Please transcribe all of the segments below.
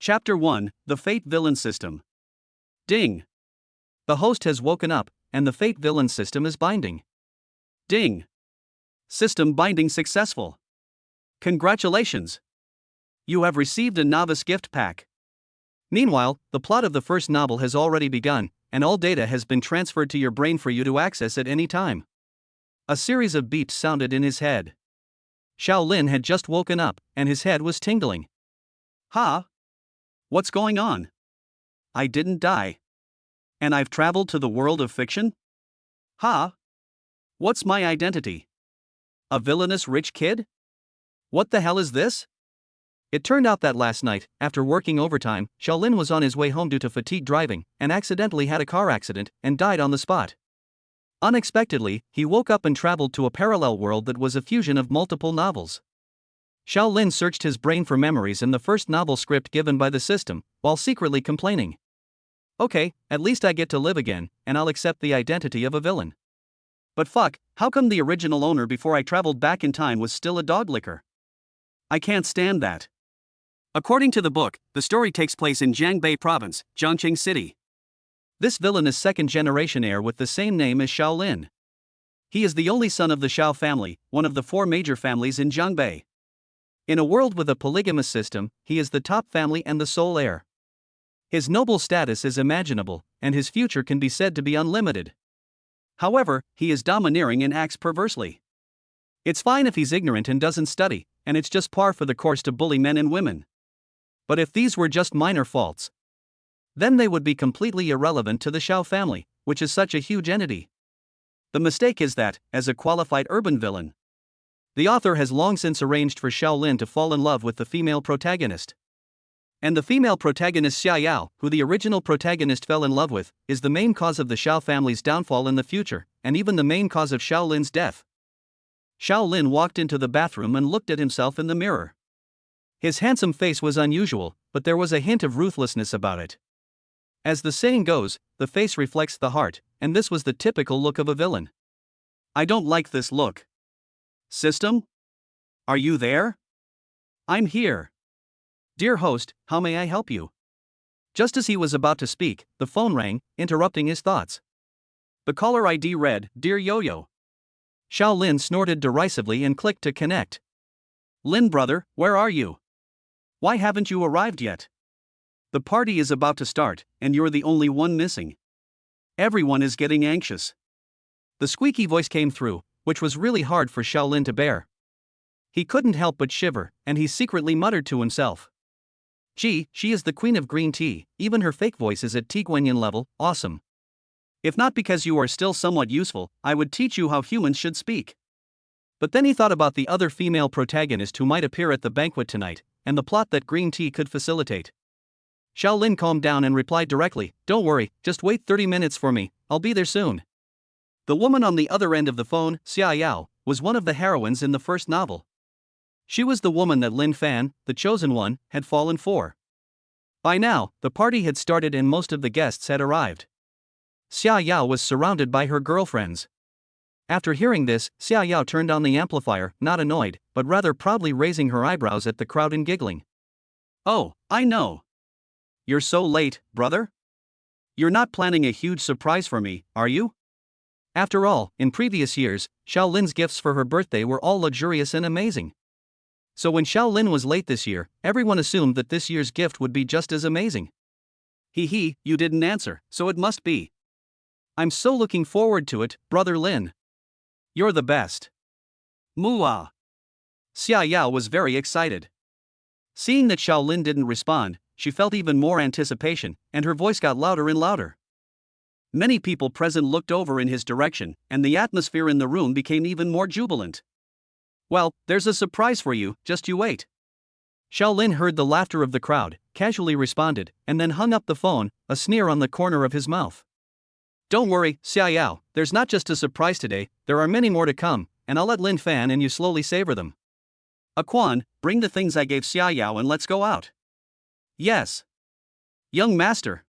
Chapter 1, The Fate Villain System. Ding. The host has woken up, and the Fate Villain system is binding. Ding. System binding successful. Congratulations. You have received a novice gift pack. Meanwhile, the plot of the first novel has already begun, and all data has been transferred to your brain for you to access at any time. A series of beeps sounded in his head. Xiao Lin had just woken up, and his head was tingling. Huh? What's going on? I didn't die. And I've traveled to the world of fiction? Huh? What's my identity? A villainous rich kid? What the hell is this? It turned out that last night, after working overtime, Xiao Lin was on his way home due to fatigue driving, and accidentally had a car accident, and died on the spot. Unexpectedly, he woke up and traveled to a parallel world that was a fusion of multiple novels. Xiao Lin searched his brain for memories in the first novel script given by the system, while secretly complaining. Okay, at least I get to live again, and I'll accept the identity of a villain. But fuck, how come the original owner before I traveled back in time was still a dog licker? I can't stand that. According to the book, the story takes place in Jiangbei Province, Zhangqing City. This villain is second-generation heir with the same name as Xiao Lin. He is the only son of the Xiao family, one of the four major families in Jiangbei. In a world with a polygamous system, he is the top family and the sole heir. His noble status is imaginable, and his future can be said to be unlimited. However, he is domineering and acts perversely. It's fine if he's ignorant and doesn't study, and it's just par for the course to bully men and women. But if these were just minor faults, then they would be completely irrelevant to the Xiao family, which is such a huge entity. The mistake is that, as a qualified urban villain, the author has long since arranged for Xiao Lin to fall in love with the female protagonist. And the female protagonist Xia Yao, who the original protagonist fell in love with, is the main cause of the Xiao family's downfall in the future, and even the main cause of Xiao Lin's death. Xiao Lin walked into the bathroom and looked at himself in the mirror. His handsome face was unusual, but there was a hint of ruthlessness about it. As the saying goes, the face reflects the heart, and this was the typical look of a villain. I don't like this look. System? Are you there? I'm here. Dear host, how may I help you? Just as he was about to speak, the phone rang, interrupting his thoughts. The caller ID read, Dear Yo-Yo. Xiao Lin snorted derisively and clicked to connect. Lin brother, where are you? Why haven't you arrived yet? The party is about to start, and you're the only one missing. Everyone is getting anxious. The squeaky voice came through, which was really hard for Xiao Lin to bear. He couldn't help but shiver, and he secretly muttered to himself. Gee, she is the queen of green tea, even her fake voice is at Tiguanyin level, awesome. If not because you are still somewhat useful, I would teach you how humans should speak. But then he thought about the other female protagonist who might appear at the banquet tonight, and the plot that green tea could facilitate. Xiao Lin calmed down and replied directly, Don't worry, just wait 30 minutes for me, I'll be there soon. The woman on the other end of the phone, Xia Yao, was one of the heroines in the first novel. She was the woman that Lin Fan, the chosen one, had fallen for. By now, the party had started and most of the guests had arrived. Xia Yao was surrounded by her girlfriends. After hearing this, Xia Yao turned on the amplifier, not annoyed, but rather proudly raising her eyebrows at the crowd and giggling. Oh, I know. You're so late, brother? You're not planning a huge surprise for me, are you? After all, in previous years, Xiao Lin's gifts for her birthday were all luxurious and amazing. So when Xiao Lin was late this year, everyone assumed that this year's gift would be just as amazing. Hee, you didn't answer, so it must be. I'm so looking forward to it, brother Lin. You're the best. Mooah. Xia Yao was very excited. Seeing that Xiao Lin didn't respond, she felt even more anticipation, and her voice got louder and louder. Many people present looked over in his direction, and the atmosphere in the room became even more jubilant. Well, there's a surprise for you, just you wait. Xiao Lin heard the laughter of the crowd, casually responded, and then hung up the phone, a sneer on the corner of his mouth. Don't worry, Xia Yao, there's not just a surprise today, there are many more to come, and I'll let Lin Fan and you slowly savor them. Quan, bring the things I gave Xia Yao and let's go out. Yes. Young master.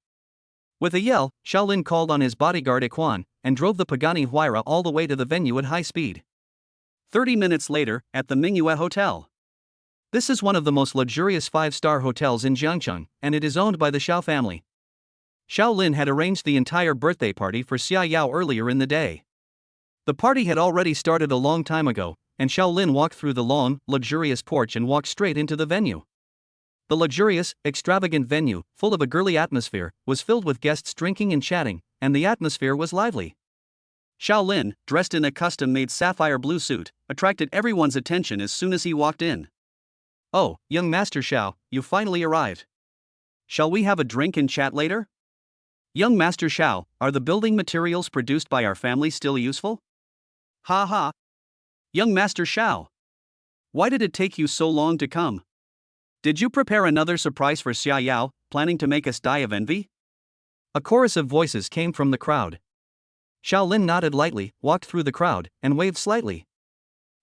With a yell, Xiao Lin called on his bodyguard Quan, and drove the Pagani Huayra all the way to the venue at high speed. 30 minutes later, at the Mingyue Hotel. This is one of the most luxurious 5-star hotels in Jiangcheng, and it is owned by the Xiao family. Xiao Lin had arranged the entire birthday party for Xia Yao earlier in the day. The party had already started a long time ago, and Xiao Lin walked through the long, luxurious porch and walked straight into the venue. The luxurious, extravagant venue, full of a girly atmosphere, was filled with guests drinking and chatting, and the atmosphere was lively. Xiao Lin, dressed in a custom-made sapphire blue suit, attracted everyone's attention as soon as he walked in. "Oh, young Master Xiao, you finally arrived. Shall we have a drink and chat later? Young Master Xiao, are the building materials produced by our family still useful? Ha ha. Young Master Xiao. Why did it take you so long to come? Did you prepare another surprise for Xia Yao, planning to make us die of envy?" A chorus of voices came from the crowd. Xiao Lin nodded lightly, walked through the crowd, and waved slightly.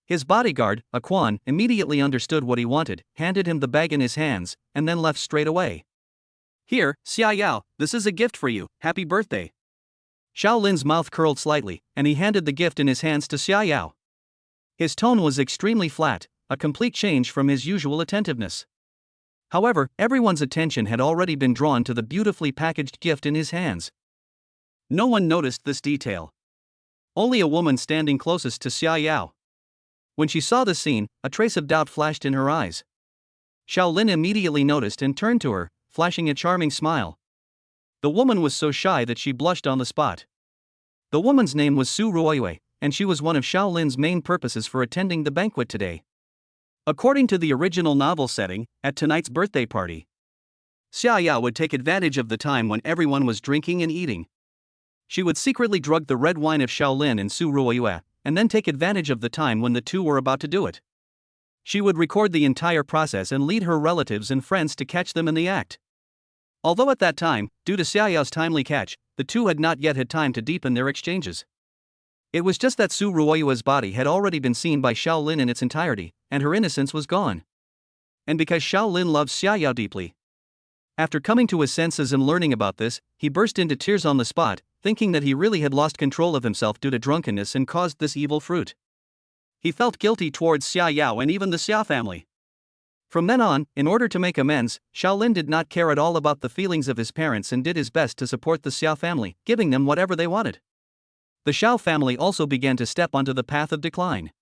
His bodyguard, a Quan, immediately understood what he wanted, handed him the bag in his hands, and then left straight away. "Here, Xia Yao, this is a gift for you, happy birthday." Xiao Lin's mouth curled slightly, and he handed the gift in his hands to Xia Yao. His tone was extremely flat, a complete change from his usual attentiveness. However, everyone's attention had already been drawn to the beautifully packaged gift in his hands. No one noticed this detail. Only a woman standing closest to Xia Yao. When she saw the scene, a trace of doubt flashed in her eyes. Xiao Lin immediately noticed and turned to her, flashing a charming smile. The woman was so shy that she blushed on the spot. The woman's name was Su Ruoyue, and she was one of Xiao Lin's main purposes for attending the banquet today. According to the original novel setting, at tonight's birthday party, Xia Yao would take advantage of the time when everyone was drinking and eating. She would secretly drug the red wine of Xiao Lin and Su Ruoyue, and then take advantage of the time when the two were about to do it. She would record the entire process and lead her relatives and friends to catch them in the act. Although at that time, due to Xia Yao's timely catch, the two had not yet had time to deepen their exchanges. It was just that Su Ruoyue's body had already been seen by Xiao Lin in its entirety, and her innocence was gone. And because Xiao Lin loved Xia Yao deeply. After coming to his senses and learning about this, he burst into tears on the spot, thinking that he really had lost control of himself due to drunkenness and caused this evil fruit. He felt guilty towards Xia Yao and even the Xia family. From then on, in order to make amends, Xiao Lin did not care at all about the feelings of his parents and did his best to support the Xia family, giving them whatever they wanted. The Xiao family also began to step onto the path of decline.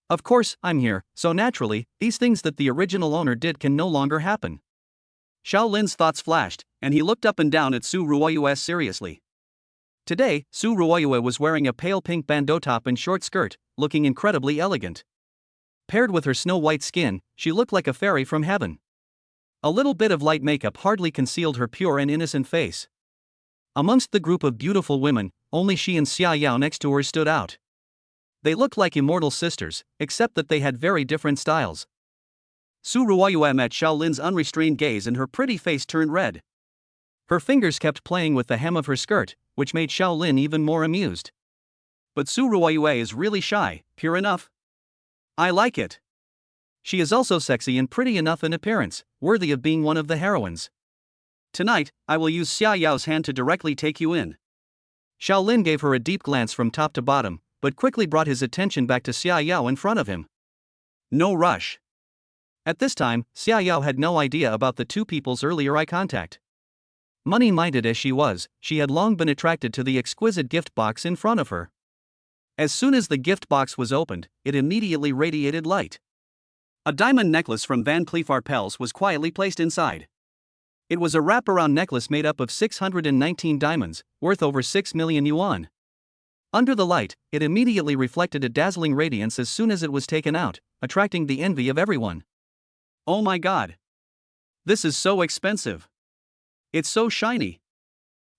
Of course, I'm here, so naturally, these things that the original owner did can no longer happen. Xiao Lin's thoughts flashed, and he looked up and down at Su Ruoyue seriously. Today, Su Ruoyue was wearing a pale pink bandeau top and short skirt, looking incredibly elegant. Paired with her snow-white skin, she looked like a fairy from heaven. A little bit of light makeup hardly concealed her pure and innocent face. Amongst the group of beautiful women, only she and Xia Yao next to her stood out. They looked like immortal sisters, except that they had very different styles. Su Ruoyue met Xiao Lin's unrestrained gaze and her pretty face turned red. Her fingers kept playing with the hem of her skirt, which made Xiao Lin even more amused. But Su Ruoyue is really shy, pure enough. I like it. She is also sexy and pretty enough in appearance, worthy of being one of the heroines. Tonight, I will use Xia Yao's hand to directly take you in. Xiao Lin gave her a deep glance from top to bottom, but quickly brought his attention back to Xia Yao in front of him. No rush. At this time, Xia Yao had no idea about the two people's earlier eye contact. Money-minded as she was, she had long been attracted to the exquisite gift box in front of her. As soon as the gift box was opened, it immediately radiated light. A diamond necklace from Van Cleef Arpels was quietly placed inside. It was a wraparound necklace made up of 619 diamonds, worth over 6 million yuan. Under the light, it immediately reflected a dazzling radiance as soon as it was taken out, attracting the envy of everyone. Oh my god! This is so expensive. It's so shiny.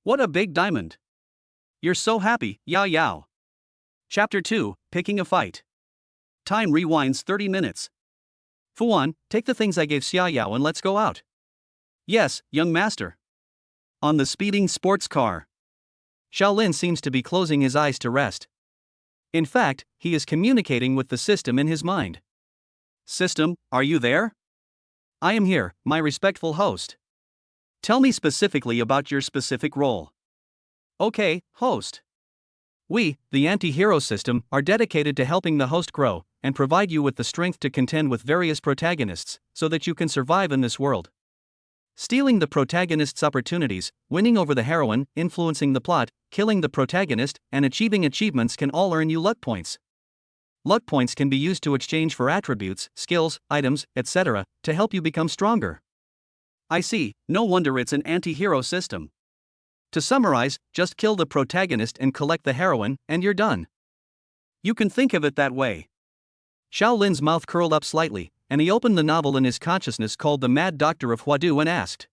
What a big diamond. You're so happy, Yao Yao. Chapter 2, Picking a Fight. Time rewinds 30 minutes. Fuan, take the things I gave Xia Yao and let's go out. Yes, young master. On the speeding sports car. Xiao Lin seems to be closing his eyes to rest. In fact, he is communicating with the system in his mind. System, are you there? I am here, my respectful host. Tell me specifically about your specific role. Okay, host. We, the anti-hero system, are dedicated to helping the host grow and provide you with the strength to contend with various protagonists so that you can survive in this world. Stealing the protagonist's opportunities, winning over the heroine, influencing the plot, killing the protagonist, and achieving achievements can all earn you luck points. Luck points can be used to exchange for attributes, skills, items, etc., to help you become stronger. I see, no wonder it's an anti-hero system. To summarize, just kill the protagonist and collect the heroine, and you're done. You can think of it that way. Xiao Lin's mouth curled up slightly, and he opened the novel in his consciousness called The Mad Doctor of Huadu and asked,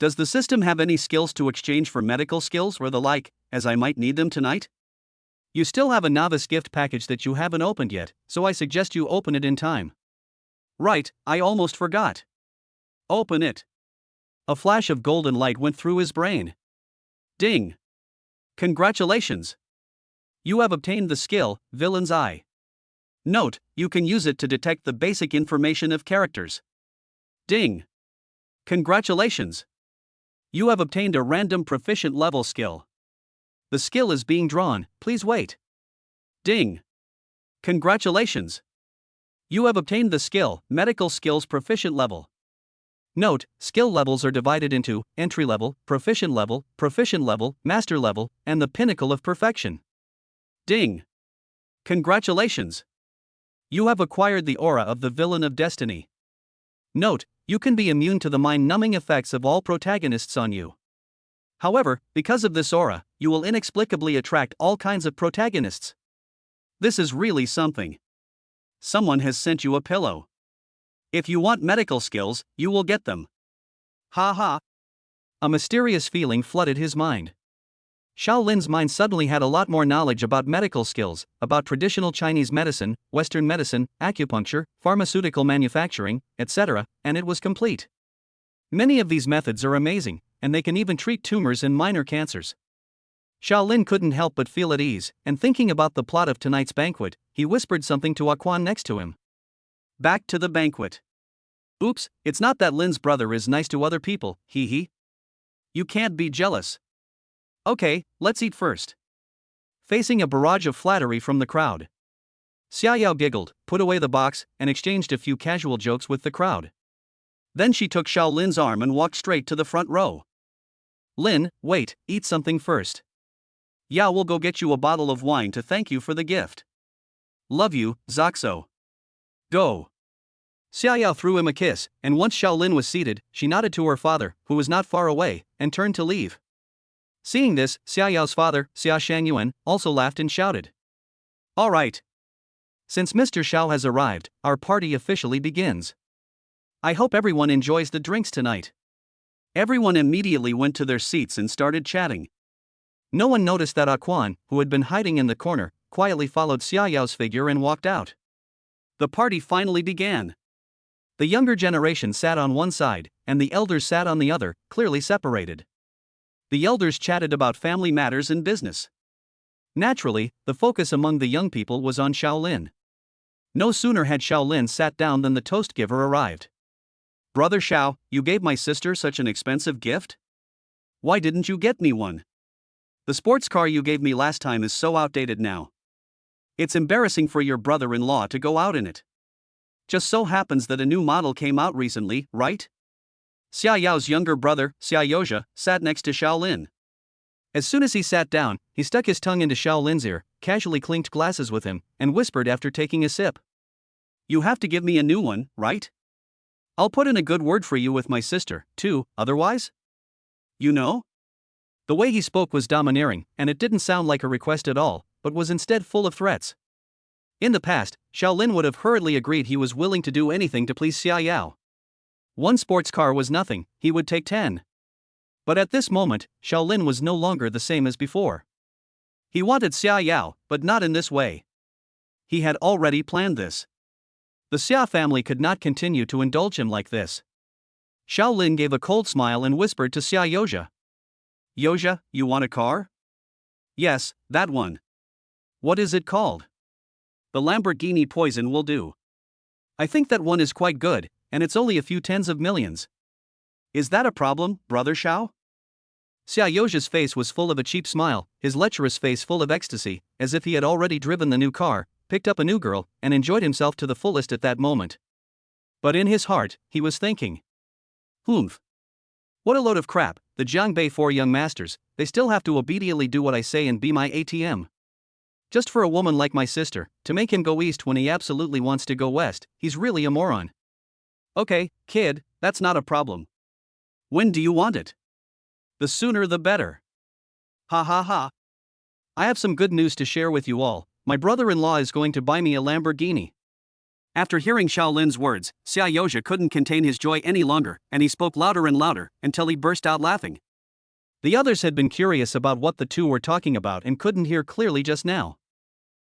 "Does the system have any skills to exchange for medical skills or the like, as I might need them tonight?" You still have a novice gift package that you haven't opened yet, so I suggest you open it in time. Right, I almost forgot. Open it. A flash of golden light went through his brain. Ding! Congratulations! You have obtained the skill, Villain's Eye. Note, you can use it to detect the basic information of characters. Ding! Congratulations! You have obtained a random proficient level skill. The skill is being drawn, please wait. Ding! Congratulations! You have obtained the skill, Medical Skills Proficient Level. Note, skill levels are divided into entry level, proficient level, master level, and the pinnacle of perfection. Ding! Congratulations! You have acquired the aura of the Villain of Destiny. Note, you can be immune to the mind-numbing effects of all protagonists on you. However, because of this aura, you will inexplicably attract all kinds of protagonists. This is really something. Someone has sent you a pillow. If you want medical skills, you will get them. Ha ha. A mysterious feeling flooded his mind. Xiao Lin's mind suddenly had a lot more knowledge about medical skills, about traditional Chinese medicine, Western medicine, acupuncture, pharmaceutical manufacturing, etc., and it was complete. Many of these methods are amazing, and they can even treat tumors and minor cancers. Xiao Lin couldn't help but feel at ease, and thinking about the plot of tonight's banquet, he whispered something to Quan next to him. Back to the banquet. Oops, it's not that Lin's brother is nice to other people, hee hee. You can't be jealous. Okay, let's eat first. Facing a barrage of flattery from the crowd, Xia Yao giggled, put away the box, and exchanged a few casual jokes with the crowd. Then she took Xiao Lin's arm and walked straight to the front row. Lin, wait, eat something first. Yao will go get you a bottle of wine to thank you for the gift. Love you, Zoxo. Go. Xia Yao threw him a kiss, and once Xiao Lin was seated, she nodded to her father, who was not far away, and turned to leave. Seeing this, Xia Yao's father, Xia Shangyuan, also laughed and shouted. All right. Since Mr. Xiao has arrived, our party officially begins. I hope everyone enjoys the drinks tonight. Everyone immediately went to their seats and started chatting. No one noticed that Quan, who had been hiding in the corner, quietly followed Xia Yao's figure and walked out. The party finally began. The younger generation sat on one side, and the elders sat on the other, clearly separated. The elders chatted about family matters and business. Naturally, the focus among the young people was on Xiao Lin. No sooner had Xiao Lin sat down than the toast giver arrived. Brother Xiao, you gave my sister such an expensive gift? Why didn't you get me one? The sports car you gave me last time is so outdated now. It's embarrassing for your brother-in-law to go out in it. Just so happens that a new model came out recently, right? Xia Yao's younger brother, Xia Yoja, sat next to Xiao Lin. As soon as he sat down, he stuck his tongue into Xiao Lin's ear, casually clinked glasses with him, and whispered after taking a sip. You have to give me a new one, right? I'll put in a good word for you with my sister, too, otherwise? You know? The way he spoke was domineering, and it didn't sound like a request at all, but was instead full of threats. In the past, Xiao Lin would have hurriedly agreed he was willing to do anything to please Xia Yao. One sports car was nothing, he would take 10. But at this moment, Xiao Lin was no longer the same as before. He wanted Xia Yao, but not in this way. He had already planned this. The Xia family could not continue to indulge him like this. Xiao Lin gave a cold smile and whispered to Xia Yoja. Yoja, you want a car? Yes, that one. What is it called? The Lamborghini Poison will do. I think that one is quite good, and it's only a few tens of millions. Is that a problem, Brother Xiao? Xia Youju's face was full of a cheap smile, his lecherous face full of ecstasy, as if he had already driven the new car, picked up a new girl, and enjoyed himself to the fullest at that moment. But in his heart, he was thinking, "Humph. What a load of crap, the Jiangbei 4 young masters, they still have to obediently do what I say and be my ATM. Just for a woman like my sister, to make him go east when he absolutely wants to go west, he's really a moron. Okay, kid, that's not a problem. When do you want it? The sooner the better. Ha ha ha. I have some good news to share with you all. My brother-in-law is going to buy me a Lamborghini." After hearing Shaolin's words, Xia Youju couldn't contain his joy any longer, and he spoke louder and louder, until he burst out laughing. The others had been curious about what the two were talking about and couldn't hear clearly just now.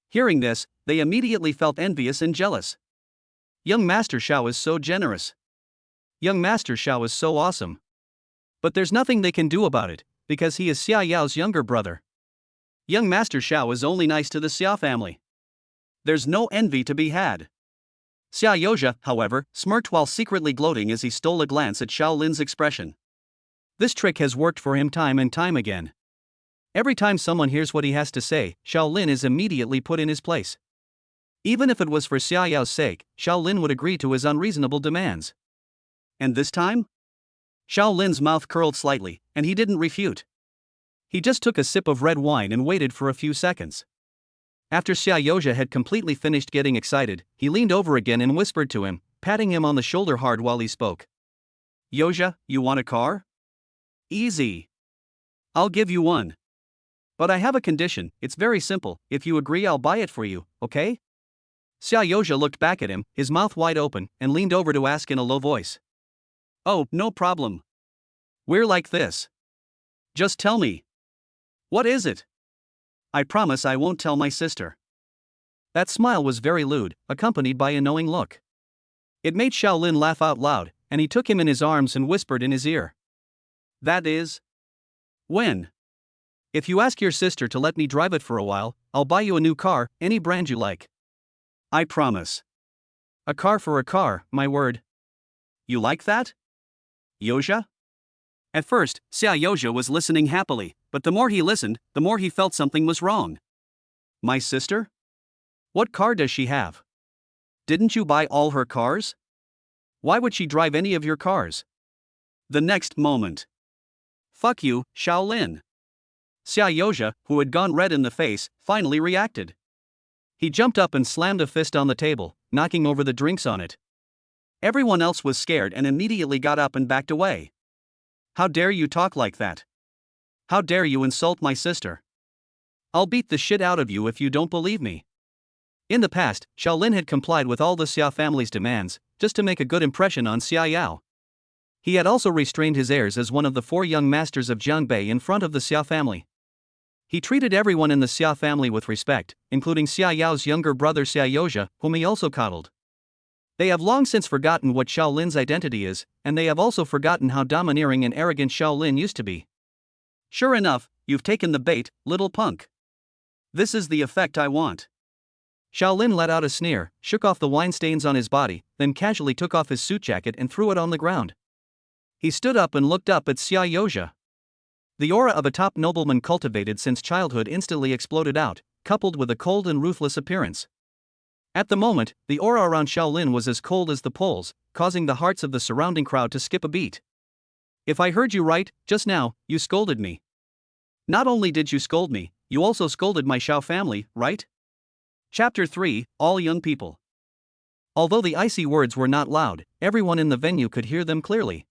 Hearing this, they immediately felt envious and jealous. Young Master Xiao is so generous. Young Master Xiao is so awesome. But there's nothing they can do about it, because he is Xia Yao's younger brother. Young Master Xiao is only nice to the Xia family. There's no envy to be had. Xia Youju, however, smirked while secretly gloating as he stole a glance at Shaolin's expression. This trick has worked for him time and time again. Every time someone hears what he has to say, Shaolin is immediately put in his place. Even if it was for Xia Yao's sake, Shaolin would agree to his unreasonable demands. And this time? Shaolin's mouth curled slightly, and he didn't refute. He just took a sip of red wine and waited for a few seconds. After Xia Youju had completely finished getting excited, he leaned over again and whispered to him, patting him on the shoulder hard while he spoke. "Youju, you want a car? Easy. I'll give you one. But I have a condition, it's very simple, if you agree I'll buy it for you, okay?" Xia Youju looked back at him, his mouth wide open, and leaned over to ask in a low voice. "Oh, no problem. We're like this. Just tell me. What is it? I promise I won't tell my sister." That smile was very lewd, accompanied by a knowing look. It made Shaolin laugh out loud, and he took him in his arms and whispered in his ear. "That is? When? If you ask your sister to let me drive it for a while, I'll buy you a new car, any brand you like. I promise. A car for a car, my word. You like that? Youju?" At first, Xia Youju was listening happily, but the more he listened, the more he felt something was wrong. "My sister? What car does she have? Didn't you buy all her cars? Why would she drive any of your cars?" The next moment. "Fuck you, Shaolin." Xia Youju, who had gone red in the face, finally reacted. He jumped up and slammed a fist on the table, knocking over the drinks on it. Everyone else was scared and immediately got up and backed away. "How dare you talk like that? How dare you insult my sister? I'll beat the shit out of you if you don't believe me." In the past, Shaolin had complied with all the Xia family's demands, just to make a good impression on Xia Yao. He had also restrained his heirs as one of the 4 young masters of Jiangbei in front of the Xia family. He treated everyone in the Xia family with respect, including Xia Yao's younger brother Xia Youju, whom he also coddled. They have long since forgotten what Shaolin's identity is, and they have also forgotten how domineering and arrogant Shaolin used to be. "Sure enough, you've taken the bait, little punk. This is the effect I want." Shaolin let out a sneer, shook off the wine stains on his body, then casually took off his suit jacket and threw it on the ground. He stood up and looked up at Xia Youju. The aura of a top nobleman cultivated since childhood instantly exploded out, coupled with a cold and ruthless appearance. At the moment, the aura around Shaolin was as cold as the poles, causing the hearts of the surrounding crowd to skip a beat. "If I heard you right, just now, you scolded me. Not only did you scold me, you also scolded my Xiao family, right?" Chapter 3, All Young People. Although the icy words were not loud, everyone in the venue could hear them clearly.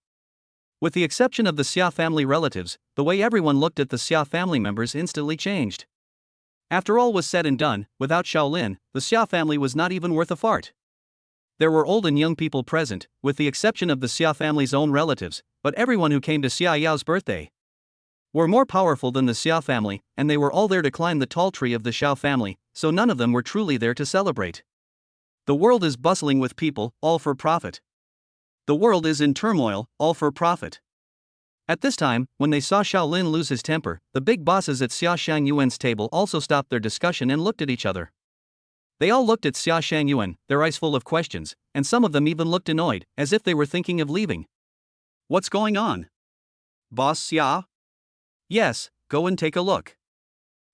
With the exception of the Xia family relatives, the way everyone looked at the Xia family members instantly changed. After all was said and done, without Shaolin, the Xia family was not even worth a fart. There were old and young people present, with the exception of the Xia family's own relatives, but everyone who came to Xia Yao's birthday were more powerful than the Xia family, and they were all there to climb the tall tree of the Xiao family, so none of them were truly there to celebrate. The world is bustling with people, all for profit. The world is in turmoil, all for profit. At this time, when they saw Shaolin lose his temper, the big bosses at Xia Shangyuan's table also stopped their discussion and looked at each other. They all looked at Xia Shangyuan, their eyes full of questions, and some of them even looked annoyed, as if they were thinking of leaving. "What's going on? Boss Xia? Yes, go and take a look.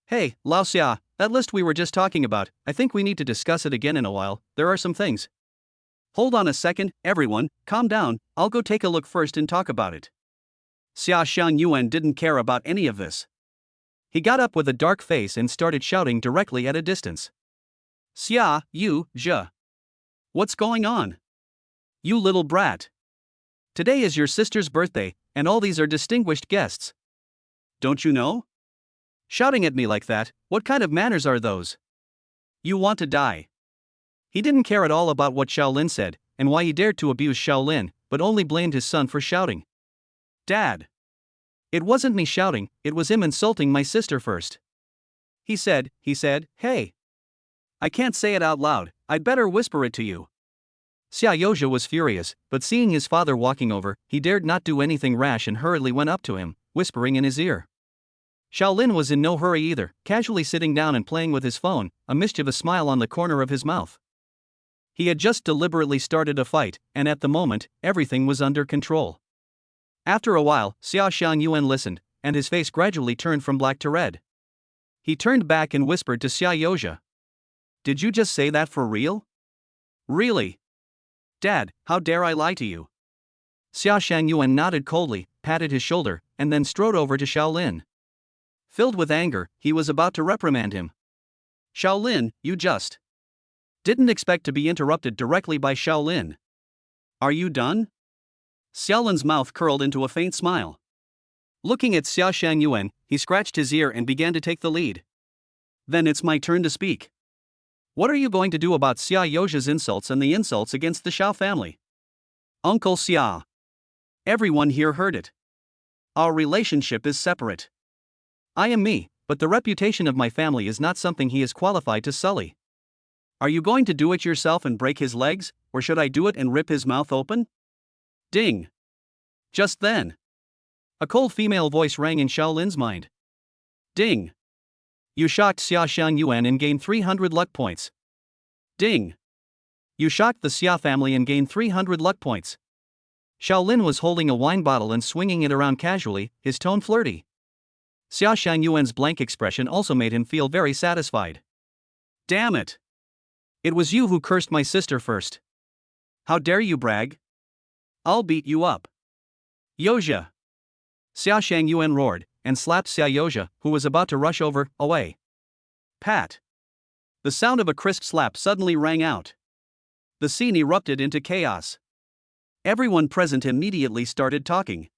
Hey, Lao Xia, that list we were just talking about, I think we need to discuss it again in a while, there are some things. Hold on a second, everyone, calm down, I'll go take a look first and talk about it. Xia Xiangyuan didn't care about any of this. He got up with a dark face and started shouting directly at a distance. Xia, you, Zhe. What's going on? You little brat. Today is your sister's birthday, and all these are distinguished guests. Don't you know? Shouting at me like that, what kind of manners are those? You want to die. He didn't care at all about what Shaolin said, and why he dared to abuse Shaolin, but only blamed his son for shouting. Dad. It wasn't me shouting, it was him insulting my sister first. He said, hey. I can't say it out loud, I'd better whisper it to you. Xia Yoja was furious, but seeing his father walking over, he dared not do anything rash and hurriedly went up to him, whispering in his ear. Shaolin was in no hurry either, casually sitting down and playing with his phone, a mischievous smile on the corner of his mouth. He had just deliberately started a fight, and at the moment, everything was under control. After a while, Xia Xiangyuan listened, and his face gradually turned from black to red. He turned back and whispered to Xia Yoja. Did you just say that for real? Really? Dad, how dare I lie to you? Xia Xiangyuan nodded coldly, patted his shoulder, and then strode over to Shaolin. Filled with anger, he was about to reprimand him. Shaolin, you just didn't expect to be interrupted directly by Shaolin. Are you done? Xiaolin's mouth curled into a faint smile. Looking at Xia Xiangyuan, he scratched his ear and began to take the lead. Then it's my turn to speak. What are you going to do about Xia Yoja's insults and the insults against the Xiao family? Uncle Xia. Everyone here heard it. Our relationship is separate. I am me, but the reputation of my family is not something he is qualified to sully. Are you going to do it yourself and break his legs, or should I do it and rip his mouth open? Ding. Just then, a cold female voice rang in Shaolin's mind. Ding. You shocked Xia Xiangyuan and gained 300 luck points. Ding. You shocked the Xia family and gained 300 luck points. Shaolin was holding a wine bottle and swinging it around casually, his tone flirty. Xia Xiangyuan's blank expression also made him feel very satisfied. Damn it. It was you who cursed my sister first. How dare you brag? I'll beat you up. Yoja. Xia Xiangyuan roared, and slapped Xia Yoja, who was about to rush over, away. Pat. The sound of a crisp slap suddenly rang out. The scene erupted into chaos. Everyone present immediately started talking.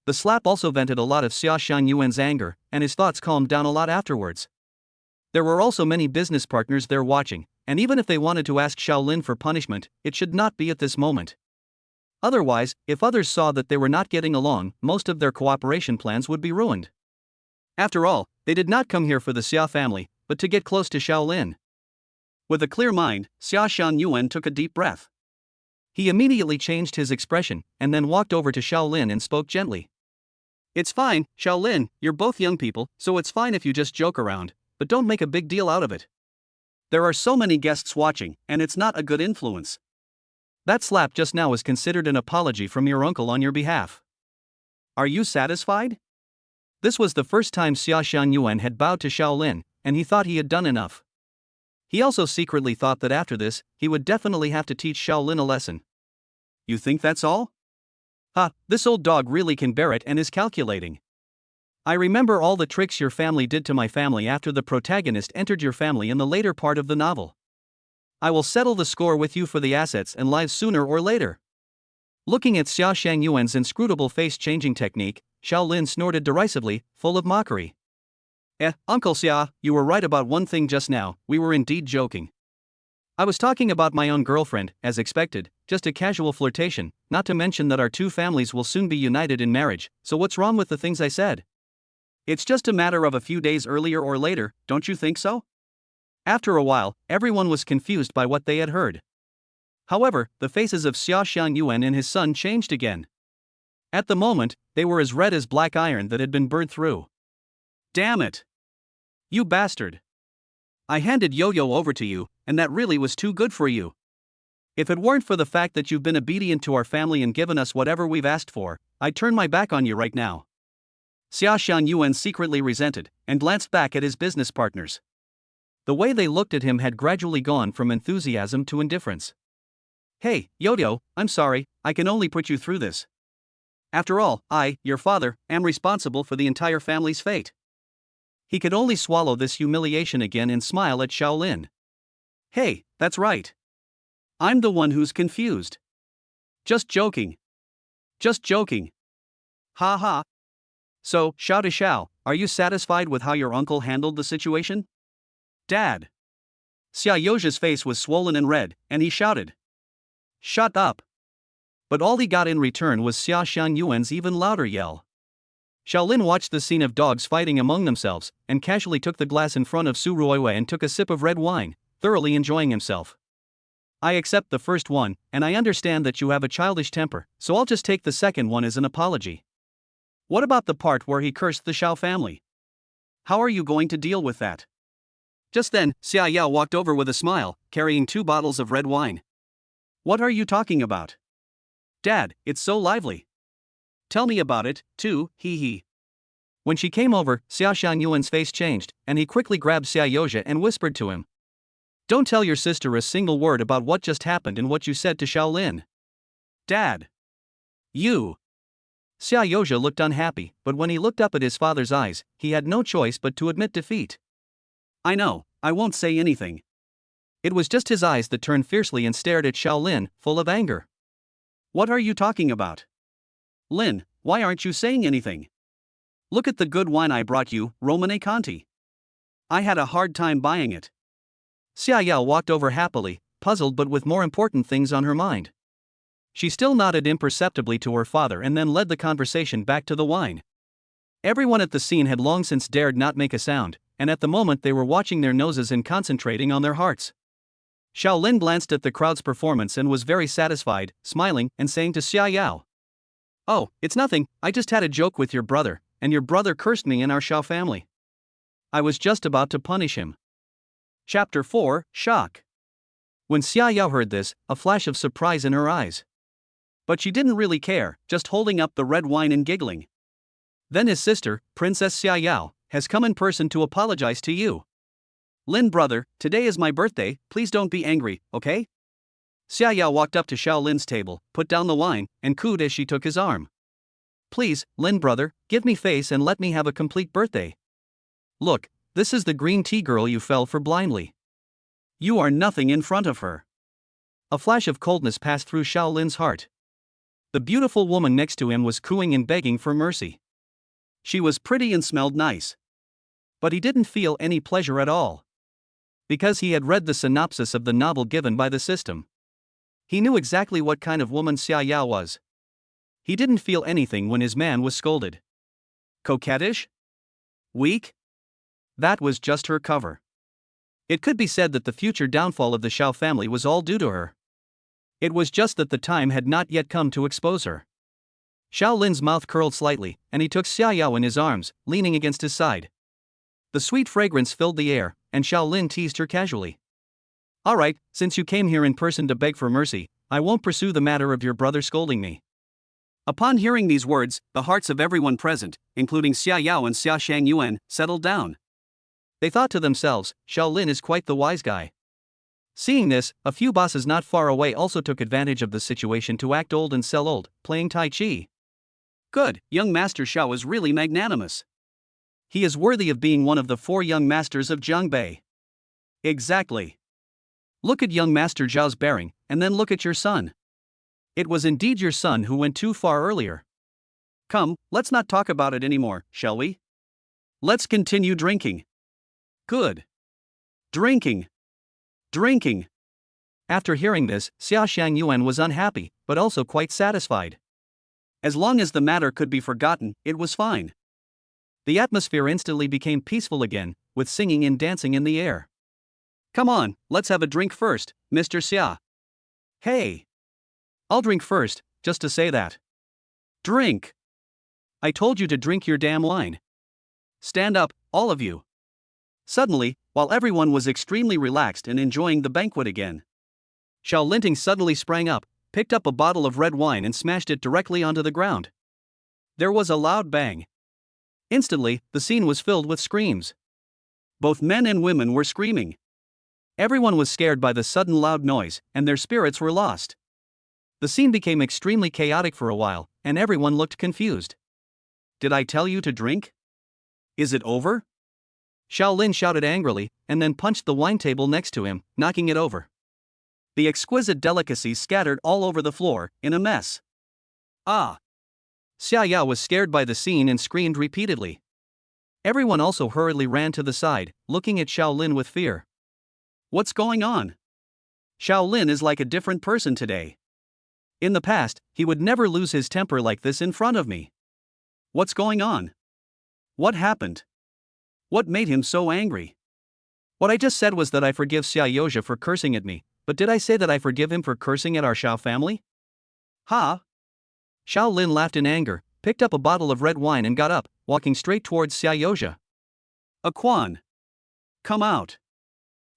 The slap also vented a lot of Xia Xiangyuan's anger, and his thoughts calmed down a lot afterwards. There were also many business partners there watching, and even if they wanted to ask Shaolin for punishment, it should not be at this moment. Otherwise, if others saw that they were not getting along, most of their cooperation plans would be ruined. After all, they did not come here for the Xia family, but to get close to Shaolin. With a clear mind, Xia Xiangyuan took a deep breath. He immediately changed his expression, and then walked over to Shaolin and spoke gently. It's fine, Shaolin, you're both young people, so it's fine if you just joke around, but don't make a big deal out of it. There are so many guests watching, and it's not a good influence. That slap just now is considered an apology from your uncle on your behalf. Are you satisfied? This was the first time Xia Xiangyuan had bowed to Shaolin, and he thought he had done enough. He also secretly thought that after this, he would definitely have to teach Shaolin a lesson. You think that's all? This old dog really can bear it and is calculating. I remember all the tricks your family did to my family after the protagonist entered your family in the later part of the novel. I will settle the score with you for the assets and lives sooner or later. Looking at Xia Xiangyuan's inscrutable face-changing technique, Shaolin snorted derisively, full of mockery. Uncle Xia, you were right about one thing just now, we were indeed joking. I was talking about my own girlfriend, as expected, just a casual flirtation, not to mention that our two families will soon be united in marriage, so what's wrong with the things I said? It's just a matter of a few days earlier or later, don't you think so? After a while, everyone was confused by what they had heard. However, the faces of Xia Xiangyuan and his son changed again. At the moment, they were as red as black iron that had been burned through. Damn it! You bastard! I handed Yo-Yo over to you, and that really was too good for you. If it weren't for the fact that you've been obedient to our family and given us whatever we've asked for, I'd turn my back on you right now. Xia Shangyuan secretly resented and glanced back at his business partners. The way they looked at him had gradually gone from enthusiasm to indifference. Hey, Yodio, I'm sorry, I can only put you through this. After all, I, your father, am responsible for the entire family's fate. He could only swallow this humiliation again and smile at Shaolin. Hey, that's right. I'm the one who's confused. Just joking. Just joking. Ha ha. So, Xiao, are you satisfied with how your uncle handled the situation? Dad. Xia Youji's face was swollen and red, and he shouted. Shut up. But all he got in return was Xia Shangyuan's even louder yell. Shaolin watched the scene of dogs fighting among themselves, and casually took the glass in front of Su Ruoyue and took a sip of red wine, thoroughly enjoying himself. I accept the first one, and I understand that you have a childish temper, so I'll just take the second one as an apology. What about the part where he cursed the Xiao family? How are you going to deal with that? Just then, Xia Yao walked over with a smile, carrying 2 bottles of red wine. What are you talking about? Dad, it's so lively. Tell me about it, too, hee hee. When she came over, Xia Shangyuan's face changed, and he quickly grabbed Xia Youji and whispered to him. Don't tell your sister a single word about what just happened and what you said to Shaolin. Dad. You. Xia Youji looked unhappy, but when he looked up at his father's eyes, he had no choice but to admit defeat. I know, I won't say anything. It was just his eyes that turned fiercely and stared at Shaolin, full of anger. What are you talking about? Lin, why aren't you saying anything? Look at the good wine I brought you, Romane Conti. I had a hard time buying it. Xia Yao walked over happily, puzzled but with more important things on her mind. She still nodded imperceptibly to her father and then led the conversation back to the wine. Everyone at the scene had long since dared not make a sound, and at the moment they were watching their noses and concentrating on their hearts. Shaolin glanced at the crowd's performance and was very satisfied, smiling and saying to Xia Yao. Oh, it's nothing, I just had a joke with your brother, and your brother cursed me and our Xiao family. I was just about to punish him. Chapter 4, Shock. When Xia Yao heard this, a flash of surprise in her eyes. But she didn't really care, just holding up the red wine and giggling. Then his sister, Princess Xia Yao, has come in person to apologize to you. Lin brother, today is my birthday, please don't be angry, okay? Xia Yao walked up to Shaolin's table, put down the wine, and cooed as she took his arm. Please, Lin brother, give me face and let me have a complete birthday. Look, this is the green tea girl you fell for blindly. You are nothing in front of her. A flash of coldness passed through Shaolin's heart. The beautiful woman next to him was cooing and begging for mercy. She was pretty and smelled nice. But he didn't feel any pleasure at all. Because he had read the synopsis of the novel given by the system. He knew exactly what kind of woman Xia Yao was. He didn't feel anything when his man was scolded. Coquettish? Weak? That was just her cover. It could be said that the future downfall of the Xiao family was all due to her. It was just that the time had not yet come to expose her. Shaolin's mouth curled slightly, and he took Xia Yao in his arms, leaning against his side. The sweet fragrance filled the air, and Shaolin teased her casually. All right, since you came here in person to beg for mercy, I won't pursue the matter of your brother scolding me. Upon hearing these words, the hearts of everyone present, including Xia Yao and Xia Shangyuan, settled down. They thought to themselves, Shaolin is quite the wise guy. Seeing this, a few bosses not far away also took advantage of the situation to act old and sell old, playing Tai Chi. Good, young Master Xiao is really magnanimous. He is worthy of being one of the 4 young masters of Jiangbei. Exactly. Look at young Master Zhao's bearing, and then look at your son. It was indeed your son who went too far earlier. Come, let's not talk about it anymore, shall we? Let's continue drinking. Good. Drinking. Drinking. After hearing this, Xia Shangyuan was unhappy, but also quite satisfied. As long as the matter could be forgotten, it was fine. The atmosphere instantly became peaceful again, with singing and dancing in the air. Come on, let's have a drink first, Mr. Xia. Hey! I'll drink first, just to say that. Drink! I told you to drink your damn wine. Stand up, all of you. Suddenly, while everyone was extremely relaxed and enjoying the banquet again, Shaolinting suddenly sprang up, picked up a bottle of red wine and smashed it directly onto the ground. There was a loud bang. Instantly, the scene was filled with screams. Both men and women were screaming. Everyone was scared by the sudden loud noise, and their spirits were lost. The scene became extremely chaotic for a while, and everyone looked confused. Did I tell you to drink? Is it over? Xiao Lin shouted angrily, and then punched the wine table next to him, knocking it over. The exquisite delicacies scattered all over the floor, in a mess. Ah! Xia Ya was scared by the scene and screamed repeatedly. Everyone also hurriedly ran to the side, looking at Xiao Lin with fear. What's going on? Xiao Lin is like a different person today. In the past, he would never lose his temper like this in front of me. What's going on? What happened? What made him so angry? What I just said was that I forgive Xia Yoja for cursing at me, but did I say that I forgive him for cursing at our Xiao family? Ha! Xiao Lin laughed in anger, picked up a bottle of red wine and got up, walking straight towards Xia Yoja. Quan! Come out!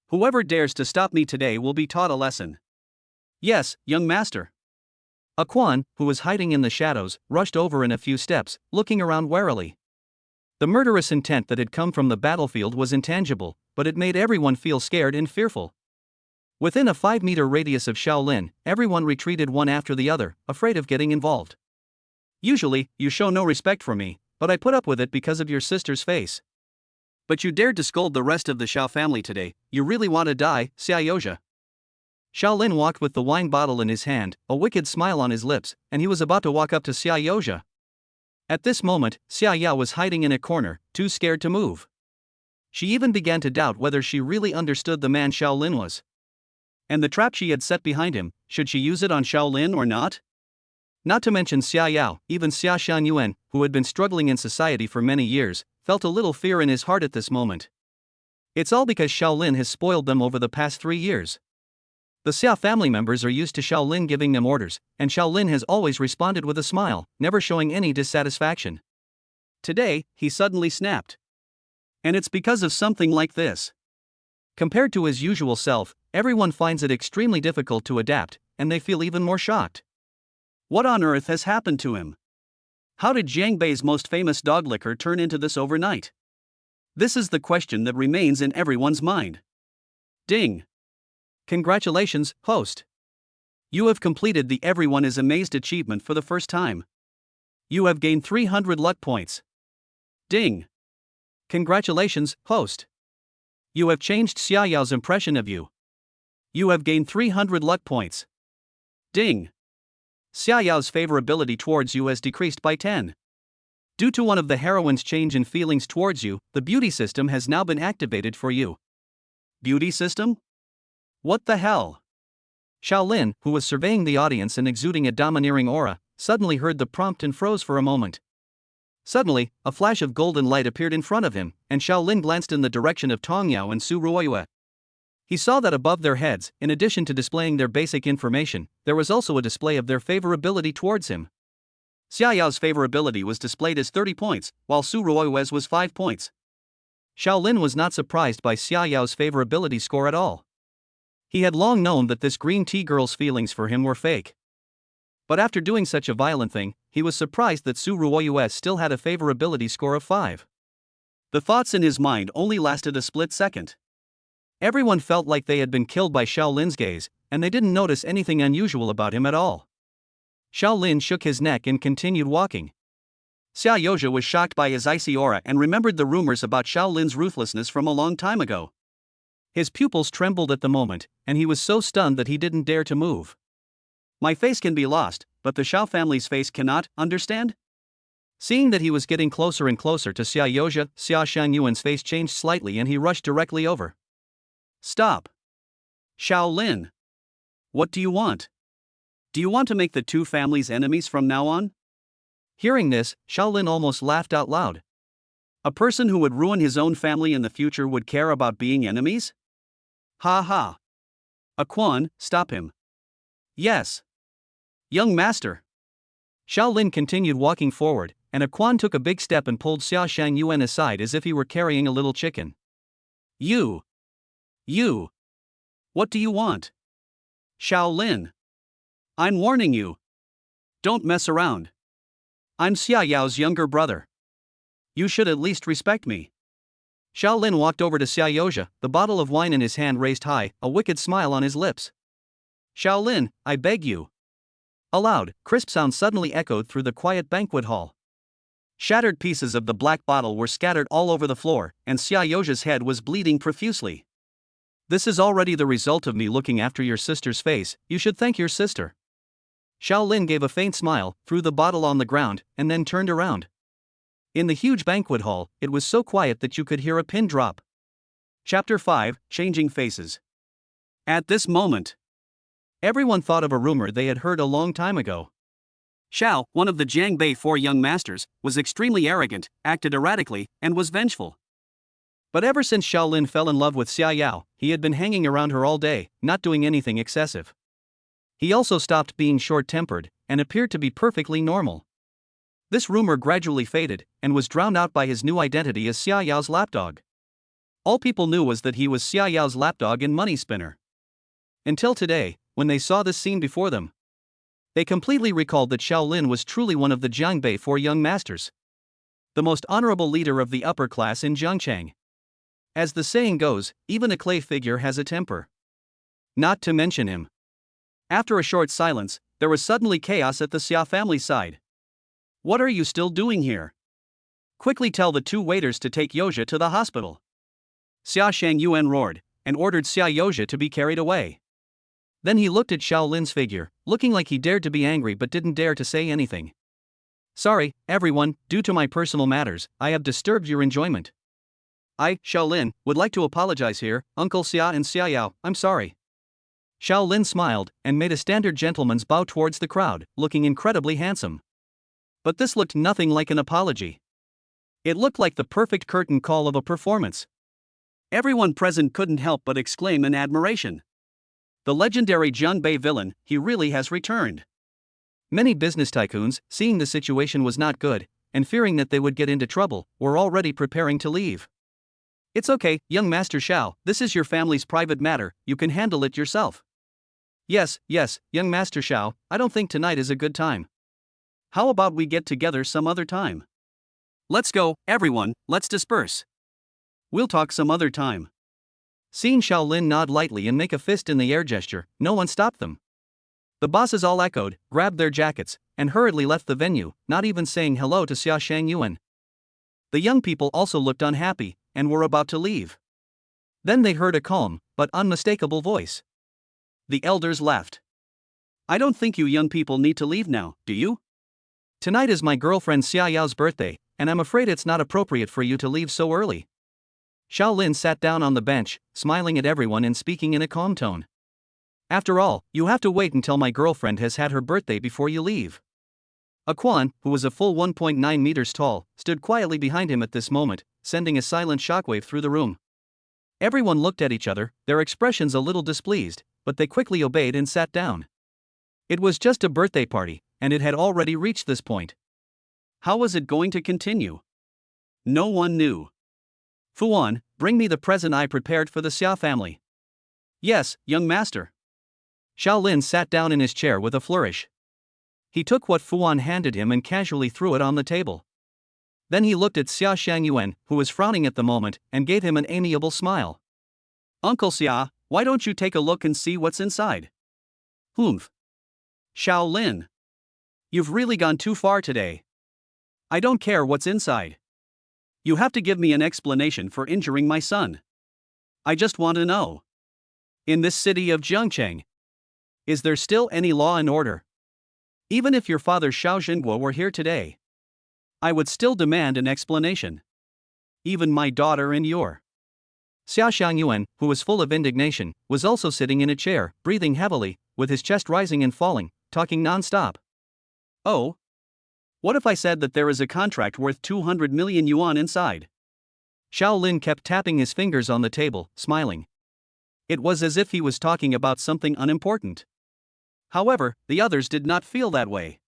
Whoever dares to stop me today will be taught a lesson. Yes, young master. Quan, who was hiding in the shadows, rushed over in a few steps, looking around warily. The murderous intent that had come from the battlefield was intangible, but it made everyone feel scared and fearful. Within a 5-meter radius of Xiao Lin, everyone retreated one after the other, afraid of getting involved. Usually, you show no respect for me, but I put up with it because of your sister's face. But you dared to scold the rest of the Xiao family today. You really want to die, Xia Yoja? Xiao Lin walked with the wine bottle in his hand, a wicked smile on his lips, and he was about to walk up to Xia Yoja. At this moment, Xia Ya was hiding in a corner, too scared to move. She even began to doubt whether she really understood the man Xiao Lin was. And the trap she had set behind him, should she use it on Xiao Lin or not? Not to mention Xia Yao, even Xia Shan, who had been struggling in society for many years, felt a little fear in his heart at this moment. It's all because Xiao Lin has spoiled them over the past 3 years. The Xia family members are used to Xiao Lin giving them orders, and Xiao Lin has always responded with a smile, never showing any dissatisfaction. Today, he suddenly snapped. And it's because of something like this. Compared to his usual self, everyone finds it extremely difficult to adapt, and they feel even more shocked. What on earth has happened to him? How did Jiang Bei's most famous dog liquor turn into this overnight? This is the question that remains in everyone's mind. Ding! Congratulations, host! You have completed the Everyone is Amazed achievement for the first time. You have gained 300 luck points. Ding! Congratulations, host! You have changed Xia Yao's impression of you. You have gained 300 luck points. Ding! Xia Yao's favorability towards you has decreased by 10. Due to one of the heroine's change in feelings towards you, the beauty system has now been activated for you. Beauty system? What the hell? Xiao Lin, who was surveying the audience and exuding a domineering aura, suddenly heard the prompt and froze for a moment. Suddenly, a flash of golden light appeared in front of him, and Xiao Lin glanced in the direction of Tongyao and Su Ruoyue. He saw that above their heads, in addition to displaying their basic information, there was also a display of their favorability towards him. Xia Yao's favorability was displayed as 30 points, while Su Ruoyue's was 5 points. Xiao Lin was not surprised by Xia Yao's favorability score at all. He had long known that this green tea girl's feelings for him were fake. But after doing such a violent thing, he was surprised that Su Ruoyue still had a favorability score of 5. The thoughts in his mind only lasted a split second. Everyone felt like they had been killed by Xiao Lin's gaze, and they didn't notice anything unusual about him at all. Xiao Lin shook his neck and continued walking. Xia Yoja was shocked by his icy aura and remembered the rumors about Xiao Lin's ruthlessness from a long time ago. His pupils trembled at the moment, and he was so stunned that he didn't dare to move. My face can be lost, but the Xiao family's face cannot, understand? Seeing that he was getting closer and closer to Xia Yoja, Xia Shanyuan's face changed slightly and he rushed directly over. Stop! Xiao Lin! What do you want? Do you want to make the two families enemies from now on? Hearing this, Xiao Lin almost laughed out loud. A person who would ruin his own family in the future would care about being enemies? Ha ha! Quan, stop him. Yes. Young master. Xiao Lin continued walking forward, and Quan took a big step and pulled Xia Shangyuan aside as if he were carrying a little chicken. You! What do you want? Xiao Lin! I'm warning you. Don't mess around. I'm Xia Yao's younger brother. You should at least respect me. Xiao Lin walked over to Xia Yoja, the bottle of wine in his hand raised high, a wicked smile on his lips. Xiao Lin, I beg you. A loud, crisp sound suddenly echoed through the quiet banquet hall. Shattered pieces of the black bottle were scattered all over the floor, and Xia Yoja's head was bleeding profusely. This is already the result of me looking after your sister's face, you should thank your sister. Xiao Lin gave a faint smile, threw the bottle on the ground, and then turned around. In the huge banquet hall, it was so quiet that you could hear a pin drop. Chapter 5, Changing Faces. At this moment, everyone thought of a rumor they had heard a long time ago. Xiao, one of the Jiangbei 4 young masters, was extremely arrogant, acted erratically, and was vengeful. But ever since Xiao Lin fell in love with Xia Yao, he had been hanging around her all day, not doing anything excessive. He also stopped being short-tempered, and appeared to be perfectly normal. This rumor gradually faded, and was drowned out by his new identity as Xia Yao's lapdog. All people knew was that he was Xia Yao's lapdog and money spinner. Until today, when they saw this scene before them, they completely recalled that Xiao Lin was truly one of the Jiangbei 4 young masters, the most honorable leader of the upper class in Zhangchang. As the saying goes, even a clay figure has a temper. Not to mention him. After a short silence, there was suddenly chaos at the Xia family side. What are you still doing here? Quickly tell the 2 waiters to take Yoja to the hospital. Xia Shangyuan roared, and ordered Xia Yoja to be carried away. Then he looked at Xiao Lin's figure, looking like he dared to be angry but didn't dare to say anything. Sorry, everyone, due to my personal matters, I have disturbed your enjoyment. I, Xiao Lin, would like to apologize here, Uncle Xia and Xia Yao, I'm sorry. Xiao Lin smiled, and made a standard gentleman's bow towards the crowd, looking incredibly handsome. But this looked nothing like an apology. It looked like the perfect curtain call of a performance. Everyone present couldn't help but exclaim in admiration. The legendary Jiangbei villain, he really has returned. Many business tycoons, seeing the situation was not good, and fearing that they would get into trouble, were already preparing to leave. It's okay, young Master Xiao, this is your family's private matter, you can handle it yourself. Yes, young Master Xiao, I don't think tonight is a good time. How about we get together some other time? Let's go, everyone, let's disperse. We'll talk some other time. Seeing Xiao Lin nod lightly and make a fist in the air gesture, no one stopped them. The bosses all echoed, grabbed their jackets, and hurriedly left the venue, not even saying hello to Xia Shangyuan. The young people also looked unhappy, and were about to leave. Then they heard a calm, but unmistakable voice. The elders laughed. I don't think you young people need to leave now, do you? Tonight is my girlfriend Xia Yao's birthday, and I'm afraid it's not appropriate for you to leave so early. Xiao Lin sat down on the bench, smiling at everyone and speaking in a calm tone. After all, you have to wait until my girlfriend has had her birthday before you leave. A Quan, who was a full 1.9 meters tall, stood quietly behind him at this moment, sending a silent shockwave through the room. Everyone looked at each other, their expressions a little displeased, but they quickly obeyed and sat down. It was just a birthday party, and it had already reached this point. How was it going to continue? No one knew. Fuan, bring me the present I prepared for the Xia family. Yes, young master. Xiao Lin sat down in his chair with a flourish. He took what Fuan handed him and casually threw it on the table. Then he looked at Xia Shangyuan, who was frowning at the moment, and gave him an amiable smile. Uncle Xia, why don't you take a look and see what's inside? Humph. Xiao Lin. You've really gone too far today. I don't care what's inside. You have to give me an explanation for injuring my son. I just want to know. In this city of Zhangcheng, is there still any law and order? Even if your father Xiao Zhenguo were here today, I would still demand an explanation. Even my daughter and your. Xia Shangyuan, who was full of indignation, was also sitting in a chair, breathing heavily, with his chest rising and falling, talking non-stop. Oh? What if I said that there is a contract worth 200 million yuan inside? Xiao Lin kept tapping his fingers on the table, smiling. It was as if he was talking about something unimportant. However, the others did not feel that way.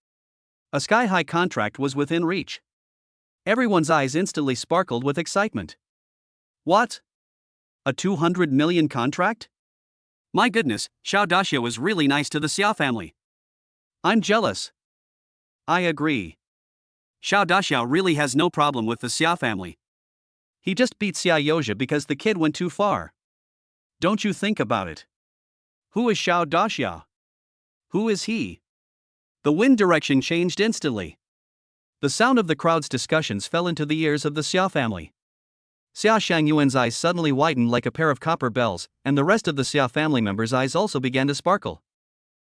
A sky-high contract was within reach. Everyone's eyes instantly sparkled with excitement. What? A 200 million contract? My goodness, Xiao Daxia was really nice to the Xia family. I'm jealous. I agree. Xiao Daxiao really has no problem with the Xia family. He just beat Xia Yoja because the kid went too far. Don't you think about it. Who is Xiao Daxiao? Who is he? The wind direction changed instantly. The sound of the crowd's discussions fell into the ears of the Xia family. Xia Shangyuan's eyes suddenly widened like a pair of copper bells, and the rest of the Xia family members' eyes also began to sparkle.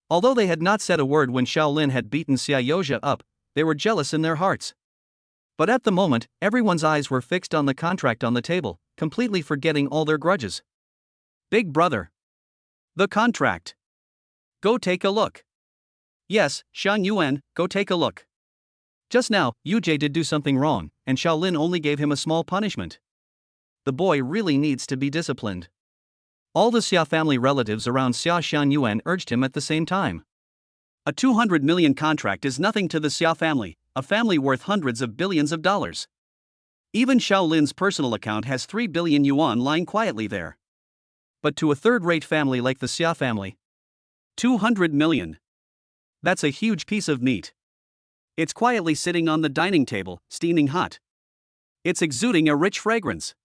Although they had not said a word when Xiao Lin had beaten Xia Yoja up, they were jealous in their hearts. But at the moment, everyone's eyes were fixed on the contract on the table, completely forgetting all their grudges. Big brother. The contract. Go take a look. Yes, Shan Yuan, go take a look. Just now, Yujie did do something wrong, and Xiao Lin only gave him a small punishment. The boy really needs to be disciplined. All the Xia family relatives around Xia Shan Yuan urged him at the same time. A 200 million contract is nothing to the Xia family, a family worth hundreds of billions of dollars. Even Xiao Lin's personal account has 3 billion yuan lying quietly there. But to a third-rate family like the Xia family, 200 million. That's a huge piece of meat. It's quietly sitting on the dining table, steaming hot. It's exuding a rich fragrance.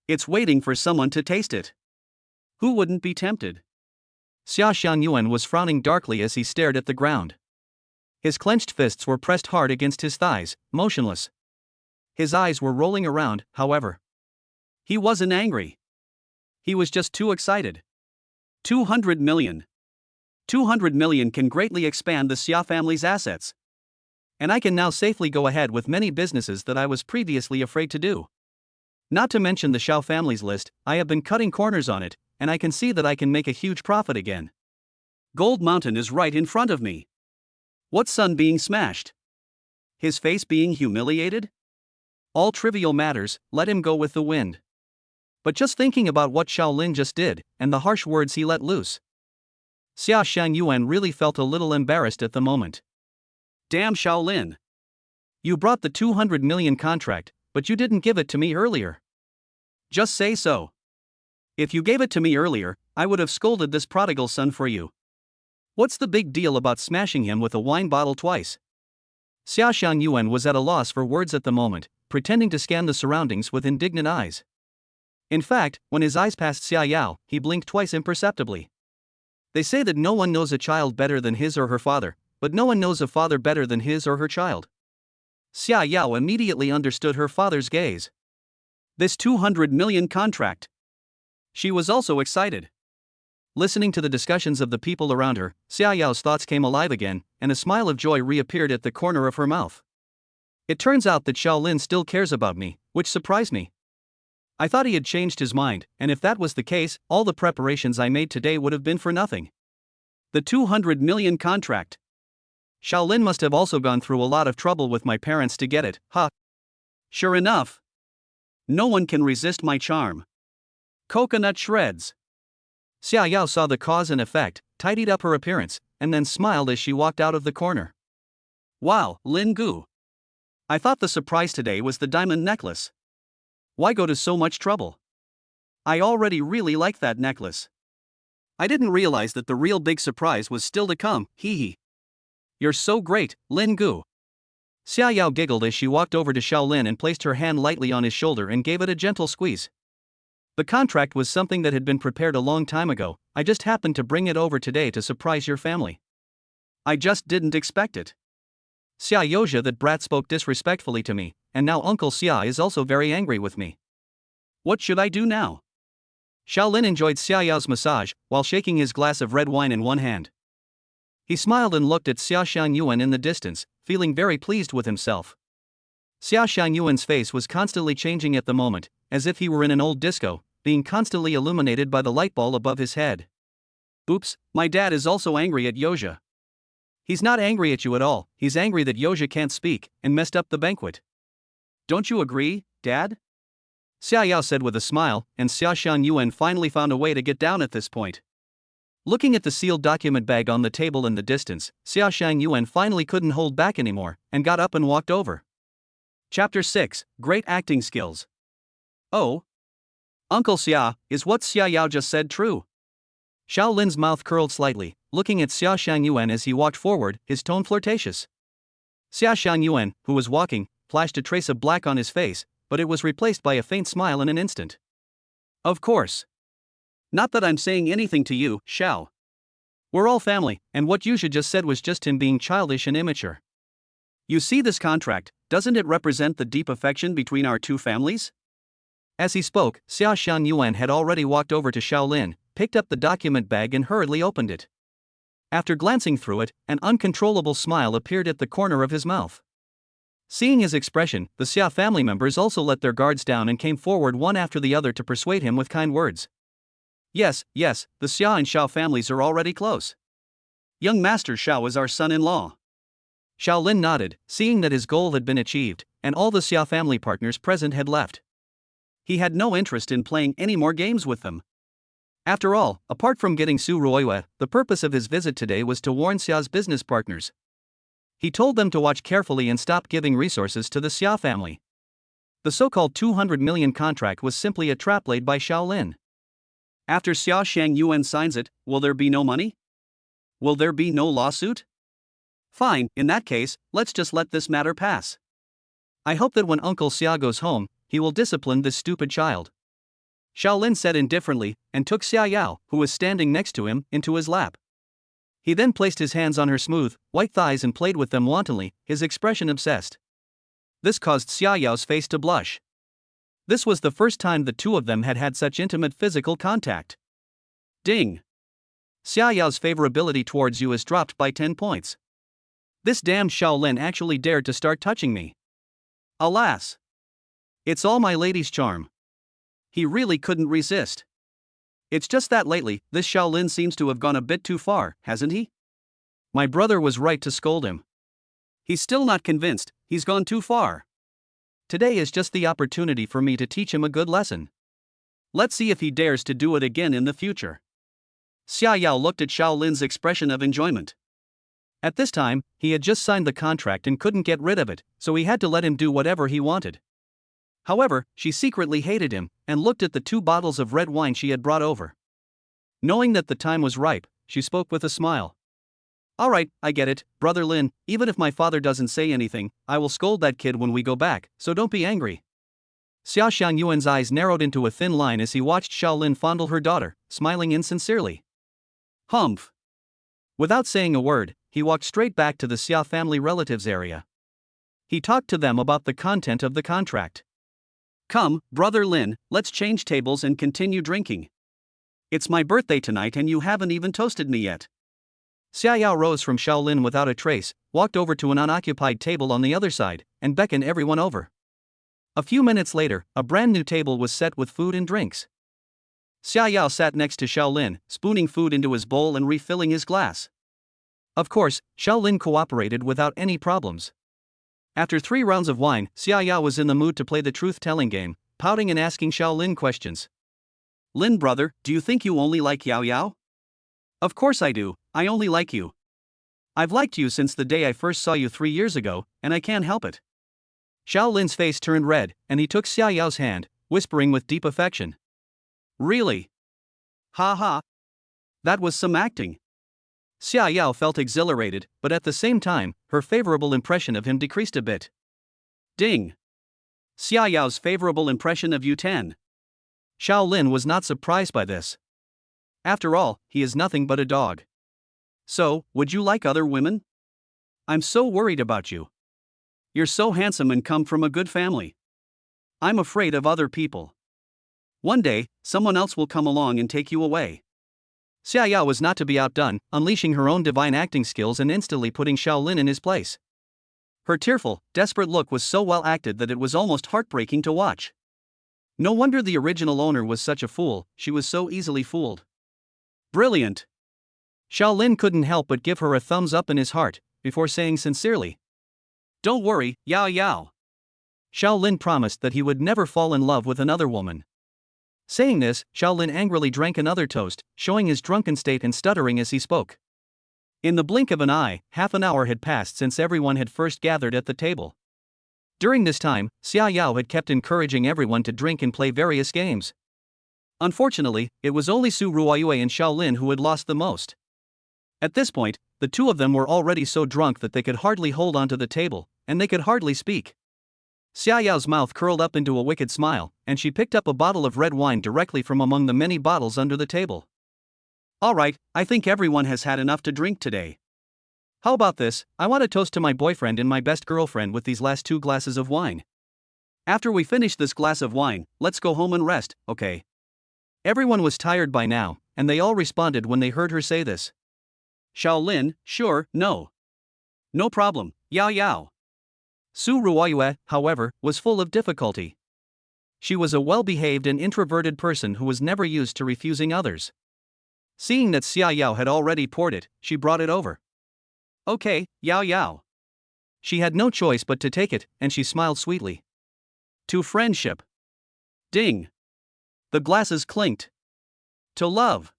It's waiting for someone to taste it. Who wouldn't be tempted? Xia Shangyuan was frowning darkly as he stared at the ground. His clenched fists were pressed hard against his thighs, motionless. His eyes were rolling around, however. He wasn't angry. He was just too excited. 200 million. 200 million can greatly expand the Xia family's assets. And I can now safely go ahead with many businesses that I was previously afraid to do. Not to mention the Xiao family's list, I have been cutting corners on it, and I can see that I can make a huge profit again. Gold Mountain is right in front of me. What's Sun being smashed? His face being humiliated? All trivial matters, let him go with the wind. But just thinking about what Xiao Lin just did, and the harsh words he let loose, Xia Shangyuan really felt a little embarrassed at the moment. Damn Xiao Lin. You brought the 200 million contract, but you didn't give it to me earlier. Just say so. If you gave it to me earlier, I would have scolded this prodigal son for you. What's the big deal about smashing him with a wine bottle twice? Xia Shangyuan was at a loss for words at the moment, pretending to scan the surroundings with indignant eyes. In fact, when his eyes passed Xia Yao, he blinked twice imperceptibly. They say that no one knows a child better than his or her father, but no one knows a father better than his or her child. Xia Yao immediately understood her father's gaze. This 200 million contract. She was also excited. Listening to the discussions of the people around her, Xia Yao's thoughts came alive again, and a smile of joy reappeared at the corner of her mouth. It turns out that Xiao Lin still cares about me, which surprised me. I thought he had changed his mind, and if that was the case, all the preparations I made today would have been for nothing. The 200 million contract. Xiao Lin must have also gone through a lot of trouble with my parents to get it, huh? Sure enough. No one can resist my charm. Coconut shreds. Xia Yao saw the cause and effect, tidied up her appearance, and then smiled as she walked out of the corner. Wow, Lin Gu. I thought the surprise today was the diamond necklace. Why go to so much trouble? I already really like that necklace. I didn't realize that the real big surprise was still to come, hee hee. You're so great, Lin Gu. Xia Yao giggled as she walked over to Xiao Lin and placed her hand lightly on his shoulder and gave it a gentle squeeze. The contract was something that had been prepared a long time ago, I just happened to bring it over today to surprise your family. I just didn't expect it. Xia Yoja, that brat, spoke disrespectfully to me, and now Uncle Xia is also very angry with me. What should I do now? Xiao Lin enjoyed Xia Yao's massage, while shaking his glass of red wine in one hand. He smiled and looked at Xia Shangyuan in the distance, feeling very pleased with himself. Xia Shangyuan's face was constantly changing at the moment, as if he were in an old disco, being constantly illuminated by the light ball above his head. Oops, my dad is also angry at Yoja. He's not angry at you at all, he's angry that Yoja can't speak, and messed up the banquet. Don't you agree, Dad? Xia Yao said with a smile, and Xia Shangyuan finally found a way to get down at this point. Looking at the sealed document bag on the table in the distance, Xia Shangyuan finally couldn't hold back anymore, and got up and walked over. Chapter 6, Great Acting Skills. Oh. Uncle Xia, is what Xia Yao just said true? Xiao Lin's mouth curled slightly, looking at Xia Shangyuan as he walked forward, his tone flirtatious. Xia Xiangyuan, who was walking, flashed a trace of black on his face, but it was replaced by a faint smile in an instant. Of course. Not that I'm saying anything to you, Xiao. We're all family, and what you should just said was just him being childish and immature. You see this contract, doesn't it represent the deep affection between our two families? As he spoke, Xia Xiangyuan had already walked over to Shaolin, picked up the document bag and hurriedly opened it. After glancing through it, an uncontrollable smile appeared at the corner of his mouth. Seeing his expression, the Xia family members also let their guards down and came forward one after the other to persuade him with kind words. Yes, the Xia and Xiao families are already close. Young Master Xiao is our son-in-law. Shaolin nodded, seeing that his goal had been achieved, and all the Xia family partners present had left. He had no interest in playing any more games with them. After all, apart from getting Su Ruoyue, the purpose of his visit today was to warn Xia's business partners. He told them to watch carefully and stop giving resources to the Xia family. The so-called 200 million contract was simply a trap laid by Shaolin. After Xia Xiangyuan signs it, will there be no money? Will there be no lawsuit? Fine, in that case, let's just let this matter pass. I hope that when Uncle Xia goes home, he will discipline this stupid child. Shaolin said indifferently, and took Xia Yao, who was standing next to him, into his lap. He then placed his hands on her smooth, white thighs and played with them wantonly, his expression obsessed. This caused Xia Yao's face to blush. This was the first time the two of them had had such intimate physical contact. Ding! Xia Yao's favorability towards you has dropped by 10 points. This damned Shaolin actually dared to start touching me. Alas! It's all my lady's charm. He really couldn't resist. It's just that lately, this Shaolin seems to have gone a bit too far, hasn't he? My brother was right to scold him. He's still not convinced, he's gone too far. Today is just the opportunity for me to teach him a good lesson. Let's see if he dares to do it again in the future. Xia Yao looked at Shaolin's expression of enjoyment. At this time, he had just signed the contract and couldn't get rid of it, so he had to let him do whatever he wanted. However, she secretly hated him, and looked at the 2 bottles of red wine she had brought over. Knowing that the time was ripe, she spoke with a smile. Alright, I get it, Brother Lin, even if my father doesn't say anything, I will scold that kid when we go back, so don't be angry. Xia Xiangyuan's eyes narrowed into a thin line as he watched Shaolin fondle her daughter, smiling insincerely. Humph! Without saying a word, he walked straight back to the Xia family relatives area. He talked to them about the content of the contract. Come, Brother Lin, let's change tables and continue drinking. It's my birthday tonight and you haven't even toasted me yet. Xia Yao rose from Shaolin without a trace, walked over to an unoccupied table on the other side, and beckoned everyone over. A few minutes later, a brand new table was set with food and drinks. Xia Yao sat next to Shaolin, spooning food into his bowl and refilling his glass. Of course, Shaolin cooperated without any problems. After 3 rounds of wine, Xia Yao was in the mood to play the truth-telling game, pouting and asking Shaolin questions. Lin brother, do you think you only like Yao Yao? Of course I do, I only like you. I've liked you since the day I first saw you 3 years ago, and I can't help it. Shaolin's face turned red, and he took Xia Yao's hand, whispering with deep affection. Really? Ha ha. That was some acting. Xia Yao felt exhilarated, but at the same time, her favorable impression of him decreased a bit. Ding! Xia Yao's favorable impression of you 10. Shaolin was not surprised by this. After all, he is nothing but a dog. So, would you like other women? I'm so worried about you. You're so handsome and come from a good family. I'm afraid of other people. One day, someone else will come along and take you away. Xia Yao was not to be outdone, unleashing her own divine acting skills and instantly putting Shaolin in his place. Her tearful, desperate look was so well acted that it was almost heartbreaking to watch. No wonder the original owner was such a fool, she was so easily fooled. Brilliant! Shaolin couldn't help but give her a thumbs up in his heart, before saying sincerely. Don't worry, Yao Yao. Shaolin promised that he would never fall in love with another woman. Saying this, Shaolin angrily drank another toast, showing his drunken state and stuttering as he spoke. In the blink of an eye, half an hour had passed since everyone had first gathered at the table. During this time, Xia Yao had kept encouraging everyone to drink and play various games. Unfortunately, it was only Su Ruoyue and Shaolin who had lost the most. At this point, the two of them were already so drunk that they could hardly hold onto the table, and they could hardly speak. Xia Yao's mouth curled up into a wicked smile, and she picked up a bottle of red wine directly from among the many bottles under the table. Alright, I think everyone has had enough to drink today. How about this? I want to toast to my boyfriend and my best girlfriend with these last 2 glasses of wine. After we finish this glass of wine, let's go home and rest, okay? Everyone was tired by now, and they all responded when they heard her say this. Shaolin, sure, no. No problem, Yao Yao. Su Ruoyue, however, was full of difficulty. She was a well-behaved and introverted person who was never used to refusing others. Seeing that Xia Yao had already poured it, she brought it over. Okay, Yao Yao. She had no choice but to take it, and she smiled sweetly. To friendship. Ding. The glasses clinked. To love.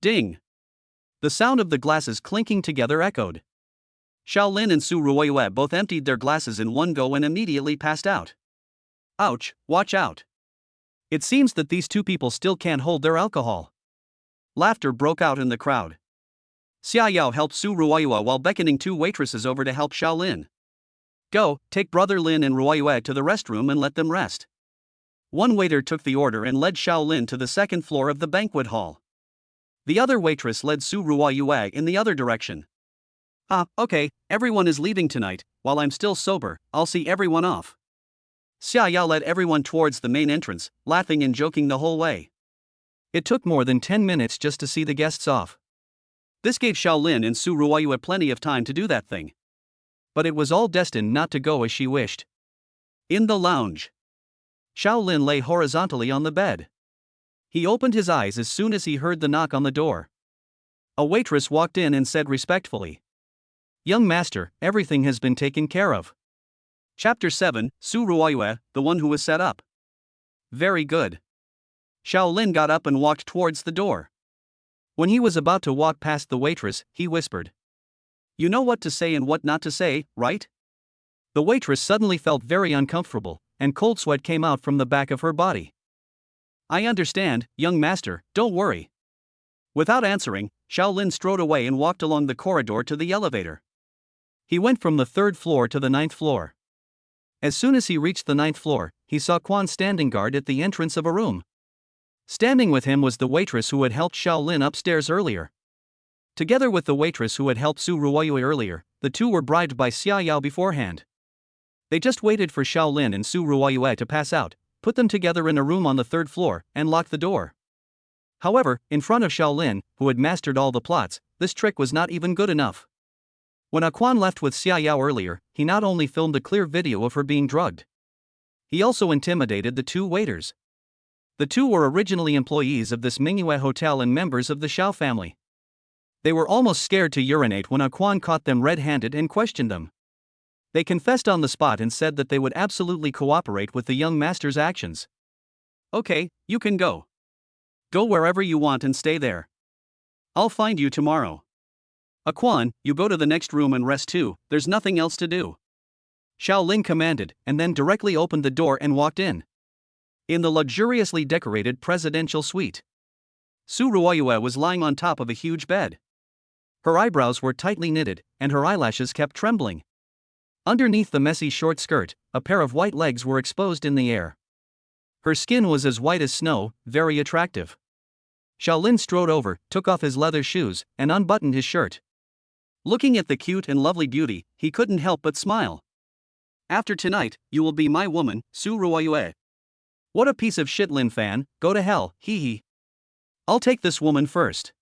Ding. The sound of the glasses clinking together echoed. Shaolin and Su Ruoyue both emptied their glasses in one go and immediately passed out. Ouch, watch out. It seems that these two people still can't hold their alcohol. Laughter broke out in the crowd. Xia Yao helped Su Ruoyue while beckoning 2 waitresses over to help Shaolin. Go, take brother Lin and Ruoyue to the restroom and let them rest. One waiter took the order and led Shaolin to the 2nd floor of the banquet hall. The other waitress led Su Ruoyue in the other direction. Okay, everyone is leaving tonight. While I'm still sober, I'll see everyone off. Xia Yao led everyone towards the main entrance, laughing and joking the whole way. It took more than 10 minutes just to see the guests off. This gave Shaolin and Su Ruoyue plenty of time to do that thing. But it was all destined not to go as she wished. In the lounge, Shaolin lay horizontally on the bed. He opened his eyes as soon as he heard the knock on the door. A waitress walked in and said respectfully, "Young master, everything has been taken care of." Chapter 7, Su Ruoyue, the one who was set up. Very good. Shaolin got up and walked towards the door. When he was about to walk past the waitress, he whispered, "You know what to say and what not to say, right?" The waitress suddenly felt very uncomfortable, and cold sweat came out from the back of her body. "I understand, young master, don't worry." Without answering, Shaolin strode away and walked along the corridor to the elevator. He went from the 3rd floor to the 9th floor. As soon as he reached the 9th floor, he saw Quan standing guard at the entrance of a room. Standing with him was the waitress who had helped Shaolin upstairs earlier. Together with the waitress who had helped Su Ruoyue earlier, the two were bribed by Xia Yao beforehand. They just waited for Shaolin and Su Ruoyue to pass out, put them together in a room on the 3rd floor, and locked the door. However, in front of Shaolin, who had mastered all the plots, this trick was not even good enough. When Quan left with Xia Yao earlier, he not only filmed a clear video of her being drugged, he also intimidated the 2 waiters. The 2 were originally employees of this Mingyue hotel and members of the Xiao family. They were almost scared to urinate when Quan caught them red-handed and questioned them. They confessed on the spot and said that they would absolutely cooperate with the young master's actions. "Okay, you can go. Go wherever you want and stay there. I'll find you tomorrow. Quan, you go to the next room and rest too, there's nothing else to do." Shaolin commanded, and then directly opened the door and walked in. In the luxuriously decorated presidential suite, Su Ruoyue was lying on top of a huge bed. Her eyebrows were tightly knitted, and her eyelashes kept trembling. Underneath the messy short skirt, a pair of white legs were exposed in the air. Her skin was as white as snow, very attractive. Shaolin strode over, took off his leather shoes, and unbuttoned his shirt. Looking at the cute and lovely beauty, he couldn't help but smile. "After tonight, you will be my woman, Su Ruoyue." "What a piece of shit, Lin Fan, go to hell, hee hee. I'll take this woman first."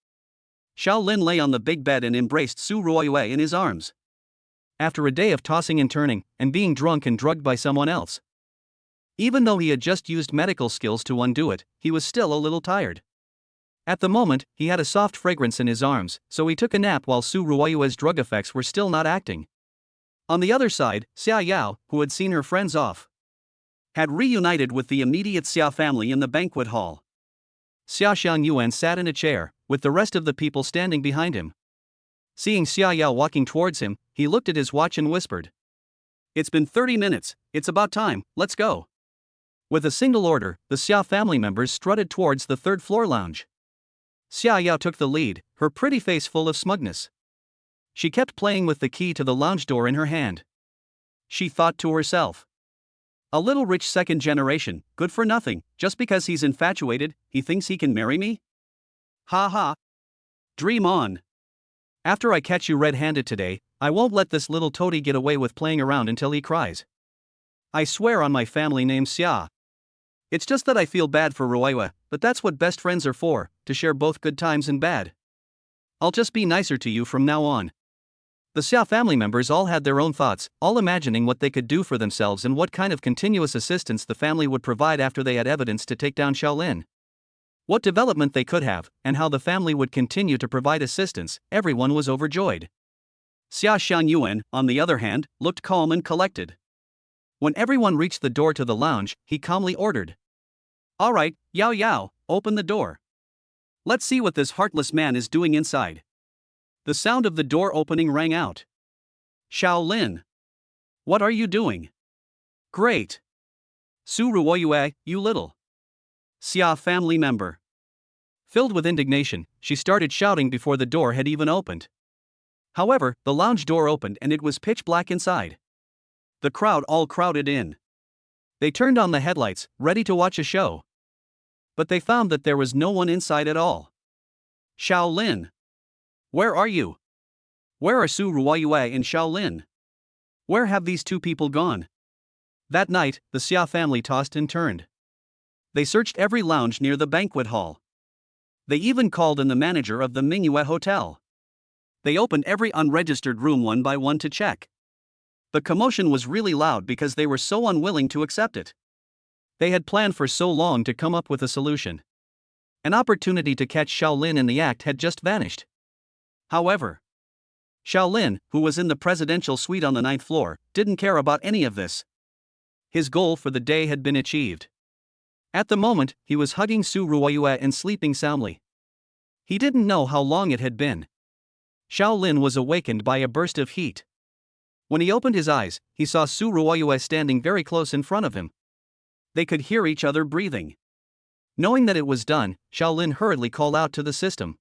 Shaolin lay on the big bed and embraced Su Ruoyue in his arms. After a day of tossing and turning, and being drunk and drugged by someone else. Even though he had just used medical skills to undo it, he was still a little tired. At the moment, he had a soft fragrance in his arms, so he took a nap while Su Ruoyue's drug effects were still not acting. On the other side, Xia Yao, who had seen her friends off, had reunited with the immediate Xia family in the banquet hall. Xia Xiangyuan sat in a chair, with the rest of the people standing behind him. Seeing Xia Yao walking towards him, he looked at his watch and whispered, "It's been 30 minutes, it's about time, let's go." With a single order, the Xia family members strutted towards the 3rd floor lounge. Xia Yao took the lead, her pretty face full of smugness. She kept playing with the key to the lounge door in her hand. She thought to herself. A little rich second generation, good for nothing, just because he's infatuated, he thinks he can marry me? Ha ha. Dream on. After I catch you red-handed today, I won't let this little toady get away with playing around until he cries. I swear on my family name Xia. It's just that I feel bad for Ruoyue, but that's what best friends are for, to share both good times and bad. I'll just be nicer to you from now on. The Xia family members all had their own thoughts, all imagining what they could do for themselves and what kind of continuous assistance the family would provide after they had evidence to take down Shaolin. What development they could have, and how the family would continue to provide assistance, everyone was overjoyed. Xia Xianyuan, on the other hand, looked calm and collected. When everyone reached the door to the lounge, he calmly ordered. All right, Yao Yao, open the door. Let's see what this heartless man is doing inside. The sound of the door opening rang out. Shaolin. What are you doing? Great. Su Ruoyue, you little Xia family member. Filled with indignation, she started shouting before the door had even opened. However, the lounge door opened and it was pitch black inside. The crowd all crowded in. They turned on the headlights, ready to watch a show. But they found that there was no one inside at all. Shaolin. Where are you? Where are Su Ruoyue and Shaolin? Where have these two people gone? That night, the Xia family tossed and turned. They searched every lounge near the banquet hall. They even called in the manager of the Mingyue Hotel. They opened every unregistered room one by one to check. The commotion was really loud because they were so unwilling to accept it. They had planned for so long to come up with a solution. An opportunity to catch Shaolin in the act had just vanished. However, Shaolin, who was in the presidential suite on the 9th floor, didn't care about any of this. His goal for the day had been achieved. At the moment, he was hugging Su Ruoyue and sleeping soundly. He didn't know how long it had been. Shaolin was awakened by a burst of heat. When he opened his eyes, he saw Su Ruoyue standing very close in front of him. They could hear each other breathing. Knowing that it was done, Shaolin hurriedly called out to the system.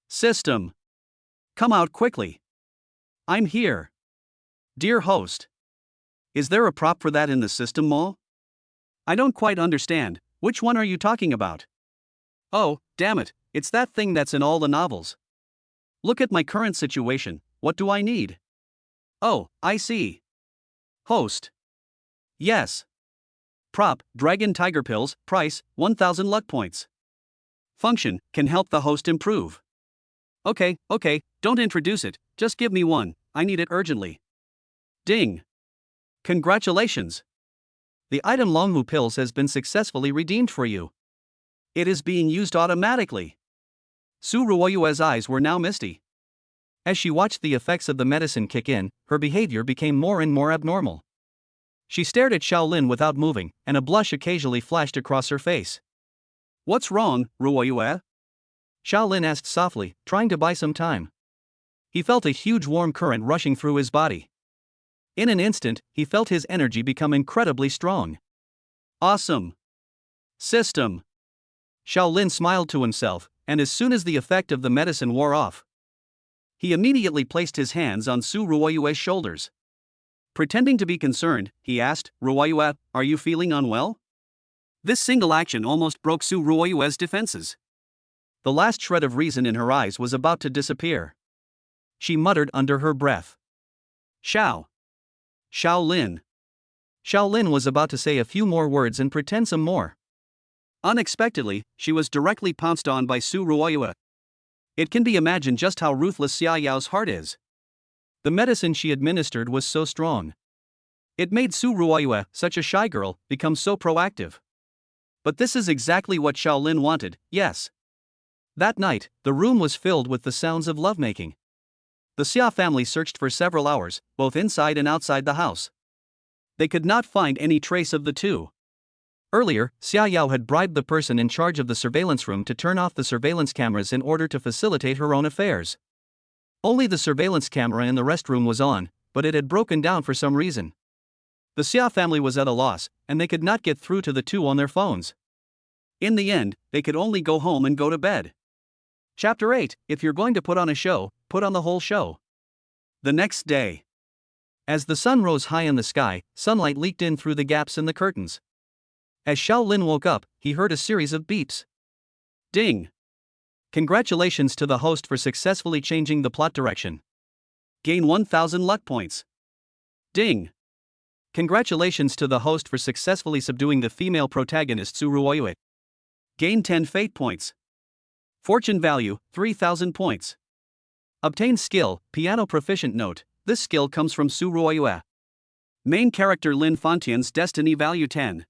System! Come out quickly. I'm here. Dear host. Is there a prop for that in the system mall? I don't quite understand, which one are you talking about? Oh, damn it, it's that thing that's in all the novels. Look at my current situation, what do I need? Oh, I see. Host. Yes. Prop, Dragon Tiger Pills, price, 1000 luck points. Function, can help the host improve. Okay, don't introduce it, just give me one, I need it urgently. Ding. Congratulations. The item Longmu Pills has been successfully redeemed for you. It is being used automatically. Su Ruoyue's eyes were now misty. As she watched the effects of the medicine kick in, her behavior became more and more abnormal. She stared at Shaolin without moving, and a blush occasionally flashed across her face. What's wrong, Ruoyue? Shaolin asked softly, trying to buy some time. He felt a huge warm current rushing through his body. In an instant, he felt his energy become incredibly strong. Awesome. System. Shaolin smiled to himself, and as soon as the effect of the medicine wore off, he immediately placed his hands on Su Ruoyue's shoulders. Pretending to be concerned, he asked, Ruoyue, are you feeling unwell? This single action almost broke Su Ruoyue's defenses. The last shred of reason in her eyes was about to disappear. She muttered under her breath. Shaolin. Shaolin was about to say a few more words and pretend some more. Unexpectedly, she was directly pounced on by Su Ruoyue. It can be imagined just how ruthless Xia Yao's heart is. The medicine she administered was so strong. It made Su Ruoyue, such a shy girl, become so proactive. But this is exactly what Shaolin wanted, yes. That night, the room was filled with the sounds of lovemaking. The Xia family searched for several hours, both inside and outside the house. They could not find any trace of the two. Earlier, Xia Yao had bribed the person in charge of the surveillance room to turn off the surveillance cameras in order to facilitate her own affairs. Only the surveillance camera in the restroom was on, but it had broken down for some reason. The Xia family was at a loss, and they could not get through to the two on their phones. In the end, they could only go home and go to bed. Chapter 8, if you're going to put on a show, put on the whole show. The next day. As the sun rose high in the sky, sunlight leaked in through the gaps in the curtains. As Xiao Lin woke up, he heard a series of beeps. Ding! Congratulations to the host for successfully changing the plot direction. Gain 1000 luck points. Ding! Congratulations to the host for successfully subduing the female protagonist Su Ruoyue. Gain 10 fate points. Fortune value, 3000 points. Obtain skill, piano proficient note, this skill comes from Su Ruoyue. Main character Lin Fan's destiny value 10.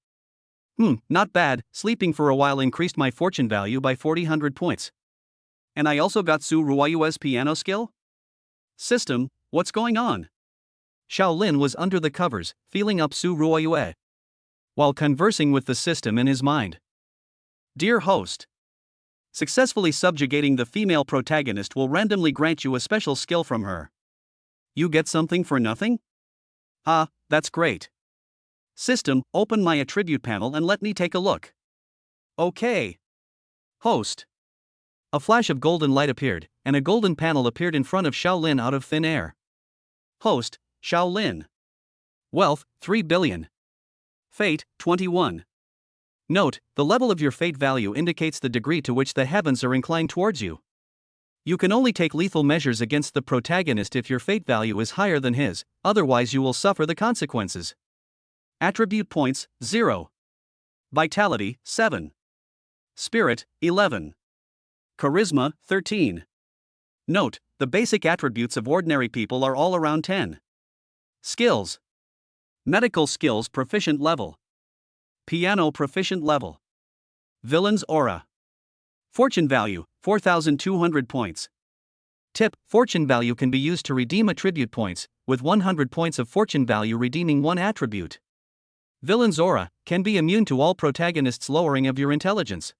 Not bad, sleeping for a while increased my fortune value by 400 points. And I also got Su Ruoyue's piano skill? System, what's going on? Xiao Lin was under the covers, feeling up Su Ruoyue, while conversing with the system in his mind. Dear host, successfully subjugating the female protagonist will randomly grant you a special skill from her. You get something for nothing? Ah, that's great. System, open my attribute panel and let me take a look. Okay. Host. A flash of golden light appeared, and a golden panel appeared in front of Xiao Lin out of thin air. Host, Xiao Lin. Wealth, 3 billion. Fate, 21. Note, the level of your fate value indicates the degree to which the heavens are inclined towards you. You can only take lethal measures against the protagonist if your fate value is higher than his, otherwise you will suffer the consequences. Attribute points, 0. Vitality, 7. Spirit, 11. Charisma, 13. Note, the basic attributes of ordinary people are all around 10. Skills. Medical skills proficient level. Piano proficient level. Villain's aura. Fortune value, 4,200 points. Tip, fortune value can be used to redeem attribute points, with 100 points of fortune value redeeming one attribute. Villain's aura can be immune to all protagonists' lowering of your intelligence.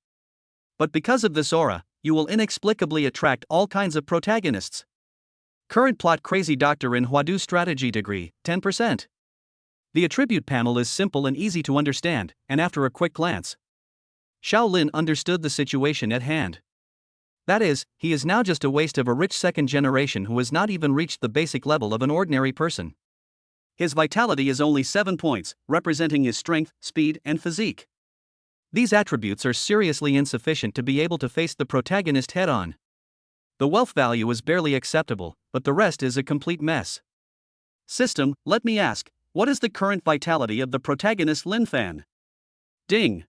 But because of this aura, you will inexplicably attract all kinds of protagonists. Current plot crazy doctor in Huadu strategy degree, 10%. The attribute panel is simple and easy to understand, and after a quick glance, Xiao Lin understood the situation at hand. That is, he is now just a waste of a rich second generation who has not even reached the basic level of an ordinary person. His vitality is only 7 points, representing his strength, speed, and physique. These attributes are seriously insufficient to be able to face the protagonist head-on. The wealth value is barely acceptable, but the rest is a complete mess. System, let me ask, what is the current vitality of the protagonist Lin Fan? Ding!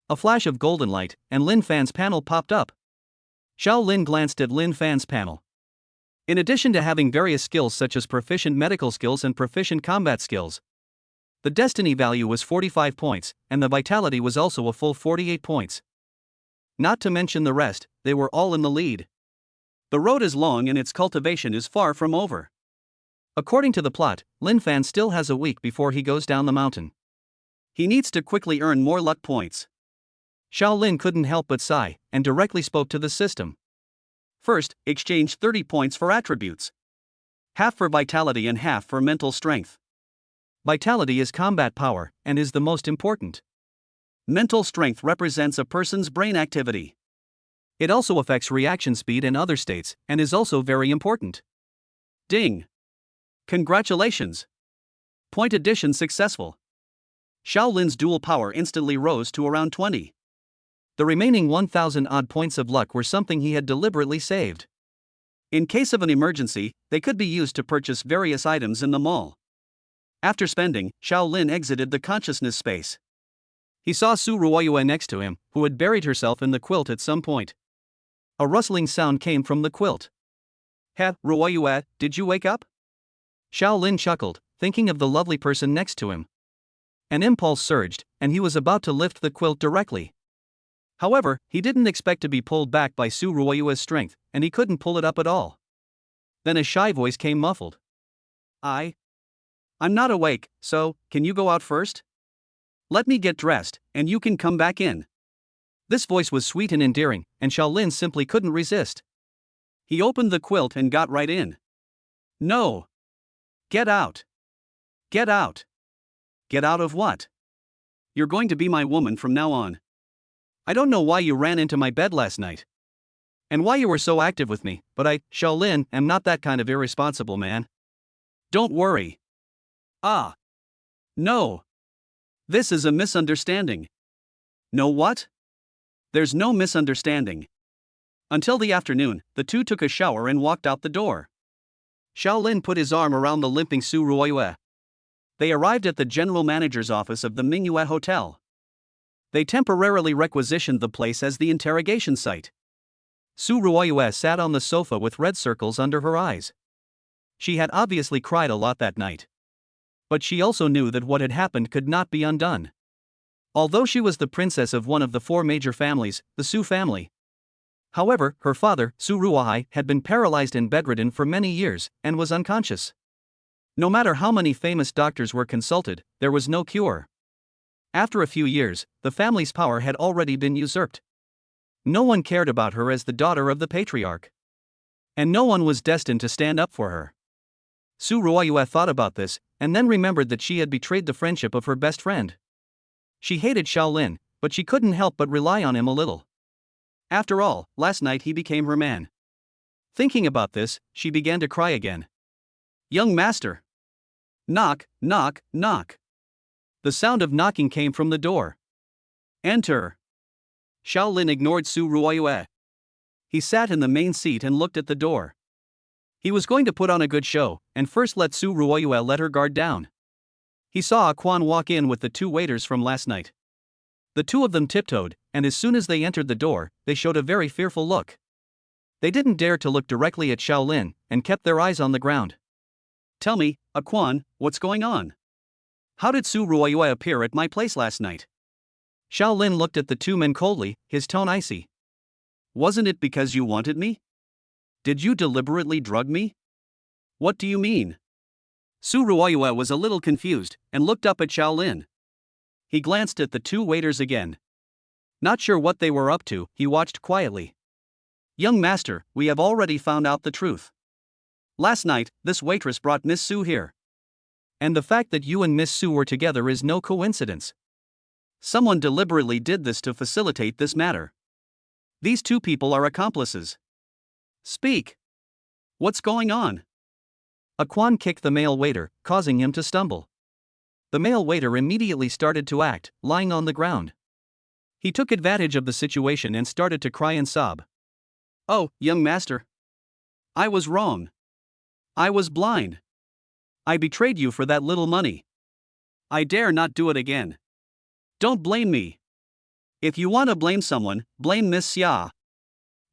A flash of golden light, and Lin Fan's panel popped up. Xiao Lin glanced at Lin Fan's panel. In addition to having various skills such as proficient medical skills and proficient combat skills, the destiny value was 45 points, and the vitality was also a full 48 points. Not to mention the rest, they were all in the lead. The road is long and its cultivation is far from over. According to the plot, Lin Fan still has a week before he goes down the mountain. He needs to quickly earn more luck points. Xiao Lin couldn't help but sigh, and directly spoke to the system. First, exchange 30 points for attributes. Half for vitality and half for mental strength. Vitality is combat power, and is the most important. Mental strength represents a person's brain activity. It also affects reaction speed and other states, and is also very important. Ding! Congratulations! Point addition successful. Xiao Lin's dual power instantly rose to around 20. The remaining 1,000 odd points of luck were something he had deliberately saved. In case of an emergency, they could be used to purchase various items in the mall. After spending, Xiao Lin exited the consciousness space. He saw Su Ruoyue next to him, who had buried herself in the quilt at some point. A rustling sound came from the quilt. "He, Ruoyue, did you wake up?" Xiao Lin chuckled, thinking of the lovely person next to him. An impulse surged, and he was about to lift the quilt directly. However, he didn't expect to be pulled back by Su Ruoyue's strength, and he couldn't pull it up at all. Then a shy voice came muffled. I'm not awake, so, can you go out first? Let me get dressed, and you can come back in." This voice was sweet and endearing, and Xiao Lin simply couldn't resist. He opened the quilt and got right in. "No! Get out! Get out! Get out of what? You're going to be my woman from now on. I don't know why you ran into my bed last night. And why you were so active with me, but I, Shaolin, am not that kind of irresponsible man. Don't worry. Ah. No. This is a misunderstanding. No what? There's no misunderstanding. Until the afternoon, the two took a shower and walked out the door. Shaolin put his arm around the limping Su Ruoyue. They arrived at the general manager's office of the Mingyue Hotel. They temporarily requisitioned the place as the interrogation site. Su Ruoyue sat on the sofa with red circles under her eyes. She had obviously cried a lot that night. But she also knew that what had happened could not be undone. Although she was the princess of one of the four major families, the Su family. However, her father, Su Ruoyue, had been paralyzed and bedridden for many years, and was unconscious. No matter how many famous doctors were consulted, there was no cure. After a few years, the family's power had already been usurped. No one cared about her as the daughter of the patriarch. And no one was destined to stand up for her. Su Ruoyue thought about this, and then remembered that she had betrayed the friendship of her best friend. She hated Shaolin, but she couldn't help but rely on him a little. After all, last night he became her man. Thinking about this, she began to cry again. Young master. Knock, knock, knock. The sound of knocking came from the door. Enter. Shaolin ignored Su Ruoyue. He sat in the main seat and looked at the door. He was going to put on a good show, and first let Su Ruoyue let her guard down. He saw Quan walk in with the two waiters from last night. The two of them tiptoed, and as soon as they entered the door, they showed a very fearful look. They didn't dare to look directly at Shaolin, and kept their eyes on the ground. Tell me, Quan, what's going on? How did Su Ruoyue appear at my place last night? Shaolin looked at the two men coldly, his tone icy. Wasn't it because you wanted me? Did you deliberately drug me? What do you mean? Su Ruoyue was a little confused, and looked up at Shaolin. He glanced at the two waiters again. Not sure what they were up to, he watched quietly. Young master, we have already found out the truth. Last night, this waitress brought Miss Su here. And the fact that you and Miss Su were together is no coincidence. Someone deliberately did this to facilitate this matter. These two people are accomplices. Speak. What's going on? Quan kicked the male waiter, causing him to stumble. The male waiter immediately started to act, lying on the ground. He took advantage of the situation and started to cry and sob. Oh, young master. I was wrong. I was blind. I betrayed you for that little money. I dare not do it again. Don't blame me. If you want to blame someone, blame Miss Xia.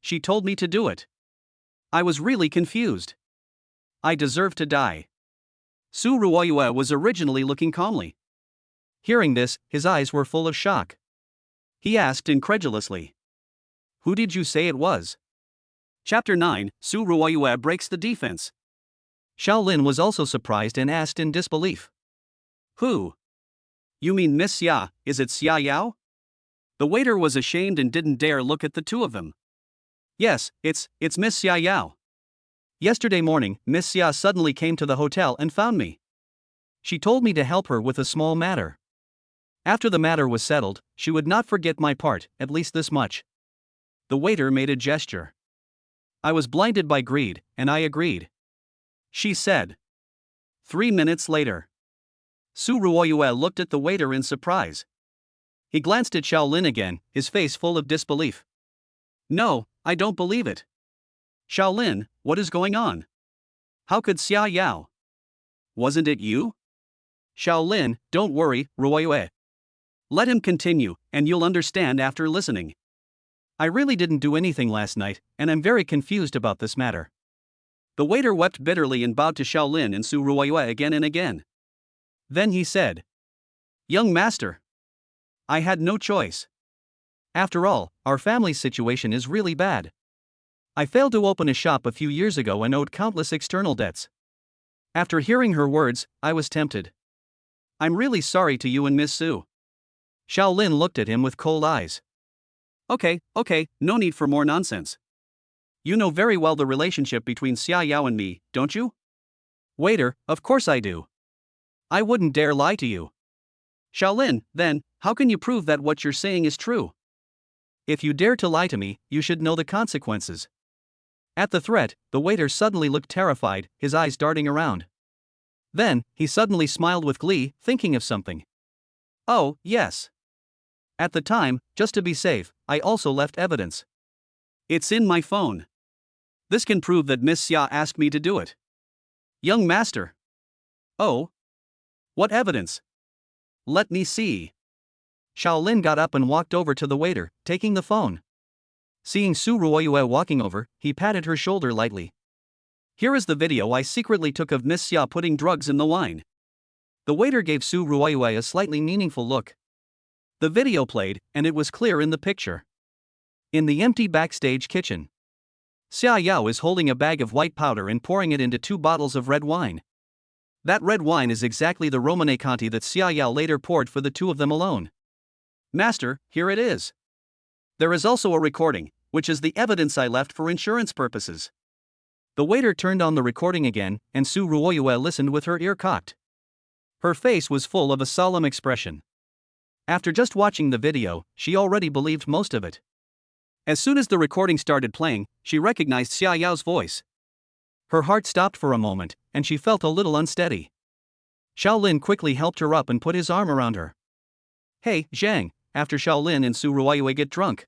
She told me to do it. I was really confused. I deserve to die. Su Ruoyue was originally looking calmly. Hearing this, his eyes were full of shock. He asked incredulously. Who did you say it was? Chapter 9, Su Ruoyue breaks the defense. Shaolin was also surprised and asked in disbelief. Who? You mean Miss Xia, is it Xia Yao? The waiter was ashamed and didn't dare look at the two of them. Yes, it's Miss Xia Yao. Yesterday morning, Miss Xia suddenly came to the hotel and found me. She told me to help her with a small matter. After the matter was settled, she would not forget my part, at least this much. The waiter made a gesture. I was blinded by greed, and I agreed. She said. 3 minutes later. Su Ruoyue looked at the waiter in surprise. He glanced at Shaolin again, his face full of disbelief. No, I don't believe it. Shaolin, what is going on? How could Xia Yao? Wasn't it you? Shaolin, don't worry, Ruoyue. Let him continue, and you'll understand after listening. I really didn't do anything last night, and I'm very confused about this matter. The waiter wept bitterly and bowed to Shaolin and Su Ruoyue again and again. Then he said, Young master. I had no choice. After all, our family's situation is really bad. I failed to open a shop a few years ago and owed countless external debts. After hearing her words, I was tempted. I'm really sorry to you and Miss Su. Shaolin looked at him with cold eyes. Okay, no need for more nonsense. You know very well the relationship between Xia Yao and me, don't you? Waiter, of course I do. I wouldn't dare lie to you. Shaolin, then, how can you prove that what you're saying is true? If you dare to lie to me, you should know the consequences. At the threat, the waiter suddenly looked terrified, his eyes darting around. Then, he suddenly smiled with glee, thinking of something. Oh, yes. At the time, just to be safe, I also left evidence. It's in my phone. This can prove that Miss Xia asked me to do it. Young master. Oh? What evidence? Let me see. Shaolin got up and walked over to the waiter, taking the phone. Seeing Su Ruoyue walking over, he patted her shoulder lightly. Here is the video I secretly took of Miss Xia putting drugs in the wine. The waiter gave Su Ruoyue a slightly meaningful look. The video played, and it was clear in the picture. In the empty backstage kitchen, Xia Yao is holding a bag of white powder and pouring it into 2 bottles of red wine. That red wine is exactly the Romane Conti that Xia Yao later poured for the 2 of them alone. Master, here it is. There is also a recording, which is the evidence I left for insurance purposes. The waiter turned on the recording again, and Su Ruoyue listened with her ear cocked. Her face was full of a solemn expression. After just watching the video, she already believed most of it. As soon as the recording started playing, she recognized Xia Yao's voice. Her heart stopped for a moment, and she felt a little unsteady. Shaolin quickly helped her up and put his arm around her. Hey, Zhang, after Shaolin and Su Ruoyue get drunk,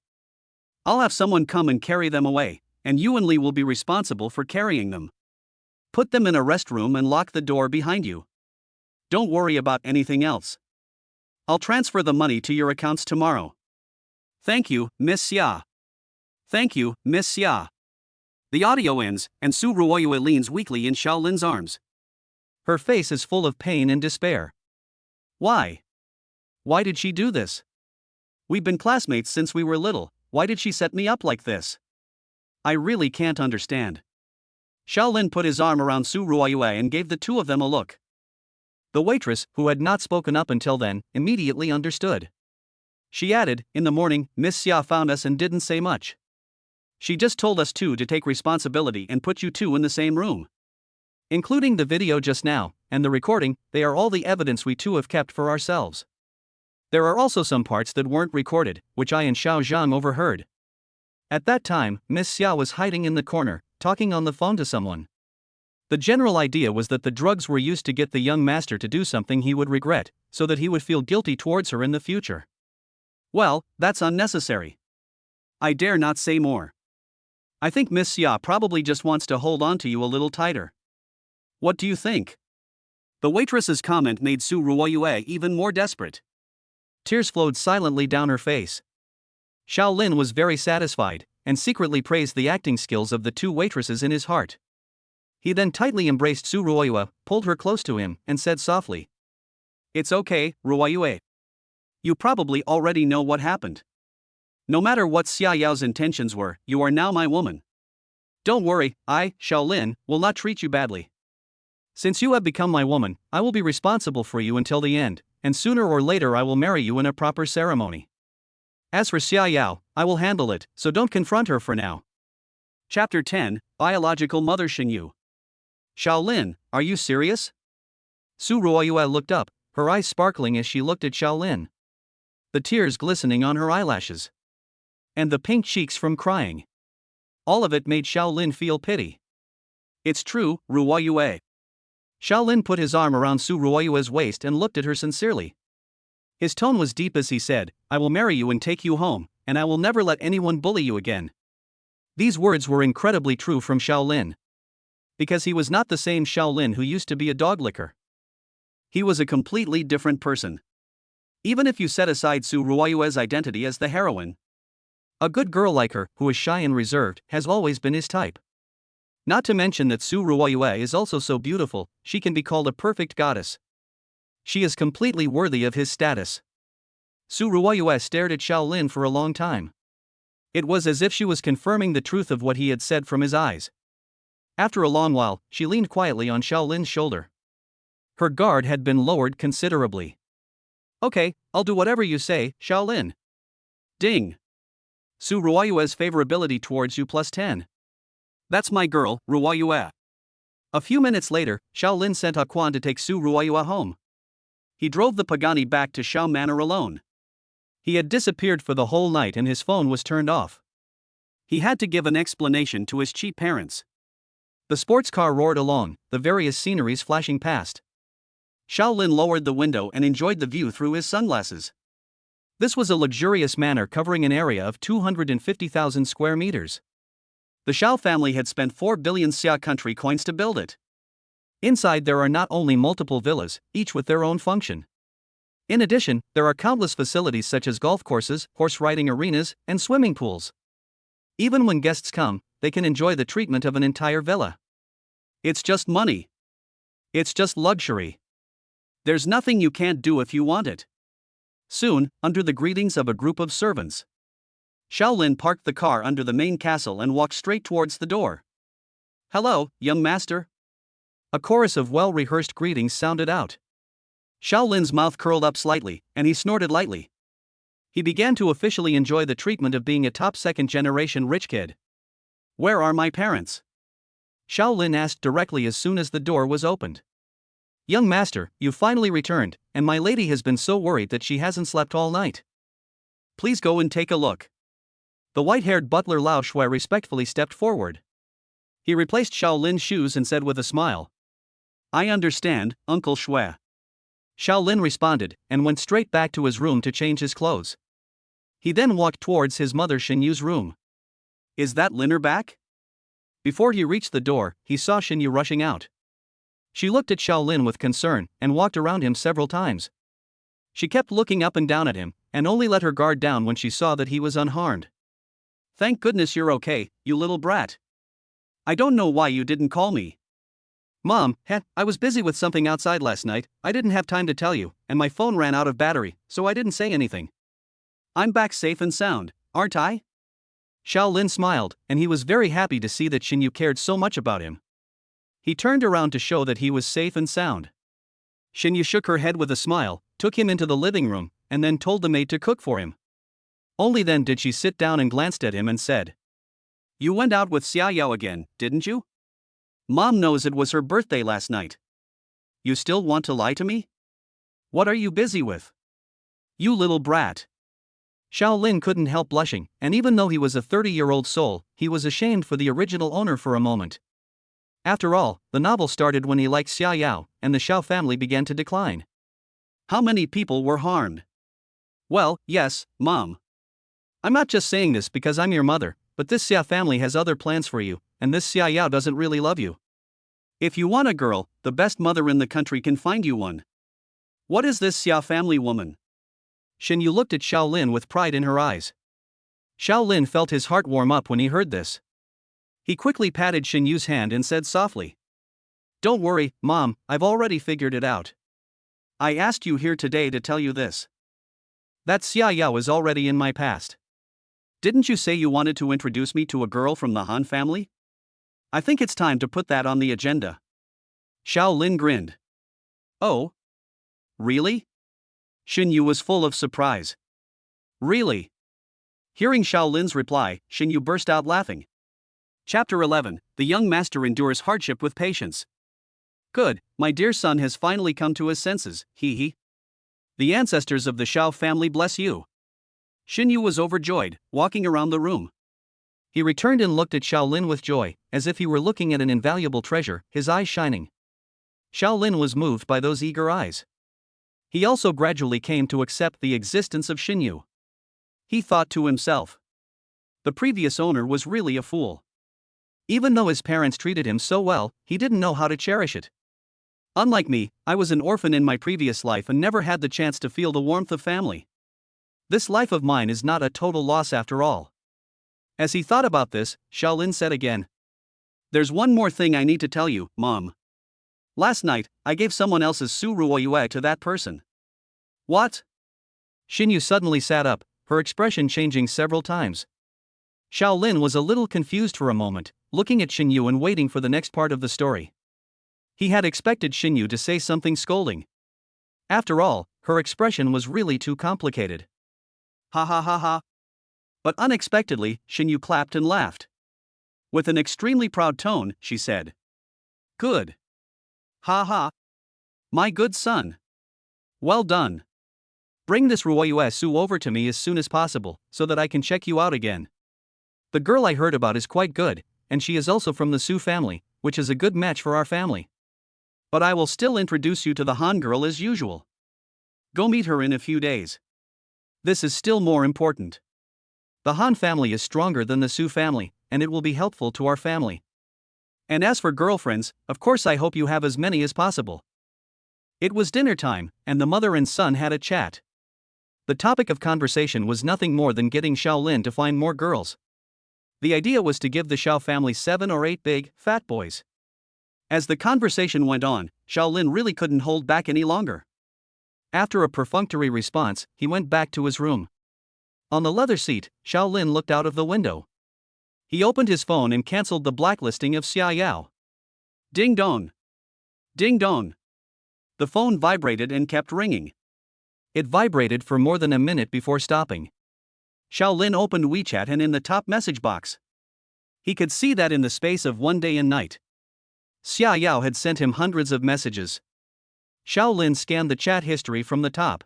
I'll have someone come and carry them away, and you and Li will be responsible for carrying them. Put them in a restroom and lock the door behind you. Don't worry about anything else. I'll transfer the money to your accounts tomorrow. Thank you, Miss Xia. Thank you, Miss Xia. The audio ends, and Su Ruoyue leans weakly in Shaolin's arms. Her face is full of pain and despair. Why? Why did she do this? We've been classmates since we were little. Why did she set me up like this? I really can't understand. Shaolin put his arm around Su Ruoyue and gave the 2 of them a look. The waitress, who had not spoken up until then, immediately understood. She added, in the morning, Miss Xia found us and didn't say much. She just told us 2 to take responsibility and put you 2 in the same room. Including the video just now, and the recording, they are all the evidence we 2 have kept for ourselves. There are also some parts that weren't recorded, which I and Xiao Zhang overheard. At that time, Miss Xia was hiding in the corner, talking on the phone to someone. The general idea was that the drugs were used to get the young master to do something he would regret, so that he would feel guilty towards her in the future. Well, that's unnecessary. I dare not say more. I think Miss Xia probably just wants to hold on to you a little tighter. What do you think? The waitress's comment made Su Ruoyue even more desperate. Tears flowed silently down her face. Shaolin was very satisfied, and secretly praised the acting skills of the 2 waitresses in his heart. He then tightly embraced Su Ruoyue, pulled her close to him, and said softly, "It's okay, Ruoyue. You probably already know what happened. No matter what Xia Yao's intentions were, you are now my woman. Don't worry, I, Shaolin, will not treat you badly. Since you have become my woman, I will be responsible for you until the end, and sooner or later I will marry you in a proper ceremony. As for Xia Yao, I will handle it, so don't confront her for now." Chapter 10, Biological Mother Xingyu. Shaolin, are you serious? Su Ruoyue looked up, her eyes sparkling as she looked at Shaolin. The tears glistening on her eyelashes. And the pink cheeks from crying. All of it made Shaolin feel pity. It's true, Ruoyue. Shaolin put his arm around Su Ruoyue's waist and looked at her sincerely. His tone was deep as he said, "I will marry you and take you home, and I will never let anyone bully you again." These words were incredibly true from Shaolin. Because he was not the same Shaolin who used to be a dog licker. He was a completely different person. Even if you set aside Su Ruoyue's identity as the heroine, a good girl like her, who is shy and reserved, has always been his type. Not to mention that Su Ruoyue is also so beautiful, she can be called a perfect goddess. She is completely worthy of his status. Su Ruoyue stared at Shaolin for a long time. It was as if she was confirming the truth of what he had said from his eyes. After a long while, she leaned quietly on Shaolin's shoulder. Her guard had been lowered considerably. "Okay, I'll do whatever you say, Shaolin." Ding. Su Ruoyue's favorability towards you +10. That's my girl, Ruoyue. A few minutes later, Shaolin sent Quan to take Su Ruoyue home. He drove the Pagani back to Shao Manor alone. He had disappeared for the whole night and his phone was turned off. He had to give an explanation to his cheap parents. The sports car roared along, the various sceneries flashing past. Shaolin lowered the window and enjoyed the view through his sunglasses. This was a luxurious manor covering an area of 250,000 square meters. The Shao family had spent 4 billion Xia country coins to build it. Inside there are not only multiple villas, each with their own function. In addition, there are countless facilities such as golf courses, horse riding arenas, and swimming pools. Even when guests come, they can enjoy the treatment of an entire villa. It's just money. It's just luxury. There's nothing you can't do if you want it. Soon, under the greetings of a group of servants, Shaolin parked the car under the main castle and walked straight towards the door. "Hello, young master." A chorus of well-rehearsed greetings sounded out. Shaolin's mouth curled up slightly, and he snorted lightly. He began to officially enjoy the treatment of being a top second-generation rich kid. "Where are my parents?" Shaolin asked directly as soon as the door was opened. "Young master, you finally returned, and my lady has been so worried that she hasn't slept all night. Please go and take a look." The white-haired butler Lao Shui respectfully stepped forward. He replaced Shaolin's shoes and said with a smile, "I understand, Uncle Shui." Shaolin responded, and went straight back to his room to change his clothes. He then walked towards his mother Xinyu's room. "Is that Liner back?" Before he reached the door, he saw Xinyu rushing out. She looked at Shaolin with concern, and walked around him several times. She kept looking up and down at him, and only let her guard down when she saw that he was unharmed. "Thank goodness you're okay, you little brat. I don't know why you didn't call me." "Mom, I was busy with something outside last night, I didn't have time to tell you, and my phone ran out of battery, so I didn't say anything. I'm back safe and sound, aren't I?" Shaolin smiled, and he was very happy to see that Xinyu cared so much about him. He turned around to show that he was safe and sound. Xinyu shook her head with a smile, took him into the living room, and then told the maid to cook for him. Only then did she sit down and glanced at him and said, "You went out with Xia Yao again, didn't you? Mom knows it was her birthday last night. You still want to lie to me? What are you busy with? You little brat." Shaolin couldn't help blushing, and even though he was a 30-year-old soul, he was ashamed for the original owner for a moment. After all, the novel started when he liked Xia Yao, and the Shao family began to decline. How many people were harmed? Well, yes, Mom. I'm not just saying this because I'm your mother, but this Xia family has other plans for you, and this Xia Yao doesn't really love you. If you want a girl, the best mother in the country can find you one. What is this Xia family woman?" Xinyu looked at Shaolin with pride in her eyes. Shaolin felt his heart warm up when he heard this. He quickly patted Xinyu's hand and said softly, "Don't worry, Mom, I've already figured it out. I asked you here today to tell you this. That Xia Yao is already in my past. Didn't you say you wanted to introduce me to a girl from the Han family? I think it's time to put that on the agenda." Shaolin grinned. "Oh? Really?" Xinyu was full of surprise. "Really?" Hearing Shaolin's reply, Xinyu burst out laughing. Chapter 11, The Young Master Endures Hardship with Patience. "Good, my dear son has finally come to his senses, he. The ancestors of the Shao family bless you." Xinyu was overjoyed, walking around the room. He returned and looked at Shaolin with joy, as if he were looking at an invaluable treasure, his eyes shining. Shaolin was moved by those eager eyes. He also gradually came to accept the existence of Xinyu. He thought to himself, the previous owner was really a fool. Even though his parents treated him so well, he didn't know how to cherish it. Unlike me, I was an orphan in my previous life and never had the chance to feel the warmth of family. This life of mine is not a total loss after all. As he thought about this, Shaolin said again, "There's one more thing I need to tell you, Mom. Last night, I gave someone else's Su Ruoyue to that person." "What?" Xinyu suddenly sat up, her expression changing several times. Shaolin was a little confused for a moment, looking at Xinyu and waiting for the next part of the story. He had expected Xinyu to say something scolding. After all, her expression was really too complicated. "Ha ha ha ha." But unexpectedly, Xinyu clapped and laughed. With an extremely proud tone, she said, "Good. Ha ha. My good son. Well done. Bring this Ruoyue Su over to me as soon as possible, so that I can check you out again. The girl I heard about is quite good, and she is also from the Su family, which is a good match for our family. But I will still introduce you to the Han girl as usual. Go meet her in a few days. This is still more important. The Han family is stronger than the Su family, and it will be helpful to our family. And as for girlfriends, of course I hope you have as many as possible. It was dinner time, and the mother and son had a chat. The topic of conversation was nothing more than getting Shaolin to find more girls. The idea was to give the Xiao family 7 or 8 big, fat boys. As the conversation went on, Shaolin really couldn't hold back any longer. After a perfunctory response, he went back to his room. On the leather seat, Shaolin looked out of the window. He opened his phone and cancelled the blacklisting of Xia Yao. Ding dong. Ding dong. The phone vibrated and kept ringing. It vibrated for more than a minute before stopping. Shaolin opened WeChat and in the top message box, he could see that in the space of one day and night, Xia Yao had sent him hundreds of messages. Shaolin scanned the chat history from the top.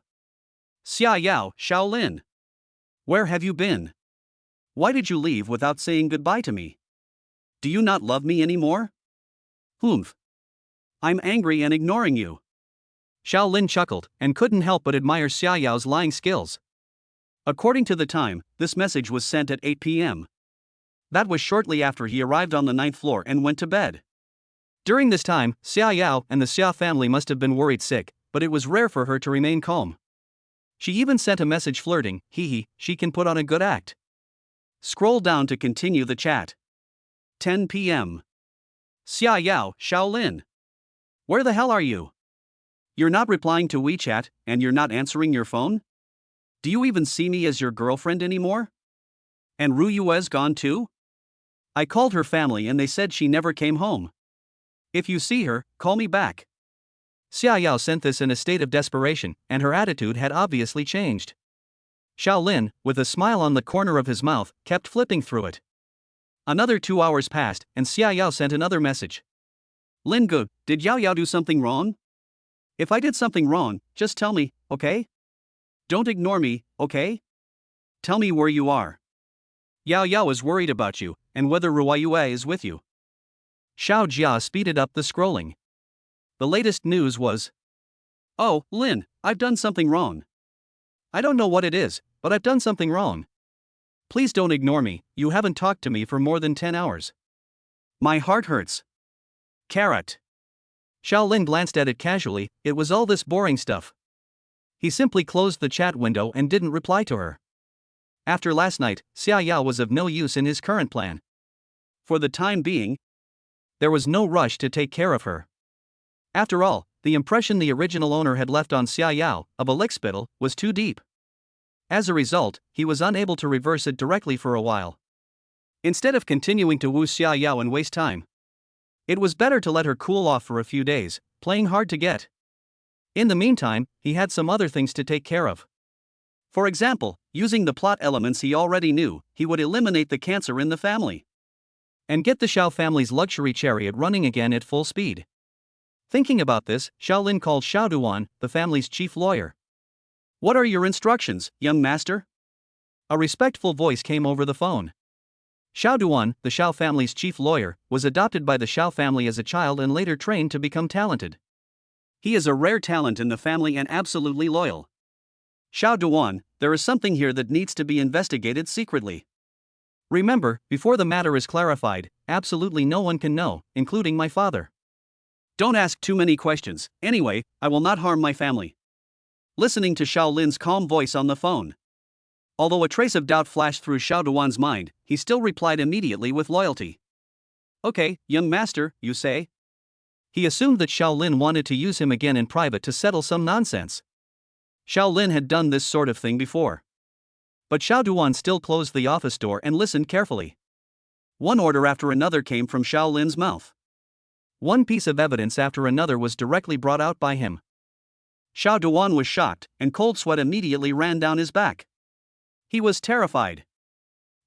Xia Yao, Shaolin. Where have you been? Why did you leave without saying goodbye to me? Do you not love me anymore? Humph. I'm angry and ignoring you. Shaolin chuckled and couldn't help but admire Xia Yao's lying skills. According to the time, this message was sent at 8 p.m. That was shortly after he arrived on the 9th floor and went to bed. During this time, Xia Yao and the Xia family must have been worried sick, but it was rare for her to remain calm. She even sent a message flirting, hee, she can put on a good act. Scroll down to continue the chat. 10 p.m. Xia Yao, Shaolin. Where the hell are you? You're not replying to WeChat, and you're not answering your phone? Do you even see me as your girlfriend anymore? And Ruoyue's gone too? I called her family and they said she never came home. If you see her, call me back. Xia Yao sent this in a state of desperation, and her attitude had obviously changed. Shaolin, with a smile on the corner of his mouth, kept flipping through it. Another 2 hours passed, and Xia Yao sent another message. Lin Gu, did Yao Yao do something wrong? If I did something wrong, just tell me, okay? Don't ignore me, okay? Tell me where you are. Yao Yao is worried about you, and whether Ruoyue is with you. Xiao Jia speeded up the scrolling. The latest news was, oh, Lin, I've done something wrong. I don't know what it is, but I've done something wrong. Please don't ignore me, you haven't talked to me for more than 10 hours. My heart hurts. Carrot. Shaolin glanced at it casually, it was all this boring stuff. He simply closed the chat window and didn't reply to her. After last night, Xia Yao was of no use in his current plan. For the time being, there was no rush to take care of her. After all, the impression the original owner had left on Xia Yao, of a lickspittle, was too deep. As a result, he was unable to reverse it directly for a while. Instead of continuing to woo Xia Yao and waste time, it was better to let her cool off for a few days, playing hard to get. In the meantime, he had some other things to take care of. For example, using the plot elements he already knew, he would eliminate the cancer in the family. And get the Xiao family's luxury chariot running again at full speed. Thinking about this, Shaolin called Showdown, the family's chief lawyer. What are your instructions, young master? A respectful voice came over the phone. Showdown, the Xiao family's chief lawyer, was adopted by the Xiao family as a child and later trained to become talented. He is a rare talent in the family and absolutely loyal. Showdown, there is something here that needs to be investigated secretly. Remember, before the matter is clarified, absolutely no one can know, including my father. Don't ask too many questions, anyway, I will not harm my family. Listening to Shaolin's calm voice on the phone. Although a trace of doubt flashed through Showdown's mind, he still replied immediately with loyalty. Okay, young master, you say? He assumed that Shaolin wanted to use him again in private to settle some nonsense. Shaolin had done this sort of thing before. But Showdown still closed the office door and listened carefully. One order after another came from Shaolin's mouth. One piece of evidence after another was directly brought out by him. Showdown was shocked, and cold sweat immediately ran down his back. He was terrified.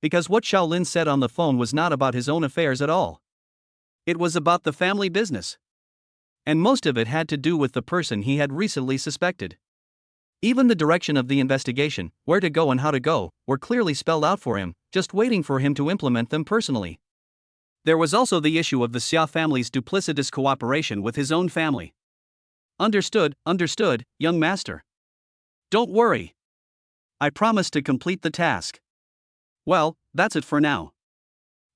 Because what Shaolin said on the phone was not about his own affairs at all. It was about the family business. And most of it had to do with the person he had recently suspected. Even the direction of the investigation, where to go and how to go, were clearly spelled out for him, just waiting for him to implement them personally. There was also the issue of the Xia family's duplicitous cooperation with his own family. Understood, young master. Don't worry. I promise to complete the task. Well, that's it for now.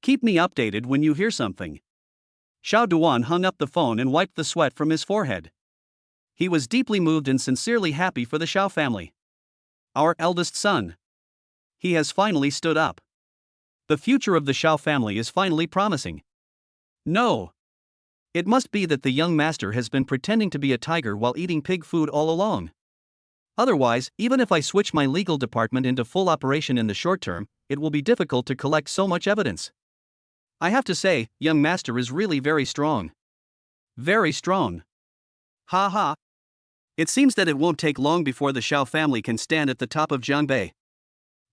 Keep me updated when you hear something. Xiao Duan hung up the phone and wiped the sweat from his forehead. He was deeply moved and sincerely happy for the Xiao family. Our eldest son. He has finally stood up. The future of the Xiao family is finally promising. No. It must be that the young master has been pretending to be a tiger while eating pig food all along. Otherwise, even if I switch my legal department into full operation in the short term, it will be difficult to collect so much evidence. I have to say, young master is really very strong. Very strong. Ha ha. It seems that it won't take long before the Xiao family can stand at the top of Jiangbei.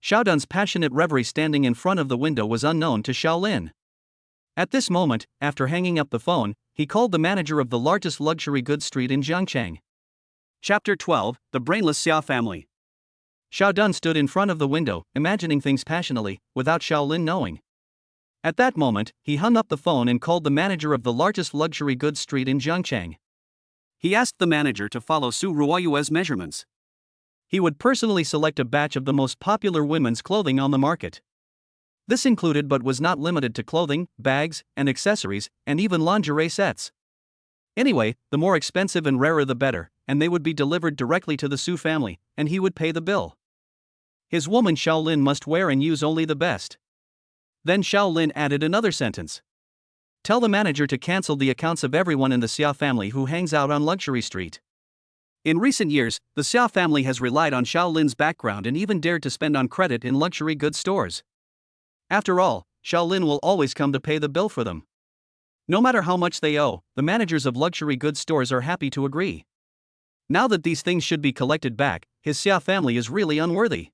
Xiaodun's passionate reverie standing in front of the window was unknown to Xiaolin. At this moment, after hanging up the phone, he called the manager of the largest luxury goods street in Jiangchang. Chapter 12, The Brainless Xia Family. Xiaodun stood in front of the window, imagining things passionately, without Xiaolin knowing. At that moment, he hung up the phone and called the manager of the largest luxury goods street in Jiangchang. He asked the manager to follow Su Ruoyue's measurements. He would personally select a batch of the most popular women's clothing on the market. This included but was not limited to clothing, bags, and accessories, and even lingerie sets. Anyway, the more expensive and rarer the better, and they would be delivered directly to the Su family, and he would pay the bill. His woman Xiaolin must wear and use only the best. Then Xiaolin added another sentence. Tell the manager to cancel the accounts of everyone in the Xia family who hangs out on Luxury Street. In recent years, the Xia family has relied on Xiaolin's background and even dared to spend on credit in luxury goods stores. After all, Xiaolin will always come to pay the bill for them. No matter how much they owe, the managers of luxury goods stores are happy to agree. Now that these things should be collected back, his Xia family is really unworthy.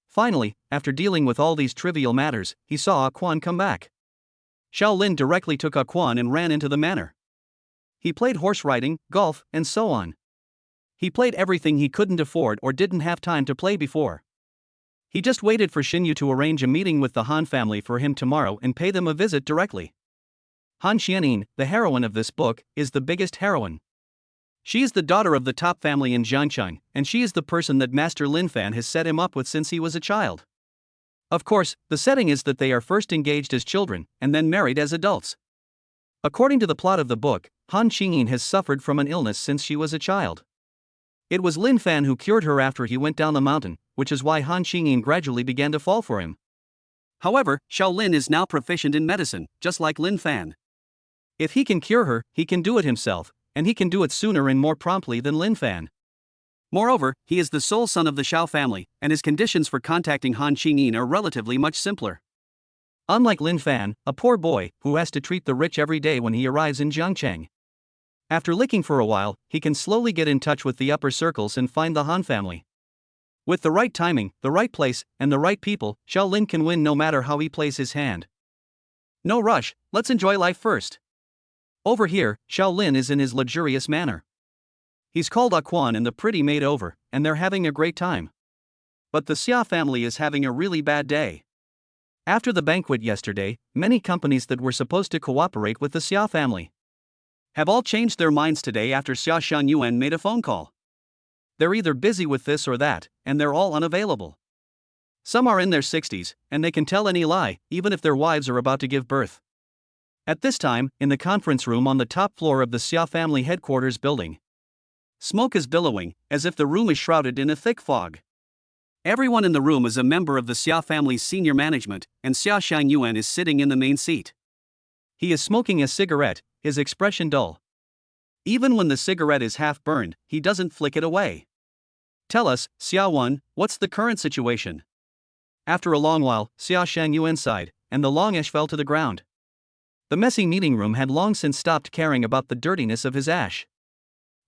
Finally, after dealing with all these trivial matters, he saw Ah Quan come back. Xiaolin directly took Ah Quan and ran into the manor. He played horse riding, golf, and so on. He played everything he couldn't afford or didn't have time to play before. He just waited for Xinyu to arrange a meeting with the Han family for him tomorrow and pay them a visit directly. Han Qingyin, the heroine of this book, is the biggest heroine. She is the daughter of the top family in Jiangchang, and she is the person that Master Lin Fan has set him up with since he was a child. Of course, the setting is that they are first engaged as children, and then married as adults. According to the plot of the book, Han Qingyin has suffered from an illness since she was a child. It was Lin Fan who cured her after he went down the mountain, which is why Han Qingyin gradually began to fall for him. However, Xiaolin is now proficient in medicine, just like Lin Fan. If he can cure her, he can do it himself, and he can do it sooner and more promptly than Lin Fan. Moreover, he is the sole son of the Xiao family, and his conditions for contacting Han Qingyin are relatively much simpler. Unlike Lin Fan, a poor boy who has to treat the rich every day when he arrives in Jiangchang. After licking for a while, he can slowly get in touch with the upper circles and find the Han family. With the right timing, the right place, and the right people, Xiaolin can win no matter how he plays his hand. No rush, let's enjoy life first. Over here, Xiaolin is in his luxurious manner. He's called Ah Quan and the pretty maid over, and they're having a great time. But the Xia family is having a really bad day. After the banquet yesterday, many companies that were supposed to cooperate with the Xia family have all changed their minds today after Xia Shangyuan made a phone call. They're either busy with this or that, and they're all unavailable. Some are in their 60s, and they can tell any lie, even if their wives are about to give birth. At this time, in the conference room on the top floor of the Xia family headquarters building, smoke is billowing, as if the room is shrouded in a thick fog. Everyone in the room is a member of the Xia family's senior management, and Xia Shangyuan is sitting in the main seat. He is smoking a cigarette, his expression dull. Even when the cigarette is half burned, he doesn't flick it away. Tell us, Xia Wan, what's the current situation? After a long while, Xia Shangyuan sighed, and the long ash fell to the ground. The messy meeting room had long since stopped caring about the dirtiness of his ash.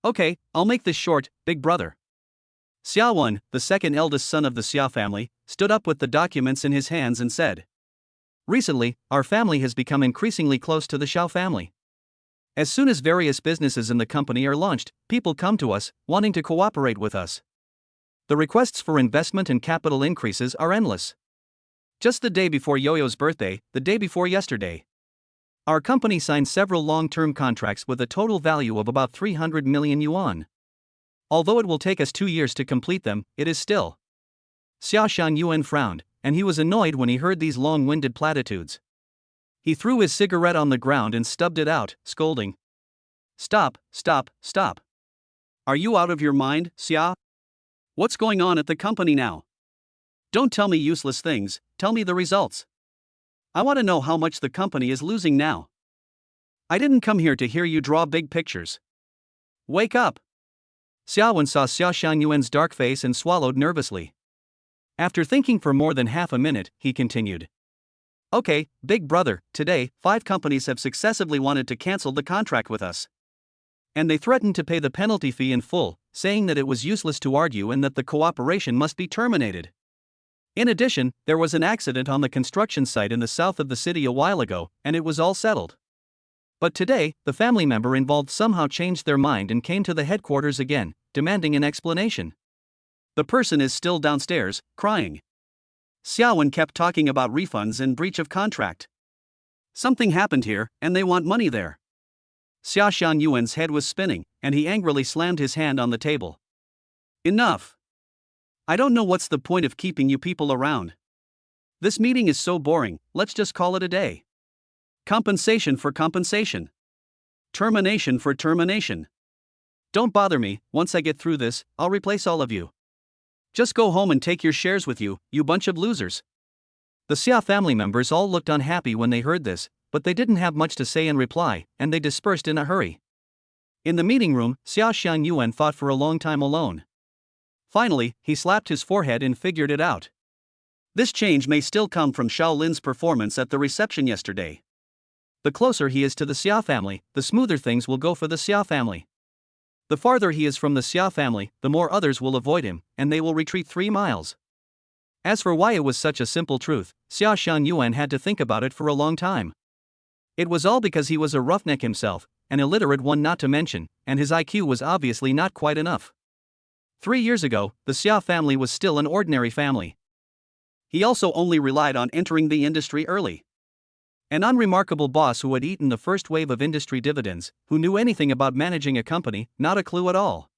Okay, I'll make this short, big brother. Xia Wan, the second eldest son of the Xia family, stood up with the documents in his hands and said, recently, our family has become increasingly close to the Xiao family. As soon as various businesses in the company are launched, people come to us, wanting to cooperate with us. The requests for investment and capital increases are endless. Just the day before Yo-Yo's birthday, the day before yesterday, our company signed several long-term contracts with a total value of about 300 million yuan. Although it will take us 2 years to complete them, it is still. Xia Shangyuan frowned, and he was annoyed when he heard these long-winded platitudes. He threw his cigarette on the ground and stubbed it out, scolding. Stop, stop, stop. Are you out of your mind, Xia? What's going on at the company now? Don't tell me useless things, tell me the results. I want to know how much the company is losing now. I didn't come here to hear you draw big pictures. Wake up. Xiaowen saw Xia Shangyuan's dark face and swallowed nervously. After thinking for more than half a minute, he continued. Okay, big brother, today, 5 companies have successively wanted to cancel the contract with us. And they threatened to pay the penalty fee in full, saying that it was useless to argue and that the cooperation must be terminated. In addition, there was an accident on the construction site in the south of the city a while ago, and it was all settled. But today, the family member involved somehow changed their mind and came to the headquarters again, demanding an explanation. The person is still downstairs, crying. Xiaowen kept talking about refunds and breach of contract. Something happened here, and they want money there. Xia Shangyuan's head was spinning, and he angrily slammed his hand on the table. Enough! I don't know what's the point of keeping you people around. This meeting is so boring, let's just call it a day. Compensation for compensation. Termination for termination. Don't bother me, once I get through this, I'll replace all of you. Just go home and take your shares with you, you bunch of losers. The Xia family members all looked unhappy when they heard this, but they didn't have much to say in reply, and they dispersed in a hurry. In the meeting room, Xia Shangyuan thought for a long time alone. Finally, he slapped his forehead and figured it out. This change may still come from Shaolin's performance at the reception yesterday. The closer he is to the Xia family, the smoother things will go for the Xia family. The farther he is from the Xia family, the more others will avoid him, and they will retreat 3 miles. As for why it was such a simple truth, Xia Shangyuan had to think about it for a long time. It was all because he was a roughneck himself, an illiterate one not to mention, and his IQ was obviously not quite enough. 3 years ago, the Xia family was still an ordinary family. He also only relied on entering the industry early. An unremarkable boss who had eaten the first wave of industry dividends, who knew anything about managing a company, not a clue at all.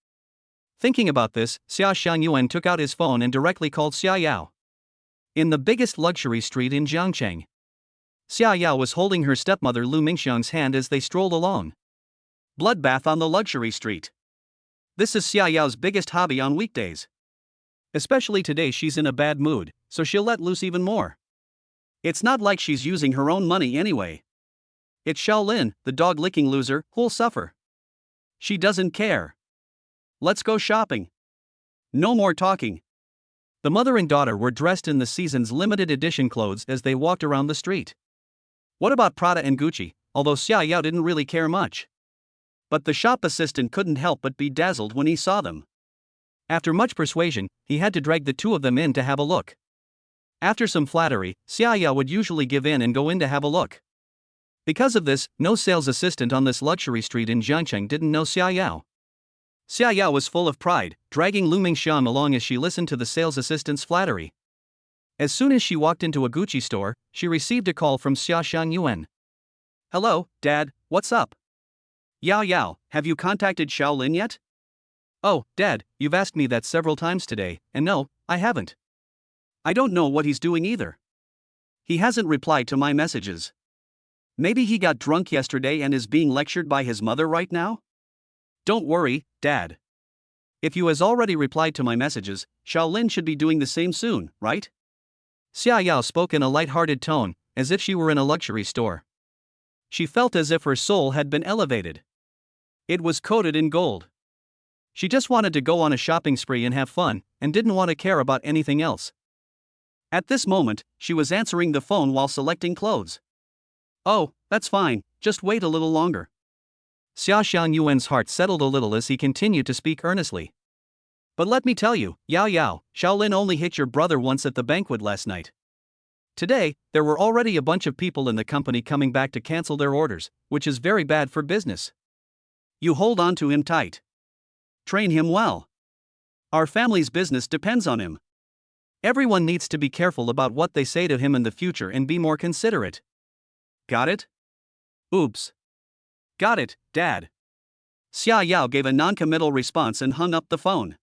Thinking about this, Xia Shangyuan took out his phone and directly called Xia Yao. In the biggest luxury street in Jiangcheng. Xia Yao was holding her stepmother Lu Mingxiang's hand as they strolled along. Bloodbath on the luxury street. This is Xia Yao's biggest hobby on weekdays. Especially today she's in a bad mood, so she'll let loose even more. It's not like she's using her own money anyway. It's Shaolin, the dog-licking loser, who'll suffer. She doesn't care. Let's go shopping. No more talking. The mother and daughter were dressed in the season's limited edition clothes as they walked around the street. What about Prada and Gucci, although Xia Yao didn't really care much. But the shop assistant couldn't help but be dazzled when he saw them. After much persuasion, he had to drag the 2 of them in to have a look. After some flattery, Xia Yao would usually give in and go in to have a look. Because of this, no sales assistant on this luxury street in Jiangcheng didn't know Xia Yao. Xia Yao was full of pride, dragging Lu Mingxiang along as she listened to the sales assistant's flattery. As soon as she walked into a Gucci store, she received a call from Xia Shangyuan. Hello, Dad, what's up? Yao Yao, have you contacted Shaolin yet? Oh, Dad, you've asked me that several times today, and no, I haven't. I don't know what he's doing either. He hasn't replied to my messages. Maybe he got drunk yesterday and is being lectured by his mother right now? Don't worry, Dad. If you has already replied to my messages, Shaolin should be doing the same soon, right? Xia Yao spoke in a light-hearted tone, as if she were in a luxury store. She felt as if her soul had been elevated. It was coated in gold. She just wanted to go on a shopping spree and have fun, and didn't want to care about anything else. At this moment, she was answering the phone while selecting clothes. Oh, that's fine, just wait a little longer. Xia Shangyuan's heart settled a little as he continued to speak earnestly. But let me tell you, Yao Yao, Shaolin only hit your brother once at the banquet last night. Today, there were already a bunch of people in the company coming back to cancel their orders, which is very bad for business. You hold on to him tight. Train him well. Our family's business depends on him. Everyone needs to be careful about what they say to him in the future and be more considerate. Got it? Oops. Got it, Dad. Xia Yao gave a non-committal response and hung up the phone.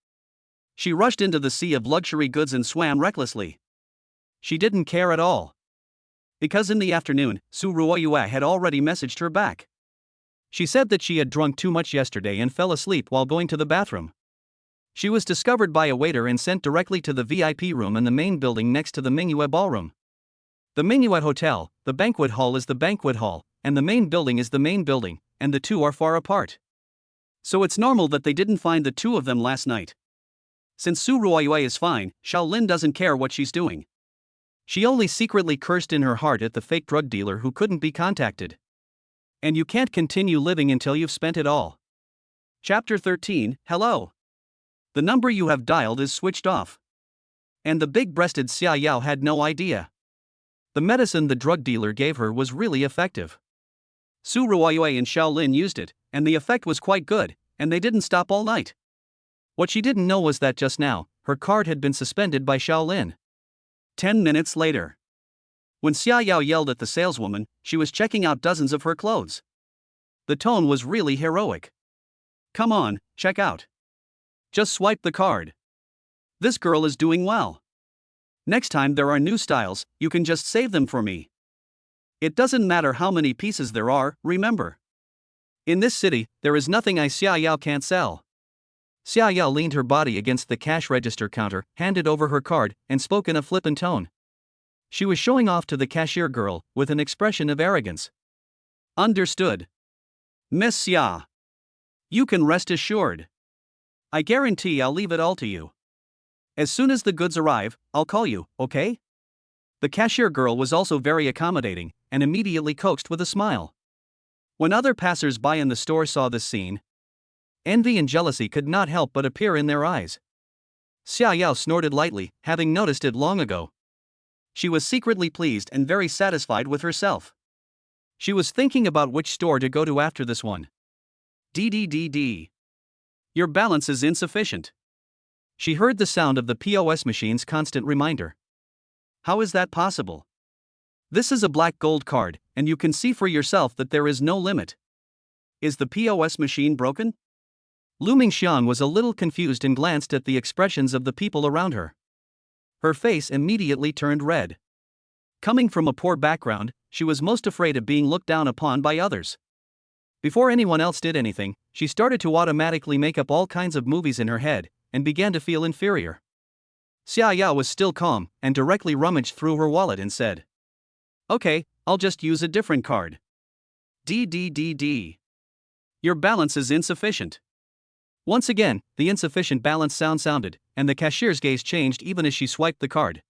She rushed into the sea of luxury goods and swam recklessly. She didn't care at all. Because in the afternoon, Su Ruoyue had already messaged her back. She said that she had drunk too much yesterday and fell asleep while going to the bathroom. She was discovered by a waiter and sent directly to the VIP room in the main building next to the Mingyue Ballroom. The Mingyue Hotel, the banquet hall is the banquet hall, and the main building is the main building, and the two are far apart. So it's normal that they didn't find the two of them last night. Since Su Ruoyue is fine, Shaolin doesn't care what she's doing. She only secretly cursed in her heart at the fake drug dealer who couldn't be contacted. And you can't continue living until you've spent it all. Chapter 13, Hello. The number you have dialed is switched off. And the big-breasted Xia Yao had no idea. The medicine the drug dealer gave her was really effective. Su Ruoyue and Shaolin used it, and the effect was quite good, and they didn't stop all night. What she didn't know was that just now, her card had been suspended by Shaolin. 10 minutes later. When Xia Yao yelled at the saleswoman, she was checking out dozens of her clothes. The tone was really heroic. Come on, check out. Just swipe the card. This girl is doing well. Next time there are new styles, you can just save them for me. It doesn't matter how many pieces there are, remember. In this city, there is nothing Xia Yao can't sell. Xia Yao leaned her body against the cash register counter, handed over her card, and spoke in a flippant tone. She was showing off to the cashier girl, with an expression of arrogance. Understood. Miss Xia. You can rest assured. I guarantee I'll leave it all to you. As soon as the goods arrive, I'll call you, okay? The cashier girl was also very accommodating, and immediately coaxed with a smile. When other passers-by in the store saw this scene, envy and jealousy could not help but appear in their eyes. Xia Yao snorted lightly, having noticed it long ago. She was secretly pleased and very satisfied with herself. She was thinking about which store to go to after this one. DDDD. Your balance is insufficient. She heard the sound of the POS machine's constant reminder. How is that possible? This is a black gold card, and you can see for yourself that there is no limit. Is the POS machine broken? Lu Mingxian was a little confused and glanced at the expressions of the people around her. Her face immediately turned red. Coming from a poor background, she was most afraid of being looked down upon by others. Before anyone else did anything, she started to automatically make up all kinds of movies in her head, and began to feel inferior. Xia Yao was still calm, and directly rummaged through her wallet and said, Okay, I'll just use a different card. DDDD. Your balance is insufficient. Once again, the insufficient balance sound sounded, and the cashier's gaze changed even as she swiped the card.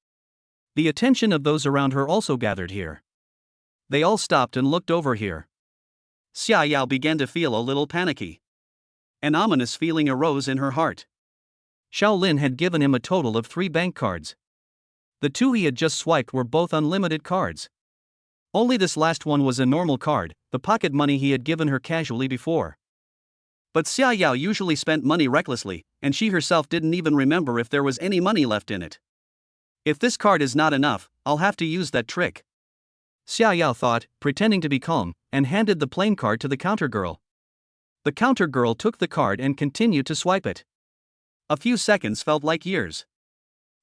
The attention of those around her also gathered here. They all stopped and looked over here. Xia Yao began to feel a little panicky. An ominous feeling arose in her heart. Shaolin had given him a total of 3 bank cards. The 2 he had just swiped were both unlimited cards. Only this last one was a normal card, the pocket money he had given her casually before. But Xia Yao usually spent money recklessly, and she herself didn't even remember if there was any money left in it. If this card is not enough, I'll have to use that trick. Xia Yao thought, pretending to be calm, and handed the plain card to the counter girl. The counter girl took the card and continued to swipe it. A few seconds felt like years.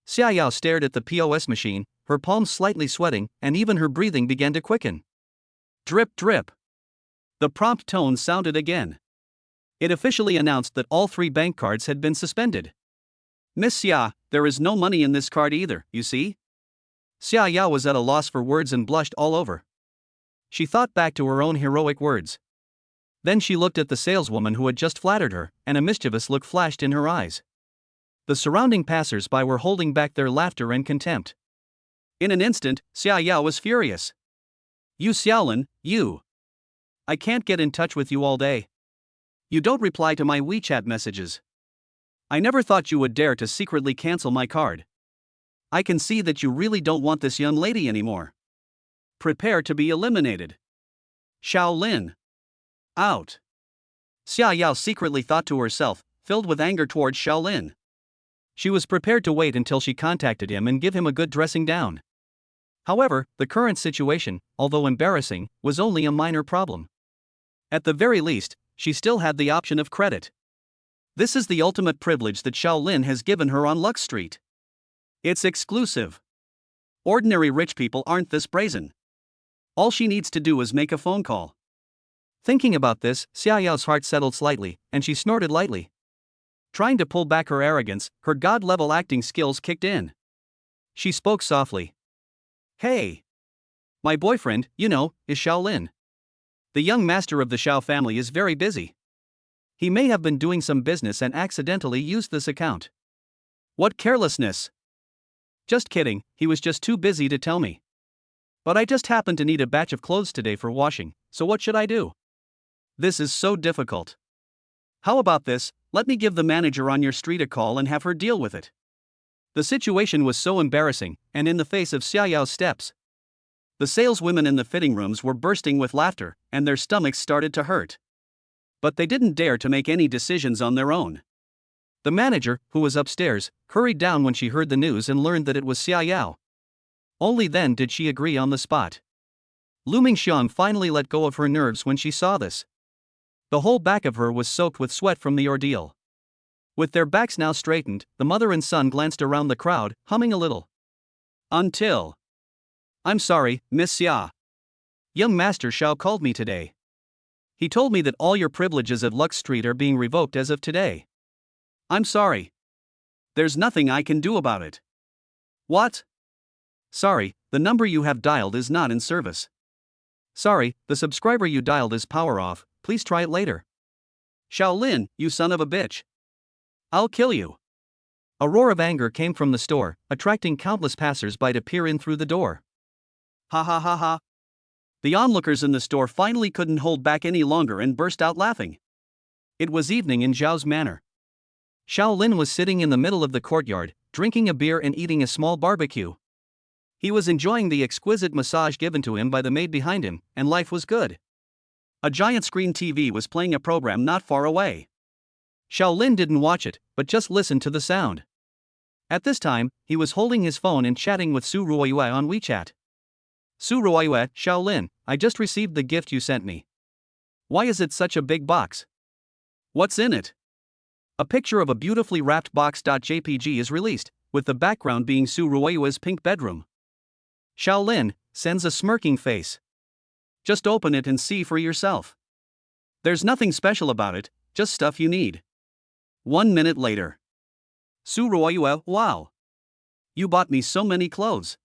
Xia Yao stared at the POS machine, her palms slightly sweating, and even her breathing began to quicken. Drip drip. The prompt tone sounded again. It officially announced that all 3 bank cards had been suspended. Miss Xia, there is no money in this card either, you see? Xia Yao was at a loss for words and blushed all over. She thought back to her own heroic words. Then she looked at the saleswoman who had just flattered her, and a mischievous look flashed in her eyes. The surrounding passers-by were holding back their laughter and contempt. In an instant, Xia Yao was furious. You Xiaolin, you! I can't get in touch with you all day. You don't reply to my WeChat messages. I never thought you would dare to secretly cancel my card. I can see that you really don't want this young lady anymore. Prepare to be eliminated. Shaolin. Out. Xia Yao secretly thought to herself, filled with anger towards Shaolin. She was prepared to wait until she contacted him and give him a good dressing down. However, the current situation, although embarrassing, was only a minor problem. At the very least, she still had the option of credit. This is the ultimate privilege that Shaolin has given her on Lux Street. It's exclusive. Ordinary rich people aren't this brazen. All she needs to do is make a phone call. Thinking about this, Xia Yao's heart settled slightly, and she snorted lightly. Trying to pull back her arrogance, her god-level acting skills kicked in. She spoke softly. Hey! My boyfriend, you know, is Shaolin. The young master of the Shao family is very busy. He may have been doing some business and accidentally used this account. What carelessness! Just kidding, he was just too busy to tell me. But I just happen to need a batch of clothes today for washing, so what should I do? This is so difficult. How about this, let me give the manager on your street a call and have her deal with it. The situation was so embarrassing, and in the face of Xia Yao's steps. The saleswomen in the fitting rooms were bursting with laughter, and their stomachs started to hurt. But they didn't dare to make any decisions on their own. The manager, who was upstairs, hurried down when she heard the news and learned that it was Xia Yao. Only then did she agree on the spot. Lu Mingxiang finally let go of her nerves when she saw this. The whole back of her was soaked with sweat from the ordeal. With their backs now straightened, the mother and son glanced around the crowd, humming a little. Until. I'm sorry, Miss Xia. Young Master Shao called me today. He told me that all your privileges at Lux Street are being revoked as of today. I'm sorry. There's nothing I can do about it. What? Sorry, the number you have dialed is not in service. Sorry, the subscriber you dialed is power off, please try it later. Shaolin, you son of a bitch. I'll kill you. A roar of anger came from the store, attracting countless passers-by to peer in through the door. Ha ha ha ha. The onlookers in the store finally couldn't hold back any longer and burst out laughing. It was evening in Zhao's manor. Shaolin was sitting in the middle of the courtyard, drinking a beer and eating a small barbecue. He was enjoying the exquisite massage given to him by the maid behind him, and life was good. A giant screen TV was playing a program not far away. Shaolin didn't watch it, but just listened to the sound. At this time, he was holding his phone and chatting with Su Ruoyue on WeChat. Su Ruoyue, Shaolin, I just received the gift you sent me. Why is it such a big box? What's in it? A picture of a beautifully wrapped box.jpg is released, with the background being Su Ruoyue's pink bedroom. Shaolin sends a smirking face. Just open it and see for yourself. There's nothing special about it, just stuff you need. 1 minute later. Su Ruoyue, wow. You bought me so many clothes.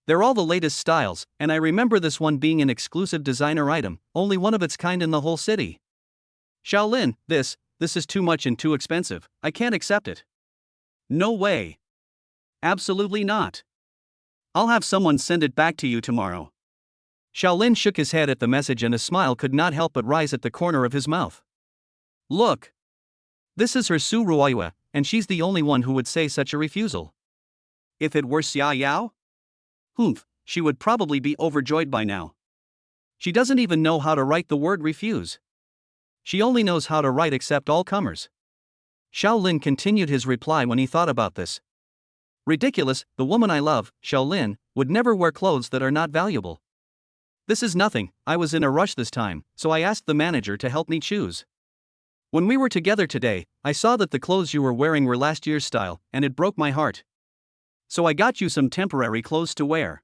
They're all the latest styles, and I remember this one being an exclusive designer item, only one of its kind in the whole city. Shaolin, this is too much and too expensive, I can't accept it. No way. Absolutely not. I'll have someone send it back to you tomorrow. Shaolin shook his head at the message and a smile could not help but rise at the corner of his mouth. Look. This is her Su Ruoyue, and she's the only one who would say such a refusal. If it were Xia Yao? Humph, she would probably be overjoyed by now. She doesn't even know how to write the word refuse. She only knows how to write accept all comers. Shaolin continued his reply when he thought about this. Ridiculous, the woman I love, Shaolin, would never wear clothes that are not valuable. This is nothing, I was in a rush this time, so I asked the manager to help me choose. When we were together today, I saw that the clothes you were wearing were last year's style, and it broke my heart. So I got you some temporary clothes to wear.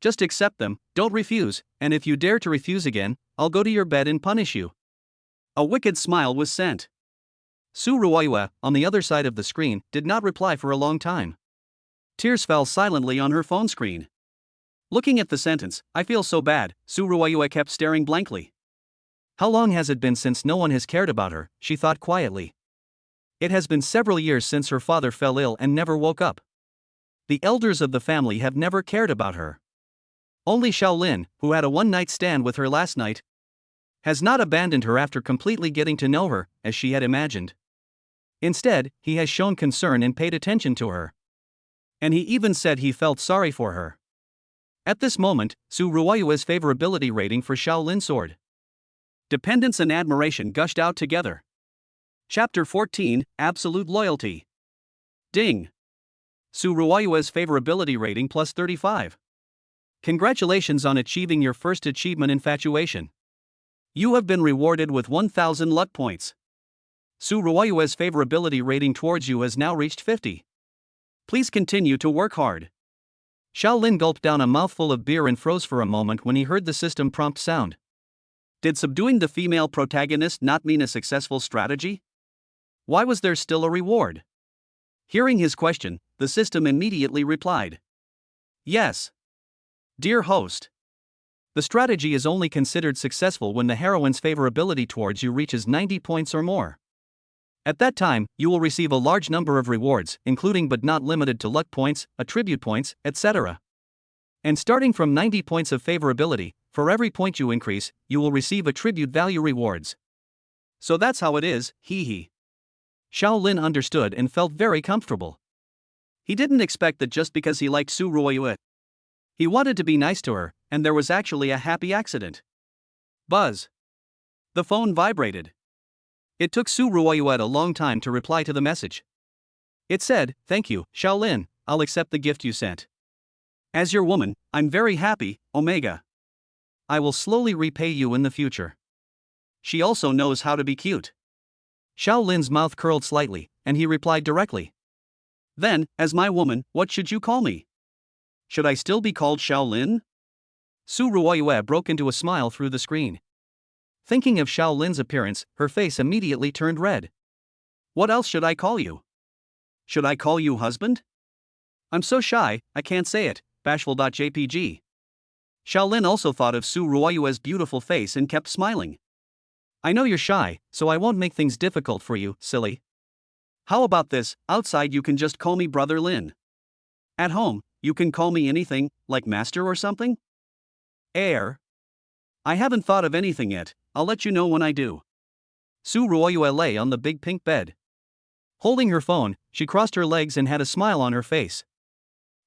Just accept them, don't refuse, and if you dare to refuse again, I'll go to your bed and punish you. A wicked smile was sent. Su Ruoyue, on the other side of the screen, did not reply for a long time. Tears fell silently on her phone screen. Looking at the sentence, I feel so bad, Su Ruoyue kept staring blankly. How long has it been since no one has cared about her, she thought quietly. It has been several years since her father fell ill and never woke up. The elders of the family have never cared about her. Only Shaolin, who had a one-night stand with her last night, has not abandoned her after completely getting to know her, as she had imagined. Instead, he has shown concern and paid attention to her. And he even said he felt sorry for her. At this moment, Su Ruoyue's favorability rating for Shaolin soared. Dependence and admiration gushed out together. Chapter 14, Absolute Loyalty. Ding! Su Ruoyue's favorability rating plus 35. Congratulations on achieving your first achievement infatuation. You have been rewarded with 1000 luck points. Su Ruoyue's favorability rating towards you has now reached 50. Please continue to work hard. Shaolin gulped down a mouthful of beer and froze for a moment when he heard the system prompt sound. Did subduing the female protagonist not mean a successful strategy? Why was there still a reward? Hearing his question, the system immediately replied. Yes. Dear host. The strategy is only considered successful when the heroine's favorability towards you reaches 90 points or more. At that time, you will receive a large number of rewards, including but not limited to luck points, attribute points, etc. And starting from 90 points of favorability, for every point you increase, you will receive attribute value rewards. So that's how it is, hee. Shaolin understood and felt very comfortable. He didn't expect that just because he liked Su Ruoyue. He wanted to be nice to her, and there was actually a happy accident. Buzz. The phone vibrated. It took Su Ruoyue a long time to reply to the message. It said, "Thank you, Shaolin, I'll accept the gift you sent. As your woman, I'm very happy, Omega. I will slowly repay you in the future." She also knows how to be cute. Shaolin's mouth curled slightly, and he replied directly. Then, as my woman, what should you call me? Should I still be called Shaolin? Su Ruoyue broke into a smile through the screen. Thinking of Shaolin's appearance, her face immediately turned red. What else should I call you? Should I call you husband? I'm so shy, I can't say it, bashful.jpg. Shaolin also thought of Su Ruoyue's beautiful face and kept smiling. I know you're shy, so I won't make things difficult for you, silly. How about this, outside you can just call me Brother Lin. At home, you can call me anything, like master or something? I haven't thought of anything yet, I'll let you know when I do. Su Ruoyue lay on the big pink bed. Holding her phone, she crossed her legs and had a smile on her face.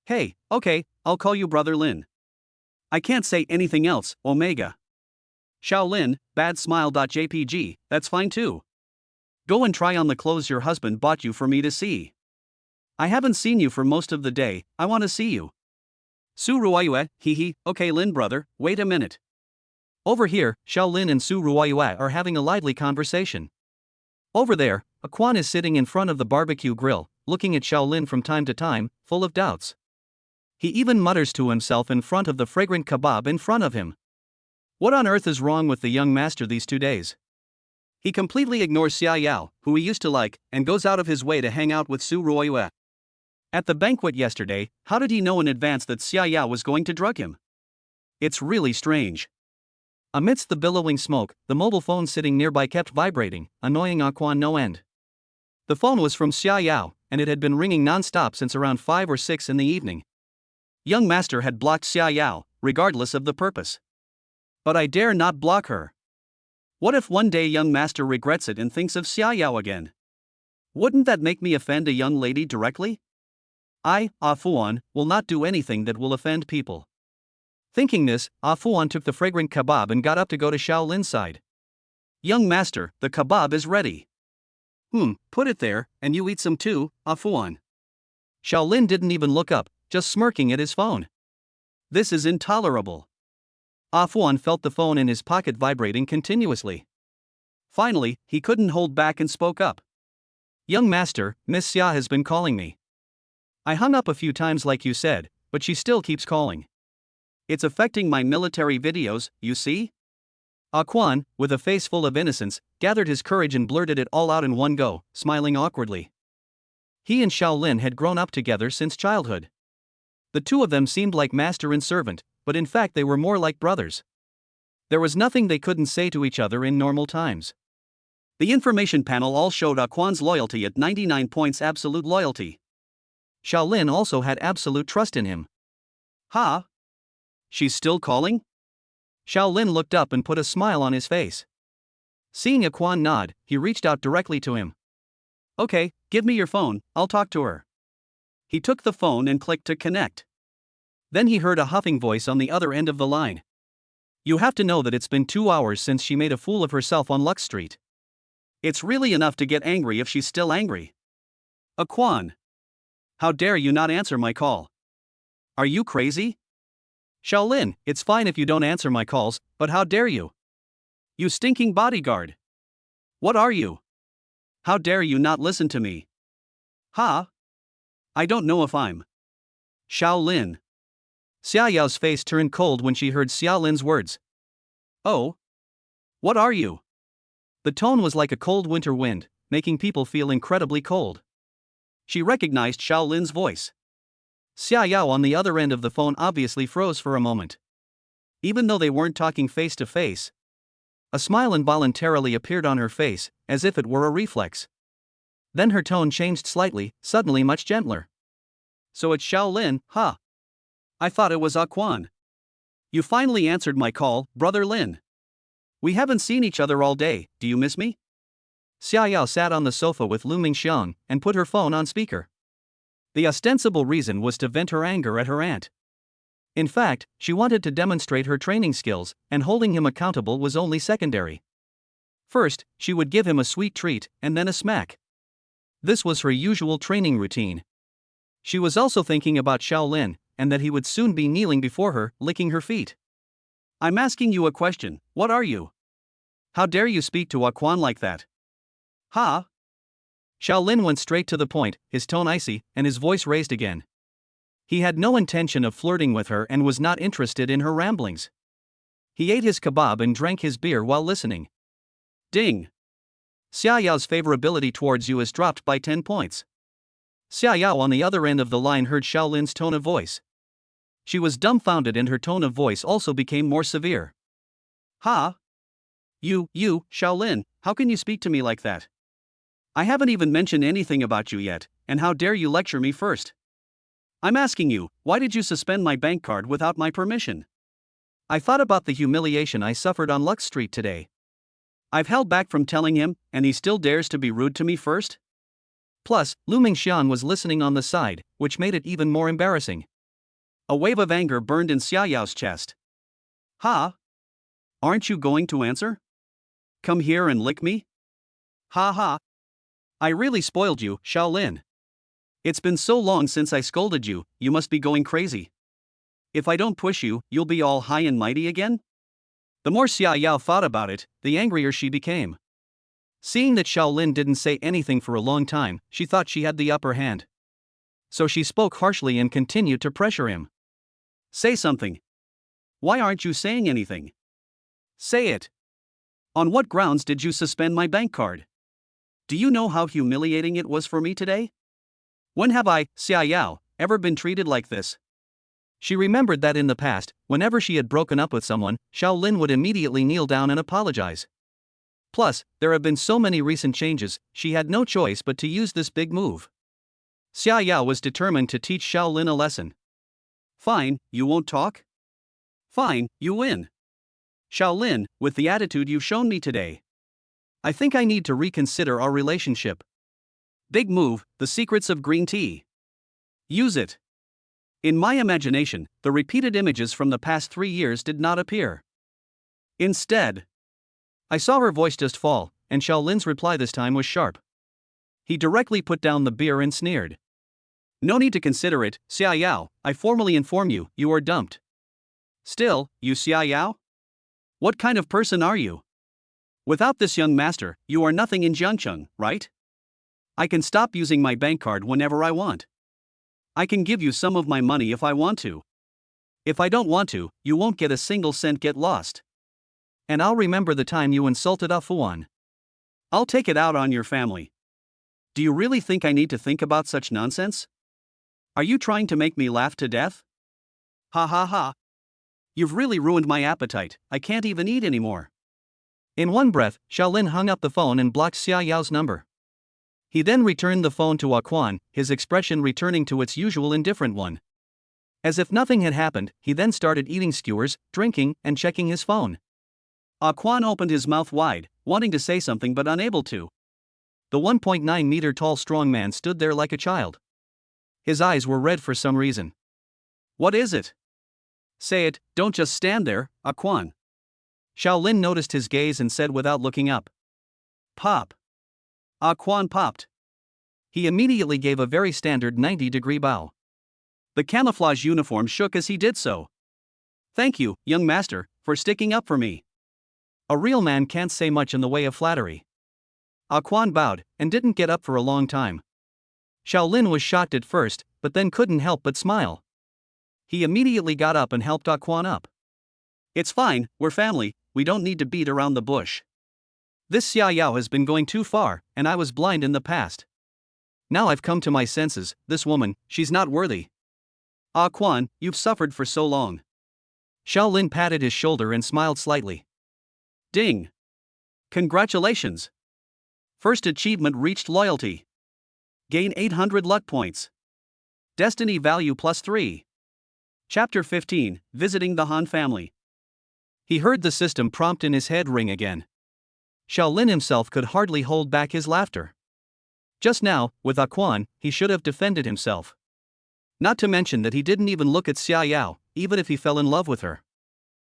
Hey, okay, I'll call you Brother Lin. I can't say anything else, Omega. Shaolin, badsmile.jpg, that's fine too. Go and try on the clothes your husband bought you for me to see. I haven't seen you for most of the day, I want to see you. Su Ruoyue, hee, okay Lin brother, wait a minute. Over here, Shaolin and Su Ruoyue are having a lively conversation. Over there, Quan is sitting in front of the barbecue grill, looking at Shaolin from time to time, full of doubts. He even mutters to himself in front of the fragrant kebab in front of him. What on earth is wrong with the young master these 2 days? He completely ignores Xia Yao, who he used to like, and goes out of his way to hang out with Su Ruoyue. At the banquet yesterday, how did he know in advance that Xia Yao was going to drug him? It's really strange. Amidst the billowing smoke, the mobile phone sitting nearby kept vibrating, annoying Quan no end. The phone was from Xia Yao, and it had been ringing non-stop since around 5 or 6 in the evening. Young master had blocked Xia Yao, regardless of the purpose. But I dare not block her. What if one day young master regrets it and thinks of Xia Yao again? Wouldn't that make me offend a young lady directly? I, Fuan, will not do anything that will offend people. Thinking this, Fuan took the fragrant kebab and got up to go to Shaolin's side. Young master, the kebab is ready. Put it there, and you eat some too, Fuan. Shaolin didn't even look up, just smirking at his phone. This is intolerable. Fuan felt the phone in his pocket vibrating continuously. Finally, he couldn't hold back and spoke up. Young master, Miss Xia has been calling me. I hung up a few times like you said, but she still keeps calling. It's affecting my military videos, you see? Quan, with a face full of innocence, gathered his courage and blurted it all out in one go, smiling awkwardly. He and Shaolin had grown up together since childhood. The two of them seemed like master and servant, but in fact they were more like brothers. There was nothing they couldn't say to each other in normal times. The information panel all showed Quan's loyalty at 99 points absolute loyalty. Shaolin also had absolute trust in him. Ha? She's still calling? Shaolin looked up and put a smile on his face. Seeing Quan nod, he reached out directly to him. Okay, give me your phone, I'll talk to her. He took the phone and clicked to connect. Then he heard a huffing voice on the other end of the line. You have to know that it's been 2 hours since she made a fool of herself on Lux Street. It's really enough to get angry if she's still angry. Quan. How dare you not answer my call? Are you crazy? Shaolin, it's fine if you don't answer my calls, but how dare you? You stinking bodyguard. What are you? How dare you not listen to me? Ha? I don't know if I'm Shaolin. Xia Yao's face turned cold when she heard Xiaolin's words. Oh? What are you? The tone was like a cold winter wind, making people feel incredibly cold. She recognized Shaolin's voice. Xia Yao on the other end of the phone obviously froze for a moment. Even though they weren't talking face to face, a smile involuntarily appeared on her face, as if it were a reflex. Then her tone changed slightly, suddenly much gentler. So it's Shaolin, huh? I thought it was Quan. You finally answered my call, Brother Lin. We haven't seen each other all day, do you miss me? Xia Yao sat on the sofa with Lu Mingxiang and put her phone on speaker. The ostensible reason was to vent her anger at her aunt. In fact, she wanted to demonstrate her training skills, and holding him accountable was only secondary. First, she would give him a sweet treat, and then a smack. This was her usual training routine. She was also thinking about Shaolin, and that he would soon be kneeling before her, licking her feet. I'm asking you a question, what are you? How dare you speak to Quan like that? Ha? Shaolin went straight to the point, his tone icy, and his voice raised again. He had no intention of flirting with her and was not interested in her ramblings. He ate his kebab and drank his beer while listening. Ding! Xia Yao's favorability towards you has dropped by 10 points. Xia Yao on the other end of the line heard Shaolin's tone of voice. She was dumbfounded and her tone of voice also became more severe. Ha? You, Shaolin, how can you speak to me like that? I haven't even mentioned anything about you yet, and how dare you lecture me first? I'm asking you, why did you suspend my bank card without my permission? I thought about the humiliation I suffered on Lux Street today. I've held back from telling him, and he still dares to be rude to me first? Plus, Lu Mingxiang was listening on the side, which made it even more embarrassing. A wave of anger burned in Xia Yao's chest. Ha? Aren't you going to answer? Come here and lick me? Ha ha. I really spoiled you, Shaolin. It's been so long since I scolded you, you must be going crazy. If I don't push you, you'll be all high and mighty again? The more Xia Yao thought about it, the angrier she became. Seeing that Shaolin didn't say anything for a long time, she thought she had the upper hand. So she spoke harshly and continued to pressure him. Say something. Why aren't you saying anything? Say it. On what grounds did you suspend my bank card? Do you know how humiliating it was for me today? When have I, Xia Yao, ever been treated like this? She remembered that in the past, whenever she had broken up with someone, Shaolin would immediately kneel down and apologize. Plus, there have been so many recent changes, she had no choice but to use this big move. Xia Yao was determined to teach Shaolin a lesson. Fine, you won't talk? Fine, you win. Shaolin, with the attitude you've shown me today, I think I need to reconsider our relationship. Big move, the secrets of green tea. Use it. In my imagination, the repeated images from the past 3 years did not appear. Instead, I saw her voice just fall, and Shaolin's reply this time was sharp. He directly put down the beer and sneered. No need to consider it, Xia Yao, I formally inform you, you are dumped. Still, you Xia Yao? What kind of person are you? Without this young master, you are nothing in Jiangcheng, right? I can stop using my bank card whenever I want. I can give you some of my money if I want to. If I don't want to, you won't get a single cent, get lost. And I'll remember the time you insulted Fuan. I'll take it out on your family. Do you really think I need to think about such nonsense? Are you trying to make me laugh to death? Ha ha ha. You've really ruined my appetite, I can't even eat anymore. In one breath, Shaolin hung up the phone and blocked Xia Yao's number. He then returned the phone to Quan, his expression returning to its usual indifferent one. As if nothing had happened, he then started eating skewers, drinking, and checking his phone. Quan opened his mouth wide, wanting to say something but unable to. The 1.9-meter tall strong man stood there like a child. His eyes were red for some reason. What is it? Say it, don't just stand there, Quan. Shaolin noticed his gaze and said without looking up. Pop. Quan popped. He immediately gave a very standard 90-degree bow. The camouflage uniform shook as he did so. "Thank you, young master, for sticking up for me. A real man can't say much in the way of flattery." Quan bowed, and didn't get up for a long time. Shaolin was shocked at first, but then couldn't help but smile. He immediately got up and helped Quan up. "It's fine, we're family, we don't need to beat around the bush. This Xia Yao has been going too far, and I was blind in the past. Now I've come to my senses, this woman, she's not worthy. Quan, you've suffered for so long." Shaolin patted his shoulder and smiled slightly. "Ding! Congratulations! First achievement reached, loyalty. Gain 800 luck points. Destiny value +3. Chapter 15, Visiting the Han family." He heard the system prompt in his head ring again. Shaolin himself could hardly hold back his laughter. Just now, with Quan, he should have defended himself. Not to mention that he didn't even look at Xia Yao, even if he fell in love with her.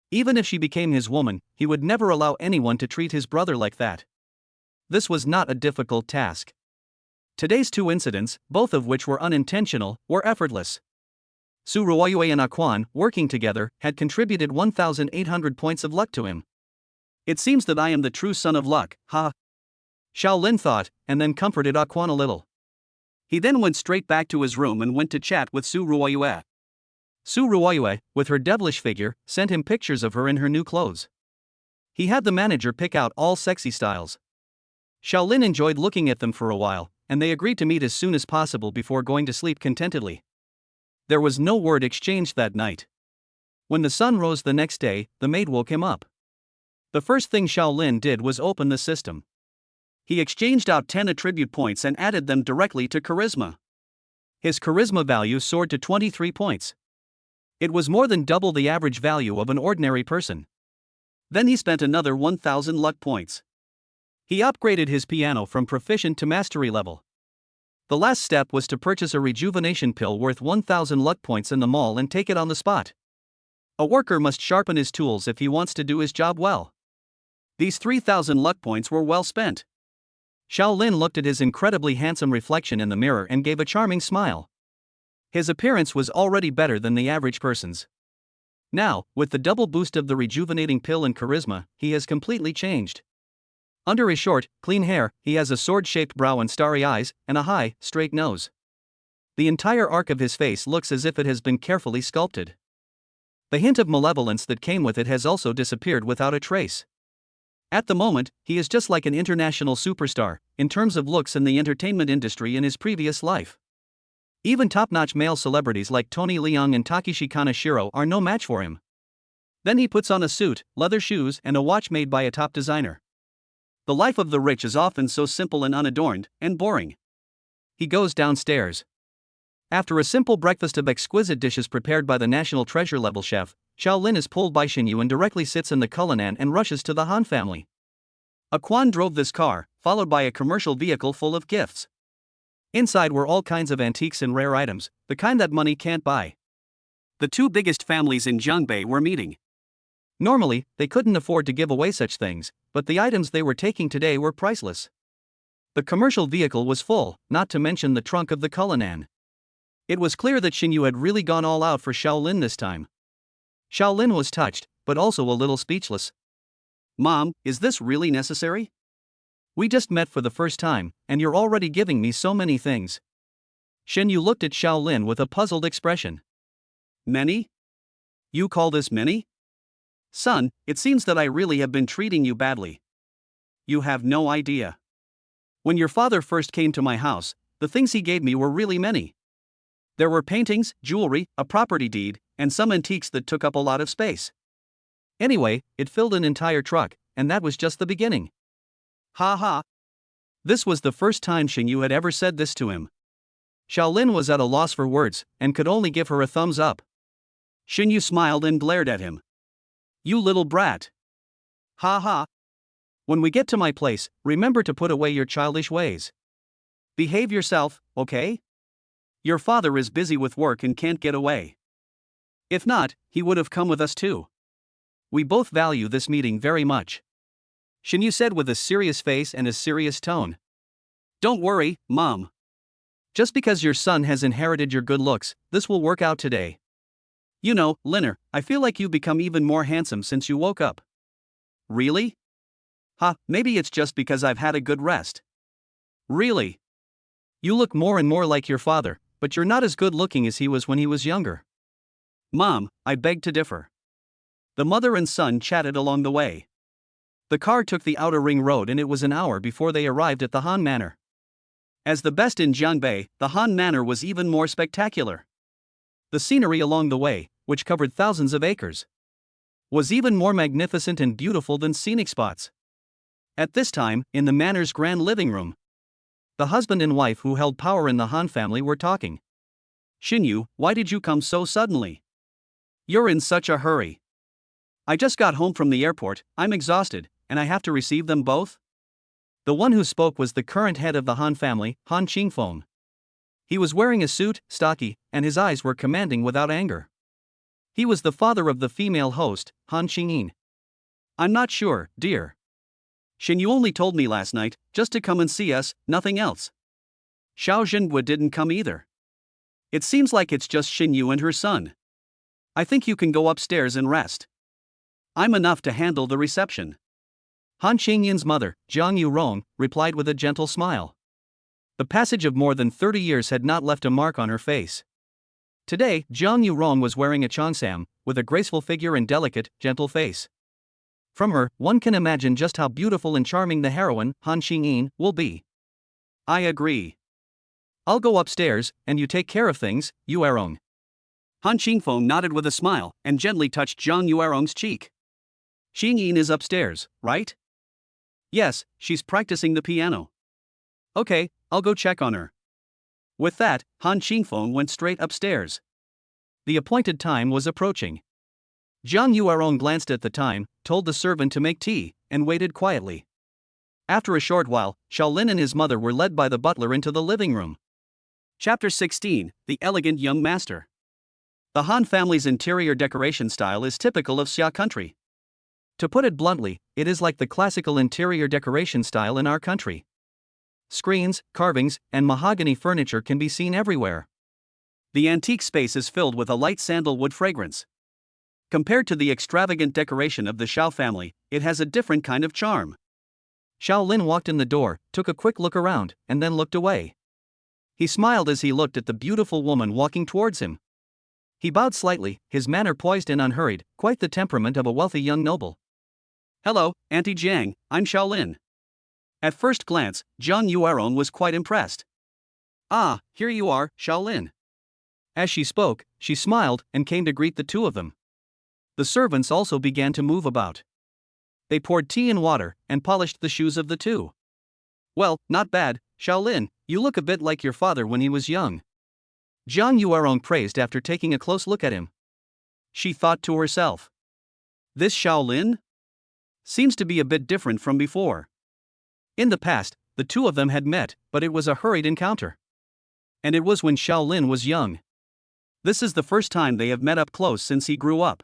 Even if she became his woman, he would never allow anyone to treat his brother like that. This was not a difficult task. Today's two incidents, both of which were unintentional, were effortless. Su Ruoyue and Quan, working together, had contributed 1,800 points of luck to him. "It seems that I am the true son of luck, ha." Shaolin thought, and then comforted Quan a little. He then went straight back to his room and went to chat with Su Ruoyue. Su Ruoyue, with her devilish figure, sent him pictures of her in her new clothes. He had the manager pick out all sexy styles. Shaolin enjoyed looking at them for a while, and they agreed to meet as soon as possible before going to sleep contentedly. There was no word exchanged that night. When the sun rose the next day, the maid woke him up. The first thing Shaolin did was open the system. He exchanged out 10 attribute points and added them directly to charisma. His charisma value soared to 23 points. It was more than double the average value of an ordinary person. Then he spent another 1,000 luck points. He upgraded his piano from proficient to mastery level. The last step was to purchase a rejuvenation pill worth 1,000 luck points in the mall and take it on the spot. A worker must sharpen his tools if he wants to do his job well. These 3,000 luck points were well spent. Shaolin looked at his incredibly handsome reflection in the mirror and gave a charming smile. His appearance was already better than the average person's. Now, with the double boost of the rejuvenating pill and charisma, he has completely changed. Under his short, clean hair, he has a sword-shaped brow and starry eyes, and a high, straight nose. The entire arc of his face looks as if it has been carefully sculpted. The hint of malevolence that came with it has also disappeared without a trace. At the moment, he is just like an international superstar, in terms of looks in the entertainment industry in his previous life. Even top-notch male celebrities like Tony Leung and Takeshi Kaneshiro are no match for him. Then he puts on a suit, leather shoes, and a watch made by a top designer. The life of the rich is often so simple and unadorned, and boring. He goes downstairs. After a simple breakfast of exquisite dishes prepared by the national treasure-level chef, Shaolin is pulled by Xinyu and directly sits in the Cullinan and rushes to the Han family. Quan drove this car, followed by a commercial vehicle full of gifts. Inside were all kinds of antiques and rare items, the kind that money can't buy. The two biggest families in Zhongbei were meeting. Normally, they couldn't afford to give away such things, but the items they were taking today were priceless. The commercial vehicle was full, not to mention the trunk of the Cullinan. It was clear that Xinyu had really gone all out for Shaolin this time. Shaolin was touched, but also a little speechless. "Mom, is this really necessary? We just met for the first time, and you're already giving me so many things." Xinyu looked at Shaolin with a puzzled expression. "Many? You call this many? Son, it seems that I really have been treating you badly. You have no idea. When your father first came to my house, the things he gave me were really many. There were paintings, jewelry, a property deed, and some antiques that took up a lot of space. Anyway, it filled an entire truck, and that was just the beginning." Ha ha. This was the first time Xinyu had ever said this to him. Shaolin was at a loss for words, and could only give her a thumbs up. Xinyu smiled and glared at him. "You little brat. Ha ha. When we get to my place, remember to put away your childish ways. Behave yourself, okay? Your father is busy with work and can't get away. If not, he would have come with us too. We both value this meeting very much," Xinyu said with a serious face and a serious tone. "Don't worry, Mom. Just because your son has inherited your good looks, this will work out today. You know, Linner, I feel like you've become even more handsome since you woke up. Really? Maybe it's just because I've had a good rest. Really? You look more and more like your father, but you're not as good looking as he was when he was younger. Mom, I beg to differ. The mother and son chatted along the way. The car took the outer ring road and it was an hour before they arrived at the Han Manor. As the best in Jiangbei, the Han Manor was even more spectacular. The scenery along the way, which covered thousands of acres, was even more magnificent and beautiful than scenic spots. At this time, in the manor's grand living room, the husband and wife who held power in the Han family were talking. Xinyu, why did you come so suddenly? You're in such a hurry. I just got home from the airport, I'm exhausted, and I have to receive them both? The one who spoke was the current head of the Han family, Han Qingyin. He was wearing a suit, stocky, and his eyes were commanding without anger. He was the father of the female host, Han Qingyin. I'm not sure, dear. Xinyu only told me last night, just to come and see us, nothing else. Xiao Zhenhua didn't come either. It seems like it's just Xinyu and her son. I think you can go upstairs and rest. I'm enough to handle the reception. Han Qingyin's mother, Jiang Yurong, replied with a gentle smile. The passage of more than 30 years had not left a mark on her face. Today, Jiang Yurong was wearing a cheongsam, with a graceful figure and delicate, gentle face. From her, one can imagine just how beautiful and charming the heroine, Han Qingyin, will be. I agree. I'll go upstairs, and you take care of things, Yuerong. Han Qingyin nodded with a smile, and gently touched Jiang Yuerong's cheek. Qingyin is upstairs, right? Yes, she's practicing the piano. Okay, I'll go check on her. With that, Han Qingyin went straight upstairs. The appointed time was approaching. Jiang Yuerong glanced at the time, told the servant to make tea, and waited quietly. After a short while, Shaolin and his mother were led by the butler into the living room. Chapter 16, The Elegant Young Master. The Han family's interior decoration style is typical of Xia country. To put it bluntly, it is like the classical interior decoration style in our country. Screens, carvings, and mahogany furniture can be seen everywhere. The antique space is filled with a light sandalwood fragrance. Compared to the extravagant decoration of the Xiao family, it has a different kind of charm. Shaolin walked in the door, took a quick look around, and then looked away. He smiled as he looked at the beautiful woman walking towards him. He bowed slightly, his manner poised and unhurried, quite the temperament of a wealthy young noble. Hello, Auntie Jiang, I'm Shaolin. At first glance, Jiang Yuerong was quite impressed. Ah, here you are, Shaolin. As she spoke, she smiled and came to greet the two of them. The servants also began to move about. They poured tea and water and polished the shoes of the two. Well, not bad, Shaolin, you look a bit like your father when he was young. Jiang Yuerong praised after taking a close look at him. She thought to herself. This Shaolin seems to be a bit different from before. In the past, the two of them had met, but it was a hurried encounter. And it was when Shaolin was young. This is the first time they have met up close since he grew up.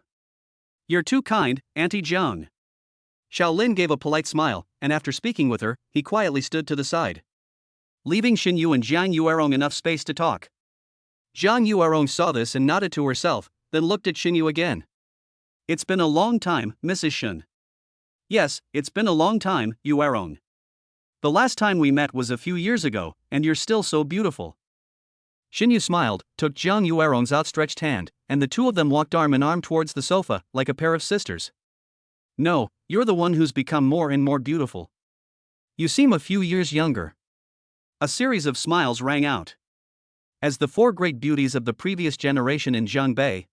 You're too kind, Auntie Jiang. Shaolin gave a polite smile, and after speaking with her, he quietly stood to the side, leaving Xinyu and Jiang Yuerong enough space to talk. Jiang Yuerong saw this and nodded to herself, then looked at Xinyu again. It's been a long time, Mrs. Shen. Yes, it's been a long time, Yuerong. The last time we met was a few years ago, and you're still so beautiful. Xinyu smiled, took Jiang Yuerong's outstretched hand, and the two of them walked arm in arm towards the sofa, like a pair of sisters. No, you're the one who's become more and more beautiful. You seem a few years younger. A series of smiles rang out. As the four great beauties of the previous generation in Jiangbei,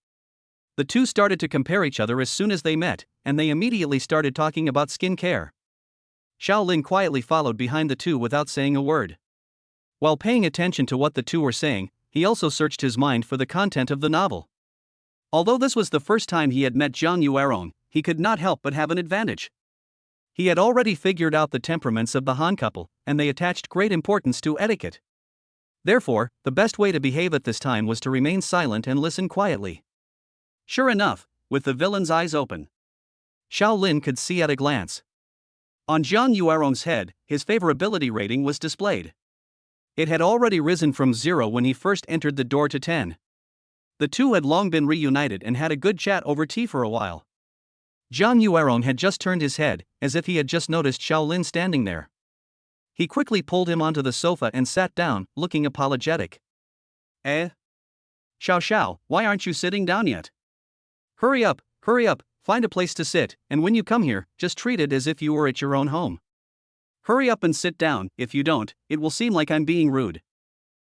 the two started to compare each other as soon as they met, and they immediately started talking about skin care. Shaolin quietly followed behind the two without saying a word. While paying attention to what the two were saying, he also searched his mind for the content of the novel. Although this was the first time he had met Jiang Yuerong, he could not help but have an advantage. He had already figured out the temperaments of the Han couple, and they attached great importance to etiquette. Therefore, the best way to behave at this time was to remain silent and listen quietly. Sure enough, with the villain's eyes open, Shaolin could see at a glance. On Jiang Yuerong's head, his favorability rating was displayed. It had already risen from 0 when he first entered the door to 10. The two had long been reunited and had a good chat over tea for a while. Zhang Yuerong had just turned his head, as if he had just noticed Shaolin standing there. He quickly pulled him onto the sofa and sat down, looking apologetic. Xiao, why aren't you sitting down yet? Hurry up, find a place to sit, and when you come here, just treat it as if you were at your own home. Hurry up and sit down, if you don't, it will seem like I'm being rude.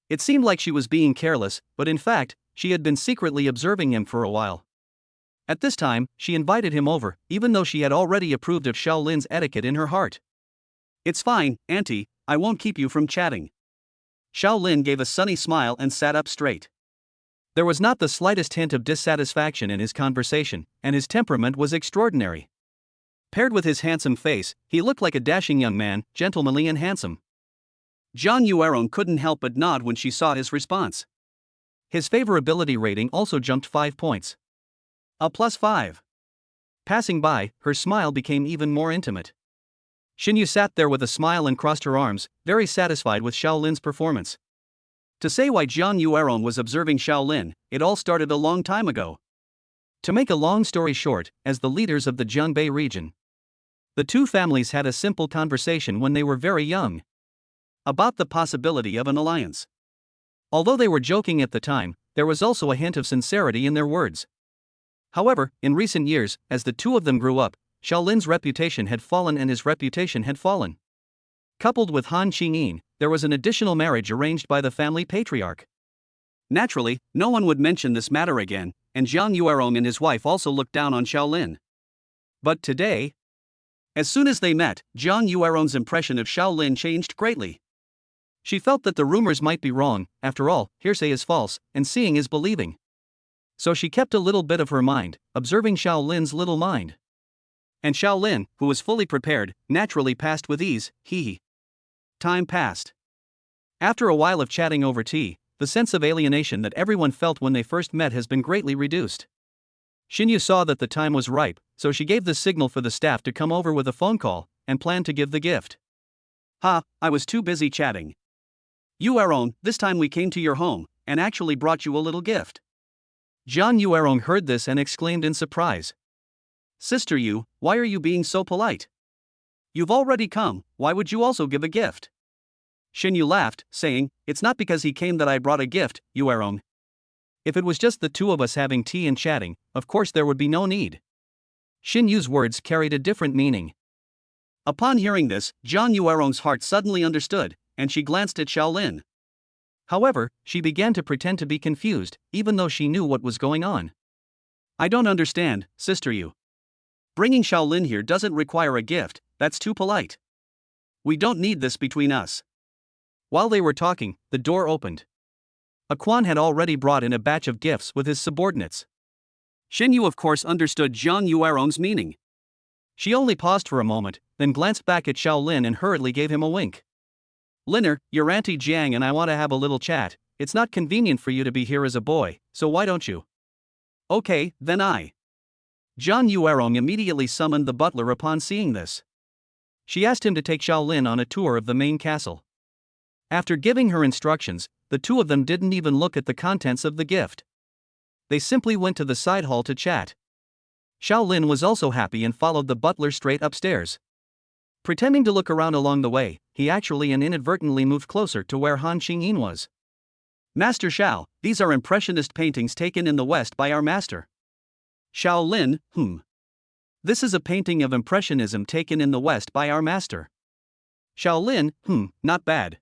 It seemed like she was being careless, but in fact, she had been secretly observing him for a while. At this time, she invited him over, even though she had already approved of Shaolin's etiquette in her heart. It's fine, Auntie, I won't keep you from chatting. Shaolin gave a sunny smile and sat up straight. There was not the slightest hint of dissatisfaction in his conversation, and his temperament was extraordinary. Paired with his handsome face, he looked like a dashing young man, gentlemanly and handsome. Zhang Yuerong couldn't help but nod when she saw his response. His favorability rating also jumped 5 points. A +5. Passing by, her smile became even more intimate. Xinyu sat there with a smile and crossed her arms, very satisfied with Shaolin's performance. To say why Zhang Yuerong was observing Shaolin, it all started a long time ago. To make a long story short, as the leaders of the Jiangbei region, the two families had a simple conversation when they were very young. About the possibility of an alliance. Although they were joking at the time, there was also a hint of sincerity in their words. However, in recent years, as the two of them grew up, Shaolin's reputation had fallen and his reputation had fallen. Coupled with Han Qingyin, there was an additional marriage arranged by the family patriarch. Naturally, no one would mention this matter again, and Zhang Yuerong and his wife also looked down on Shaolin. But today, as soon as they met, Zhang Yuerong's impression of Shaolin changed greatly. She felt that the rumors might be wrong, after all, hearsay is false, and seeing is believing. So she kept a little bit of her mind, observing Shaolin's little mind. And Shaolin, who was fully prepared, naturally passed with ease. Time passed. After a while of chatting over tea, the sense of alienation that everyone felt when they first met has been greatly reduced. Xinyu saw that the time was ripe, so she gave the signal for the staff to come over with a phone call, and planned to give the gift. I was too busy chatting. Yuerong, this time we came to your home, and actually brought you a little gift. Zhang Yuerong heard this and exclaimed in surprise. Sister Yu, why are you being so polite? You've already come, why would you also give a gift? Xinyu laughed, saying, It's not because he came that I brought a gift, Yuerong. If it was just the two of us having tea and chatting, of course there would be no need. Xinyu's words carried a different meaning. Upon hearing this, Zhang Yuerong's heart suddenly understood, and she glanced at Shaolin. However, she began to pretend to be confused, even though she knew what was going on. I don't understand, Sister Yu. Bringing Shaolin here doesn't require a gift, that's too polite. We don't need this between us. While they were talking, the door opened. A Quan had already brought in a batch of gifts with his subordinates. Xinyu of course understood Zhang Yuerong's meaning. She only paused for a moment, then glanced back at Shaolin and hurriedly gave him a wink. Liner, your Auntie Jiang and I want to have a little chat. It's not convenient for you to be here as a boy, so why don't you? Okay, then I. Zhang Yuerong immediately summoned the butler upon seeing this. She asked him to take Shaolin on a tour of the main castle. After giving her instructions, the two of them didn't even look at the contents of the gift. They simply went to the side hall to chat. Shaolin was also happy and followed the butler straight upstairs. Pretending to look around along the way, he actually and inadvertently moved closer to where Han Qingyin was. Master Xiao, these are impressionist paintings taken in the West by our master. Shaolin, This is a painting of impressionism taken in the West by our master. Shaolin, not bad.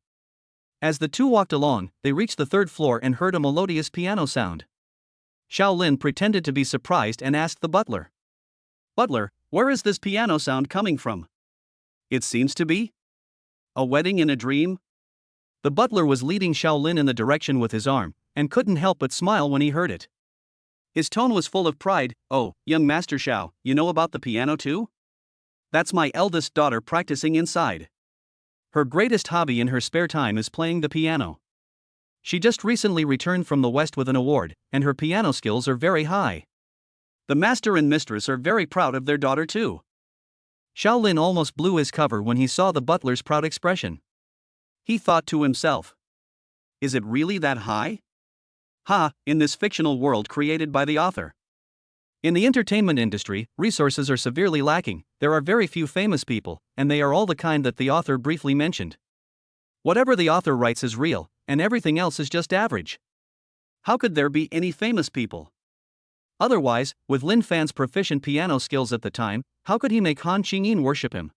As the two walked along, they reached the third floor and heard a melodious piano sound. Shaolin pretended to be surprised and asked the butler. Butler, where is this piano sound coming from? It seems to be a wedding in a dream? The butler was leading Shaolin in the direction with his arm, and couldn't help but smile when he heard it. His tone was full of pride. Oh, young Master Xiao, you know about the piano too? That's my eldest daughter practicing inside. Her greatest hobby in her spare time is playing the piano. She just recently returned from the West with an award, and her piano skills are very high. The master and mistress are very proud of their daughter too. Shaolin almost blew his cover when he saw the butler's proud expression. He thought to himself, is it really that high? Ha, in this fictional world created by the author. In the entertainment industry, resources are severely lacking. There are very few famous people, and they are all the kind that the author briefly mentioned. Whatever the author writes is real, and everything else is just average. How could there be any famous people? Otherwise, with Lin Fan's proficient piano skills at the time, how could he make Han Qingyin worship him?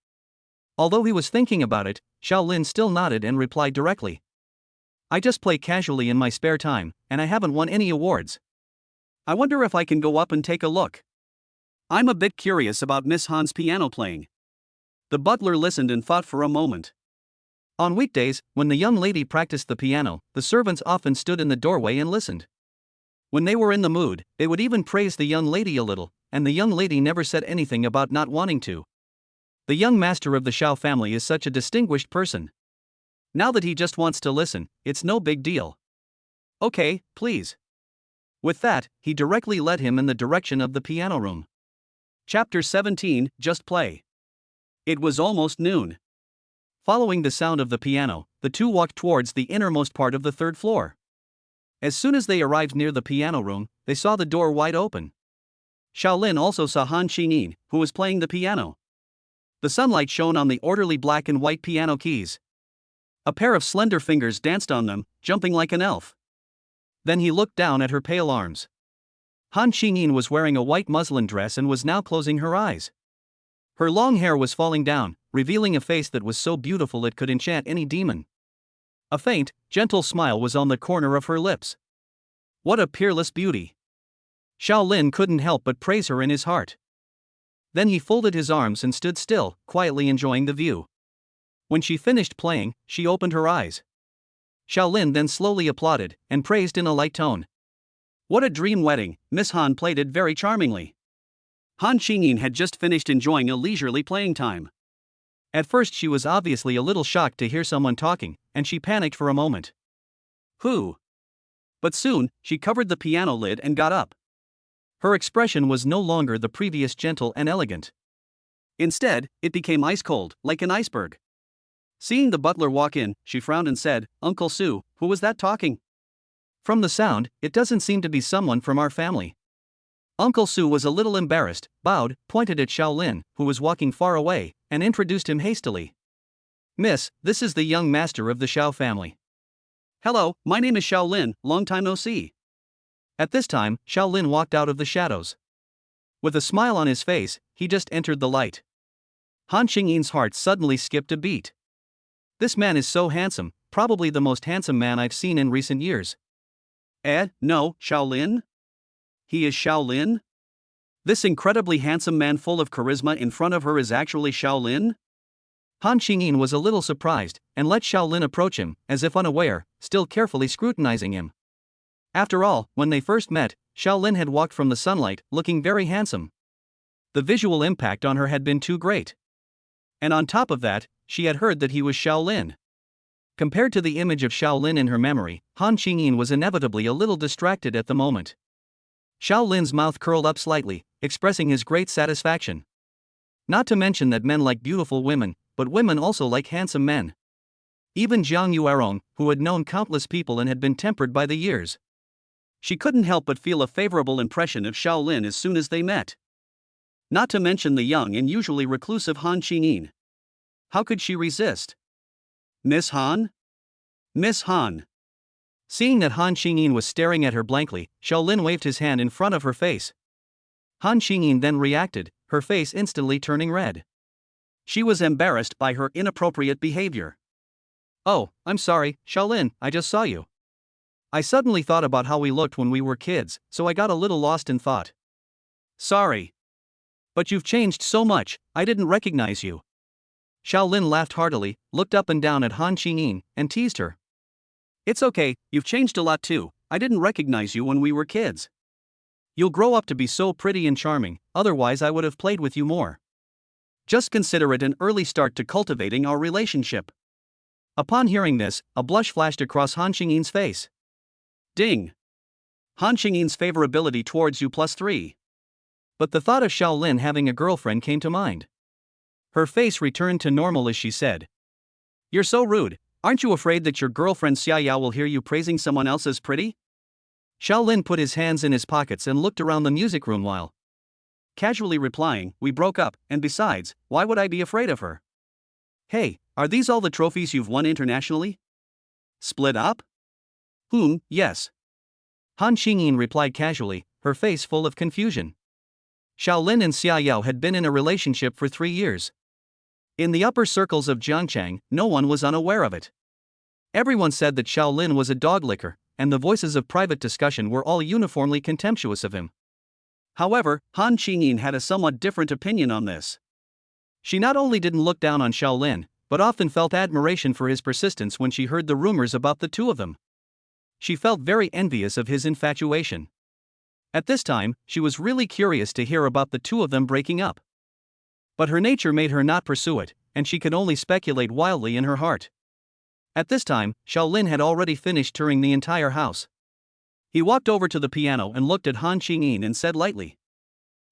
Although he was thinking about it, Xiao Lin still nodded and replied directly. I just play casually in my spare time, and I haven't won any awards. I wonder if I can go up and take a look. I'm a bit curious about Miss Han's piano playing. The butler listened and thought for a moment. On weekdays, when the young lady practiced the piano, the servants often stood in the doorway and listened. When they were in the mood, they would even praise the young lady a little, and the young lady never said anything about not wanting to. The young master of the Xiao family is such a distinguished person. Now that he just wants to listen, it's no big deal. Okay, please. With that, he directly led him in the direction of the piano room. Chapter 17, Just Play. It was almost noon. Following the sound of the piano, the two walked towards the innermost part of the third floor. As soon as they arrived near the piano room, they saw the door wide open. Xiao Lin also saw Han Qingyin, who was playing the piano. The sunlight shone on the orderly black and white piano keys. A pair of slender fingers danced on them, jumping like an elf. Then he looked down at her pale arms. Han Qingyin was wearing a white muslin dress and was now closing her eyes. Her long hair was falling down, revealing a face that was so beautiful it could enchant any demon. A faint, gentle smile was on the corner of her lips. What a peerless beauty! Xiao Lin couldn't help but praise her in his heart. Then he folded his arms and stood still, quietly enjoying the view. When she finished playing, she opened her eyes. Xiao Lin then slowly applauded, and praised in a light tone. What a dream wedding, Miss Han played it very charmingly. Han Qingyin had just finished enjoying a leisurely playing time. At first she was obviously a little shocked to hear someone talking, and she panicked for a moment. Who? But soon, she covered the piano lid and got up. Her expression was no longer the previous gentle and elegant. Instead, it became ice cold, like an iceberg. Seeing the butler walk in, she frowned and said, Uncle Su, who was that talking? From the sound, it doesn't seem to be someone from our family. Uncle Su was a little embarrassed, bowed, pointed at Xiao Lin, who was walking far away, and introduced him hastily. Miss, this is the young master of the Xiao family. Hello, my name is Xiao Lin, long time no see. At this time, Xiao Lin walked out of the shadows. With a smile on his face, he just entered the light. Han Qingyin's heart suddenly skipped a beat. This man is so handsome, probably the most handsome man I've seen in recent years. No, Xiao Lin? He is Xiao Lin? This incredibly handsome man full of charisma in front of her is actually Xiao Lin? Han Qingyin was a little surprised, and let Xiao Lin approach him, as if unaware, still carefully scrutinizing him. After all, when they first met, Xiao Lin had walked from the sunlight, looking very handsome. The visual impact on her had been too great. And on top of that, she had heard that he was Xiao Lin. Compared to the image of Xiao Lin in her memory, Han Qingyin was inevitably a little distracted at the moment. Xiao Lin's mouth curled up slightly, expressing his great satisfaction. Not to mention that men like beautiful women, but women also like handsome men. Even Jiang Yuerong, who had known countless people and had been tempered by the years. She couldn't help but feel a favorable impression of Xiao Lin as soon as they met. Not to mention the young and usually reclusive Han Qingyin. How could she resist? Miss Han? Miss Han. Seeing that Han Qingyin was staring at her blankly, Xiao Lin waved his hand in front of her face. Han Qingyin then reacted, her face instantly turning red. She was embarrassed by her inappropriate behavior. Oh, I'm sorry, Xiao Lin, I just saw you. I suddenly thought about how we looked when we were kids, so I got a little lost in thought. Sorry. But you've changed so much, I didn't recognize you. Xiao Lin laughed heartily, looked up and down at Han Qingyin, and teased her. It's okay, you've changed a lot too, I didn't recognize you when we were kids. You'll grow up to be so pretty and charming, otherwise I would have played with you more. Just consider it an early start to cultivating our relationship. Upon hearing this, a blush flashed across Han Qingyin's face. Ding! Han Qingyin's favorability towards you +3. But the thought of Xiao Lin having a girlfriend came to mind. Her face returned to normal as she said. You're so rude, Aren't you afraid that your girlfriend Xia Yao will hear you praising someone else as pretty? Xiao Lin put his hands in his pockets and looked around the music room while casually replying, "We broke up, and besides, why would I be afraid of her? Hey, are these all the trophies you've won internationally? Split up?" Yes. Han Qingyin replied casually, her face full of confusion. Xiao Lin and Xia Yao had been in a relationship for 3 years. In the upper circles of Jiangchang, no one was unaware of it. Everyone said that Xiao Lin was a dog licker, and the voices of private discussion were all uniformly contemptuous of him. However, Han Qingyin had a somewhat different opinion on this. She not only didn't look down on Xiao Lin, but often felt admiration for his persistence when she heard the rumors about the two of them. She felt very envious of his infatuation. At this time, she was really curious to hear about the two of them breaking up. But her nature made her not pursue it, and she could only speculate wildly in her heart. At this time, Xiao Lin had already finished touring the entire house. He walked over to the piano and looked at Han Qingyin and said lightly,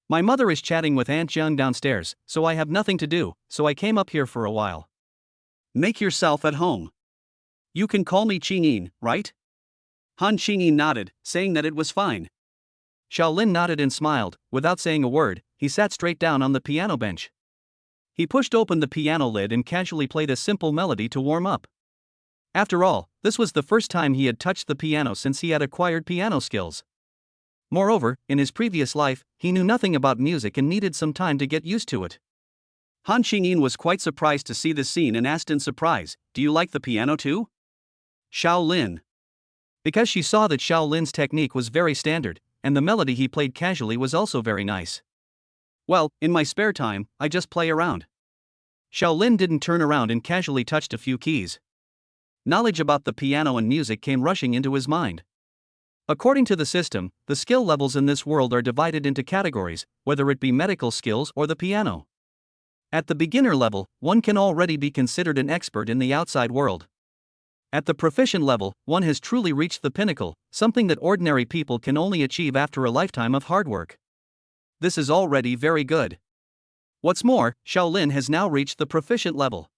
"My mother is chatting with Aunt Jiang downstairs, so I have nothing to do, so I came up here for a while." "Make yourself at home. You can call me Qingyin, right?" Han Qingyin nodded, saying that it was fine. Xiao Lin nodded and smiled. Without saying a word, he sat straight down on the piano bench. He pushed open the piano lid and casually played a simple melody to warm up. After all, this was the first time he had touched the piano since he had acquired piano skills. Moreover, in his previous life, he knew nothing about music and needed some time to get used to it. Han Qingyin was quite surprised to see this scene and asked in surprise, "Do you like the piano too?" Xiao Lin. Because she saw that Xiao Lin's technique was very standard, and the melody he played casually was also very nice. "Well, in my spare time, I just play around." Xiao Lin didn't turn around and casually touched a few keys. Knowledge about the piano and music came rushing into his mind. According to the system, the skill levels in this world are divided into categories, whether it be medical skills or the piano. At the beginner level, one can already be considered an expert in the outside world. At the proficient level, one has truly reached the pinnacle, something that ordinary people can only achieve after a lifetime of hard work. This is already very good. What's more, Xiao Lin has now reached the proficient level.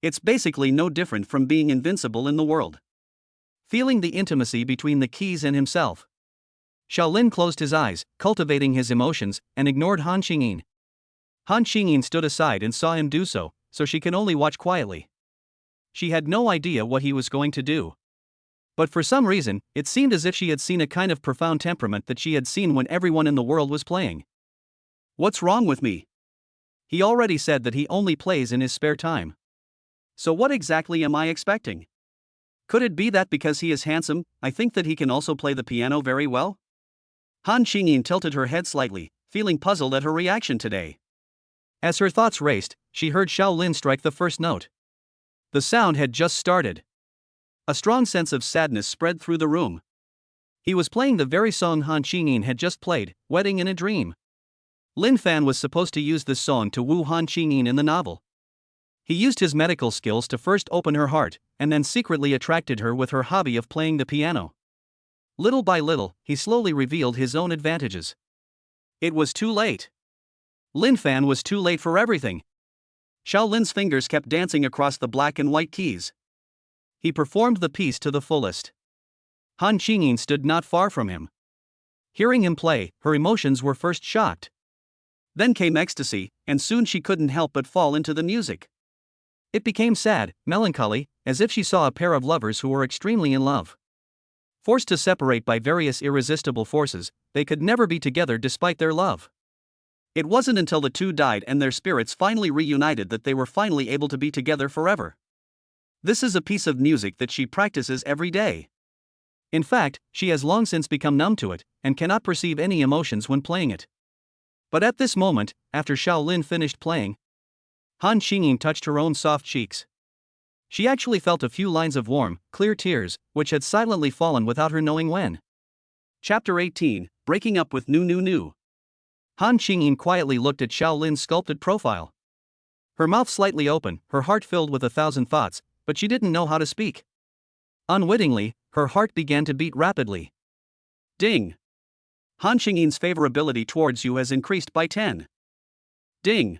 It's basically no different from being invincible in the world. Feeling the intimacy between the keys and himself, Xiao Lin closed his eyes, cultivating his emotions, and ignored Han Qingyin. Han Qingyin stood aside and saw him do so, so she can only watch quietly. She had no idea what he was going to do. But for some reason, it seemed as if she had seen a kind of profound temperament that she had seen when everyone in the world was playing. "What's wrong with me?" He already said that he only plays in his spare time. So what exactly am I expecting? Could it be that because he is handsome, I think that he can also play the piano very well? Han Qingyin tilted her head slightly, feeling puzzled at her reaction today. As her thoughts raced, she heard Xiao Lin strike the first note. The sound had just started. A strong sense of sadness spread through the room. He was playing the very song Han Qingyin had just played, "Wedding in a Dream." Lin Fan was supposed to use this song to woo Han Qingyin in the novel. He used his medical skills to first open her heart, and then secretly attracted her with her hobby of playing the piano. Little by little, he slowly revealed his own advantages. It was too late. Lin Fan was too late for everything. Xiao Lin's fingers kept dancing across the black and white keys. He performed the piece to the fullest. Han Qingyin stood not far from him. Hearing him play, her emotions were first shocked. Then came ecstasy, and soon she couldn't help but fall into the music. It became sad, melancholy, as if she saw a pair of lovers who were extremely in love. Forced to separate by various irresistible forces, they could never be together despite their love. It wasn't until the two died and their spirits finally reunited that they were finally able to be together forever. This is a piece of music that she practices every day. In fact, she has long since become numb to it, and cannot perceive any emotions when playing it. But at this moment, after Xiao Lin finished playing, Han Qingyin touched her own soft cheeks. She actually felt a few lines of warm, clear tears, which had silently fallen without her knowing when. Chapter 18, Breaking Up with Nu. Han Qingyin quietly looked at Xiao Lin's sculpted profile. Her mouth slightly open, her heart filled with 1,000 thoughts, but she didn't know how to speak. Unwittingly, her heart began to beat rapidly. Ding! Han Qingyin's favorability towards you has increased by 10. Ding!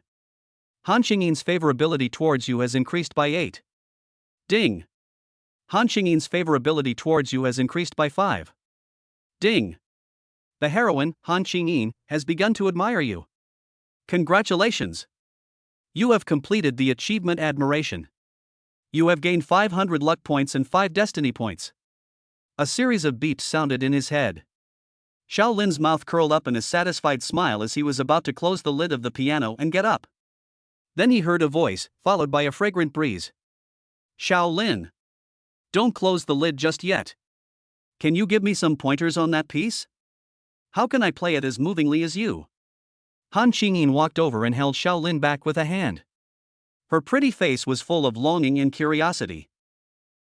Han Qingyin's favorability towards you has increased by 8. Ding! Han Qingyin's favorability towards you has increased by 5. Ding! The heroine, Han Qingyin, has begun to admire you. Congratulations! You have completed the achievement admiration. You have gained 500 luck points and 5 destiny points. A series of beeps sounded in his head. Xiao Lin's mouth curled up in a satisfied smile as he was about to close the lid of the piano and get up. Then he heard a voice, followed by a fragrant breeze. Xiao Lin! Don't close the lid just yet. Can you give me some pointers on that piece? How can I play it as movingly as you? Han Qingyin walked over and held Xiao Lin back with a hand. Her pretty face was full of longing and curiosity.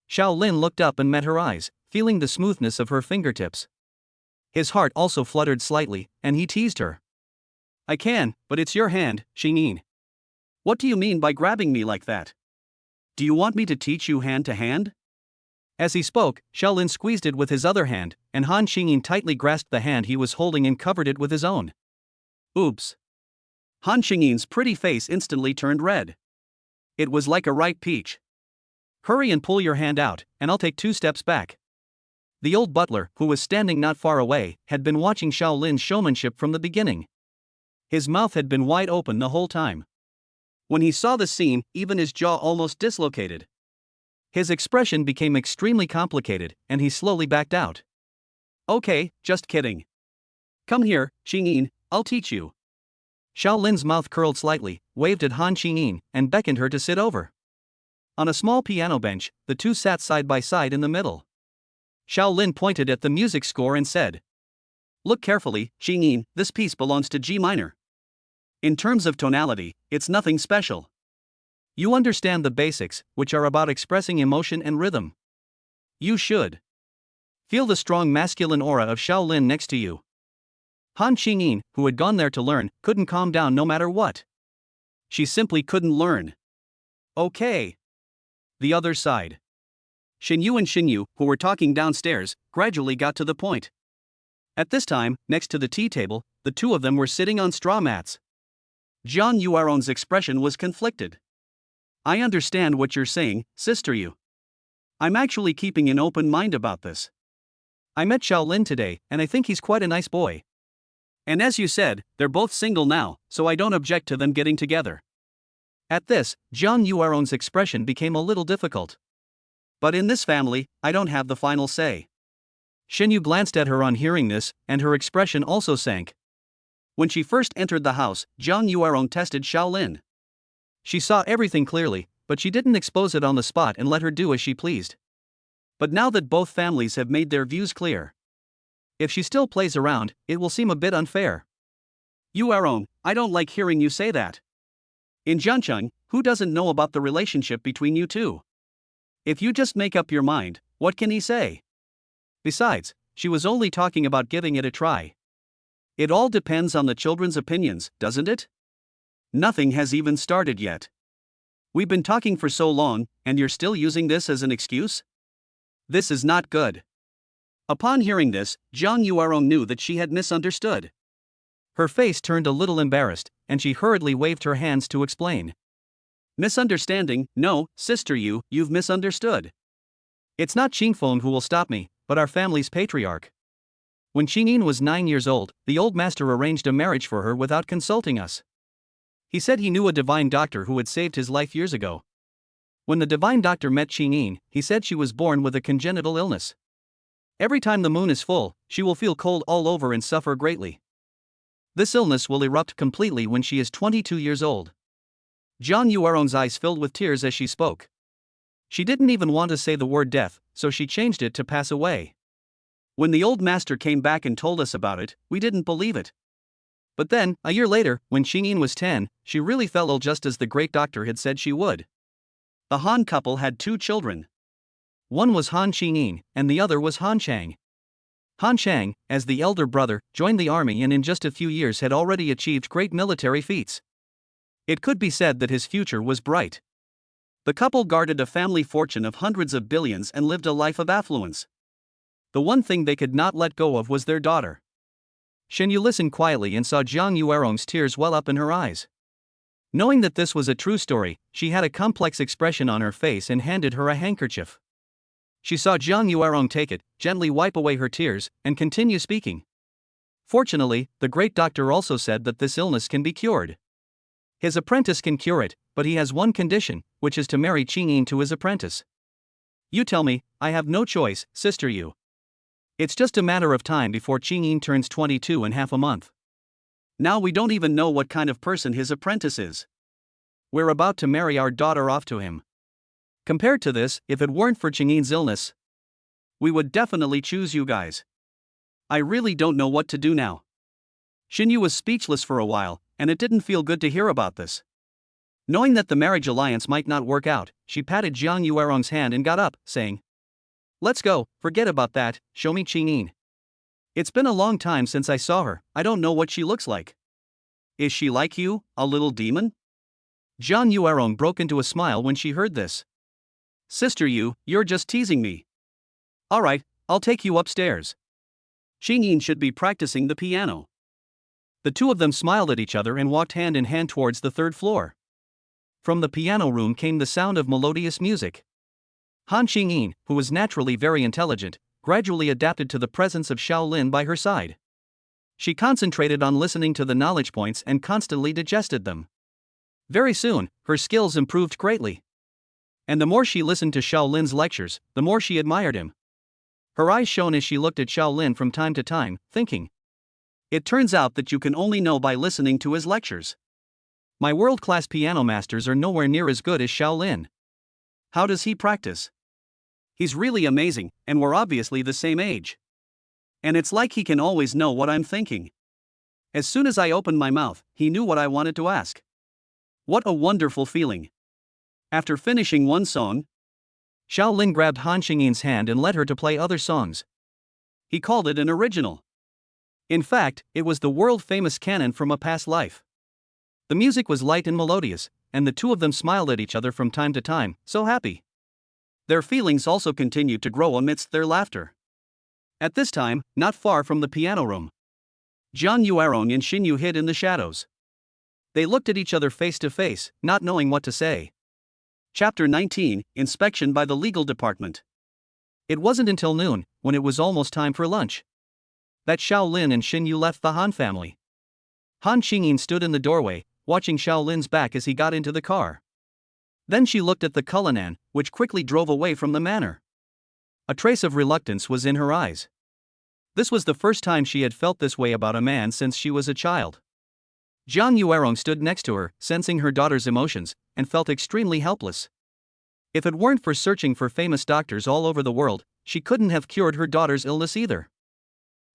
Xiao Lin looked up and met her eyes, feeling the smoothness of her fingertips. His heart also fluttered slightly, and he teased her. I can, but it's your hand, Qingyin. What do you mean by grabbing me like that? Do you want me to teach you hand to hand? As he spoke, Xiao Lin squeezed it with his other hand, and Han Qingyin tightly grasped the hand he was holding and covered it with his own. Oops. Han Qingyin's pretty face instantly turned red. It was like a ripe peach. Hurry and pull your hand out, and I'll take 2 steps back. The old butler, who was standing not far away, had been watching Xiao Lin's showmanship from the beginning. His mouth had been wide open the whole time. When he saw the scene, even his jaw almost dislocated. His expression became extremely complicated, and he slowly backed out. Okay, just kidding. Come here, Qingyin, I'll teach you. Xiao Lin's mouth curled slightly, waved at Han Qingyin, and beckoned her to sit over. On a small piano bench, the two sat side by side in the middle. Xiao Lin pointed at the music score and said, Look carefully, Qingyin, this piece belongs to G minor. In terms of tonality, it's nothing special. You understand the basics, which are about expressing emotion and rhythm. You should feel the strong masculine aura of Xiao Lin next to you. Han Qingyin, who had gone there to learn, couldn't calm down no matter what. She simply couldn't learn. Okay. The other side. Xinyu and Xinyu, who were talking downstairs, gradually got to the point. At this time, next to the tea table, the two of them were sitting on straw mats. Jiang Yuaron's expression was conflicted. I understand what you're saying, sister Yu. I'm actually keeping an open mind about this. I met Xiao Lin today, and I think he's quite a nice boy. And as you said, they're both single now, so I don't object to them getting together. At this, Jiang Yuaron's expression became a little difficult. But in this family, I don't have the final say. Xinyu glanced at her on hearing this, and her expression also sank. When she first entered the house, Jiang Yuaron tested Xiao Lin. She saw everything clearly, but she didn't expose it on the spot and let her do as she pleased. But now that both families have made their views clear, if she still plays around, it will seem a bit unfair. Yuaron, I don't like hearing you say that. In Jiancheng, who doesn't know about the relationship between you two? If you just make up your mind, what can he say? Besides, she was only talking about giving it a try. It all depends on the children's opinions, doesn't it? Nothing has even started yet. We've been talking for so long, and you're still using this as an excuse? This is not good. Upon hearing this, Jiang Yuaron knew that she had misunderstood. Her face turned a little embarrassed, and she hurriedly waved her hands to explain. Misunderstanding? No, sister Yu, you've misunderstood. It's not Qingfeng who will stop me, but our family's patriarch. When Qingyin was 9 years old, the old master arranged a marriage for her without consulting us. He said he knew a divine doctor who had saved his life years ago. When the divine doctor met Qingyin, he said she was born with a congenital illness. Every time the moon is full, she will feel cold all over and suffer greatly. This illness will erupt completely when she is 22 years old. Jiang Yuaron's eyes filled with tears as she spoke. She didn't even want to say the word death, so she changed it to pass away. When the old master came back and told us about it, we didn't believe it. But then, a year later, when Qingyin was 10, she really fell ill just as the great doctor had said she would. The Han couple had 2 children. One was Han Qingyin, and the other was Han Chang. Han Chang, as the elder brother, joined the army and in just a few years had already achieved great military feats. It could be said that his future was bright. The couple guarded a family fortune of hundreds of billions and lived a life of affluence. The one thing they could not let go of was their daughter. Xinyu listened quietly and saw Jiang Yuaron's tears well up in her eyes. Knowing that this was a true story, she had a complex expression on her face and handed her a handkerchief. She saw Jiang Yuerong take it, gently wipe away her tears, and continue speaking. Fortunately, the great doctor also said that this illness can be cured. His apprentice can cure it, but he has one condition, which is to marry Qingyin to his apprentice. You tell me, I have no choice, sister Yu. It's just a matter of time before Qingyin turns 22 in half a month. Now we don't even know what kind of person his apprentice is. We're about to marry our daughter off to him. Compared to this, if it weren't for Qingyin's illness, we would definitely choose you guys. I really don't know what to do now. Xinyu was speechless for a while, and it didn't feel good to hear about this. Knowing that the marriage alliance might not work out, she patted Jiang Yuerong's hand and got up, saying, "Let's go, forget about that, show me Qingyin. It's been a long time since I saw her, I don't know what she looks like. Is she like you, a little demon?" Jiang Yuerong broke into a smile when she heard this. "Sister Yu, you're just teasing me. Alright, I'll take you upstairs. Qingyin should be practicing the piano." The two of them smiled at each other and walked hand in hand towards the third floor. From the piano room came the sound of melodious music. Han Qingyin, who was naturally very intelligent, gradually adapted to the presence of Shaolin by her side. She concentrated on listening to the knowledge points and constantly digested them. Very soon, her skills improved greatly. And the more she listened to Shaolin's lectures, the more she admired him. Her eyes shone as she looked at Shaolin from time to time, thinking, "It turns out that you can only know by listening to his lectures. My world-class piano masters are nowhere near as good as Shaolin. How does he practice? He's really amazing, and we're obviously the same age. And it's like he can always know what I'm thinking. As soon as I opened my mouth, he knew what I wanted to ask. What a wonderful feeling." After finishing one song, Shaolin grabbed Han Qingyin's hand and led her to play other songs. He called it an original. In fact, it was the world-famous canon from a past life. The music was light and melodious, and the two of them smiled at each other from time to time, so happy. Their feelings also continued to grow amidst their laughter. At this time, not far from the piano room, Jiang Yuerong and Xinyu hid in the shadows. They looked at each other face to face, not knowing what to say. Chapter 19, Inspection by the Legal Department. It wasn't until noon, when it was almost time for lunch, that Shaolin and Xinyu left the Han family. Han Qingyin stood in the doorway, watching Shaolin's back as he got into the car. Then she looked at the Cullinan, which quickly drove away from the manor. A trace of reluctance was in her eyes. This was the first time she had felt this way about a man since she was a child. Jiang Yuerong stood next to her, sensing her daughter's emotions, and felt extremely helpless. If it weren't for searching for famous doctors all over the world, she couldn't have cured her daughter's illness either.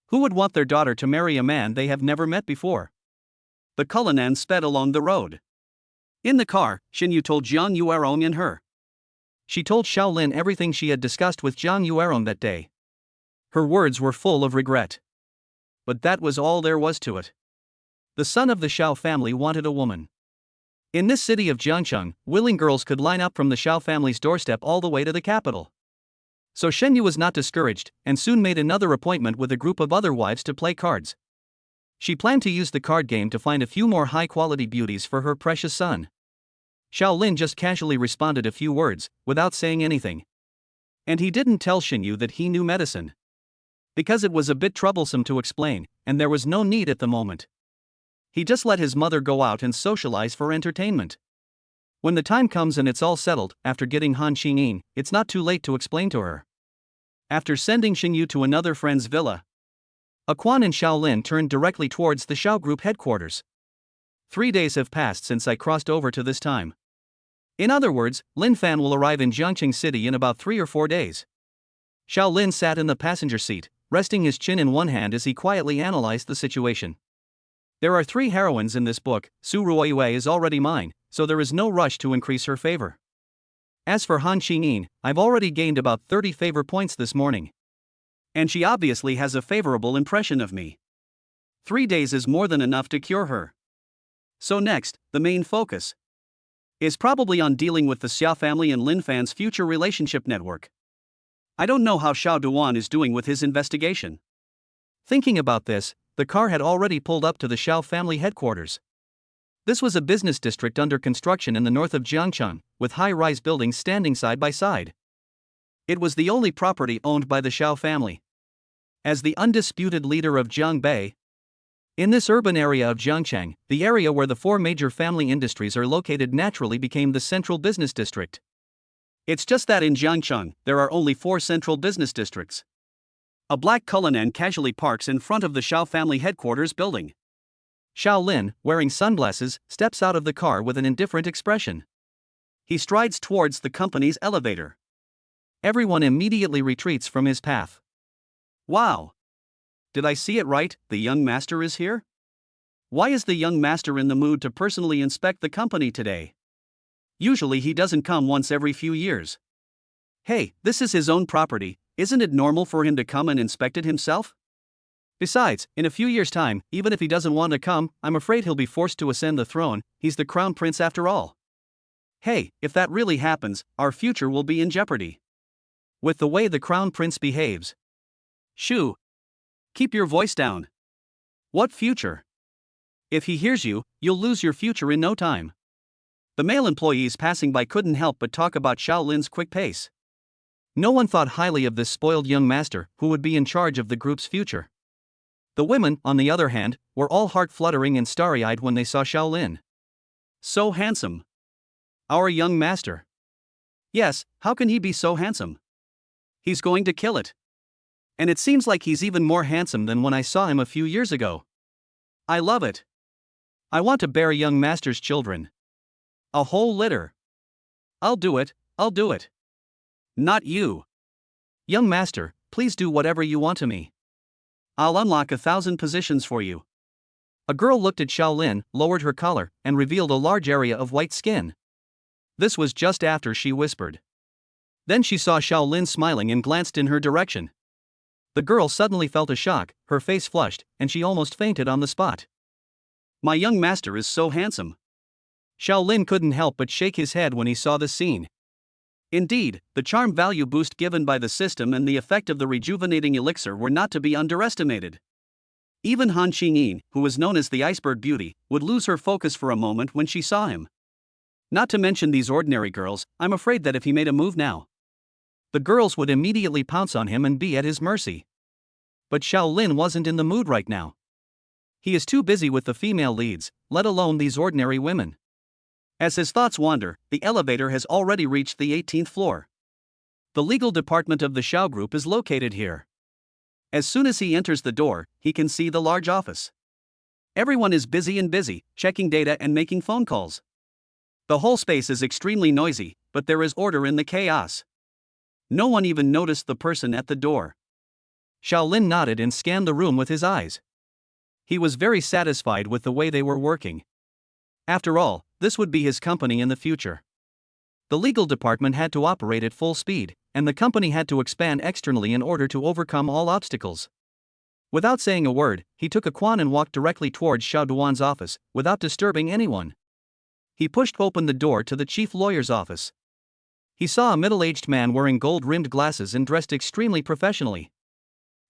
Who would want their daughter to marry a man they have never met before? The Cullinan sped along the road. In the car, Xinyu told Jiang Yuerong and her. She told Shaolin everything she had discussed with Jiang Yuerong that day. Her words were full of regret. But that was all there was to it. The son of the Shao family wanted a woman. In this city of Jiangcheng, willing girls could line up from the Shao family's doorstep all the way to the capital. So Xinyu was not discouraged, and soon made another appointment with a group of other wives to play cards. She planned to use the card game to find a few more high-quality beauties for her precious son. Shaolin just casually responded a few words, without saying anything. And he didn't tell Xinyu that he knew medicine, because it was a bit troublesome to explain, and there was no need at the moment. He just let his mother go out and socialize for entertainment. When the time comes and it's all settled, after getting Han Qingyin, it's not too late to explain to her. After sending Xinyu to another friend's villa, Quan and Shaolin turned directly towards the Shao Group headquarters. 3 days have passed since I crossed over to this time. In other words, Lin Fan will arrive in Jiangcheng City in about 3 or 4 days. Shaolin sat in the passenger seat, resting his chin in one hand as he quietly analyzed the situation. There are 3 heroines in this book. Su Ruoyue is already mine, so there is no rush to increase her favor. As for Han Qingyin, I've already gained about 30 favor points this morning. And she obviously has a favorable impression of me. 3 days is more than enough to cure her. So next, the main focus is probably on dealing with the Xia family and Lin Fan's future relationship network. I don't know how Xiao Duan is doing with his investigation. Thinking about this, the car had already pulled up to the Xiao family headquarters. This was a business district under construction in the north of Jiangcheng, with high-rise buildings standing side by side. It was the only property owned by the Xiao family. As the undisputed leader of Jiangbei, in this urban area of Jiangchang, the area where the four major family industries are located naturally became the central business district. It's just that in Jiangchang, there are only 4 central business districts. A black Cullinan casually parks in front of the Xiao family headquarters building. Xiao Lin, wearing sunglasses, steps out of the car with an indifferent expression. He strides towards the company's elevator. Everyone immediately retreats from his path. Wow! Did I see it right? The young master is here? Why is the young master in the mood to personally inspect the company today? Usually he doesn't come once every few years. Hey, this is his own property, isn't it normal for him to come and inspect it himself? Besides, in a few years' time, even if he doesn't want to come, I'm afraid he'll be forced to ascend the throne. He's the crown prince after all. Hey, if that really happens, our future will be in jeopardy. With the way the crown prince behaves. Shoo! Keep your voice down. What future? If he hears you, you'll lose your future in no time. The male employees passing by couldn't help but talk about Xiao Lin's quick pace. No one thought highly of this spoiled young master who would be in charge of the group's future. The women, on the other hand, were all heart-fluttering and starry-eyed when they saw Xiao Lin. So handsome. Our young master. Yes, how can he be so handsome? He's going to kill it. And it seems like he's even more handsome than when I saw him a few years ago. I love it. I want to bear young master's children. A whole litter. I'll do it, I'll do it. Not you. Young master, please do whatever you want to me. I'll unlock 1,000 positions for you. A girl looked at Xiao Lin, lowered her collar, and revealed a large area of white skin. This was just after she whispered. Then she saw Xiao Lin smiling and glanced in her direction. The girl suddenly felt a shock, her face flushed, and she almost fainted on the spot. My young master is so handsome. Xiao Lin couldn't help but shake his head when he saw this scene. Indeed, the charm value boost given by the system and the effect of the rejuvenating elixir were not to be underestimated. Even Han Qingyin, who was known as the iceberg beauty, would lose her focus for a moment when she saw him. Not to mention these ordinary girls, I'm afraid that if he made a move now, the girls would immediately pounce on him and be at his mercy. But Xiao Lin wasn't in the mood right now. He is too busy with the female leads, let alone these ordinary women. As his thoughts wander, the elevator has already reached the 18th floor. The legal department of the Xiao Group is located here. As soon as he enters the door, he can see the large office. Everyone is busy, checking data and making phone calls. The whole space is extremely noisy, but there is order in the chaos. No one even noticed the person at the door. Xiao Lin nodded and scanned the room with his eyes. He was very satisfied with the way they were working. After all, this would be his company in the future. The legal department had to operate at full speed, and the company had to expand externally in order to overcome all obstacles. Without saying a word, he took a quan and walked directly towards Xiao Duan's office, without disturbing anyone. He pushed open the door to the chief lawyer's office. He saw a middle-aged man wearing gold-rimmed glasses and dressed extremely professionally.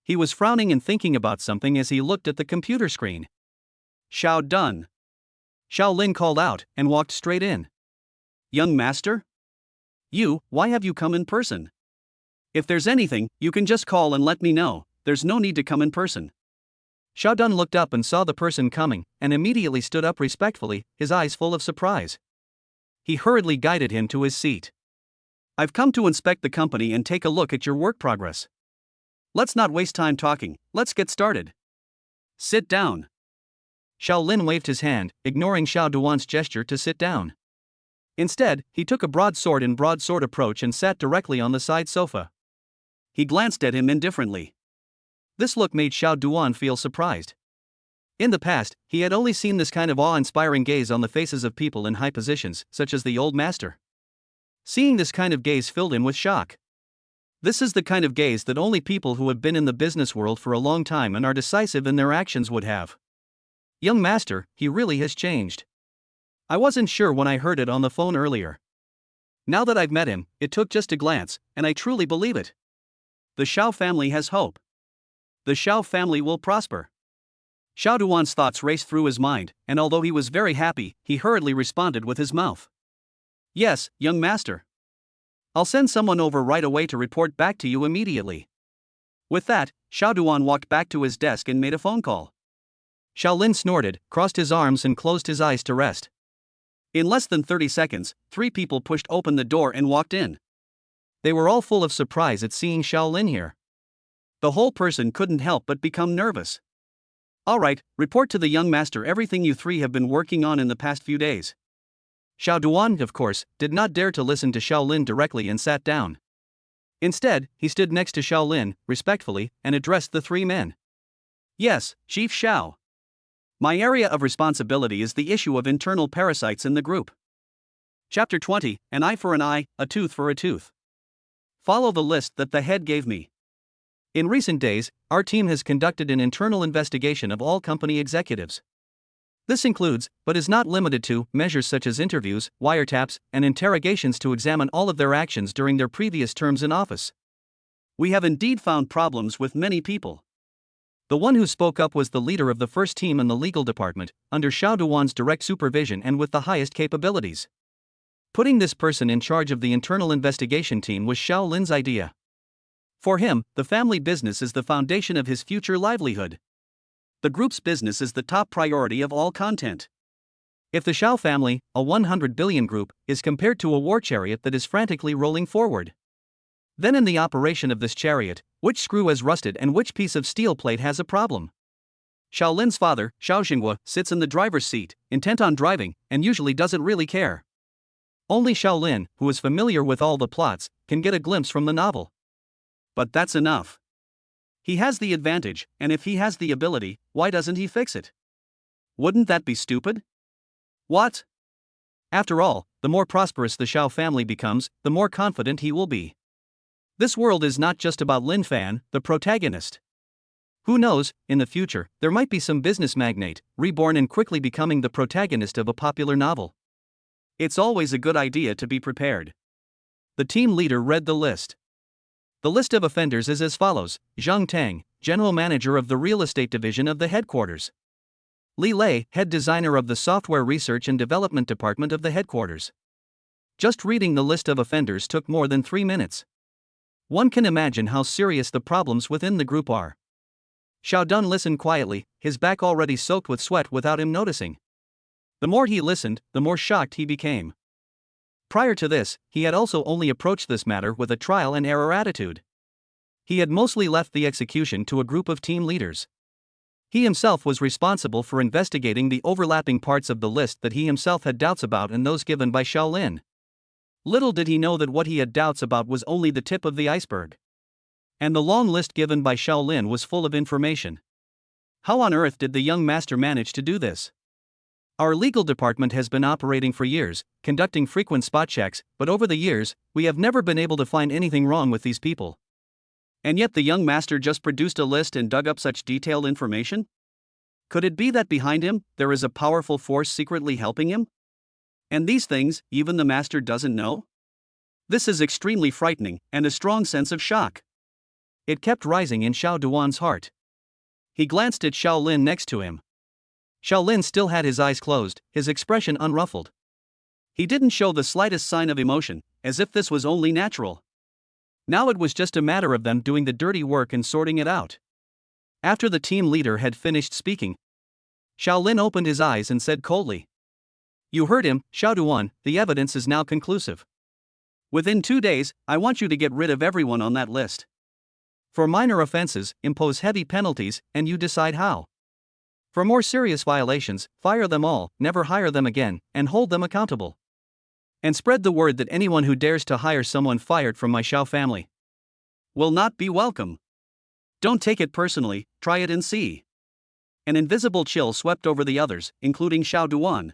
He was frowning and thinking about something as he looked at the computer screen. Xiao Dun. Xiao Lin called out and walked straight in. Young master? Why have you come in person? If there's anything, you can just call and let me know, there's no need to come in person. Xiao Dun looked up and saw the person coming, and immediately stood up respectfully, his eyes full of surprise. He hurriedly guided him to his seat. I've come to inspect the company and take a look at your work progress. Let's not waste time talking, let's get started. Sit down. Xiao Lin waved his hand, ignoring Xiao Duan's gesture to sit down. Instead, he took a broadsword approach and sat directly on the side sofa. He glanced at him indifferently. This look made Xiao Duan feel surprised. In the past, he had only seen this kind of awe-inspiring gaze on the faces of people in high positions, such as the old master. Seeing this kind of gaze filled him with shock. This is the kind of gaze that only people who have been in the business world for a long time and are decisive in their actions would have. Young master, he really has changed. I wasn't sure when I heard it on the phone earlier. Now that I've met him, it took just a glance, and I truly believe it. The Xiao family has hope. The Xiao family will prosper. Xiao Duan's thoughts raced through his mind, and although he was very happy, he hurriedly responded with his mouth. Yes, young master. I'll send someone over right away to report back to you immediately. With that, Showdown walked back to his desk and made a phone call. Shaolin snorted, crossed his arms and closed his eyes to rest. In less than 30 seconds, 3 people pushed open the door and walked in. They were all full of surprise at seeing Shaolin here. The whole person couldn't help but become nervous. All right, report to the young master everything you 3 have been working on in the past few days. Showdown, of course, did not dare to listen to Shaolin directly and sat down. Instead, he stood next to Shaolin, respectfully, and addressed the 3 men. Yes, Chief Shao. My area of responsibility is the issue of internal parasites in the group. Chapter 20, An eye for an eye, a tooth for a tooth. Follow the list that the head gave me. In recent days, our team has conducted an internal investigation of all company executives. This includes, but is not limited to, measures such as interviews, wiretaps, and interrogations to examine all of their actions during their previous terms in office. We have indeed found problems with many people. The one who spoke up was the leader of the first team in the legal department, under Showdown's direct supervision and with the highest capabilities. Putting this person in charge of the internal investigation team was Shaolin's idea. For him, the family business is the foundation of his future livelihood. The group's business is the top priority of all content. If the Shao family, a 100 billion group, is compared to a war chariot that is frantically rolling forward, then in the operation of this chariot, which screw has rusted and which piece of steel plate has a problem? Shaolin's father, Shao Xinghua, sits in the driver's seat, intent on driving, and usually doesn't really care. Only Shaolin, who is familiar with all the plots, can get a glimpse from the novel. But that's enough. He has the advantage, and if he has the ability, why doesn't he fix it? Wouldn't that be stupid? What? After all, the more prosperous the Shao family becomes, the more confident he will be. This world is not just about Lin Fan, the protagonist. Who knows, in the future, there might be some business magnate, reborn and quickly becoming the protagonist of a popular novel. It's always a good idea to be prepared. The team leader read the list. The list of offenders is as follows: Zhang Tang, General Manager of the Real Estate Division of the headquarters. Li Lei, Head Designer of the Software Research and Development Department of the headquarters. Just reading the list of offenders took more than 3 minutes. One can imagine how serious the problems within the group are. Showdown listened quietly, his back already soaked with sweat without him noticing. The more he listened, the more shocked he became. Prior to this, he had also only approached this matter with a trial and error attitude. He had mostly left the execution to a group of team leaders. He himself was responsible for investigating the overlapping parts of the list that he himself had doubts about and those given by Shaolin. Little did he know that what he had doubts about was only the tip of the iceberg. And the long list given by Shaolin was full of information. How on earth did the young master manage to do this? Our legal department has been operating for years, conducting frequent spot checks, but over the years, we have never been able to find anything wrong with these people. And yet the young master just produced a list and dug up such detailed information? Could it be that behind him, there is a powerful force secretly helping him? And these things, even the master doesn't know? This is extremely frightening, and a strong sense of shock. It kept rising in Showdown's heart. He glanced at Shaolin next to him. Shaolin still had his eyes closed, his expression unruffled. He didn't show the slightest sign of emotion, as if this was only natural. Now it was just a matter of them doing the dirty work and sorting it out. After the team leader had finished speaking, Shaolin opened his eyes and said coldly, "You heard him, Showdown, the evidence is now conclusive. Within 2 days, I want you to get rid of everyone on that list. For minor offenses, impose heavy penalties, and you decide how. For more serious violations, fire them all, never hire them again, and hold them accountable. And spread the word that anyone who dares to hire someone fired from my Shao family will not be welcome. Don't take it personally, try it and see." An invisible chill swept over the others, including Showdown.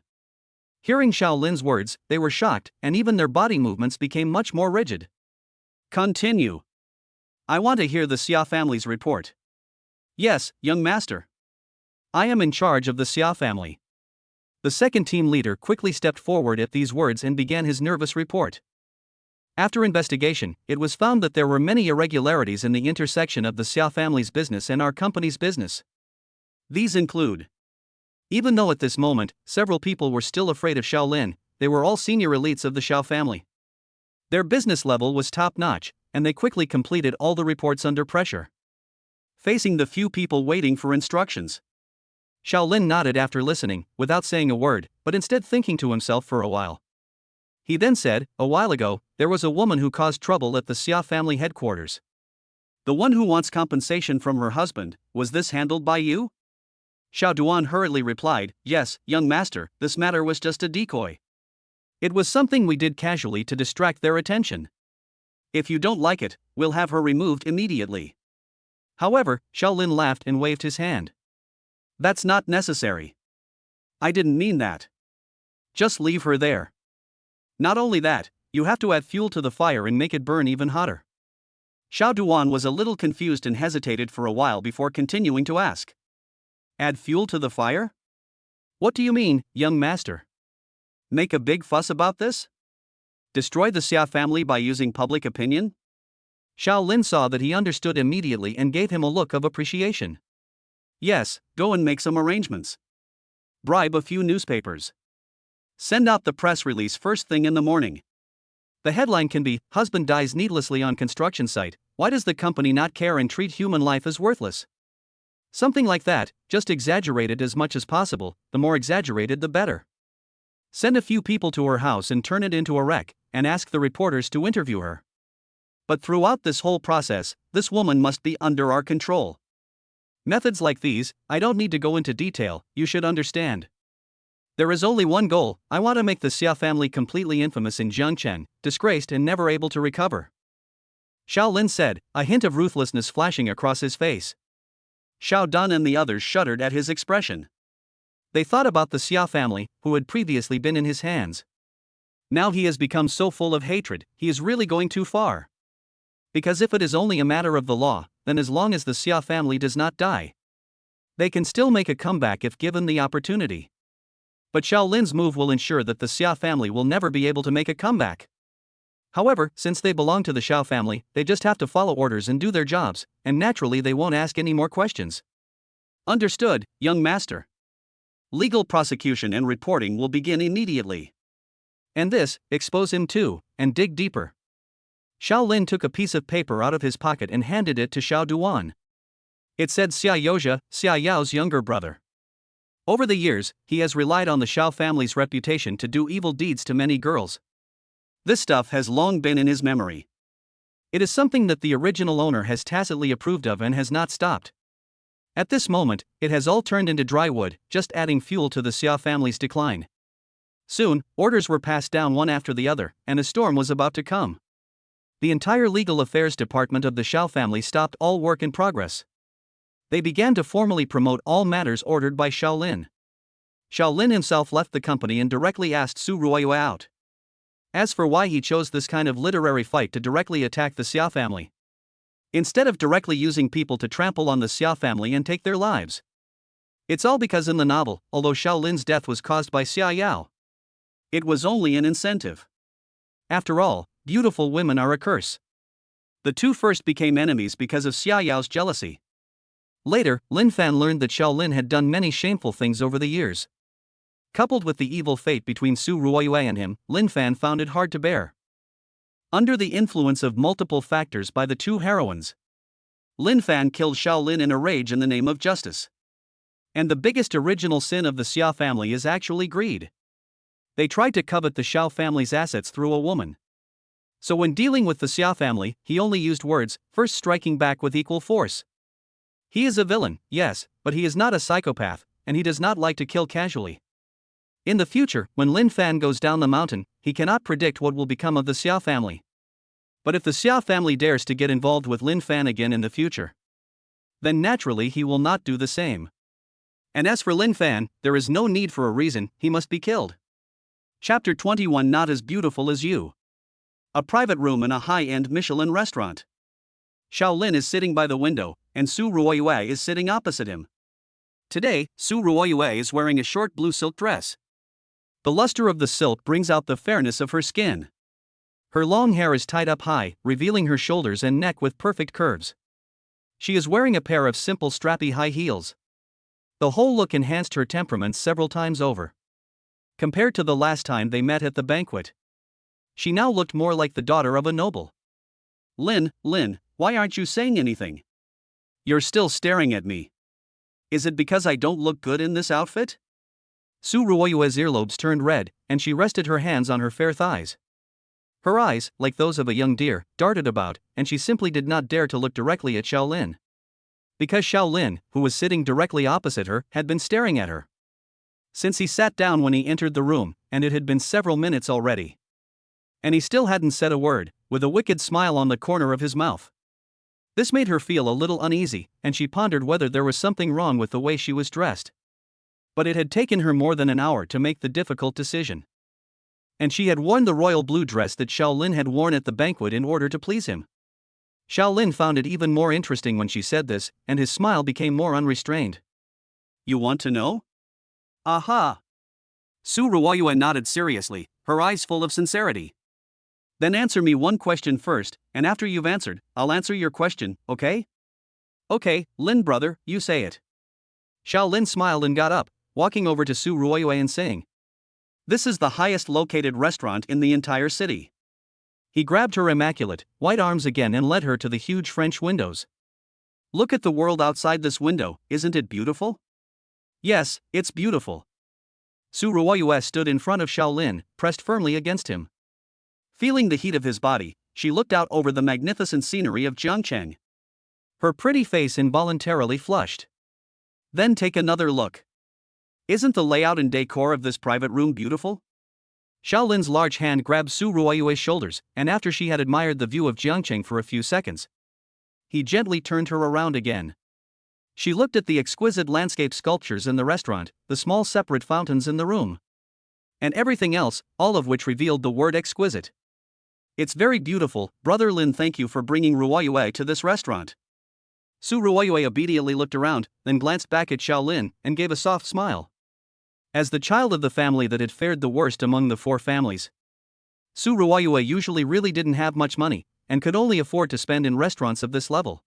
Hearing Shaolin's words, they were shocked, and even their body movements became much more rigid. "Continue. I want to hear the Xia family's report." "Yes, young master. I am in charge of the Xia family." The second team leader quickly stepped forward at these words and began his nervous report. After investigation, it was found that there were many irregularities in the intersection of the Xia family's business and our company's business. These include: even though at this moment, several people were still afraid of Shaolin, they were all senior elites of the Shao family. Their business level was top-notch, and they quickly completed all the reports under pressure. Facing the few people waiting for instructions, Shaolin nodded after listening, without saying a word, but instead thinking to himself for a while. He then said, "A while ago, there was a woman who caused trouble at the Xia family headquarters. The one who wants compensation from her husband, was this handled by you?" Showdown hurriedly replied, "Yes, young master, this matter was just a decoy. It was something we did casually to distract their attention. If you don't like it, we'll have her removed immediately." However, Shaolin laughed and waved his hand. "That's not necessary. I didn't mean that. Just leave her there. Not only that, you have to add fuel to the fire and make it burn even hotter." Showdown was a little confused and hesitated for a while before continuing to ask. "Add fuel to the fire? What do you mean, young master? Make a big fuss about this? Destroy the Xia family by using public opinion?" Shaolin saw that he understood immediately and gave him a look of appreciation. "Yes, go and make some arrangements. Bribe a few newspapers. Send out the press release first thing in the morning. The headline can be, 'Husband dies needlessly on construction site, why does the company not care and treat human life as worthless?' Something like that, just exaggerate it as much as possible, the more exaggerated the better. Send a few people to her house and turn it into a wreck, and ask the reporters to interview her. But throughout this whole process, this woman must be under our control. Methods like these, I don't need to go into detail, you should understand. There is only one goal, I want to make the Xia family completely infamous in Jiangchen, disgraced and never able to recover." Shaolin said, a hint of ruthlessness flashing across his face. Showdown and the others shuddered at his expression. They thought about the Xia family, who had previously been in his hands. Now he has become so full of hatred, he is really going too far. Because if it is only a matter of the law, then as long as the Xia family does not die, they can still make a comeback if given the opportunity. But Shaolin's move will ensure that the Xia family will never be able to make a comeback. However, since they belong to the Xiao family, they just have to follow orders and do their jobs, and naturally they won't ask any more questions. "Understood, young master. Legal prosecution and reporting will begin immediately. And this, expose him too, and dig deeper." Shaolin took a piece of paper out of his pocket and handed it to Showdown. It said Xia Yoxia, Xia Yao's younger brother. Over the years, he has relied on the Xiao family's reputation to do evil deeds to many girls. This stuff has long been in his memory. It is something that the original owner has tacitly approved of and has not stopped. At this moment, it has all turned into dry wood, just adding fuel to the Xia family's decline. Soon, orders were passed down one after the other, and a storm was about to come. The entire legal affairs department of the Xiao family stopped all work in progress. They began to formally promote all matters ordered by Shaolin. Shaolin himself left the company and directly asked Su Ruoyue out. As for why he chose this kind of literary fight to directly attack the Xia family, instead of directly using people to trample on the Xia family and take their lives, it's all because in the novel, although Shaolin's death was caused by Xia Yao, it was only an incentive. After all, beautiful women are a curse. The two first became enemies because of Xia Yao's jealousy. Later, Lin Fan learned that Shaolin had done many shameful things over the years. Coupled with the evil fate between Su Ruoyue and him, Lin Fan found it hard to bear. Under the influence of multiple factors by the two heroines, Lin Fan killed Shaolin in a rage in the name of justice. And the biggest original sin of the Xia family is actually greed. They tried to covet the Xiao family's assets through a woman. So when dealing with the Xia family, he only used words, first striking back with equal force. He is a villain, yes, but he is not a psychopath, and he does not like to kill casually. In the future, when Lin Fan goes down the mountain, he cannot predict what will become of the Xia family. But if the Xia family dares to get involved with Lin Fan again in the future, then naturally he will not do the same. And as for Lin Fan, there is no need for a reason, he must be killed. Chapter 21. Not as beautiful as you. A private room in a high-end Michelin restaurant. Shaolin is sitting by the window, and Su Ruoyue is sitting opposite him. Today, Su Ruoyue is wearing a short blue silk dress. The luster of the silk brings out the fairness of her skin. Her long hair is tied up high, revealing her shoulders and neck with perfect curves. She is wearing a pair of simple strappy high heels. The whole look enhanced her temperament several times over. Compared to the last time they met at the banquet, She now looked more like the daughter of a noble. Lin, why aren't you saying anything? You're still staring at me. Is it because I don't look good in this outfit? Su Ruoyue's earlobes turned red, and she rested her hands on her fair thighs. Her eyes, like those of a young deer, darted about, and she simply did not dare to look directly at Xiaolin. Because Xiaolin, who was sitting directly opposite her, had been staring at her since he sat down when he entered the room, and it had been several minutes already. And he still hadn't said a word, with a wicked smile on the corner of his mouth. This made her feel a little uneasy, and she pondered whether there was something wrong with the way she was dressed. But it had taken her more than an hour to make the difficult decision. And she had worn the royal blue dress that Xiaolin had worn at the banquet in order to please him. Xiaolin found it even more interesting when she said this, and his smile became more unrestrained. You want to know? Aha! Su Ruoyue nodded seriously, her eyes full of sincerity. Then answer me one question first, and after you've answered, I'll answer your question, okay? Okay, Lin brother, you say it. Xiaolin smiled and got up, walking over to Su Ruoyue and saying, This is the highest located restaurant in the entire city. He grabbed her immaculate, white arms again and led her to the huge French windows. Look at the world outside this window, isn't it beautiful? Yes, it's beautiful. Su Ruoyue stood in front of Xiaolin, pressed firmly against him. Feeling the heat of his body, she looked out over the magnificent scenery of Jiangcheng. Her pretty face involuntarily flushed. Then take another look. Isn't the layout and decor of this private room beautiful? Xiaolin's large hand grabbed Su Ruoyue's shoulders, and after she had admired the view of Jiangcheng for a few seconds, he gently turned her around again. She looked at the exquisite landscape sculptures in the restaurant, the small separate fountains in the room, and everything else, all of which revealed the word exquisite. It's very beautiful, Brother Lin. Thank you for bringing Ruoyue to this restaurant. Su Ruoyue obediently looked around, then glanced back at Xiaolin, and gave a soft smile. As the child of the family that had fared the worst among the four families, Su Ruoyue usually really didn't have much money, and could only afford to spend in restaurants of this level.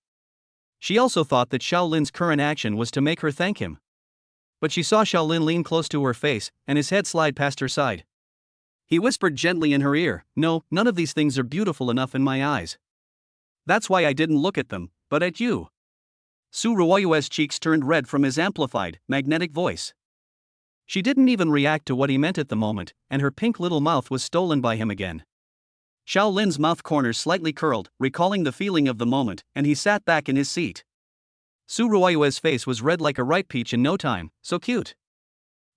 She also thought that Xiaolin's current action was to make her thank him. But she saw Xiaolin lean close to her face, and his head slide past her side. He whispered gently in her ear, No, none of these things are beautiful enough in my eyes. That's why I didn't look at them, but at you. Su Ruoyue's cheeks turned red from his amplified, magnetic voice. She didn't even react to what he meant at the moment, and her pink little mouth was stolen by him again. Xiaolin's mouth corners slightly curled, recalling the feeling of the moment, and he sat back in his seat. Su Ruoyue's face was red like a ripe peach in no time, so cute.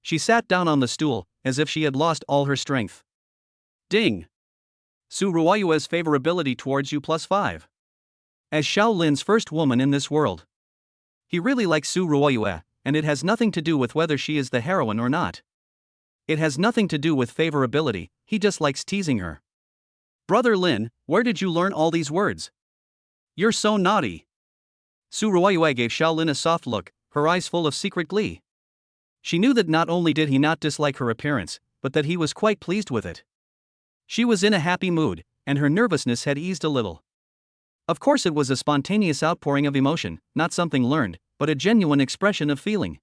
She sat down on the stool, as if she had lost all her strength. Ding! Su Ruoyue's favorability towards you +5. As Xiaolin's first woman in this world. He really likes Su Ruoyue, and it has nothing to do with whether she is the heroine or not. It has nothing to do with favorability, he just likes teasing her. Brother Lin, where did you learn all these words? You're so naughty. Su Ruoyue gave Xiaolin a soft look, her eyes full of secret glee. She knew that not only did he not dislike her appearance, but that he was quite pleased with it. She was in a happy mood, and her nervousness had eased a little. Of course, it was a spontaneous outpouring of emotion, not something learned, but a genuine expression of feeling.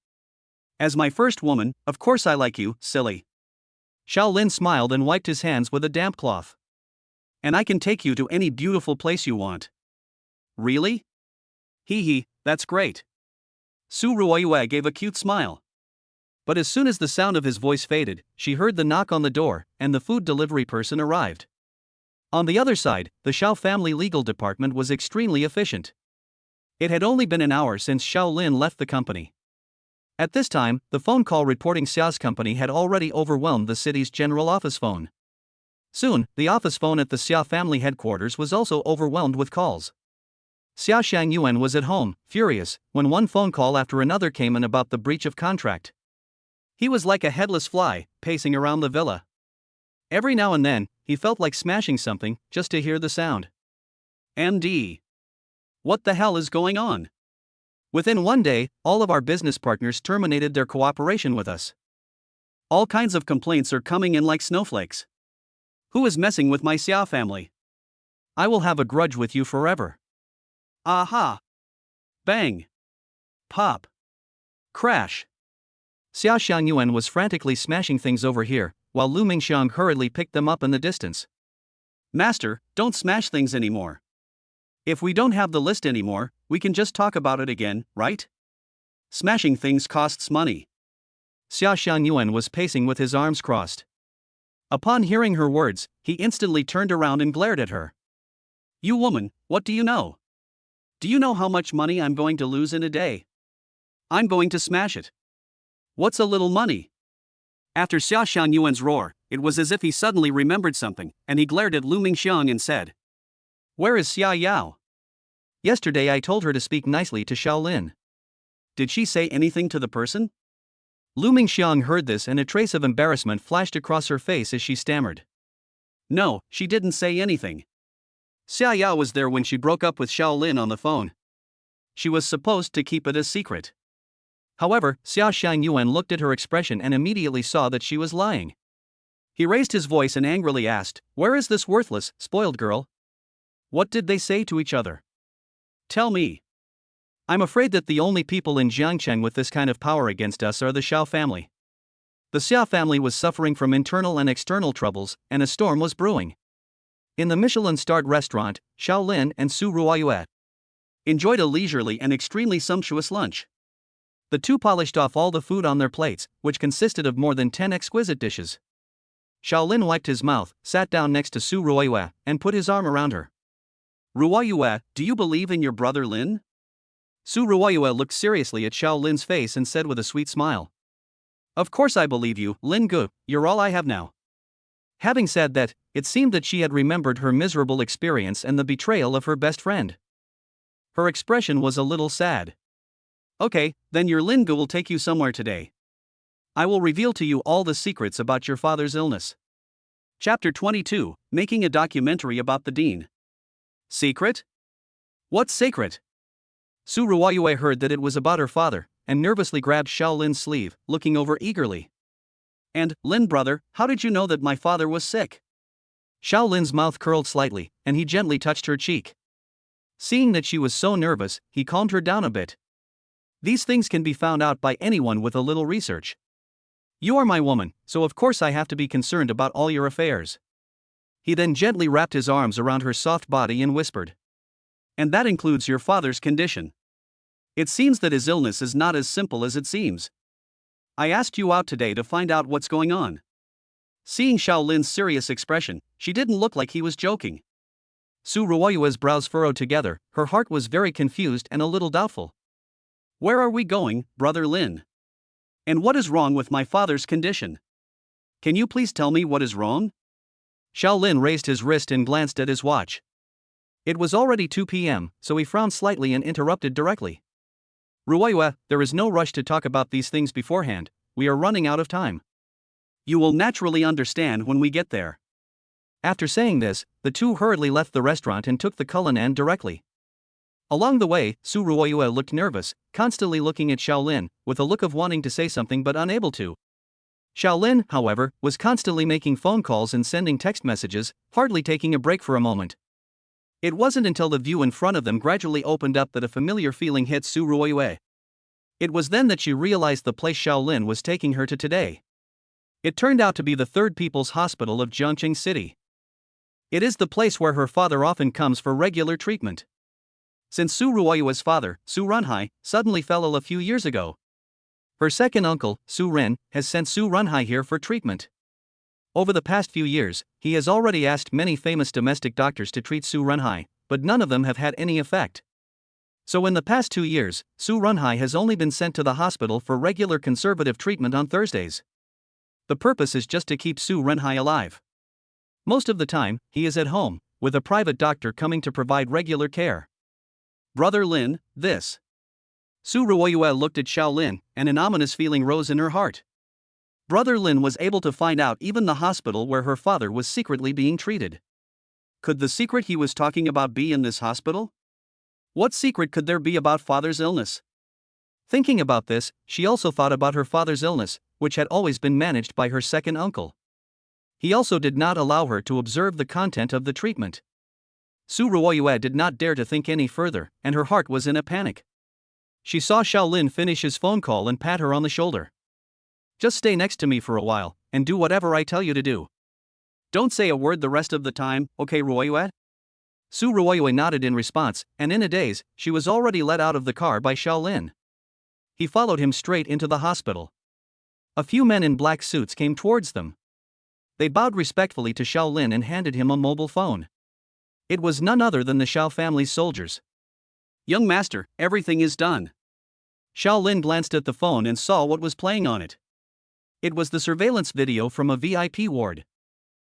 As my first woman, of course I like you, silly. Xiaolin smiled and wiped his hands with a damp cloth. And I can take you to any beautiful place you want. Really? Hee, that's great. Su Ruoyue gave a cute smile. But as soon as the sound of his voice faded, she heard the knock on the door, and the food delivery person arrived. On the other side, the Xiao family legal department was extremely efficient. It had only been an hour since Xiaolin left the company. At this time, the phone call reporting Xia's company had already overwhelmed the city's general office phone. Soon, the office phone at the Xia family headquarters was also overwhelmed with calls. Xia Shangyuan was at home, furious, when one phone call after another came in about the breach of contract. He was like a headless fly, pacing around the villa. Every now and then, he felt like smashing something, just to hear the sound. MD. What the hell is going on? Within one day, all of our business partners terminated their cooperation with us. All kinds of complaints are coming in like snowflakes. Who is messing with my Xia family? I will have a grudge with you forever. Aha! Bang! Pop! Crash! Xia Shangyuan was frantically smashing things over here, while Lu Mingxiang hurriedly picked them up in the distance. Master, don't smash things anymore. If we don't have the list anymore, we can just talk about it again, right? Smashing things costs money. Xia Xiangyuan was pacing with his arms crossed. Upon hearing her words, he instantly turned around and glared at her. You woman, what do you know? Do you know how much money I'm going to lose in a day? I'm going to smash it. What's a little money? After Xia Xiangyuan's roar, it was as if he suddenly remembered something, and he glared at Lu Mingxiang and said, Where is Xia Yao? Yesterday I told her to speak nicely to Shaolin. Did she say anything to the person? Lu Mingxiang heard this and a trace of embarrassment flashed across her face as she stammered. No, she didn't say anything. Xia Yao was there when she broke up with Shaolin on the phone. She was supposed to keep it a secret. However, Xia Xiangyuan looked at her expression and immediately saw that she was lying. He raised his voice and angrily asked, Where is this worthless, spoiled girl? What did they say to each other? Tell me. I'm afraid that the only people in Jiangcheng with this kind of power against us are the Xiao family. The Xia family was suffering from internal and external troubles, and a storm was brewing. In the Michelin-starred restaurant, Shaolin and Su Ruoyue enjoyed a leisurely and extremely sumptuous lunch. The two polished off all the food on their plates, which consisted of more than 10 exquisite dishes. Shaolin wiped his mouth, sat down next to Su Ruoyue, and put his arm around her. Ruoyue, do you believe in your brother Lin? Su Ruoyue looked seriously at Shaolin's face and said with a sweet smile. Of course I believe you, Lin Gu, you're all I have now. Having said that, it seemed that she had remembered her miserable experience and the betrayal of her best friend. Her expression was a little sad. Okay, then your Lin Gu will take you somewhere today. I will reveal to you all the secrets about your father's illness. Chapter 22, Making a Documentary about the Dean. Secret? What's secret? Su Ruoyue heard that it was about her father, and nervously grabbed Shaolin's sleeve, looking over eagerly. And, Lin brother, how did you know that my father was sick? Shaolin's mouth curled slightly, and he gently touched her cheek. Seeing that she was so nervous, he calmed her down a bit. These things can be found out by anyone with a little research. You are my woman, so of course I have to be concerned about all your affairs. He then gently wrapped his arms around her soft body and whispered. And that includes your father's condition. It seems that his illness is not as simple as it seems. I asked you out today to find out what's going on. Seeing Shaolin's serious expression, she didn't look like he was joking. Su Ruoyue's brows furrowed together, her heart was very confused and a little doubtful. Where are we going, brother Lin? And what is wrong with my father's condition? Can you please tell me what is wrong? Shaolin raised his wrist and glanced at his watch. It was already 2 p.m., so he frowned slightly and interrupted directly. Ruoyue, there is no rush to talk about these things beforehand, we are running out of time. You will naturally understand when we get there. After saying this, the two hurriedly left the restaurant and took the Cullinan directly. Along the way, Su Ruoyue looked nervous, constantly looking at Shaolin, with a look of wanting to say something but unable to. Shaolin, however, was constantly making phone calls and sending text messages, hardly taking a break for a moment. It wasn't until the view in front of them gradually opened up that a familiar feeling hit Su Ruoyue. It was then that she realized the place Shaolin was taking her to today. It turned out to be the Third People's Hospital of Jiangcheng City. It is the place where her father often comes for regular treatment. Since Su Ruoyue's father, Su Runhai, suddenly fell ill a few years ago, her second uncle, Su Ren, has sent Su Runhai here for treatment. Over the past few years, he has already asked many famous domestic doctors to treat Su Runhai, but none of them have had any effect. So in the past 2 years, Su Runhai has only been sent to the hospital for regular conservative treatment on Thursdays. The purpose is just to keep Su Runhai alive. Most of the time, he is at home, with a private doctor coming to provide regular care. Brother Lin, this. Su Ruoyue looked at Shaolin, and an ominous feeling rose in her heart. Brother Lin was able to find out even the hospital where her father was secretly being treated. Could the secret he was talking about be in this hospital? What secret could there be about father's illness? Thinking about this, she also thought about her father's illness, which had always been managed by her second uncle. He also did not allow her to observe the content of the treatment. Su Ruoyue did not dare to think any further, and her heart was in a panic. She saw Shaolin finish his phone call and pat her on the shoulder. Just stay next to me for a while, and do whatever I tell you to do. Don't say a word the rest of the time, okay, Ruoyue? Su Ruoyue nodded in response, and in a daze, she was already let out of the car by Lin. He followed him straight into the hospital. A few men in black suits came towards them. They bowed respectfully to Lin and handed him a mobile phone. It was none other than the Xiao family's soldiers. Young master, everything is done. Lin glanced at the phone and saw what was playing on it. It was the surveillance video from a VIP ward.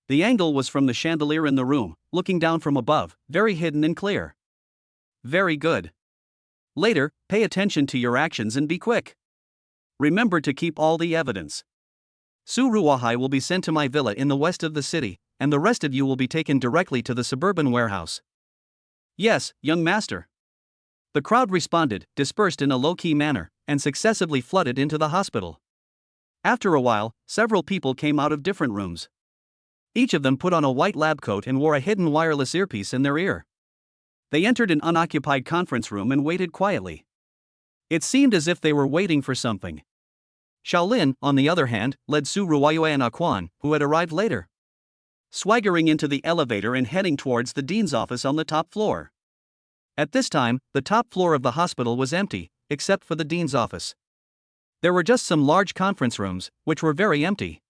The angle was from the chandelier in the room, looking down from above, very hidden and clear. Very good. Later, pay attention to your actions and be quick. Remember to keep all the evidence. Su Ruoyue will be sent to my villa in the west of the city, and the rest of you will be taken directly to the suburban warehouse. Yes, young master. The crowd responded, dispersed in a low-key manner, and successively flooded into the hospital. After a while, several people came out of different rooms. Each of them put on a white lab coat and wore a hidden wireless earpiece in their ear. They entered an unoccupied conference room and waited quietly. It seemed as if they were waiting for something. Lin, on the other hand, led Su Ruoyue and Quan, who had arrived later. Swaggering into the elevator and heading towards the dean's office on the top floor. At this time, the top floor of the hospital was empty, except for the dean's office. There were just some large conference rooms, which were very empty.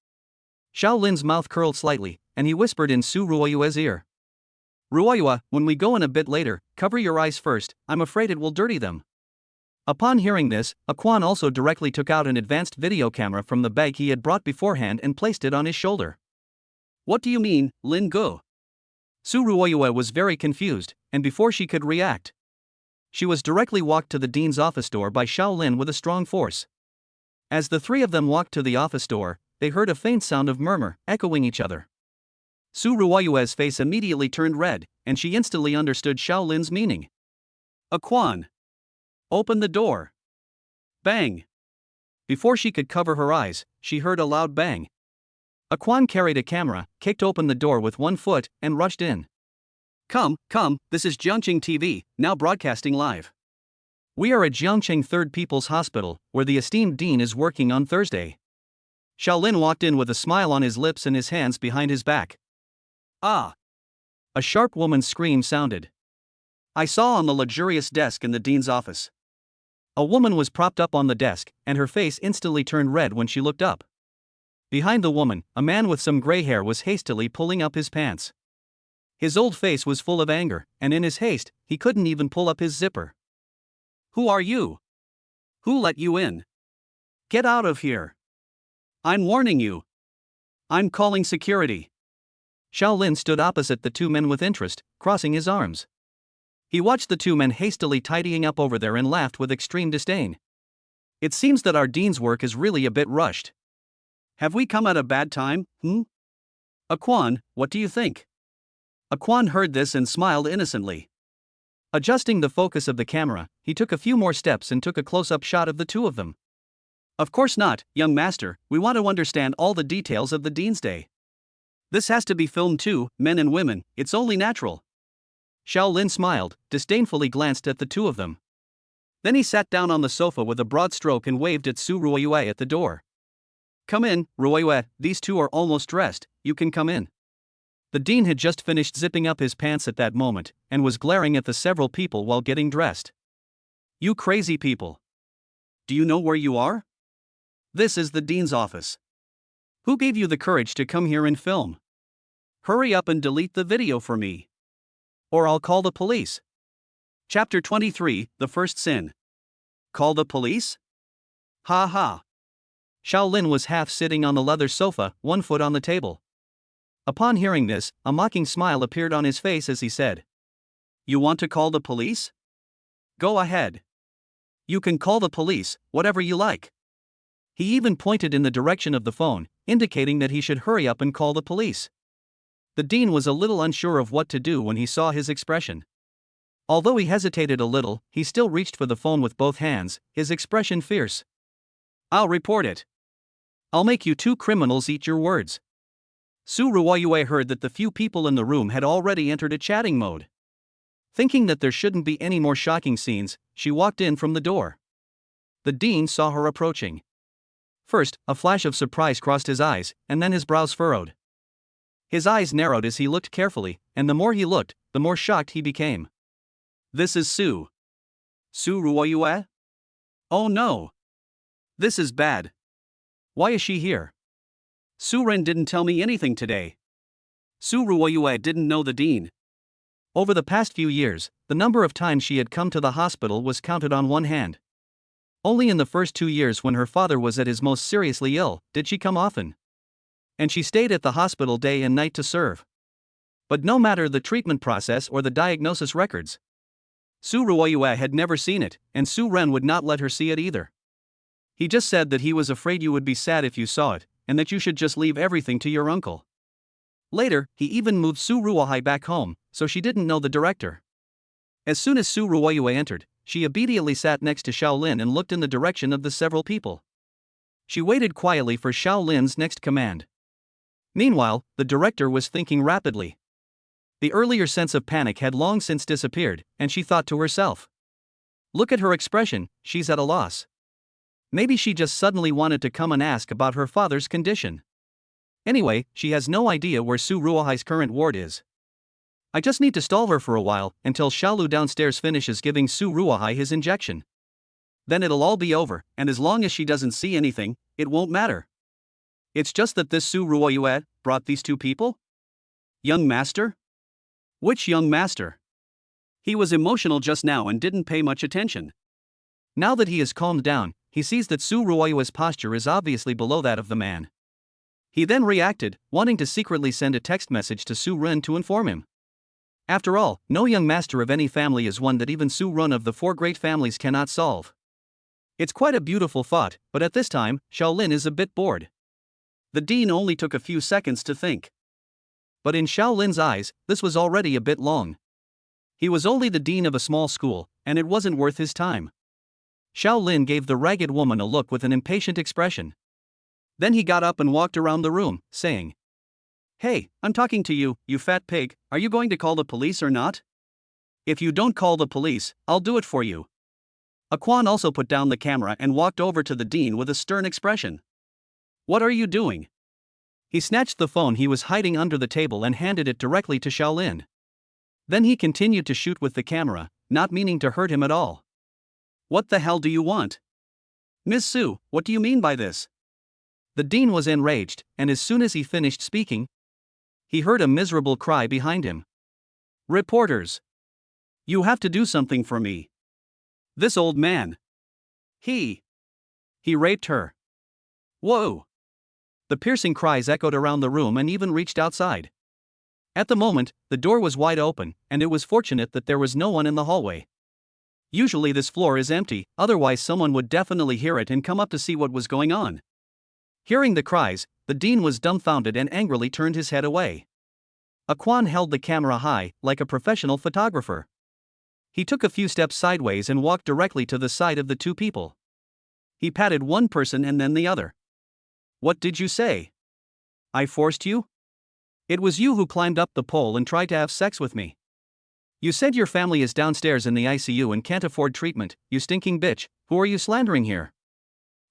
Lin's mouth curled slightly, and he whispered in Su Ruoyue's ear. Ruoyue, when we go in a bit later, cover your eyes first, I'm afraid it will dirty them. Upon hearing this, Quan also directly took out an advanced video camera from the bag he had brought beforehand and placed it on his shoulder. What do you mean, Lin Gu? Su Ruoyue was very confused, and before she could react, she was directly walked to the dean's office door by Lin with a strong force. As the three of them walked to the office door, they heard a faint sound of murmur, echoing each other. Su Ruoyue's face immediately turned red, and she instantly understood Lin's meaning. Quan! Open the door! Bang! Before she could cover her eyes, she heard a loud bang. Quan carried a camera, kicked open the door with one foot, and rushed in. Come, this is Jiangqing TV, now broadcasting live. We are at Jiangqing Third People's Hospital, where the esteemed dean is working on Thursday. Lin walked in with a smile on his lips and his hands behind his back. Ah! A sharp woman's scream sounded. I saw on the luxurious desk in the dean's office. A woman was propped up on the desk, and her face instantly turned red when she looked up. Behind the woman, a man with some gray hair was hastily pulling up his pants. His old face was full of anger, and in his haste, he couldn't even pull up his zipper. Who are you? Who let you in? Get out of here. I'm warning you. I'm calling security. Lin stood opposite the two men with interest, crossing his arms. He watched the two men hastily tidying up over there and laughed with extreme disdain. It seems that our dean's work is really a bit rushed. Have we come at a bad time, Quan, what do you think? Quan heard this and smiled innocently. Adjusting the focus of the camera, he took a few more steps and took a close-up shot of the two of them. Of course not, young master, we want to understand all the details of the Dean's Day. This has to be filmed too, men and women, it's only natural. Lin smiled, disdainfully glanced at the two of them. Then he sat down on the sofa with a broad stroke and waved at Su Ruoyue at the door. Come in, Ruoyue, these two are almost dressed, you can come in. The dean had just finished zipping up his pants at that moment, and was glaring at the several people while getting dressed. You crazy people. Do you know where you are? This is the dean's office. Who gave you the courage to come here and film? Hurry up and delete the video for me. Or I'll call the police. Chapter 23, The First Sin. Call the police? Ha ha. Lin was half sitting on the leather sofa, one foot on the table. Upon hearing this, a mocking smile appeared on his face as he said, You want to call the police? Go ahead. You can call the police, whatever you like. He even pointed in the direction of the phone, indicating that he should hurry up and call the police. The dean was a little unsure of what to do when he saw his expression. Although he hesitated a little, he still reached for the phone with both hands, his expression fierce. I'll report it. I'll make you two criminals eat your words. Su Ruoyue heard that the few people in the room had already entered a chatting mode. Thinking that there shouldn't be any more shocking scenes, she walked in from the door. The dean saw her approaching. First, a flash of surprise crossed his eyes, and then his brows furrowed. His eyes narrowed as he looked carefully, and the more he looked, the more shocked he became. This is Su Ruoyue? Oh no! This is bad. Why is she here? Su Ren didn't tell me anything today. Su Ruoyue didn't know the dean. Over the past few years, the number of times she had come to the hospital was counted on one hand. Only in the first 2 years, when her father was at his most seriously ill, did she come often. And she stayed at the hospital day and night to serve. But no matter the treatment process or the diagnosis records, Su Ruoyue had never seen it, and Su Ren would not let her see it either. He just said that he was afraid you would be sad if you saw it, and that you should just leave everything to your uncle. Later, he even moved Su Ruoyue back home, so she didn't know the director. As soon as Su Ruoyue entered, she immediately sat next to Shaolin and looked in the direction of the several people. She waited quietly for Shaolin's next command. Meanwhile, the director was thinking rapidly. The earlier sense of panic had long since disappeared, and she thought to herself, "Look at her expression, she's at a loss. Maybe she just suddenly wanted to come and ask about her father's condition. Anyway, she has no idea where Su Ruoyue's current ward is. I just need to stall her for a while, until Xiaolu downstairs finishes giving Su Ruoyue his injection. Then it'll all be over, and as long as she doesn't see anything, it won't matter. It's just that this Su Ruoyue brought these two people? Young master? Which young master?" He was emotional just now and didn't pay much attention. Now that he is calmed down, he sees that Su Ruoyue's posture is obviously below that of the man. He then reacted, wanting to secretly send a text message to Su Ren to inform him. After all, no young master of any family is one that even Su Ren of the 4 great families cannot solve. It's quite a beautiful thought, but at this time, Shaolin is a bit bored. The dean only took a few seconds to think. But in Shaolin's eyes, this was already a bit long. He was only the dean of a small school, and it wasn't worth his time. Shaolin gave the ragged woman a look with an impatient expression. Then he got up and walked around the room, saying, "Hey, I'm talking to you, you fat pig. Are you going to call the police or not? If you don't call the police, I'll do it for you." Quan also put down the camera and walked over to the dean with a stern expression. "What are you doing?" He snatched the phone he was hiding under the table and handed it directly to Shaolin. Then he continued to shoot with the camera, not meaning to hurt him at all. "What the hell do you want? Miss Su, what do you mean by this?" The dean was enraged, and as soon as he finished speaking, he heard a miserable cry behind him. "Reporters! You have to do something for me. This old man. He raped her." Whoa! The piercing cries echoed around the room and even reached outside. At the moment, the door was wide open, and it was fortunate that there was no one in the hallway. Usually this floor is empty, otherwise someone would definitely hear it and come up to see what was going on. Hearing the cries, the dean was dumbfounded and angrily turned his head away. Quan held the camera high, like a professional photographer. He took a few steps sideways and walked directly to the side of the two people. He patted one person and then the other. "What did you say? I forced you? It was you who climbed up the pole and tried to have sex with me. You said your family is downstairs in the ICU and can't afford treatment, you stinking bitch. Who are you slandering here?"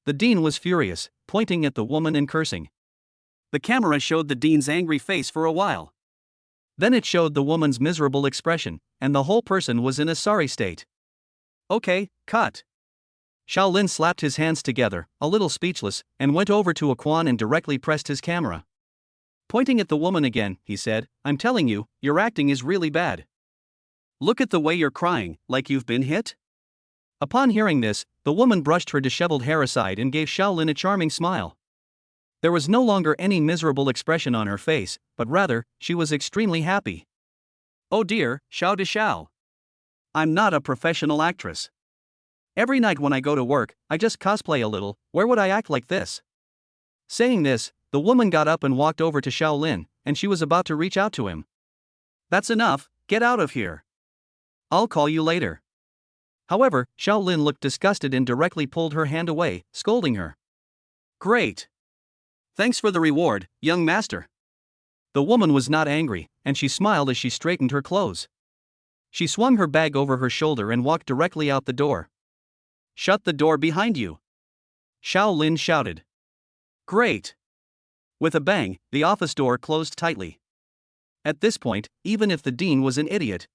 The dean was furious, pointing at the woman and cursing. The camera showed the dean's angry face for a while. Then it showed the woman's miserable expression, and the whole person was in a sorry state. "Okay, cut." Shaolin slapped his hands together, a little speechless, and went over to Quan and directly pressed his camera. Pointing at the woman again, he said, "I'm telling you, your acting is really bad. Look at the way you're crying, like you've been hit." Upon hearing this, the woman brushed her disheveled hair aside and gave Shaolin a charming smile. There was no longer any miserable expression on her face, but rather, she was extremely happy. "Oh dear, Xiao de Xiao. I'm not a professional actress. Every night when I go to work, I just cosplay a little. Where would I act like this?" Saying this, the woman got up and walked over to Shaolin, and she was about to reach out to him. "That's enough, get out of here. I'll call you later." However, Shaolin looked disgusted and directly pulled her hand away, scolding her. "Great. Thanks for the reward, young master." The woman was not angry, and she smiled as she straightened her clothes. She swung her bag over her shoulder and walked directly out the door. "Shut the door behind you," Shaolin shouted. Great. With a bang, the office door closed tightly. At this point, even if the dean was an idiot,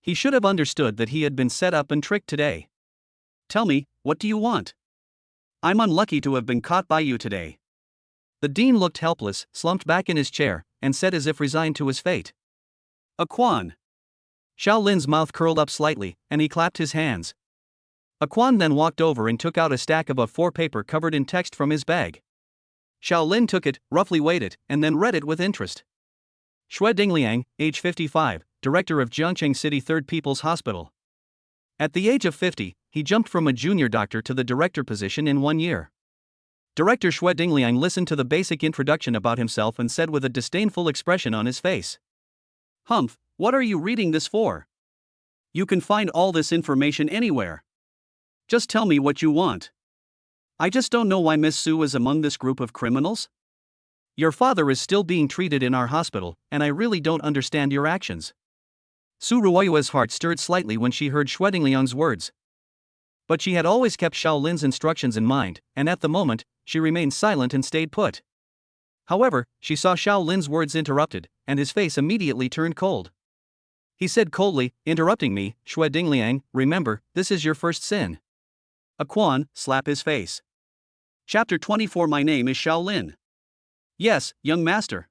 he should have understood that he had been set up and tricked today. Tell me, what do you want? I'm unlucky to have been caught by you today. The dean looked helpless, slumped back in his chair, and said as if resigned to his fate. Aquan. Xiao Lin's mouth curled up slightly, and he clapped his hands. Aquan then walked over and took out a stack of A4 paper covered in text from his bag. Xiao Lin took it, roughly weighed it, and then read it with interest. Xue Dingliang, age 55, director of Jiangqing City 3rd People's Hospital. At the age of 50, he jumped from a junior doctor to the director position in 1 year. Director Xue Dingliang listened to the basic introduction about himself and said with a disdainful expression on his face. Humph, what are you reading this for? You can find all this information anywhere. Just tell me what you want. I just don't know why Miss Su is among this group of criminals. Your father is still being treated in our hospital, and I really don't understand your actions. Su Ruoyue's heart stirred slightly when she heard Xue Dingliang's words. But she had always kept Xiao Lin's instructions in mind, and at the moment, she remained silent and stayed put. However, she saw Xiao Lin's words interrupted, and his face immediately turned cold. He said coldly, interrupting me, Xue Dingliang, remember, this is your first sin. Aquan, slap his face. Chapter 24. My name is Xiao Lin. Yes, young master.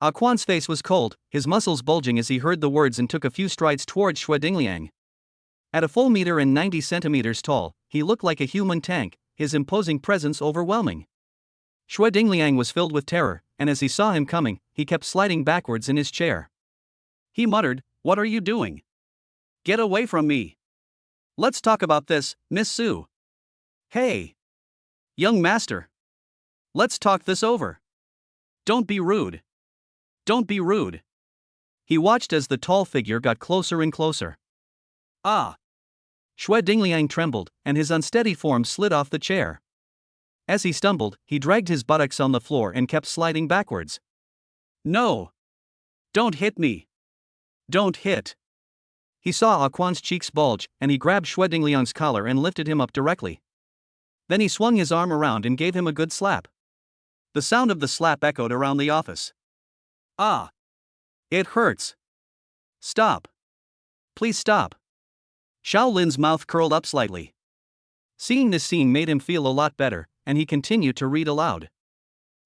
Aquan's face was cold, his muscles bulging as he heard the words and took a few strides towards Xue Dingliang. At a full meter and 90 centimeters tall, he looked like a human tank, his imposing presence overwhelming. Xue Dingliang was filled with terror, and as he saw him coming, he kept sliding backwards in his chair. He muttered, "What are you doing? Get away from me. Let's talk about this, Miss Su." Hey! Young master. Let's talk this over. Don't be rude. Don't be rude. He watched as the tall figure got closer and closer. Ah! Xue Dingliang trembled, and his unsteady form slid off the chair. As he stumbled, he dragged his buttocks on the floor and kept sliding backwards. No! Don't hit me! Don't hit! He saw Aquan's cheeks bulge, and he grabbed Xue Dingliang's collar and lifted him up directly. Then he swung his arm around and gave him a good slap. The sound of the slap echoed around the office. Ah! It hurts. Stop. Please stop. Xiao Lin's mouth curled up slightly. Seeing this scene made him feel a lot better, and he continued to read aloud.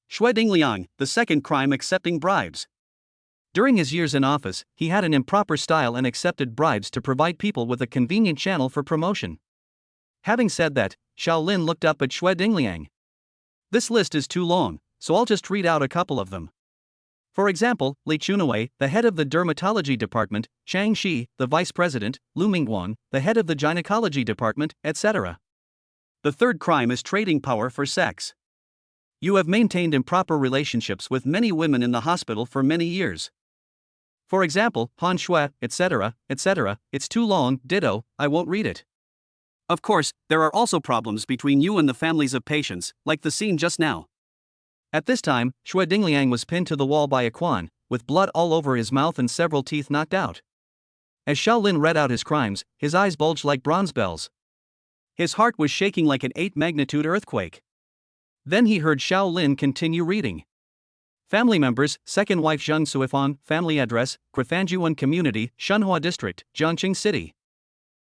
Xue Dingliang, the second crime accepting bribes. During his years in office, he had an improper style and accepted bribes to provide people with a convenient channel for promotion. Having said that, Xiao Lin looked up at Xue Dingliang. This list is too long, so I'll just read out a couple of them. For example, Li Chunwei, the head of the dermatology department, Chang Shi, the vice president, Lu Mingguan, the head of the gynecology department, etc. The third crime is trading power for sex. You have maintained improper relationships with many women in the hospital for many years. For example, Han Shui, etc., etc. It's too long, ditto, I won't read it. Of course, there are also problems between you and the families of patients, like the scene just now. At this time, Xue Dingliang was pinned to the wall by Aquan, with blood all over his mouth and several teeth knocked out. As Xiao Lin read out his crimes, his eyes bulged like bronze bells. His heart was shaking like an 8-magnitude earthquake. Then he heard Xiao Lin continue reading. Family members, second wife Zheng Suifang, family address, Krefanjuan Community, Shunhua District, Jiangqing City.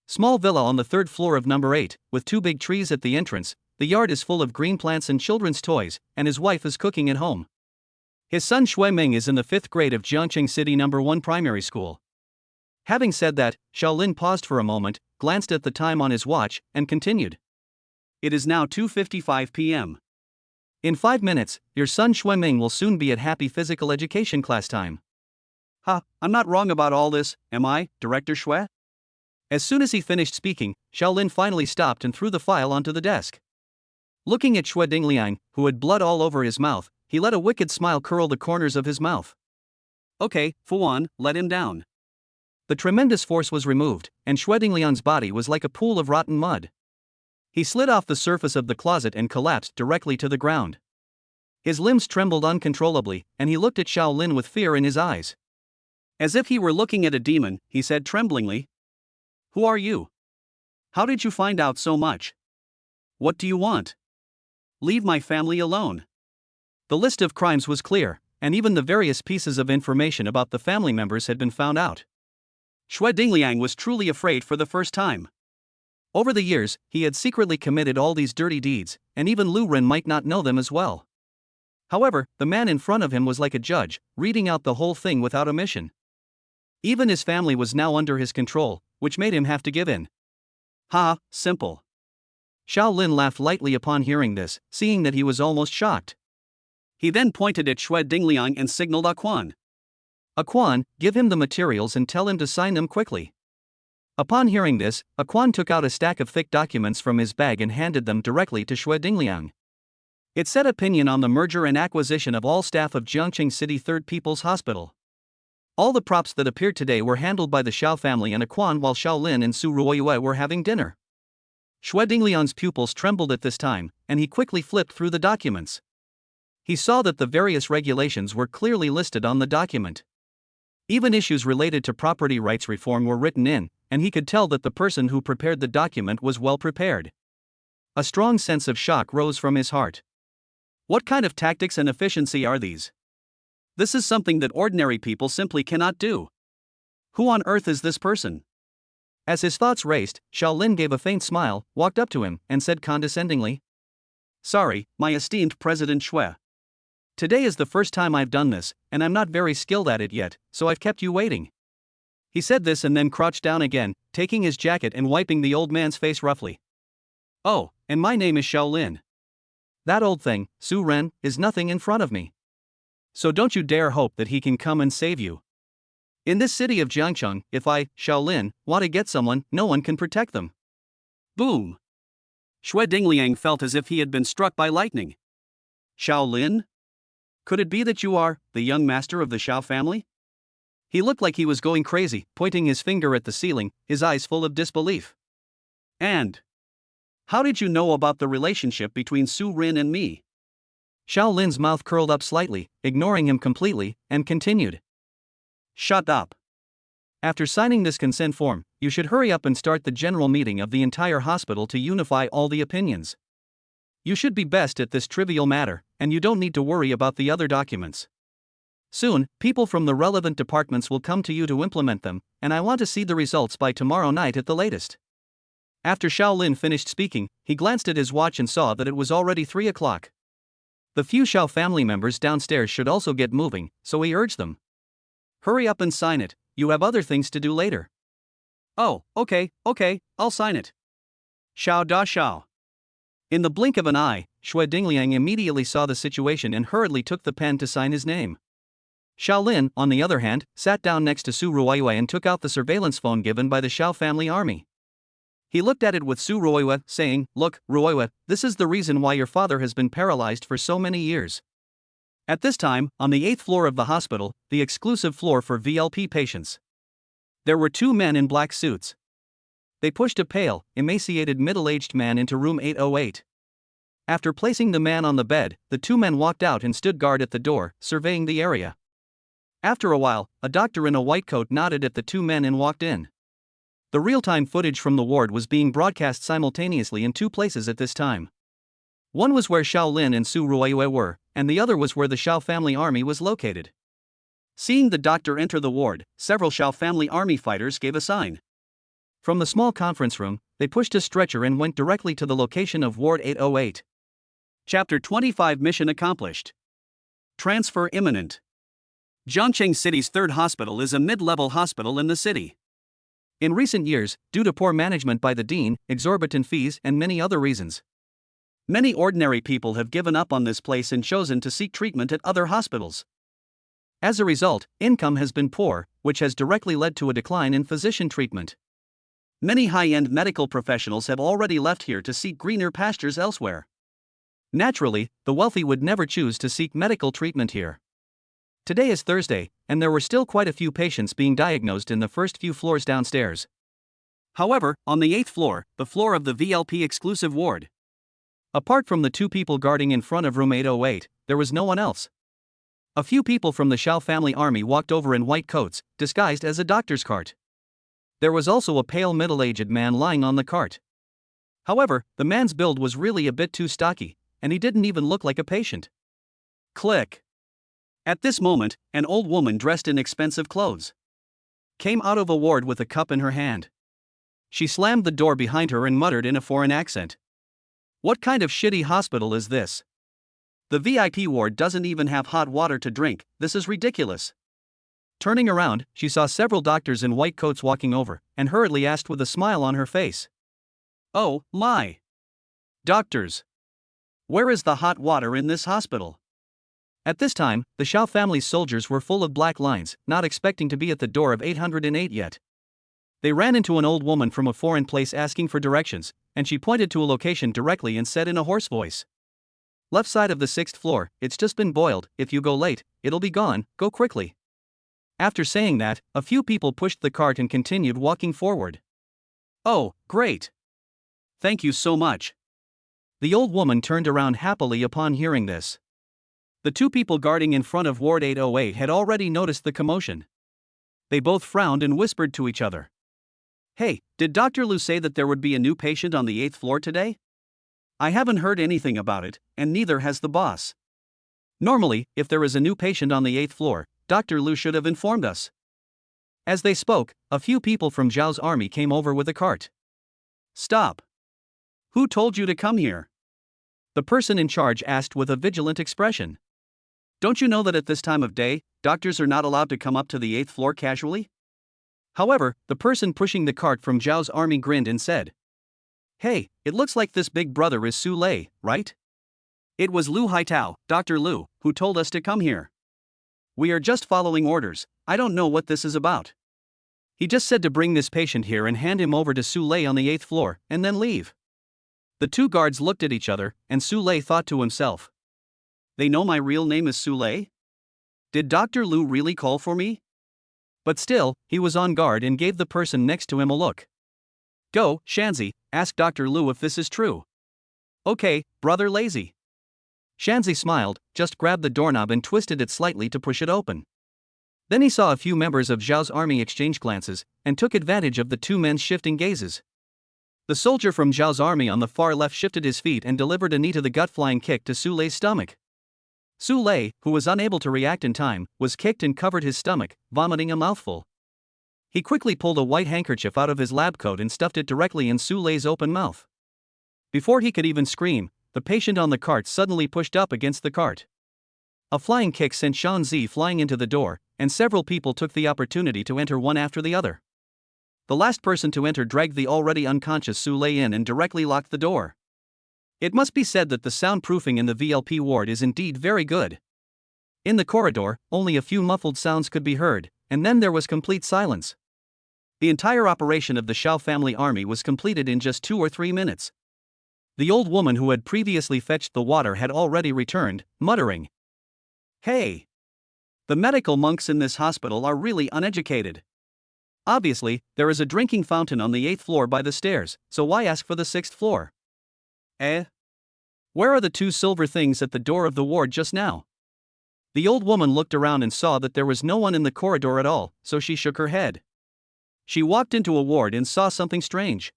Small villa on the 3rd floor of number 8, with 2 big trees at the entrance. The yard is full of green plants and children's toys, and his wife is cooking at home. His son Shui Ming is in the 5th grade of Jiangqing City No. 1 primary school. Having said that, Xiao Lin paused for a moment, glanced at the time on his watch, and continued. It is now 2:55 p.m. In 5 minutes, your son Shui Ming will soon be at happy physical education class time. Ha, I'm not wrong about all this, am I, Director Shui? As soon as he finished speaking, Xiao Lin finally stopped and threw the file onto the desk. Looking at Xue Dingliang, who had blood all over his mouth, he let a wicked smile curl the corners of his mouth. Okay, Fuan, let him down. The tremendous force was removed, and Xue Dingliang's body was like a pool of rotten mud. He slid off the surface of the closet and collapsed directly to the ground. His limbs trembled uncontrollably, and he looked at Xiao Lin with fear in his eyes. As if he were looking at a demon, he said tremblingly, "Who are you? How did you find out so much? What do you want? Leave my family alone." The list of crimes was clear. and even the various pieces of information about the family members had been found out. Xue Dingliang was truly afraid for the first time. Over the years, he had secretly committed all these dirty deeds, and even Lu Ren might not know them as well. However, the man in front of him was like a judge, reading out the whole thing without omission. Even his family was now under his control, which made him have to give in. Ha, simple. Xiao Lin laughed lightly upon hearing this, seeing that he was almost shocked. He then pointed at Xue Dingliang and signaled Quan. Quan, give him the materials and tell him to sign them quickly. Upon hearing this, Quan took out a stack of thick documents from his bag and handed them directly to Xue Dingliang. It said opinion on the merger and acquisition of all staff of Jiangqing City Third People's Hospital. All the props that appeared today were handled by the Xiao family and Quan while Xiao Lin and Su Ruoyue were having dinner. Xue Dingliang's pupils trembled at this time, and he quickly flipped through the documents. He saw that the various regulations were clearly listed on the document. Even issues related to property rights reform were written in, and he could tell that the person who prepared the document was well prepared. A strong sense of shock rose from his heart. What kind of tactics and efficiency are these? This is something that ordinary people simply cannot do. Who on earth is this person? As his thoughts raced, Xiao Lin gave a faint smile, walked up to him, and said condescendingly, "Sorry, my esteemed President Xue. Today is the first time I've done this, and I'm not very skilled at it yet, so I've kept you waiting." He said this and then crouched down again, taking his jacket and wiping the old man's face roughly. "Oh, and my name is Xiao Lin. That old thing, Su Ren, is nothing in front of me. So don't you dare hope that he can come and save you. In this city of Jiangcheng, if I, Xiao Lin, want to get someone, no one can protect them." Boom! Xue Dingliang felt as if he had been struck by lightning. "Xiao Lin? Could it be that you are the young master of the Xiao family?" He looked like he was going crazy, pointing his finger at the ceiling, his eyes full of disbelief. "And how did you know about the relationship between Su Ren and me?" Xiao Lin's mouth curled up slightly, ignoring him completely, and continued. "Shut up. After signing this consent form, you should hurry up and start the general meeting of the entire hospital to unify all the opinions. You should be best at this trivial matter, and you don't need to worry about the other documents. Soon, people from the relevant departments will come to you to implement them, and I want to see the results by tomorrow night at the latest." After Xiao Lin finished speaking, he glanced at his watch and saw that it was already 3 o'clock. The few Xiao family members downstairs should also get moving, so he urged them. "Hurry up and sign it, you have other things to do later." "Oh, okay, I'll sign it." Xiao da Xiao. In the blink of an eye, Xue Dingliang immediately saw the situation and hurriedly took the pen to sign his name. Xiao Lin, on the other hand, sat down next to Su Ruoyue and took out the surveillance phone given by the Xiao family army. He looked at it with Su Ruoyue, saying, "Look, Ruoyue, this is the reason why your father has been paralyzed for so many years." At this time, on the 8th floor of the hospital, the exclusive floor for VLP patients, there were 2 men in black suits. They pushed a pale, emaciated middle-aged man into room 808. After placing the man on the bed, the 2 men walked out and stood guard at the door, surveying the area. After a while, a doctor in a white coat nodded at the 2 men and walked in. The real-time footage from the ward was being broadcast simultaneously in 2 places at this time. One was where Xiao Lin and Su Ruoyue were, and the other was where the Xiao family army was located. Seeing the doctor enter the ward, several Xiao family army fighters gave a sign. From the small conference room, they pushed a stretcher and went directly to the location of Ward 808. Chapter 25 Mission accomplished. Transfer imminent. Jiangqing City's 3rd hospital is a mid-level hospital in the city. In recent years, due to poor management by the dean, exorbitant fees, and many other reasons, many ordinary people have given up on this place and chosen to seek treatment at other hospitals. As a result, income has been poor, which has directly led to a decline in physician treatment. Many high-end medical professionals have already left here to seek greener pastures elsewhere. Naturally, the wealthy would never choose to seek medical treatment here. Today is Thursday, and there were still quite a few patients being diagnosed in the first few floors downstairs. However, on the 8th floor, the floor of the VLP exclusive ward, apart from the 2 people guarding in front of room 808, there was no one else. A few people from the Xiao family army walked over in white coats, disguised as a doctor's cart. There was also a pale middle-aged man lying on the cart. However, the man's build was really a bit too stocky, and he didn't even look like a patient. Click. At this moment, an old woman dressed in expensive clothes came out of a ward with a cup in her hand. She slammed the door behind her and muttered in a foreign accent. "What kind of shitty hospital is this? The VIP ward doesn't even have hot water to drink, this is ridiculous." Turning around, she saw several doctors in white coats walking over, and hurriedly asked with a smile on her face. "Oh, my! Doctors! Where is the hot water in this hospital?" At this time, the Shao family's soldiers were full of black lines, not expecting to be at the door of 808 yet. They ran into an old woman from a foreign place asking for directions, and she pointed to a location directly and said in a hoarse voice, "Left side of the 6th floor, it's just been boiled, if you go late, it'll be gone, go quickly." After saying that, a few people pushed the cart and continued walking forward. "Oh, great! Thank you so much." The old woman turned around happily upon hearing this. The two people guarding in front of Ward 808 had already noticed the commotion. They both frowned and whispered to each other. "Hey, did Dr. Lu say that there would be a new patient on the 8th floor today? I haven't heard anything about it, and neither has the boss. Normally, if there is a new patient on the 8th floor, Dr. Lu should have informed us." As they spoke, a few people from Zhao's army came over with a cart. "Stop! Who told you to come here?" the person in charge asked with a vigilant expression. "Don't you know that at this time of day, doctors are not allowed to come up to the 8th floor casually?" However, the person pushing the cart from Zhao's army grinned and said, "Hey, it looks like this big brother is Su Lei, right? It was Lu Haitao, Dr. Lu, who told us to come here. We are just following orders, I don't know what this is about. He just said to bring this patient here and hand him over to Su Lei on the 8th floor, and then leave." The two guards looked at each other, and Su Lei thought to himself, "They know my real name is Su Lei? Did Dr. Lu really call for me?" But still, he was on guard and gave the person next to him a look. "Go, Shanzi, ask Dr. Lu if this is true." "Okay, brother lazy." Shanzi smiled, just grabbed the doorknob and twisted it slightly to push it open. Then he saw a few members of Zhao's army exchange glances, and took advantage of the two men's shifting gazes. The soldier from Zhao's army on the far left shifted his feet and delivered a knee to the gut-flying kick to Su Lei's stomach. Su Lei, who was unable to react in time, was kicked and covered his stomach, vomiting a mouthful. He quickly pulled a white handkerchief out of his lab coat and stuffed it directly in Su Lei's open mouth. Before he could even scream, the patient on the cart suddenly pushed up against the cart. A flying kick sent Shan Zi flying into the door, and several people took the opportunity to enter one after the other. The last person to enter dragged the already unconscious Su Lei in and directly locked the door. It must be said that the soundproofing in the VLP ward is indeed very good. In the corridor, only a few muffled sounds could be heard, and then there was complete silence. The entire operation of the Shao family army was completed in just 2 or 3 minutes. The old woman who had previously fetched the water had already returned, muttering, "Hey! The medical monks in this hospital are really uneducated. Obviously, there is a drinking fountain on the 8th floor by the stairs, so why ask for the 6th floor? Where are the 2 silver things at the door of the ward just now?" The old woman looked around and saw that there was no one in the corridor at all, so she shook her head. She walked into a ward and saw something strange.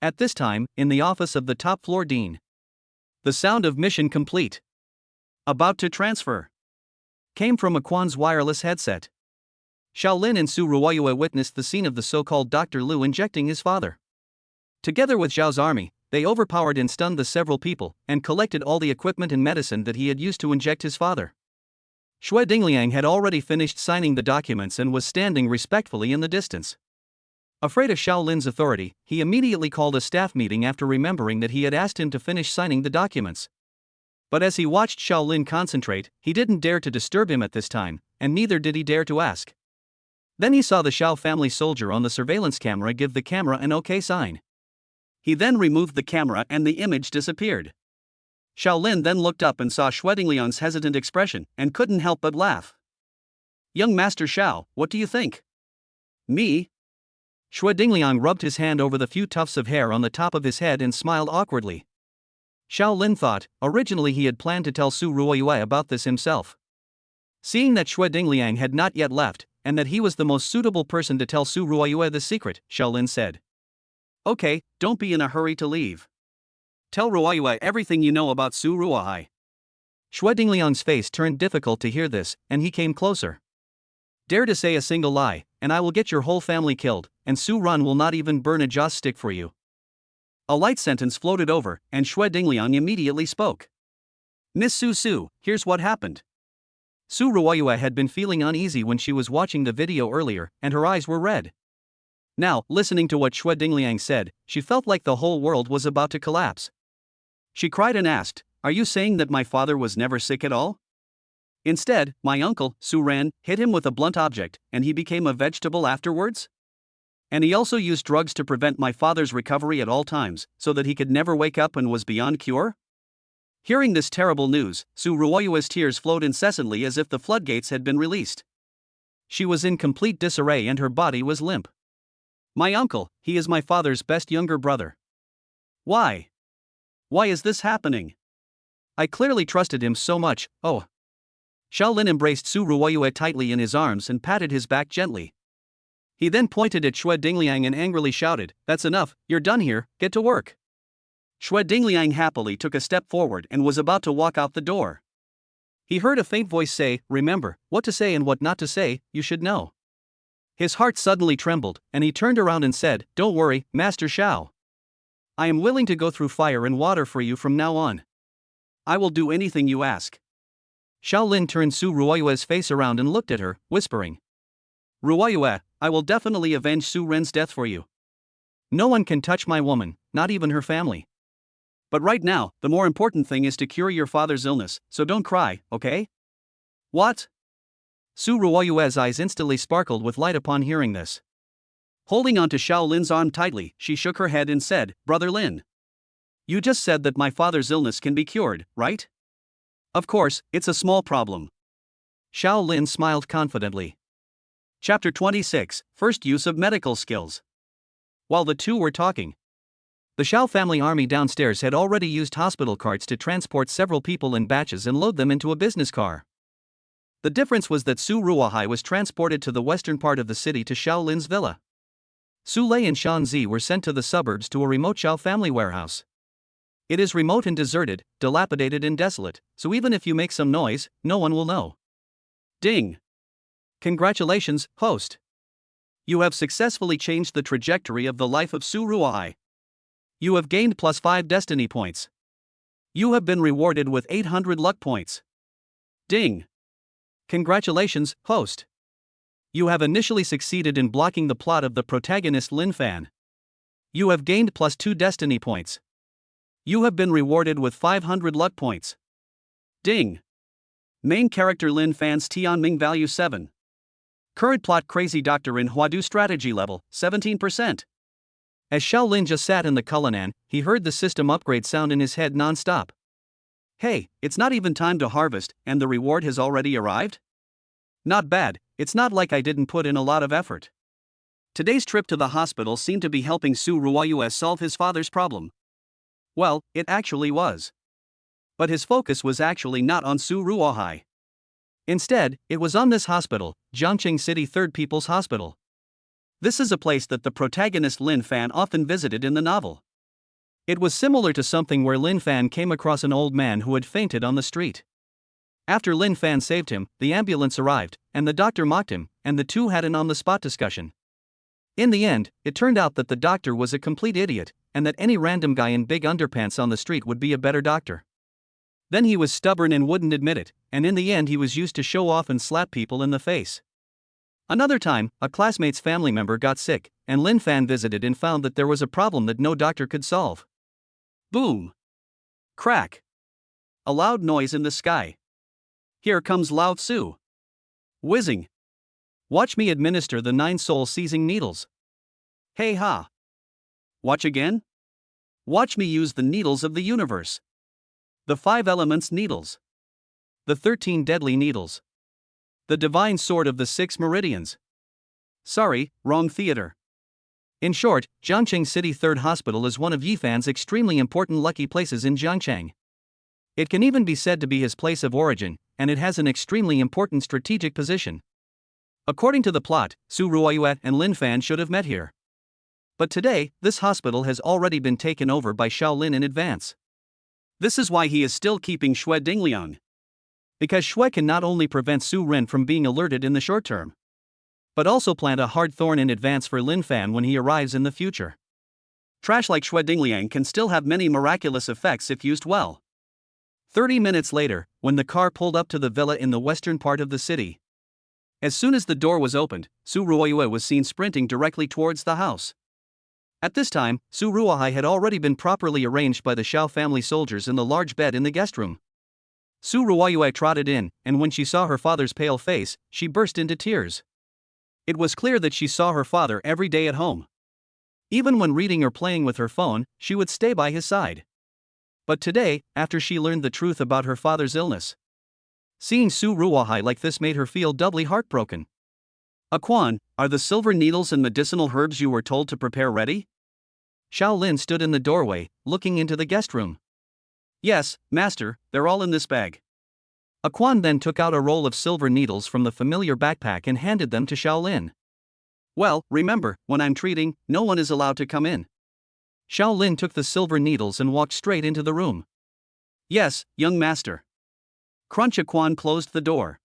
At this time, in the office of the top floor dean, the sound of "mission complete, about to transfer" came from Quan's wireless headset. Shaolin and Su Ruoyue witnessed the scene of the so-called Dr. Lu injecting his father. Together with Zhao's army, they overpowered and stunned the several people, and collected all the equipment and medicine that he had used to inject his father. Xue Dingliang had already finished signing the documents and was standing respectfully in the distance. Afraid of Shaolin's authority, he immediately called a staff meeting after remembering that he had asked him to finish signing the documents. But as he watched Shaolin concentrate, he didn't dare to disturb him at this time, and neither did he dare to ask. Then he saw the Shao family soldier on the surveillance camera give the camera an OK sign. He then removed the camera and the image disappeared. Shaolin then looked up and saw Xue Dingliang's hesitant expression, and couldn't help but laugh. "Young Master Shao, what do you think?" "Me?" Xue Dingliang rubbed his hand over the few tufts of hair on the top of his head and smiled awkwardly. Shaolin thought, originally he had planned to tell Su Ruoyue about this himself. Seeing that Xue Dingliang had not yet left, and that he was the most suitable person to tell Su Ruoyue the secret, Shaolin said, "Okay, don't be in a hurry to leave. Tell Ruoyue everything you know about Su Ruoyue. Xue Dingliang's face turned difficult to hear this, and he came closer. Dare to say a single lie, and I will get your whole family killed, and Su Run will not even burn a joss stick for you. A light sentence floated over, and Xue Dingliang immediately spoke. Miss Su, here's what happened. Su Ruoyue had been feeling uneasy when she was watching the video earlier, and her eyes were red. Now, listening to what Xue Dingliang said, she felt like the whole world was about to collapse. She cried and asked, "Are you saying that my father was never sick at all?" Instead, my uncle, Su Ran, hit him with a blunt object, and he became a vegetable afterwards? And he also used drugs to prevent my father's recovery at all times, so that he could never wake up and was beyond cure? Hearing this terrible news, Su Ruoyue's tears flowed incessantly as if the floodgates had been released. She was in complete disarray and her body was limp. My uncle, he is my father's best younger brother. Why? Why is this happening? I clearly trusted him so much, oh. Xiao Lin embraced Su Ruoyue tightly in his arms and patted his back gently. He then pointed at Xue Dingliang and angrily shouted, "That's enough, you're done here, get to work." Xue Dingliang happily took a step forward and was about to walk out the door. He heard a faint voice say, "Remember, what to say and what not to say, you should know." His heart suddenly trembled, and he turned around and said, "Don't worry, Master Xiao. I am willing to go through fire and water for you from now on. I will do anything you ask." Xiao Lin turned Su Ruoyue's face around and looked at her, whispering, "Ruoyue, I will definitely avenge Su Ren's death for you. No one can touch my woman, not even her family. But right now, the more important thing is to cure your father's illness, so don't cry, okay?" What? Su Ruoyue's eyes instantly sparkled with light upon hearing this. Holding onto Xiao Lin's arm tightly, she shook her head and said, "Brother Lin. You just said that my father's illness can be cured, right? Of course, it's a small problem." Xiao Lin smiled confidently. Chapter 26, First Use of Medical Skills. While the two were talking, the Xiao family army downstairs had already used hospital carts to transport several people in batches and load them into a business car. The difference was that Su Ruoyue was transported to the western part of the city to Xiao Lin's villa. Su Lei and Shan Zi were sent to the suburbs to a remote Xiao family warehouse. It is remote and deserted, dilapidated and desolate, so even if you make some noise, no one will know. Ding! Congratulations, host! You have successfully changed the trajectory of the life of Su Ruoyue. You have gained +5 destiny points. You have been rewarded with 800 luck points. Ding! Congratulations, host! You have initially succeeded in blocking the plot of the protagonist Lin Fan. You have gained +2 destiny points. You have been rewarded with 500 luck points. Ding! Main character Lin Fan's Tianming value 7. Current plot Crazy Doctor in Huadu strategy level, 17%. As Xiao Lin just sat in the Cullinan, he heard the system upgrade sound in his head non-stop. Hey, it's not even time to harvest, and the reward has already arrived? Not bad, it's not like I didn't put in a lot of effort. Today's trip to the hospital seemed to be helping Su Ruoyue solve his father's problem. Well, it actually was. But his focus was actually not on Su Ruoyue. Instead, it was on this hospital, Jiangqing City 3rd People's Hospital. This is a place that the protagonist Lin Fan often visited in the novel. It was similar to something where Lin Fan came across an old man who had fainted on the street. After Lin Fan saved him, the ambulance arrived, and the doctor mocked him, and the two had an on-the-spot discussion. In the end, it turned out that the doctor was a complete idiot, and that any random guy in big underpants on the street would be a better doctor. Then he was stubborn and wouldn't admit it, and in the end he was used to show off and slap people in the face. Another time, a classmate's family member got sick, and Lin Fan visited and found that there was a problem that no doctor could solve. Boom! Crack! A loud noise in the sky. Here comes Lao Tzu. Whizzing! Watch me administer the 9 soul-seizing needles. Hey ha! Watch again? Watch me use the needles of the universe. The 5 elements needles. The 13 deadly needles. The divine sword of the 6 meridians. Sorry, wrong theater. In short, Jiangqing City 3rd Hospital is one of Yifan's extremely important lucky places in Jiangcheng. It can even be said to be his place of origin, and it has an extremely important strategic position. According to the plot, Su Ruoyue and Lin Fan should have met here. But today, this hospital has already been taken over by Xiao Lin in advance. This is why he is still keeping Xue Dingliang. because Shui can not only prevent Su Ren from being alerted in the short term, but also plant a hard thorn in advance for Lin Fan when he arrives in the future. Trash like Shui Dingliang can still have many miraculous effects if used well. 30 minutes later, when the car pulled up to the villa in the western part of the city, as soon as the door was opened, Su Ruoyue was seen sprinting directly towards the house. At this time, Su Ruoyue had already been properly arranged by the Xiao family soldiers in the large bed in the guest room. Su Ruoyue trotted in, and when she saw her father's pale face, she burst into tears. It was clear that she saw her father every day at home. Even when reading or playing with her phone, she would stay by his side. But today, after she learned the truth about her father's illness, seeing Su Ruoyue like this made her feel doubly heartbroken. "Quan, are the silver needles and medicinal herbs you were told to prepare ready?" Xiao Lin stood in the doorway, looking into the guest room. "Yes, master, they're all in this bag." Quan then took out a roll of silver needles from the familiar backpack and handed them to Xiao Lin. "Well, remember, when I'm treating, no one is allowed to come in." Xiao Lin took the silver needles and walked straight into the room. "Yes, young master." Crunch. Quan closed the door.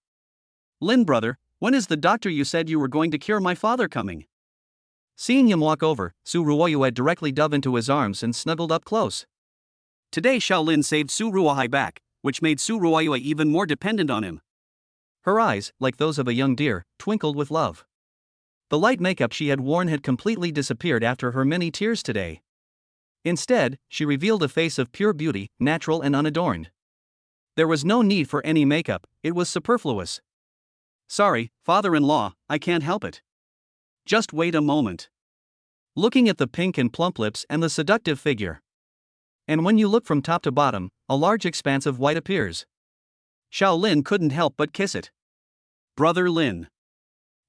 "Lin brother, when is the doctor you said you were going to cure my father coming?" Seeing him walk over, Su Ruoyue directly dove into his arms and snuggled up close. Today Xiao Lin saved Su Ruoyue back, which made Su Ruoyue even more dependent on him. Her eyes, like those of a young deer, twinkled with love. The light makeup she had worn had completely disappeared after her many tears today. Instead, she revealed a face of pure beauty, natural and unadorned. There was no need for any makeup, it was superfluous. "Sorry, father-in-law, I can't help it. Just wait a moment." Looking at the pink and plump lips and the seductive figure. And when you look from top to bottom, a large expanse of white appears. Xiao Lin couldn't help but kiss it. "Brother Lin."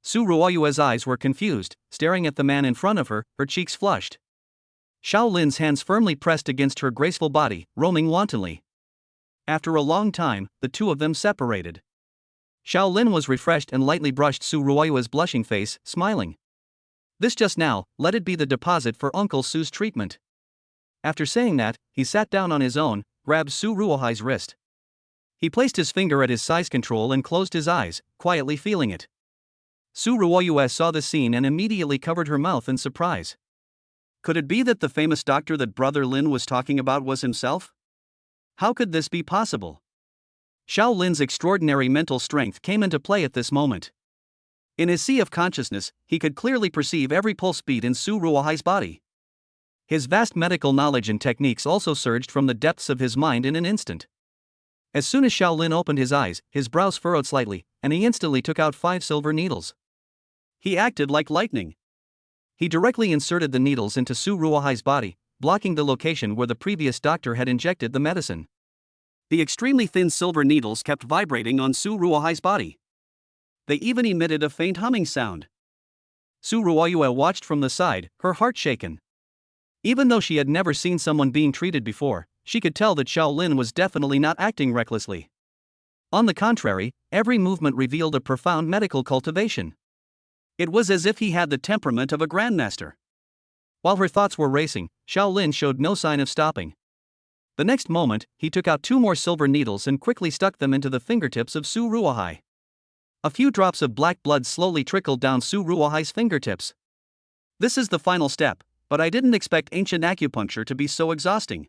Su Ruoyue's eyes were confused, staring at the man in front of her, her cheeks flushed. Xiao Lin's hands firmly pressed against her graceful body, roaming wantonly. After a long time, the two of them separated. Xiao Lin was refreshed and lightly brushed Su Ruoyue's blushing face, smiling. "This just now, let it be the deposit for Uncle Su's treatment." After saying that, he sat down on his own, grabbed Su Ruoyue's wrist. He placed his finger at his size control and closed his eyes, quietly feeling it. Su Ruoyue saw the scene and immediately covered her mouth in surprise. Could it be that the famous doctor that Brother Lin was talking about was himself? How could this be possible? Xiao Lin's extraordinary mental strength came into play at this moment. In his sea of consciousness, he could clearly perceive every pulse beat in Su Ruoyue's body. His vast medical knowledge and techniques also surged from the depths of his mind in an instant. As soon as Xiao Lin opened his eyes, his brows furrowed slightly, and he instantly took out 5 silver needles. He acted like lightning. He directly inserted the needles into Su Ruoyue's body, blocking the location where the previous doctor had injected the medicine. The extremely thin silver needles kept vibrating on Su Ruoyue's body. They even emitted a faint humming sound. Su Ruoyue watched from the side, her heart shaken. Even though she had never seen someone being treated before, she could tell that Xiao Lin was definitely not acting recklessly. On the contrary, every movement revealed a profound medical cultivation. It was as if he had the temperament of a grandmaster. While her thoughts were racing, Xiao Lin showed no sign of stopping. The next moment, he took out 2 more silver needles and quickly stuck them into the fingertips of Su Ruoyue. A few drops of black blood slowly trickled down Su Ruoyue's fingertips. This is the final step, but I didn't expect ancient acupuncture to be so exhausting.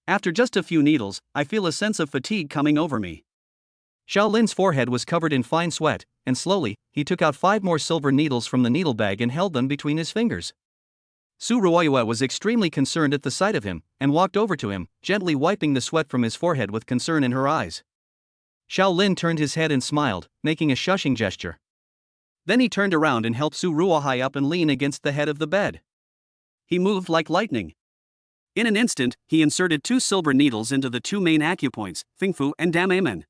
After just a few needles, I feel a sense of fatigue coming over me. Xiao Lin's forehead was covered in fine sweat, and slowly, he took out 5 more silver needles from the needle bag and held them between his fingers. Su Ruoyue was extremely concerned at the sight of him, and walked over to him, gently wiping the sweat from his forehead with concern in her eyes. Xiao Lin turned his head and smiled, making a shushing gesture. Then he turned around and helped Su Ruoyue up and lean against the head of the bed. He moved like lightning. In an instant, he inserted 2 silver needles into the 2 main acupoints, Fingfu and Damemen.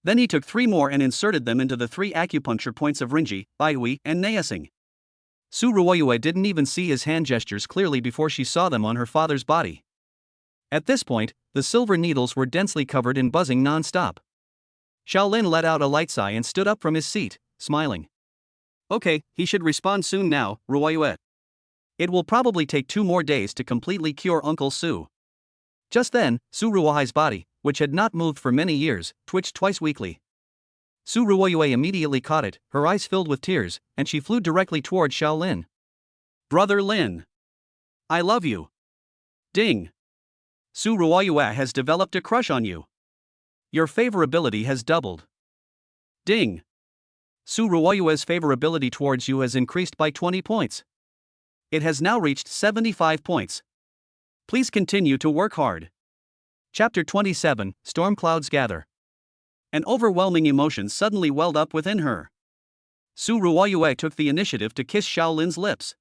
Then he took 3 more and inserted them into the 3 acupuncture points of Rinji, Baihui, and Naising. Su Ruoyue didn't even see his hand gestures clearly before she saw them on her father's body. At this point, the silver needles were densely covered and buzzing non-stop. Xiao Lin let out a light sigh and stood up from his seat, smiling. Okay, he should respond soon now, Ruoyue. It will probably take 2 more days to completely cure Uncle Su. Just then, Su Ruoyue's body, which had not moved for many years, twitched twice weakly. Su Ruoyue immediately caught it, her eyes filled with tears, and she flew directly toward Xiao Lin. Brother Lin. I love you. Ding. Su Ruoyue has developed a crush on you. Your favorability has doubled. Ding. Su Ruoyue's favorability towards you has increased by 20 points. It has now reached 75 points. Please continue to work hard. Chapter 27, Storm Clouds Gather. An overwhelming emotion suddenly welled up within her. Su Ruoyue took the initiative to kiss Xiao Lin's lips.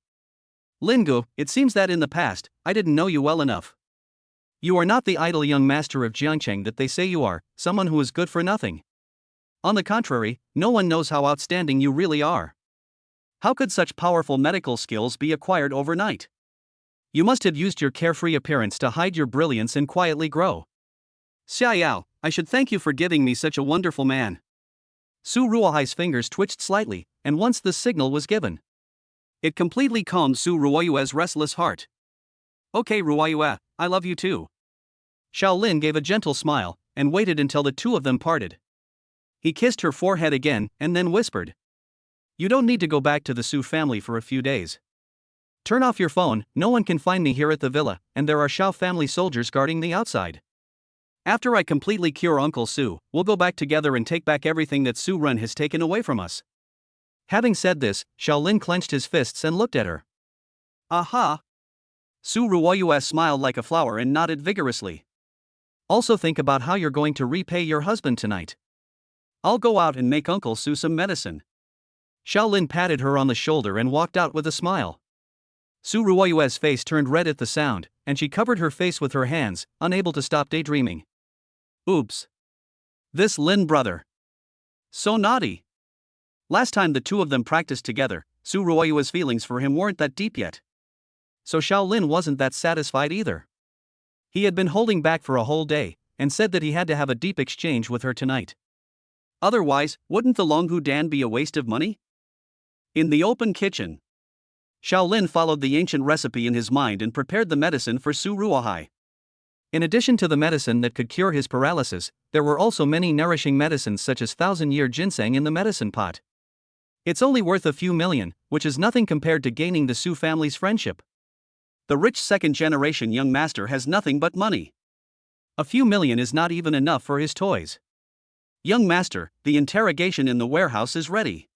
Lingu, it seems that in the past, I didn't know you well enough. You are not the idle young master of Jiangcheng that they say you are, someone who is good for nothing. On the contrary, no one knows how outstanding you really are. How could such powerful medical skills be acquired overnight? You must have used your carefree appearance to hide your brilliance and quietly grow. Xia Yao, I should thank you for giving me such a wonderful man. Su Ruoyue's fingers twitched slightly, and once the signal was given, it completely calmed Su Ruoyue's restless heart. Okay Ruoyue, I love you too. Xiao Lin gave a gentle smile, and waited until the two of them parted. He kissed her forehead again, and then whispered. You don't need to go back to the Su family for a few days. Turn off your phone, no one can find me here at the villa, and there are Xiao family soldiers guarding the outside. After I completely cure Uncle Su, we'll go back together and take back everything that Su Ren has taken away from us. Having said this, Xiao Lin clenched his fists and looked at her. Aha! Su Ruoyue smiled like a flower and nodded vigorously. Also think about how you're going to repay your husband tonight. I'll go out and make Uncle Su some medicine. Xiao Lin patted her on the shoulder and walked out with a smile. Su Ruoyue's face turned red at the sound, and she covered her face with her hands, unable to stop daydreaming. Oops. This Lin brother. So naughty. Last time the two of them practiced together, Su Ruoyue's feelings for him weren't that deep yet. So Xiao Lin wasn't that satisfied either. He had been holding back for a whole day, and said that he had to have a deep exchange with her tonight. Otherwise, wouldn't the Longhu Dan be a waste of money? In the open kitchen, Xiao Lin followed the ancient recipe in his mind and prepared the medicine for Su Ruoyue. In addition to the medicine that could cure his paralysis, there were also many nourishing medicines such as 1,000-year ginseng in the medicine pot. It's only worth a few million, which is nothing compared to gaining the Su family's friendship. The rich second-generation young master has nothing but money. A few million is not even enough for his toys. Young master, the interrogation in the warehouse is ready.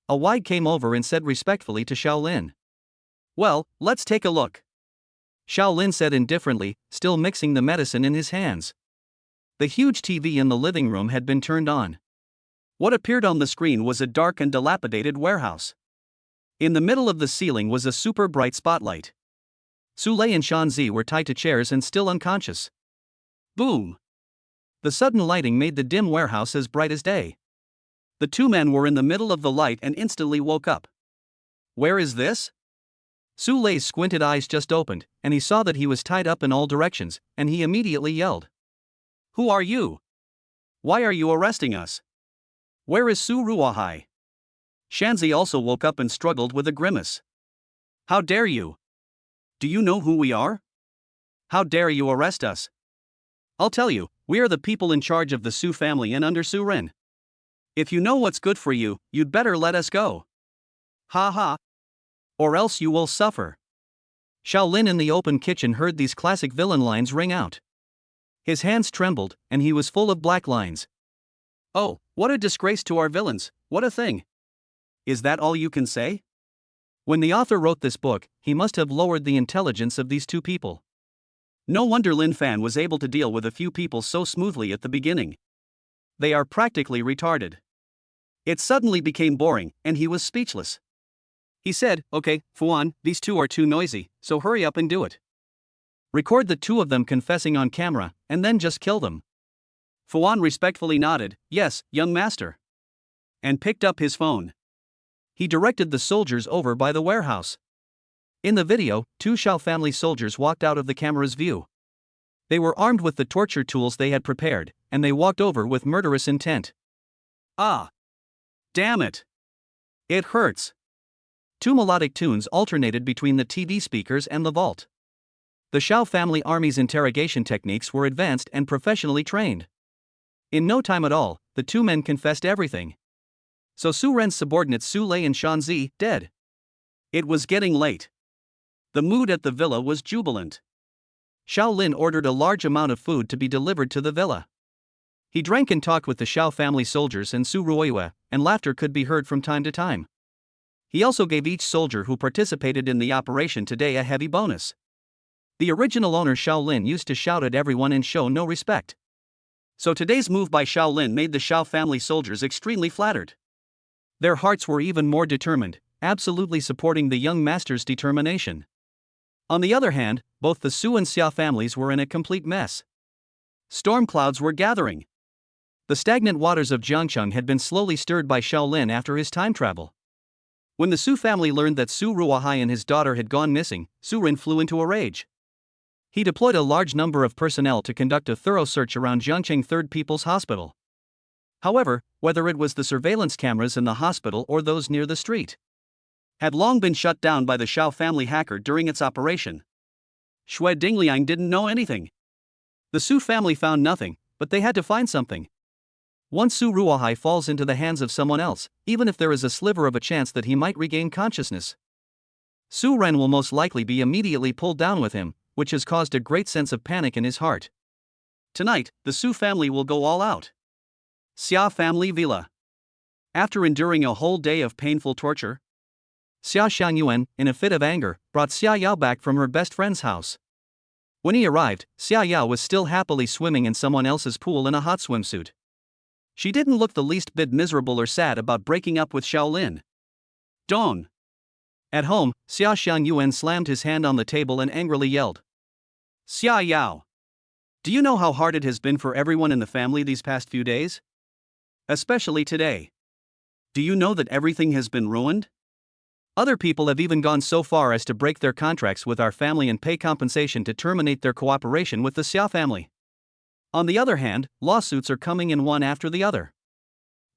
A wide came over and said respectfully to Xiao Lin. Well, let's take a look. Xiao Lin said indifferently, still mixing the medicine in his hands. The huge TV in the living room had been turned on. What appeared on the screen was a dark and dilapidated warehouse. In the middle of the ceiling was a super bright spotlight. Su Lei and Shanzi were tied to chairs and still unconscious. Boom! The sudden lighting made the dim warehouse as bright as day. The two men were in the middle of the light and instantly woke up. Where is this? Su Lei's squinted eyes just opened, and he saw that he was tied up in all directions, and he immediately yelled. Who are you? Why are you arresting us? Where is Su Ruoyue? Shanzi also woke up and struggled with a grimace. How dare you? Do you know who we are? How dare you arrest us? I'll tell you, we are the people in charge of the Su family and under Su Ren. If you know what's good for you, you'd better let us go. Ha ha. Or else you will suffer. Xiao Lin in the open kitchen heard these classic villain lines ring out. His hands trembled, and he was full of black lines. Oh, what a disgrace to our villains, what a thing. Is that all you can say? When the author wrote this book, he must have lowered the intelligence of these two people. No wonder Lin Fan was able to deal with a few people so smoothly at the beginning. They are practically retarded. It suddenly became boring, and he was speechless. He said, okay, Fuan, these two are too noisy, so hurry up and do it. Record the two of them confessing on camera, and then just kill them. Fuan respectfully nodded, yes, young master. And picked up his phone. He directed the soldiers over by the warehouse. In the video, two Xiao family soldiers walked out of the camera's view. They were armed with the torture tools they had prepared, and they walked over with murderous intent. Ah! Damn it! It hurts. Two melodic tunes alternated between the TV speakers and the vault. The Xiao family army's interrogation techniques were advanced and professionally trained. In no time at all, the two men confessed everything. So Su Ren's subordinates Su Lei and Shanzi, dead. It was getting late. The mood at the villa was jubilant. Xiao Lin ordered a large amount of food to be delivered to the villa. He drank and talked with the Xiao family soldiers and Su Ruoyue, and laughter could be heard from time to time. He also gave each soldier who participated in the operation today a heavy bonus. The original owner Xiao Lin used to shout at everyone and show no respect. So today's move by Xiao Lin made the Xiao family soldiers extremely flattered. Their hearts were even more determined, absolutely supporting the young master's determination. On the other hand, both the Su and Xia families were in a complete mess. Storm clouds were gathering. The stagnant waters of Jiangcheng had been slowly stirred by Xiao Lin after his time travel. When the Su family learned that Su Ruoyue and his daughter had gone missing, Su Ren flew into a rage. He deployed a large number of personnel to conduct a thorough search around Jiangcheng Third People's Hospital. However, whether it was the surveillance cameras in the hospital or those near the street, had long been shut down by the Xiao family hacker during its operation. Xue Dingliang didn't know anything. The Su family found nothing, but they had to find something. Once Su Ruoyue falls into the hands of someone else, even if there is a sliver of a chance that he might regain consciousness, Su Ren will most likely be immediately pulled down with him, which has caused a great sense of panic in his heart. Tonight, the Su family will go all out. Xia family villa. After enduring a whole day of painful torture, Xia Xiangyuan, in a fit of anger, brought Xia Yao back from her best friend's house. When he arrived, Xia Yao was still happily swimming in someone else's pool in a hot swimsuit. She didn't look the least bit miserable or sad about breaking up with Xiao Lin. Dong. At home, Xia Xiangyuan slammed his hand on the table and angrily yelled, Xia Yao! Do you know how hard it has been for everyone in the family these past few days? Especially today. Do you know that everything has been ruined? Other people have even gone so far as to break their contracts with our family and pay compensation to terminate their cooperation with the Xia family. On the other hand, lawsuits are coming in one after the other.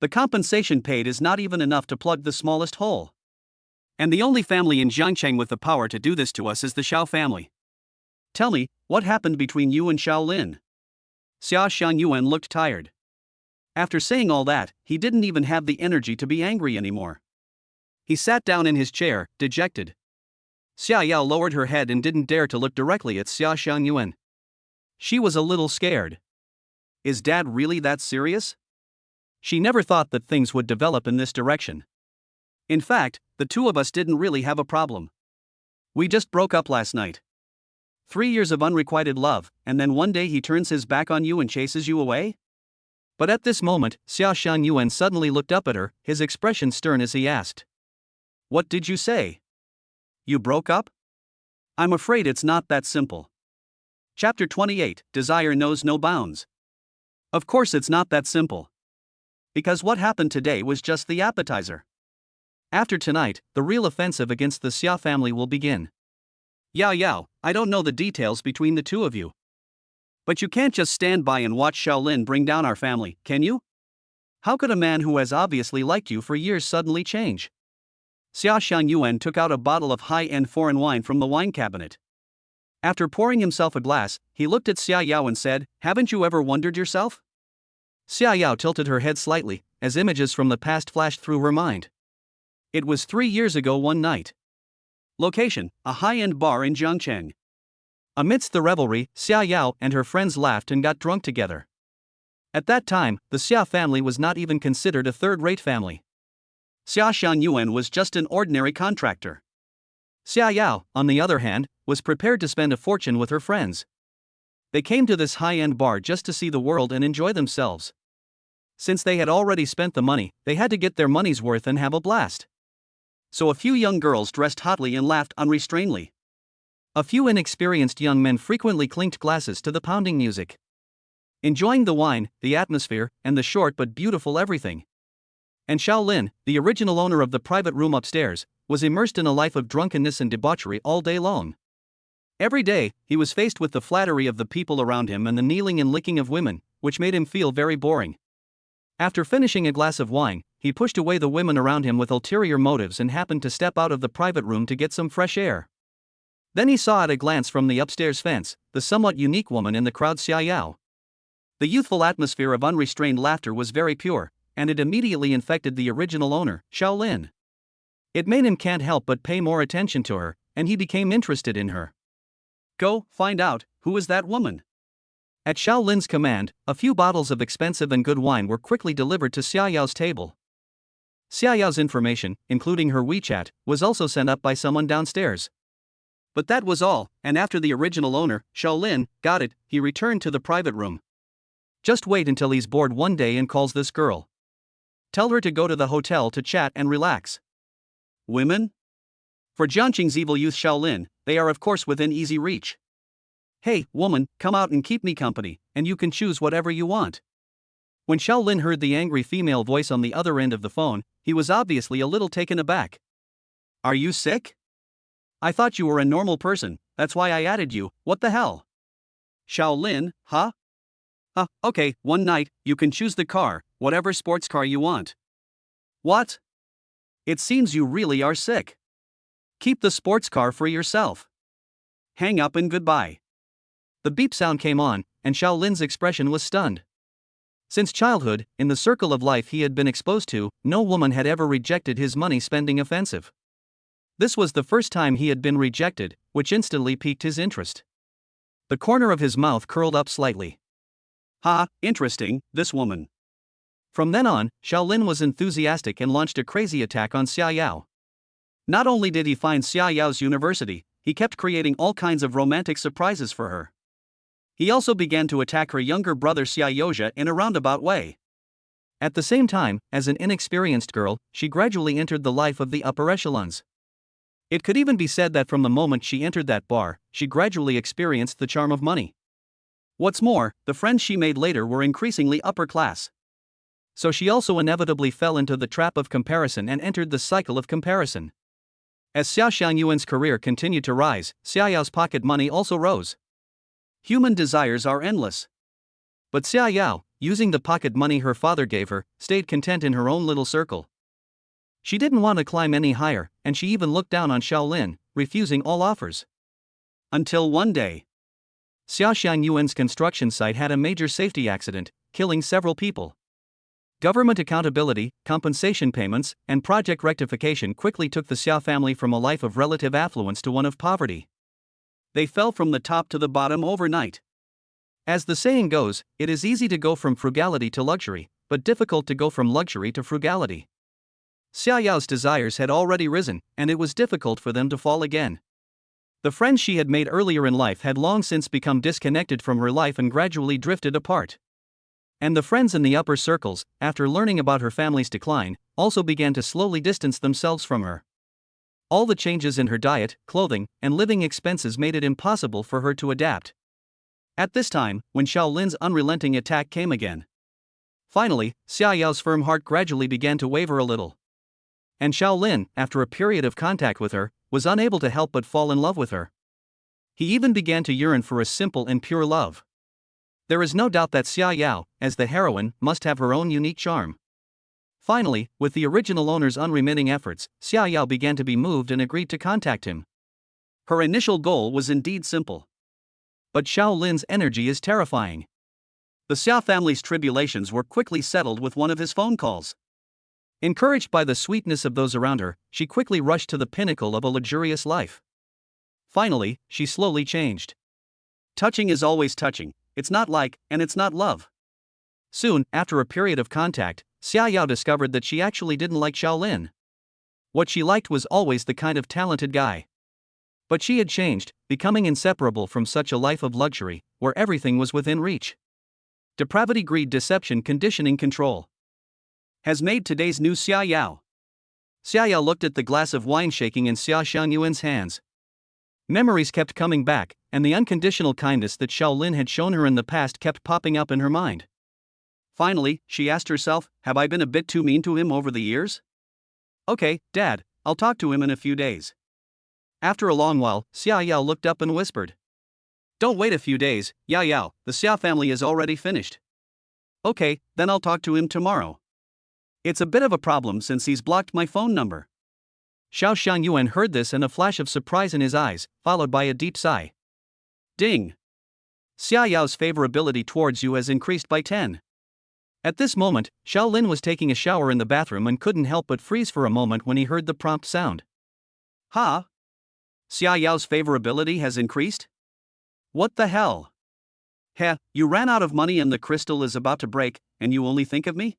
The compensation paid is not even enough to plug the smallest hole. And the only family in Jiangcheng with the power to do this to us is the Xiao family. Tell me, what happened between you and Xiao Lin? Xia Xiangyuan looked tired. After saying all that, he didn't even have the energy to be angry anymore. He sat down in his chair, dejected. Xia Yao lowered her head and didn't dare to look directly at Xia Xiangyuan. She was a little scared. Is Dad really that serious? She never thought that things would develop in this direction. In fact, the two of us didn't really have a problem. We just broke up last night. 3 years of unrequited love, and then one day he turns his back on you and chases you away? But at this moment, Xia Xiangyuan suddenly looked up at her, his expression stern as he asked, What did you say? You broke up? I'm afraid it's not that simple. Chapter 28, Desire Knows No Bounds. Of course it's not that simple. Because what happened today was just the appetizer. After tonight, the real offensive against the Xia family will begin. Yao, I don't know the details between the two of you. But you can't just stand by and watch Xiao Lin bring down our family, can you? How could a man who has obviously liked you for years suddenly change? Xia Xiangyuan took out a bottle of high-end foreign wine from the wine cabinet. After pouring himself a glass, he looked at Xia Yao and said, Haven't you ever wondered yourself? Xia Yao tilted her head slightly, as images from the past flashed through her mind. It was 3 years ago one night. Location, a high-end bar in Jiangcheng. Amidst the revelry, Xia Yao and her friends laughed and got drunk together. At that time, the Xia family was not even considered a third-rate family. Xia Xiangyuan was just an ordinary contractor. Xia Yao, on the other hand, was prepared to spend a fortune with her friends. They came to this high-end bar just to see the world and enjoy themselves. Since they had already spent the money, they had to get their money's worth and have a blast. So a few young girls dressed hotly and laughed unrestrainedly. A few inexperienced young men frequently clinked glasses to the pounding music, enjoying the wine, the atmosphere, and the short but beautiful everything. And Xiao Lin, the original owner of the private room upstairs, was immersed in a life of drunkenness and debauchery all day long. Every day, he was faced with the flattery of the people around him and the kneeling and licking of women, which made him feel very boring. After finishing a glass of wine, he pushed away the women around him with ulterior motives and happened to step out of the private room to get some fresh air. Then he saw at a glance from the upstairs fence the somewhat unique woman in the crowd, Xia Yao. The youthful atmosphere of unrestrained laughter was very pure, and it immediately infected the original owner, Shaolin. It made him can't help but pay more attention to her, and he became interested in her. Go, find out, who is that woman? At Shaolin's command, a few bottles of expensive and good wine were quickly delivered to Xia Yao's table. Xia Yao's information, including her WeChat, was also sent up by someone downstairs. But that was all, and after the original owner, Shaolin, got it, he returned to the private room. Just wait until he's bored one day and calls this girl. Tell her to go to the hotel to chat and relax. Women? For Jianqing's evil youth Shaolin, they are of course within easy reach. Hey, woman, come out and keep me company, and you can choose whatever you want. When Shaolin heard the angry female voice on the other end of the phone, he was obviously a little taken aback. Are you sick? I thought you were a normal person, that's why I added you, what the hell? Shaolin, huh? Okay, one night, you can choose the car, whatever sports car you want. What? It seems you really are sick. Keep the sports car for yourself. Hang up and goodbye. The beep sound came on, and Shaolin's expression was stunned. Since childhood, in the circle of life he had been exposed to, no woman had ever rejected his money-spending offensive. This was the first time he had been rejected, which instantly piqued his interest. The corner of his mouth curled up slightly. Ha, interesting, this woman. From then on, Shaolin was enthusiastic and launched a crazy attack on Xia Yao. Not only did he find Xia Yao's university, he kept creating all kinds of romantic surprises for her. He also began to attack her younger brother Xia Yoja in a roundabout way. At the same time, as an inexperienced girl, she gradually entered the life of the upper echelons. It could even be said that from the moment she entered that bar, she gradually experienced the charm of money. What's more, the friends she made later were increasingly upper class. So she also inevitably fell into the trap of comparison and entered the cycle of comparison. As Xia Xiangyuan's career continued to rise, Xia Yao's pocket money also rose. Human desires are endless. But Xia Yao, using the pocket money her father gave her, stayed content in her own little circle. She didn't want to climb any higher, and she even looked down on Shaolin, refusing all offers. Until one day, Xia Xiangyuan's construction site had a major safety accident, killing several people. Government accountability, compensation payments, and project rectification quickly took the Xia family from a life of relative affluence to one of poverty. They fell from the top to the bottom overnight. As the saying goes, it is easy to go from frugality to luxury, but difficult to go from luxury to frugality. Xia Yao's desires had already risen, and it was difficult for them to fall again. The friends she had made earlier in life had long since become disconnected from her life and gradually drifted apart. And the friends in the upper circles, after learning about her family's decline, also began to slowly distance themselves from her. All the changes in her diet, clothing, and living expenses made it impossible for her to adapt. At this time, when Shaolin's unrelenting attack came again. Finally, Xia Yao's firm heart gradually began to waver a little. And Shaolin, after a period of contact with her, was unable to help but fall in love with her. He even began to yearn for a simple and pure love. There is no doubt that Xia Yao, as the heroine, must have her own unique charm. Finally, with the original owner's unremitting efforts, Xia Yao began to be moved and agreed to contact him. Her initial goal was indeed simple. But Shaolin's energy is terrifying. The Xia family's tribulations were quickly settled with one of his phone calls. Encouraged by the sweetness of those around her, she quickly rushed to the pinnacle of a luxurious life. Finally, she slowly changed. Touching is always touching, it's not like, and it's not love. Soon, after a period of contact, Xia Yao discovered that she actually didn't like Shaolin. What she liked was always the kind of talented guy. But she had changed, becoming inseparable from such a life of luxury, where everything was within reach. Depravity, greed, deception, conditioning, control has made today's new Xia Yao. Xia Yao looked at the glass of wine shaking in Xia Xiangyuan's hands. Memories kept coming back, and the unconditional kindness that Shaolin had shown her in the past kept popping up in her mind. Finally, she asked herself, have I been a bit too mean to him over the years? Okay, Dad, I'll talk to him in a few days. After a long while, Xia Yao looked up and whispered. Don't wait a few days, Yao Yao, the Xia family is already finished. Okay, then I'll talk to him tomorrow. It's a bit of a problem since he's blocked my phone number. Xiao Shangyuan heard this and a flash of surprise in his eyes, followed by a deep sigh. Ding! Xia Yao's favorability towards you has increased by 10. At this moment, Xiao Lin was taking a shower in the bathroom and couldn't help but freeze for a moment when he heard the prompt sound. Ha! Xia Yao's favorability has increased? What the hell? Heh, you ran out of money and the crystal is about to break, and you only think of me?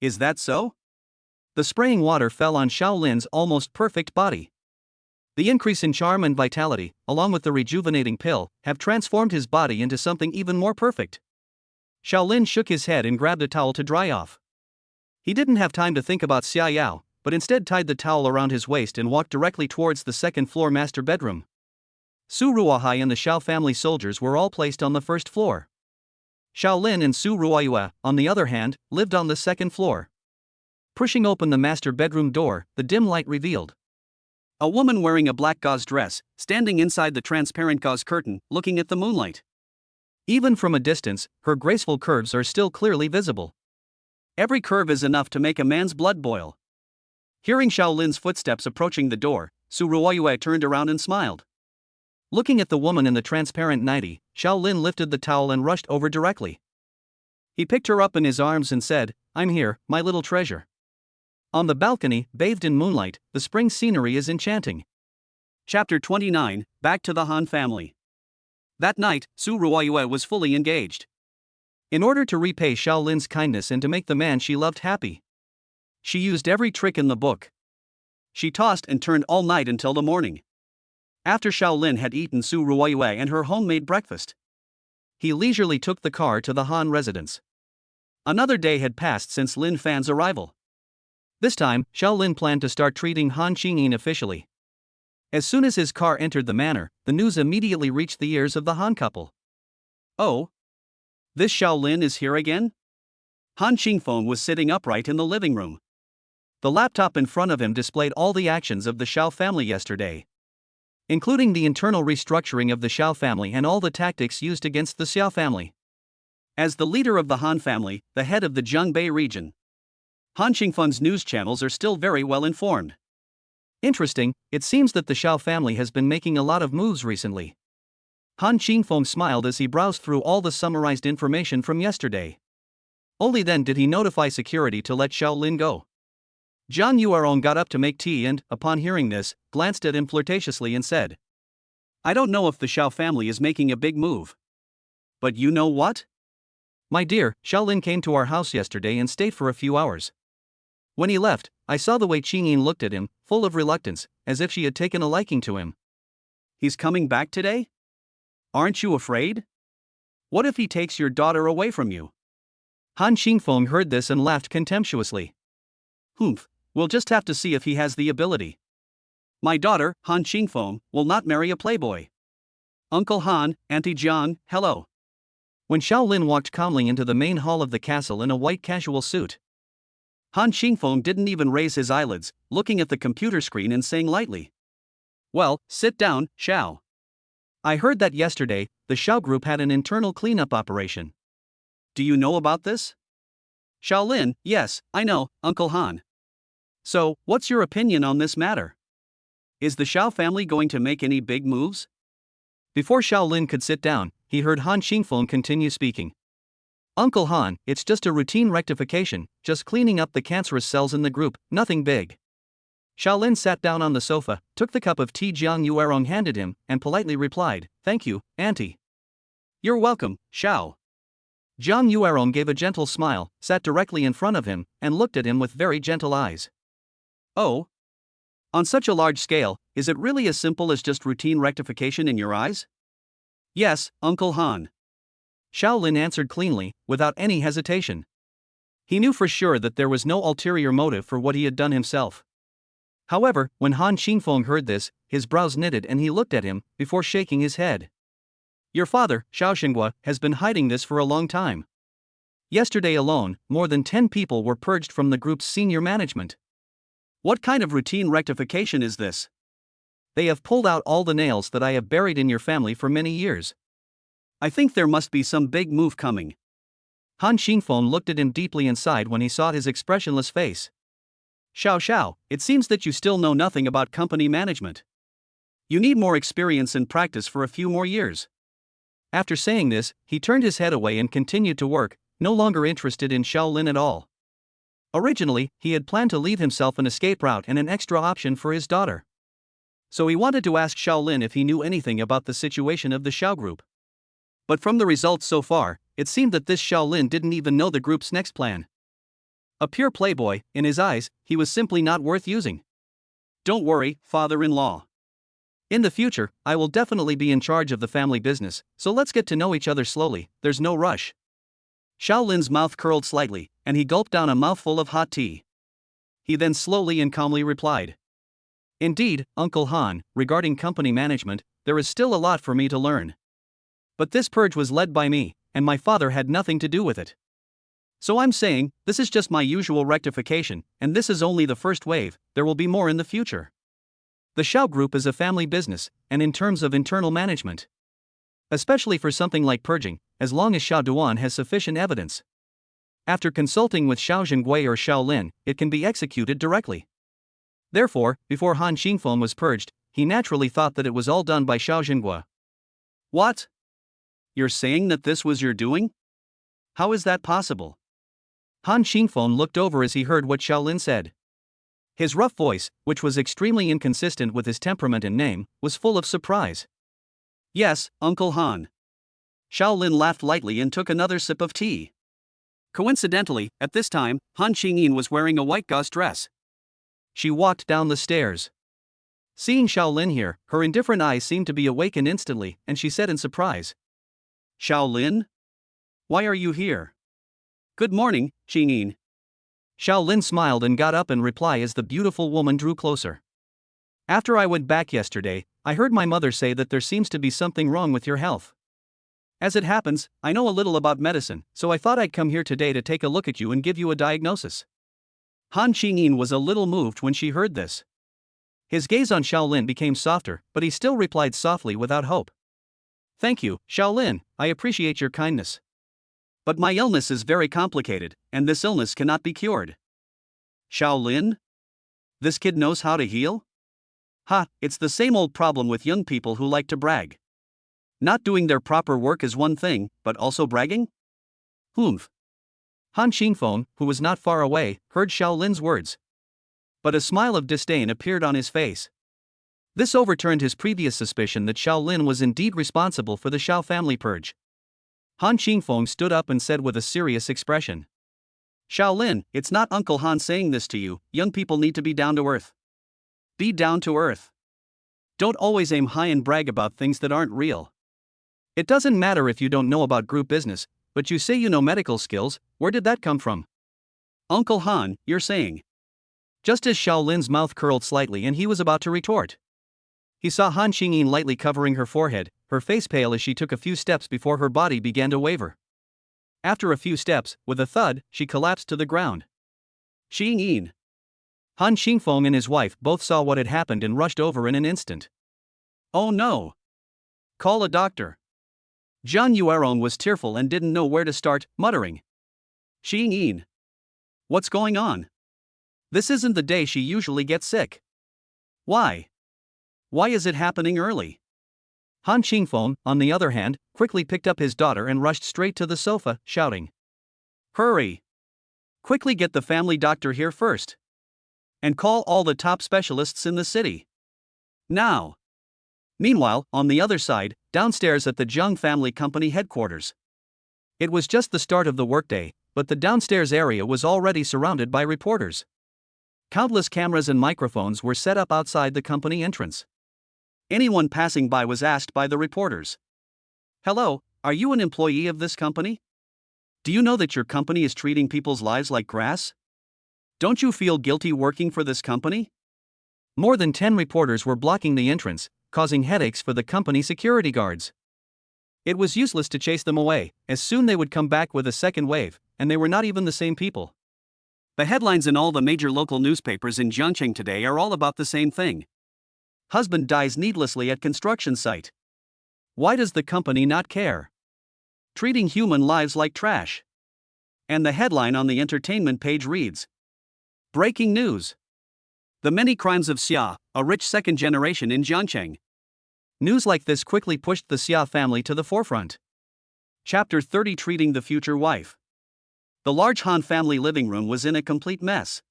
Is that so? The spraying water fell on Xiao Lin's almost perfect body. The increase in charm and vitality, along with the rejuvenating pill, have transformed his body into something even more perfect. Xiao Lin shook his head and grabbed a towel to dry off. He didn't have time to think about Xia Yao, but instead tied the towel around his waist and walked directly towards the second-floor master bedroom. Su Ruoyue and the Xiao family soldiers were all placed on the first floor. Xiao Lin and Su Ruoyue, on the other hand, lived on the second floor. Pushing open the master bedroom door, the dim light revealed a woman wearing a black gauze dress, standing inside the transparent gauze curtain, looking at the moonlight. Even from a distance, her graceful curves are still clearly visible. Every curve is enough to make a man's blood boil. Hearing Xiao Lin's footsteps approaching the door, Su Ruoyue turned around and smiled. Looking at the woman in the transparent nightie, Xiao Lin lifted the towel and rushed over directly. He picked her up in his arms and said, "I'm here, my little treasure." On the balcony, bathed in moonlight, the spring scenery is enchanting. Chapter 29, Back to the Han family. That night, Su Ruoyue was fully engaged. In order to repay Xiao Lin's kindness and to make the man she loved happy, she used every trick in the book. She tossed and turned all night until the morning. After Xiao Lin had eaten Su Ruoyue and her homemade breakfast, he leisurely took the car to the Han residence. Another day had passed since Lin Fan's arrival. This time, Xiao Lin planned to start treating Han Qingyin officially. As soon as his car entered the manor, the news immediately reached the ears of the Han couple. Oh? This Xiao Lin is here again? Han Qingyin was sitting upright in the living room. The laptop in front of him displayed all the actions of the Xiao family yesterday, including the internal restructuring of the Xiao family and all the tactics used against the Xiao family. As the leader of the Han family, the head of the Zhongbei region, Han Qingyi's news channels are still very well informed. Interesting, it seems that the Xiao family has been making a lot of moves recently. Han Qingyin smiled as he browsed through all the summarized information from yesterday. Only then did he notify security to let Xiao Lin go. Zhang Yuerong got up to make tea and, upon hearing this, glanced at him flirtatiously and said, "I don't know if the Xiao family is making a big move. But you know what? My dear, Xiao Lin came to our house yesterday and stayed for a few hours. When he left, I saw the way Qingyin looked at him, full of reluctance, as if she had taken a liking to him. He's coming back today? Aren't you afraid? What if he takes your daughter away from you?" Han Qingyin heard this and laughed contemptuously. "Humph, we'll just have to see if he has the ability. My daughter, Han Qingyin, will not marry a playboy. Uncle Han, Auntie Jiang, hello." When Xiao Lin walked calmly into the main hall of the castle in a white casual suit, Han Qingyin didn't even raise his eyelids, looking at the computer screen and saying lightly, "Well, sit down, Xiao. I heard that yesterday, the Xiao group had an internal cleanup operation. Do you know about this?" Xiao Lin, "Yes, I know, Uncle Han. So, what's your opinion on this matter? Is the Xiao family going to make any big moves?" Before Xiao Lin could sit down, he heard Han Qingyin continue speaking. "Uncle Han, it's just a routine rectification, just cleaning up the cancerous cells in the group, nothing big." Xiao Lin sat down on the sofa, took the cup of tea Zhang Yuerong handed him, and politely replied, "Thank you, Auntie." "You're welcome, Xiao." Zhang Yuerong gave a gentle smile, sat directly in front of him, and looked at him with very gentle eyes. "Oh? On such a large scale, is it really as simple as just routine rectification in your eyes?" "Yes, Uncle Han." Xiao Lin answered cleanly, without any hesitation. He knew for sure that there was no ulterior motive for what he had done himself. However, when Han Qingyin heard this, his brows knitted and he looked at him, before shaking his head. "Your father, Xiao Xinghua, has been hiding this for a long time. Yesterday alone, more than 10 people were purged from the group's senior management. What kind of routine rectification is this? They have pulled out all the nails that I have buried in your family for many years. I think there must be some big move coming." Han Qingyin looked at him deeply inside when he saw his expressionless face. Xiao, it seems that you still know nothing about company management. You need more experience and practice for a few more years. After saying this, he turned his head away and continued to work, no longer interested in Shaolin at all. Originally, he had planned to leave himself an escape route and an extra option for his daughter. So he wanted to ask Shaolin if he knew anything about the situation of the Xiao group. But from the results so far, it seemed that this Shaolin didn't even know the group's next plan. A pure playboy, in his eyes, he was simply not worth using. Don't worry, father-in-law. In the future, I will definitely be in charge of the family business, so let's get to know each other slowly, there's no rush. Shaolin's mouth curled slightly, and he gulped down a mouthful of hot tea. He then slowly and calmly replied. Indeed, Uncle Han, regarding company management, there is still a lot for me to learn. But this purge was led by me, and my father had nothing to do with it. So I'm saying, this is just my usual rectification, and this is only the first wave, there will be more in the future. The Xiao Group is a family business, and in terms of internal management. Especially for something like purging, as long as Xiao Duan has sufficient evidence. After consulting with Xiao Zhenggui or Shaolin, it can be executed directly. Therefore, before Han Qingyin was purged, he naturally thought that it was all done by Xiao Zhenggui. What? You're saying that this was your doing? How is that possible? Han Qingyin looked over as he heard what Shaolin said. His rough voice, which was extremely inconsistent with his temperament and name, was full of surprise. Yes, Uncle Han. Shaolin laughed lightly and took another sip of tea. Coincidentally, at this time, Han Qingyin was wearing a white gauze dress. She walked down the stairs. Seeing Shaolin here, her indifferent eyes seemed to be awakened instantly, and she said in surprise. Shaolin? Why are you here? Good morning, Qingyin. Shaolin smiled and got up in reply as the beautiful woman drew closer. After I went back yesterday, I heard my mother say that there seems to be something wrong with your health. As it happens, I know a little about medicine, so I thought I'd come here today to take a look at you and give you a diagnosis. Han Qingyin was a little moved when she heard this. His gaze on Shaolin became softer, but he still replied softly without hope. Thank you, Shaolin, I appreciate your kindness. But my illness is very complicated, and this illness cannot be cured. Shaolin? This kid knows how to heal? Ha, it's the same old problem with young people who like to brag. Not doing their proper work is one thing, but also bragging? Humph. Han Qingyin, who was not far away, heard Shaolin's words. But a smile of disdain appeared on his face. This overturned his previous suspicion that Shaolin was indeed responsible for the Xiao family purge. Han Qingyin stood up and said with a serious expression. Shaolin, it's not Uncle Han saying this to you, young people need to be down to earth. Be down to earth. Don't always aim high and brag about things that aren't real. It doesn't matter if you don't know about group business, but you say you know medical skills, where did that come from? Uncle Han, you're saying. Just as Shaolin's mouth curled slightly and he was about to retort. He saw Han Qingyin lightly covering her forehead, her face pale as she took a few steps before her body began to waver. After a few steps, with a thud, she collapsed to the ground. Qingyin. Han Qingyin and his wife both saw what had happened and rushed over in an instant. Oh no! Call a doctor. Zhang Yuerong was tearful and didn't know where to start, muttering. Qingyin. What's going on? This isn't the day she usually gets sick. Why? Why is it happening early? Han Qingyin, on the other hand, quickly picked up his daughter and rushed straight to the sofa, shouting. Hurry! Quickly get the family doctor here first. And call all the top specialists in the city. Now! Meanwhile, on the other side, downstairs at the Zhang family company headquarters. It was just the start of the workday, but the downstairs area was already surrounded by reporters. Countless cameras and microphones were set up outside the company entrance. Anyone passing by was asked by the reporters. Hello, are you an employee of this company? Do you know that your company is treating people's lives like grass? Don't you feel guilty working for this company? More than 10 reporters were blocking the entrance, causing headaches for the company security guards. It was useless to chase them away, as soon they would come back with a second wave, and they were not even the same people. The headlines in all the major local newspapers in Jiangcheng today are all about the same thing. Husband dies needlessly at construction site. Why does the company not care? Treating human lives like trash. And the headline on the entertainment page reads. Breaking news. The Many Crimes of Xia, a rich second generation in Jiangcheng. News like this quickly pushed the Xia family to the forefront. Chapter 30, Treating the Future Wife. The large Han family living room was in a complete mess.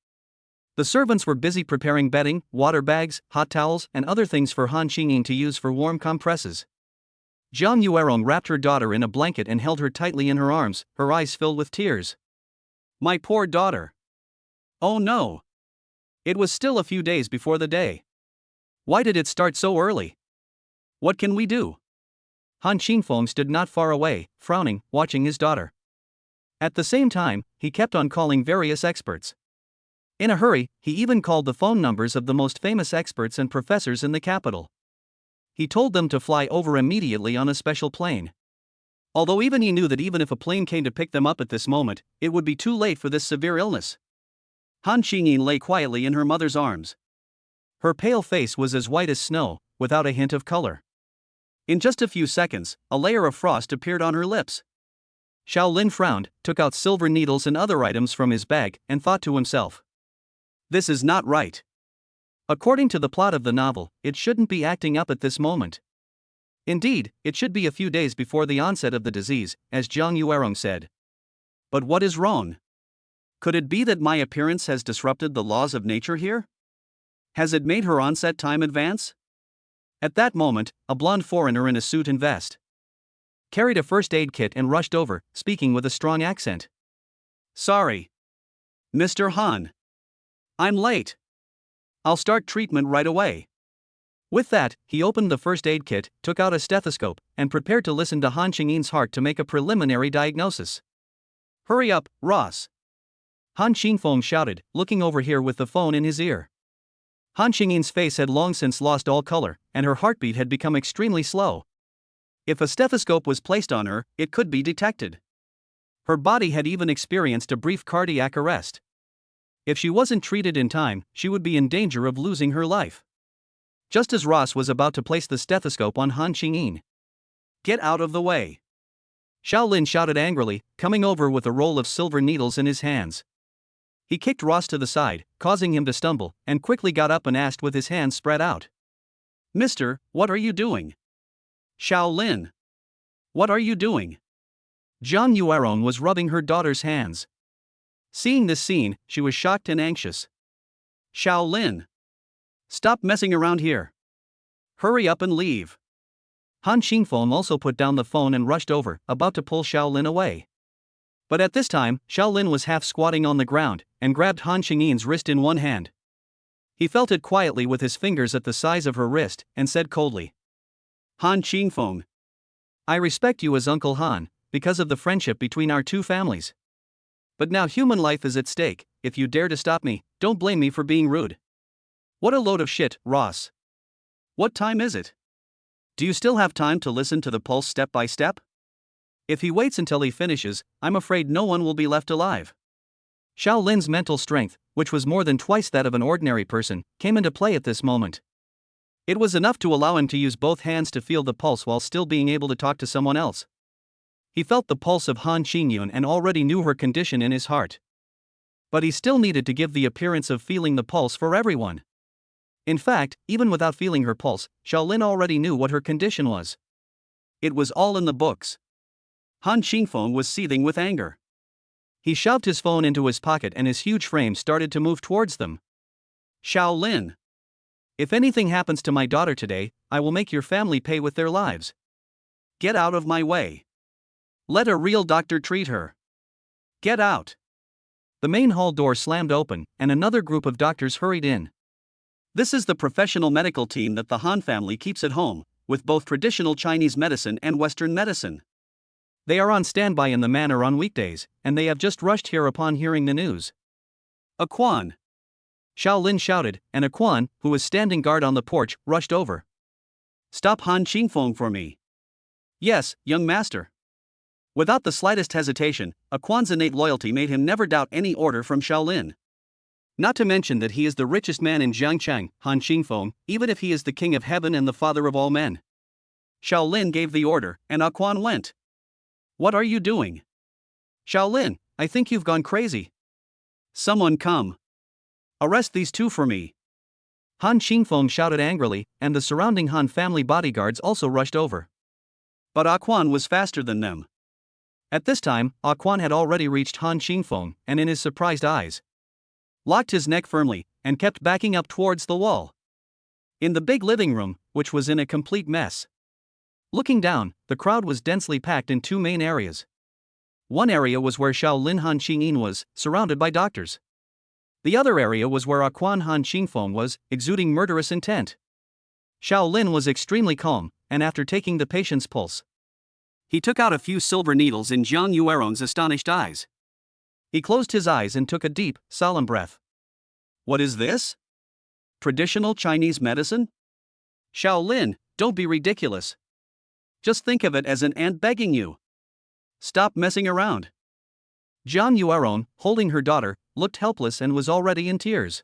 The servants were busy preparing bedding, water bags, hot towels, and other things for Han Qingyin to use for warm compresses. Zhang Yuerong wrapped her daughter in a blanket and held her tightly in her arms, her eyes filled with tears. My poor daughter. Oh no. It was still a few days before the day. Why did it start so early? What can we do? Han Qingyin stood not far away, frowning, watching his daughter. At the same time, he kept on calling various experts. In a hurry, he even called the phone numbers of the most famous experts and professors in the capital. He told them to fly over immediately on a special plane. Although even he knew that even if a plane came to pick them up at this moment, it would be too late for this severe illness. Han Qingyin lay quietly in her mother's arms. Her pale face was as white as snow, without a hint of color. In just a few seconds, a layer of frost appeared on her lips. Lin frowned, took out silver needles and other items from his bag, and thought to himself. This is not right. According to the plot of the novel, it shouldn't be acting up at this moment. Indeed, it should be a few days before the onset of the disease, as Zhang Yuerong said. But what is wrong? Could it be that my appearance has disrupted the laws of nature here? Has it made her onset time advance? At that moment, a blonde foreigner in a suit and vest carried a first aid kit and rushed over, speaking with a strong accent. Sorry. Mr. Han. I'm late. I'll start treatment right away. With that, he opened the first aid kit, took out a stethoscope, and prepared to listen to Han Qingyin's heart to make a preliminary diagnosis. Hurry up, Ross. Han Qingyin shouted, looking over here with the phone in his ear. Han Qingyin's face had long since lost all color, and her heartbeat had become extremely slow. If a stethoscope was placed on her, it could be detected. Her body had even experienced a brief cardiac arrest. If she wasn't treated in time, she would be in danger of losing her life. Just as Ross was about to place the stethoscope on Han Qingyin. Get out of the way. Lin shouted angrily, coming over with a roll of silver needles in his hands. He kicked Ross to the side, causing him to stumble, and quickly got up and asked with his hands spread out. Mister, what are you doing? Lin. What are you doing? Zhang Yuerong was rubbing her daughter's hands. Seeing this scene, she was shocked and anxious. Lin. Stop messing around here. Hurry up and leave. Han Qingyin also put down the phone and rushed over, about to pull Lin away. But at this time, Lin was half squatting on the ground, and grabbed Han Qingyin's wrist in one hand. He felt it quietly with his fingers at the size of her wrist, and said coldly. Han Qingyin. I respect you as Uncle Han, because of the friendship between our two families. But now human life is at stake. If you dare to stop me, don't blame me for being rude. What a load of shit, Ross. What time is it? Do you still have time to listen to the pulse step by step? If he waits until he finishes, I'm afraid no one will be left alive. Lin's mental strength, which was more than twice that of an ordinary person, came into play at this moment. It was enough to allow him to use both hands to feel the pulse while still being able to talk to someone else. He felt the pulse of Han Qingyin and already knew her condition in his heart. But he still needed to give the appearance of feeling the pulse for everyone. In fact, even without feeling her pulse, Lin already knew what her condition was. It was all in the books. Han Qingyin was seething with anger. He shoved his phone into his pocket and his huge frame started to move towards them. Lin. If anything happens to my daughter today, I will make your family pay with their lives. Get out of my way. Let a real doctor treat her. Get out. The main hall door slammed open, and another group of doctors hurried in. This is the professional medical team that the Han family keeps at home, with both traditional Chinese medicine and Western medicine. They are on standby in the manor on weekdays, and they have just rushed here upon hearing the news. A Quan. Lin shouted, and a Quan, who was standing guard on the porch, rushed over. Stop Han Qingyin for me. Yes, young master. Without the slightest hesitation, a Quan's innate loyalty made him never doubt any order from Lin. Not to mention that he is the richest man in Jiangcheng, Han Qingyin, even if he is the king of heaven and the father of all men. Lin gave the order, and A Quan went. What are you doing? Lin, I think you've gone crazy. Someone come. Arrest these two for me. Han Qingyin shouted angrily, and the surrounding Han family bodyguards also rushed over. But Quan was faster than them. At this time, Quan had already reached Han Qingyin, and in his surprised eyes, locked his neck firmly, and kept backing up towards the wall. In the big living room, which was in a complete mess. Looking down, the crowd was densely packed in two main areas. One area was where Shaolin Han Qingyin was, surrounded by doctors. The other area was where Quan Han Qingyin was, exuding murderous intent. Shaolin was extremely calm, and after taking the patient's pulse, he took out a few silver needles in Zhang Yueron's astonished eyes. He closed his eyes and took a deep, solemn breath. What is this? Traditional Chinese medicine? Shaolin, don't be ridiculous. Just think of it as an aunt begging you. Stop messing around. Zhang Yueron, holding her daughter, looked helpless and was already in tears.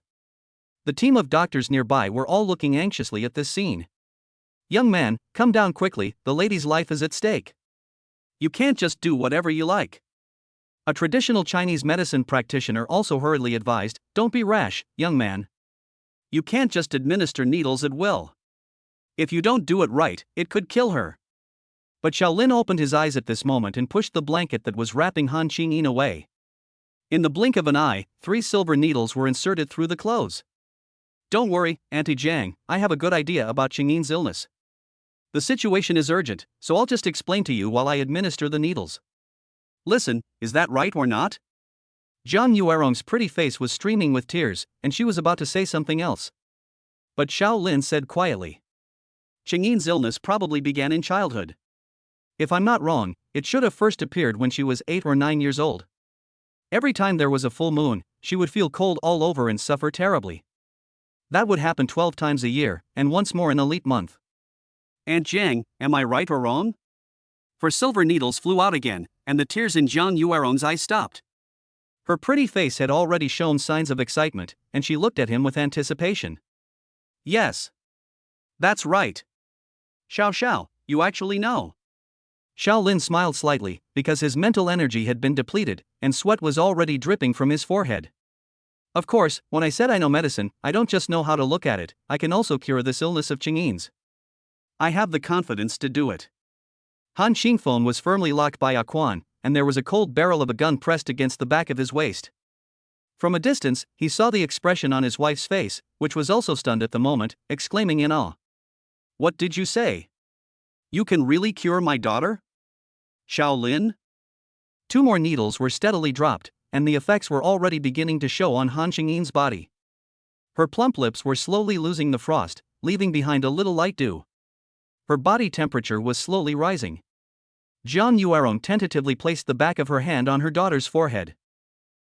The team of doctors nearby were all looking anxiously at this scene. Young man, come down quickly, the lady's life is at stake. You can't just do whatever you like. A traditional Chinese medicine practitioner also hurriedly advised, don't be rash, young man. You can't just administer needles at will. If you don't do it right, it could kill her. But Shaolin opened his eyes at this moment and pushed the blanket that was wrapping Han Qingyin away. In the blink of an eye, 3 silver needles were inserted through the clothes. Don't worry, Auntie Jiang, I have a good idea about Qingyin's illness. The situation is urgent, so I'll just explain to you while I administer the needles. Listen, is that right or not? Zhang Yueron's pretty face was streaming with tears, and she was about to say something else. But Shaolin said quietly, Qingyin's illness probably began in childhood. If I'm not wrong, it should have first appeared when she was 8 or 9 years old. Every time there was a full moon, she would feel cold all over and suffer terribly. That would happen 12 times a year, and once more in a leap month. Aunt Jiang, am I right or wrong? For silver needles flew out again, and the tears in Zhang Yueron's eyes stopped. Her pretty face had already shown signs of excitement, and she looked at him with anticipation. Yes. That's right. Xiao, you actually know. Shaolin smiled slightly, because his mental energy had been depleted, and sweat was already dripping from his forehead. Of course, when I said I know medicine, I don't just know how to look at it, I can also cure this illness of Qingyin's. I have the confidence to do it. Han Qingyin was firmly locked by Quan, and there was a cold barrel of a gun pressed against the back of his waist. From a distance, he saw the expression on his wife's face, which was also stunned at the moment, exclaiming in awe. What did you say? You can really cure my daughter? Shaolin? 2 more needles were steadily dropped, and the effects were already beginning to show on Han Qingyin's body. Her plump lips were slowly losing the frost, leaving behind a little light dew. Her body temperature was slowly rising. Zhang Yueron tentatively placed the back of her hand on her daughter's forehead.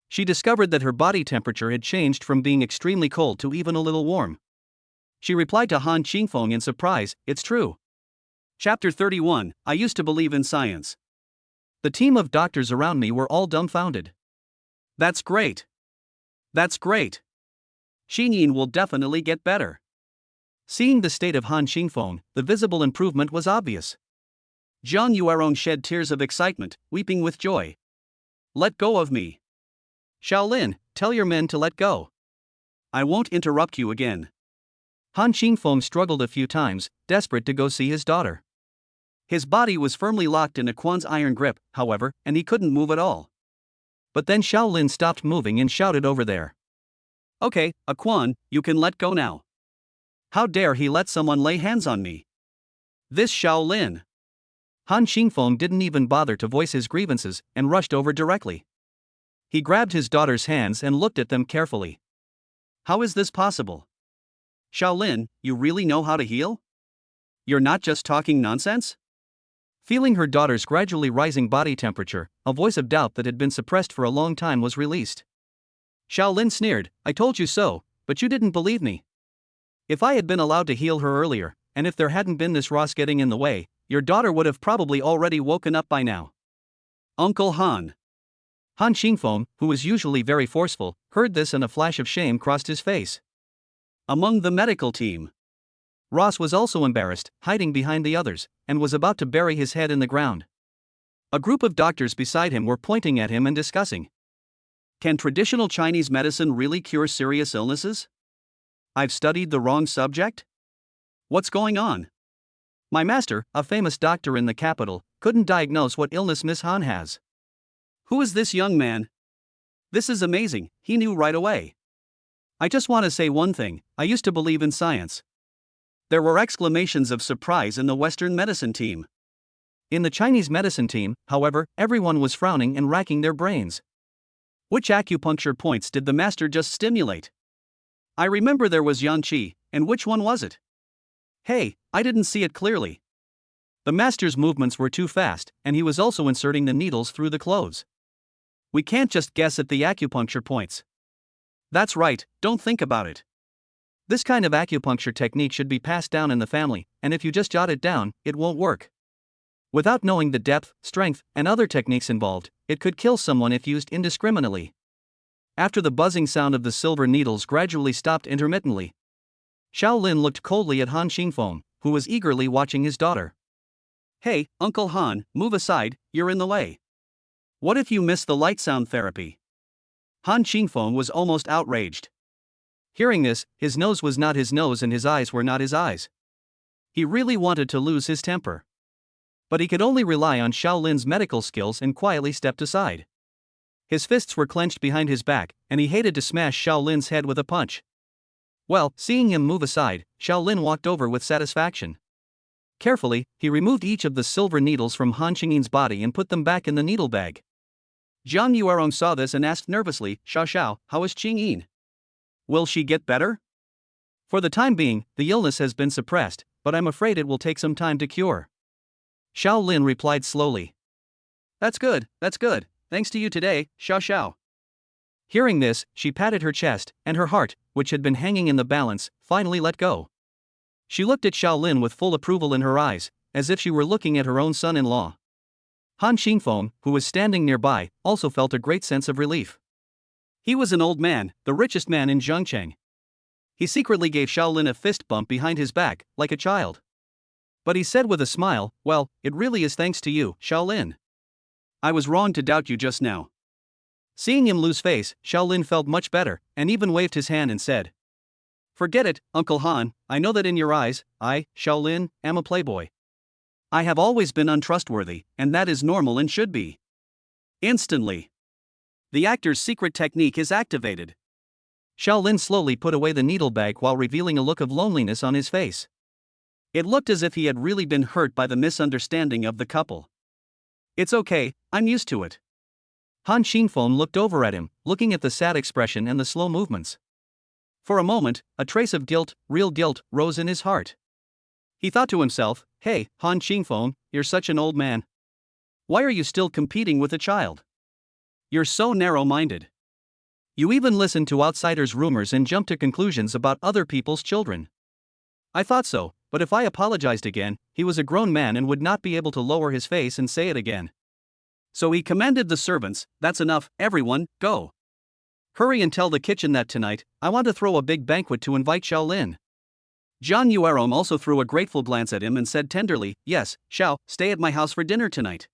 She discovered that her body temperature had changed from being extremely cold to even a little warm. She replied to Han Qingyin in surprise, it's true. Chapter 31, I used to believe in science. The team of doctors around me were all dumbfounded. That's great. That's great. Qingyin will definitely get better. Seeing the state of Han Qingyin, the visible improvement was obvious. Zhang Yueron shed tears of excitement, weeping with joy. Let go of me. Shaolin, tell your men to let go. I won't interrupt you again. Han Qingyin struggled a few times, desperate to go see his daughter. His body was firmly locked in Quan's iron grip, however, and he couldn't move at all. But then Shaolin stopped moving and shouted over there. Okay, Quan, you can let go now. How dare he let someone lay hands on me? This Shaolin. Han Qingyin didn't even bother to voice his grievances, and rushed over directly. He grabbed his daughter's hands and looked at them carefully. How is this possible? Shaolin, you really know how to heal? You're not just talking nonsense? Feeling her daughter's gradually rising body temperature, a voice of doubt that had been suppressed for a long time was released. Shaolin sneered, I told you so, but you didn't believe me. If I had been allowed to heal her earlier, and if there hadn't been this Ross getting in the way, your daughter would have probably already woken up by now. Uncle Han. Han Qingyin, who was usually very forceful, heard this and a flash of shame crossed his face. Among the medical team, Ross was also embarrassed, hiding behind the others, and was about to bury his head in the ground. A group of doctors beside him were pointing at him and discussing. Can traditional Chinese medicine really cure serious illnesses? I've studied the wrong subject? What's going on? My master, a famous doctor in the capital, couldn't diagnose what illness Miss Han has. Who is this young man? This is amazing, he knew right away. I just want to say one thing, I used to believe in science. There were exclamations of surprise in the Western medicine team. In the Chinese medicine team, however, everyone was frowning and racking their brains. Which acupuncture points did the master just stimulate? I remember there was Yan Qi, and which one was it? Hey, I didn't see it clearly. The master's movements were too fast, and he was also inserting the needles through the clothes. We can't just guess at the acupuncture points. That's right, don't think about it. This kind of acupuncture technique should be passed down in the family, and if you just jot it down, it won't work. Without knowing the depth, strength, and other techniques involved, it could kill someone if used indiscriminately. After the buzzing sound of the silver needles gradually stopped intermittently, Xiao Lin looked coldly at Han Qingyin, who was eagerly watching his daughter. Hey, Uncle Han, move aside, you're in the way. What if you miss the light sound therapy? Han Qingyin was almost outraged. Hearing this, his nose was not his nose and his eyes were not his eyes. He really wanted to lose his temper. But he could only rely on Xiao Lin's medical skills and quietly stepped aside. His fists were clenched behind his back, and he hated to smash Xiao Lin's head with a punch. Well, seeing him move aside, Xiao Lin walked over with satisfaction. Carefully, he removed each of the silver needles from Han Qingyin's body and put them back in the needle bag. Zhang Yuerong saw this and asked nervously, Xiao, how is Qingyin? Will she get better? For the time being, the illness has been suppressed, but I'm afraid it will take some time to cure. Xiao Lin replied slowly. That's good, thanks to you today, Xiao. Hearing this, she patted her chest, and her heart, which had been hanging in the balance, finally let go. She looked at Xiao Lin with full approval in her eyes, as if she were looking at her own son-in-law. Han Qingyin, who was standing nearby, also felt a great sense of relief. He was an old man, the richest man in Zhengcheng. He secretly gave Xiao Lin a fist bump behind his back, like a child. But he said with a smile, well, it really is thanks to you, Xiao Lin. I was wrong to doubt you just now. Seeing him lose face, Xiao Lin felt much better, and even waved his hand and said, Forget it, Uncle Han, I know that in your eyes, I, Xiao Lin, am a playboy. I have always been untrustworthy, and that is normal and should be. Instantly, the actor's secret technique is activated. Xiao Lin slowly put away the needle bag while revealing a look of loneliness on his face. It looked as if he had really been hurt by the misunderstanding of the couple. It's okay, I'm used to it. Han Qingyin looked over at him, looking at the sad expression and the slow movements. For a moment, a trace of guilt, real guilt, rose in his heart. He thought to himself, hey, Han Qingyin, you're such an old man. Why are you still competing with a child? You're so narrow-minded. You even listen to outsiders' rumors and jump to conclusions about other people's children. I thought so, but if I apologized again, he was a grown man and would not be able to lower his face and say it again. So he commanded the servants, that's enough, everyone, go. Hurry and tell the kitchen that tonight, I want to throw a big banquet to invite Xiao Lin. Zhang Yuerong also threw a grateful glance at him and said tenderly, yes, Xiao, stay at my house for dinner tonight.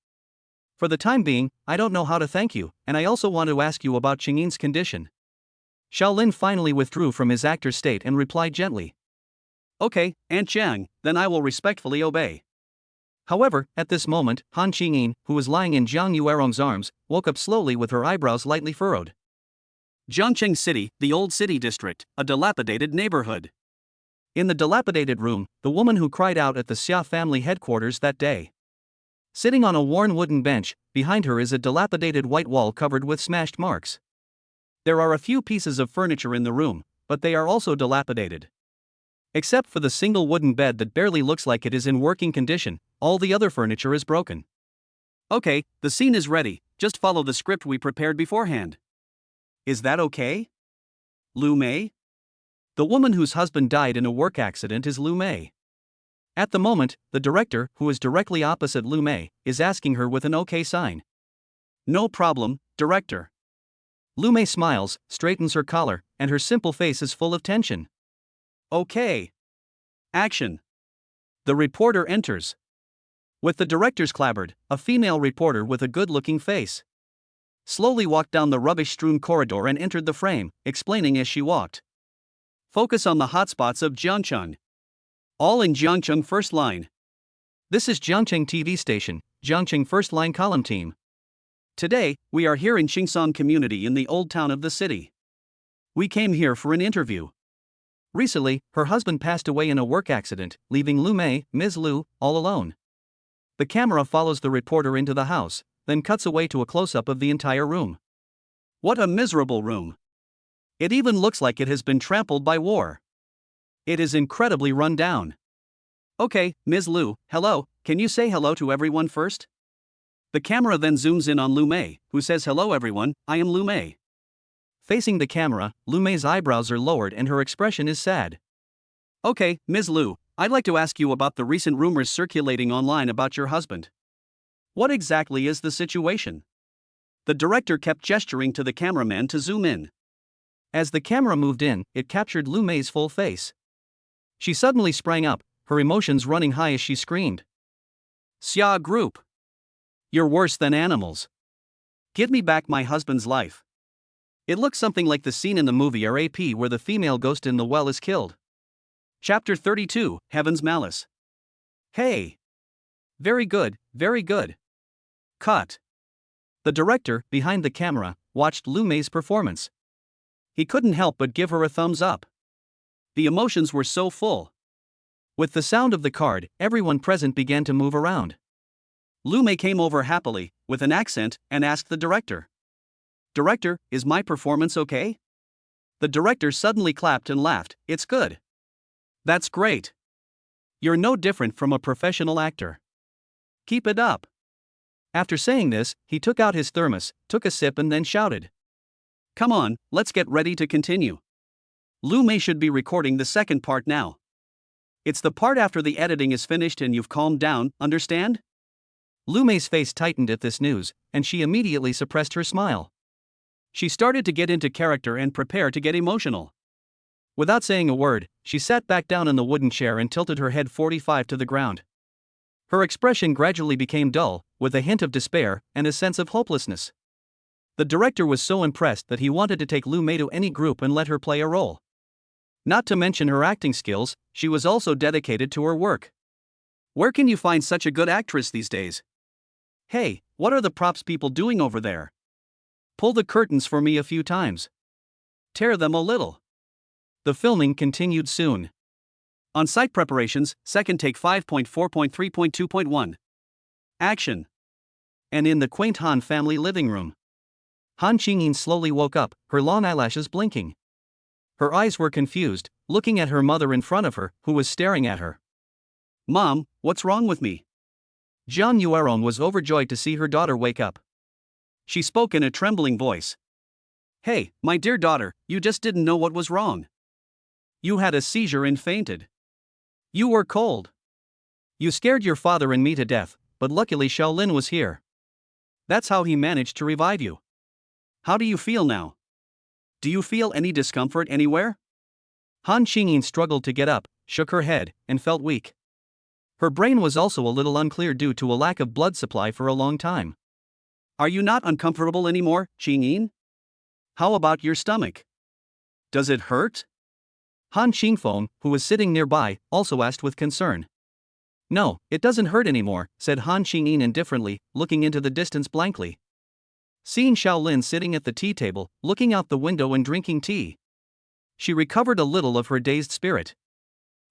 For the time being, I don't know how to thank you, and I also want to ask you about Qingyin's condition. Xiao Lin finally withdrew from his actor's state and replied gently. Okay, Aunt Jiang, then I will respectfully obey. However, at this moment, Han Qingyin, who was lying in Zhang Yuerong's arms, woke up slowly with her eyebrows lightly furrowed. Zhangcheng City, the old city district, a dilapidated neighborhood. In the dilapidated room, the woman who cried out at the Xia family headquarters that day. Sitting on a worn wooden bench, behind her is a dilapidated white wall covered with smashed marks. There are a few pieces of furniture in the room, but they are also dilapidated. Except for the single wooden bed that barely looks like it is in working condition, all the other furniture is broken. Okay, the scene is ready, just follow the script we prepared beforehand. Is that okay? Lu Mei? The woman whose husband died in a work accident is Lu Mei. At the moment, the director, who is directly opposite Lu Mei, is asking her with an okay sign. No problem, director. Lu Mei smiles, straightens her collar, and her simple face is full of tension. Okay. Action. The reporter enters. With the director's clapboard, a female reporter with a good-looking face slowly walked down the rubbish-strewn corridor and entered the frame, explaining as she walked. Focus on the hotspots of Jiangcheng. All in Jiangcheng first line. This is Jiangcheng TV station, Jiangcheng first line column team. Today, we are here in Qingsong community in the old town of the city. We came here for an interview. Recently, her husband passed away in a work accident, leaving Lu Mei, Ms. Lu, all alone. The camera follows the reporter into the house, then cuts away to a close-up of the entire room. What a miserable room. It even looks like it has been trampled by war. It is incredibly run down. Okay, Ms. Lu, hello, can you say hello to everyone first? The camera then zooms in on Lu Mei, who says hello everyone, I am Lu Mei. Facing the camera, Lu Mei's eyebrows are lowered and her expression is sad. Okay, Ms. Lu, I'd like to ask you about the recent rumors circulating online about your husband. What exactly is the situation? The director kept gesturing to the cameraman to zoom in. As the camera moved in, it captured Lu Mei's full face. She suddenly sprang up, her emotions running high as she screamed. Xia Group. You're worse than animals. Give me back my husband's life. It looks something like the scene in the movie RAP where the female ghost in the well is killed. Chapter 32, Heaven's Malice. Hey! Very good, very good. Cut. The director, behind the camera, watched Lu Mei's performance. He couldn't help but give her a thumbs up. The emotions were so full. With the sound of the card, everyone present began to move around. Lu Mei came over happily, with an accent, and asked the director. Director, is my performance okay? The director suddenly clapped and laughed, it's good. That's great. You're no different from a professional actor. Keep it up. After saying this, he took out his thermos, took a sip and then shouted. Come on, let's get ready to continue. Lu Mei should be recording the second part now. It's the part after the editing is finished and you've calmed down, understand? Lu Mei's face tightened at this news, and she immediately suppressed her smile. She started to get into character and prepare to get emotional. Without saying a word, she sat back down in the wooden chair and tilted her head 45 to the ground. Her expression gradually became dull, with a hint of despair and a sense of hopelessness. The director was so impressed that he wanted to take Lu Mei to any group and let her play a role. Not to mention her acting skills, she was also dedicated to her work. Where can you find such a good actress these days? Hey, what are the props people doing over there? Pull the curtains for me a few times. Tear them a little. The filming continued soon. On-site preparations, second take 5.4.3.2.1. Action. And in the quaint Han family living room. Han Qingyin slowly woke up, her long eyelashes blinking. Her eyes were confused, looking at her mother in front of her, who was staring at her. Mom, what's wrong with me? Jiang Yueron was overjoyed to see her daughter wake up. She spoke in a trembling voice. Hey, my dear daughter, you just didn't know what was wrong. You had a seizure and fainted. You were cold. You scared your father and me to death, but luckily Shaolin was here. That's how he managed to revive you. How do you feel now? Do you feel any discomfort anywhere? Han Qingyin struggled to get up, shook her head, and felt weak. Her brain was also a little unclear due to a lack of blood supply for a long time. Are you not uncomfortable anymore, Qingyin? How about your stomach? Does it hurt? Han Qingfeng, who was sitting nearby, also asked with concern. No, it doesn't hurt anymore, said Han Qingyin indifferently, looking into the distance blankly. Seeing Shaolin sitting at the tea table, looking out the window and drinking tea, she recovered a little of her dazed spirit.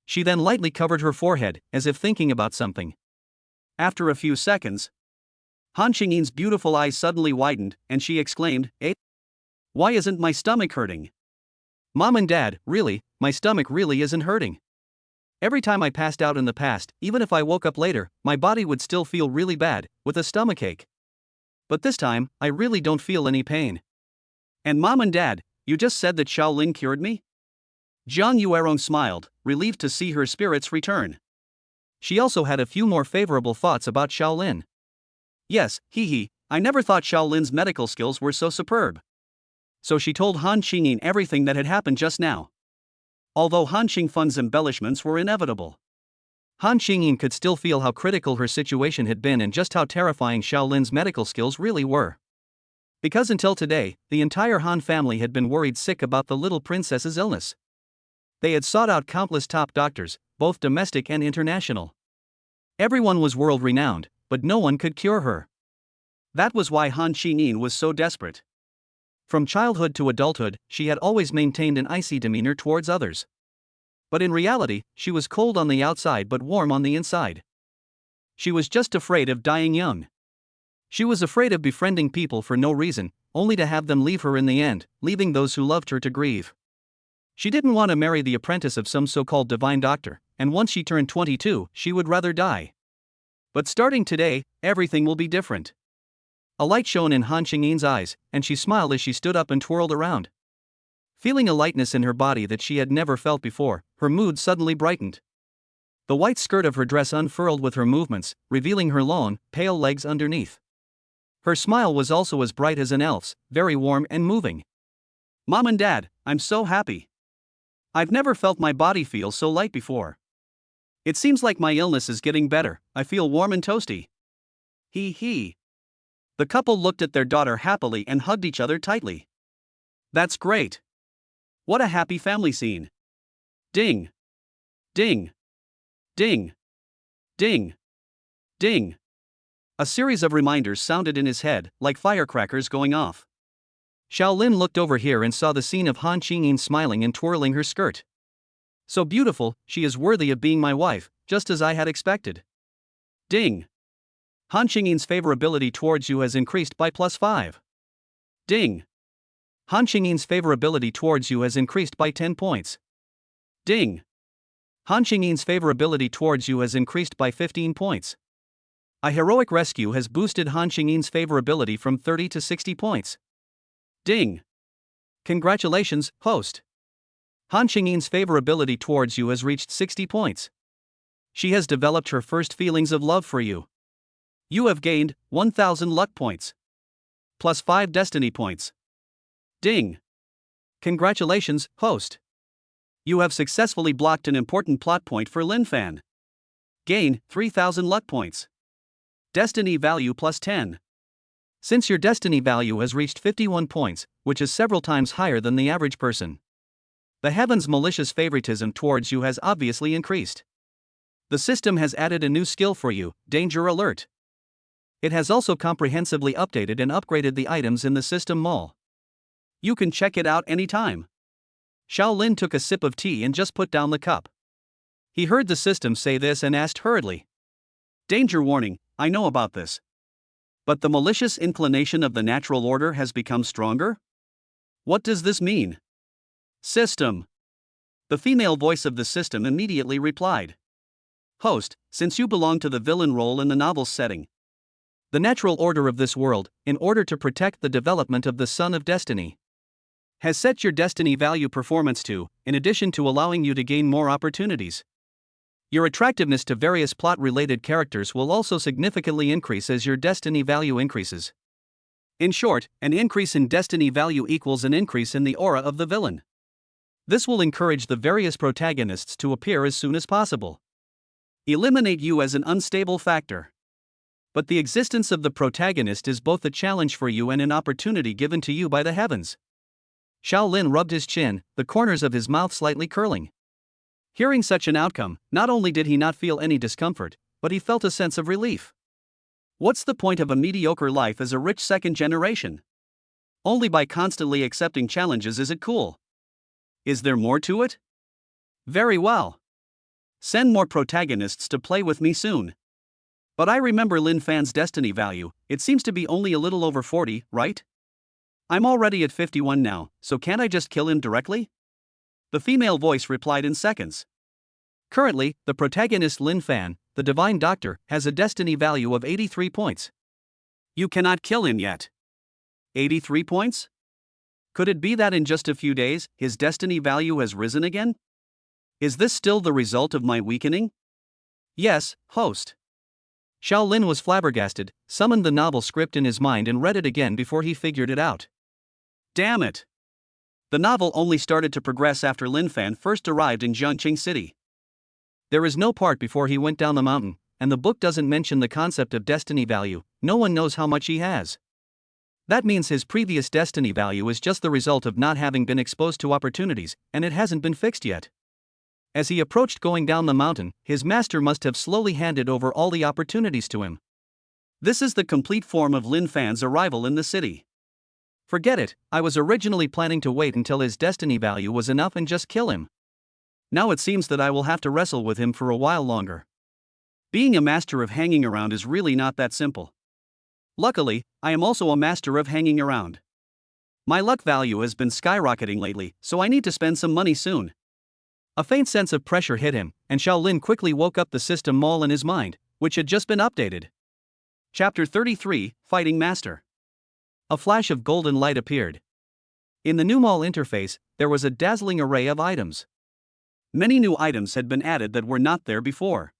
She then lightly covered her forehead, as if thinking about something. After a few seconds, Han Qingyin's beautiful eyes suddenly widened, and she exclaimed, "Eh? Why isn't my stomach hurting? Mom and Dad, really, my stomach really isn't hurting. Every time I passed out in the past, even if I woke up later, my body would still feel really bad, with a stomachache. But this time, I really don't feel any pain. And Mom and Dad, you just said that Shaolin cured me?" Jiang Yuerong smiled, relieved to see her spirits return. She also had a few more favorable thoughts about Shaolin. Yes, I never thought Shaolin's medical skills were so superb. So she told Han Qingyin everything that had happened just now. Although Han Qingfen's embellishments were inevitable, Han Qingyin could still feel how critical her situation had been and just how terrifying Shaolin's medical skills really were. Because until today, the entire Han family had been worried sick about the little princess's illness. They had sought out countless top doctors, both domestic and international. Everyone was world-renowned, but no one could cure her. That was why Han Qingyin was so desperate. From childhood to adulthood, she had always maintained an icy demeanor towards others. But in reality, she was cold on the outside but warm on the inside. She was just afraid of dying young. She was afraid of befriending people for no reason, only to have them leave her in the end, leaving those who loved her to grieve. She didn't want to marry the apprentice of some so-called divine doctor, and once she turned 22, she would rather die. But starting today, everything will be different. A light shone in Han Qingyin's eyes, and she smiled as she stood up and twirled around. Feeling a lightness in her body that she had never felt before, her mood suddenly brightened. The white skirt of her dress unfurled with her movements, revealing her long, pale legs underneath. Her smile was also as bright as an elf's, very warm and moving. "Mom and Dad, I'm so happy. I've never felt my body feel so light before. It seems like my illness is getting better, I feel warm and toasty." He. The couple looked at their daughter happily and hugged each other tightly. "That's great. What a happy family scene." Ding. Ding. Ding. Ding. Ding. A series of reminders sounded in his head, like firecrackers going off. Shaolin looked over here and saw the scene of Han Qingyin smiling and twirling her skirt. "So beautiful, she is worthy of being my wife, just as I had expected." Ding. Han Qingyin's favorability towards you has increased by +5. Ding. Han Qingyin's favorability towards you has increased by 10 points. Ding. Han Qingyin's favorability towards you has increased by 15 points. A heroic rescue has boosted Han Qingyin's favorability from 30 to 60 points. Ding. Congratulations, host. Han Qingyin's favorability towards you has reached 60 points. She has developed her first feelings of love for you. You have gained 1,000 luck points. Plus 5 destiny points. Ding. Congratulations, host. You have successfully blocked an important plot point for Lin Fan. Gain 3,000 luck points. Destiny value plus 10. Since your destiny value has reached 51 points, which is several times higher than the average person, the heaven's malicious favoritism towards you has obviously increased. The system has added a new skill for you, Danger Alert. It has also comprehensively updated and upgraded the items in the system mall. You can check it out anytime. Shaolin took a sip of tea and just put down the cup. He heard the system say this and asked hurriedly. Danger warning, I know about this. But the malicious inclination of the natural order has become stronger? What does this mean? System. The female voice of the system immediately replied. Host, since you belong to the villain role in the novel's setting, the natural order of this world, in order to protect the development of the Son of Destiny, has set your destiny value performance to, in addition to allowing you to gain more opportunities. Your attractiveness to various plot-related characters will also significantly increase as your destiny value increases. In short, an increase in destiny value equals an increase in the aura of the villain. This will encourage the various protagonists to appear as soon as possible. Eliminate you as an unstable factor. But the existence of the protagonist is both a challenge for you and an opportunity given to you by the heavens. Shaolin rubbed his chin, the corners of his mouth slightly curling. Hearing such an outcome, not only did he not feel any discomfort, but he felt a sense of relief. What's the point of a mediocre life as a rich second generation? Only by constantly accepting challenges is it cool. Is there more to it? Very well. Send more protagonists to play with me soon. But I remember Lin Fan's destiny value, it seems to be only a little over 40, right? I'm already at 51 now, so can't I just kill him directly? The female voice replied in seconds. Currently, the protagonist Lin Fan, the divine doctor, has a destiny value of 83 points. You cannot kill him yet. 83 points? Could it be that in just a few days, his destiny value has risen again? Is this still the result of my weakening? Yes, host. Shaolin was flabbergasted, summoned the novel script in his mind and read it again before he figured it out. Damn it! The novel only started to progress after Lin Fan first arrived in Jiangqing City. There is no part before he went down the mountain, and the book doesn't mention the concept of destiny value. No one knows how much he has. That means his previous destiny value is just the result of not having been exposed to opportunities, and it hasn't been fixed yet. As he approached going down the mountain, his master must have slowly handed over all the opportunities to him. This is the complete form of Lin Fan's arrival in the city. Forget it, I was originally planning to wait until his destiny value was enough and just kill him. Now it seems that I will have to wrestle with him for a while longer. Being a master of hanging around is really not that simple. Luckily, I am also a master of hanging around. My luck value has been skyrocketing lately, so I need to spend some money soon. A faint sense of pressure hit him, and Shaolin quickly woke up the system mall in his mind, which had just been updated. Chapter 33, Fighting Master. A flash of golden light appeared. In the new mall interface, there was a dazzling array of items. Many new items had been added that were not there before.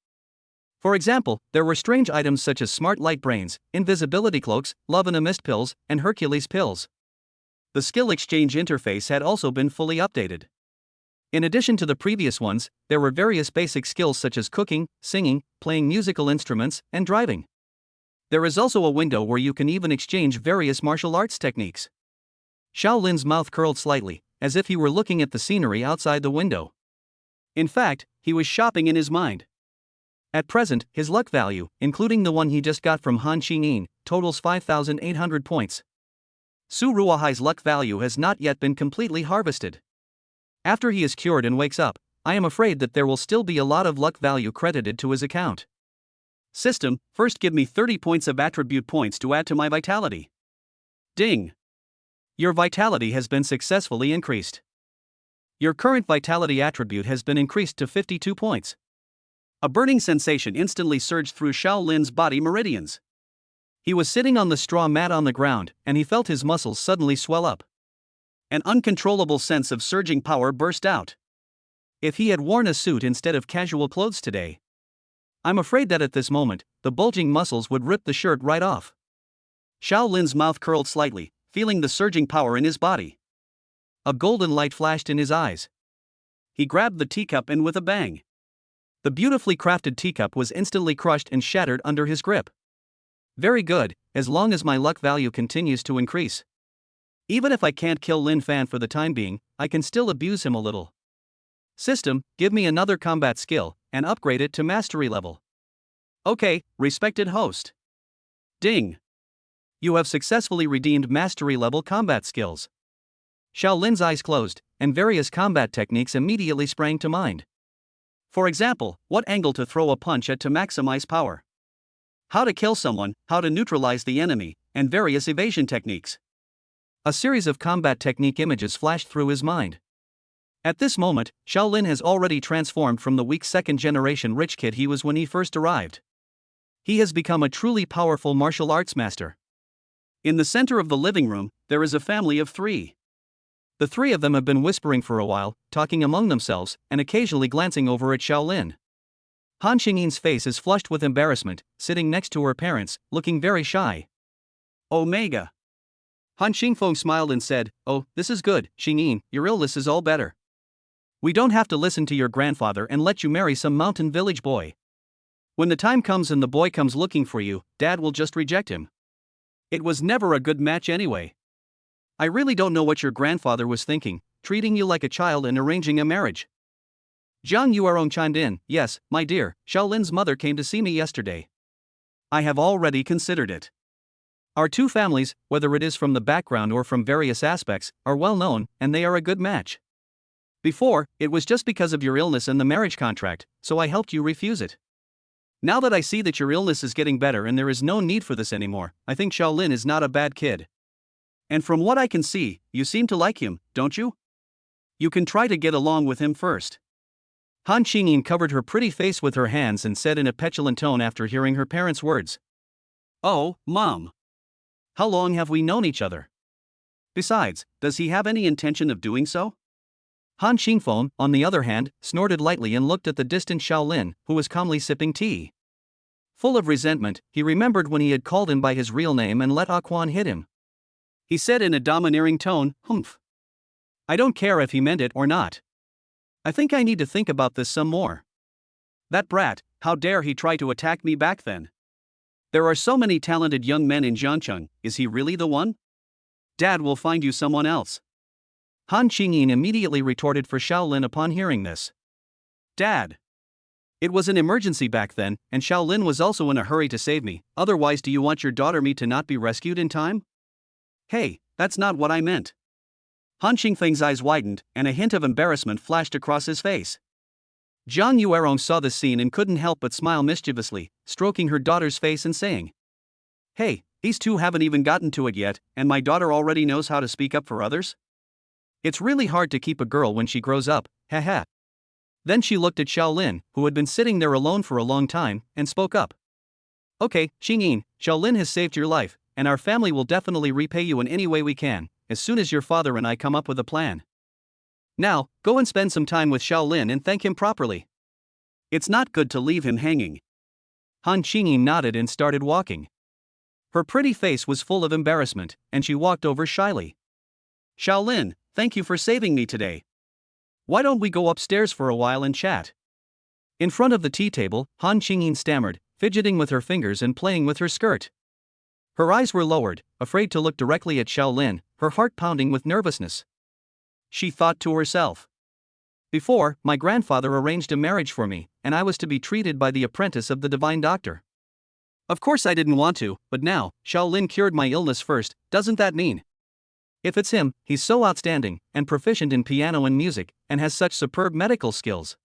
For example, there were strange items such as smart light brains, invisibility cloaks, love in a mist pills, and Hercules pills. The skill exchange interface had also been fully updated. In addition to the previous ones, there were various basic skills such as cooking, singing, playing musical instruments, and driving. There is also a window where you can even exchange various martial arts techniques. Shaolin's mouth curled slightly, as if he were looking at the scenery outside the window. In fact, he was shopping in his mind. At present, his luck value, including the one he just got from Han Qingyin, totals 5,800 points. Su Ruoyue's luck value has not yet been completely harvested. After he is cured and wakes up, I am afraid that there will still be a lot of luck value credited to his account. System, first give me 30 points of attribute points to add to my vitality. Ding! Your vitality has been successfully increased. Your current vitality attribute has been increased to 52 points. A burning sensation instantly surged through Shaolin's body meridians. He was sitting on the straw mat on the ground, and he felt his muscles suddenly swell up. An uncontrollable sense of surging power burst out. If he had worn a suit instead of casual clothes today, I'm afraid that at this moment, the bulging muscles would rip the shirt right off. Shaolin's mouth curled slightly, feeling the surging power in his body. A golden light flashed in his eyes. He grabbed the teacup and with a bang. The beautifully crafted teacup was instantly crushed and shattered under his grip. Very good, as long as my luck value continues to increase. Even if I can't kill Lin Fan for the time being, I can still abuse him a little. System, give me another combat skill, and upgrade it to mastery level. Okay, respected host. Ding! You have successfully redeemed mastery level combat skills. Shaolin's eyes closed, and various combat techniques immediately sprang to mind. For example, what angle to throw a punch at to maximize power. How to kill someone, how to neutralize the enemy, and various evasion techniques. A series of combat technique images flashed through his mind. At this moment, Shaolin has already transformed from the weak second-generation rich kid he was when he first arrived. He has become a truly powerful martial arts master. In the center of the living room, there is a family of 3. The 3 of them have been whispering for a while, talking among themselves, and occasionally glancing over at Shaolin. Han Qingyin's face is flushed with embarrassment, sitting next to her parents, looking very shy. Omega. Han Qingfeng smiled and said, "Oh, this is good, Qingyin, your illness is all better. We don't have to listen to your grandfather and let you marry some mountain village boy. When the time comes and the boy comes looking for you, Dad will just reject him. It was never a good match anyway. I really don't know what your grandfather was thinking, treating you like a child and arranging a marriage." Jiang Yuerong chimed in, "Yes, my dear, Shaolin's mother came to see me yesterday. I have already considered it. Our 2 families, whether it is from the background or from various aspects, are well known, and they are a good match. Before, it was just because of your illness and the marriage contract, so I helped you refuse it. Now that I see that your illness is getting better and there is no need for this anymore, I think Shaolin is not a bad kid. And from what I can see, you seem to like him, don't you? You can try to get along with him first." Han Qingyin covered her pretty face with her hands and said in a petulant tone after hearing her parents' words, "Oh, Mom. How long have we known each other? Besides, does he have any intention of doing so?" Han Qingfeng, on the other hand, snorted lightly and looked at the distant Shaolin, who was calmly sipping tea. Full of resentment, he remembered when he had called him by his real name and let Aquan hit him. He said in a domineering tone, "Humph. I don't care if he meant it or not. I think I need to think about this some more. That brat, how dare he try to attack me back then? There are so many talented young men in Jiangcheng, is he really the one? Dad will find you someone else." Han Qingyin immediately retorted for Shaolin upon hearing this. Dad. It was an emergency back then, and Xiaolin was also in a hurry to save me. Otherwise, do you want your daughter me to not be rescued in time? Hey, that's not what I meant. Han Qingfeng's eyes widened, and a hint of embarrassment flashed across his face. Jiang Yuerong saw the scene and couldn't help but smile mischievously, stroking her daughter's face and saying, "Hey, these two haven't even gotten to it yet, and my daughter already knows how to speak up for others? It's really hard to keep a girl when she grows up, haha." Then she looked at Xiaolin, who had been sitting there alone for a long time, and spoke up. "Okay, Qingyin, Xiaolin has saved your life, and our family will definitely repay you in any way we can, as soon as your father and I come up with a plan. Now, go and spend some time with Xiaolin and thank him properly. It's not good to leave him hanging." Han Qingyin nodded and started walking. Her pretty face was full of embarrassment, and she walked over shyly. "Xiaolin, thank you for saving me today. Why don't we go upstairs for a while and chat?" In front of the tea table, Han Qingyin stammered, fidgeting with her fingers and playing with her skirt. Her eyes were lowered, afraid to look directly at Xiaolin, her heart pounding with nervousness. She thought to herself. "Before, my grandfather arranged a marriage for me, and I was to be treated by the apprentice of the divine doctor. Of course I didn't want to, but now, Xiaolin cured my illness first. Doesn't that mean? If it's him, he's so outstanding, and proficient in piano and music, and has such superb medical skills.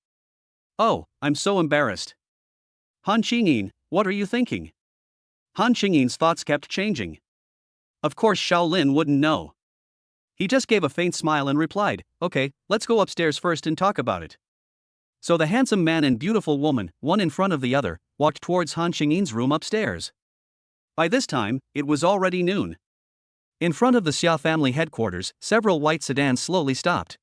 Oh, I'm so embarrassed. Han Qingyin, what are you thinking?" Han Qingyin's thoughts kept changing. Of course Xiaolin wouldn't know. He just gave a faint smile and replied, "Okay, let's go upstairs first and talk about it." So the handsome man and beautiful woman, one in front of the other, walked towards Han Qingyin's room upstairs. By this time, it was already noon. In front of the Xia family headquarters, several white sedans slowly stopped.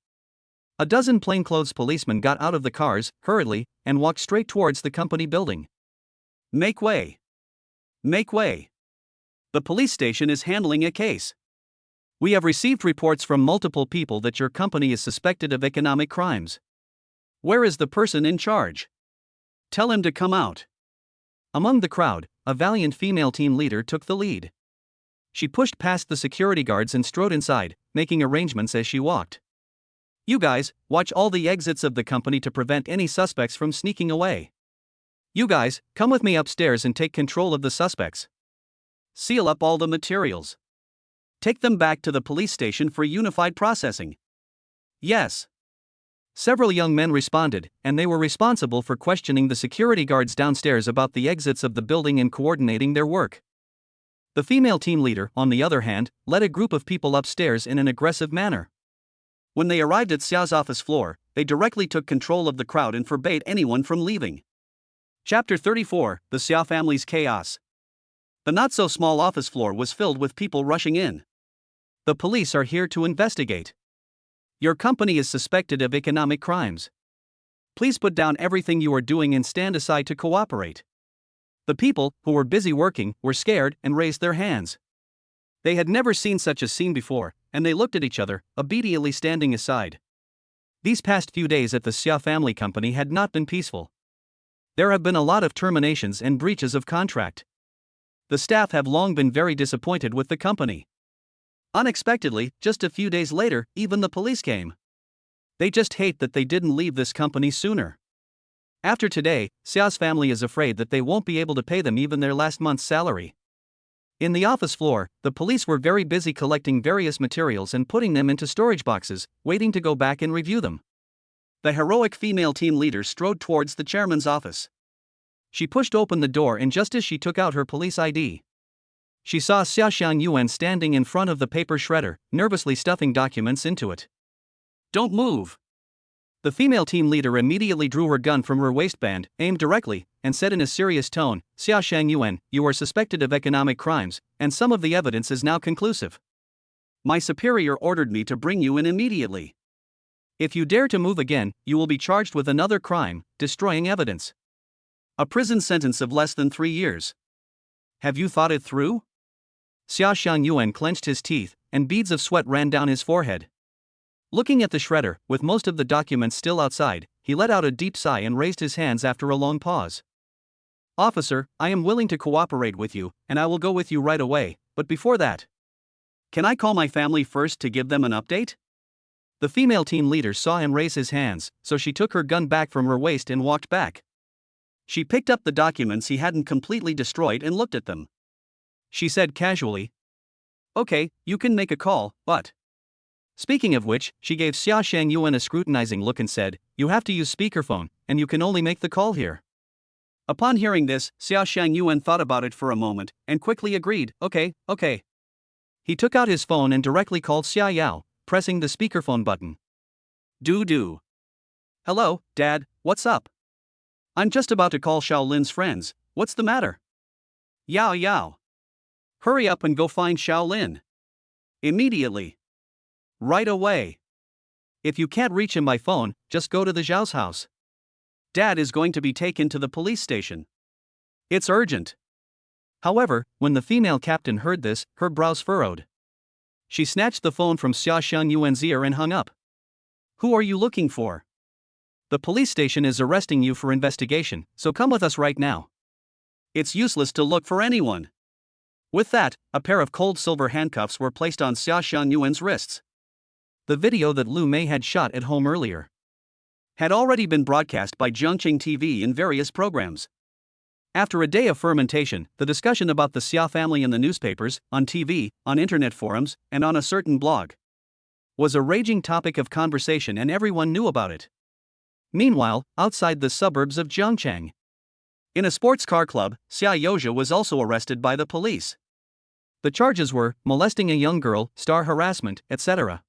A dozen plainclothes policemen got out of the cars, hurriedly, and walked straight towards the company building. "Make way! Make way! The police station is handling a case. We have received reports from multiple people that your company is suspected of economic crimes. Where is the person in charge? Tell him to come out." Among the crowd, a valiant female team leader took the lead. She pushed past the security guards and strode inside, making arrangements as she walked. "You guys, watch all the exits of the company to prevent any suspects from sneaking away. You guys, come with me upstairs and take control of the suspects. Seal up all the materials. Take them back to the police station for unified processing." "Yes." Several young men responded, and they were responsible for questioning the security guards downstairs about the exits of the building and coordinating their work. The female team leader, on the other hand, led a group of people upstairs in an aggressive manner. When they arrived at Xia's office floor, they directly took control of the crowd and forbade anyone from leaving. Chapter 34, The Xia Family's Chaos. The not-so-small office floor was filled with people rushing in. "The police are here to investigate. Your company is suspected of economic crimes. Please put down everything you are doing and stand aside to cooperate." The people, who were busy working, were scared and raised their hands. They had never seen such a scene before, and they looked at each other, obediently standing aside. These past few days at the Xia family company had not been peaceful. There have been a lot of terminations and breaches of contract. The staff have long been very disappointed with the company. Unexpectedly, just a few days later, even the police came. They just hate that they didn't leave this company sooner. After today, Xia's family is afraid that they won't be able to pay them even their last month's salary. In the office floor, the police were very busy collecting various materials and putting them into storage boxes, waiting to go back and review them. The heroic female team leader strode towards the chairman's office. She pushed open the door, and just as she took out her police ID, she saw Xia Yuan standing in front of the paper shredder, nervously stuffing documents into it. "Don't move." The female team leader immediately drew her gun from her waistband, aimed directly, and said in a serious tone, "Xia Yuan, you are suspected of economic crimes, and some of the evidence is now conclusive. My superior ordered me to bring you in immediately. If you dare to move again, you will be charged with another crime, destroying evidence. A prison sentence of less than 3 years. Have you thought it through?" Xia Yuan clenched his teeth, and beads of sweat ran down his forehead. Looking at the shredder, with most of the documents still outside, he let out a deep sigh and raised his hands after a long pause. "Officer, I am willing to cooperate with you, and I will go with you right away, but before that, can I call my family first to give them an update?" The female team leader saw him raise his hands, so she took her gun back from her waist and walked back. She picked up the documents he hadn't completely destroyed and looked at them. She said casually, "Okay, you can make a call, but..." Speaking of which, she gave Xia Shangyuan a scrutinizing look and said, "You have to use speakerphone, and you can only make the call here." Upon hearing this, Xia Shangyuan thought about it for a moment, and quickly agreed, "Okay." He took out his phone and directly called Xia Yao, pressing the speakerphone button. Do. "Hello, Dad, what's up? I'm just about to call Shaolin's friends, what's the matter?" Yao. "Hurry up and go find Shaolin. Immediately. Right away. If you can't reach him by phone, just go to the Zhao's house. Dad is going to be taken to the police station. It's urgent." However, when the female captain heard this, her brows furrowed. She snatched the phone from Xia Shangyuan's ear and hung up. "Who are you looking for? The police station is arresting you for investigation, so come with us right now. It's useless to look for anyone." With that, a pair of cold silver handcuffs were placed on Xia Shangyuan's wrists. The video that Lu Mei had shot at home earlier had already been broadcast by Zhongqing TV in various programs. After a day of fermentation, the discussion about the Xia family in the newspapers, on TV, on internet forums, and on a certain blog was a raging topic of conversation, and everyone knew about it. Meanwhile, outside the suburbs of Zhongchang, in a sports car club, Xia Youzhe was also arrested by the police. The charges were molesting a young girl, star harassment, etc.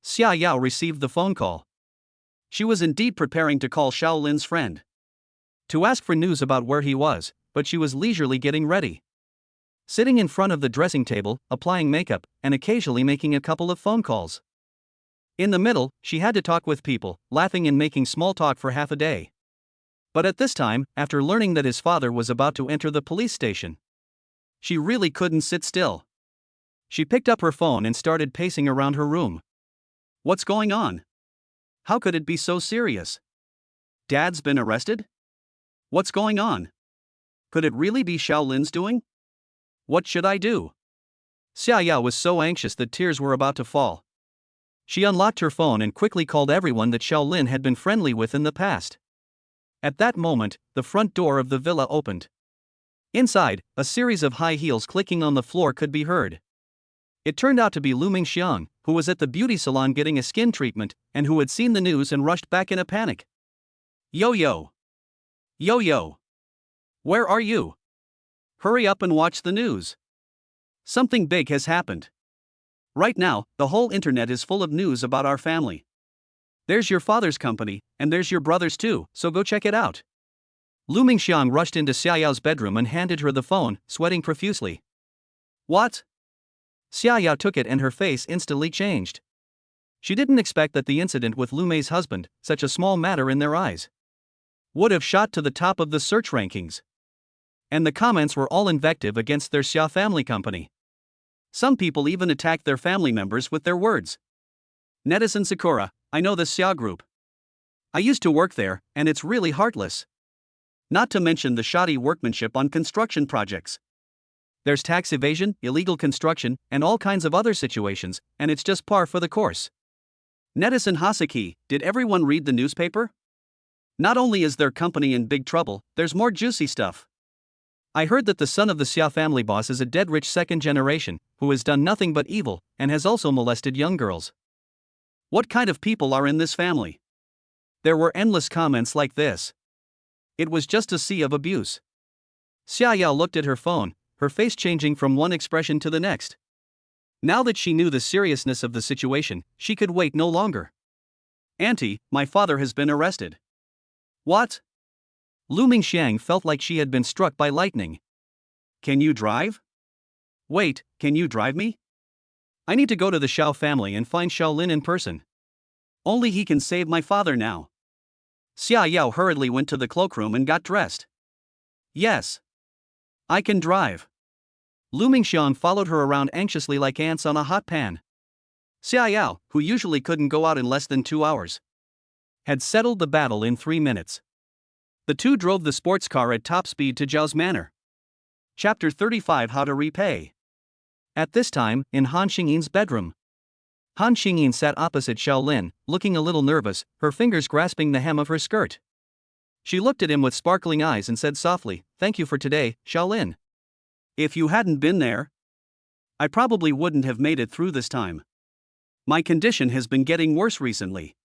Xia Yao received the phone call. She was indeed preparing to call Shaolin's friend to ask for news about where he was, but she was leisurely getting ready, sitting in front of the dressing table, applying makeup, and occasionally making a couple of phone calls. In the middle, she had to talk with people, laughing and making small talk for half a day. But at this time, after learning that his father was about to enter the police station, she really couldn't sit still. She picked up her phone and started pacing around her room. What's going on? How could it be so serious? Dad's been arrested? What's going on? Could it really be Shaolin's doing? What should I do? Xia Yao was so anxious that tears were about to fall. She unlocked her phone and quickly called everyone that Shaolin had been friendly with in the past. At that moment, the front door of the villa opened. Inside, a series of high heels clicking on the floor could be heard. It turned out to be Lu Mingxiang, who was at the beauty salon getting a skin treatment, and who had seen the news and rushed back in a panic. Yo. Where are you? Hurry up and watch the news. Something big has happened. Right now, the whole internet is full of news about our family. There's your father's company, and there's your brother's too, so go check it out." Lu Mingxiang rushed into Xia Yao's bedroom and handed her the phone, sweating profusely. "What?" Xia Yao took it and her face instantly changed. She didn't expect that the incident with Lu Mei's husband, such a small matter in their eyes, would have shot to the top of the search rankings. And the comments were all invective against their Xia family company. Some people even attacked their family members with their words. "Netizen Sakura, I know the Xia group. I used to work there, and it's really heartless. Not to mention the shoddy workmanship on construction projects. There's tax evasion, illegal construction, and all kinds of other situations, and it's just par for the course. Netizen Hasaki, did everyone read the newspaper? Not only is their company in big trouble, there's more juicy stuff. I heard that the son of the Xia family boss is a dead rich second generation, who has done nothing but evil, and has also molested young girls. What kind of people are in this family?" There were endless comments like this. It was just a sea of abuse. Xia Yao looked at her phone, her face changing from one expression to the next. Now that she knew the seriousness of the situation, she could wait no longer. "Auntie, my father has been arrested." "What?" Lu Mingxiang felt like she had been struck by lightning. "Can you drive? Wait, can you drive me? I need to go to the Shao family and find Shaolin in person. Only he can save my father now." Xia Yao hurriedly went to the cloakroom and got dressed. "Yes. I can drive." Lu Mingxiang followed her around anxiously like ants on a hot pan. Xia Yao, who usually couldn't go out in less than 2 hours, had settled the battle in 3 minutes. The two drove the sports car at top speed to Zhao's manor. Chapter 35: How to Repay. At this time, in Han Qingyin's bedroom, Han Qingyin sat opposite Xiaolin, looking a little nervous, her fingers grasping the hem of her skirt. She looked at him with sparkling eyes and said softly, "Thank you for today, Xiaolin. If you hadn't been there, I probably wouldn't have made it through this time. My condition has been getting worse recently.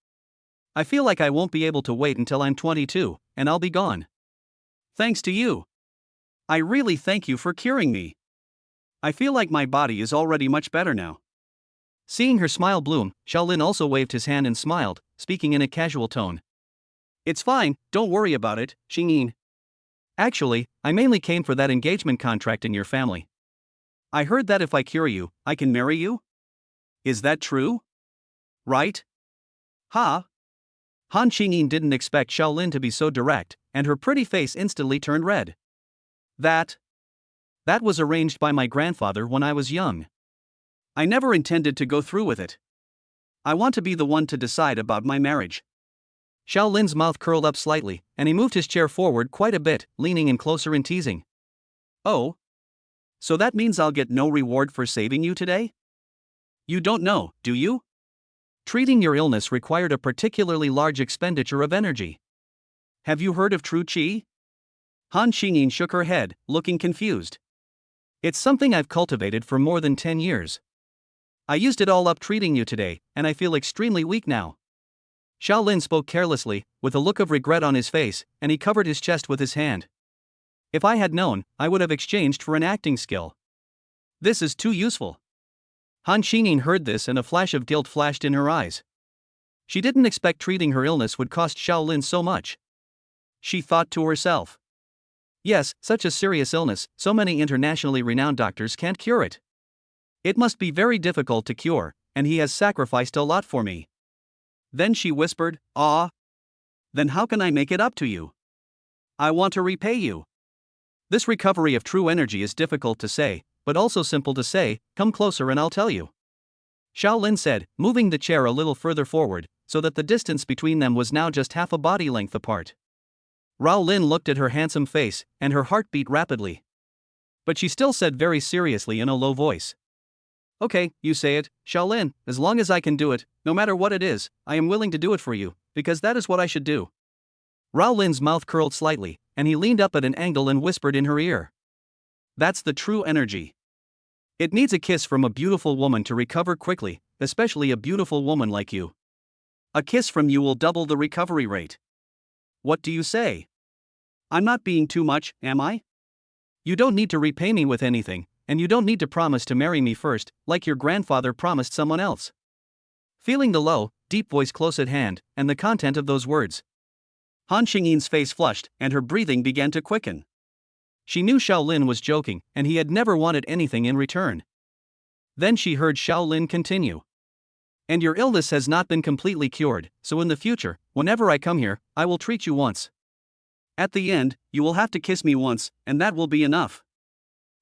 I feel like I won't be able to wait until I'm 22, and I'll be gone. Thanks to you. I really thank you for curing me. I feel like my body is already much better now." Seeing her smile bloom, Xiaolin also waved his hand and smiled, speaking in a casual tone. "It's fine, don't worry about it, Qingyin. Actually, I mainly came for that engagement contract in your family. I heard that if I cure you, I can marry you? Is that true? Right? Ha?" Han Qingyin didn't expect Xiaolin to be so direct, and her pretty face instantly turned red. That was arranged by my grandfather when I was young. I never intended to go through with it. I want to be the one to decide about my marriage." Xiaolin's mouth curled up slightly, and he moved his chair forward quite a bit, leaning in closer and teasing. "Oh? So that means I'll get no reward for saving you today? You don't know, do you? Treating your illness required a particularly large expenditure of energy. Have you heard of true qi?" Han Qingyin shook her head, looking confused. "It's something I've cultivated for more than 10 years. I used it all up treating you today, and I feel extremely weak now." Xiaolin spoke carelessly, with a look of regret on his face, and he covered his chest with his hand. "If I had known, I would have exchanged for an acting skill. This is too useful." Han Qingyin heard this and a flash of guilt flashed in her eyes. She didn't expect treating her illness would cost Xiaolin so much. She thought to herself. Yes, such a serious illness, so many internationally renowned doctors can't cure it. It must be very difficult to cure, and he has sacrificed a lot for me. Then she whispered, "Ah. Then how can I make it up to you? I want to repay you." This recovery of true energy is difficult to say, but also simple to say. "Come closer and I'll tell you," Xiaolin said, moving the chair a little further forward, so that the distance between them was now just half a body length apart. Rao Lin looked at her handsome face, and her heart beat rapidly. But she still said very seriously in a low voice, "Okay, you say it, Xiaolin, as long as I can do it, no matter what it is, I am willing to do it for you, because that is what I should do." Rao Lin's mouth curled slightly, and he leaned up at an angle and whispered in her ear. "That's the true energy. It needs a kiss from a beautiful woman to recover quickly, especially a beautiful woman like you. A kiss from you will double the recovery rate. What do you say? I'm not being too much, am I? You don't need to repay me with anything, and you don't need to promise to marry me first, like your grandfather promised someone else." Feeling the low, deep voice close at hand, and the content of those words, Han Qingyin's face flushed, and her breathing began to quicken. She knew Xiaolin was joking, and he had never wanted anything in return. Then she heard Xiaolin continue. "And your illness has not been completely cured, so in the future, whenever I come here, I will treat you once. At the end, you will have to kiss me once, and that will be enough.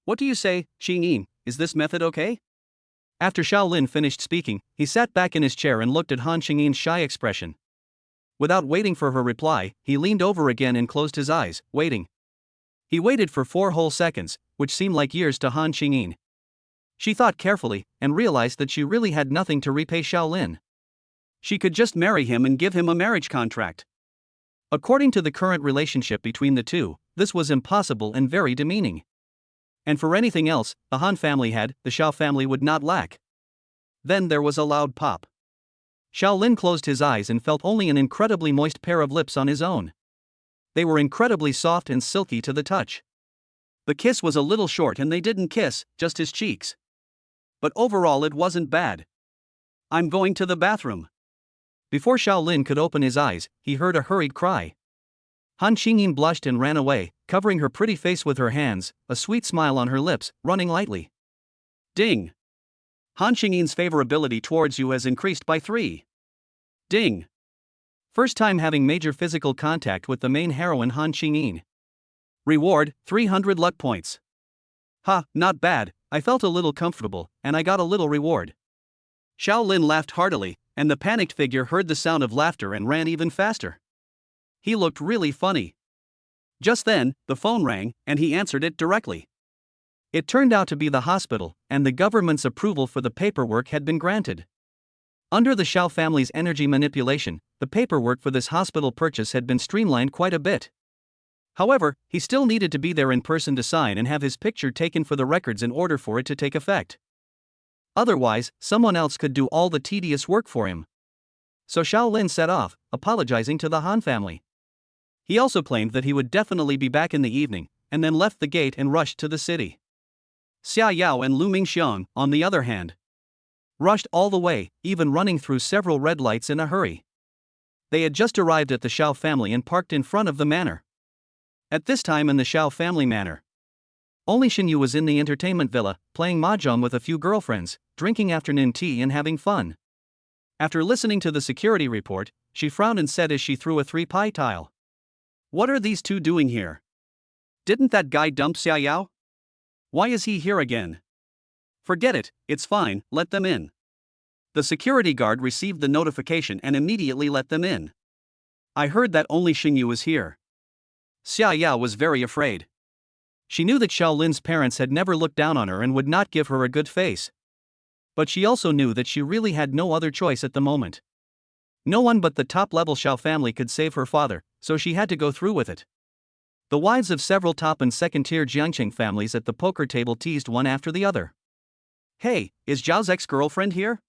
What do you say, Qingyin, is this method okay?" After Xiaolin finished speaking, he sat back in his chair and looked at Han Qingyin's shy expression. Without waiting for her reply, he leaned over again and closed his eyes, waiting. He waited for 4 whole seconds, which seemed like years to Han Qingyin. She thought carefully, and realized that she really had nothing to repay Xiaolin. She could just marry him and give him a marriage contract. According to the current relationship between the two, this was impossible and very demeaning. And for anything else the Han family had, the Xiao family would not lack. Then there was a loud pop. Xiaolin closed his eyes and felt only an incredibly moist pair of lips on his own. They were incredibly soft and silky to the touch. The kiss was a little short and they didn't kiss, just his cheeks. But overall it wasn't bad. "I'm going to the bathroom." Before Xiaolin could open his eyes, he heard a hurried cry. Han Qingyin blushed and ran away, covering her pretty face with her hands, a sweet smile on her lips, running lightly. Ding. Han Qingyin's favorability towards you has increased by 3. Ding. First time having major physical contact with the main heroine Han Qingyin. Reward, 300 luck points. Ha, not bad, I felt a little comfortable, and I got a little reward. Xiaolin laughed heartily, and the panicked figure heard the sound of laughter and ran even faster. He looked really funny. Just then, the phone rang, and he answered it directly. It turned out to be the hospital, and the government's approval for the paperwork had been granted. Under the Xiao family's energy manipulation, the paperwork for this hospital purchase had been streamlined quite a bit. However, he still needed to be there in person to sign and have his picture taken for the records in order for it to take effect. Otherwise, someone else could do all the tedious work for him. So Xiao Lin set off, apologizing to the Han family. He also claimed that he would definitely be back in the evening, and then left the gate and rushed to the city. Xia Yao and Lu Mingxiang, on the other hand, rushed all the way, even running through several red lights in a hurry. They had just arrived at the Xiao family and parked in front of the manor. At this time in the Xiao family manor, only Xinyu was in the entertainment villa, playing mahjong with a few girlfriends, drinking afternoon tea and having fun. After listening to the security report, she frowned and said as she threw a 3-pie tile. "What are these two doing here? Didn't that guy dump Xia Yao? Why is he here again?" "Forget it, it's fine, let them in." The security guard received the notification and immediately let them in. "I heard that only Xingyu was here." Xia Yao was very afraid. She knew that Xiao Lin's parents had never looked down on her and would not give her a good face. But she also knew that she really had no other choice at the moment. No one but the top-level Xiao family could save her father, so she had to go through with it. The wives of several top and second-tier Jiangqing families at the poker table teased one after the other. "Hey, is Zhao's ex-girlfriend here?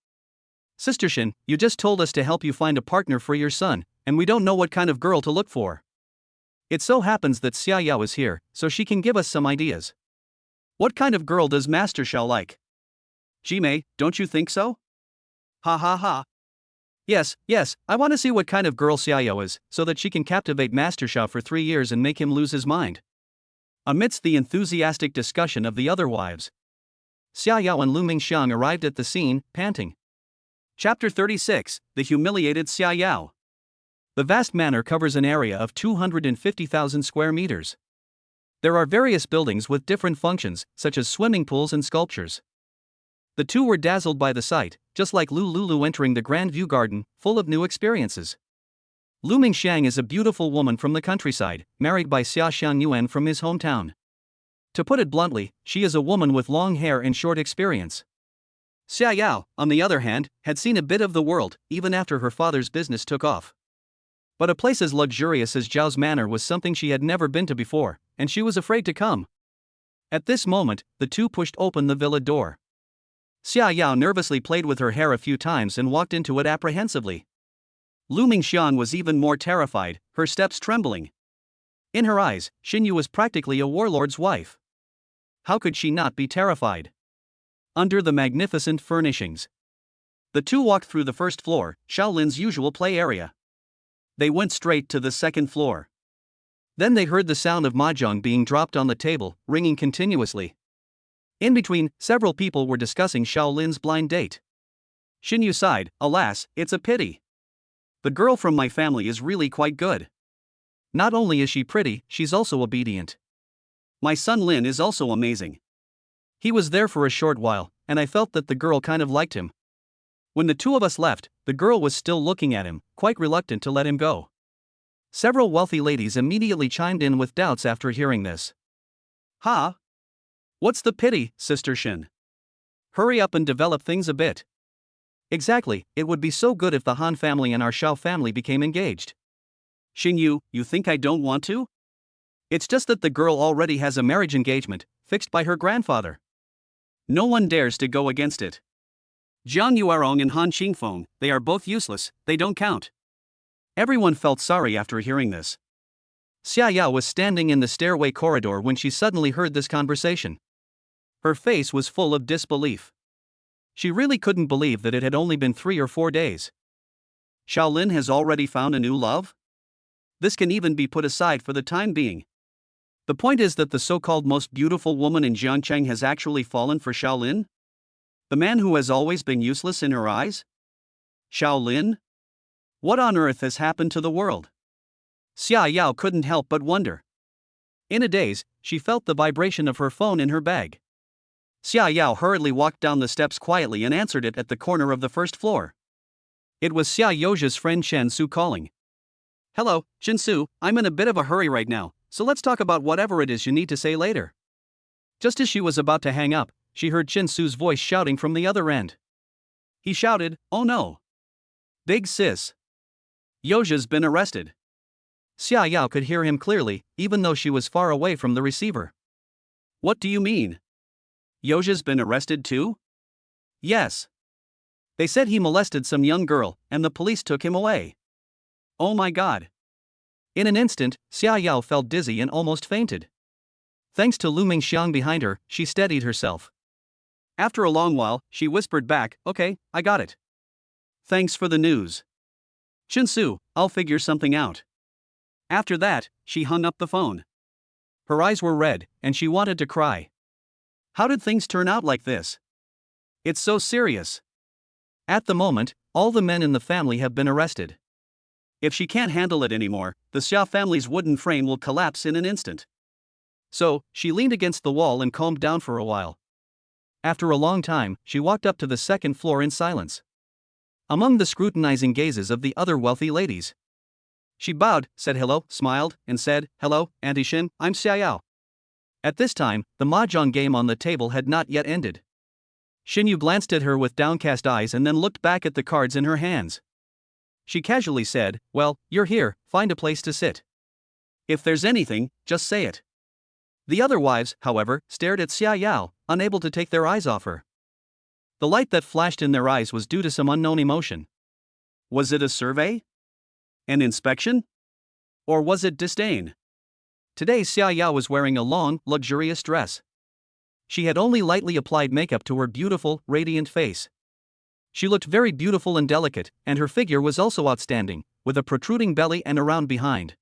Sister Shin, you just told us to help you find a partner for your son, and we don't know what kind of girl to look for. It so happens that Xia Yao is here, so she can give us some ideas. What kind of girl does Master Xiao like? Jimei, don't you think so?" "Ha ha ha. Yes, I want to see what kind of girl Xia Yao is, so that she can captivate Master Xiao for 3 years and make him lose his mind." Amidst the enthusiastic discussion of the other wives, Xia Yao and Lu Mingxiang arrived at the scene, panting. Chapter 36, The Humiliated Xia Yao. The vast manor covers an area of 250,000 square meters. There are various buildings with different functions, such as swimming pools and sculptures. The two were dazzled by the sight, just like Lulu entering the Grand View Garden, full of new experiences. Lu Mingxiang is a beautiful woman from the countryside, married by Xia Xiangyuan from his hometown. To put it bluntly, she is a woman with long hair and short experience. Xia Yao, on the other hand, had seen a bit of the world, even after her father's business took off. But a place as luxurious as Zhao's manor was something she had never been to before, and she was afraid to come. At this moment, the two pushed open the villa door. Xia Yao nervously played with her hair a few times and walked into it apprehensively. Lu Mingxiang was even more terrified, her steps trembling. In her eyes, Xinyu was practically a warlord's wife. How could she not be terrified? Under the magnificent furnishings, the two walked through the first floor, Xiao Lin's usual play area. They went straight to the second floor. Then they heard the sound of mahjong being dropped on the table, ringing continuously. In between, several people were discussing Xiao Lin's blind date. Xinyu sighed, "Alas, it's a pity. The girl from my family is really quite good. Not only is she pretty, she's also obedient. My son Lin is also amazing. He was there for a short while, and I felt that the girl kind of liked him." When the two of us left, the girl was still looking at him, quite reluctant to let him go. Several wealthy ladies immediately chimed in with doubts after hearing this. "Ha? What's the pity, Sister Shin? Hurry up and develop things a bit." "Exactly, it would be so good if the Han family and our Xiao family became engaged." "Xingyu, you think I don't want to? It's just that the girl already has a marriage engagement, fixed by her grandfather. No one dares to go against it. Jiang Yuarong and Han Qingyin, they are both useless, they don't count." Everyone felt sorry after hearing this. Xia Yao was standing in the stairway corridor when she suddenly heard this conversation. Her face was full of disbelief. She really couldn't believe that it had only been 3 or 4 days. Xiao Lin has already found a new love? This can even be put aside for the time being. The point is that the so-called most beautiful woman in Jiangcheng has actually fallen for Xiao Lin? The man who has always been useless in her eyes? Xiao Lin? What on earth has happened to the world? Xia Yao couldn't help but wonder. In a daze, she felt the vibration of her phone in her bag. Xia Yao hurriedly walked down the steps quietly and answered it at the corner of the first floor. It was Xia Youjia's friend Chen Su calling. "Hello, Chen Su, I'm in a bit of a hurry right now, so let's talk about whatever it is you need to say later." Just as she was about to hang up, she heard Chen Su's voice shouting from the other end. He shouted, "Oh no! Big sis. Yoja's been arrested. Xia Yao could hear him clearly, even though she was far away from the receiver. What do you mean? Yoja's been arrested too? Yes. They said he molested some young girl, and the police took him away. Oh my god. In an instant, Xia Yao felt dizzy and almost fainted. Thanks to looming Xiang behind her, she steadied herself. After a long while, she whispered back, "Okay, I got it. Thanks for the news. Shinsu, I'll figure something out." After that, she hung up the phone. Her eyes were red, and she wanted to cry. How did things turn out like this? It's so serious. At the moment, all the men in the family have been arrested. If she can't handle it anymore, the Xia family's wooden frame will collapse in an instant. So, she leaned against the wall and calmed down for a while. After a long time, she walked up to the second floor in silence. Among the scrutinizing gazes of the other wealthy ladies, she bowed, said hello, smiled, and said, "Hello, Auntie Shin, I'm Xia Yao." At this time, the mahjong game on the table had not yet ended. Xinyu glanced at her with downcast eyes and then looked back at the cards in her hands. She casually said, "Well, you're here, find a place to sit. If there's anything, just say it." The other wives, however, stared at Xia Yao, unable to take their eyes off her. The light that flashed in their eyes was due to some unknown emotion. Was it a survey? An inspection? Or was it disdain? Today Xia Yao was wearing a long, luxurious dress. She had only lightly applied makeup to her beautiful, radiant face. She looked very beautiful and delicate, and her figure was also outstanding, with a protruding belly and a round behind.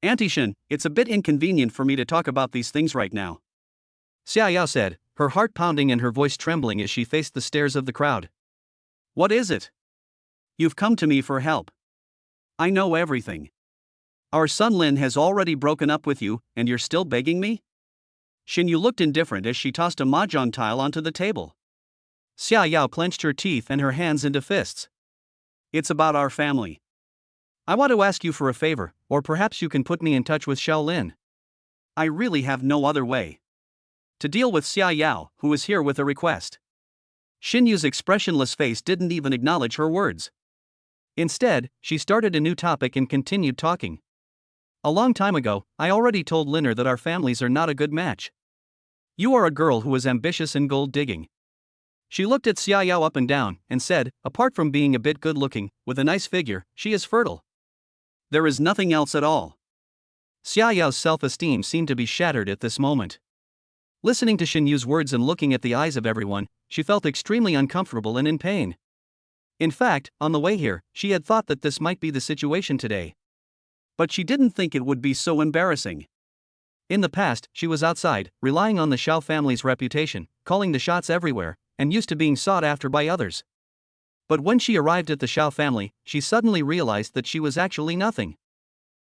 "Auntie Shin, it's a bit inconvenient for me to talk about these things right now," Xia Yao said, her heart pounding and her voice trembling as she faced the stares of the crowd. "What is it? You've come to me for help. I know everything. Our son Lin has already broken up with you, and you're still begging me?" Xinyu looked indifferent as she tossed a mahjong tile onto the table. Xia Yao clenched her teeth and her hands into fists. "It's about our family. I want to ask you for a favor, or perhaps you can put me in touch with Shaolin. I really have no other way to deal with Xia Yao, who is here with a request." Xinyu's expressionless face didn't even acknowledge her words. Instead, she started a new topic and continued talking. "A long time ago, I already told Linner that our families are not a good match. You are a girl who is ambitious and gold-digging." She looked at Xia Yao up and down, and said, "Apart from being a bit good-looking, with a nice figure, she is fertile. There is nothing else at all." Xia Yao's self-esteem seemed to be shattered at this moment. Listening to Xinyu's words and looking at the eyes of everyone, she felt extremely uncomfortable and in pain. In fact, on the way here, she had thought that this might be the situation today. But she didn't think it would be so embarrassing. In the past, she was outside, relying on the Xiao family's reputation, calling the shots everywhere, and used to being sought after by others. But when she arrived at the Xiao family, she suddenly realized that she was actually nothing.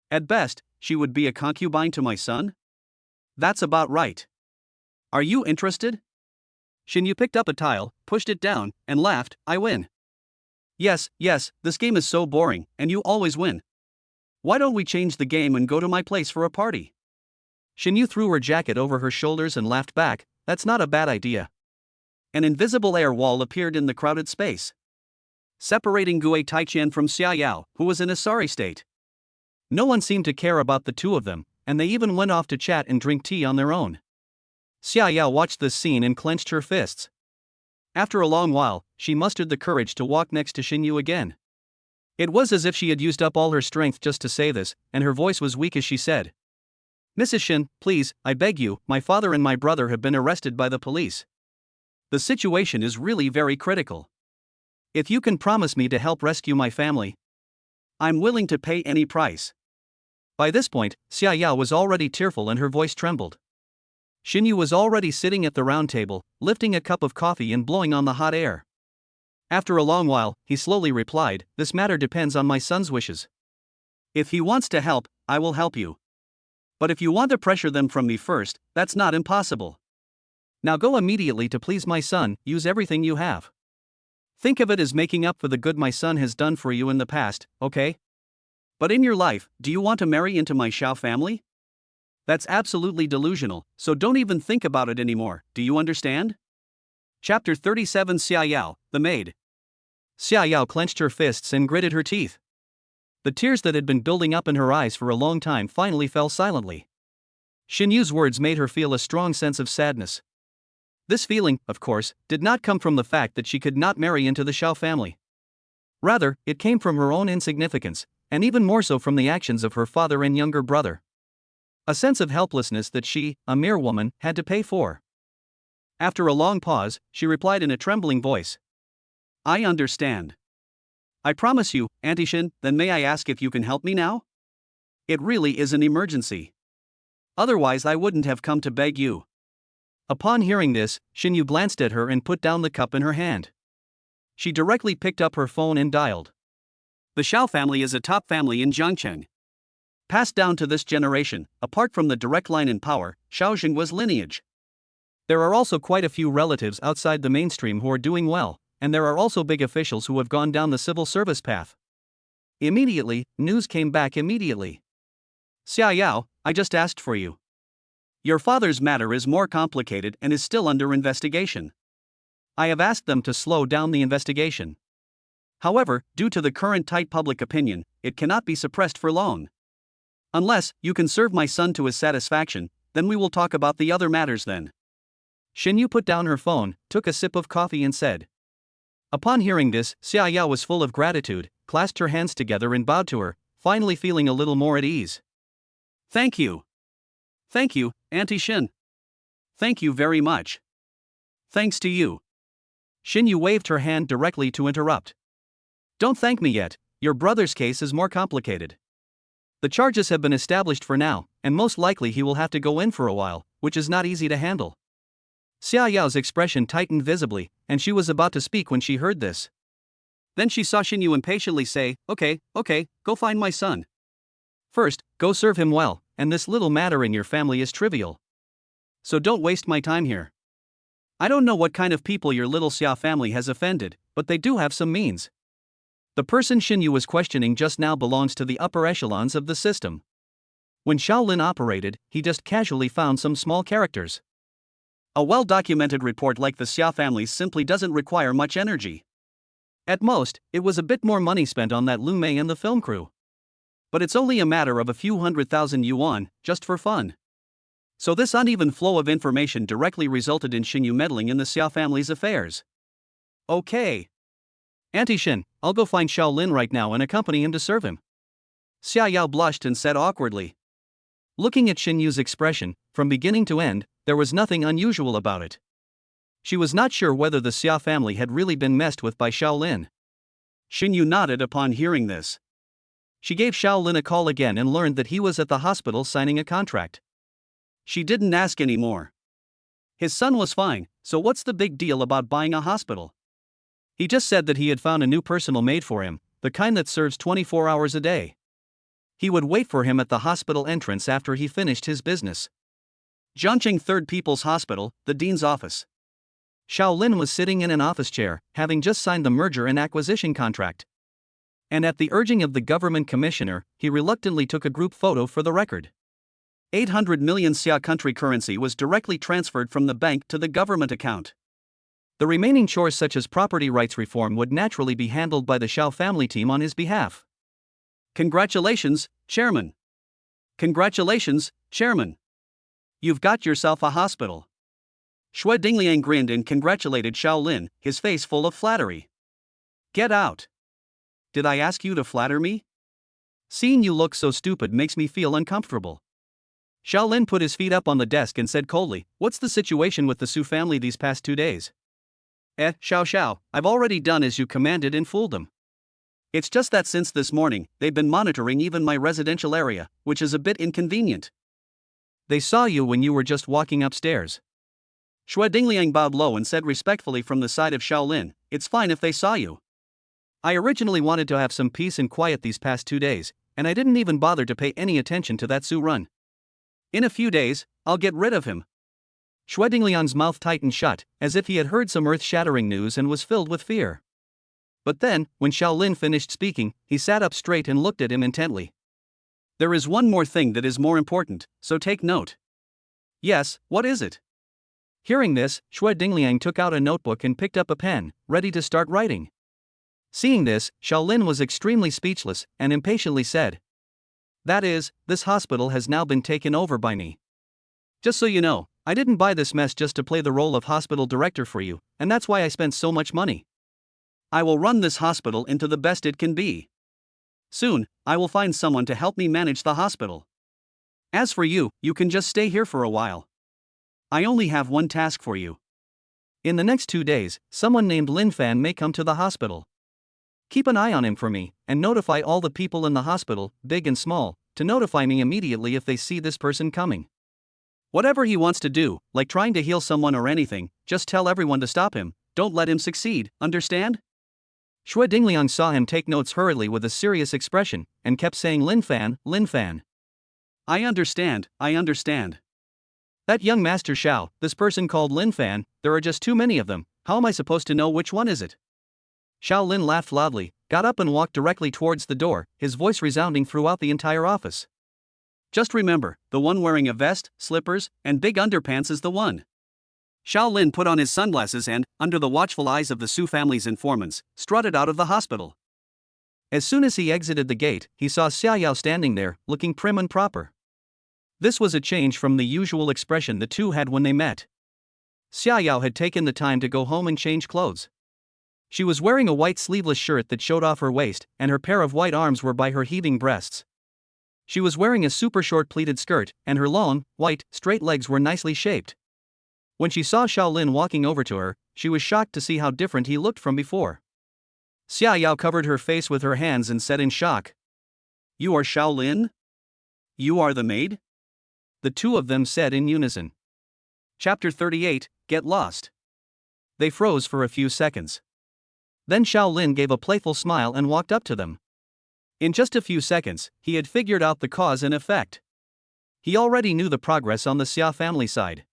At best, she would be a concubine to my son? That's about right. Are you interested? Xinyu picked up a tile, pushed it down, and laughed, "I win." Yes, this game is so boring, and you always win. Why don't we change the game and go to my place for a party? Xinyu threw her jacket over her shoulders and laughed back, "That's not a bad idea." An invisible air wall appeared in the crowded space, separating Gue Taiqian from Xia Yao, who was in a sorry state. No one seemed to care about the two of them, and they even went off to chat and drink tea on their own. Xia Yao watched this scene and clenched her fists. After a long while, she mustered the courage to walk next to Xinyu again. It was as if she had used up all her strength just to say this, and her voice was weak as she said, "Mrs. Shin, please, I beg you, my father and my brother have been arrested by the police. The situation is really very critical. If you can promise me to help rescue my family, I'm willing to pay any price." By this point, Xia Yao was already tearful and her voice trembled. Xinyu was already sitting at the round table, lifting a cup of coffee and blowing on the hot air. After a long while, he slowly replied, "This matter depends on my son's wishes. If he wants to help, I will help you. But if you want to pressure them from me first, that's not impossible. Now go immediately to please my son, use everything you have. Think of it as making up for the good my son has done for you in the past, okay? But in your life, do you want to marry into my Xiao family? That's absolutely delusional, so don't even think about it anymore, do you understand?" Chapter 37 Xia Yao, the Maid. Xia Yao clenched her fists and gritted her teeth. The tears that had been building up in her eyes for a long time finally fell silently. Xin Yu's words made her feel a strong sense of sadness. This feeling, of course, did not come from the fact that she could not marry into the Shao family. Rather, it came from her own insignificance, and even more so from the actions of her father and younger brother. A sense of helplessness that she, a mere woman, had to pay for. After a long pause, she replied in a trembling voice. I understand. I promise you, Auntie Xin, then may I ask if you can help me now? It really is an emergency. Otherwise I wouldn't have come to beg you. Upon hearing this, Xin Yu glanced at her and put down the cup in her hand. She directly picked up her phone and dialed. The Shao family is a top family in Jiangcheng. Passed down to this generation, apart from the direct line in power, Shao Jinghua's lineage. There are also quite a few relatives outside the mainstream who are doing well, and there are also big officials who have gone down the civil service path. Immediately, news came back immediately. Xia Yao, I just asked for you. Your father's matter is more complicated and is still under investigation. I have asked them to slow down the investigation. However, due to the current tight public opinion, it cannot be suppressed for long. Unless you can serve my son to his satisfaction, then we will talk about the other matters then. Xin Yu put down her phone, took a sip of coffee and said. Upon hearing this, Xia Yao was full of gratitude, clasped her hands together and bowed to her, finally feeling a little more at ease. Thank you. Thank you, Auntie Xin. Thank you very much. Thanks to you. Xin Yu waved her hand directly to interrupt. Don't thank me yet, your brother's case is more complicated. The charges have been established for now, and most likely he will have to go in for a while, which is not easy to handle. Xia Yao's expression tightened visibly, and she was about to speak when she heard this. Then she saw Xin Yu impatiently say, Okay, go find my son. First, go serve him well, and this little matter in your family is trivial. So don't waste my time here. I don't know what kind of people your little Xia family has offended, but they do have some means. The person Xin Yu was questioning just now belongs to the upper echelons of the system. When Shaolin operated, he just casually found some small characters. A well-documented report like the Xia family's simply doesn't require much energy. At most, it was a bit more money spent on that Lu Mei and the film crew. But it's only a matter of a few 100,000 yuan, just for fun. So this uneven flow of information directly resulted in Xin Yu meddling in the Xia family's affairs. Okay. Auntie Xin, I'll go find Shaolin right now and accompany him to serve him. Xia Yao blushed and said awkwardly. Looking at Xin Yu's expression, from beginning to end, there was nothing unusual about it. She was not sure whether the Xia family had really been messed with by Shaolin. Xin Yu nodded upon hearing this. She gave Shaolin a call again and learned that he was at the hospital signing a contract. She didn't ask any more. His son was fine, so what's the big deal about buying a hospital? He just said that he had found a new personal maid for him, the kind that serves 24 hours a day. He would wait for him at the hospital entrance after he finished his business. Jiangcheng Third People's Hospital, the dean's office. Shaolin was sitting in an office chair, having just signed the merger and acquisition contract. And at the urging of the government commissioner, he reluctantly took a group photo for the record. 800 million Xia country currency was directly transferred from the bank to the government account. The remaining chores such as property rights reform would naturally be handled by the Shao family team on his behalf. Congratulations, Chairman. Congratulations, Chairman. You've got yourself a hospital. Shui Dingliang grinned and congratulated Shaolin, his face full of flattery. Get out. Did I ask you to flatter me? Seeing you look so stupid makes me feel uncomfortable. Shaolin put his feet up on the desk and said coldly, What's the situation with the Su family these past 2 days? Shao, I've already done as you commanded and fooled them. It's just that since this morning, they've been monitoring even my residential area, which is a bit inconvenient. They saw you when you were just walking upstairs. Shui Dingliang bowed low and said respectfully from the side of Shaolin, It's fine if they saw you. I originally wanted to have some peace and quiet these past 2 days, and I didn't even bother to pay any attention to that Su Run. In a few days, I'll get rid of him. Shui Dingliang's mouth tightened shut, as if he had heard some earth-shattering news and was filled with fear. But then, when Shaolin finished speaking, he sat up straight and looked at him intently. There is one more thing that is more important, so take note. Yes, what is it? Hearing this, Shui Dingliang took out a notebook and picked up a pen, ready to start writing. Seeing this, Shaolin was extremely speechless and impatiently said, "That is, this hospital has now been taken over by me. Just so you know, I didn't buy this mess just to play the role of hospital director for you, and that's why I spent so much money. I will run this hospital into the best it can be. Soon, I will find someone to help me manage the hospital. As for you, you can just stay here for a while. I only have one task for you. In the next 2 days, someone named Lin Fan may come to the hospital. Keep an eye on him for me, and notify all the people in the hospital, big and small, to notify me immediately if they see this person coming. Whatever he wants to do, like trying to heal someone or anything, just tell everyone to stop him, don't let him succeed, understand?" Xue Dingliang saw him take notes hurriedly with a serious expression, and kept saying, "Lin Fan, Lin Fan. I understand, I understand. That young Master Xiao, this person called Lin Fan, there are just too many of them, how am I supposed to know which one is it?" Xiao Lin laughed loudly, got up and walked directly towards the door, his voice resounding throughout the entire office. "Just remember, the one wearing a vest, slippers, and big underpants is the one." Xiao Lin put on his sunglasses and, under the watchful eyes of the Su family's informants, strutted out of the hospital. As soon as he exited the gate, he saw Xia Yao standing there, looking prim and proper. This was a change from the usual expression the two had when they met. Xia Yao had taken the time to go home and change clothes. She was wearing a white sleeveless shirt that showed off her waist, and her pair of white arms were by her heaving breasts. She was wearing a super short pleated skirt, and her long, white, straight legs were nicely shaped. When she saw Shaolin walking over to her, she was shocked to see how different he looked from before. Xia Yao covered her face with her hands and said in shock, "You are Shaolin? You are the maid?" The two of them said in unison. Chapter 38, Get Lost. They froze for a few seconds. Then Shaolin gave a playful smile and walked up to them. In just a few seconds, he had figured out the cause and effect. He already knew the progress on the Xia family side.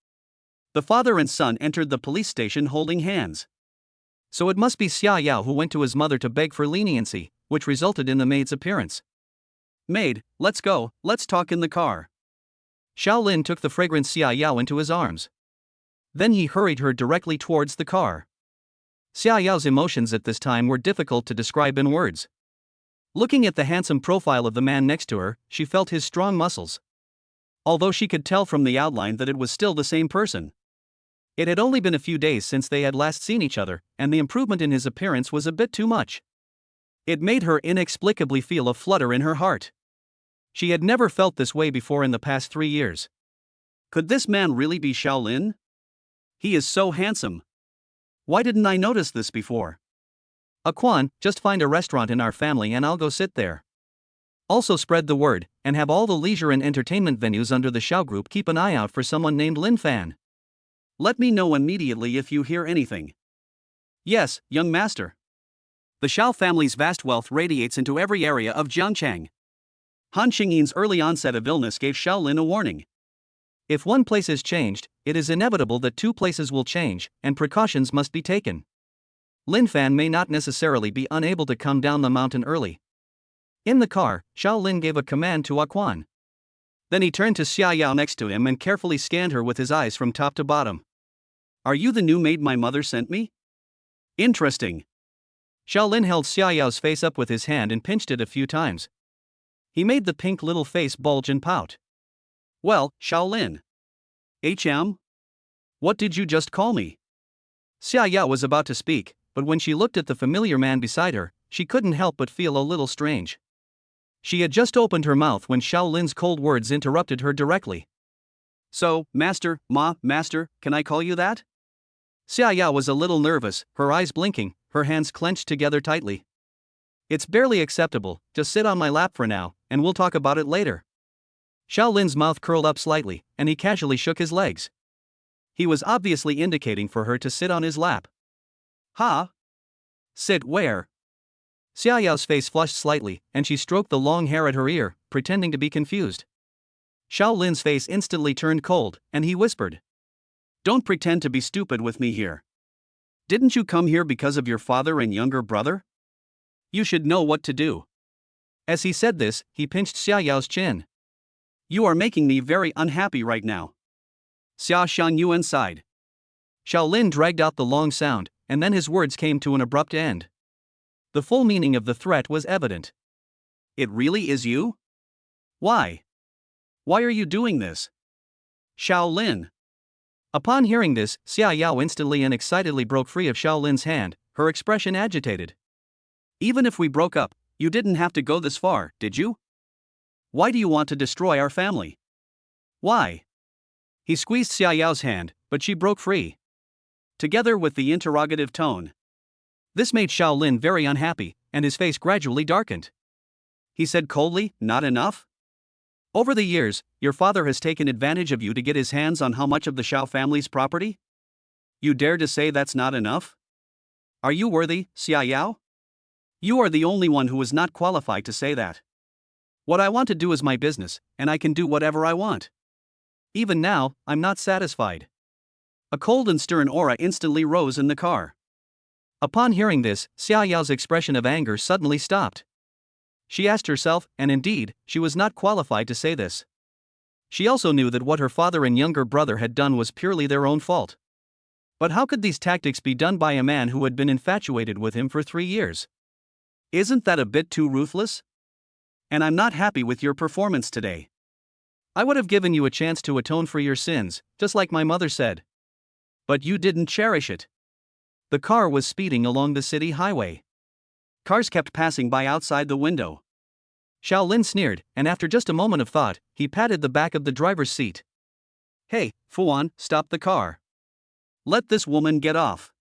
The father and son entered the police station holding hands. So it must be Xia Yao who went to his mother to beg for leniency, which resulted in the maid's appearance. "Maid, let's go, let's talk in the car." Shaolin took the fragrant Xia Yao into his arms. Then he hurried her directly towards the car. Xia Yao's emotions at this time were difficult to describe in words. Looking at the handsome profile of the man next to her, she felt his strong muscles. Although she could tell from the outline that it was still the same person. It had only been a few days since they had last seen each other, and the improvement in his appearance was a bit too much. It made her inexplicably feel a flutter in her heart. She had never felt this way before in the past 3 years. Could this man really be Shaolin? He is so handsome. Why didn't I notice this before? Quan, just find a restaurant in our family and I'll go sit there. Also spread the word, and have all the leisure and entertainment venues under the Xiao group keep an eye out for someone named Lin Fan. Let me know immediately if you hear anything. Yes, young master. The Xiao family's vast wealth radiates into every area of Jiangchang. Han Qingyin's early onset of illness gave Shaolin a warning. If one place has changed, it is inevitable that 2 places will change, and precautions must be taken. Lin Fan may not necessarily be unable to come down the mountain early. In the car, Shaolin gave a command to Quan. Then he turned to Xia Yao next to him and carefully scanned her with his eyes from top to bottom. "Are you the new maid my mother sent me? Interesting." Shaolin held Xia Yao's face up with his hand and pinched it a few times. He made the pink little face bulge and pout. "Well, Shaolin. What did you just call me?" Xia Yao was about to speak, but when she looked at the familiar man beside her, she couldn't help but feel a little strange. She had just opened her mouth when Shaolin's cold words interrupted her directly. "So, master, can I call you that?" Xia Yao was a little nervous, her eyes blinking, her hands clenched together tightly. "It's barely acceptable, just sit on my lap for now, and we'll talk about it later." Shaolin's mouth curled up slightly, and he casually shook his legs. He was obviously indicating for her to sit on his lap. "Huh? Sit where?" Xia Yao's face flushed slightly, and she stroked the long hair at her ear, pretending to be confused. Shaolin's face instantly turned cold, and he whispered, "Don't pretend to be stupid with me here. Didn't you come here because of your father and younger brother? You should know what to do." As he said this, he pinched Xia Yao's chin. "You are making me very unhappy right now." Xia Shangyuan sighed. Shaolin dragged out the long sound, and then his words came to an abrupt end. The full meaning of the threat was evident. It really is you? Why? Why are you doing this? Xiao Lin. Upon hearing this, Xia Yao instantly and excitedly broke free of Xiao Lin's hand, her expression agitated. Even if we broke up, you didn't have to go this far, did you? Why do you want to destroy our family? Why? He squeezed Xia Yao's hand, but she broke free. Together with the interrogative tone. This made Xiao Lin very unhappy, and his face gradually darkened. He said coldly, "Not enough? Over the years, your father has taken advantage of you to get his hands on how much of the Xiao family's property? You dare to say that's not enough? Are you worthy, Xia Yao? You are the only one who is not qualified to say that. What I want to do is my business, and I can do whatever I want. Even now, I'm not satisfied." A cold and stern aura instantly rose in the car. Upon hearing this, Xia Yao's expression of anger suddenly stopped. She asked herself, and indeed, she was not qualified to say this. She also knew that what her father and younger brother had done was purely their own fault. But how could these tactics be done by a man who had been infatuated with him for 3 years? Isn't that a bit too ruthless? And I'm not happy with your performance today. I would have given you a chance to atone for your sins, just like my mother said. But you didn't cherish it. The car was speeding along the city highway. Cars kept passing by outside the window. Xiao Lin sneered, and after just a moment of thought, he patted the back of the driver's seat. "Hey, Fuan, stop the car. Let this woman get off."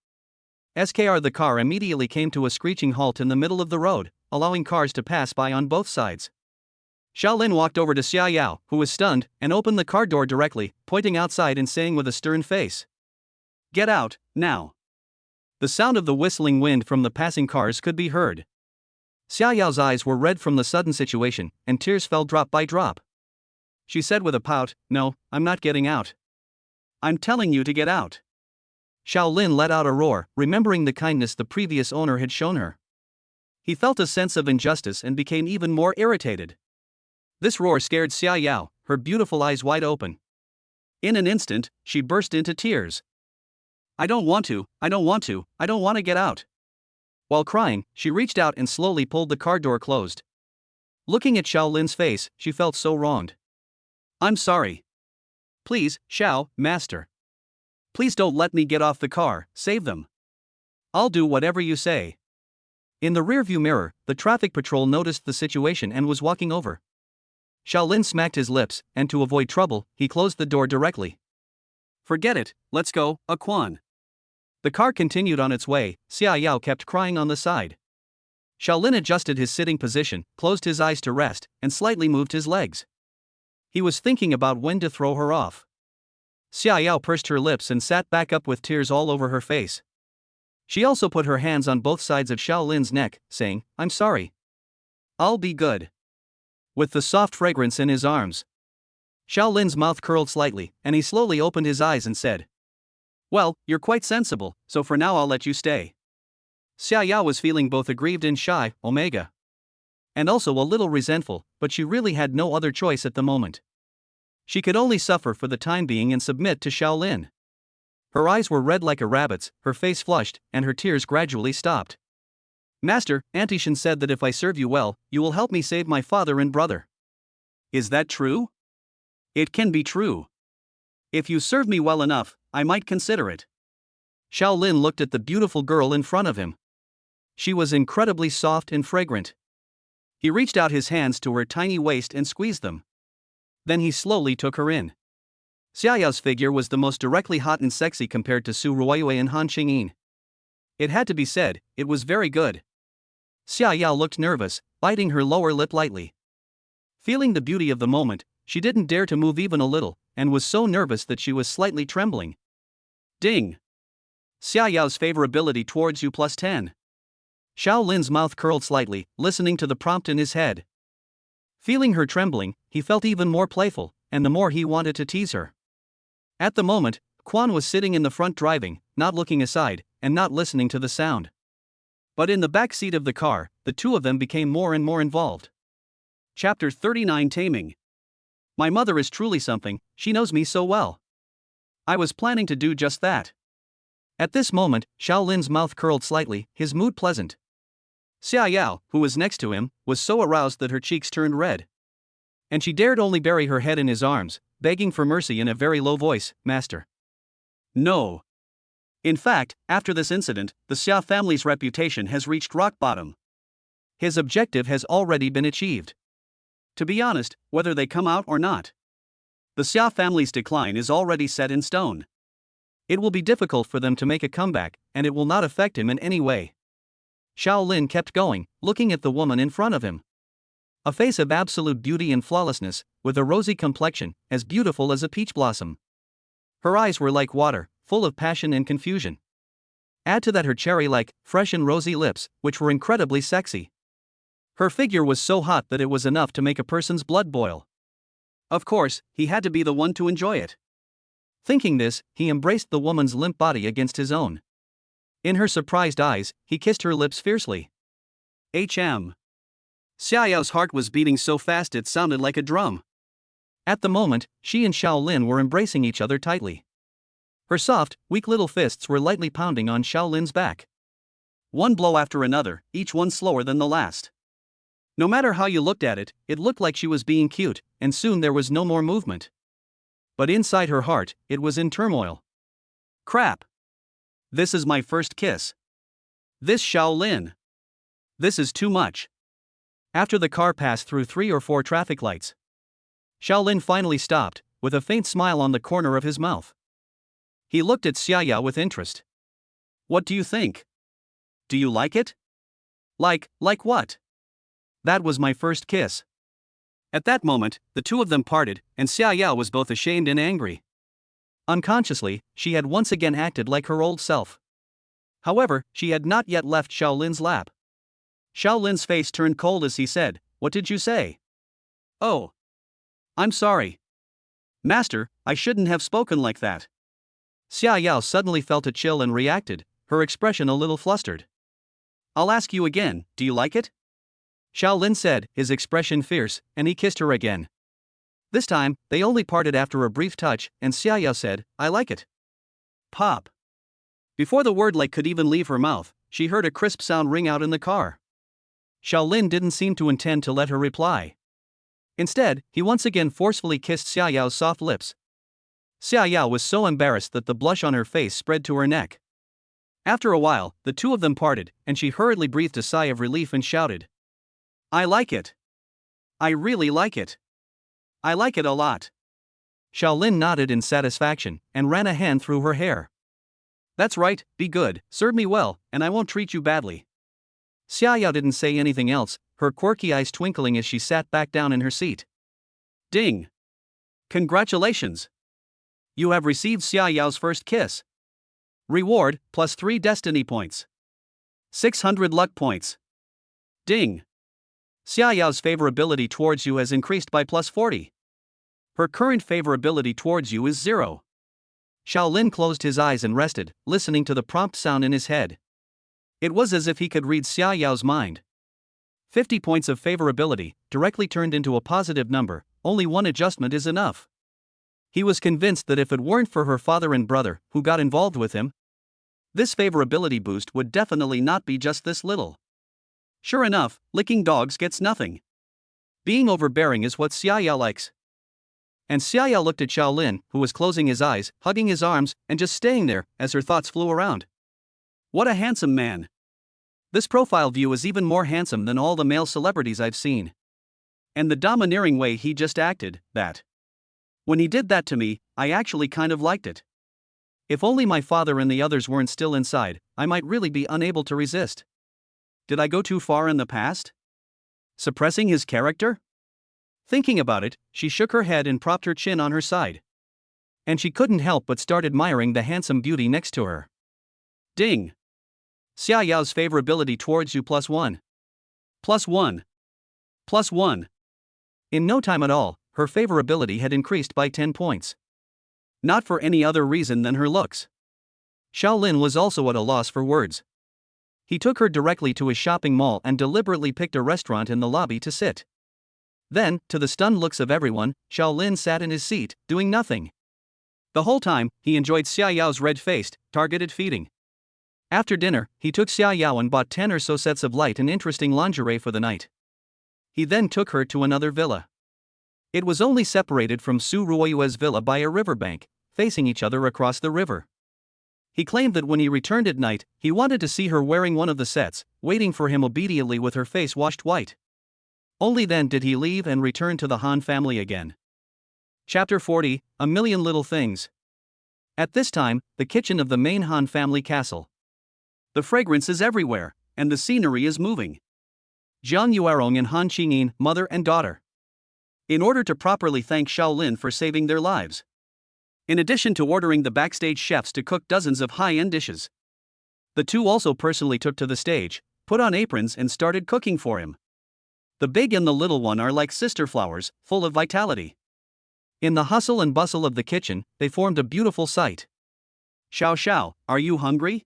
The car immediately came to a screeching halt in the middle of the road, allowing cars to pass by on both sides. Xiao Lin walked over to Xia Yao, who was stunned, and opened the car door directly, pointing outside and saying with a stern face, "Get out, now." The sound of the whistling wind from the passing cars could be heard. Xia Yao's eyes were red from the sudden situation, and tears fell drop by drop. She said with a pout, "No, I'm not getting out. I'm telling you to get out." Xiao Lin let out a roar, remembering the kindness the previous owner had shown her. He felt a sense of injustice and became even more irritated. This roar scared Xia Yao, her beautiful eyes wide open. In an instant, she burst into tears. I don't want to get out." While crying, she reached out and slowly pulled the car door closed. Looking at Xiao Lin's face, she felt so wronged. "I'm sorry. Please, Xiao, master. Please don't let me get off the car, save them. I'll do whatever you say." In the rearview mirror, the traffic patrol noticed the situation and was walking over. Xiao Lin smacked his lips, and to avoid trouble, he closed the door directly. "Forget it, let's go, Quan." The car continued on its way. Xia Yao kept crying on the side. Xiao Lin adjusted his sitting position, closed his eyes to rest, and slightly moved his legs. He was thinking about when to throw her off. Xia Yao pursed her lips and sat back up with tears all over her face. She also put her hands on both sides of Xiao Lin's neck, saying, "I'm sorry. I'll be good." With the soft fragrance in his arms, Xiao Lin's mouth curled slightly, and he slowly opened his eyes and said, "Well, you're quite sensible, so for now I'll let you stay." Xia Yao was feeling both aggrieved and shy, and also a little resentful, but she really had no other choice at the moment. She could only suffer for the time being and submit to Xiao Lin. Her eyes were red like a rabbit's, her face flushed, and her tears gradually stopped. "Master, Auntie Shen said that if I serve you well, you will help me save my father and brother. Is that true?" "It can be true. If you serve me well enough, I might consider it." Xiao Lin looked at the beautiful girl in front of him. She was incredibly soft and fragrant. He reached out his hands to her tiny waist and squeezed them. Then he slowly took her in. Xia Yao's figure was the most directly hot and sexy compared to Su Ruoyue and Han Qingyin. It had to be said, it was very good. Xia Yao looked nervous, biting her lower lip lightly. Feeling the beauty of the moment, she didn't dare to move even a little, and was so nervous that she was slightly trembling. Ding! Xia Yao's favorability towards you +10. Xiao Lin's mouth curled slightly, listening to the prompt in his head. Feeling her trembling, he felt even more playful, and the more he wanted to tease her. At the moment, Quan was sitting in the front driving, not looking aside, and not listening to the sound. But in the back seat of the car, the two of them became more and more involved. Chapter 39 Taming. My mother is truly something, she knows me so well. I was planning to do just that. At this moment, Xiao Lin's mouth curled slightly, his mood pleasant. Xia Yao, who was next to him, was so aroused that her cheeks turned red. And she dared only bury her head in his arms, begging for mercy in a very low voice, "Master." No. In fact, after this incident, the Xia family's reputation has reached rock bottom. His objective has already been achieved. To be honest, whether they come out or not, the Xia family's decline is already set in stone. It will be difficult for them to make a comeback, and it will not affect him in any way. Shaolin kept going, looking at the woman in front of him. A face of absolute beauty and flawlessness, with a rosy complexion, as beautiful as a peach blossom. Her eyes were like water, full of passion and confusion. Add to that her cherry-like, fresh and rosy lips, which were incredibly sexy. Her figure was so hot that it was enough to make a person's blood boil. Of course, he had to be the one to enjoy it. Thinking this, he embraced the woman's limp body against his own. In her surprised eyes, he kissed her lips fiercely. Xia Yao's heart was beating so fast it sounded like a drum. At the moment, she and Shaolin were embracing each other tightly. Her soft, weak little fists were lightly pounding on Shaolin's back. One blow after another, each one slower than the last. No matter how you looked at it, it looked like she was being cute, and soon there was no more movement. But inside her heart, it was in turmoil. Crap. This is my first kiss. This Shaolin. This is too much. After the car passed through 3 or 4 traffic lights, Shaolin finally stopped, with a faint smile on the corner of his mouth. He looked at Xia Yao with interest. What do you think? Do you like it? Like what? That was my first kiss. At that moment, the two of them parted, and Xia Yao was both ashamed and angry. Unconsciously, she had once again acted like her old self. However, she had not yet left Shaolin's lap. Shaolin's face turned cold as he said, "What did you say?" "Oh. I'm sorry. Master, I shouldn't have spoken like that." Xia Yao suddenly felt a chill and reacted, her expression a little flustered. "I'll ask you again, do you like it?" Shaolin said, his expression fierce, and he kissed her again. This time, they only parted after a brief touch, and Xia Yao said, "I like it." Pop. Before the word "like" could even leave her mouth, she heard a crisp sound ring out in the car. Shaolin didn't seem to intend to let her reply. Instead, he once again forcefully kissed Xia Yao's soft lips. Xia Yao was so embarrassed that the blush on her face spread to her neck. After a while, the two of them parted, and she hurriedly breathed a sigh of relief and shouted, "I like it. I really like it. I like it a lot." Shaolin nodded in satisfaction, and ran a hand through her hair. "That's right, be good, serve me well, and I won't treat you badly." Xia Yao didn't say anything else, her quirky eyes twinkling as she sat back down in her seat. Ding! Congratulations! You have received Xia Yao's first kiss. Reward, plus 3 destiny points. 600 luck points. Ding! Xia Yao's favorability towards you has increased by plus 40. Her current favorability towards you is 0. Shaolin closed his eyes and rested, listening to the prompt sound in his head. It was as if he could read Xia Yao's mind. 50 points of favorability, directly turned into a positive number, only one adjustment is enough. He was convinced that if it weren't for her father and brother, who got involved with him, this favorability boost would definitely not be just this little. Sure enough, licking dogs gets nothing. Being overbearing is what Xia Yao likes. And Xia Yao looked at Shaolin, who was closing his eyes, hugging his arms, and just staying there, as her thoughts flew around. What a handsome man. This profile view is even more handsome than all the male celebrities I've seen. And the domineering way he just acted, that. When he did that to me, I actually kind of liked it. If only my father and the others weren't still inside, I might really be unable to resist. Did I go too far in the past? Suppressing his character? Thinking about it, she shook her head and propped her chin on her side. And she couldn't help but start admiring the handsome beauty next to her. Ding! Xia Yao's favorability towards you plus 1. Plus 1. Plus 1. In no time at all, her favorability had increased by 10 points. Not for any other reason than her looks. Shaolin was also at a loss for words. He took her directly to a shopping mall and deliberately picked a restaurant in the lobby to sit. Then, to the stunned looks of everyone, Shaolin sat in his seat, doing nothing. The whole time, he enjoyed Xia Yao's red-faced, targeted feeding. After dinner, he took Xia Yao and bought 10 or so sets of light and interesting lingerie for the night. He then took her to another villa. It was only separated from Su Ruoyue's villa by a riverbank, facing each other across the river. He claimed that when he returned at night, he wanted to see her wearing one of the sets, waiting for him obediently with her face washed white. Only then did he leave and return to the Han family again. Chapter 40, A Million Little Things. At this time, the kitchen of the main Han family castle. The fragrance is everywhere, and the scenery is moving. Jiang Yuerong and Han Qingyin, mother and daughter. In order to properly thank Shaolin for saving their lives. In addition to ordering the backstage chefs to cook dozens of high-end dishes. The two also personally took to the stage, put on aprons and started cooking for him. The big and the little one are like sister flowers, full of vitality. In the hustle and bustle of the kitchen, they formed a beautiful sight. Xiao Xiao, are you hungry?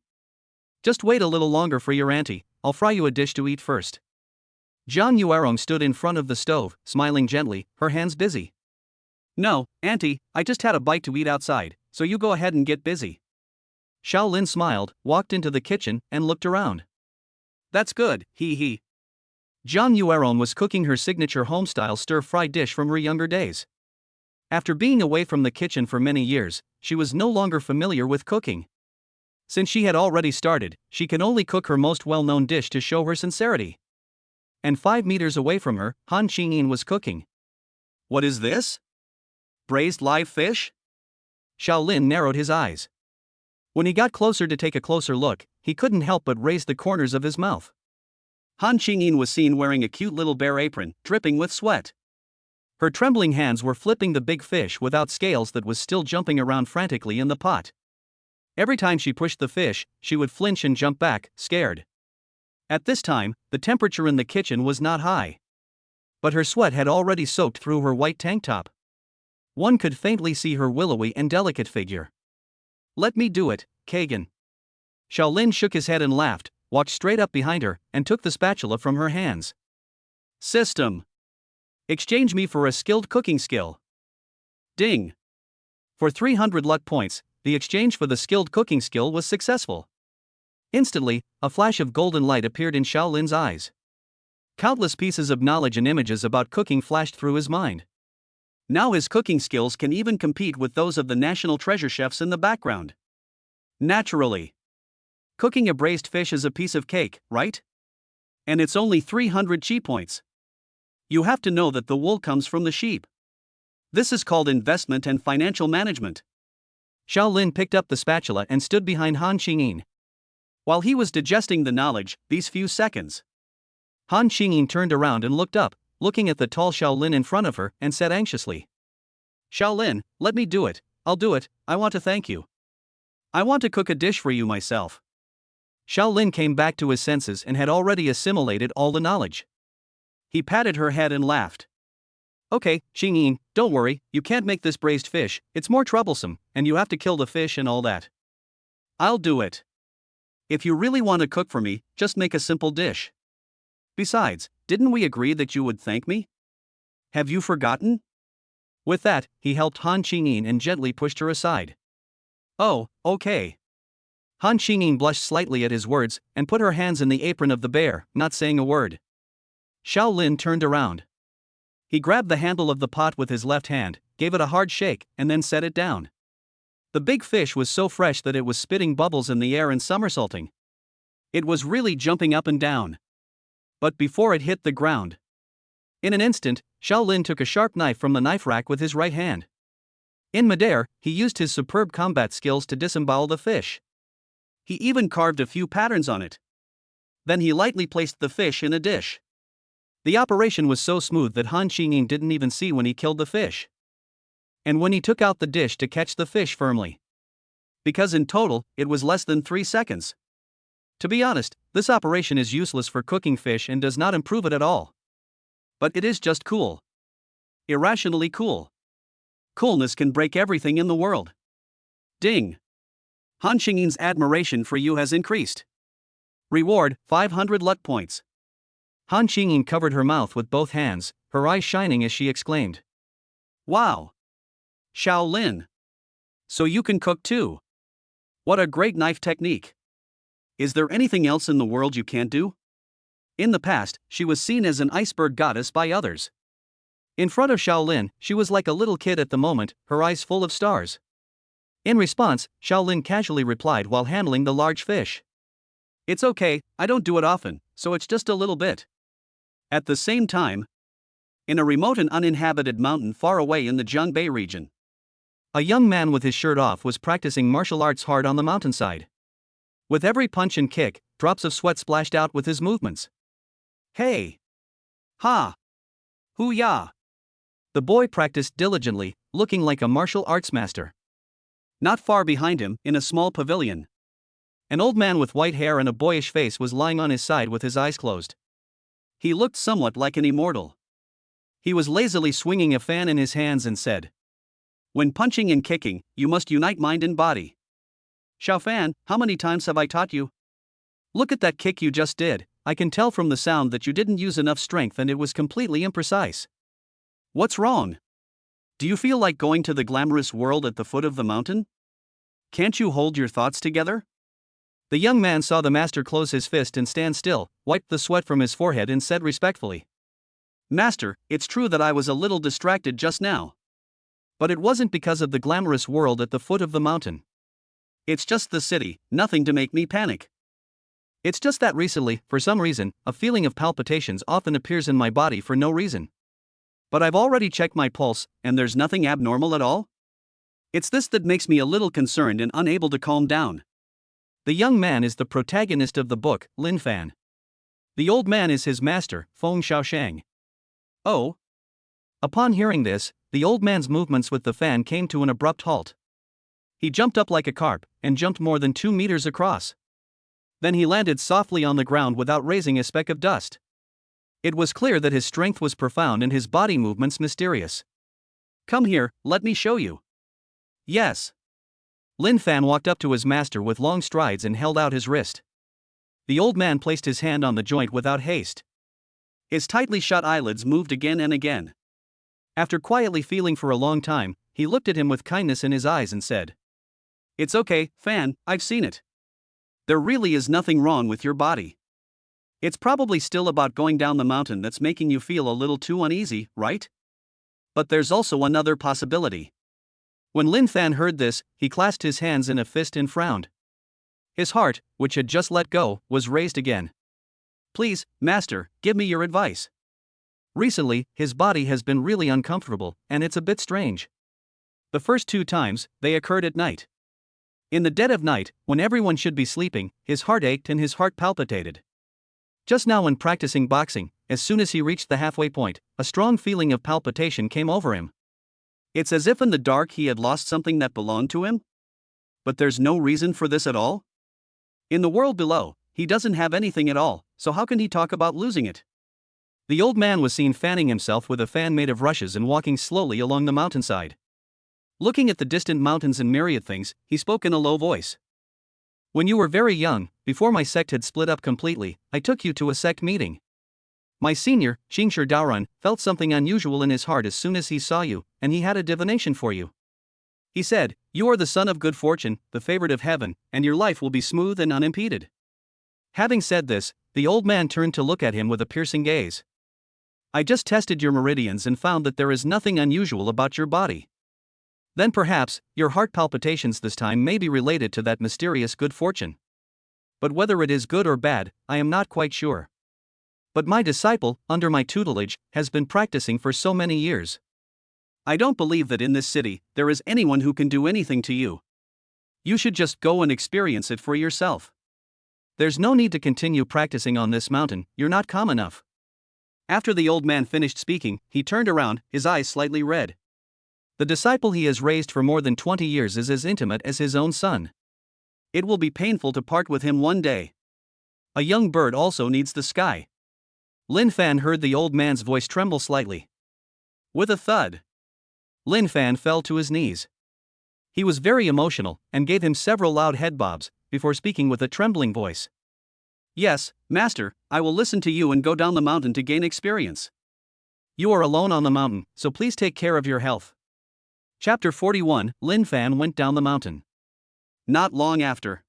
Just wait a little longer for your auntie, I'll fry you a dish to eat first. Jiang Yuerong stood in front of the stove, smiling gently, her hands busy. No, auntie, I just had a bite to eat outside, so you go ahead and get busy. Shaolin smiled, walked into the kitchen, and looked around. That's good, he. Jiang Yuerong was cooking her signature home-style stir-fry dish from her younger days. After being away from the kitchen for many years, she was no longer familiar with cooking. Since she had already started, she can only cook her most well-known dish to show her sincerity. And 5 meters away from her, Han Qingyin was cooking. What is this? Braised live fish? Shaolin narrowed his eyes. When he got closer to take a closer look, he couldn't help but raise the corners of his mouth. Han Qingyin was seen wearing a cute little bare apron, dripping with sweat. Her trembling hands were flipping the big fish without scales that was still jumping around frantically in the pot. Every time she pushed the fish, she would flinch and jump back, scared. At this time, the temperature in the kitchen was not high. But her sweat had already soaked through her white tank top. One could faintly see her willowy and delicate figure. Let me do it, Kagan. Shaolin shook his head and laughed, walked straight up behind her, and took the spatula from her hands. System. Exchange me for a skilled cooking skill. Ding. For 300 luck points, the exchange for the skilled cooking skill was successful. Instantly, a flash of golden light appeared in Shaolin's eyes. Countless pieces of knowledge and images about cooking flashed through his mind. Now his cooking skills can even compete with those of the national treasure chefs in the background. Naturally. Cooking a braised fish is a piece of cake, right? And it's only 300 chi points. You have to know that the wool comes from the sheep. This is called investment and financial management. Shaolin picked up the spatula and stood behind Han Qingyin. While he was digesting the knowledge, these few seconds. Han Qingyin turned around and looked up, looking at the tall Shaolin in front of her, and said anxiously. Shaolin, let me do it, I'll do it, I want to thank you. I want to cook a dish for you myself. Shaolin came back to his senses and had already assimilated all the knowledge. He patted her head and laughed. Okay, Qingyin, don't worry, you can't make this braised fish, it's more troublesome, and you have to kill the fish and all that. I'll do it. If you really want to cook for me, just make a simple dish. Besides, didn't we agree that you would thank me? Have you forgotten? With that, he helped Han Qingyin and gently pushed her aside. Oh, okay. Han Qingyin blushed slightly at his words and put her hands in the apron of the bear, not saying a word. Shaolin turned around. He grabbed the handle of the pot with his left hand, gave it a hard shake, and then set it down. The big fish was so fresh that it was spitting bubbles in the air and somersaulting. It was really jumping up and down. But before it hit the ground, in an instant, Shaolin took a sharp knife from the knife rack with his right hand. In midair, he used his superb combat skills to disembowel the fish. He even carved a few patterns on it. Then he lightly placed the fish in a dish. The operation was so smooth that Han Qingyin didn't even see when he killed the fish. And when he took out the dish to catch the fish firmly. Because in total, it was less than 3 seconds. To be honest, this operation is useless for cooking fish and does not improve it at all. But it is just cool. Irrationally cool. Coolness can break everything in the world. Ding. Han Qingyin's admiration for you has increased. Reward, 500 luck points. Han Qingyin covered her mouth with both hands, her eyes shining as she exclaimed. Wow! Shaolin! So you can cook too. What a great knife technique. Is there anything else in the world you can't do? In the past, she was seen as an iceberg goddess by others. In front of Shaolin, she was like a little kid at the moment, her eyes full of stars. In response, Shaolin casually replied while handling the large fish. It's okay, I don't do it often, so it's just a little bit. At the same time, in a remote and uninhabited mountain far away in the Zhongbei region, a young man with his shirt off was practicing martial arts hard on the mountainside. With every punch and kick, drops of sweat splashed out with his movements. Hey! Ha! Hoo-yah! The boy practiced diligently, looking like a martial arts master. Not far behind him, in a small pavilion, an old man with white hair and a boyish face was lying on his side with his eyes closed. He looked somewhat like an immortal. He was lazily swinging a fan in his hands and said, "When punching and kicking, you must unite mind and body. Xiao Fan, how many times have I taught you? Look at that kick you just did. I can tell from the sound that you didn't use enough strength and it was completely imprecise. What's wrong? Do you feel like going to the glamorous world at the foot of the mountain? Can't you hold your thoughts together?" The young man saw the master close his fist and stand still, wiped the sweat from his forehead and said respectfully, "Master, it's true that I was a little distracted just now. But it wasn't because of the glamorous world at the foot of the mountain. It's just the city, nothing to make me panic. It's just that recently, for some reason, a feeling of palpitations often appears in my body for no reason. But I've already checked my pulse, and there's nothing abnormal at all. It's this that makes me a little concerned and unable to calm down." The young man is the protagonist of the book, Lin Fan. The old man is his master, Feng Xiaoshang. Oh? Upon hearing this, the old man's movements with the fan came to an abrupt halt. He jumped up like a carp, and jumped more than 2 meters across. Then he landed softly on the ground without raising a speck of dust. It was clear that his strength was profound and his body movements mysterious. "Come here, let me show you." "Yes." Lin Fan walked up to his master with long strides and held out his wrist. The old man placed his hand on the joint without haste. His tightly shut eyelids moved again and again. After quietly feeling for a long time, he looked at him with kindness in his eyes and said, "It's okay, Fan, I've seen it. There really is nothing wrong with your body. It's probably still about going down the mountain that's making you feel a little too uneasy, right? But there's also another possibility." When Lin Fan heard this, he clasped his hands in a fist and frowned. His heart, which had just let go, was raised again. "Please, master, give me your advice. Recently, his body has been really uncomfortable, and it's a bit strange." The first 2 times, they occurred at night. In the dead of night, when everyone should be sleeping, his heart ached and his heart palpitated. Just now when practicing boxing, as soon as he reached the halfway point, a strong feeling of palpitation came over him. It's as if in the dark he had lost something that belonged to him? But there's no reason for this at all? In the world below, he doesn't have anything at all, so how can he talk about losing it? The old man was seen fanning himself with a fan made of rushes and walking slowly along the mountainside. Looking at the distant mountains and myriad things, he spoke in a low voice. "When you were very young, before my sect had split up completely, I took you to a sect meeting. My senior, Xingshi Daoran, felt something unusual in his heart as soon as he saw you, and he had a divination for you. He said, 'You are the son of good fortune, the favorite of heaven, and your life will be smooth and unimpeded.'" Having said this, the old man turned to look at him with a piercing gaze. "I just tested your meridians and found that there is nothing unusual about your body. Then perhaps, your heart palpitations this time may be related to that mysterious good fortune. But whether it is good or bad, I am not quite sure. But my disciple, under my tutelage, has been practicing for so many years. I don't believe that in this city, there is anyone who can do anything to you. You should just go and experience it for yourself. There's no need to continue practicing on this mountain, you're not calm enough." After the old man finished speaking, he turned around, his eyes slightly red. The disciple he has raised for more than 20 years is as intimate as his own son. It will be painful to part with him one day. A young bird also needs the sky. Lin Fan heard the old man's voice tremble slightly. With a thud, Lin Fan fell to his knees. He was very emotional, and gave him several loud head bobs, before speaking with a trembling voice. "Yes, master, I will listen to you and go down the mountain to gain experience. You are alone on the mountain, so please take care of your health." Chapter 41, Lin Fan went down the mountain. Not long after,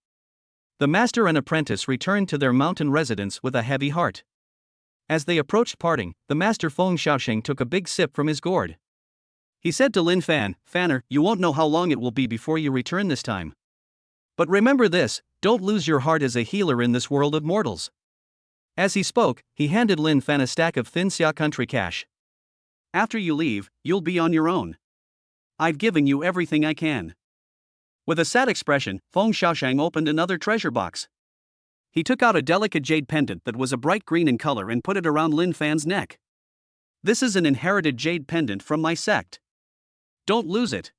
The master and apprentice returned to their mountain residence with a heavy heart. As they approached parting, the master Feng Xiaosheng took a big sip from his gourd. He said to Lin Fan, "Fanner, you won't know how long it will be before you return this time. But remember this, don't lose your heart as a healer in this world of mortals." As he spoke, he handed Lin Fan a stack of thin Xia country cash. "After you leave, you'll be on your own. I've given you everything I can." With a sad expression, Feng Xiaosheng opened another treasure box. He took out a delicate jade pendant that was a bright green in color and put it around Lin Fan's neck. "This is an inherited jade pendant from my sect. Don't lose it.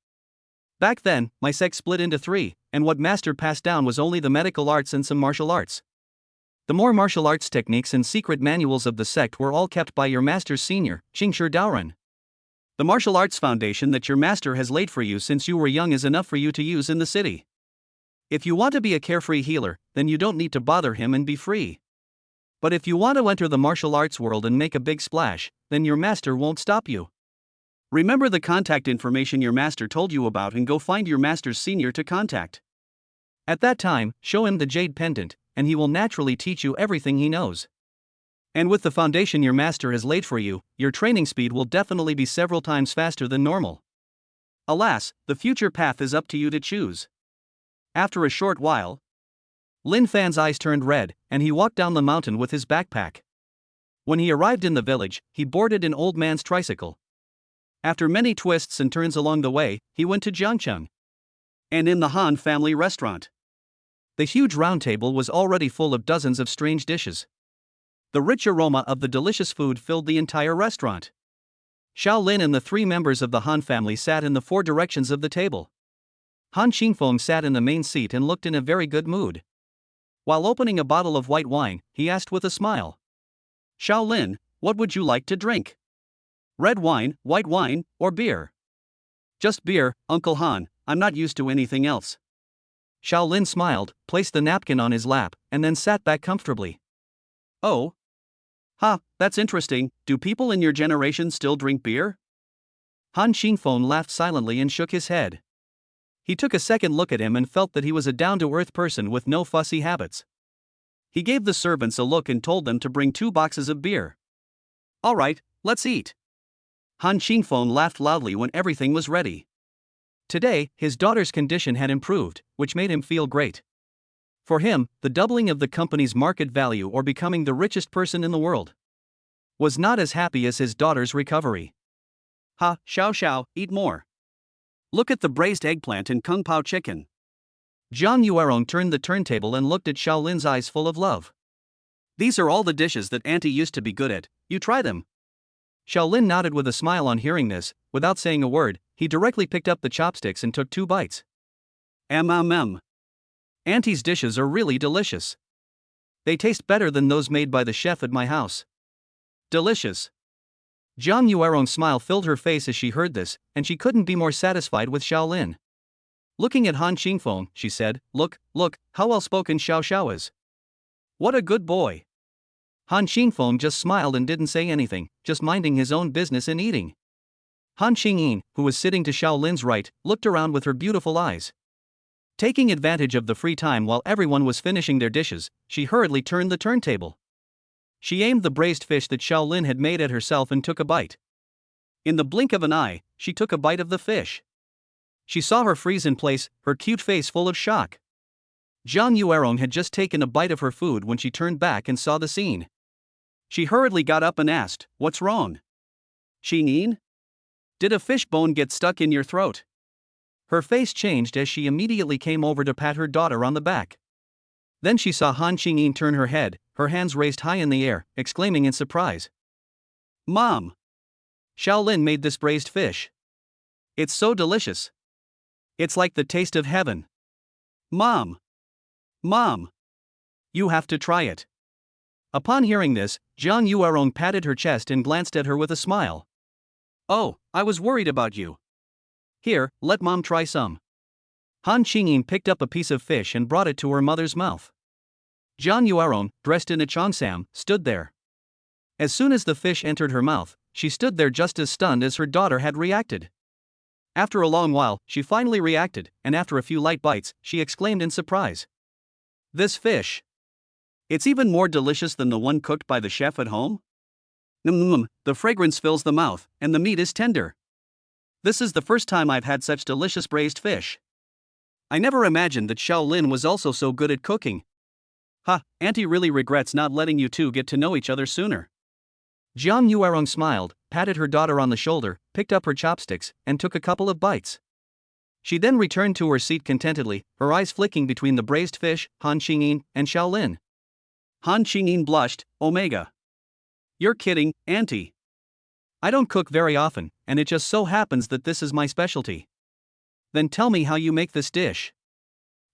Back then, my sect split into 3, and what master passed down was only the medical arts and some martial arts. The more martial arts techniques and secret manuals of the sect were all kept by your master's senior, Qingshi Daoren. The martial arts foundation that your master has laid for you since you were young is enough for you to use in the city. If you want to be a carefree healer, then you don't need to bother him and be free. But if you want to enter the martial arts world and make a big splash, then your master won't stop you. Remember the contact information your master told you about and go find your master's senior to contact. At that time, show him the jade pendant, and he will naturally teach you everything he knows. And with the foundation your master has laid for you, your training speed will definitely be several times faster than normal. Alas, the future path is up to you to choose." After a short while, Lin Fan's eyes turned red, and he walked down the mountain with his backpack. When he arrived in the village, he boarded an old man's tricycle. After many twists and turns along the way, he went to Jiangcheng. And in the Han family restaurant, the huge round table was already full of dozens of strange dishes. The rich aroma of the delicious food filled the entire restaurant. Xiao Lin and the 3 members of the Han family sat in the 4 directions of the table. Han Qingyin sat in the main seat and looked in a very good mood. While opening a bottle of white wine, he asked with a smile, "Xiao Lin, what would you like to drink? Red wine, white wine, or beer?" "Just beer, Uncle Han, I'm not used to anything else." Xiao Lin smiled, placed the napkin on his lap, and then sat back comfortably. "Oh? That's interesting. Do people in your generation still drink beer?" Han Qingyin laughed silently and shook his head. He took a second look at him and felt that he was a down-to-earth person with no fussy habits. He gave the servants a look and told them to bring 2 boxes of beer. "All right, let's eat." Han Qingyin laughed loudly when everything was ready. Today, his daughter's condition had improved, which made him feel great. For him, the doubling of the company's market value or becoming the richest person in the world was not as happy as his daughter's recovery. Xiao, eat more. Look at the braised eggplant and kung pao chicken." Jiang Yuerong turned the turntable and looked at Xiao Lin's eyes full of love. "These are all the dishes that Auntie used to be good at, you try them." Xiao Lin nodded with a smile on hearing this. Without saying a word, he directly picked up the chopsticks and took 2 bites. Auntie's dishes are really delicious. They taste better than those made by the chef at my house." "Delicious." Jiang Yuerong's smile filled her face as she heard this, and she couldn't be more satisfied with Xiao Lin. Looking at Han Qingyin, she said, Look, how well spoken Xiao is. What a good boy." Han Qingyin just smiled and didn't say anything, just minding his own business and eating. Han Qingyin, who was sitting to Xiao Lin's right, looked around with her beautiful eyes. Taking advantage of the free time while everyone was finishing their dishes, she hurriedly turned the turntable. She aimed the braised fish that Xiao Lin had made at herself and took a bite. In the blink of an eye, she took a bite of the fish. She saw her freeze in place, her cute face full of shock. Jiang Yuerong had just taken a bite of her food when she turned back and saw the scene. She hurriedly got up and asked, "What's wrong? Qingyin? Did a fish bone get stuck in your throat?" Her face changed as she immediately came over to pat her daughter on the back. Then she saw Han Qingyin turn her head, her hands raised high in the air, exclaiming in surprise, "Mom! Xiao Lin made this braised fish. It's so delicious. It's like the taste of heaven. Mom! You have to try it." Upon hearing this, Jiang Yuerong patted her chest and glanced at her with a smile. "Oh, I was worried about you. Here, let Mom try some." Han Qingyin picked up a piece of fish and brought it to her mother's mouth. Jiang Yuerong, dressed in a cheongsam, stood there. As soon as the fish entered her mouth, she stood there just as stunned as her daughter had reacted. After a long while, she finally reacted, and after a few light bites, she exclaimed in surprise, This fish. It's even more delicious than the one cooked by the chef at home? The fragrance fills the mouth, and the meat is tender. This is the first time I've had such delicious braised fish. I never imagined that Xiao Lin was also so good at cooking. Auntie really regrets not letting you two get to know each other sooner. Jiang Yuerong smiled, patted her daughter on the shoulder, picked up her chopsticks, and took a couple of bites. She then returned to her seat contentedly, her eyes flicking between the braised fish, Han Qingyin, and Xiao Lin. Han Qingyin blushed. Omega. You're kidding, Auntie. I don't cook very often, and it just so happens that this is my specialty. Then tell me how you make this dish.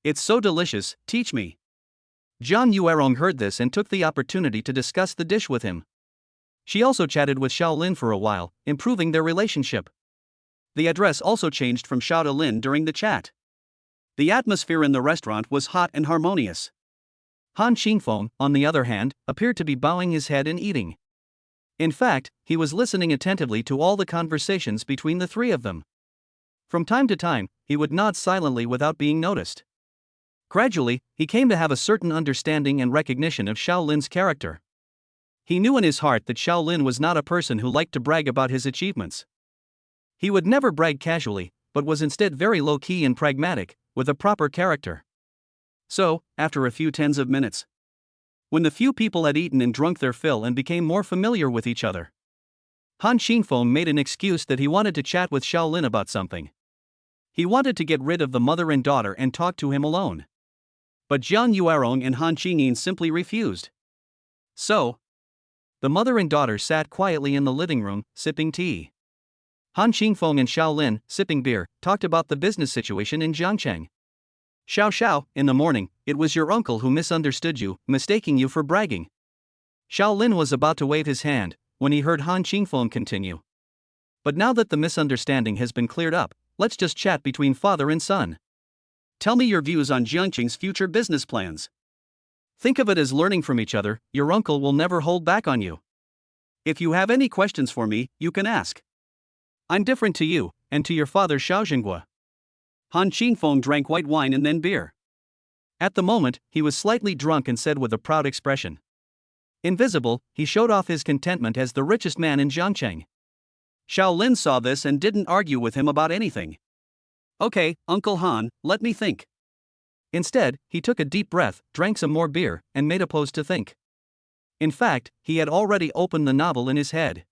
It's so delicious, teach me. Jiang Yuerong heard this and took the opportunity to discuss the dish with him. She also chatted with Xiao Lin for a while, improving their relationship. The address also changed from Xiao to Lin during the chat. The atmosphere in the restaurant was hot and harmonious. Han Qingyin, on the other hand, appeared to be bowing his head and eating. In fact, he was listening attentively to all the conversations between the three of them. From time to time, he would nod silently without being noticed. Gradually, he came to have a certain understanding and recognition of Xiao Lin's character. He knew in his heart that Xiao Lin was not a person who liked to brag about his achievements. He would never brag casually, but was instead very low-key and pragmatic, with a proper character. So, after a few tens of minutes, when the few people had eaten and drunk their fill and became more familiar with each other, Han Qingyin made an excuse that he wanted to chat with Xiao Lin about something. He wanted to get rid of the mother and daughter and talk to him alone. But Jiang Yuerong and Han Qingyin simply refused. So, the mother and daughter sat quietly in the living room, sipping tea. Han Qingyin and Xiao Lin, sipping beer, talked about the business situation in Jiangcheng. Xiao, in the morning, it was your uncle who misunderstood you, mistaking you for bragging. Xiao Lin was about to wave his hand, when he heard Han Qingyin continue. But now that the misunderstanding has been cleared up, let's just chat between father and son. Tell me your views on Jiangcheng's future business plans. Think of it as learning from each other, your uncle will never hold back on you. If you have any questions for me, you can ask. I'm different to you, and to your father Xiao Jinghua. Han Qingyin drank white wine and then beer. At the moment, he was slightly drunk and said with a proud expression. Invisible, he showed off his contentment as the richest man in Jiangcheng. Xiao Lin saw this and didn't argue with him about anything. Okay, Uncle Han, let me think. Instead, he took a deep breath, drank some more beer, and made a pose to think. In fact, he had already opened the novel in his head.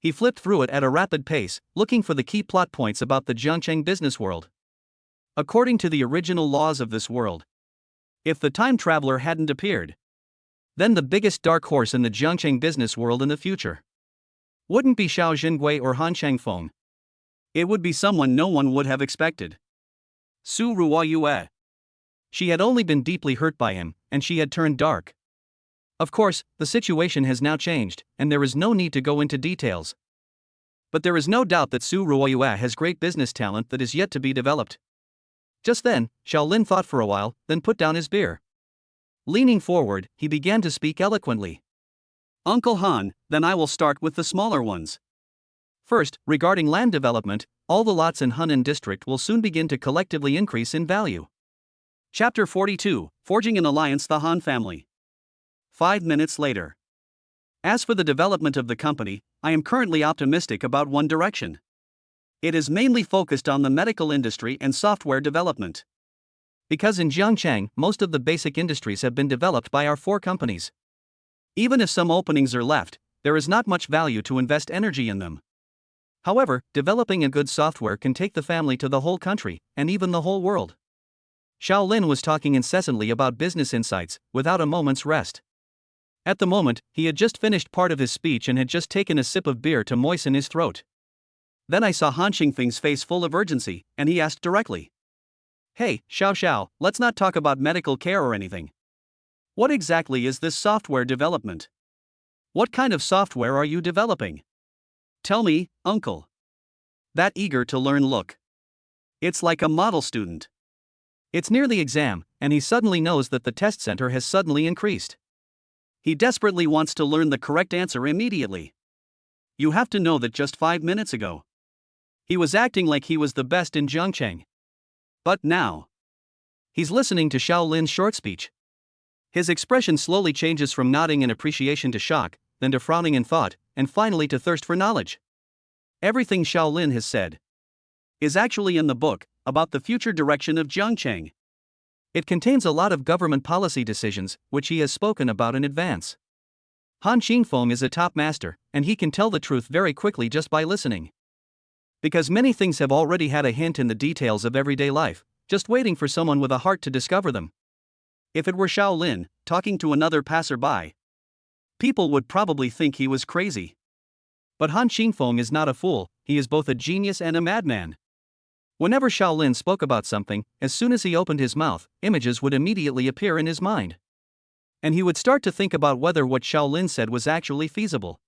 He flipped through it at a rapid pace, looking for the key plot points about the Jiangcheng business world. According to the original laws of this world, if the time traveler hadn't appeared, then the biggest dark horse in the Jiangcheng business world in the future wouldn't be Xiao Jingui or Han Qingyin. It would be someone no one would have expected. Su Ruoyue. She had only been deeply hurt by him, and she had turned dark. Of course, the situation has now changed, and there is no need to go into details. But there is no doubt that Su Ruoyue has great business talent that is yet to be developed. Just then, Xiao Lin thought for a while, then put down his beer. Leaning forward, he began to speak eloquently. Uncle Han, then I will start with the smaller ones. First, regarding land development, all the lots in Hunan district will soon begin to collectively increase in value. Chapter 42, Forging an Alliance, the Han family. 5 minutes later. As for the development of the company, I am currently optimistic about one direction. It is mainly focused on the medical industry and software development. Because in Jiangcheng, most of the basic industries have been developed by our 4 companies. Even if some openings are left, there is not much value to invest energy in them. However, developing a good software can take the family to the whole country, and even the whole world. Xiao Lin was talking incessantly about business insights, without a moment's rest. At the moment, he had just finished part of his speech and had just taken a sip of beer to moisten his throat. Then I saw Han Qingfeng's face full of urgency, and he asked directly. Hey, Xiao, let's not talk about medical care or anything. What exactly is this software development? What kind of software are you developing? Tell me, uncle. That eager to learn look. It's like a model student. It's near the exam, and he suddenly knows that the test center has suddenly increased. He desperately wants to learn the correct answer immediately. You have to know that just 5 minutes ago, he was acting like he was the best in Jiangcheng. But now, he's listening to Xiao Lin's short speech, His expression slowly changes from nodding in appreciation to shock, then to frowning in thought, and finally to thirst for knowledge. Everything Shaolin has said is actually in the book about the future direction of Jiangcheng. It contains a lot of government policy decisions, which he has spoken about in advance. Han Qingyin is a top master, and he can tell the truth very quickly just by listening. Because many things have already had a hint in the details of everyday life, just waiting for someone with a heart to discover them. If it were Shaolin, talking to another passerby, people would probably think he was crazy. But Han Qingyin is not a fool, he is both a genius and a madman. Whenever Shaolin spoke about something, as soon as he opened his mouth, images would immediately appear in his mind. And he would start to think about whether what Shaolin said was actually feasible.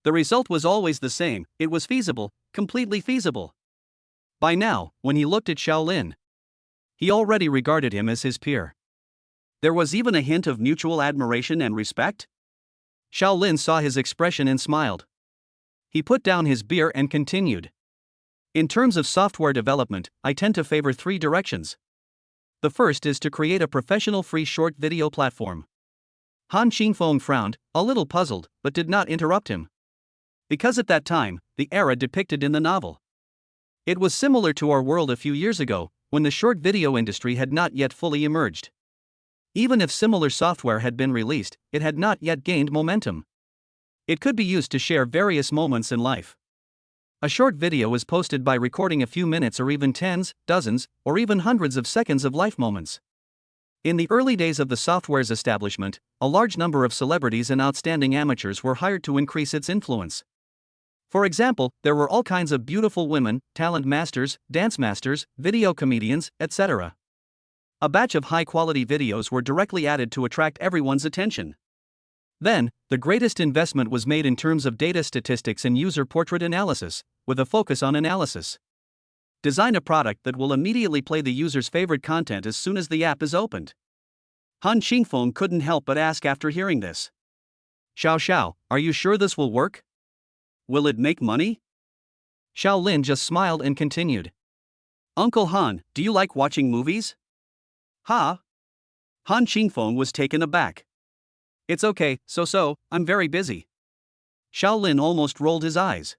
The result was always the same, it was feasible, completely feasible. By now, when he looked at Shaolin, he already regarded him as his peer. There was even a hint of mutual admiration and respect. Shaolin saw his expression and smiled. He put down his beer and continued. In terms of software development, I tend to favor 3 directions. The first is to create a professional free short video platform. Han Qingyin frowned, a little puzzled, but did not interrupt him. Because at that time, the era depicted in the novel, it was similar to our world a few years ago, when the short video industry had not yet fully emerged. Even if similar software had been released, it had not yet gained momentum. It could be used to share various moments in life. A short video is posted by recording a few minutes or even tens, dozens, or even hundreds of seconds of life moments. In the early days of the software's establishment, a large number of celebrities and outstanding amateurs were hired to increase its influence. For example, there were all kinds of beautiful women, talent masters, dance masters, video comedians, etc. A batch of high-quality videos were directly added to attract everyone's attention. Then, the greatest investment was made in terms of data statistics and user portrait analysis, with a focus on analysis. Design a product that will immediately play the user's favorite content as soon as the app is opened. Han Qingyin couldn't help but ask after hearing this. Xiao, are you sure this will work? Will it make money? Shaolin just smiled and continued. Uncle Han, do you like watching movies? Ha? Han Qingyin was taken aback. It's okay, so, I'm very busy. Shaolin almost rolled his eyes.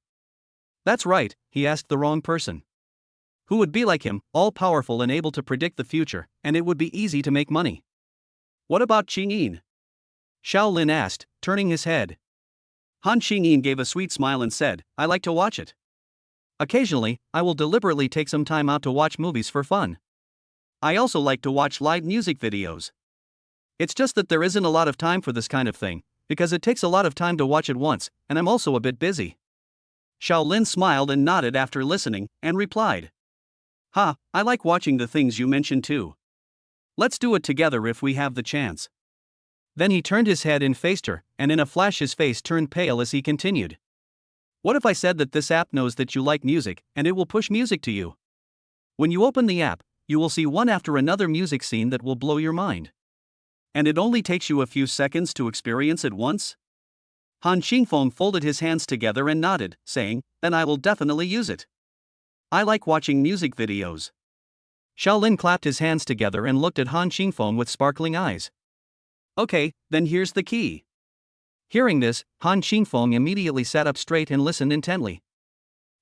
That's right, he asked the wrong person. Who would be like him, all-powerful and able to predict the future, and it would be easy to make money? What about Qingyin? Shaolin asked, turning his head. Han Qingyin gave a sweet smile and said, I like to watch it. Occasionally, I will deliberately take some time out to watch movies for fun. I also like to watch live music videos. It's just that there isn't a lot of time for this kind of thing, because it takes a lot of time to watch it once, and I'm also a bit busy. Shaolin smiled and nodded after listening, and replied. Ha, I like watching the things you mentioned too. Let's do it together if we have the chance. Then he turned his head and faced her, and in a flash his face turned pale as he continued. What if I said that this app knows that you like music, and it will push music to you? When you open the app, you will see one after another music scene that will blow your mind. And it only takes you a few seconds to experience it once? Han Qingyin folded his hands together and nodded, saying, then I will definitely use it. I like watching music videos. Shaolin clapped his hands together and looked at Han Qingyin with sparkling eyes. Okay, then here's the key. Hearing this, Han Qingyin immediately sat up straight and listened intently.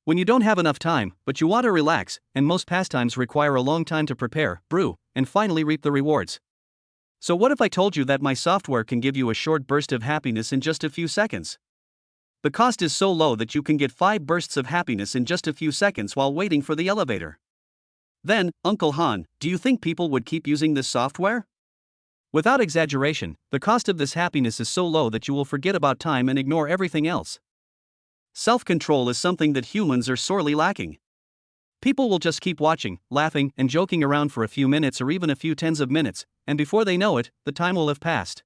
When you don't have enough time, but you want to relax, and most pastimes require a long time to prepare, brew, and finally reap the rewards. So what if I told you that my software can give you a short burst of happiness in just a few seconds? The cost is so low that you can get 5 bursts of happiness in just a few seconds while waiting for the elevator. Then, Uncle Han, do you think people would keep using this software? Without exaggeration, the cost of this happiness is so low that you will forget about time and ignore everything else. Self-control is something that humans are sorely lacking. People will just keep watching, laughing, and joking around for a few minutes or even a few tens of minutes, and before they know it, the time will have passed.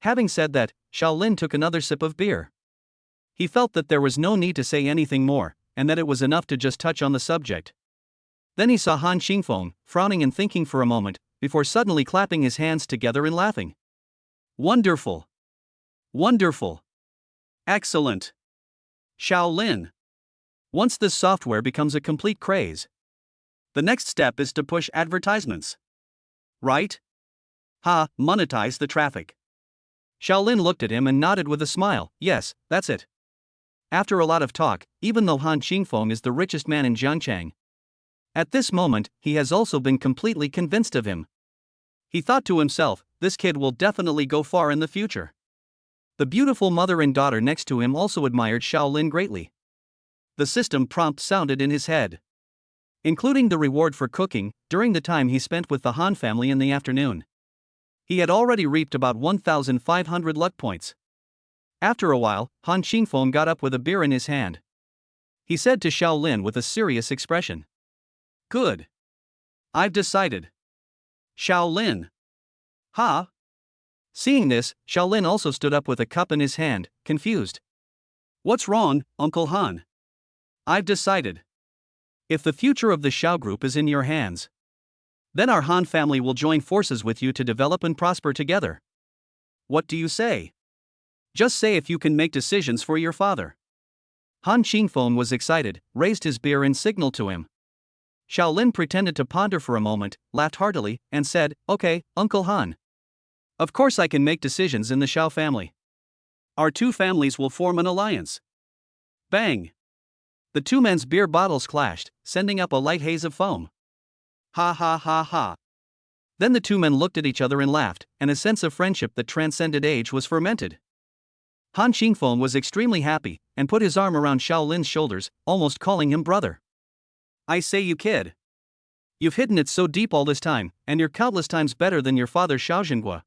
Having said that, Shaolin took another sip of beer. He felt that there was no need to say anything more, and that it was enough to just touch on the subject. Then he saw Han Qingyin, frowning and thinking for a moment, before suddenly clapping his hands together and laughing. Wonderful! Wonderful! Excellent! Shaolin! Once this software becomes a complete craze, the next step is to push advertisements. Right? Ha, monetize the traffic. Shaolin looked at him and nodded with a smile. Yes, that's it. After a lot of talk, even though Han Qingyin is the richest man in Jiangchang, at this moment, he has also been completely convinced of him. He thought to himself, this kid will definitely go far in the future. The beautiful mother and daughter next to him also admired Shaolin greatly. The system prompt sounded in his head, including the reward for cooking, during the time he spent with the Han family in the afternoon. He had already reaped about 1,500 luck points. After a while, Han Qingyin got up with a beer in his hand. He said to Shaolin with a serious expression, "Good. I've decided." Shaolin. Ha? Seeing this, Shaolin also stood up with a cup in his hand, confused. What's wrong, Uncle Han? I've decided. If the future of the Shao group is in your hands, then our Han family will join forces with you to develop and prosper together. What do you say? Just say if you can make decisions for your father. Han Qingyin was excited, raised his beer in signal to him. Shaolin pretended to ponder for a moment, laughed heartily, and said, Okay, Uncle Han. Of course I can make decisions in the Shao family. Our two families will form an alliance. Bang! The two men's beer bottles clashed, sending up a light haze of foam. Ha ha ha ha. Then the two men looked at each other and laughed, and a sense of friendship that transcended age was fermented. Han Qingyin was extremely happy, and put his arm around Shaolin's shoulders, almost calling him brother. I say you kid. You've hidden it so deep all this time, and you're countless times better than your father Shao Zhenghua.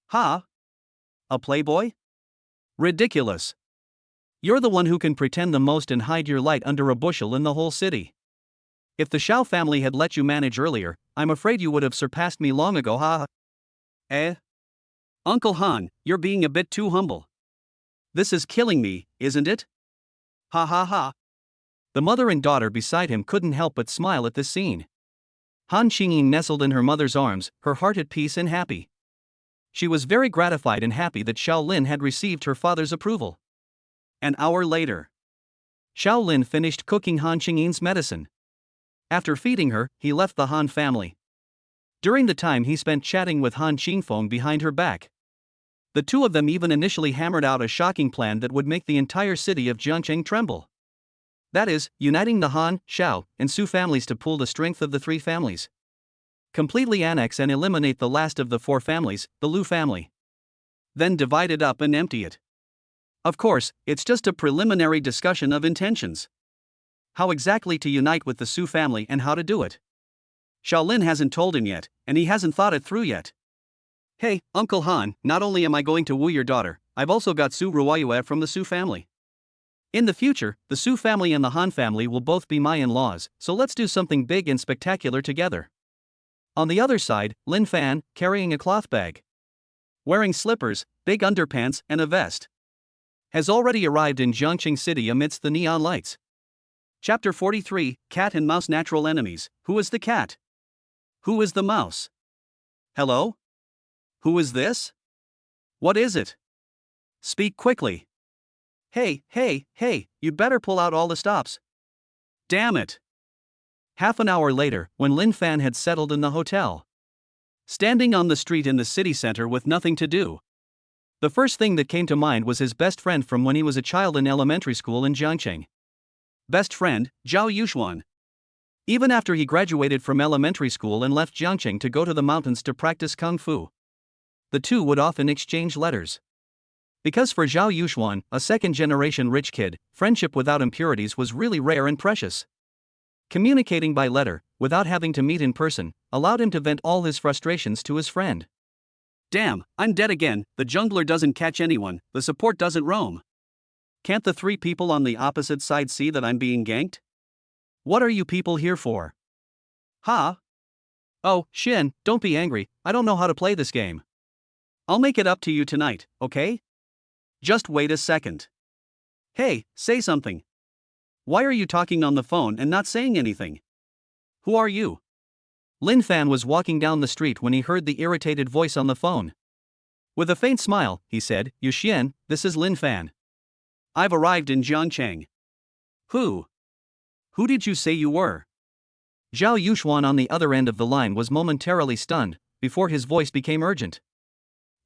Ha? A playboy? Ridiculous. You're the one who can pretend the most and hide your light under a bushel in the whole city. If the Shao family had let you manage earlier, I'm afraid you would have surpassed me long ago. Ha? Eh? Uncle Han, you're being a bit too humble. This is killing me, isn't it? Ha ha ha. The mother and daughter beside him couldn't help but smile at this scene. Han Qingyin nestled in her mother's arms, her heart at peace and happy. She was very gratified and happy that Shaolin had received her father's approval. An hour later, Shaolin finished cooking Han Qingyin's medicine. After feeding her, he left the Han family. During the time he spent chatting with Han Qingyin behind her back. The two of them even initially hammered out a shocking plan that would make the entire city of Jiangcheng tremble. That is, uniting the Han, Shao, and Su families to pool the strength of the three families. Completely annex and eliminate the last of the four families, the Lu family. Then divide it up and empty it. Of course, it's just a preliminary discussion of intentions. How exactly to unite with the Su family and how to do it. Shaolin hasn't told him yet, and he hasn't thought it through yet. Hey, Uncle Han, not only am I going to woo your daughter, I've also got Su Ruoyue from the Su family. In the future, the Su family and the Han family will both be my in-laws, so let's do something big and spectacular together. On the other side, Lin Fan, carrying a cloth bag, wearing slippers, big underpants, and a vest, has already arrived in Jiangcheng City amidst the neon lights. Chapter 43, Cat and Mouse Natural Enemies. Who is the cat? Who is the mouse? Hello? Who is this? What is it? Speak quickly. Hey, you'd better pull out all the stops. Damn it. Half an hour later, when Lin Fan had settled in the hotel, standing on the street in the city center with nothing to do, the first thing that came to mind was his best friend from when he was a child in elementary school in Jiangcheng. Best friend, Zhao Yuxuan. Even after he graduated from elementary school and left Jiangcheng to go to the mountains to practice kung fu, the two would often exchange letters. Because for Zhao Yuxuan, a second-generation rich kid, friendship without impurities was really rare and precious. Communicating by letter, without having to meet in person, allowed him to vent all his frustrations to his friend. Damn, I'm dead again, the jungler doesn't catch anyone, the support doesn't roam. Can't the three people on the opposite side see that I'm being ganked? What are you people here for? Ha? Oh, Shin, don't be angry, I don't know how to play this game. I'll make it up to you tonight, okay? Just wait a second. Hey, say something. Why are you talking on the phone and not saying anything? Who are you? Lin Fan was walking down the street when he heard the irritated voice on the phone. With a faint smile, he said, Yu Xian, this is Lin Fan. I've arrived in Jiangcheng. Who? Who did you say you were? Zhao Yuxuan on the other end of the line was momentarily stunned, before his voice became urgent.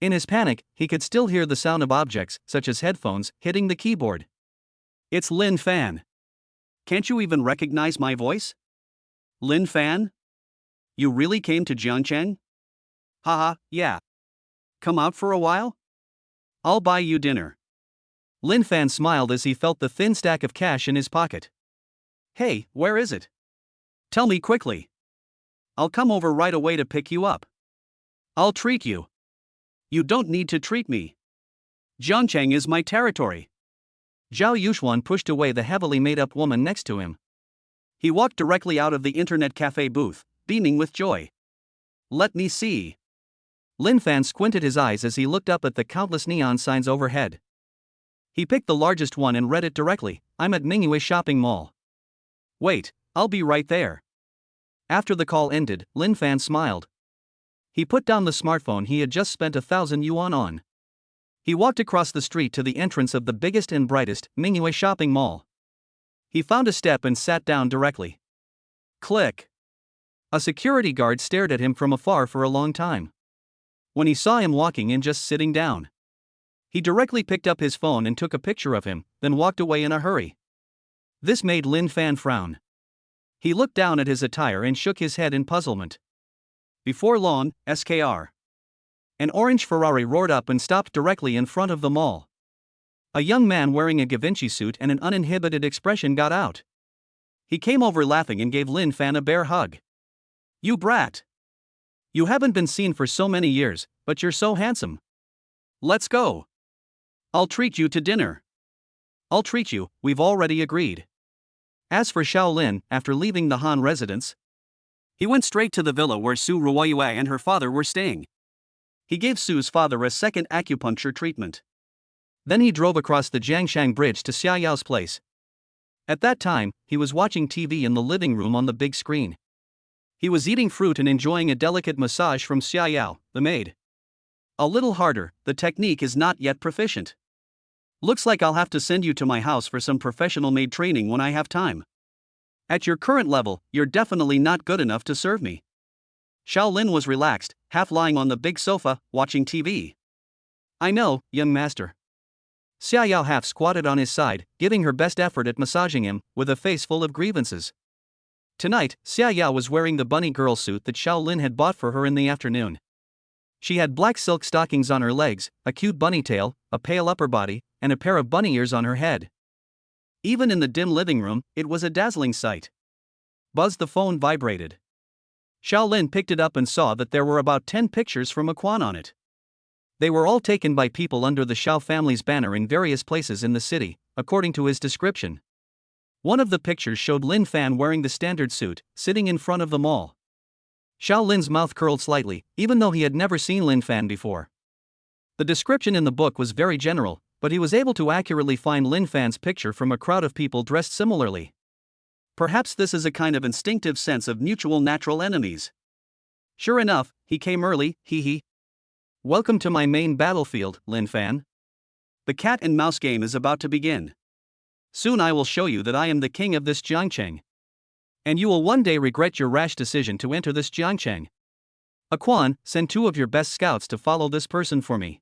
In his panic, he could still hear the sound of objects, such as headphones, hitting the keyboard. It's Lin Fan. Can't you even recognize my voice? Lin Fan? You really came to Jiangcheng? Haha, yeah. Come out for a while? I'll buy you dinner. Lin Fan smiled as he felt the thin stack of cash in his pocket. Hey, where is it? Tell me quickly. I'll come over right away to pick you up. I'll treat you. You don't need to treat me. Jiangcheng is my territory. Zhao Yuxuan pushed away the heavily made-up woman next to him. He walked directly out of the internet cafe booth, beaming with joy. Let me see. Lin Fan squinted his eyes as he looked up at the countless neon signs overhead. He picked the largest one and read it directly, I'm at Mingyue Shopping Mall. Wait, I'll be right there. After the call ended, Lin Fan smiled. He put down the smartphone he had just spent 1,000 yuan on. He walked across the street to the entrance of the biggest and brightest, Mingyue Shopping Mall. He found a step and sat down directly. Click. A security guard stared at him from afar for a long time. When he saw him walking in just sitting down, he directly picked up his phone and took a picture of him, then walked away in a hurry. This made Lin Fan frown. He looked down at his attire and shook his head in puzzlement. Before long, SKR. An orange Ferrari roared up and stopped directly in front of the mall. A young man wearing a Givenchy suit and an uninhibited expression got out. He came over laughing and gave Lin Fan a bear hug. You brat. You haven't been seen for so many years, but you're so handsome. Let's go. I'll treat you to dinner. I'll treat you, we've already agreed. As for Shaolin, after leaving the Han residence, he went straight to the villa where Su Ruoyue and her father were staying. He gave Su's father a second acupuncture treatment. Then he drove across the Jiangshan Bridge to Xia Yao's place. At that time, he was watching TV in the living room on the big screen. He was eating fruit and enjoying a delicate massage from Xia Yao, the maid. A little harder, the technique is not yet proficient. Looks like I'll have to send you to my house for some professional maid training when I have time. At your current level, you're definitely not good enough to serve me. Shaolin was relaxed, half lying on the big sofa, watching TV. I know, young master. Xia Yao half squatted on his side, giving her best effort at massaging him, with a face full of grievances. Tonight, Xia Yao was wearing the bunny girl suit that Shaolin had bought for her in the afternoon. She had black silk stockings on her legs, a cute bunny tail, a pale upper body, and a pair of bunny ears on her head. Even in the dim living room, it was a dazzling sight. Buzz, the phone vibrated. Shaolin picked it up and saw that there were about 10 pictures from Quan on it. They were all taken by people under the Shao family's banner in various places in the city, according to his description. One of the pictures showed Lin Fan wearing the standard suit, sitting in front of the mall. Shaolin's mouth curled slightly, even though he had never seen Lin Fan before. The description in the book was very general, but he was able to accurately find Lin Fan's picture from a crowd of people dressed similarly. Perhaps this is a kind of instinctive sense of mutual natural enemies. Sure enough, he came early, hee. Welcome to my main battlefield, Lin Fan. The cat and mouse game is about to begin. Soon I will show you that I am the king of this Jiangcheng. And you will one day regret your rash decision to enter this Jiangcheng. Quan, send 2 of your best scouts to follow this person for me.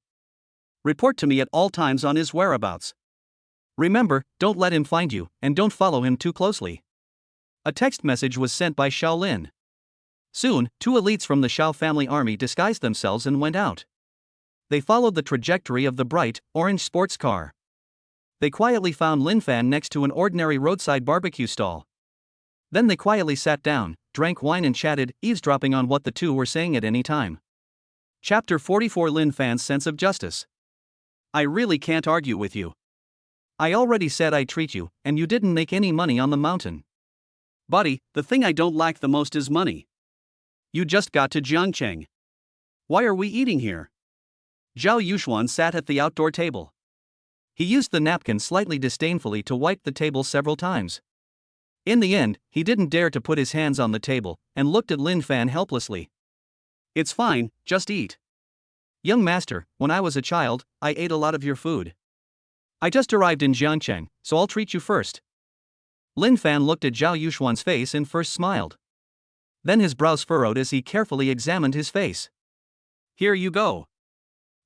Report to me at all times on his whereabouts. Remember, don't let him find you, and don't follow him too closely. A text message was sent by Shaolin. Soon, 2 elites from the Shao family army disguised themselves and went out. They followed the trajectory of the bright, orange sports car. They quietly found Lin Fan next to an ordinary roadside barbecue stall. Then they quietly sat down, drank wine and chatted, eavesdropping on what the 2 were saying at any time. Chapter 44, Lin Fan's sense of justice. I really can't argue with you. I already said I'd treat you, and you didn't make any money on the mountain. Buddy, the thing I don't lack the most is money. You just got to Jiangcheng. Why are we eating here? Zhao Yuxuan sat at the outdoor table. He used the napkin slightly disdainfully to wipe the table several times. In the end, he didn't dare to put his hands on the table, and looked at Lin Fan helplessly. It's fine, just eat. Young master, when I was a child, I ate a lot of your food. I just arrived in Jiangcheng, so I'll treat you first. Lin Fan looked at Zhao Yuxuan's face and first smiled. Then his brows furrowed as he carefully examined his face. Here you go.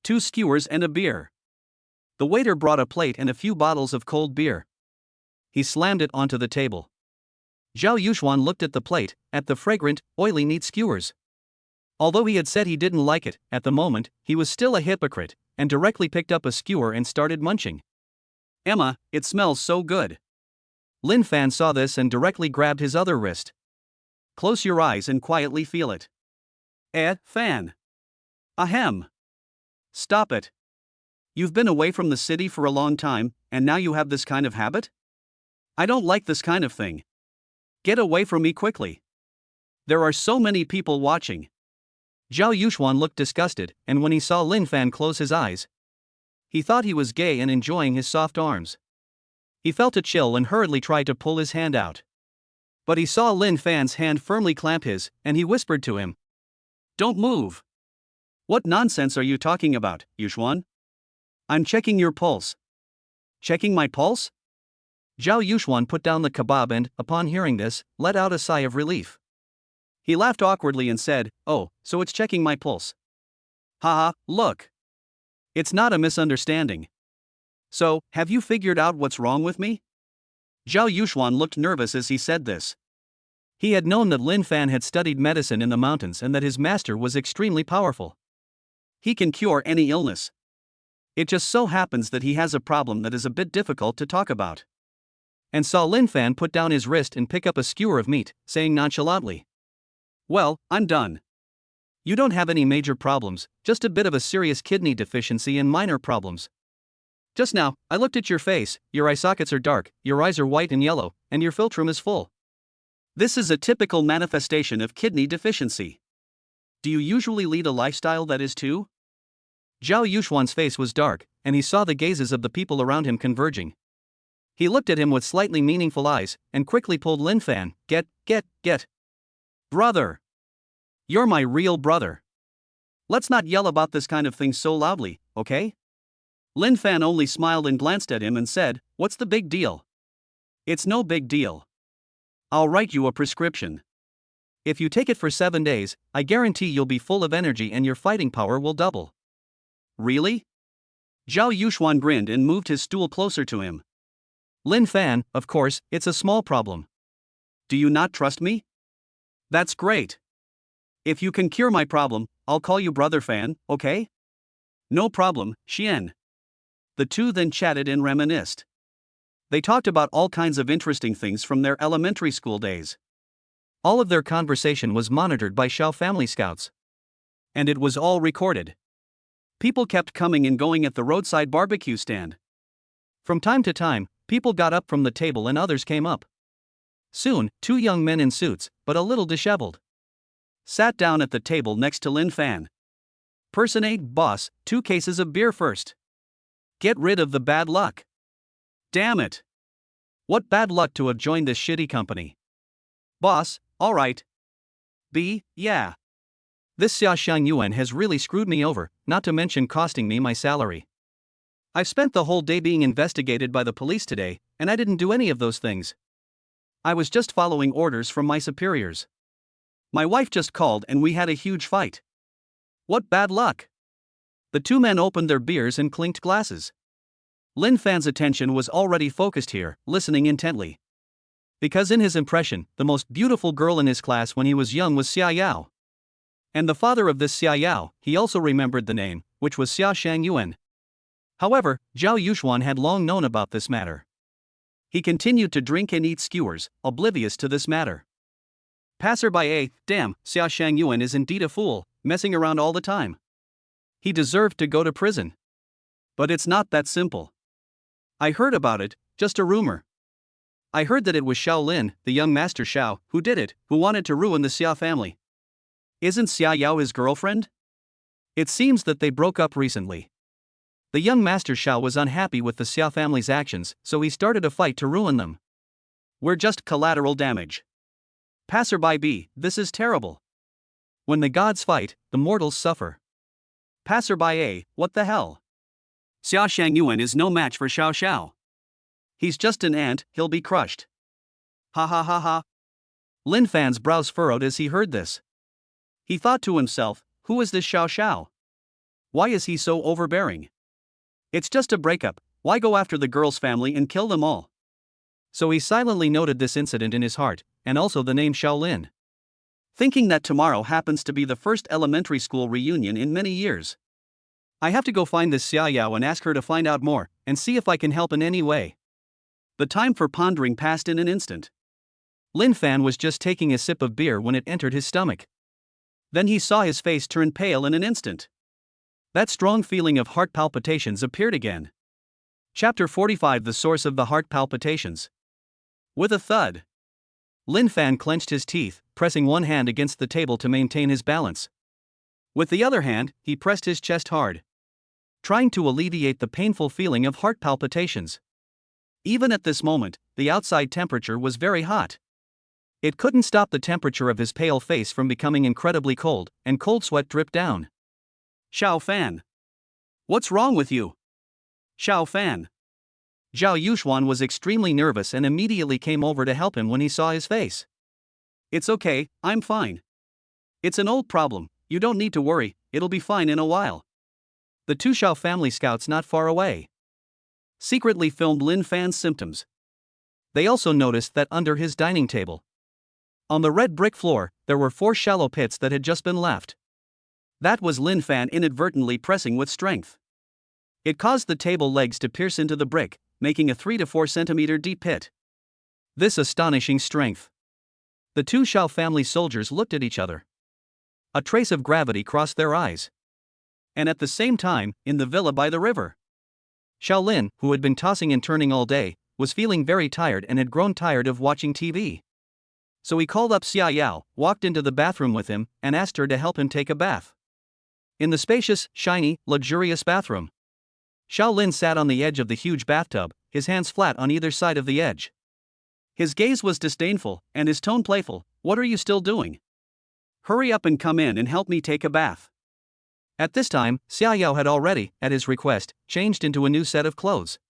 2 skewers and a beer. The waiter brought a plate and a few bottles of cold beer. He slammed it onto the table. Zhao Yuxuan looked at the plate, at the fragrant, oily neat skewers. Although he had said he didn't like it, at the moment, he was still a hypocrite, and directly picked up a skewer and started munching. Emma, it smells so good. Lin Fan saw this and directly grabbed his other wrist. Close your eyes and quietly feel it. Fan. Ahem. Stop it. You've been away from the city for a long time, and now you have this kind of habit? I don't like this kind of thing. Get away from me quickly. There are so many people watching. Zhao Yuxuan looked disgusted, and when he saw Lin Fan close his eyes, he thought he was gay and enjoying his soft arms. He felt a chill and hurriedly tried to pull his hand out. But he saw Lin Fan's hand firmly clamp his, and he whispered to him, "Don't move." "What nonsense are you talking about, Yuxuan? I'm checking your pulse." "Checking my pulse?" Zhao Yuxuan put down the kebab and, upon hearing this, let out a sigh of relief. He laughed awkwardly and said, "Oh, so it's checking my pulse. Haha, look. It's not a misunderstanding. So, have you figured out what's wrong with me?" Zhao Yuxuan looked nervous as he said this. He had known that Lin Fan had studied medicine in the mountains and that his master was extremely powerful. He can cure any illness. It just so happens that he has a problem that is a bit difficult to talk about. And saw Lin Fan put down his wrist and pick up a skewer of meat, saying nonchalantly, "Well, I'm done. You don't have any major problems, just a bit of a serious kidney deficiency and minor problems. Just now, I looked at your face, your eye sockets are dark, your eyes are white and yellow, and your philtrum is full. This is a typical manifestation of kidney deficiency. Do you usually lead a lifestyle that is too?" Zhao Yuxuan's face was dark, and he saw the gazes of the people around him converging. He looked at him with slightly meaningful eyes, and quickly pulled Lin Fan, Get. Brother. You're my real brother. Let's not yell about this kind of thing so loudly, okay?" Lin Fan only smiled and glanced at him and said, "What's the big deal?" "It's no big deal. I'll write you a prescription. If you take it for 7 days, I guarantee you'll be full of energy and your fighting power will double." "Really?" Zhao Yuxuan grinned and moved his stool closer to him. "Lin Fan, of course, it's a small problem. Do you not trust me? That's great. If you can cure my problem, I'll call you Brother Fan, okay?" "No problem, Xian." The two then chatted and reminisced. They talked about all kinds of interesting things from their elementary school days. All of their conversation was monitored by Xiao family scouts. And it was all recorded. People kept coming and going at the roadside barbecue stand. From time to time, people got up from the table and others came up. Soon, 2 young men in suits, but a little disheveled, sat down at the table next to Lin Fan. "Person A, boss, 2 cases of beer first. Get rid of the bad luck." "Damn it. What bad luck to have joined this shitty company." "Boss, alright." B, yeah. This Xia Shangyuan has really screwed me over, not to mention costing me my salary. I've spent the whole day being investigated by the police today, and I didn't do any of those things. I was just following orders from my superiors. My wife just called and we had a huge fight. What bad luck." The 2 men opened their beers and clinked glasses. Lin Fan's attention was already focused here, listening intently. Because in his impression, the most beautiful girl in his class when he was young was Xia Yao. And the father of this Xia Yao, he also remembered the name, which was Xia Shangyuan. However, Zhao Yuxuan had long known about this matter. He continued to drink and eat skewers, oblivious to this matter. Passerby A, damn, Xia Shangyuan is indeed a fool, messing around all the time. He deserved to go to prison. But it's not that simple. I heard about it, just a rumor. I heard that it was Xiao Lin, the young master Xiao, who did it, who wanted to ruin the Xia family. Isn't Xia Yao his girlfriend? It seems that they broke up recently. The young master Xiao was unhappy with the Xia family's actions, so he started a fight to ruin them. We're just collateral damage. Passerby B, this is terrible. When the gods fight, the mortals suffer. Passerby A, what the hell? Xia Shangyuan is no match for Xiao Xiao. He's just an ant, he'll be crushed. Ha ha ha ha. Lin Fan's brows furrowed as he heard this. He thought to himself, who is this Xiao Xiao? Why is he so overbearing? It's just a breakup, why go after the girl's family and kill them all? So he silently noted this incident in his heart, and also the name Shaolin. Thinking that tomorrow happens to be the first elementary school reunion in many years. I have to go find this Xia Yao and ask her to find out more, and see if I can help in any way. The time for pondering passed in an instant. Lin Fan was just taking a sip of beer when it entered his stomach. Then he saw his face turn pale in an instant. That strong feeling of heart palpitations appeared again. Chapter 45: The Source of the Heart Palpitations. With a thud, Lin Fan clenched his teeth, pressing one hand against the table to maintain his balance. With the other hand, he pressed his chest hard, trying to alleviate the painful feeling of heart palpitations. Even at this moment, the outside temperature was very hot. It couldn't stop the temperature of his pale face from becoming incredibly cold, and cold sweat dripped down. Xiao Fan. What's wrong with you? Xiao Fan. Zhao Yuxuan was extremely nervous and immediately came over to help him when he saw his face. It's okay, I'm fine. It's an old problem, you don't need to worry, it'll be fine in a while. The two Xiao family scouts not far away secretly filmed Lin Fan's symptoms. They also noticed that under his dining table, on the red brick floor, there were 4 shallow pits that had just been left. That was Lin Fan inadvertently pressing with strength. It caused the table legs to pierce into the brick, making a 3 to 4 centimeter deep pit. This astonishing strength. The two Xiao family soldiers looked at each other. A trace of gravity crossed their eyes. And at the same time, in the villa by the river, Shaolin, who had been tossing and turning all day, was feeling very tired and had grown tired of watching TV. So he called up Xia Yao, walked into the bathroom with him, and asked her to help him take a bath. In the spacious, shiny, luxurious bathroom, Shaolin sat on the edge of the huge bathtub, his hands flat on either side of the edge. His gaze was disdainful, and his tone playful. What are you still doing? Hurry up and come in and help me take a bath. At this time, Xia Yao had already, at his request, changed into a new set of clothes.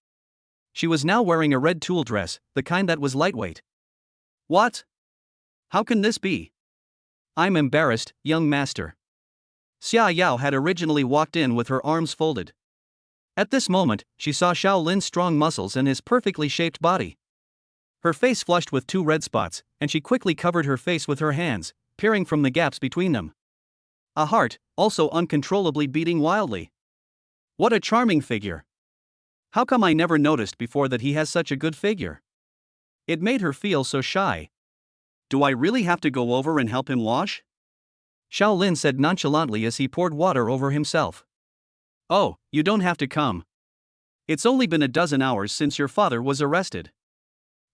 She was now wearing a red tulle dress, the kind that was lightweight. What? How can this be? I'm embarrassed, young master. Xia Yao had originally walked in with her arms folded. At this moment, she saw Shaolin's strong muscles and his perfectly shaped body. Her face flushed with 2 red spots, and she quickly covered her face with her hands, peering from the gaps between them. A heart, also uncontrollably beating wildly. What a charming figure. How come I never noticed before that he has such a good figure? It made her feel so shy. Do I really have to go over and help him wash? Shaolin said nonchalantly as he poured water over himself. Oh, you don't have to come. It's only been a dozen hours since your father was arrested.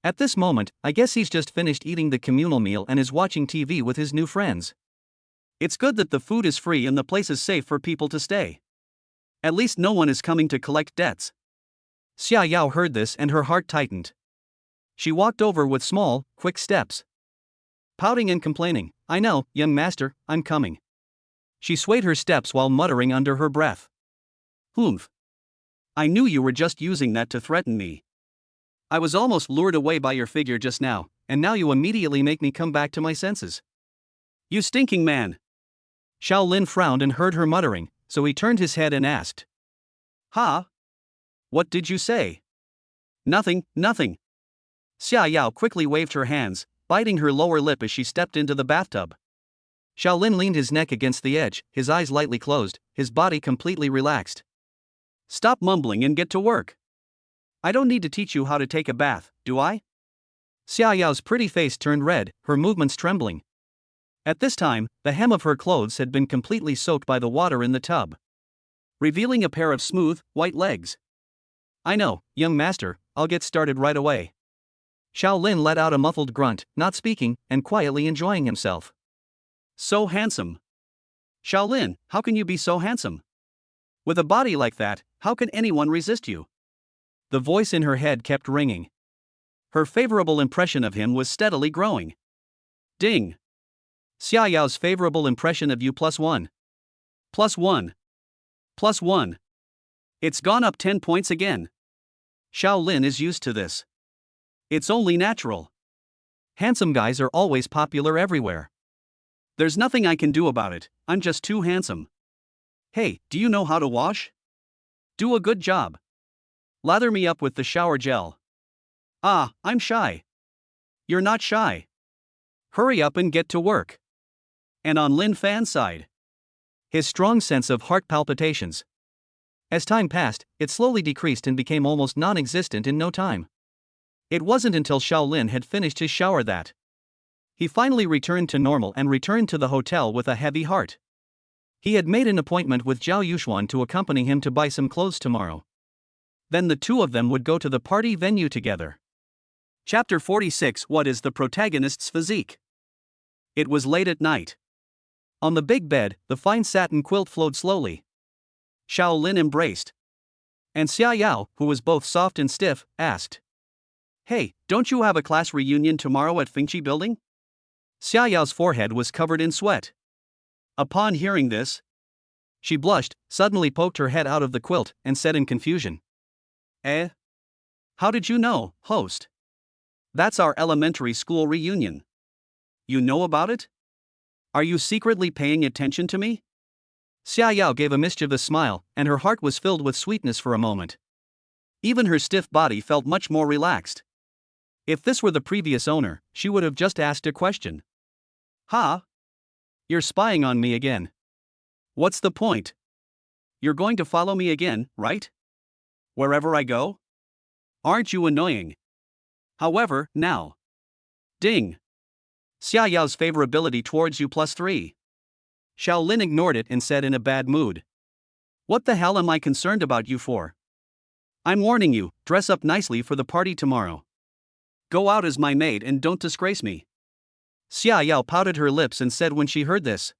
At this moment, I guess he's just finished eating the communal meal and is watching TV with his new friends. It's good that the food is free and the place is safe for people to stay. At least no one is coming to collect debts. Xia Yao heard this and her heart tightened. She walked over with small, quick steps, pouting and complaining. I know, young master, I'm coming. She swayed her steps while muttering under her breath. Humph. I knew you were just using that to threaten me. I was almost lured away by your figure just now, and now you immediately make me come back to my senses. You stinking man. Shaolin frowned and heard her muttering, so he turned his head and asked. Ha? What did you say? Nothing, nothing. Xia Yao quickly waved her hands, biting her lower lip as she stepped into the bathtub. Shaolin leaned his neck against the edge, his eyes lightly closed, his body completely relaxed. Stop mumbling and get to work. I don't need to teach you how to take a bath, do I? Xia Yao's pretty face turned red, her movements trembling. At this time, the hem of her clothes had been completely soaked by the water in the tub, revealing a pair of smooth, white legs. I know, young master, I'll get started right away. Shaolin let out a muffled grunt, not speaking, and quietly enjoying himself. So handsome. Shaolin, how can you be so handsome? With a body like that, how can anyone resist you? The voice in her head kept ringing. Her favorable impression of him was steadily growing. Ding. Xia Yao's favorable impression of you +1. +1. +1. It's gone up 10 points again. Shaolin is used to this. It's only natural. Handsome guys are always popular everywhere. There's nothing I can do about it, I'm just too handsome. Hey, do you know how to wash? Do a good job. Lather me up with the shower gel. Ah, I'm shy. You're not shy. Hurry up and get to work. And on Lin Fan's side, his strong sense of heart palpitations. As time passed, it slowly decreased and became almost non-existent in no time. It wasn't until Shaolin had finished his shower that he finally returned to normal and returned to the hotel with a heavy heart. He had made an appointment with Zhao Yuxuan to accompany him to buy some clothes tomorrow. Then the two of them would go to the party venue together. Chapter 46. What is the protagonist's physique? It was late at night. On the big bed, the fine satin quilt flowed slowly. Shaolin embraced. And Xia Yao, who was both soft and stiff, asked, "Hey, don't you have a class reunion tomorrow at Fengqi Building?" Xia Yao's forehead was covered in sweat. Upon hearing this, she blushed, suddenly poked her head out of the quilt, and said in confusion, "Eh? How did you know, host? That's our elementary school reunion. You know about it? Are you secretly paying attention to me?" Xia Yao gave a mischievous smile, and her heart was filled with sweetness for a moment. Even her stiff body felt much more relaxed. If this were the previous owner, she would have just asked a question. "Ha? You're spying on me again. What's the point? You're going to follow me again, right? Wherever I go? Aren't you annoying? However, now. Ding. Xia Yao's favorability towards you +3. Shaolin ignored it and said in a bad mood, "What the hell am I concerned about you for? I'm warning you, dress up nicely for the party tomorrow. Go out as my maid and don't disgrace me." Xia Yao pouted her lips and said when she heard this,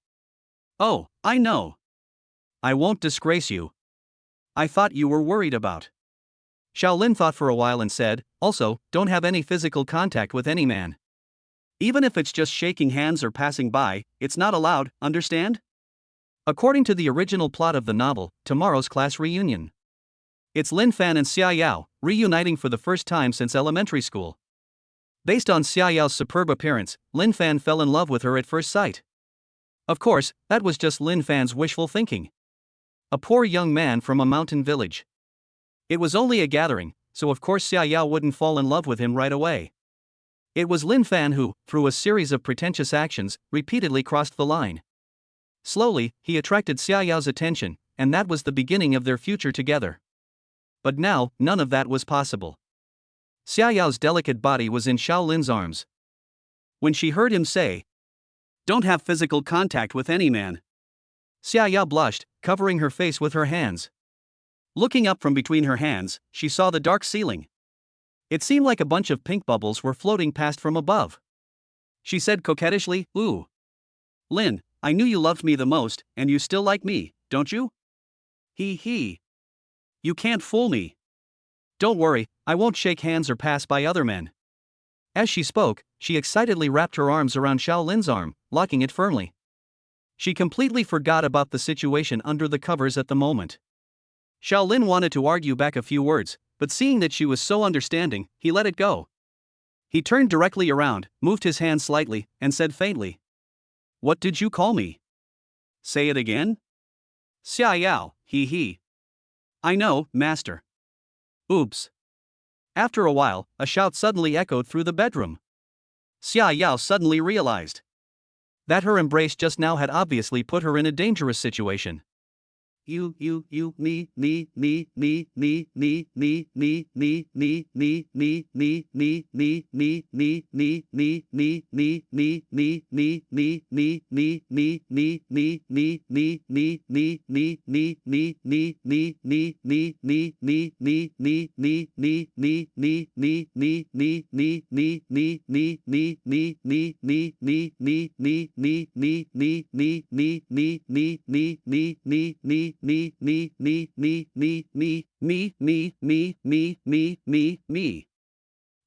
"Oh, I know. I won't disgrace you. I thought you were worried about." Shaolin thought for a while and said, "Also, don't have any physical contact with any man. Even if it's just shaking hands or passing by, it's not allowed, understand?" According to the original plot of the novel, tomorrow's class reunion. It's Lin Fan and Xia Yao, reuniting for the first time since elementary school. Based on Xia Yao's superb appearance, Lin Fan fell in love with her at first sight. Of course, that was just Lin Fan's wishful thinking. A poor young man from a mountain village. It was only a gathering, so of course Xia Yao wouldn't fall in love with him right away. It was Lin Fan who, through a series of pretentious actions, repeatedly crossed the line. Slowly, he attracted Xia Yao's attention, and that was the beginning of their future together. But now, none of that was possible. Xia Yao's delicate body was in Shaolin's arms. When she heard him say, "Don't have physical contact with any man," Xia Yao blushed, covering her face with her hands. Looking up from between her hands, she saw the dark ceiling. It seemed like a bunch of pink bubbles were floating past from above. She said coquettishly, "Ooh. Lin, I knew you loved me the most, and you still like me, don't you? He. You can't fool me. Don't worry, I won't shake hands or pass by other men." As she spoke, she excitedly wrapped her arms around Shaolin's arm, locking it firmly. She completely forgot about the situation under the covers at the moment. Shaolin wanted to argue back a few words, but seeing that she was so understanding, he let it go. He turned directly around, moved his hand slightly, and said faintly, "What did you call me? Say it again?" "Xia Yao, he. I know, master." Oops. After a while, a shout suddenly echoed through the bedroom. Xia Yao suddenly realized that her embrace just now had obviously put her in a dangerous situation. You, me,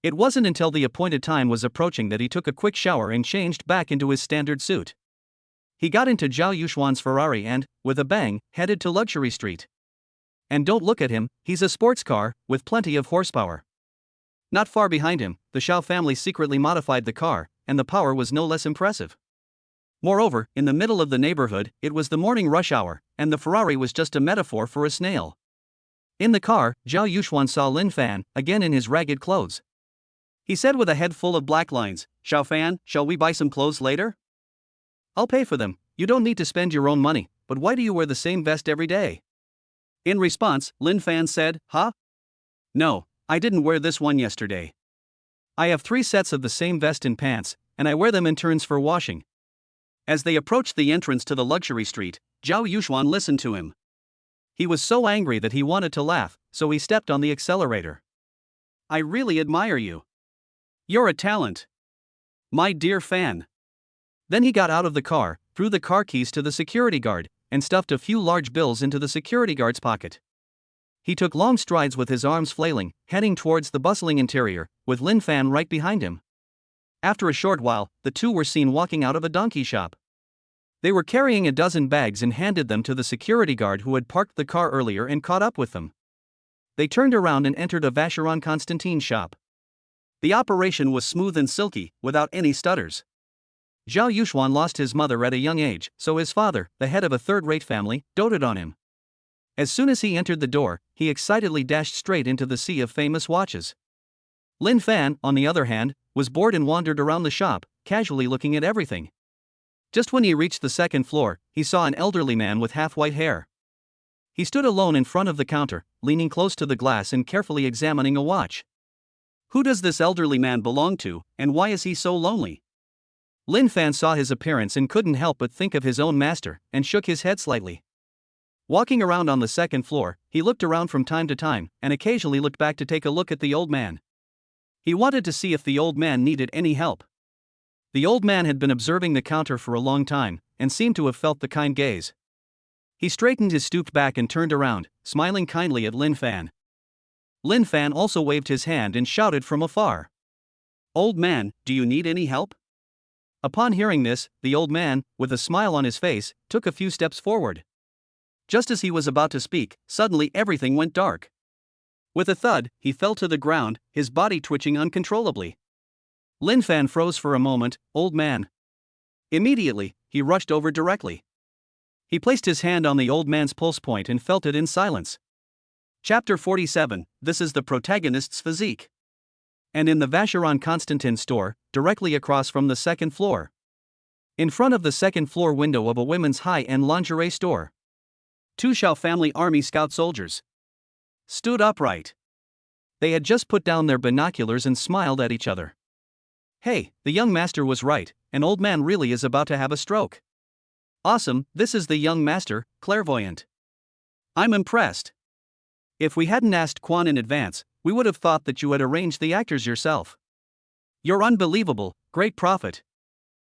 It wasn't until the appointed time was approaching that he took a quick shower and changed back into his standard suit. He got into Zhao Yuxuan's Ferrari and, with a bang, headed to Luxury Street. And don't look at him, he's a sports car, with plenty of horsepower. Not far behind him, the Shao family secretly modified the car, and the power was no less impressive. Moreover, in the middle of the neighborhood, it was the morning rush hour, and the Ferrari was just a metaphor for a snail. In the car, Zhao Yuxuan saw Lin Fan, again in his ragged clothes. He said with a head full of black lines, "Xiao Fan, shall we buy some clothes later? I'll pay for them, you don't need to spend your own money, but why do you wear the same vest every day?" In response, Lin Fan said, "Huh? No, I didn't wear this one yesterday. I have 3 sets of the same vest and pants, and I wear them in turns for washing." As they approached the entrance to the luxury street, Zhao Yuxuan listened to him. He was so angry that he wanted to laugh, so he stepped on the accelerator. "I really admire you. You're a talent. My dear Fan." Then he got out of the car, threw the car keys to the security guard, and stuffed a few large bills into the security guard's pocket. He took long strides with his arms flailing, heading towards the bustling interior, with Lin Fan right behind him. After a short while, the two were seen walking out of a donkey shop. They were carrying a dozen bags and handed them to the security guard who had parked the car earlier and caught up with them. They turned around and entered a Vacheron Constantin shop. The operation was smooth and silky, without any stutters. Zhao Yuxuan lost his mother at a young age, so his father, the head of a third-rate family, doted on him. As soon as he entered the door, he excitedly dashed straight into the sea of famous watches. Lin Fan, on the other hand, was bored and wandered around the shop, casually looking at everything. Just when he reached the second floor, he saw an elderly man with half-white hair. He stood alone in front of the counter, leaning close to the glass and carefully examining a watch. Who does this elderly man belong to, and why is he so lonely? Lin Fan saw his appearance and couldn't help but think of his own master, and shook his head slightly. Walking around on the second floor, he looked around from time to time, and occasionally looked back to take a look at the old man. He wanted to see if the old man needed any help. The old man had been observing the counter for a long time, and seemed to have felt the kind gaze. He straightened his stooped back and turned around, smiling kindly at Lin Fan. Lin Fan also waved his hand and shouted from afar, "Old man, do you need any help?" Upon hearing this, the old man, with a smile on his face, took a few steps forward. Just as he was about to speak, suddenly everything went dark. With a thud, he fell to the ground, his body twitching uncontrollably. Lin Fan froze for a moment. "Old man." Immediately, he rushed over directly. He placed his hand on the old man's pulse point and felt it in silence. Chapter 47, This is the protagonist's physique. And in the Vacheron Constantin store, directly across from the second floor. In front of the second floor window of a women's high-end lingerie store. 2 Xiao family army scout soldiers stood upright. They had just put down their binoculars and smiled at each other. "Hey, the young master was right, an old man really is about to have a stroke. Awesome, this is the young master, clairvoyant. I'm impressed. If we hadn't asked Quan in advance, we would have thought that you had arranged the actors yourself. You're unbelievable, great prophet."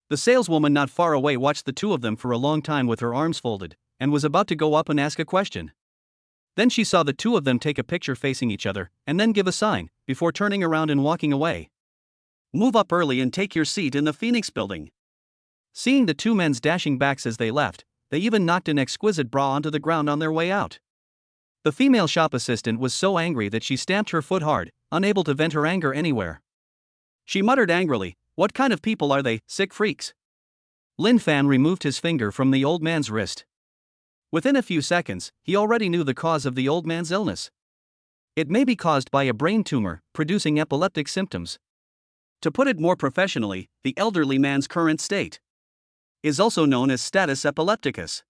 The saleswoman not far away watched the two of them for a long time with her arms folded, and was about to go up and ask a question. Then she saw the two of them take a picture facing each other, and then give a sign, before turning around and walking away. "Move up early and take your seat in the Phoenix building." Seeing the two men's dashing backs as they left, they even knocked an exquisite bra onto the ground on their way out. The female shop assistant was so angry that she stamped her foot hard, unable to vent her anger anywhere. She muttered angrily, "What kind of people are they, sick freaks?" Lin Fan removed his finger from the old man's wrist. Within a few seconds, he already knew the cause of the old man's illness. It may be caused by a brain tumor, producing epileptic symptoms. To put it more professionally, the elderly man's current state is also known as status epilepticus.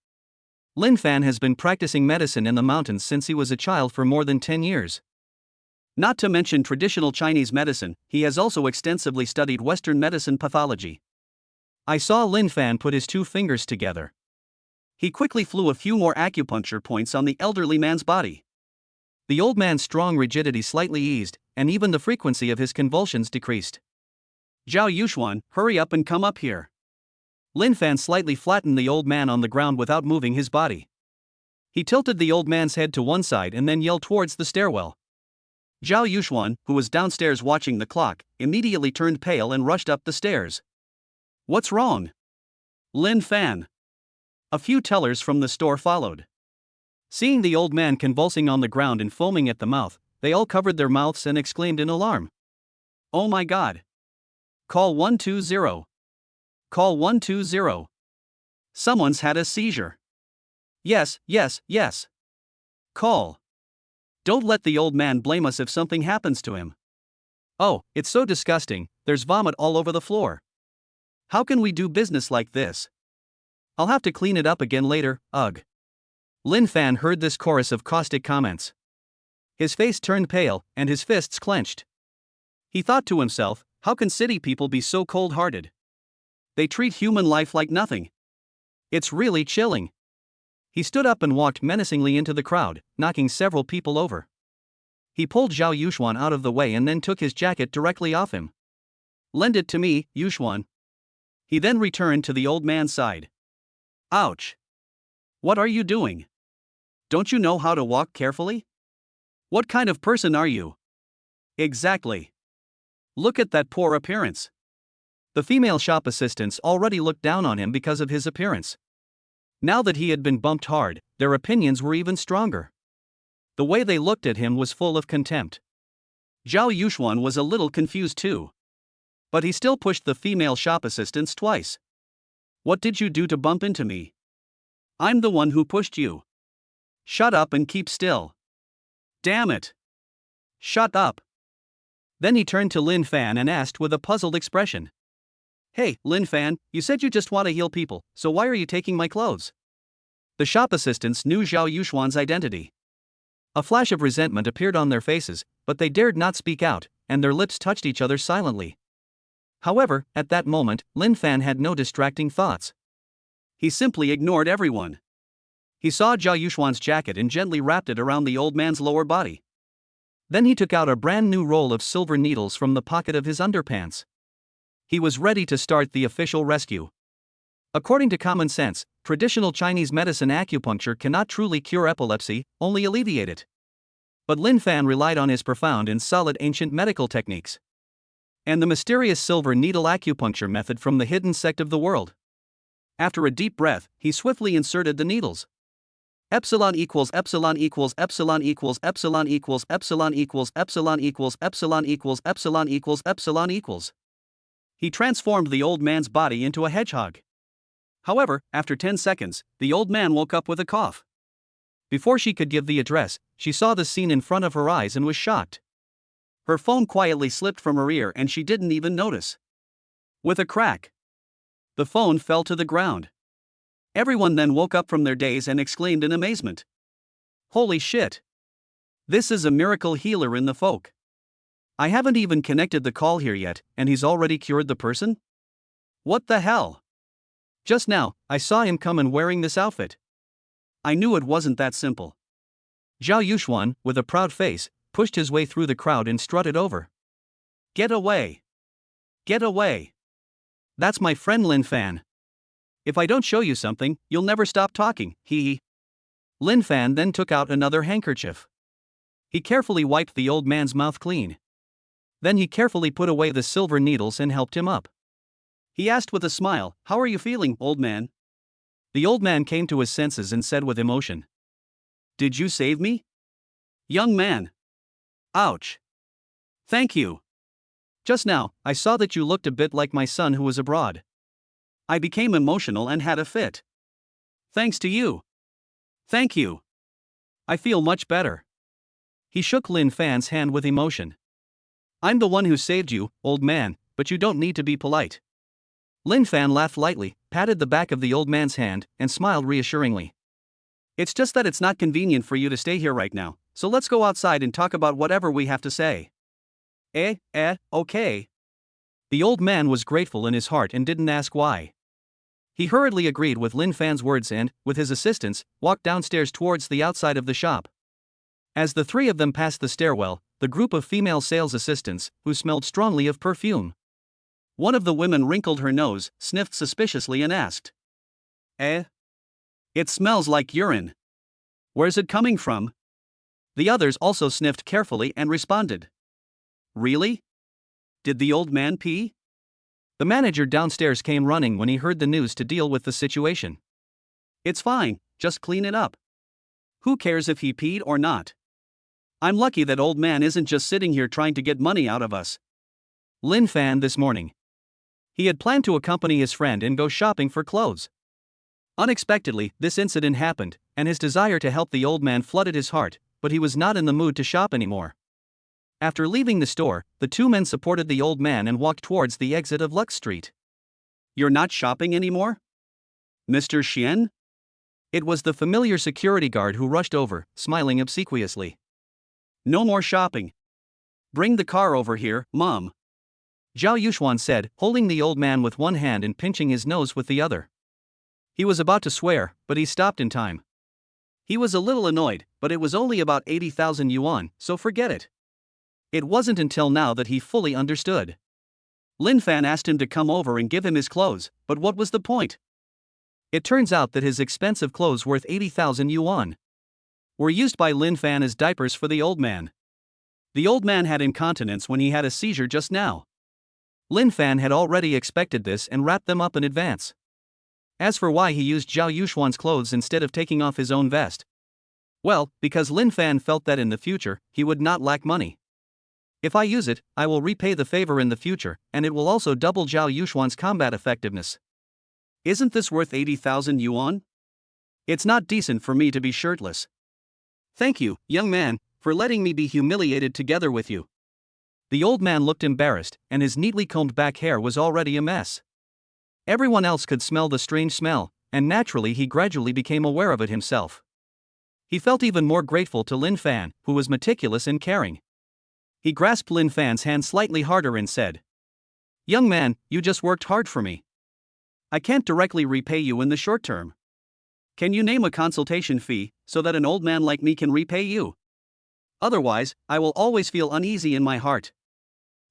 Lin Fan has been practicing medicine in the mountains since he was a child for more than 10 years. Not to mention traditional Chinese medicine, he has also extensively studied Western medicine pathology. I saw Lin Fan put his 2 fingers together. He quickly flew a few more acupuncture points on the elderly man's body. The old man's strong rigidity slightly eased, and even the frequency of his convulsions decreased. "Zhao Yuxuan, hurry up and come up here." Lin Fan slightly flattened the old man on the ground without moving his body. He tilted the old man's head to one side and then yelled towards the stairwell. Zhao Yuxuan, who was downstairs watching the clock, immediately turned pale and rushed up the stairs. "What's wrong?" "Lin Fan." A few tellers from the store followed. Seeing the old man convulsing on the ground and foaming at the mouth, they all covered their mouths and exclaimed in alarm, "Oh my God! Call 120. Call 120. Someone's had a seizure." Yes, yes, yes. Call. Don't let the old man blame us if something happens to him. Oh, it's so disgusting, there's vomit all over the floor. How can we do business like this? I'll have to clean it up again later, ugh. Lin Fan heard this chorus of caustic comments. His face turned pale, and his fists clenched. He thought to himself, how can city people be so cold-hearted? They treat human life like nothing. It's really chilling. He stood up and walked menacingly into the crowd, knocking several people over. He pulled Zhao Yuxuan out of the way and then took his jacket directly off him. Lend it to me, Yuxuan. He then returned to the old man's side. Ouch. What are you doing? Don't you know how to walk carefully? What kind of person are you? Exactly. Look at that poor appearance. The female shop assistants already looked down on him because of his appearance. Now that he had been bumped hard, their opinions were even stronger. The way they looked at him was full of contempt. Zhao Yuxuan was a little confused too. But he still pushed the female shop assistants twice. What did you do to bump into me? I'm the one who pushed you. Shut up and keep still. Damn it. Shut up. Then he turned to Lin Fan and asked with a puzzled expression. Hey, Lin Fan, you said you just want to heal people, so why are you taking my clothes? The shop assistants knew Zhao Yuxuan's identity. A flash of resentment appeared on their faces, but they dared not speak out, and their lips touched each other silently. However, at that moment, Lin Fan had no distracting thoughts. He simply ignored everyone. He saw Zhao Yuxuan's jacket and gently wrapped it around the old man's lower body. Then he took out a brand new roll of silver needles from the pocket of his underpants. He was ready to start the official rescue. According to common sense, traditional Chinese medicine acupuncture cannot truly cure epilepsy, only alleviate it. But Lin Fan relied on his profound and solid ancient medical techniques. And the mysterious silver needle acupuncture method from the hidden sect of the world. After a deep breath, he swiftly inserted the needles. Epsilon equals epsilon equals epsilon equals epsilon equals epsilon equals epsilon equals epsilon equals epsilon equals epsilon equals. He transformed the old man's body into a hedgehog. However, after 10 seconds, the old man woke up with a cough. Before she could give the address, she saw the scene in front of her eyes and was shocked. Her phone quietly slipped from her ear and she didn't even notice. With a crack, the phone fell to the ground. Everyone then woke up from their daze and exclaimed in amazement. Holy shit! This is a miracle healer in the folk. I haven't even connected the call here yet, and he's already cured the person? What the hell? Just now, I saw him come in wearing this outfit. I knew it wasn't that simple. Zhao Yuxuan, with a proud face, pushed his way through the crowd and strutted over. Get away! Get away! That's my friend Lin Fan. If I don't show you something, you'll never stop talking, hee. Lin Fan then took out another handkerchief. He carefully wiped the old man's mouth clean. Then he carefully put away the silver needles and helped him up. He asked with a smile, "How are you feeling, old man?" The old man came to his senses and said with emotion, "Did you save me? Young man. Ouch. Thank you. Just now, I saw that you looked a bit like my son who was abroad. I became emotional and had a fit. Thanks to you. Thank you. I feel much better." He shook Lin Fan's hand with emotion. "I'm the one who saved you, old man, but you don't need to be polite." Lin Fan laughed lightly, patted the back of the old man's hand, and smiled reassuringly. "It's just that it's not convenient for you to stay here right now, so let's go outside and talk about whatever we have to say." Okay. The old man was grateful in his heart and didn't ask why. He hurriedly agreed with Lin Fan's words and, with his assistants, walked downstairs towards the outside of the shop. As the three of them passed the stairwell, the group of female sales assistants, who smelled strongly of perfume. One of the women wrinkled her nose, sniffed suspiciously and asked, It smells like urine. Where's it coming from?" The others also sniffed carefully and responded, "Really? Did the old man pee?" The manager downstairs came running when he heard the news to deal with the situation. "It's fine, just clean it up. Who cares if he peed or not? I'm lucky that old man isn't just sitting here trying to get money out of us." Lin Fan this morning. He had planned to accompany his friend and go shopping for clothes. Unexpectedly, this incident happened, and his desire to help the old man flooded his heart, but he was not in the mood to shop anymore. After leaving the store, the two men supported the old man and walked towards the exit of Lux Street. "You're not shopping anymore, Mr. Xian?" It was the familiar security guard who rushed over, smiling obsequiously. "No more shopping. Bring the car over here, Mom," Zhao Yuxuan said, holding the old man with one hand and pinching his nose with the other. He was about to swear, but he stopped in time. He was a little annoyed, but it was only about 80,000 yuan, so forget it. It wasn't until now that he fully understood. Lin Fan asked him to come over and give him his clothes, but what was the point? It turns out that his expensive clothes worth 80,000 yuan were used by Lin Fan as diapers for the old man. The old man had incontinence when he had a seizure just now. Lin Fan had already expected this and wrapped them up in advance. As for why he used Zhao Yuxuan's clothes instead of taking off his own vest, well, because Lin Fan felt that in the future, he would not lack money. "If I use it, I will repay the favor in the future, and it will also double Zhao Yuxuan's combat effectiveness. Isn't this worth 80,000 yuan? It's not decent for me to be shirtless. Thank you, young man, for letting me be humiliated together with you." The old man looked embarrassed, and his neatly combed back hair was already a mess. Everyone else could smell the strange smell, and naturally he gradually became aware of it himself. He felt even more grateful to Lin Fan, who was meticulous and caring. He grasped Lin Fan's hand slightly harder and said, "Young man, you just worked hard for me. I can't directly repay you in the short term. Can you name a consultation fee, so that an old man like me can repay you? Otherwise, I will always feel uneasy in my heart."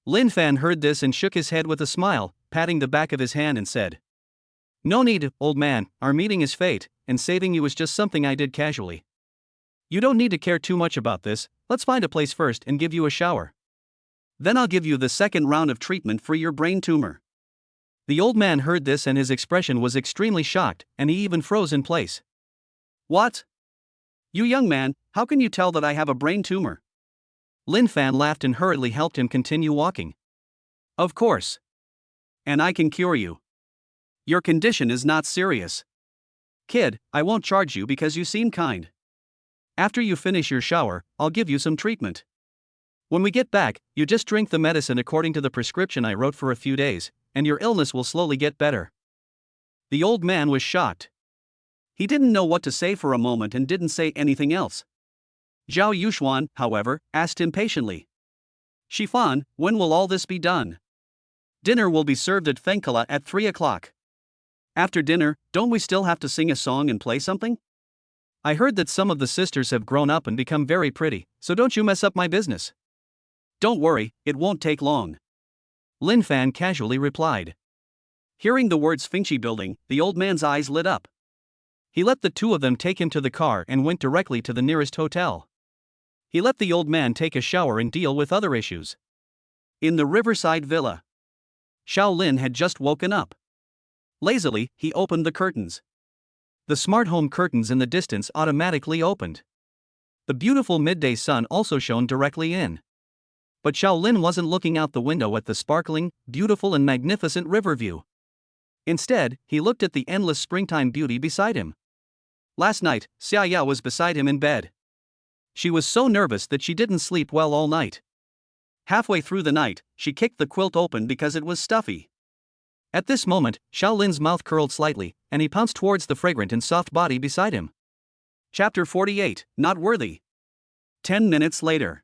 Lin Fan heard this and shook his head with a smile, patting the back of his hand and said, "No need, old man, our meeting is fate, and saving you is just something I did casually. You don't need to care too much about this, let's find a place first and give you a shower. Then I'll give you the second round of treatment for your brain tumor." The old man heard this and his expression was extremely shocked, and he even froze in place. "What? You young man, how can you tell that I have a brain tumor?" Lin Fan laughed and hurriedly helped him continue walking. "Of course. And I can cure you. Your condition is not serious. Kid, I won't charge you because you seem kind. After you finish your shower, I'll give you some treatment. When we get back, you just drink the medicine according to the prescription I wrote for a few days, and your illness will slowly get better." The old man was shocked. He didn't know what to say for a moment and didn't say anything else. Zhao Yuxuan, however, asked impatiently, "Shifan, when will all this be done? Dinner will be served at Fenkala at 3 o'clock. After dinner, don't we still have to sing a song and play something? I heard that some of the sisters have grown up and become very pretty, so don't you mess up my business." "Don't worry, it won't take long," Lin Fan casually replied. Hearing the words Fengshi building, the old man's eyes lit up. He let the two of them take him to the car and went directly to the nearest hotel. He let the old man take a shower and deal with other issues. In the riverside villa, Xiao Lin had just woken up. Lazily, he opened the curtains. The smart home curtains in the distance automatically opened. The beautiful midday sun also shone directly in. But Xiao Lin wasn't looking out the window at the sparkling, beautiful and magnificent river view. Instead, he looked at the endless springtime beauty beside him. Last night, Xia Ya was beside him in bed. She was so nervous that she didn't sleep well all night. Halfway through the night, she kicked the quilt open because it was stuffy. At this moment, Xiao Lin's mouth curled slightly, and he pounced towards the fragrant and soft body beside him. Chapter 48, Not Worthy. 10 minutes later.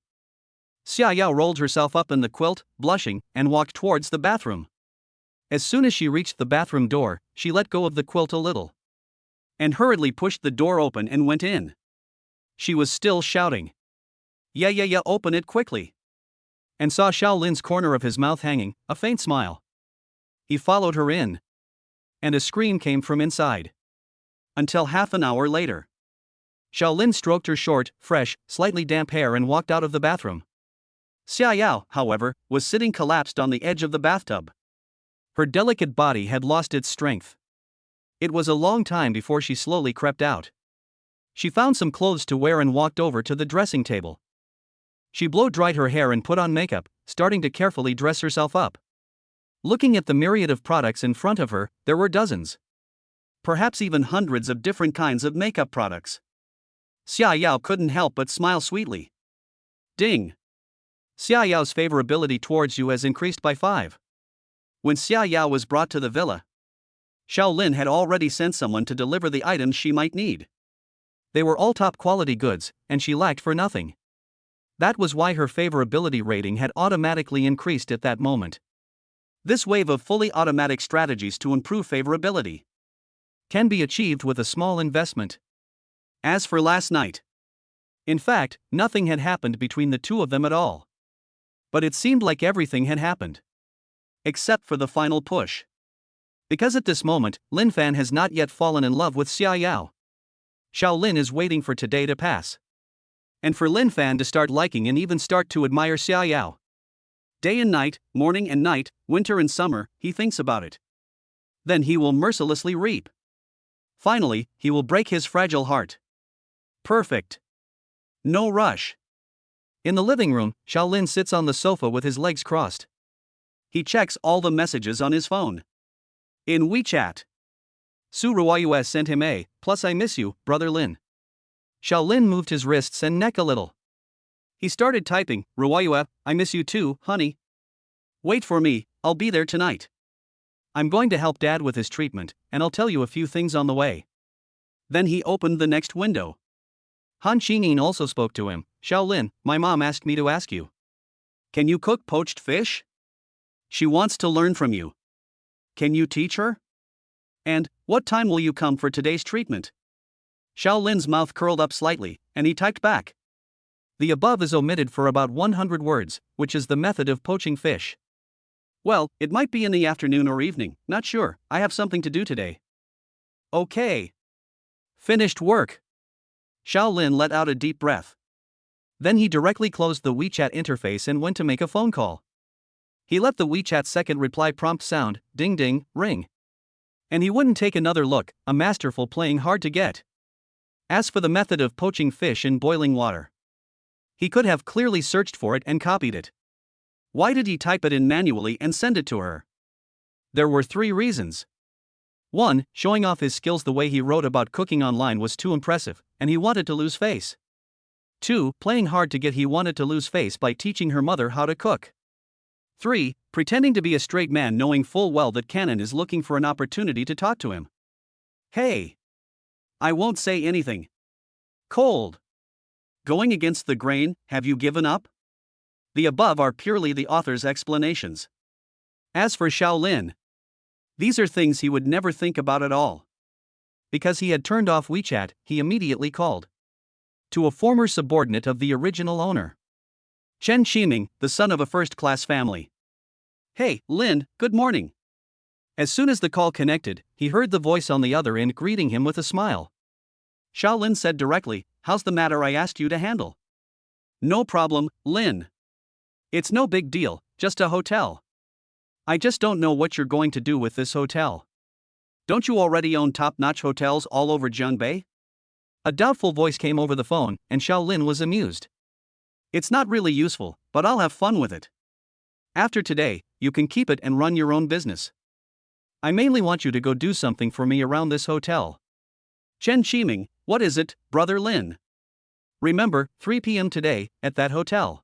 Xia Ya rolled herself up in the quilt, blushing, and walked towards the bathroom. As soon as she reached the bathroom door, she let go of the quilt a little and hurriedly pushed the door open and went in. She was still shouting, Yeah, open it quickly," and saw Xiao Lin's corner of his mouth hanging, a faint smile. He followed her in, and a scream came from inside. Until half an hour later. Xiao Lin stroked her short, fresh, slightly damp hair and walked out of the bathroom. Xia Yao, however, was sitting collapsed on the edge of the bathtub. Her delicate body had lost its strength. It was a long time before she slowly crept out. She found some clothes to wear and walked over to the dressing table. She blow-dried her hair and put on makeup, starting to carefully dress herself up. Looking at the myriad of products in front of her, there were dozens. perhaps even hundreds of different kinds of makeup products. Xia Yao couldn't help but smile sweetly. Ding! Xia Yao's favorability towards you has increased by 5. When Xia Yao was brought to the villa, Xiao Lin had already sent someone to deliver the items she might need. They were all top quality goods, and she lacked for nothing. That was why her favorability rating had automatically increased at that moment. This wave of fully automatic strategies to improve favorability can be achieved with a small investment. As for last night, in fact, nothing had happened between the two of them at all. But it seemed like everything had happened. Except for the final push. Because at this moment, Lin Fan has not yet fallen in love with Xia Yao. Xiao Lin is waiting for today to pass. And for Lin Fan to start liking and even start to admire Xia Yao. Day and night, morning and night, winter and summer, he thinks about it. Then he will mercilessly reap. Finally, he will break his fragile heart. Perfect. No rush. In the living room, Xiao Lin sits on the sofa with his legs crossed. He checks all the messages on his phone. In WeChat. Su Ruoyue sent him a, plus I miss you, brother Lin. Xiao Lin moved his wrists and neck a little. He started typing, Ruoyue, I miss you too, honey. Wait for me, I'll be there tonight. I'm going to help Dad with his treatment, and I'll tell you a few things on the way. Then he opened the next window. Han Qingyin also spoke to him, Xiao Lin, my mom asked me to ask you. Can you cook poached fish? She wants to learn from you. Can you teach her? And, what time will you come for today's treatment? Xiao Lin's mouth curled up slightly, and he typed back. The above is omitted for about 100 words, which is the method of poaching fish. Well, it might be in the afternoon or evening, not sure, I have something to do today. Okay. Finished work. Xiao Lin let out a deep breath. Then he directly closed the WeChat interface and went to make a phone call. He let the WeChat second reply prompt sound, ding ding, ring. And he wouldn't take another look, a masterful playing hard to get. As for the method of poaching fish in boiling water, he could have clearly searched for it and copied it. Why did he type it in manually and send it to her? There were 3 reasons. 1. Showing off his skills the way he wrote about cooking online was too impressive, and he wanted to lose face. 2. Playing hard to get, he wanted to lose face by teaching her mother how to cook. 3. Pretending to be a straight man knowing full well that Canon is looking for an opportunity to talk to him. Hey! I won't say anything. Cold. Going against the grain, have you given up? The above are purely the author's explanations. As for Xiao Lin, these are things he would never think about at all. Because he had turned off WeChat, he immediately called to a former subordinate of the original owner. Chen Qiming, the son of a first-class family. Hey, Lin, good morning. As soon as the call connected, he heard the voice on the other end greeting him with a smile. Xiao Lin said directly, how's the matter I asked you to handle? No problem, Lin. It's no big deal, just a hotel. I just don't know what you're going to do with this hotel. Don't you already own top-notch hotels all over Jiangbei? A doubtful voice came over the phone, and Xiao Lin was amused. It's not really useful, but I'll have fun with it. After today, you can keep it and run your own business. I mainly want you to go do something for me around this hotel. Chen Qiming, what is it, brother Lin? Remember, 3 p.m. today, at that hotel.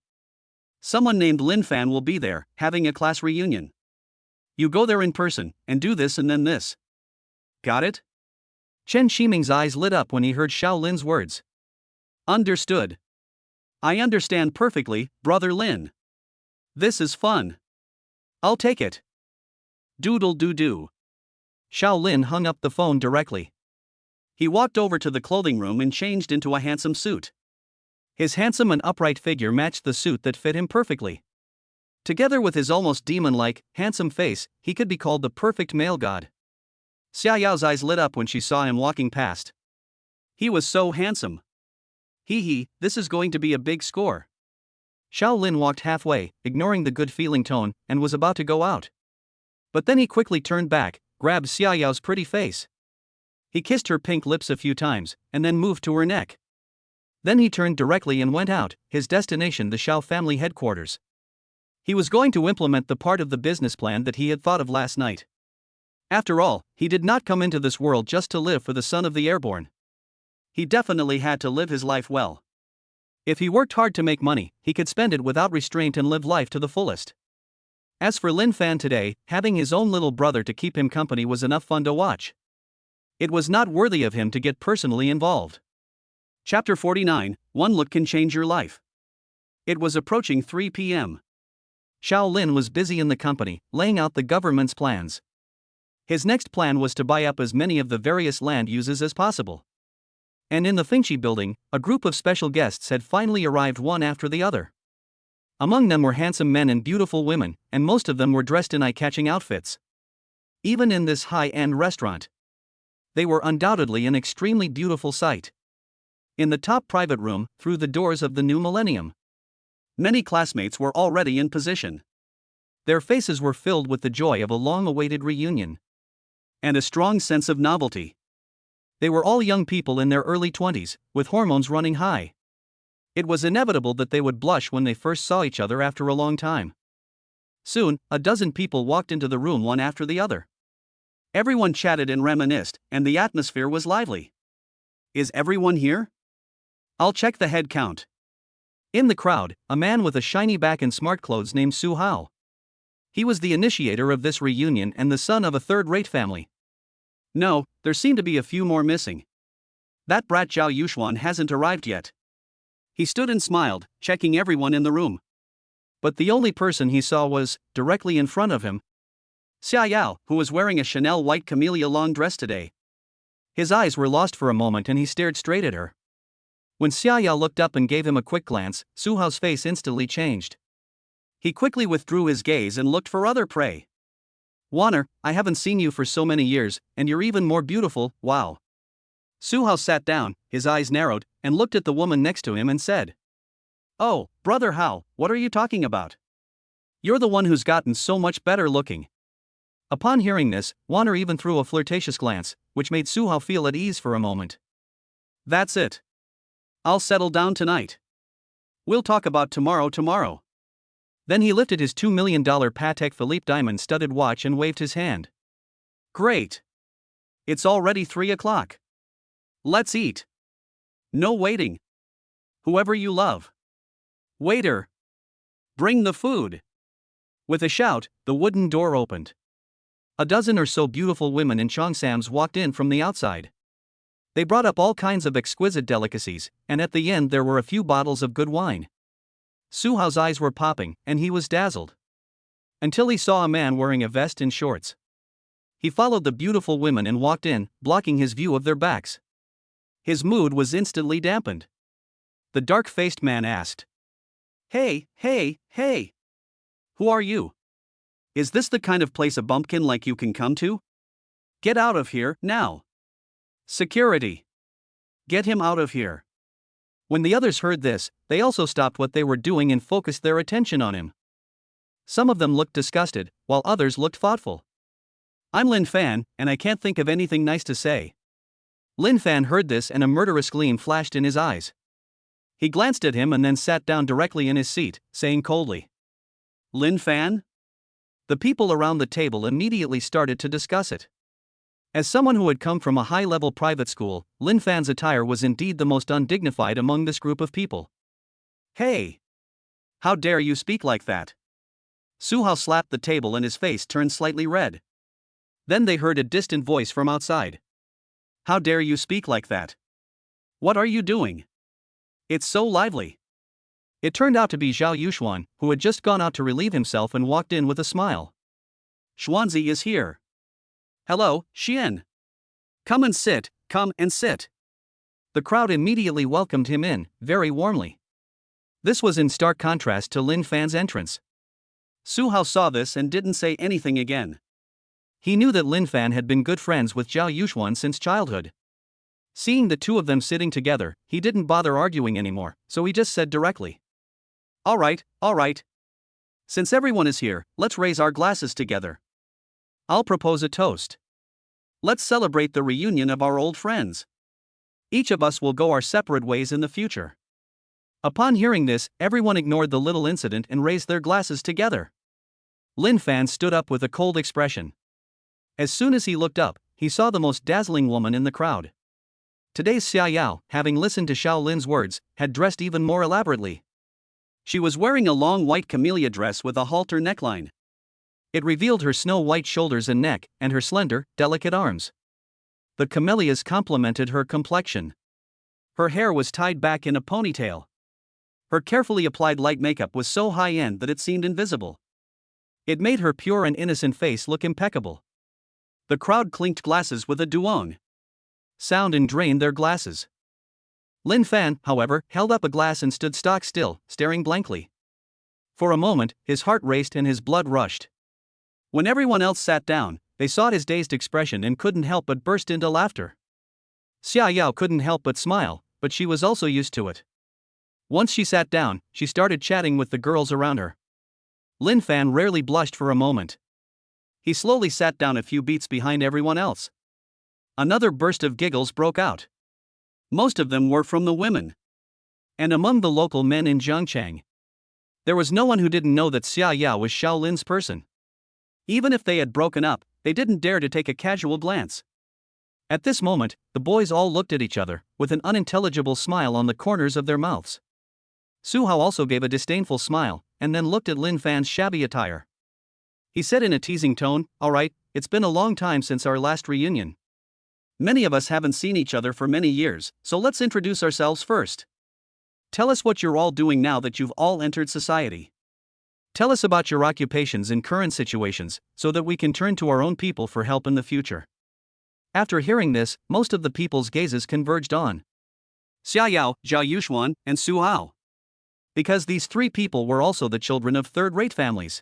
Someone named Lin Fan will be there, having a class reunion. You go there in person, and do this and then this. Got it? Chen Qiming's eyes lit up when he heard Xiao Lin's words. Understood. I understand perfectly, brother Lin. This is fun. I'll take it. Doodle-doo-doo. Xiao Lin hung up the phone directly. He walked over to the clothing room and changed into a handsome suit. His handsome and upright figure matched the suit that fit him perfectly. Together with his almost demon-like, handsome face, he could be called the perfect male god. Xia Yao's eyes lit up when she saw him walking past. He was so handsome. This is going to be a big score. Xiao Lin walked halfway, ignoring the good-feeling tone, and was about to go out. But then he quickly turned back, grabbed Xia Yao's pretty face. He kissed her pink lips a few times, and then moved to her neck. Then he turned directly and went out, his destination the Xiao family headquarters. He was going to implement the part of the business plan that he had thought of last night. After all, he did not come into this world just to live for the son of the airborne. He definitely had to live his life well. If he worked hard to make money, he could spend it without restraint and live life to the fullest. As for Lin Fan today, having his own little brother to keep him company was enough fun to watch. It was not worthy of him to get personally involved. Chapter 49, One Look Can Change Your Life. It was approaching 3 p.m. Xiao Lin was busy in the company, laying out the government's plans. His next plan was to buy up as many of the various land uses as possible. And in the Fengqi building, a group of special guests had finally arrived one after the other. Among them were handsome men and beautiful women, and most of them were dressed in eye-catching outfits. Even in this high-end restaurant, they were undoubtedly an extremely beautiful sight. In the top private room, through the doors of the new millennium, many classmates were already in position. Their faces were filled with the joy of a long-awaited reunion and a strong sense of novelty. They were all young people in their early 20s, with hormones running high. It was inevitable that they would blush when they first saw each other after a long time. Soon, a dozen people walked into the room one after the other. Everyone chatted and reminisced, and the atmosphere was lively. Is everyone here? I'll check the head count. In the crowd, a man with a shiny back and smart clothes named Su Hao. He was the initiator of this reunion and the son of a third-rate family. No, there seem to be a few more missing. That brat Zhao Yuxuan hasn't arrived yet. He stood and smiled, checking everyone in the room. But the only person he saw was, directly in front of him, Xia Yao, who was wearing a Chanel white camellia long dress today. His eyes were lost for a moment and he stared straight at her. When Xia Yao looked up and gave him a quick glance, Su Hao's face instantly changed. He quickly withdrew his gaze and looked for other prey. Wanner, I haven't seen you for so many years, and you're even more beautiful, wow. Su Hao sat down, his eyes narrowed, and looked at the woman next to him and said, "Oh, brother Hao, what are you talking about? You're the one who's gotten so much better looking." Upon hearing this, Wanner even threw a flirtatious glance, which made Su Hao feel at ease for a moment. That's it. I'll settle down tonight. We'll talk about tomorrow. Then he lifted his $2 million Patek Philippe diamond-studded watch and waved his hand. Great. It's already 3 o'clock. Let's eat. No waiting. Whoever you love. Waiter. Bring the food. With a shout, the wooden door opened. A dozen or so beautiful women in cheongsams walked in from the outside. They brought up all kinds of exquisite delicacies, and at the end there were a few bottles of good wine. Su Hao's eyes were popping, and he was dazzled. Until he saw a man wearing a vest and shorts. He followed the beautiful women and walked in, blocking his view of their backs. His mood was instantly dampened. The dark-faced man asked, Hey. Who are you? Is this the kind of place a bumpkin like you can come to? Get out of here, now. Security. Get him out of here. When the others heard this, they also stopped what they were doing and focused their attention on him. Some of them looked disgusted, while others looked thoughtful. I'm Lin Fan, and I can't think of anything nice to say. Lin Fan heard this and a murderous gleam flashed in his eyes. He glanced at him and then sat down directly in his seat, saying coldly, Lin Fan? The people around the table immediately started to discuss it. As someone who had come from a high-level private school, Lin Fan's attire was indeed the most undignified among this group of people. Hey! How dare you speak like that? Su Hao slapped the table and his face turned slightly red. Then they heard a distant voice from outside. How dare you speak like that? What are you doing? It's so lively. It turned out to be Zhao Yuxuan, who had just gone out to relieve himself and walked in with a smile. Xuanzi is here. Hello, Xian. Come and sit. The crowd immediately welcomed him in, very warmly. This was in stark contrast to Lin Fan's entrance. Su Hao saw this and didn't say anything again. He knew that Lin Fan had been good friends with Zhao Yuxuan since childhood. Seeing the two of them sitting together, he didn't bother arguing anymore, so he just said directly. All right. Since everyone is here, let's raise our glasses together. I'll propose a toast. Let's celebrate the reunion of our old friends. Each of us will go our separate ways in the future. Upon hearing this, everyone ignored the little incident and raised their glasses together. Lin Fan stood up with a cold expression. As soon as he looked up, he saw the most dazzling woman in the crowd. Today's Xia Yao, having listened to Xiao Lin's words, had dressed even more elaborately. She was wearing a long white camellia dress with a halter neckline. It revealed her snow-white shoulders and neck, and her slender, delicate arms. The camellias complemented her complexion. Her hair was tied back in a ponytail. Her carefully applied light makeup was so high-end that it seemed invisible. It made her pure and innocent face look impeccable. The crowd clinked glasses with a duong sound and drained their glasses. Lin Fan, however, held up a glass and stood stock still, staring blankly. For a moment, his heart raced and his blood rushed. When everyone else sat down, they saw his dazed expression and couldn't help but burst into laughter. Xia Yao couldn't help but smile, but she was also used to it. Once she sat down, she started chatting with the girls around her. Lin Fan rarely blushed for a moment. He slowly sat down a few beats behind everyone else. Another burst of giggles broke out. Most of them were from the women. And among the local men in Zhangchang, there was no one who didn't know that Xia Yao was Xiao Lin's person. Even if they had broken up, they didn't dare to take a casual glance. At this moment, the boys all looked at each other, with an unintelligible smile on the corners of their mouths. Su Hao also gave a disdainful smile, and then looked at Lin Fan's shabby attire. He said in a teasing tone, "All right, it's been a long time since our last reunion. Many of us haven't seen each other for many years, so let's introduce ourselves first. Tell us what you're all doing now that you've all entered society. Tell us about your occupations in current situations, so that we can turn to our own people for help in the future." After hearing this, most of the people's gazes converged on Xia Yao, Zhao Yuxuan, and Su Hao. Because these three people were also the children of third-rate families.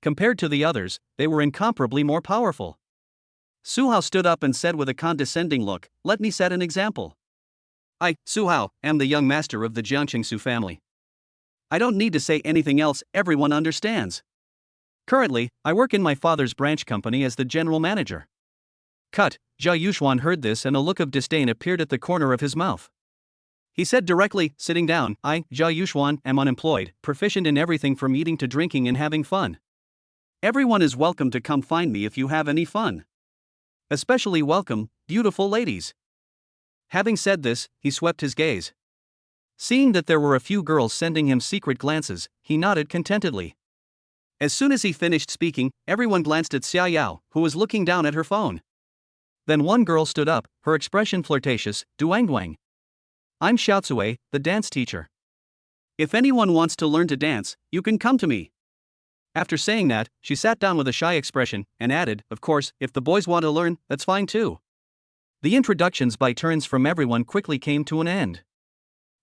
Compared to the others, they were incomparably more powerful. Su Hao stood up and said with a condescending look, "Let me set an example. I, Su Hao, am the young master of the Jiangqing Su family. I don't need to say anything else, everyone understands. Currently, I work in my father's branch company as the general manager." Cut. Zhao Yuxuan heard this and a look of disdain appeared at the corner of his mouth. He said directly, sitting down, "I, Zhao Yuxuan, am unemployed, proficient in everything from eating to drinking and having fun. Everyone is welcome to come find me if you have any fun. Especially welcome, beautiful ladies." Having said this, he swept his gaze. Seeing that there were a few girls sending him secret glances, he nodded contentedly. As soon as he finished speaking, everyone glanced at Xia Yao, who was looking down at her phone. Then one girl stood up, her expression flirtatious, "Duangduang. I'm Xiaocui, the dance teacher. If anyone wants to learn to dance, you can come to me." After saying that, she sat down with a shy expression, and added, "Of course, if the boys want to learn, that's fine too." The introductions by turns from everyone quickly came to an end.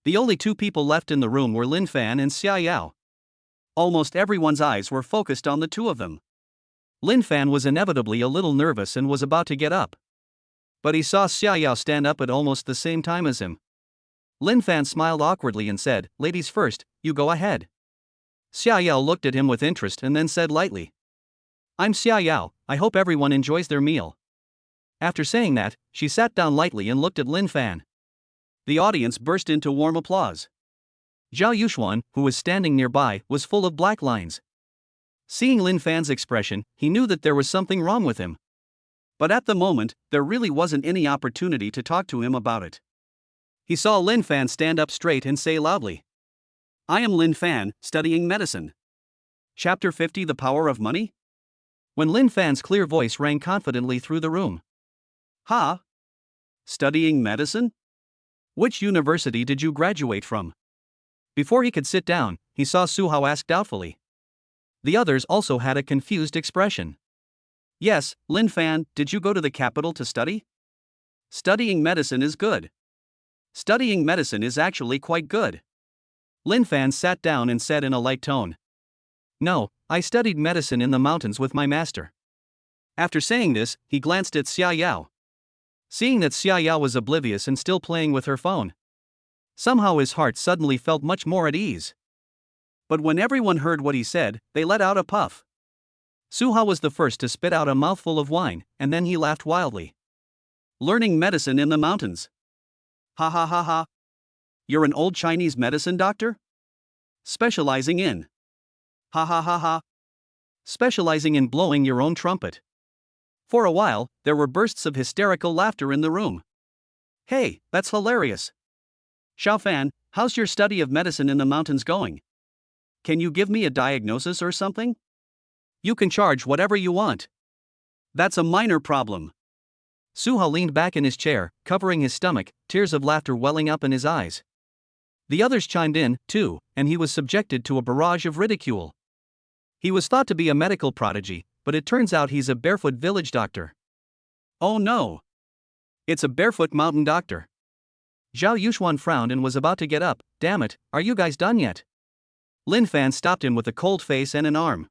The only two people left in the room were Lin Fan and Xia Yao. Almost everyone's eyes were focused on the two of them. Lin Fan was inevitably a little nervous and was about to get up. But he saw Xia Yao stand up at almost the same time as him. Lin Fan smiled awkwardly and said, "Ladies first, you go ahead." Xia Yao looked at him with interest and then said lightly, "I'm Xia Yao, I hope everyone enjoys their meal." After saying that, she sat down lightly and looked at Lin Fan. The audience burst into warm applause. Zhao Yuxuan, who was standing nearby, was full of black lines. Seeing Lin Fan's expression, he knew that there was something wrong with him. But at the moment, there really wasn't any opportunity to talk to him about it. He saw Lin Fan stand up straight and say loudly, "I am Lin Fan, studying medicine." Chapter 50 The Power of Money? When Lin Fan's clear voice rang confidently through the room. "Ha? Studying medicine? Which university did you graduate from?" Before he could sit down, he saw Su Hao ask doubtfully. The others also had a confused expression. "Yes, Lin Fan, did you go to the capital to study? Studying medicine is good. Studying medicine is actually quite good." Lin Fan sat down and said in a light tone, "No, I studied medicine in the mountains with my master." After saying this, he glanced at Xia Yao. Seeing that Xia Yao was oblivious and still playing with her phone, somehow his heart suddenly felt much more at ease. But when everyone heard what he said, they let out a puff. Su Hao was the first to spit out a mouthful of wine, and then he laughed wildly. "Learning medicine in the mountains. Ha ha ha ha. You're an old Chinese medicine doctor? Specializing in. Ha ha ha ha. Specializing in blowing your own trumpet. For a while, there were bursts of hysterical laughter in the room. Hey, that's hilarious. Xiaofan, how's your study of medicine in the mountains going? Can you give me a diagnosis or something? You can charge whatever you want. That's a minor problem. Su Hao leaned back in his chair, covering his stomach, tears of laughter welling up in his eyes. The others chimed in, too, and he was subjected to a barrage of ridicule. He was thought to be a medical prodigy, but it turns out he's a barefoot village doctor. Oh no! It's a barefoot mountain doctor. Zhao Yuxuan frowned and was about to get up. Damn it, are you guys done yet? Lin Fan stopped him with a cold face and an arm.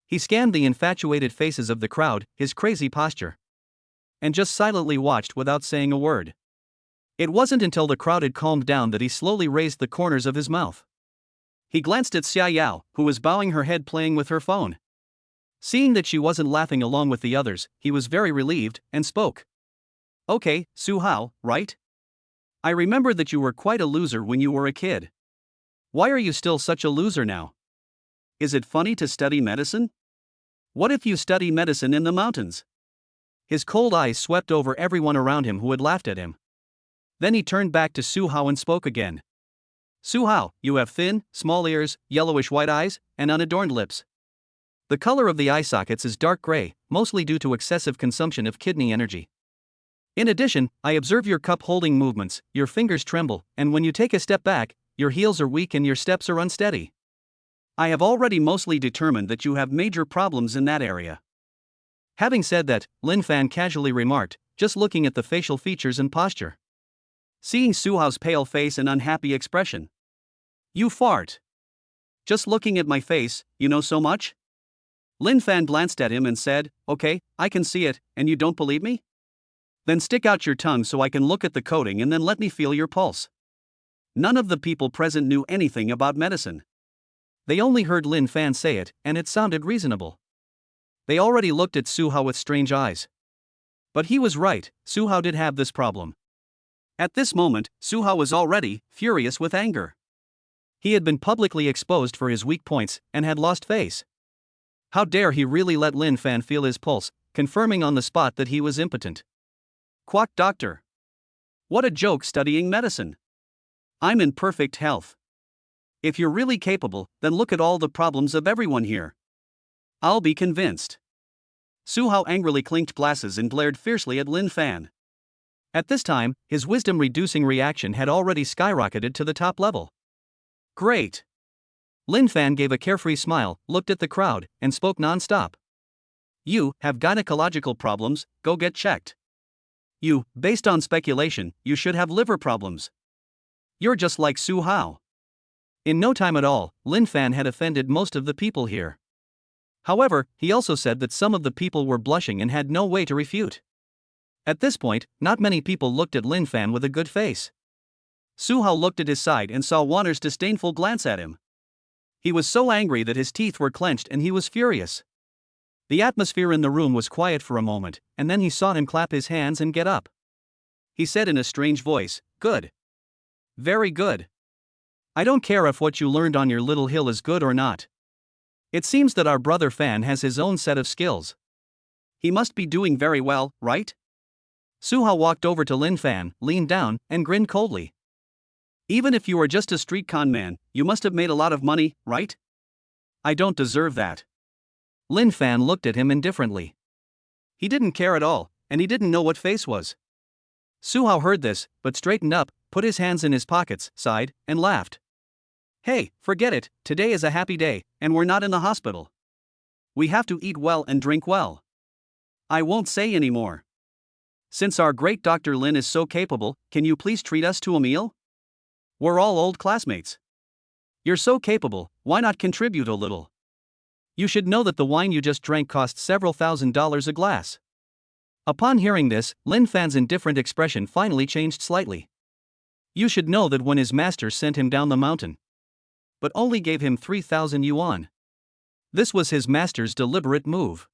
He scanned the infatuated faces of the crowd, his crazy posture, and just silently watched without saying a word. It wasn't until the crowd had calmed down that he slowly raised the corners of his mouth. He glanced at Xia Yao, who was bowing her head playing with her phone. Seeing that she wasn't laughing along with the others, he was very relieved, and spoke. Okay, Su Hao, right? I remember that you were quite a loser when you were a kid. Why are you still such a loser now? Is it funny to study medicine? What if you study medicine in the mountains? His cold eyes swept over everyone around him who had laughed at him. Then he turned back to Su Hao and spoke again. Su Hao, you have thin, small ears, yellowish white eyes, and unadorned lips. The color of the eye sockets is dark gray, mostly due to excessive consumption of kidney energy. In addition, I observe your cup-holding movements, your fingers tremble, and when you take a step back, your heels are weak and your steps are unsteady. I have already mostly determined that you have major problems in that area. Having said that, Lin Fan casually remarked, just looking at the facial features and posture. Seeing Su Hao's pale face and unhappy expression. You fart. Just looking at my face, you know so much? Lin Fan glanced at him and said, okay, I can see it, and you don't believe me? Then stick out your tongue so I can look at the coating and then let me feel your pulse. None of the people present knew anything about medicine. They only heard Lin Fan say it, and it sounded reasonable. They already looked at Su Hao with strange eyes. But he was right, Su Hao did have this problem. At this moment, Su Hao was already furious with anger. He had been publicly exposed for his weak points, and had lost face. How dare he really let Lin Fan feel his pulse, confirming on the spot that he was impotent. Quack doctor. What a joke studying medicine. I'm in perfect health. If you're really capable, then look at all the problems of everyone here. I'll be convinced. Su Hao angrily clinked glasses and glared fiercely at Lin Fan. At this time, his wisdom-reducing reaction had already skyrocketed to the top level. Great. Lin Fan gave a carefree smile, looked at the crowd, and spoke non-stop. You have gynecological problems, go get checked. You, based on speculation, you should have liver problems. You're just like Su Hao. In no time at all, Lin Fan had offended most of the people here. However, he also said that some of the people were blushing and had no way to refute. At this point, not many people looked at Lin Fan with a good face. Su Hao looked at his side and saw Wanner's disdainful glance at him. He was so angry that his teeth were clenched and he was furious. The atmosphere in the room was quiet for a moment, and then he saw him clap his hands and get up. He said in a strange voice, good. Very good. I don't care if what you learned on your little hill is good or not. It seems that our brother Fan has his own set of skills. He must be doing very well, right? Su Hao walked over to Lin Fan, leaned down, and grinned coldly. Even if you are just a street con man, you must have made a lot of money, right? I don't deserve that. Lin Fan looked at him indifferently. He didn't care at all, and he didn't know what face was. Su Hao heard this, but straightened up, put his hands in his pockets, sighed, and laughed. Hey, forget it, today is a happy day, and we're not in the hospital. We have to eat well and drink well. I won't say any more. Since our great Dr. Lin is so capable, can you please treat us to a meal? We're all old classmates. You're so capable, why not contribute a little? You should know that the wine you just drank costs several $1,000s a glass. Upon hearing this, Lin Fan's indifferent expression finally changed slightly. You should know that when his master sent him down the mountain, but only gave him 3,000 yuan. This was his master's deliberate move.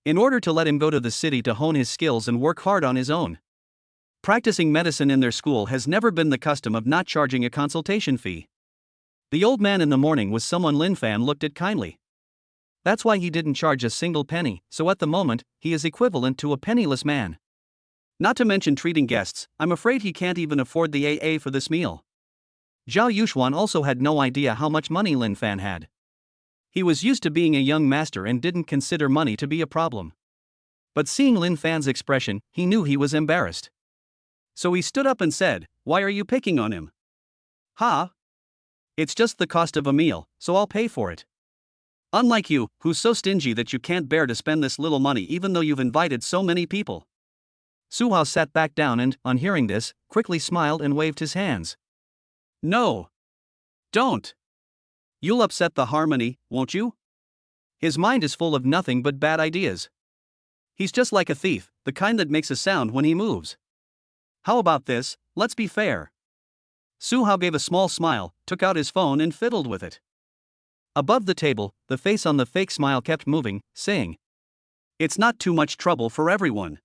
In order to let him go to the city to hone his skills and work hard on his own. Practicing medicine in their school has never been the custom of not charging a consultation fee. The old man in the morning was someone Lin Fan looked at kindly. That's why he didn't charge a single penny, so at the moment, he is equivalent to a penniless man. Not to mention treating guests, I'm afraid he can't even afford the AA for this meal. Zhao Yuxuan also had no idea how much money Lin Fan had. He was used to being a young master and didn't consider money to be a problem. But seeing Lin Fan's expression, he knew he was embarrassed. So he stood up and said, "Why are you picking on him?" "Ha! It's just the cost of a meal, so I'll pay for it. Unlike you, who's so stingy that you can't bear to spend this little money even though you've invited so many people." Su Hao sat back down and, on hearing this, quickly smiled and waved his hands. "No. Don't. You'll upset the harmony, won't you?" His mind is full of nothing but bad ideas. He's just like a thief, the kind that makes a sound when he moves. "How about this, let's be fair." Su Hao gave a small smile, took out his phone and fiddled with it. Above the table, the face on the fake smile kept moving, saying, "It's not too much trouble for everyone.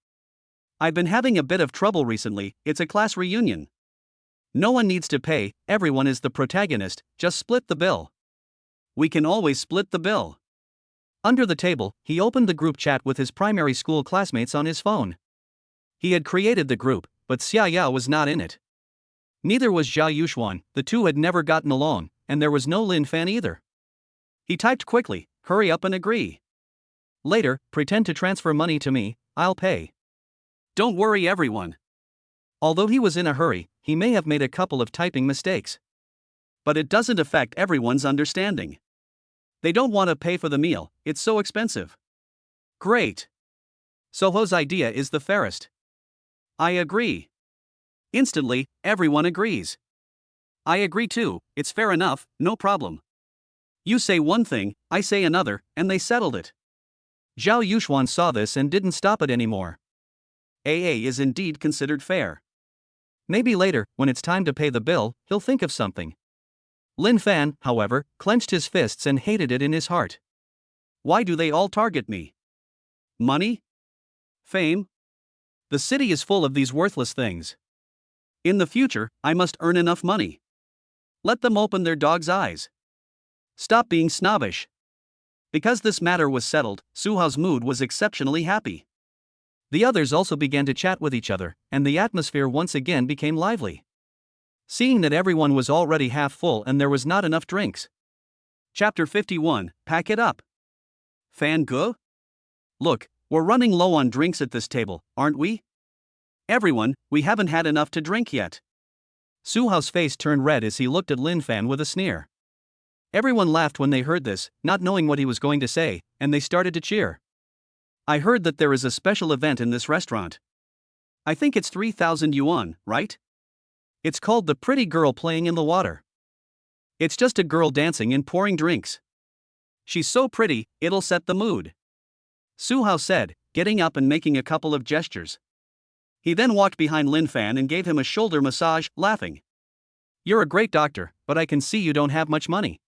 I've been having a bit of trouble recently, it's a class reunion. No one needs to pay, everyone is the protagonist, just split the bill." "We can always split the bill." Under the table, he opened the group chat with his primary school classmates on his phone. He had created the group, but Xia Yao was not in it. Neither was Zhao Yuxuan, the two had never gotten along, and there was no Lin Fan either. He typed quickly, "Hurry up and agree. Later, pretend to transfer money to me, I'll pay. Don't worry everyone." Although he was in a hurry, he may have made a couple of typing mistakes. But it doesn't affect everyone's understanding. They don't want to pay for the meal, it's so expensive. Great. Soho's idea is the fairest. I agree. Instantly, everyone agrees. I agree too, it's fair enough, no problem. You say one thing, I say another, and they settled it. Zhao Yuxuan saw this and didn't stop it anymore. AA is indeed considered fair. Maybe later, when it's time to pay the bill, he'll think of something. Lin Fan, however, clenched his fists and hated it in his heart. Why do they all target me? Money? Fame? The city is full of these worthless things. In the future, I must earn enough money. Let them open their dog's eyes. Stop being snobbish. Because this matter was settled, Su Hao's mood was exceptionally happy. The others also began to chat with each other, and the atmosphere once again became lively. Seeing that everyone was already half full and there was not enough drinks. Chapter 51, Pack It Up. Fan Ge? Look, we're running low on drinks at this table, aren't we? Everyone, we haven't had enough to drink yet. Su Hao's face turned red as he looked at Lin Fan with a sneer. Everyone laughed when they heard this, not knowing what he was going to say, and they started to cheer. I heard that there is a special event in this restaurant. I think it's 3,000 yuan, right? It's called the Pretty Girl Playing in the Water. It's just a girl dancing and pouring drinks. She's so pretty, it'll set the mood. Su Hao said, getting up and making a couple of gestures. He then walked behind Lin Fan and gave him a shoulder massage, laughing. You're a great doctor, but I can see you don't have much money.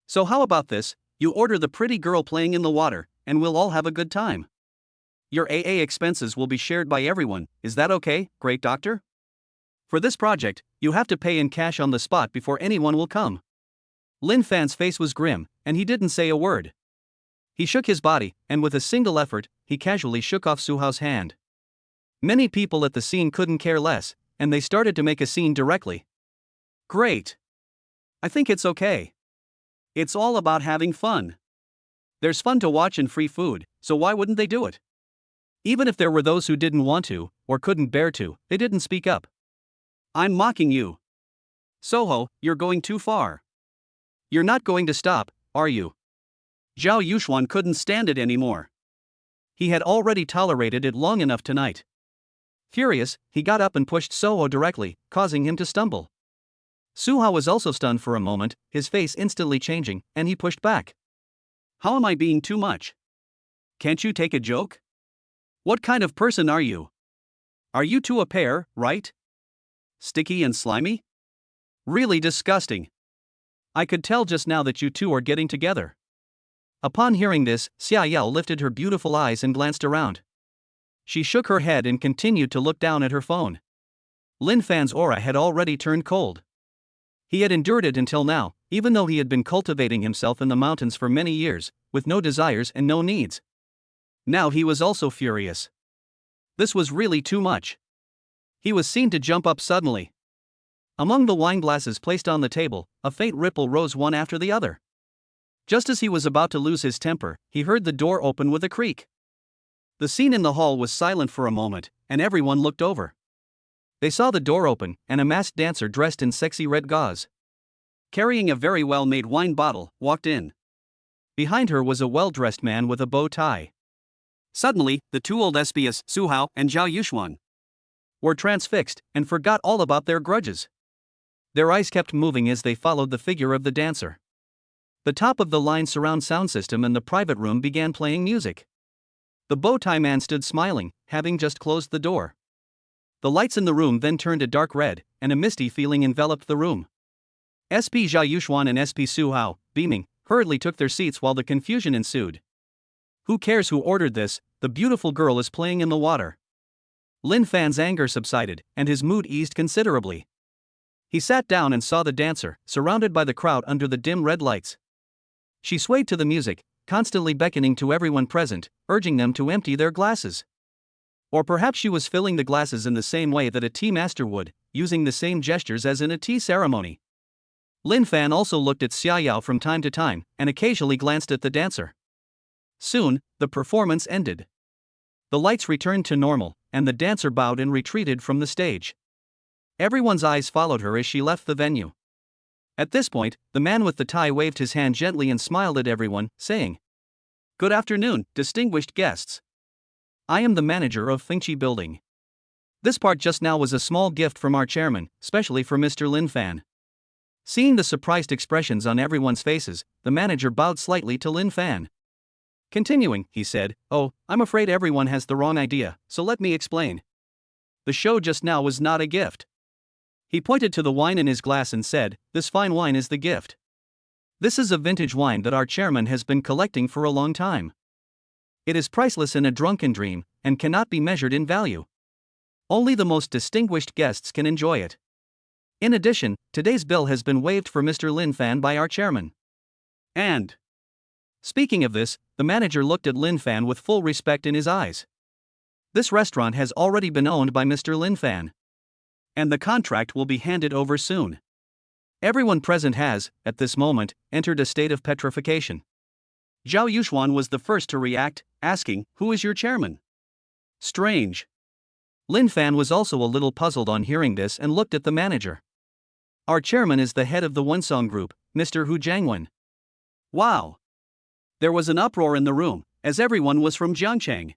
So how about this, you order the Pretty Girl Playing in the Water, and we'll all have a good time. Your AA expenses will be shared by everyone, is that okay, great doctor? For this project, you have to pay in cash on the spot before anyone will come. Lin Fan's face was grim, and he didn't say a word. He shook his body, and with a single effort, he casually shook off Su Hao's hand. Many people at the scene couldn't care less, and they started to make a scene directly. Great. I think it's okay. It's all about having fun. There's fun to watch and free food, so why wouldn't they do it? Even if there were those who didn't want to, or couldn't bear to, they didn't speak up. I'm mocking you. Soho, you're going too far. You're not going to stop, are you? Zhao Yuxuan couldn't stand it anymore. He had already tolerated it long enough tonight. Furious, he got up and pushed Soho directly, causing him to stumble. Su Hao was also stunned for a moment, his face instantly changing, and he pushed back. How am I being too much? Can't you take a joke? What kind of person are you? Are you two a pair, right? Sticky and slimy? Really disgusting. I could tell just now that you two are getting together. Upon hearing this, Xia Yao lifted her beautiful eyes and glanced around. She shook her head and continued to look down at her phone. Lin Fan's aura had already turned cold. He had endured it until now, even though he had been cultivating himself in the mountains for many years, with no desires and no needs. Now he was also furious. This was really too much. He was seen to jump up suddenly. Among the wine glasses placed on the table, a faint ripple rose one after the other. Just as he was about to lose his temper, he heard the door open with a creak. The scene in the hall was silent for a moment, and everyone looked over. They saw the door open, and a masked dancer dressed in sexy red gauze, carrying a very well-made wine bottle, walked in. Behind her was a well-dressed man with a bow tie. Suddenly, the two old espions, Su Hao and Zhao Yuxuan, were transfixed and forgot all about their grudges. Their eyes kept moving as they followed the figure of the dancer. The top-of-the-line surround sound system in the private room began playing music. The bow-tie man stood smiling, having just closed the door. The lights in the room then turned a dark red, and a misty feeling enveloped the room. SP Zhao Yuxuan and SP Su Hao, beaming, hurriedly took their seats while the confusion ensued. Who cares who ordered this? The beautiful girl is playing in the water. Lin Fan's anger subsided, and his mood eased considerably. He sat down and saw the dancer, surrounded by the crowd under the dim red lights. She swayed to the music, constantly beckoning to everyone present, urging them to empty their glasses. Or perhaps she was filling the glasses in the same way that a tea master would, using the same gestures as in a tea ceremony. Lin Fan also looked at Xia Yao from time to time, and occasionally glanced at the dancer. Soon, the performance ended. The lights returned to normal, and the dancer bowed and retreated from the stage. Everyone's eyes followed her as she left the venue. At this point, the man with the tie waved his hand gently and smiled at everyone, saying, "Good afternoon, distinguished guests. I am the manager of Fengqi Building. This part just now was a small gift from our chairman, specially for Mr. Lin Fan." Seeing the surprised expressions on everyone's faces, the manager bowed slightly to Lin Fan. Continuing, he said, "Oh, I'm afraid everyone has the wrong idea, so let me explain. The show just now was not a gift." He pointed to the wine in his glass and said, "This fine wine is the gift. This is a vintage wine that our chairman has been collecting for a long time. It is priceless in a drunken dream, and cannot be measured in value. Only the most distinguished guests can enjoy it. In addition, today's bill has been waived for Mr. Lin Fan by our chairman. And..." Speaking of this, the manager looked at Lin Fan with full respect in his eyes. This restaurant has already been owned by Mr. Lin Fan. And the contract will be handed over soon. Everyone present has, at this moment, entered a state of petrification. Zhao Yuxuan was the first to react, asking, "Who is your chairman?" Strange. Lin Fan was also a little puzzled on hearing this and looked at the manager. "Our chairman is the head of the Wensong Group, Mr. Hu Jiangwen." Wow! There was an uproar in the room, as everyone was from Jiangchang.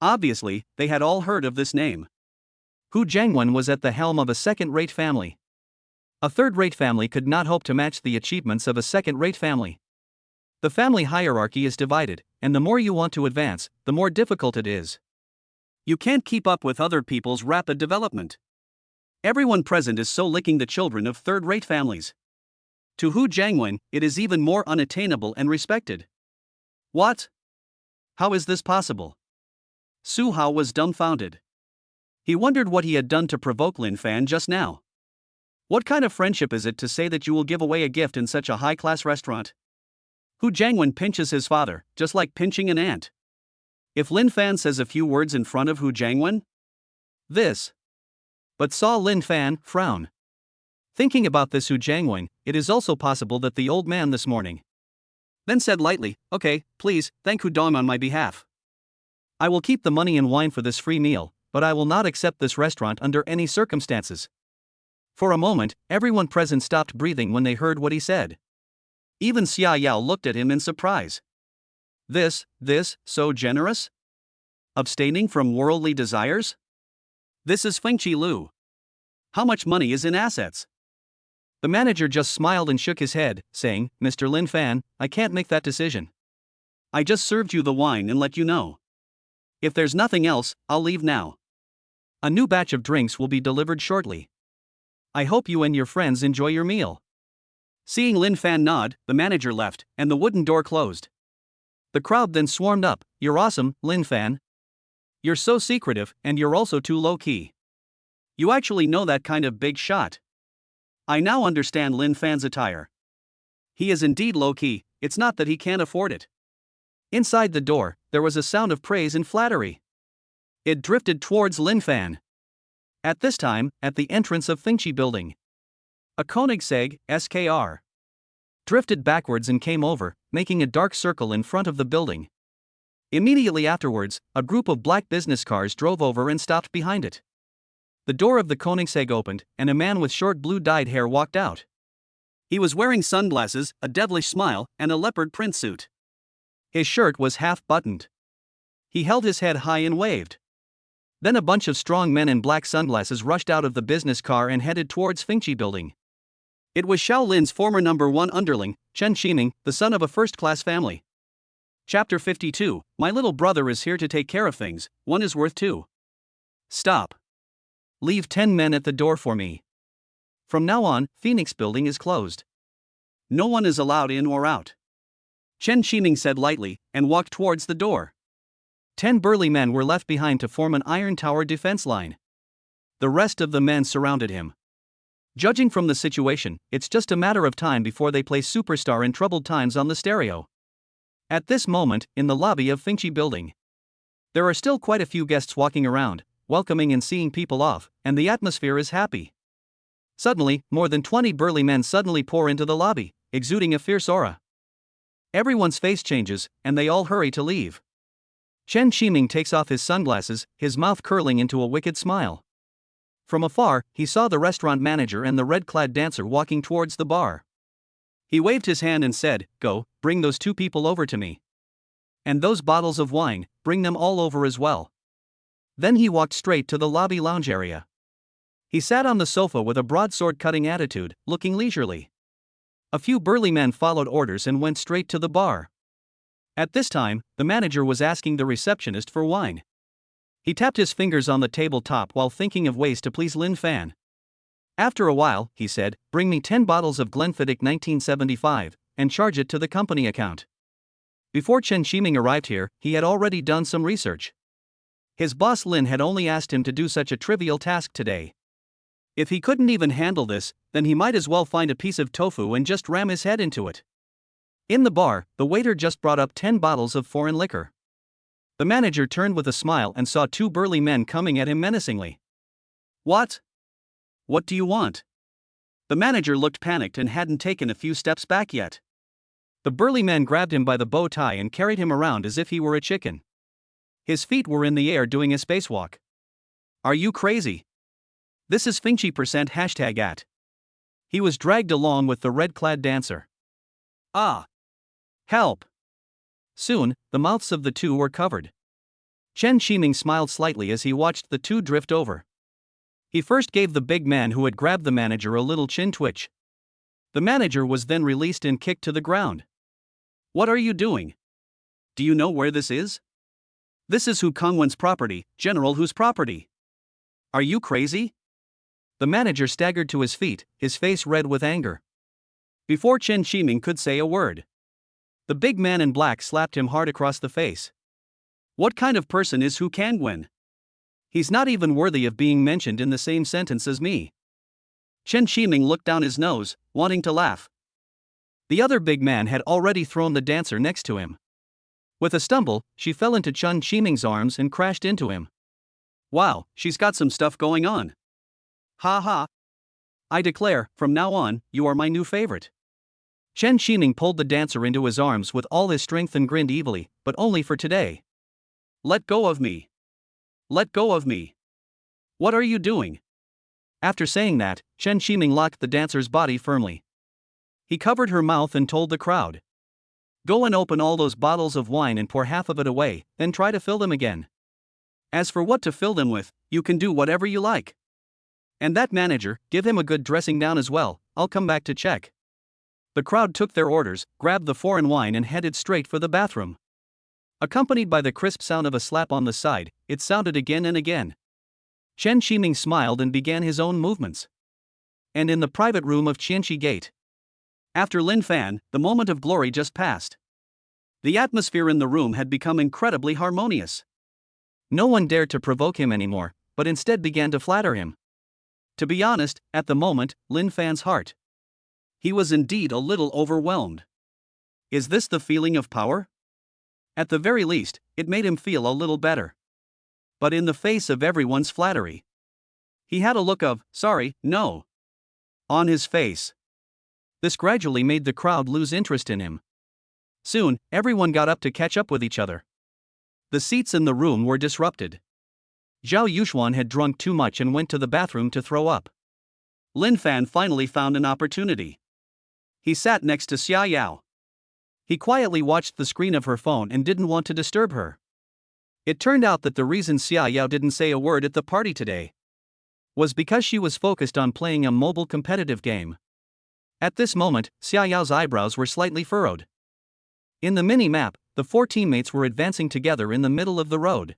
Obviously, they had all heard of this name. Hu Jiangwen was at the helm of a second-rate family. A third-rate family could not hope to match the achievements of a second-rate family. The family hierarchy is divided, and the more you want to advance, the more difficult it is. You can't keep up with other people's rapid development. Everyone present is so licking the children of third-rate families. To Hu Jiangwen, it is even more unattainable and respected. What? How is this possible? Su Hao was dumbfounded. He wondered what he had done to provoke Lin Fan just now. What kind of friendship is it to say that you will give away a gift in such a high-class restaurant? Hu Jiangwen pinches his father, just like pinching an ant. If Lin Fan says a few words in front of Hu Jiangwen? This. But saw Lin Fan frown. Thinking about this Hu Jiangwen, it is also possible that the old man this morning then said lightly, "Okay, please, thank Hu Dong on my behalf. I will keep the money and wine for this free meal, but I will not accept this restaurant under any circumstances." For a moment, everyone present stopped breathing when they heard what he said. Even Xia Yao looked at him in surprise. This, so generous? Abstaining from worldly desires? This is Fengqi Lu. How much money is in assets? The manager just smiled and shook his head, saying, "Mr. Lin Fan, I can't make that decision. I just served you the wine and let you know. If there's nothing else, I'll leave now. A new batch of drinks will be delivered shortly. I hope you and your friends enjoy your meal." Seeing Lin Fan nod, the manager left, and the wooden door closed. The crowd then swarmed up. "You're awesome, Lin Fan. You're so secretive, and you're also too low-key. You actually know that kind of big shot. I now understand Lin Fan's attire. He is indeed low-key, it's not that he can't afford it. Inside the door, there was a sound of praise and flattery. It drifted towards Lin Fan. At this time, at the entrance of Fingqi building, a Koenigsegg, SKR, drifted backwards and came over, making a dark circle in front of the building. Immediately afterwards, a group of black business cars drove over and stopped behind it. The door of the Koenigsegg opened, and a man with short blue-dyed hair walked out. He was wearing sunglasses, a devilish smile, and a leopard print suit. His shirt was half-buttoned. He held his head high and waved. Then a bunch of strong men in black sunglasses rushed out of the business car and headed towards Fingqi building. It was Xiao Lin's former number 1 underling, Chen Qingyin, the son of a first-class family. Chapter 52, My little brother is here to take care of things, 1 is worth 2. Stop. Leave 10 men at the door for me. From now on, Phoenix building is closed. No one is allowed in or out. Chen Qingyin said lightly, and walked towards the door. 10 burly men were left behind to form an iron tower defense line. The rest of the men surrounded him. Judging from the situation, it's just a matter of time before they play Superstar in Troubled Times on the stereo. At this moment, in the lobby of Fingqi building, there are still quite a few guests walking around, welcoming and seeing people off, and the atmosphere is happy. Suddenly, more than 20 burly men suddenly pour into the lobby, exuding a fierce aura. Everyone's face changes, and they all hurry to leave. Chen Qingyin takes off his sunglasses, his mouth curling into a wicked smile. From afar, he saw the restaurant manager and the red-clad dancer walking towards the bar. He waved his hand and said, "Go, bring those 2 people over to me. And those bottles of wine, bring them all over as well." Then he walked straight to the lobby lounge area. He sat on the sofa with a broadsword-cutting attitude, looking leisurely. A few burly men followed orders and went straight to the bar. At this time, the manager was asking the receptionist for wine. He tapped his fingers on the tabletop while thinking of ways to please Lin Fan. After a while, he said, "Bring me 10 bottles of Glenfiddich 1975, and charge it to the company account." Before Chen Qingyin arrived here, he had already done some research. His boss Lin had only asked him to do such a trivial task today. If he couldn't even handle this, then he might as well find a piece of tofu and just ram his head into it. In the bar, the waiter just brought up 10 bottles of foreign liquor. The manager turned with a smile and saw 2 burly men coming at him menacingly. "What? What do you want?" The manager looked panicked and hadn't taken a few steps back yet. The burly men grabbed him by the bow tie and carried him around as if he were a chicken. His feet were in the air doing a spacewalk. "Are you crazy? This is Fingqi %@." He was dragged along with the red-clad dancer. Ah! Help! Soon, the mouths of the 2 were covered. Chen Qingyin smiled slightly as he watched the 2 drift over. He first gave the big man who had grabbed the manager a little chin twitch. The manager was then released and kicked to the ground. "What are you doing? Do you know where this is? This is Hu Kongwen's property, General Hu's property. Are you crazy?" The manager staggered to his feet, his face red with anger. Before Chen Qingyin could say a word, the big man in black slapped him hard across the face. "What kind of person is Hu Kongwen? He's not even worthy of being mentioned in the same sentence as me." Chen Qingyin looked down his nose, wanting to laugh. The other big man had already thrown the dancer next to him. With a stumble, she fell into Chen Qingyin's arms and crashed into him. "Wow, she's got some stuff going on. Ha ha. I declare, from now on, you are my new favorite." Chen Qingyin pulled the dancer into his arms with all his strength and grinned evilly, but only for today. "Let go of me. Let go of me. What are you doing?" After saying that, Chen Qingyin locked the dancer's body firmly. He covered her mouth and told the crowd, "Go and open all those bottles of wine and pour half of it away, then try to fill them again. As for what to fill them with, you can do whatever you like. And that manager, give him a good dressing down as well, I'll come back to check." The crowd took their orders, grabbed the foreign wine and headed straight for the bathroom. Accompanied by the crisp sound of a slap on the side, it sounded again and again. Chen Qingyin smiled and began his own movements. And in the private room of Qianqi Gate, after Lin Fan, the moment of glory just passed. The atmosphere in the room had become incredibly harmonious. No one dared to provoke him anymore, but instead began to flatter him. To be honest, at the moment, Lin Fan's heart. He was indeed a little overwhelmed. Is this the feeling of power? At the very least, it made him feel a little better. But in the face of everyone's flattery, he had a look of, sorry, no, on his face. This gradually made the crowd lose interest in him. Soon, everyone got up to catch up with each other. The seats in the room were disrupted. Zhao Yuxuan had drunk too much and went to the bathroom to throw up. Lin Fan finally found an opportunity. He sat next to Xia Yao. He quietly watched the screen of her phone and didn't want to disturb her. It turned out that the reason Xia Yao didn't say a word at the party today was because she was focused on playing a mobile competitive game. At this moment, Xia Yao's eyebrows were slightly furrowed. In the mini-map, the four teammates were advancing together in the middle of the road.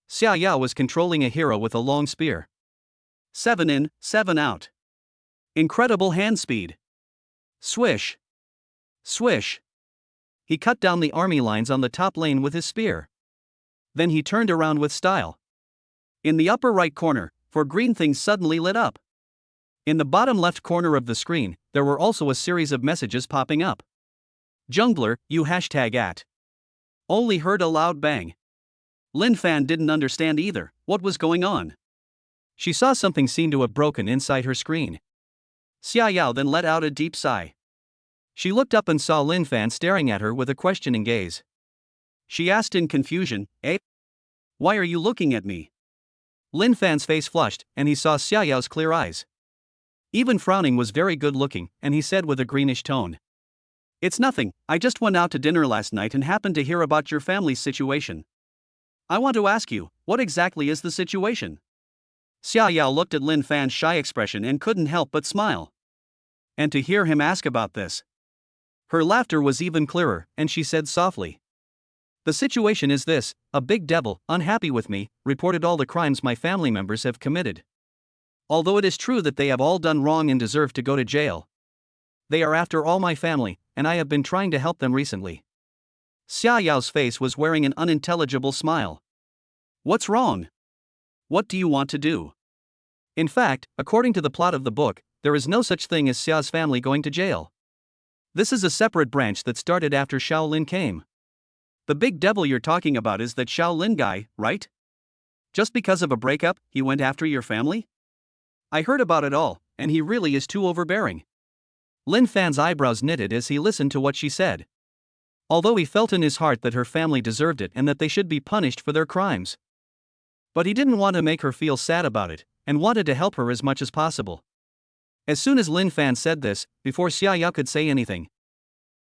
Xia Yao was controlling a hero with a long spear. 7 in, 7 out. Incredible hand speed. Swish. Swish. He cut down the army lines on the top lane with his spear. Then he turned around with style. In the upper right corner, 4 green things suddenly lit up. In the bottom left corner of the screen, there were also a series of messages popping up. Jungler, you #at. Only heard a loud bang. Lin Fan didn't understand either what was going on. She saw something seem to have broken inside her screen. Xia Yao then let out a deep sigh. She looked up and saw Lin Fan staring at her with a questioning gaze. She asked in confusion, "Eh? Why are you looking at me?" Lin Fan's face flushed, and he saw Xia Yao's clear eyes. Even frowning was very good looking, and he said with a greenish tone, "It's nothing, I just went out to dinner last night and happened to hear about your family's situation. I want to ask you, what exactly is the situation?" Xia Yao looked at Lin Fan's shy expression and couldn't help but smile. And to hear him ask about this, her laughter was even clearer, and she said softly, "The situation is this: a big devil, unhappy with me, reported all the crimes my family members have committed. Although it is true that they have all done wrong and deserve to go to jail, they are after all my family, and I have been trying to help them recently." Xia Yao's face was wearing an unintelligible smile. "What's wrong? What do you want to do?" In fact, according to the plot of the book, there is no such thing as Xia's family going to jail. This is a separate branch that started after Shaolin came. The big devil you're talking about is that Shaolin guy, right? Just because of a breakup, he went after your family? I heard about it all, and he really is too overbearing. Lin Fan's eyebrows knitted as he listened to what she said. Although he felt in his heart that her family deserved it and that they should be punished for their crimes. But he didn't want to make her feel sad about it, and wanted to help her as much as possible. As soon as Lin Fan said this, before Xia Yao could say anything,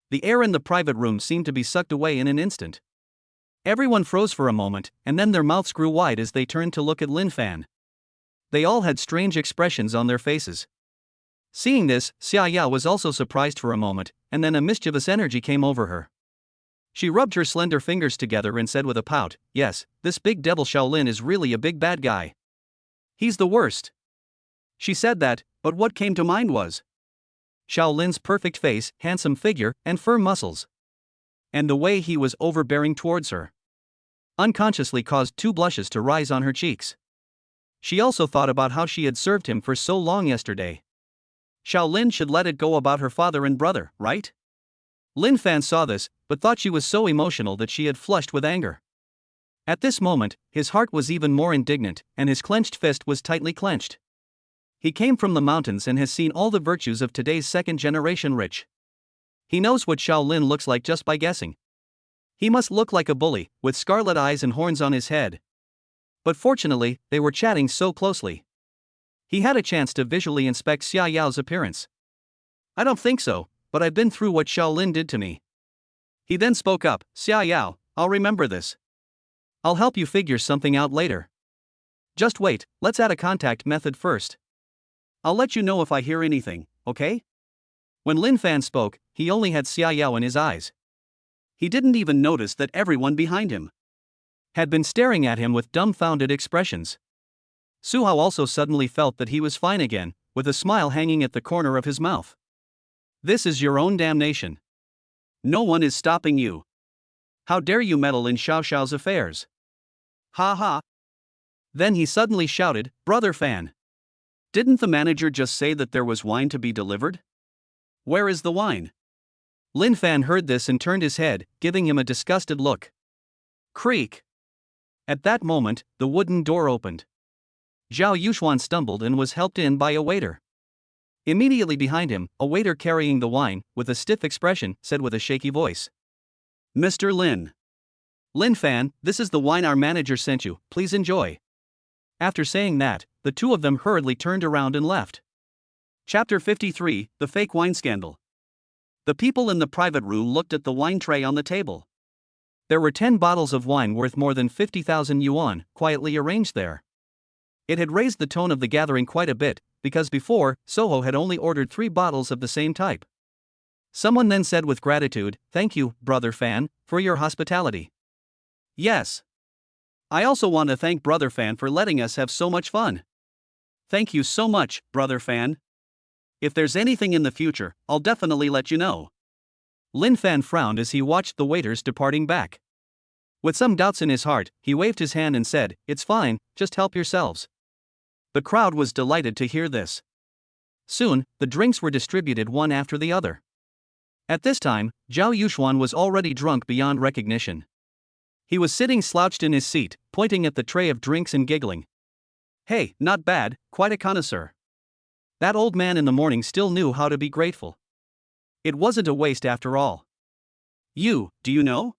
the air in the private room seemed to be sucked away in an instant. Everyone froze for a moment, and then their mouths grew wide as they turned to look at Lin Fan. They all had strange expressions on their faces. Seeing this, Xia Yao was also surprised for a moment, and then a mischievous energy came over her. She rubbed her slender fingers together and said with a pout, "Yes, this big devil Shaolin is really a big bad guy. He's the worst." She said that, but what came to mind was Shaolin's perfect face, handsome figure, and firm muscles. And the way he was overbearing towards her unconsciously caused 2 blushes to rise on her cheeks. She also thought about how she had served him for so long yesterday. Shaolin should let it go about her father and brother, right? Lin Fan saw this, but thought she was so emotional that she had flushed with anger. At this moment, his heart was even more indignant, and his clenched fist was tightly clenched. He came from the mountains and has seen all the virtues of today's second-generation rich. He knows what Shaolin looks like just by guessing. He must look like a bully, with scarlet eyes and horns on his head. But fortunately, they were chatting so closely. He had a chance to visually inspect Xia Yao's appearance. "I don't think so, but I've been through what Shaolin did to me." He then spoke up, "Xia Yao, I'll remember this. I'll help you figure something out later. Just wait, let's add a contact method first. I'll let you know if I hear anything, okay?" When Lin Fan spoke, he only had Xia Yao in his eyes. He didn't even notice that everyone behind him had been staring at him with dumbfounded expressions. Su Hao also suddenly felt that he was fine again, with a smile hanging at the corner of his mouth. "This is your own damnation. No one is stopping you. How dare you meddle in Xiao Xiao's affairs? Ha ha." Then he suddenly shouted, "Brother Fan! Didn't the manager just say that there was wine to be delivered? Where is the wine? Lin Fan heard this and turned his head, giving him a disgusted look. Creak! At that moment, the wooden door opened. Zhao Yuxuan stumbled and was helped in by a waiter. Immediately behind him, a waiter carrying the wine, with a stiff expression, said with a shaky voice. Mr. Lin. Lin Fan, this is the wine our manager sent you, please enjoy. After saying that, the two of them hurriedly turned around and left. Chapter 53, The Fake Wine Scandal. The people in the private room looked at the wine tray on the table. There were 10 bottles of wine worth more than 50,000 yuan, quietly arranged there. It had raised the tone of the gathering quite a bit, because before, Soho had only ordered 3 bottles of the same type. Someone then said with gratitude, "Thank you, Brother Fan, for your hospitality." Yes. I also want to thank Brother Fan for letting us have so much fun. Thank you so much, Brother Fan. If there's anything in the future, I'll definitely let you know. Lin Fan frowned as he watched the waiters departing back. With some doubts in his heart, he waved his hand and said, "It's fine, just help yourselves." The crowd was delighted to hear this. Soon, the drinks were distributed one after the other. At this time, Zhao Yuxuan was already drunk beyond recognition. He was sitting slouched in his seat, pointing at the tray of drinks and giggling. Hey, not bad, quite a connoisseur. That old man in the morning still knew how to be grateful. It wasn't a waste after all. Do you know?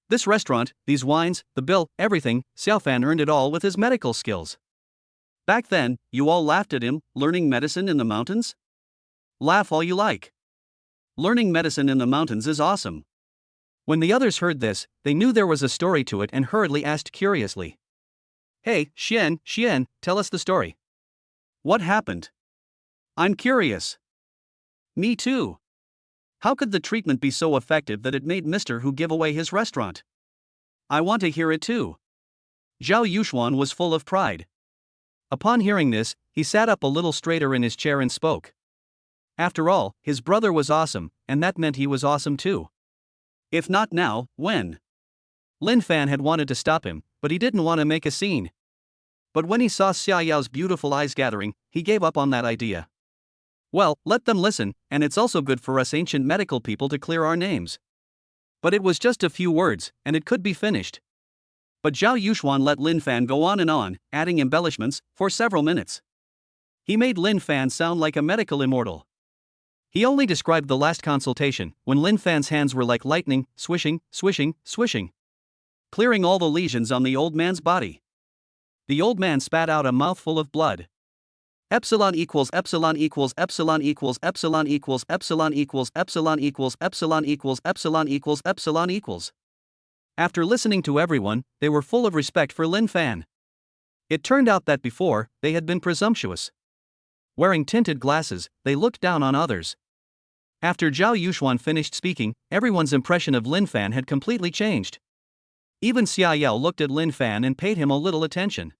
This restaurant, these wines, the bill, everything, Xiaofan earned it all with his medical skills. Back then, you all laughed at him, learning medicine in the mountains? Laugh all you like. Learning medicine in the mountains is awesome. When the others heard this, they knew there was a story to it and hurriedly asked curiously. Hey, Xian, tell us the story. What happened? I'm curious. Me too. How could the treatment be so effective that it made Mr. Hu give away his restaurant? I want to hear it too. Zhao Yuxuan was full of pride. Upon hearing this, he sat up a little straighter in his chair and spoke. After all, his brother was awesome, and that meant he was awesome too. If not now, when? Lin Fan had wanted to stop him, but he didn't want to make a scene. But when he saw Xia Yao's beautiful eyes gathering, he gave up on that idea. Well, let them listen, and it's also good for us ancient medical people to clear our names. But it was just a few words, and it could be finished. But Zhao Yuxuan let Lin Fan go on, adding embellishments, for several minutes. He made Lin Fan sound like a medical immortal. He only described the last consultation, when Lin Fan's hands were like lightning, swishing, swishing, swishing, clearing all the lesions on the old man's body. The old man spat out a mouthful of blood. Epsilon equals epsilon equals epsilon equals epsilon equals epsilon equals epsilon equals epsilon equals epsilon equals epsilon equals. After listening to everyone, they were full of respect for Lin Fan. It turned out that before, they had been presumptuous. Wearing tinted glasses, they looked down on others. After Zhao Yuxuan finished speaking, everyone's impression of Lin Fan had completely changed. Even Xia Yao looked at Lin Fan and paid him a little attention.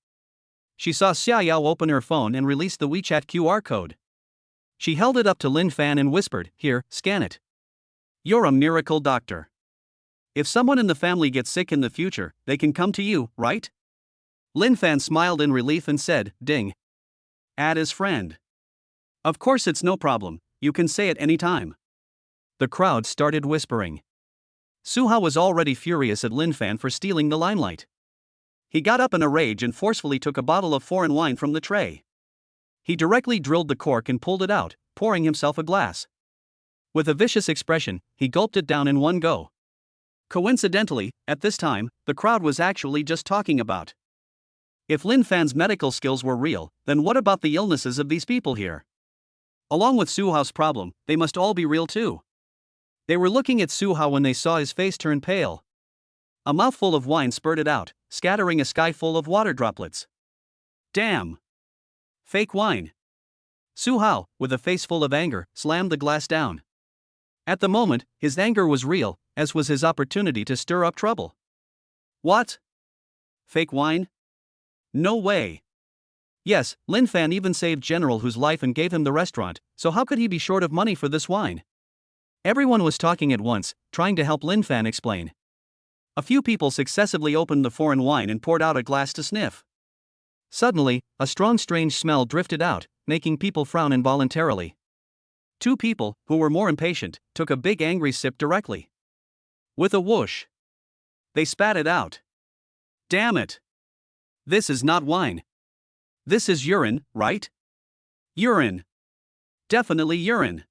She saw Xia Yao open her phone and release the WeChat QR code. She held it up to Lin Fan and whispered, "Here, scan it. You're a miracle doctor. If someone in the family gets sick in the future, they can come to you, right?" Lin Fan smiled in relief and said, "Ding. Add as friend. Of course it's no problem, you can say it any time." The crowd started whispering. Su Hao was already furious at Lin Fan for stealing the limelight. He got up in a rage and forcefully took a bottle of foreign wine from the tray. He directly drilled the cork and pulled it out, pouring himself a glass. With a vicious expression, he gulped it down in one go. Coincidentally, at this time, the crowd was actually just talking about. If Lin Fan's medical skills were real, then what about the illnesses of these people here? Along with Su Hao's problem, they must all be real too. They were looking at Su Hao when they saw his face turn pale. A mouthful of wine spurted out, scattering a sky full of water droplets. Damn! Fake wine! Su Hao, with a face full of anger, slammed the glass down. At the moment, his anger was real, as was his opportunity to stir up trouble. What? Fake wine? No way! Yes, Lin Fan even saved General Hu's life and gave him the restaurant, so how could he be short of money for this wine? Everyone was talking at once, trying to help Lin Fan explain. A few people successively opened the foreign wine and poured out a glass to sniff. Suddenly, a strong strange smell drifted out, making people frown involuntarily. Two people, who were more impatient, took a big angry sip directly. With a whoosh, they spat it out. Damn it! This is not wine. This is urine, right? Urine. Definitely urine.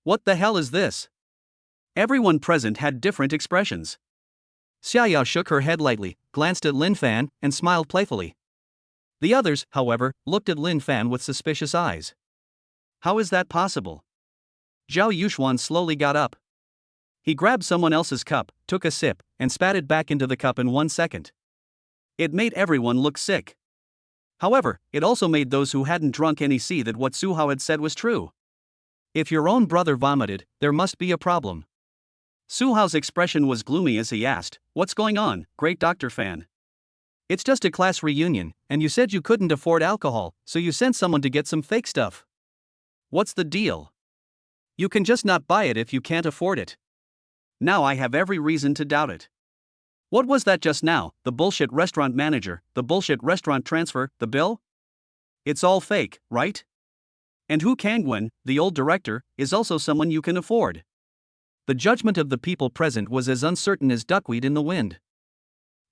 What the hell is this? Everyone present had different expressions. Xiaoyao shook her head lightly, glanced at Lin Fan, and smiled playfully. The others, however, looked at Lin Fan with suspicious eyes. How is that possible? Zhao Yuxuan slowly got up. He grabbed someone else's cup, took a sip, and spat it back into the cup in 1 second. It made everyone look sick. However, it also made those who hadn't drunk any see that what Su Hao had said was true. If your own brother vomited, there must be a problem. Su Hao's expression was gloomy as he asked, "What's going on, great Dr. Fan?" "It's just a class reunion, and you said you couldn't afford alcohol, so you sent someone to get some fake stuff. What's the deal? You can just not buy it if you can't afford it." Now I have every reason to doubt it. What was that just now? The bullshit restaurant manager, the bullshit restaurant transfer, the bill? It's all fake, right? And Hu Kangwen, the old director, is also someone you can afford. The judgment of the people present was as uncertain as duckweed in the wind.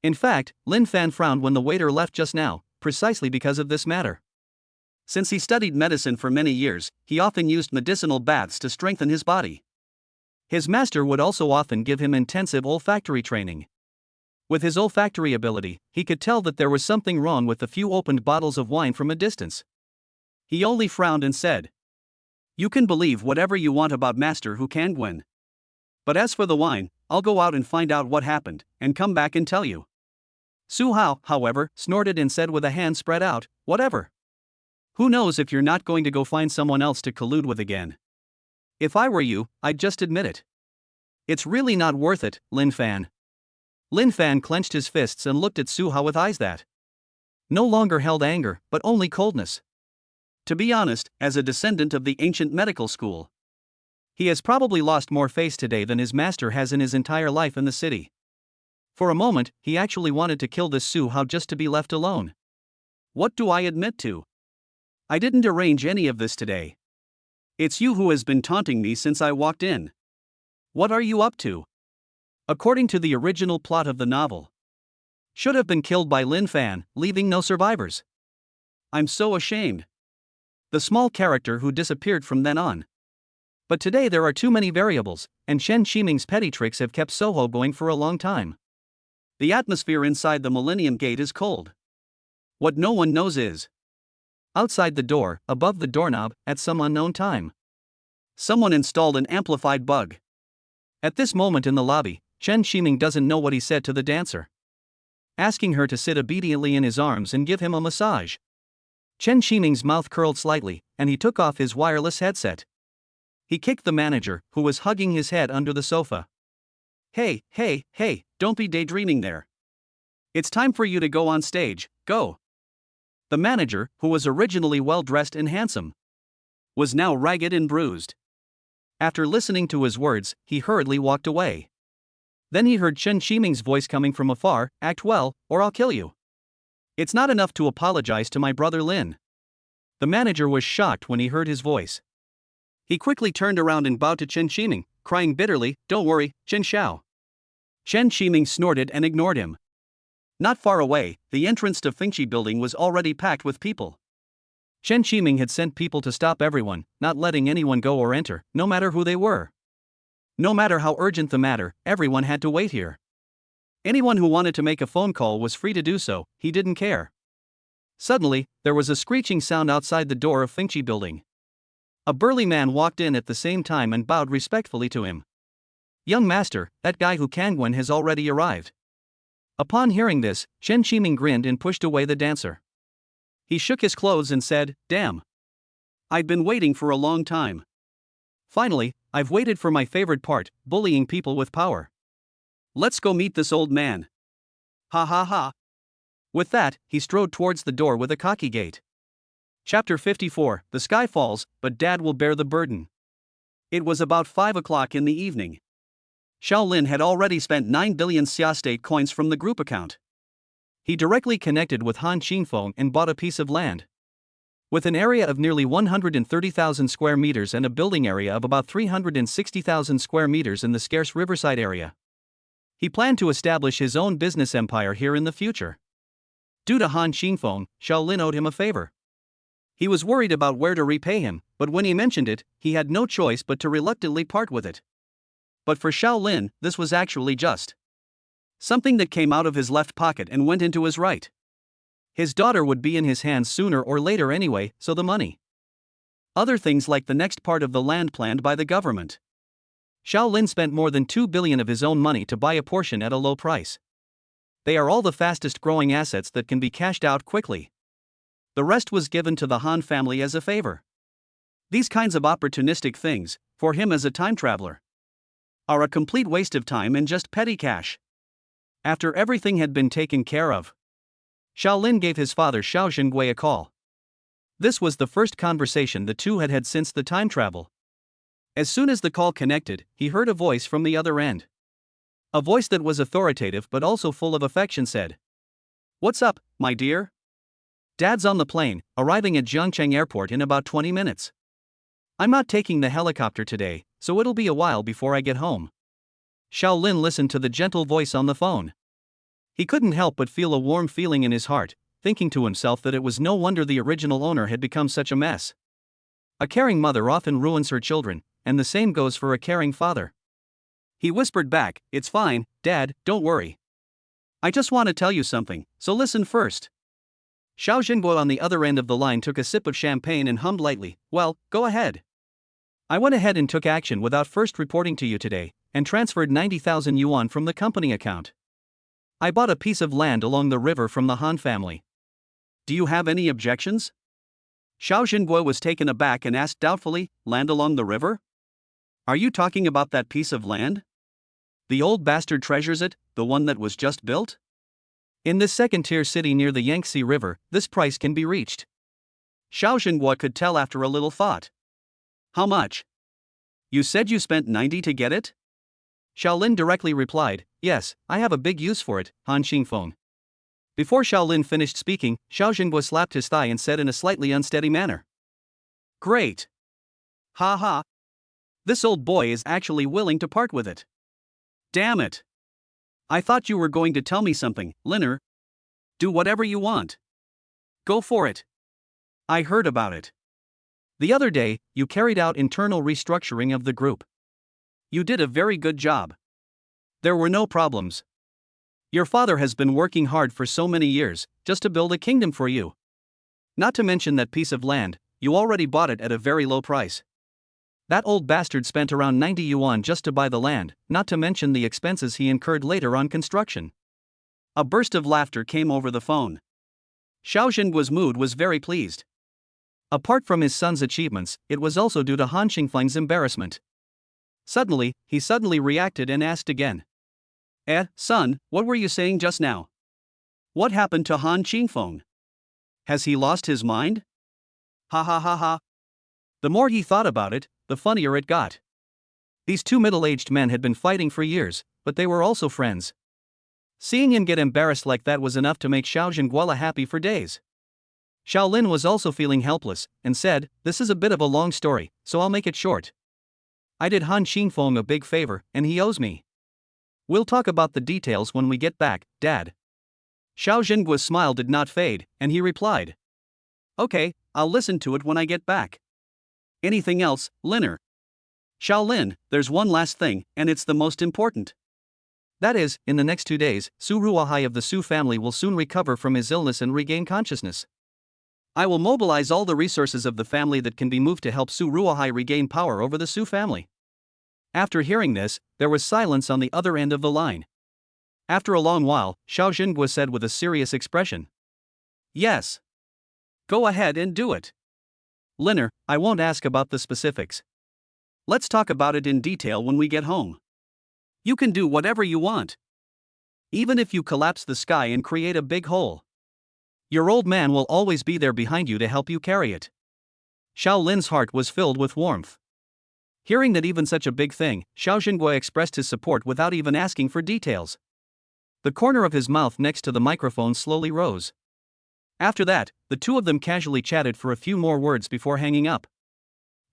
In fact, Lin Fan frowned when the waiter left just now, precisely because of this matter. Since he studied medicine for many years, he often used medicinal baths to strengthen his body. His master would also often give him intensive olfactory training. With his olfactory ability, he could tell that there was something wrong with the few opened bottles of wine from a distance. He only frowned and said, "You can believe whatever you want about Master Hu Kangwen. But as for the wine, I'll go out and find out what happened, and come back and tell you." Su Hao, however, snorted and said with a hand spread out, "Whatever. Who knows if you're not going to go find someone else to collude with again. If I were you, I'd just admit it. It's really not worth it, Lin Fan." Lin Fan clenched his fists and looked at Su Hao with eyes that no longer held anger, but only coldness. To be honest, as a descendant of the ancient medical school, he has probably lost more face today than his master has in his entire life in the city. For a moment, he actually wanted to kill this Su Hao just to be left alone. What do I admit to? I didn't arrange any of this today. It's you who has been taunting me since I walked in. What are you up to? According to the original plot of the novel, should have been killed by Lin Fan, leaving no survivors. I'm so ashamed. The small character who disappeared from then on. But today there are too many variables, and Shen Qiming's petty tricks have kept Soho going for a long time. The atmosphere inside the Millennium Gate is cold. What no one knows is, outside the door, above the doorknob, at some unknown time, someone installed an amplified bug. At this moment in the lobby, Shen Qiming doesn't know what he said to the dancer, asking her to sit obediently in his arms and give him a massage. Shen Qiming's mouth curled slightly, and he took off his wireless headset. He kicked the manager, who was hugging his head under the sofa. Hey, don't be daydreaming there. It's time for you to go on stage, go." The manager, who was originally well-dressed and handsome, was now ragged and bruised. After listening to his words, he hurriedly walked away. Then he heard Shen Qiming's voice coming from afar, "Act well, or I'll kill you. It's not enough to apologize to my brother Lin." The manager was shocked when he heard his voice. He quickly turned around and bowed to Shen Qiming, crying bitterly, "Don't worry, Chen Xiao." Shen Qiming snorted and ignored him. Not far away, the entrance to Fengqi building was already packed with people. Shen Qiming had sent people to stop everyone, not letting anyone go or enter, no matter who they were. No matter how urgent the matter, everyone had to wait here. Anyone who wanted to make a phone call was free to do so, he didn't care. Suddenly, there was a screeching sound outside the door of Fengqi building. A burly man walked in at the same time and bowed respectfully to him. "Young master, that guy Hu Kangwen has already arrived." Upon hearing this, Shen Qiming grinned and pushed away the dancer. He shook his clothes and said, "Damn. I've been waiting for a long time. Finally, I've waited for my favorite part, bullying people with power. Let's go meet this old man. Ha ha ha." With that, he strode towards the door with a cocky gait. Chapter 54, The Sky Falls, but Dad Will Bear the Burden. It was about 5 o'clock in the evening. Shaolin had already spent 9 billion Xia state coins from the group account. He directly connected with Han Qingyin and bought a piece of land. With an area of nearly 130,000 square meters and a building area of about 360,000 square meters in the scarce riverside area, he planned to establish his own business empire here in the future. Due to Han Qingyin, Xiaolin owed him a favor. He was worried about where to repay him, but when he mentioned it, he had no choice but to reluctantly part with it. But for Xiaolin, this was actually just something that came out of his left pocket and went into his right. His daughter would be in his hands sooner or later anyway, so the money. Other things like the next part of the land planned by the government. Xiaolin spent more than 2 billion of his own money to buy a portion at a low price. They are all the fastest growing assets that can be cashed out quickly. The rest was given to the Han family as a favor. These kinds of opportunistic things, for him as a time traveler, are a complete waste of time and just petty cash. After everything had been taken care of, Xiaolin gave his father Xiao Zhengui a call. This was the first conversation the two had had since the time travel. As soon as the call connected, he heard a voice from the other end. A voice that was authoritative but also full of affection said, "What's up, my dear? Dad's on the plane, arriving at Jiangcheng Airport in about 20 minutes. I'm not taking the helicopter today, so it'll be a while before I get home." Xiaolin listened to the gentle voice on the phone. He couldn't help but feel a warm feeling in his heart, thinking to himself that it was no wonder the original owner had become such a mess. A caring mother often ruins her children, and the same goes for a caring father. He whispered back, "It's fine, Dad, don't worry. I just want to tell you something, so listen first." Xiao Zhengui on the other end of the line took a sip of champagne and hummed lightly, "Well, go ahead. I went ahead and took action without first reporting to you today, and transferred 90,000 yuan from the company account. I bought a piece of land along the river from the Han family. Do you have any objections?" Xiao Zhengui was taken aback and asked doubtfully, "Land along the river? Are you talking about that piece of land? The old bastard treasures it, the one that was just built? In this second-tier city near the Yangtze River, this price can be reached." Xiao Zhengui could tell after a little thought. "How much? You said you spent 90 to get it?" Xiaolin directly replied, "Yes, I have a big use for it, Han Qingyin." Before Xiaolin finished speaking, Xiao Zhengui slapped his thigh and said in a slightly unsteady manner, "Great. Ha ha. This old boy is actually willing to part with it. Damn it. I thought you were going to tell me something, Liner. Do whatever you want. Go for it. I heard about it. The other day, you carried out internal restructuring of the group. You did a very good job. There were no problems. Your father has been working hard for so many years, just to build a kingdom for you. Not to mention that piece of land, you already bought it at a very low price. That old bastard spent around 90 yuan just to buy the land, not to mention the expenses he incurred later on construction." A burst of laughter came over the phone. Xiao Zhengui's mood was very pleased. Apart from his son's achievements, it was also due to Han Qingfeng's embarrassment. Suddenly, he reacted and asked again, Son, what were you saying just now? What happened to Han Qingyin? Has he lost his mind?" Ha ha ha ha. The more he thought about it, the funnier it got. These two middle-aged men had been fighting for years, but they were also friends. Seeing him get embarrassed like that was enough to make Xiao Zhengui happy for days. Xiaolin was also feeling helpless, and said, "This is a bit of a long story, so I'll make it short. I did Han Qingyin a big favor, and he owes me. We'll talk about the details when we get back, Dad." Xiao Zhengui's smile did not fade, and he replied, "Okay, I'll listen to it when I get back. Anything else, Liner?" "Xiaolin, there's one last thing, and it's the most important. That is, in the next 2 days, Su Ruoyue of the Su family will soon recover from his illness and regain consciousness. I will mobilize all the resources of the family that can be moved to help Su Ruoyue regain power over the Su family." After hearing this, there was silence on the other end of the line. After a long while, Xiao Zhengui said with a serious expression, "Yes. Go ahead and do it. Liner, I won't ask about the specifics. Let's talk about it in detail when we get home. You can do whatever you want. Even if you collapse the sky and create a big hole. Your old man will always be there behind you to help you carry it." Xiaolin's heart was filled with warmth. Hearing that even such a big thing, Xiao Zhengui expressed his support without even asking for details. The corner of his mouth next to the microphone slowly rose. After that, the two of them casually chatted for a few more words before hanging up.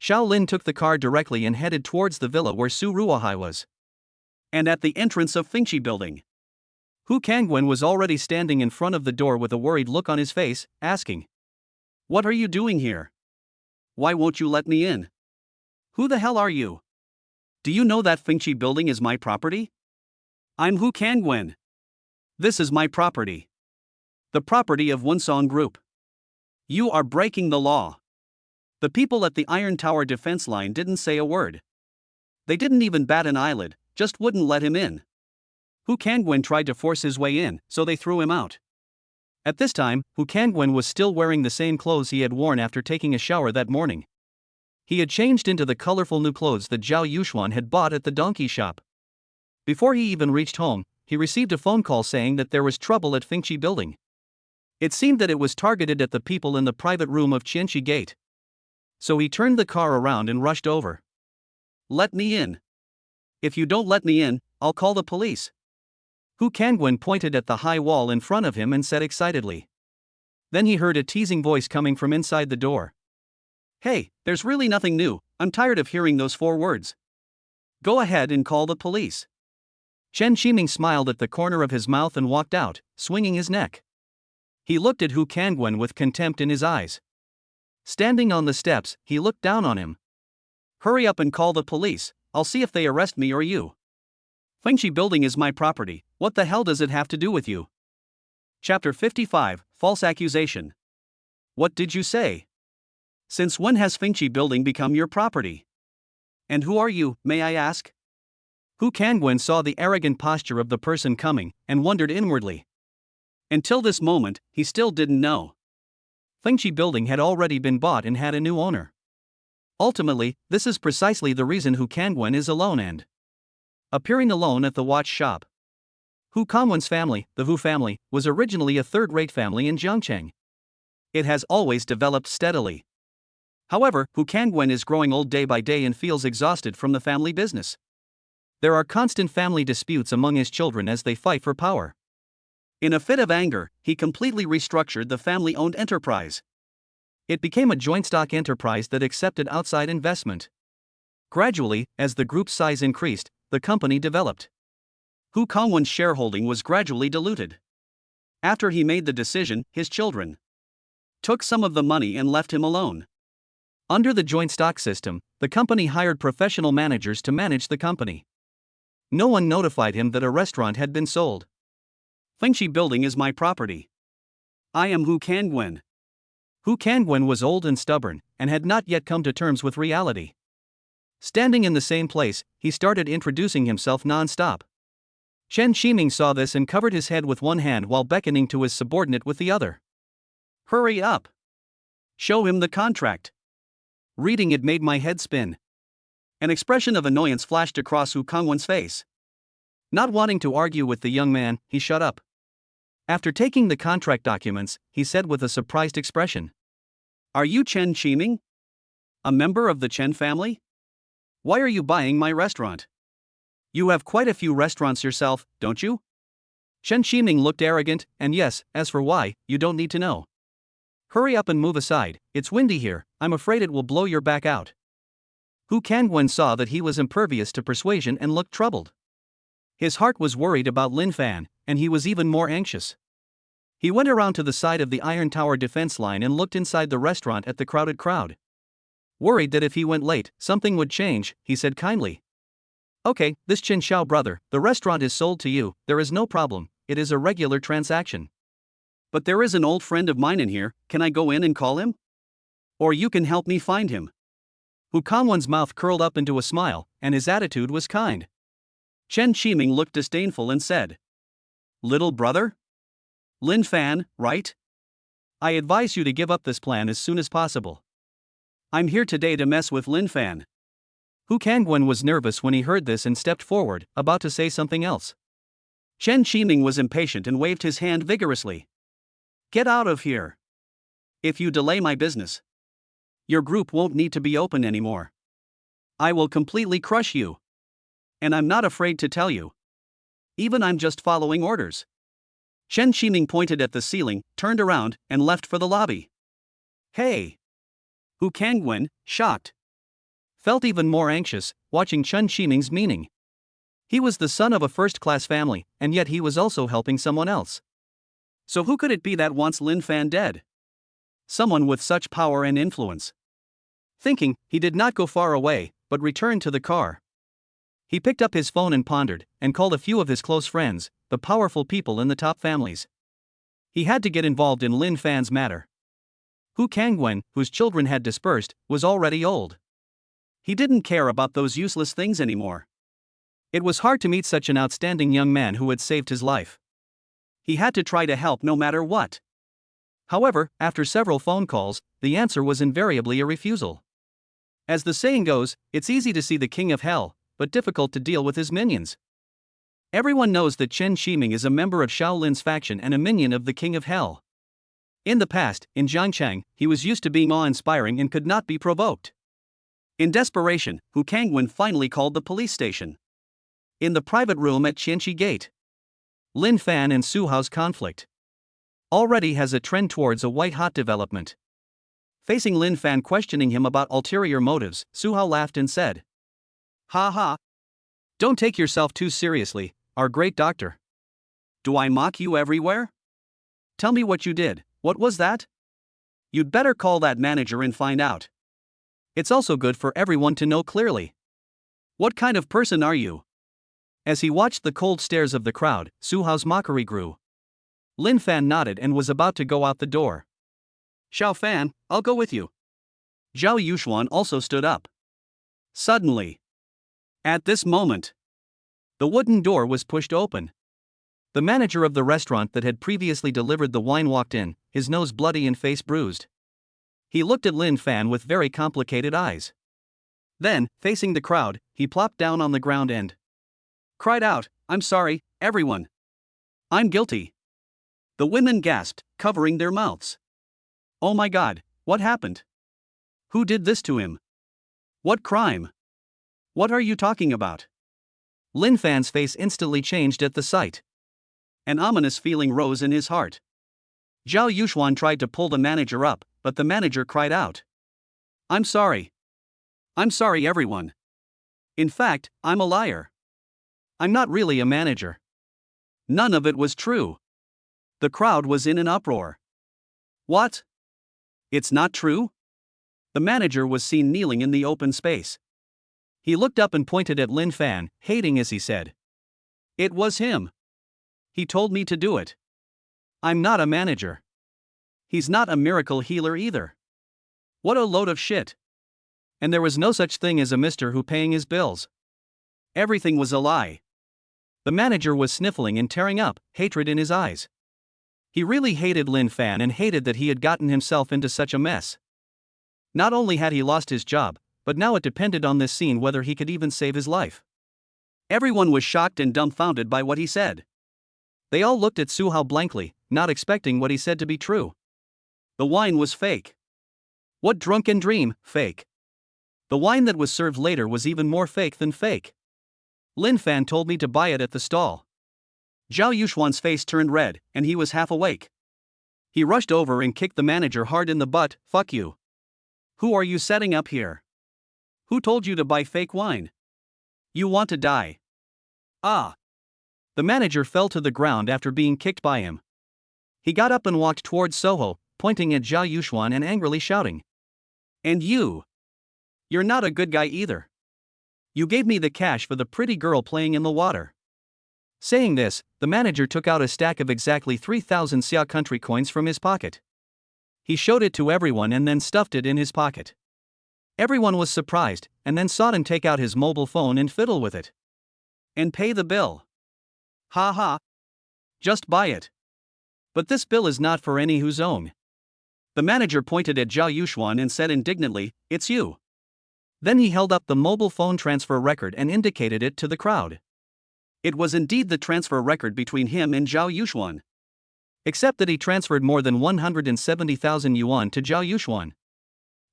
Xiao Lin took the car directly and headed towards the villa where Su Ruoyue was. And at the entrance of Fingxi building, Hu Kangwen was already standing in front of the door with a worried look on his face, asking, "What are you doing here? Why won't you let me in? Who the hell are you? Do you know that Fingxi building is my property? I'm Hu Kangwen. This is my property. The property of Wunsong Group. You are breaking the law." The people at the Iron Tower defense line didn't say a word. They didn't even bat an eyelid, just wouldn't let him in. Hu Kangwen tried to force his way in, so they threw him out. At this time, Hu Kangwen was still wearing the same clothes he had worn after taking a shower that morning. He had changed into the colorful new clothes that Zhao Yuxuan had bought at the donkey shop. Before he even reached home, he received a phone call saying that there was trouble at Fingxi building. It seemed that it was targeted at the people in the private room of Qianxi Gate. So he turned the car around and rushed over. "Let me in. If you don't let me in, I'll call the police." Hu Kangwen pointed at the high wall in front of him and said excitedly. Then he heard a teasing voice coming from inside the door. "Hey, there's really nothing new, I'm tired of hearing those 4 words. Go ahead and call the police." Chen Qiming smiled at the corner of his mouth and walked out, swinging his neck. He looked at Hu Kangwen with contempt in his eyes. Standing on the steps, he looked down on him. "Hurry up and call the police, I'll see if they arrest me or you. Fingxi building is my property, what the hell does it have to do with you?" Chapter 55, False Accusation. "What did you say? Since when has Fingxi building become your property? And who are you, may I ask?" Hu Kangwen saw the arrogant posture of the person coming, and wondered inwardly. Until this moment, he still didn't know. Fingxi building had already been bought and had a new owner. Ultimately, this is precisely the reason Hu Kangwen is alone and appearing alone at the watch shop. Hu Kangwen's family, the Hu family, was originally a third-rate family in Jiangcheng. It has always developed steadily. However, Hu Kangwen is growing old day by day and feels exhausted from the family business. There are constant family disputes among his children as they fight for power. In a fit of anger, he completely restructured the family-owned enterprise. It became a joint stock enterprise that accepted outside investment. Gradually, as the group's size increased, the company developed. Hu Kangwen's shareholding was gradually diluted. After he made the decision, his children took some of the money and left him alone. Under the joint stock system, the company hired professional managers to manage the company. No one notified him that a restaurant had been sold. "Fingxi building is my property. I am Hu Kangwen." Hu Kangwen was old and stubborn, and had not yet come to terms with reality. Standing in the same place, he started introducing himself non-stop. Chen Qiming saw this and covered his head with one hand while beckoning to his subordinate with the other. "Hurry up. Show him the contract." Reading it made my head spin. An expression of annoyance flashed across Hu Kangwen's face. Not wanting to argue with the young man, he shut up. After taking the contract documents, he said with a surprised expression, "Are you Chen Qiming? A member of the Chen family? Why are you buying my restaurant? You have quite a few restaurants yourself, don't you?" Chen Qiming looked arrogant, and yes, as for why, you don't need to know. "Hurry up and move aside, it's windy here, I'm afraid it will blow your back out." Hu Kangwen saw that he was impervious to persuasion and looked troubled. His heart was worried about Lin Fan, and he was even more anxious. He went around to the side of the Iron Tower defense line and looked inside the restaurant at the crowded crowd. Worried that if he went late, something would change, he said kindly, "Okay, this Qin Xiao brother, the restaurant is sold to you, there is no problem, it is a regular transaction. But there is an old friend of mine in here, can I go in and call him? Or you can help me find him." Hu Kangwen's mouth curled up into a smile, and his attitude was kind. Chen Qiming looked disdainful and said, "Little brother? Lin Fan, right? I advise you to give up this plan as soon as possible. I'm here today to mess with Lin Fan." Hu Kangwen was nervous when he heard this and stepped forward, about to say something else. Chen Qiming was impatient and waved his hand vigorously. "Get out of here. If you delay my business, your group won't need to be open anymore. I will completely crush you. And I'm not afraid to tell you. Even I'm just following orders. Chen Qiming pointed at the ceiling, turned around, and left for the lobby. Hey! Hu Kangwen, shocked, felt even more anxious, watching Chen Qiming's meaning. He was the son of a first-class family, and yet he was also helping someone else. So who could it be that wants Lin Fan dead? Someone with such power and influence. Thinking, he did not go far away, but returned to the car. He picked up his phone and pondered, and called a few of his close friends, the powerful people in the top families. He had to get involved in Lin Fan's matter. Hu Kangwen, whose children had dispersed, was already old. He didn't care about those useless things anymore. It was hard to meet such an outstanding young man who had saved his life. He had to try to help no matter what. However, after several phone calls, the answer was invariably a refusal. As the saying goes, it's easy to see the king of hell, but difficult to deal with his minions. Everyone knows that Chen Qiming is a member of Shaolin's faction and a minion of the king of hell. In the past, in Jiangchang, he was used to being awe-inspiring and could not be provoked. In desperation, Hu Kangwen finally called the police station. In the private room at Qianqi Gate, Lin Fan and Su Hao's conflict already has a trend towards a white-hot development. Facing Lin Fan questioning him about ulterior motives, Su Hao laughed and said, "Ha ha. Don't take yourself too seriously, our great doctor. Do I mock you everywhere? Tell me what you did. What was that? You'd better call that manager and find out. It's also good for everyone to know clearly. What kind of person are you?" As he watched the cold stares of the crowd, Su Hao's mockery grew. Lin Fan nodded and was about to go out the door. "Xiao Fan, I'll go with you." Zhao Yuxuan also stood up. Suddenly, at this moment, the wooden door was pushed open. The manager of the restaurant that had previously delivered the wine walked in, his nose bloody and face bruised. He looked at Lin Fan with very complicated eyes. Then, facing the crowd, he plopped down on the ground and cried out, "I'm sorry, everyone. I'm guilty." The women gasped, covering their mouths. "Oh my God, what happened? Who did this to him? What crime? What are you talking about?" Lin Fan's face instantly changed at the sight. An ominous feeling rose in his heart. Zhao Yuxuan tried to pull the manager up, but the manager cried out, "I'm sorry. I'm sorry, everyone. In fact, I'm a liar. I'm not really a manager." None of it was true. The crowd was in an uproar. "What? It's not true?" The manager was seen kneeling in the open space. He looked up and pointed at Lin Fan, hating as he said, "It was him. He told me to do it. I'm not a manager. He's not a miracle healer either. What a load of shit. And there was no such thing as a Mr. Who paying his bills. Everything was a lie." The manager was sniffling and tearing up, hatred in his eyes. He really hated Lin Fan and hated that he had gotten himself into such a mess. Not only had he lost his job, but now it depended on this scene whether he could even save his life. Everyone was shocked and dumbfounded by what he said. They all looked at Su Hao blankly, not expecting what he said to be true. The wine was fake. What drunken dream, fake. The wine that was served later was even more fake than fake. Lin Fan told me to buy it at the stall. Zhao Yuxuan's face turned red, and he was half awake. He rushed over and kicked the manager hard in the butt. "Fuck you. Who are you setting up here? Who told you to buy fake wine? You want to die." "Ah." The manager fell to the ground after being kicked by him. He got up and walked towards Soho, pointing at Zhao Yuxuan and angrily shouting, "And you? You're not a good guy either. You gave me the cash for the pretty girl playing in the water." Saying this, the manager took out a stack of exactly 3,000 Xia country coins from his pocket. He showed it to everyone and then stuffed it in his pocket. Everyone was surprised, and then saw him take out his mobile phone and fiddle with it. "And pay the bill. Ha ha. Just buy it. But this bill is not for any whose own." The manager pointed at Zhao Yuxuan and said indignantly, "It's you." Then he held up the mobile phone transfer record and indicated it to the crowd. It was indeed the transfer record between him and Zhao Yuxuan. Except that he transferred more than 170,000 yuan to Zhao Yuxuan.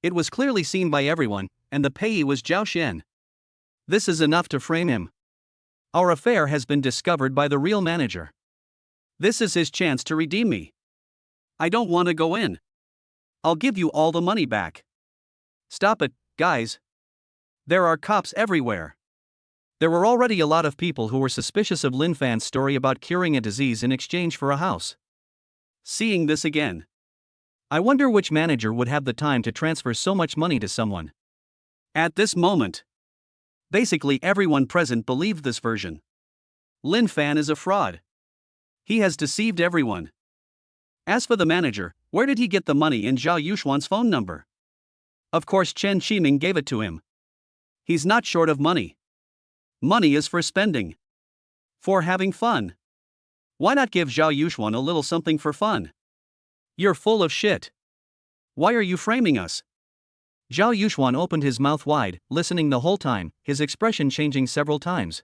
It was clearly seen by everyone, and the payee was Zhao Xian. This is enough to frame him. Our affair has been discovered by the real manager. This is his chance to redeem me. I don't want to go in. I'll give you all the money back. Stop it, guys. There are cops everywhere. There were already a lot of people who were suspicious of Lin Fan's story about curing a disease in exchange for a house. Seeing this again. I wonder which manager would have the time to transfer so much money to someone. At this moment, basically everyone present believed this version. Lin Fan is a fraud. He has deceived everyone. As for the manager, where did he get the money in Zhao Yuxuan's phone number? Of course Chen Qiming gave it to him. He's not short of money. Money is for spending. For having fun. Why not give Zhao Yuxuan a little something for fun? You're full of shit. Why are you framing us? Zhao Yuxuan opened his mouth wide, listening the whole time, his expression changing several times.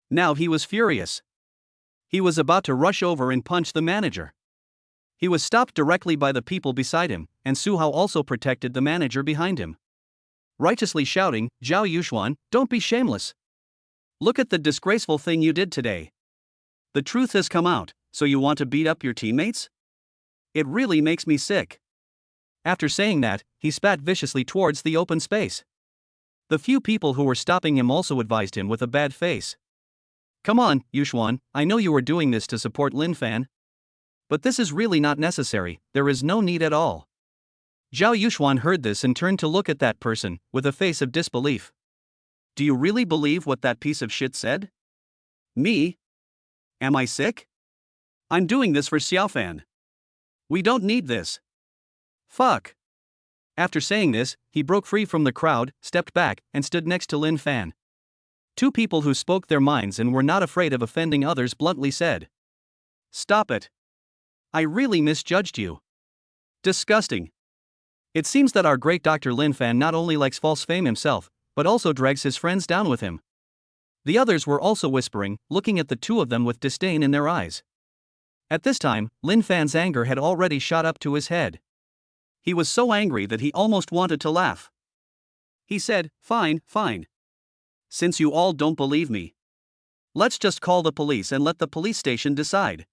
Now he was furious. He was about to rush over and punch the manager. He was stopped directly by the people beside him, and Su Hao also protected the manager behind him. Righteously shouting, Zhao Yuxuan, don't be shameless. Look at the disgraceful thing you did today. The truth has come out, so you want to beat up your teammates? It really makes me sick. After saying that, he spat viciously towards the open space. The few people who were stopping him also advised him with a bad face. Come on, Yuxuan, I know you are doing this to support Lin Fan. But this is really not necessary, there is no need at all. Zhao Yuxuan heard this and turned to look at that person, with a face of disbelief. Do you really believe what that piece of shit said? Me? Am I sick? I'm doing this for Xiaofan. We don't need this. Fuck. After saying this, he broke free from the crowd, stepped back, and stood next to Lin Fan. Two people who spoke their minds and were not afraid of offending others bluntly said. Stop it. I really misjudged you. Disgusting. It seems that our great Dr. Lin Fan not only likes false fame himself, but also drags his friends down with him. The others were also whispering, looking at the two of them with disdain in their eyes. At this time, Lin Fan's anger had already shot up to his head. He was so angry that he almost wanted to laugh. He said, fine. Since you all don't believe me, let's just call the police and let the police station decide.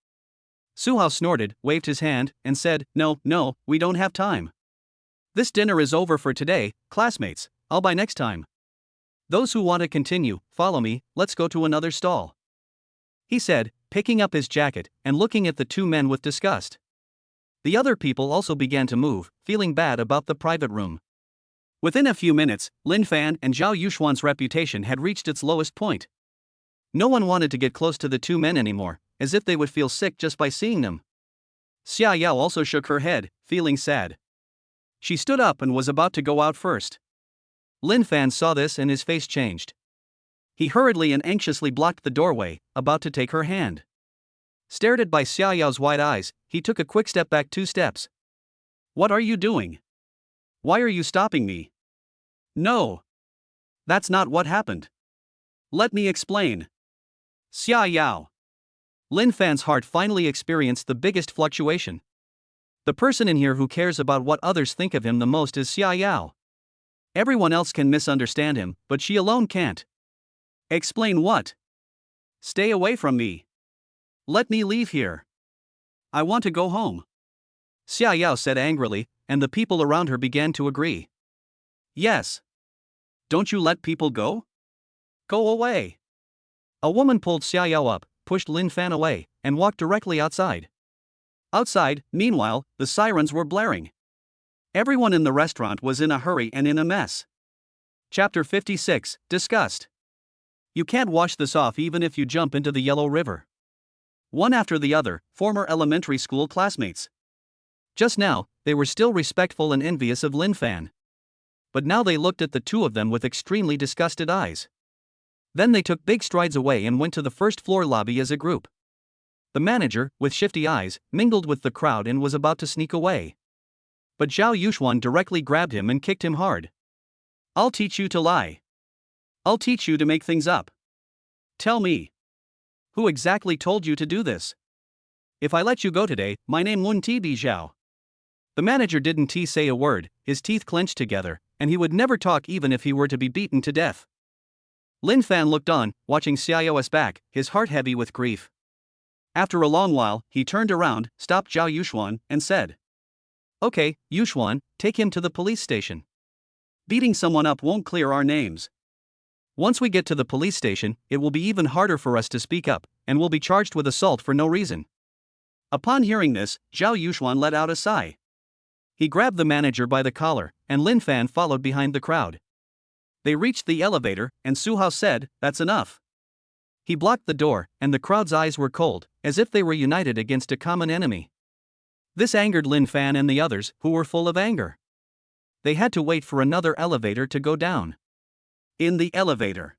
Su Hao snorted, waved his hand, and said, No, we don't have time. This dinner is over for today, classmates, I'll buy next time. Those who want to continue, follow me, let's go to another stall. He said, picking up his jacket, and looking at the two men with disgust. The other people also began to move, feeling bad about the private room. Within a few minutes, Lin Fan and Zhao Yuxuan's reputation had reached its lowest point. No one wanted to get close to the two men anymore, as if they would feel sick just by seeing them. Xia Yao also shook her head, feeling sad. She stood up and was about to go out first. Lin Fan saw this and his face changed. He hurriedly and anxiously blocked the doorway, about to take her hand. Stared at by Xia Yao's wide eyes, he took a quick step back 2 steps. What are you doing? Why are you stopping me? No. That's not what happened. Let me explain. Xia Yao. Lin Fan's heart finally experienced the biggest fluctuation. The person in here who cares about what others think of him the most is Xia Yao. Everyone else can misunderstand him, but she alone can't. Explain what? Stay away from me. Let me leave here. I want to go home. Xia Yao said angrily, and the people around her began to agree. Yes. Don't you let people go? Go away. A woman pulled Xia Yao up, pushed Lin Fan away, and walked directly outside. Outside, meanwhile, the sirens were blaring. Everyone in the restaurant was in a hurry and in a mess. Chapter 56, Disgust. You can't wash this off even if you jump into the Yellow River. One after the other, former elementary school classmates. Just now, they were still respectful and envious of Lin Fan. But now they looked at the two of them with extremely disgusted eyes. Then they took big strides away and went to the first floor lobby as a group. The manager, with shifty eyes, mingled with the crowd and was about to sneak away. But Zhao Yuxuan directly grabbed him and kicked him hard. I'll teach you to lie. I'll teach you to make things up. Tell me. Who exactly told you to do this? If I let you go today, my name wouldn't be Zhao. The manager didn't say a word, his teeth clenched together, and he would never talk even if he were to be beaten to death. Lin Fan looked on, watching Xia Yao's back, his heart heavy with grief. After a long while, he turned around, stopped Zhao Yuxuan, and said, "Okay, Yuxuan, take him to the police station. Beating someone up won't clear our names. Once we get to the police station, it will be even harder for us to speak up, and we'll be charged with assault for no reason." Upon hearing this, Zhao Yuxuan let out a sigh. He grabbed the manager by the collar, and Lin Fan followed behind the crowd. They reached the elevator, and Su Hao said, "That's enough." He blocked the door, and the crowd's eyes were cold, as if they were united against a common enemy. This angered Lin Fan and the others, who were full of anger. They had to wait for another elevator to go down. In the elevator,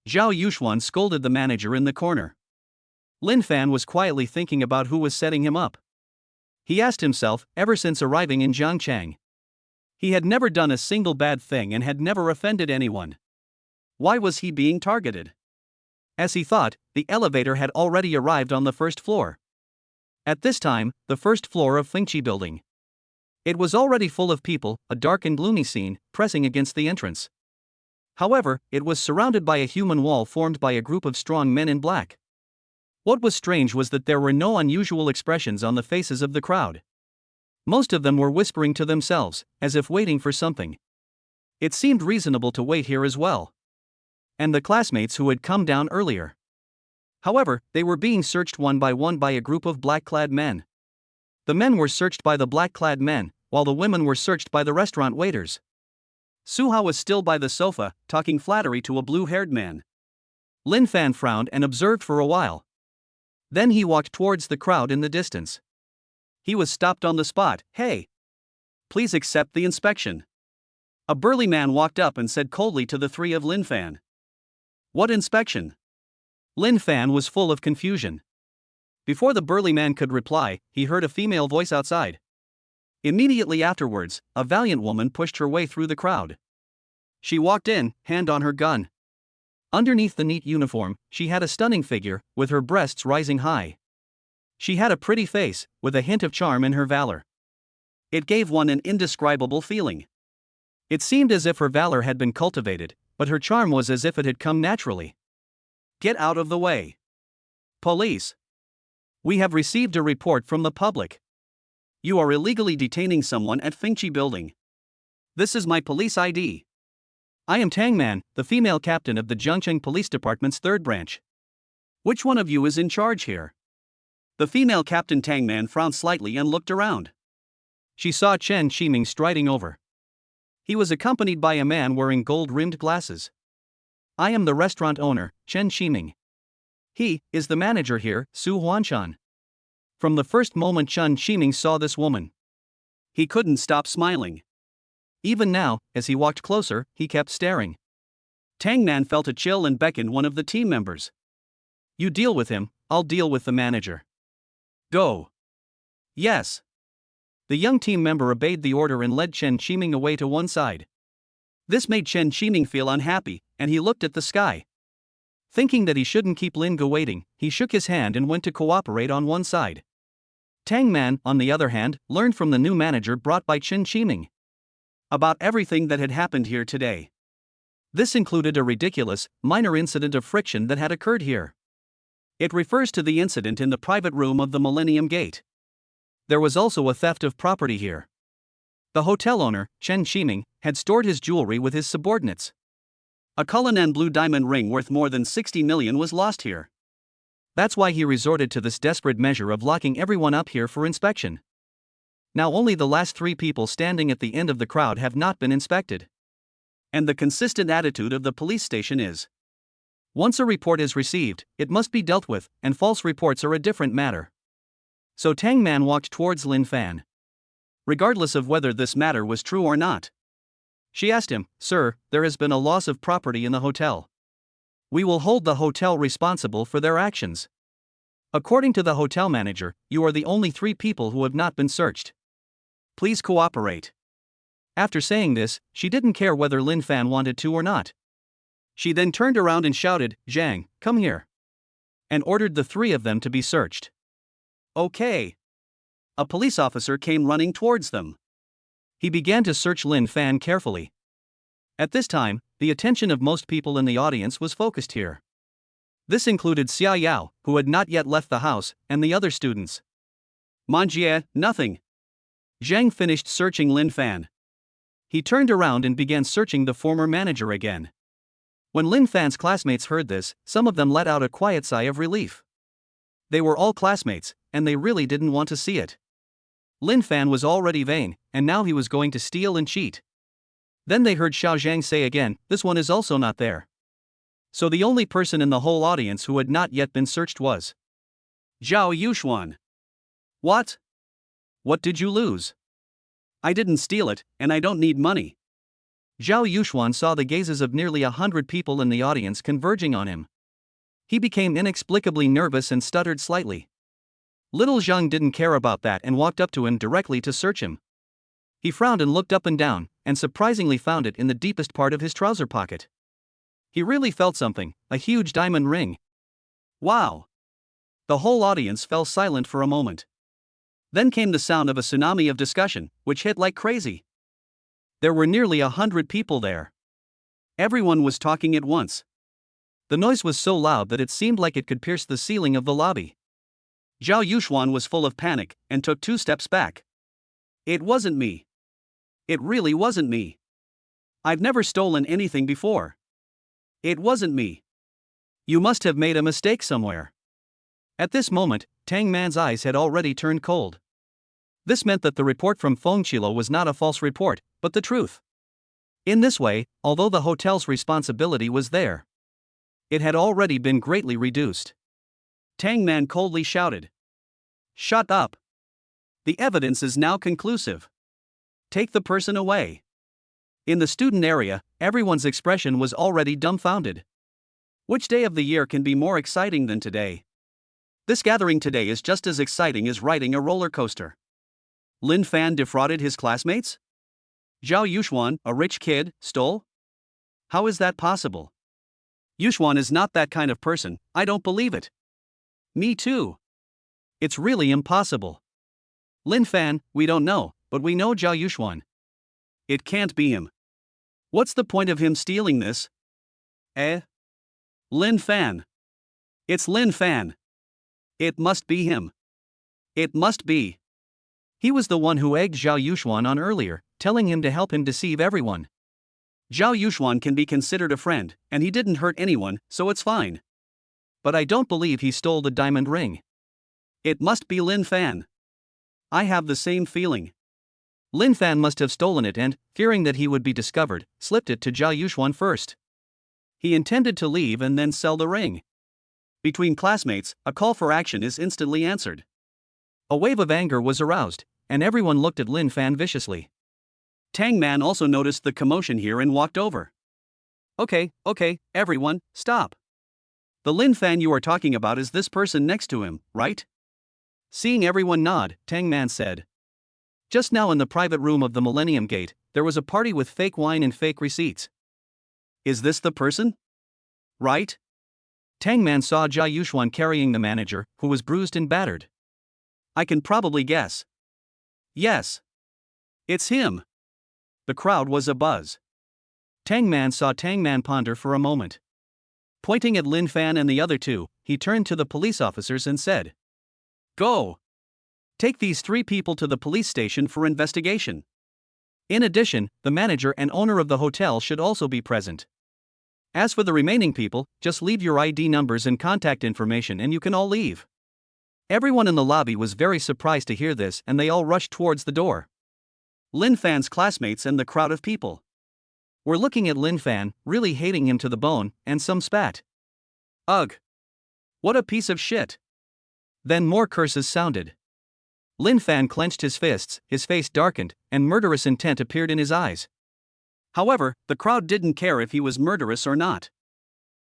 Zhao Yuxuan scolded the manager in the corner. Lin Fan was quietly thinking about who was setting him up. He asked himself, ever since arriving in Zhangchang, he had never done a single bad thing and had never offended anyone. Why was he being targeted? As he thought, the elevator had already arrived on the first floor. At this time, the first floor of Fengqi building. It was already full of people, a dark and gloomy scene, pressing against the entrance. However, it was surrounded by a human wall formed by a group of strong men in black. What was strange was that there were no unusual expressions on the faces of the crowd. Most of them were whispering to themselves, as if waiting for something. It seemed reasonable to wait here as well. And the classmates who had come down earlier. However, they were being searched one by a group of black-clad men. The men were searched by the black-clad men, while the women were searched by the restaurant waiters. Su Hao was still by the sofa, talking flattery to a blue-haired man. Lin Fan frowned and observed for a while. Then he walked towards the crowd in the distance. He was stopped on the spot. "Hey! Please accept the inspection." A burly man walked up and said coldly to the three of Lin Fan. "What inspection?" Lin Fan was full of confusion. Before the burly man could reply, he heard a female voice outside. Immediately afterwards, a valiant woman pushed her way through the crowd. She walked in, hand on her gun. Underneath the neat uniform, she had a stunning figure, with her breasts rising high. She had a pretty face, with a hint of charm in her valor. It gave one an indescribable feeling. It seemed as if her valor had been cultivated, but her charm was as if it had come naturally. "Get out of the way. Police. We have received a report from the public. You are illegally detaining someone at Fengqi building. This is my police ID. I am Tangman, the female captain of the Zhangcheng Police Department's 3rd branch. Which one of you is in charge here?" The female captain Tangman frowned slightly and looked around. She saw Chen Qiming striding over. He was accompanied by a man wearing gold-rimmed glasses. "I am the restaurant owner, Chen Qiming. He is the manager here, Su Huanshan." From the first moment Chen Qiming saw this woman, he couldn't stop smiling. Even now, as he walked closer, he kept staring. Tangman felt a chill and beckoned one of the team members. "You deal with him, I'll deal with the manager. Go." "Yes." The young team member obeyed the order and led Chen Qiming away to one side. This made Chen Qiming feel unhappy, and he looked at the sky. Thinking that he shouldn't keep Lin Ge waiting, he shook his hand and went to cooperate on one side. Tangman, on the other hand, learned from the new manager brought by Chen Qiming about everything that had happened here today. This included a ridiculous, minor incident of friction that had occurred here. It refers to the incident in the private room of the Millennium Gate. There was also a theft of property here. The hotel owner, Chen Qiming, had stored his jewelry with his subordinates. A Cullinan blue diamond ring worth more than 60 million was lost here. That's why he resorted to this desperate measure of locking everyone up here for inspection. Now only the last 3 people standing at the end of the crowd have not been inspected. And the consistent attitude of the police station is, once a report is received, it must be dealt with, and false reports are a different matter. So Tangman walked towards Lin Fan. Regardless of whether this matter was true or not. She asked him, "Sir, there has been a loss of property in the hotel. We will hold the hotel responsible for their actions. According to the hotel manager, you are the only 3 people who have not been searched. Please cooperate." After saying this, she didn't care whether Lin Fan wanted to or not. She then turned around and shouted, "Zhang, come here," and ordered the 3 of them to be searched. "Okay." A police officer came running towards them. He began to search Lin Fan carefully. At this time, the attention of most people in the audience was focused here. This included Xia Yao, who had not yet left the house, and the other students. Manjie, nothing. Zhang finished searching Lin Fan. He turned around and began searching the former manager again. When Lin Fan's classmates heard this, some of them let out a quiet sigh of relief. They were all classmates, and they really didn't want to see it. Lin Fan was already vain, and now he was going to steal and cheat. Then they heard Xiao Zhang say again, "This one is also not there." So the only person in the whole audience who had not yet been searched was Zhao Yuxuan. What? What did you lose? I didn't steal it, and I don't need money. Zhao Yuxuan saw the gazes of nearly 100 people in the audience converging on him. He became inexplicably nervous and stuttered slightly. Little Zhang didn't care about that and walked up to him directly to search him. He frowned and looked up and down, and surprisingly found it in the deepest part of his trouser pocket. He really felt something, a huge diamond ring. Wow! The whole audience fell silent for a moment. Then came the sound of a tsunami of discussion, which hit like crazy. There were nearly 100 people there. Everyone was talking at once. The noise was so loud that it seemed like it could pierce the ceiling of the lobby. Zhao Yuxuan was full of panic, and took 2 steps back. It wasn't me. It really wasn't me. I've never stolen anything before. It wasn't me. You must have made a mistake somewhere. At this moment, Tang Man's eyes had already turned cold. This meant that the report from Feng Qilo was not a false report, but the truth. In this way, although the hotel's responsibility was there, it had already been greatly reduced. Tang Man coldly shouted. "Shut up! The evidence is now conclusive. Take the person away." In the student area, everyone's expression was already dumbfounded. Which day of the year can be more exciting than today? This gathering today is just as exciting as riding a roller coaster. Lin Fan defrauded his classmates? Zhao Yuxuan, a rich kid, stole? How is that possible? Yuxuan is not that kind of person, I don't believe it. Me too. It's really impossible. Lin Fan, we don't know, but we know Zhao Yuxuan. It can't be him. What's the point of him stealing this? Lin Fan. It's Lin Fan. It must be him. It must be. He was the one who egged Zhao Yuxuan on earlier, telling him to help him deceive everyone. Zhao Yuxuan can be considered a friend, and he didn't hurt anyone, so it's fine. But I don't believe he stole the diamond ring. It must be Lin Fan. I have the same feeling. Lin Fan must have stolen it and, fearing that he would be discovered, slipped it to Zhao Yuxuan first. He intended to leave and then sell the ring. Between classmates, a call for action is instantly answered. A wave of anger was aroused, and everyone looked at Lin Fan viciously. Tang Man also noticed the commotion here and walked over. Okay, everyone, stop. The Lin Fan you are talking about is this person next to him, right? Seeing everyone nod, Tang Man said. Just now in the private room of the Millennium Gate, there was a party with fake wine and fake receipts. Is this the person? Right? Tang Man saw Zhao Yuxuan carrying the manager, who was bruised and battered. I can probably guess. Yes. It's him. The crowd was abuzz. Tang Man saw Tang Man ponder for a moment. Pointing at Lin Fan and the other two, he turned to the police officers and said, "Go! Take these 3 people to the police station for investigation. In addition, the manager and owner of the hotel should also be present. As for the remaining people, just leave your ID numbers and contact information and you can all leave." Everyone in the lobby was very surprised to hear this and they all rushed towards the door. Lin Fan's classmates and the crowd of people were looking at Lin Fan, really hating him to the bone, and some spat. Ugh! What a piece of shit! Then more curses sounded. Lin Fan clenched his fists, his face darkened, and murderous intent appeared in his eyes. However, the crowd didn't care if he was murderous or not.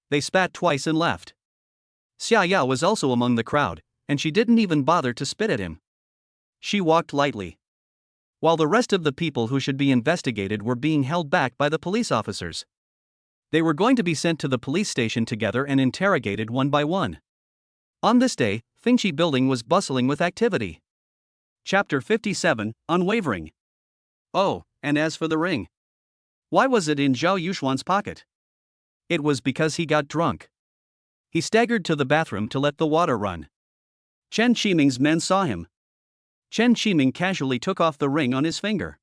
They spat twice and left. Xia Yao was also among the crowd, and she didn't even bother to spit at him. She walked lightly. While the rest of the people who should be investigated were being held back by the police officers. They were going to be sent to the police station together and interrogated one by one. On this day, Fingxi Building was bustling with activity. Chapter 57, Unwavering. Oh, and as for the ring. Why was it in Zhao Yuxuan's pocket? It was because he got drunk. He staggered to the bathroom to let the water run. Chen Qiming's men saw him. Chen Qiming casually took off the ring on his finger.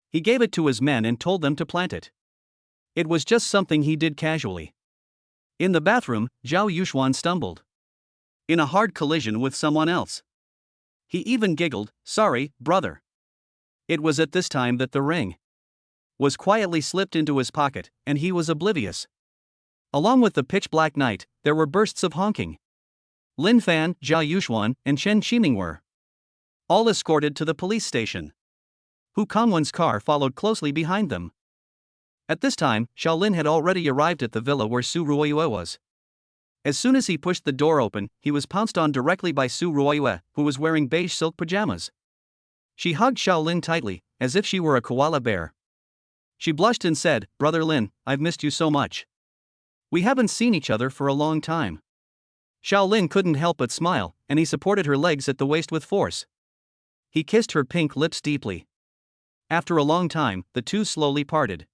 He gave it to his men and told them to plant it. It was just something he did casually. In the bathroom, Zhao Yuxuan stumbled. In a hard collision with someone else. He even giggled, "Sorry, brother." It was at this time that the ring was quietly slipped into his pocket, and he was oblivious. Along with the pitch-black night, there were bursts of honking. Lin Fan, Zhao Yuxuan, and Chen Qiming were all escorted to the police station. Hu Kongwen's car followed closely behind them. At this time, Xiaolin had already arrived at the villa where Su Ruoyue was. As soon as he pushed the door open, he was pounced on directly by Su Ruoyue, who was wearing beige silk pajamas. She hugged Xiaolin tightly, as if she were a koala bear. She blushed and said, "Brother Lin, I've missed you so much. We haven't seen each other for a long time." Xiaolin couldn't help but smile, and he supported her legs at the waist with force. He kissed her pink lips deeply. After a long time, the two slowly parted.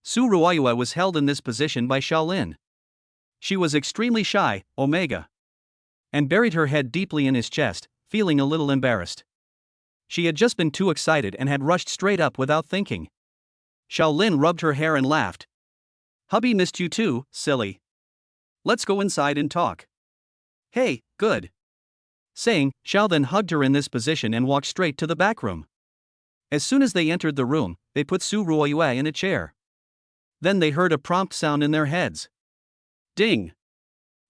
Su Ruoyue was held in this position by Xiaolin. She was extremely shy, Omega, and buried her head deeply in his chest, feeling a little embarrassed. She had just been too excited and had rushed straight up without thinking. Xiaolin rubbed her hair and laughed. "Hubby missed you too, silly. Let's go inside and talk." "Hey, good." Saying, Xiao then hugged her in this position and walked straight to the back room. As soon as they entered the room, they put Su Ruoyue in a chair. Then they heard a prompt sound in their heads. Ding!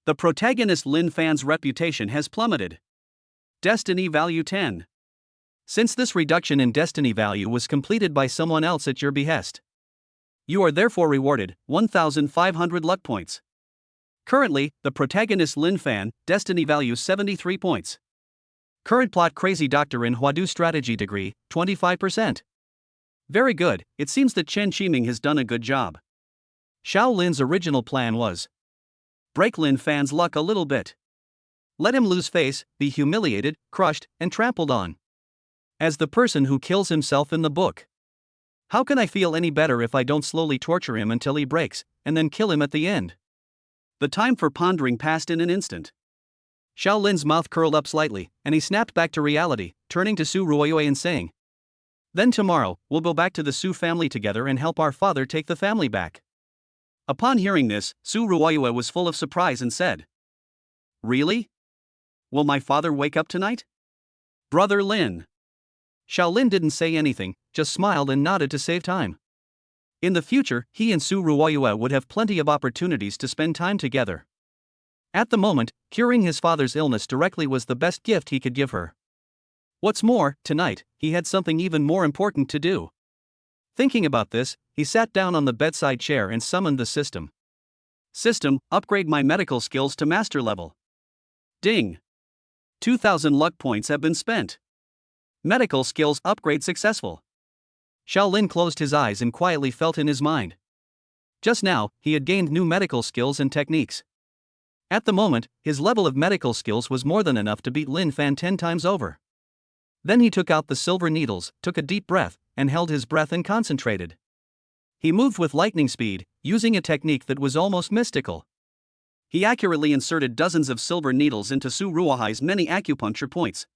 The protagonist Lin Fan's reputation has plummeted. Destiny value 10. Since this reduction in destiny value was completed by someone else at your behest, you are therefore rewarded 1,500 luck points. Currently, the protagonist Lin Fan, destiny value 73 points. Current plot: Crazy Doctor in Huadu Strategy Degree, 25%. Very good, it seems that Chen Qiming has done a good job. Xiao Lin's original plan was break Lin Fan's luck a little bit. Let him lose face, be humiliated, crushed, and trampled on. As the person who kills himself in the book. How can I feel any better if I don't slowly torture him until he breaks, and then kill him at the end? The time for pondering passed in an instant. Xiao Lin's mouth curled up slightly, and he snapped back to reality, turning to Su Ruoyue and saying, "Then tomorrow, we'll go back to the Su family together and help our father take the family back." Upon hearing this, Su Ruoyue was full of surprise and said, "Really? Will my father wake up tonight?" "Brother Lin." Xiaolin didn't say anything, just smiled and nodded to save time. In the future, he and Su Ruoyue would have plenty of opportunities to spend time together. At the moment, curing his father's illness directly was the best gift he could give her. What's more, tonight, he had something even more important to do. Thinking about this, he sat down on the bedside chair and summoned the system. System, upgrade my medical skills to master level. Ding! 2,000 luck points have been spent. Medical skills upgrade successful. Xiaolin closed his eyes and quietly felt in his mind. Just now, he had gained new medical skills and techniques. At the moment, his level of medical skills was more than enough to beat Lin Fan 10 times over. Then he took out the silver needles, took a deep breath, and held his breath and concentrated. He moved with lightning speed, using a technique that was almost mystical. He accurately inserted dozens of silver needles into Su Ruoyue's many acupuncture points.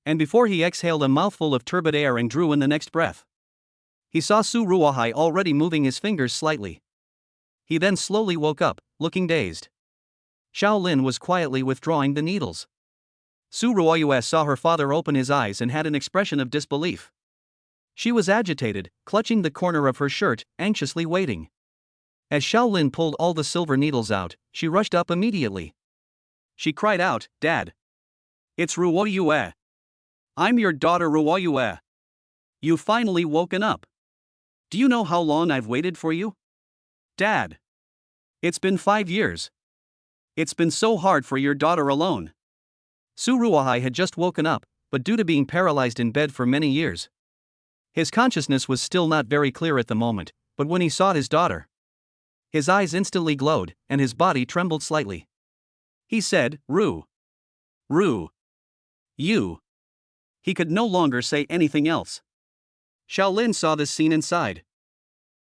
And before he exhaled a mouthful of turbid air and drew in the next breath, he saw Su Ruoyue already moving his fingers slightly. He then slowly woke up, looking dazed. Xiaolin was quietly withdrawing the needles. Su Ruoyue saw her father open his eyes and had an expression of disbelief. She was agitated, clutching the corner of her shirt, anxiously waiting. As Xiaolin pulled all the silver needles out, she rushed up immediately. She cried out, "Dad! It's Ruoyue! I'm your daughter Ruoyue! You've finally woken up! Do you know how long I've waited for you? Dad! It's been 5 years. It's been so hard for your daughter alone." Su Ruoyue had just woken up, but due to being paralyzed in bed for many years, his consciousness was still not very clear at the moment, but when he saw his daughter, his eyes instantly glowed, and his body trembled slightly. He said, "Ru. You." He could no longer say anything else. Xiaolin saw this scene inside.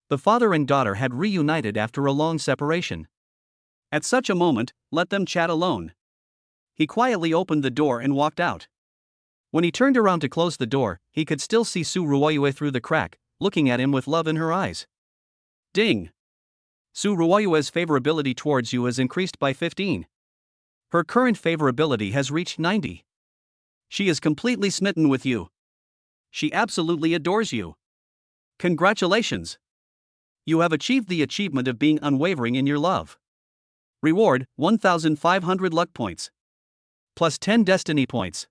The father and daughter had reunited after a long separation. At such a moment, let them chat alone. He quietly opened the door and walked out. When he turned around to close the door, he could still see Su Ruoyue through the crack, looking at him with love in her eyes. Ding! Su Ruoyue's favorability towards you has increased by 15. Her current favorability has reached 90. She is completely smitten with you. She absolutely adores you. Congratulations! You have achieved the achievement of being unwavering in your love. Reward, 1,500 luck points. Plus 10 destiny points.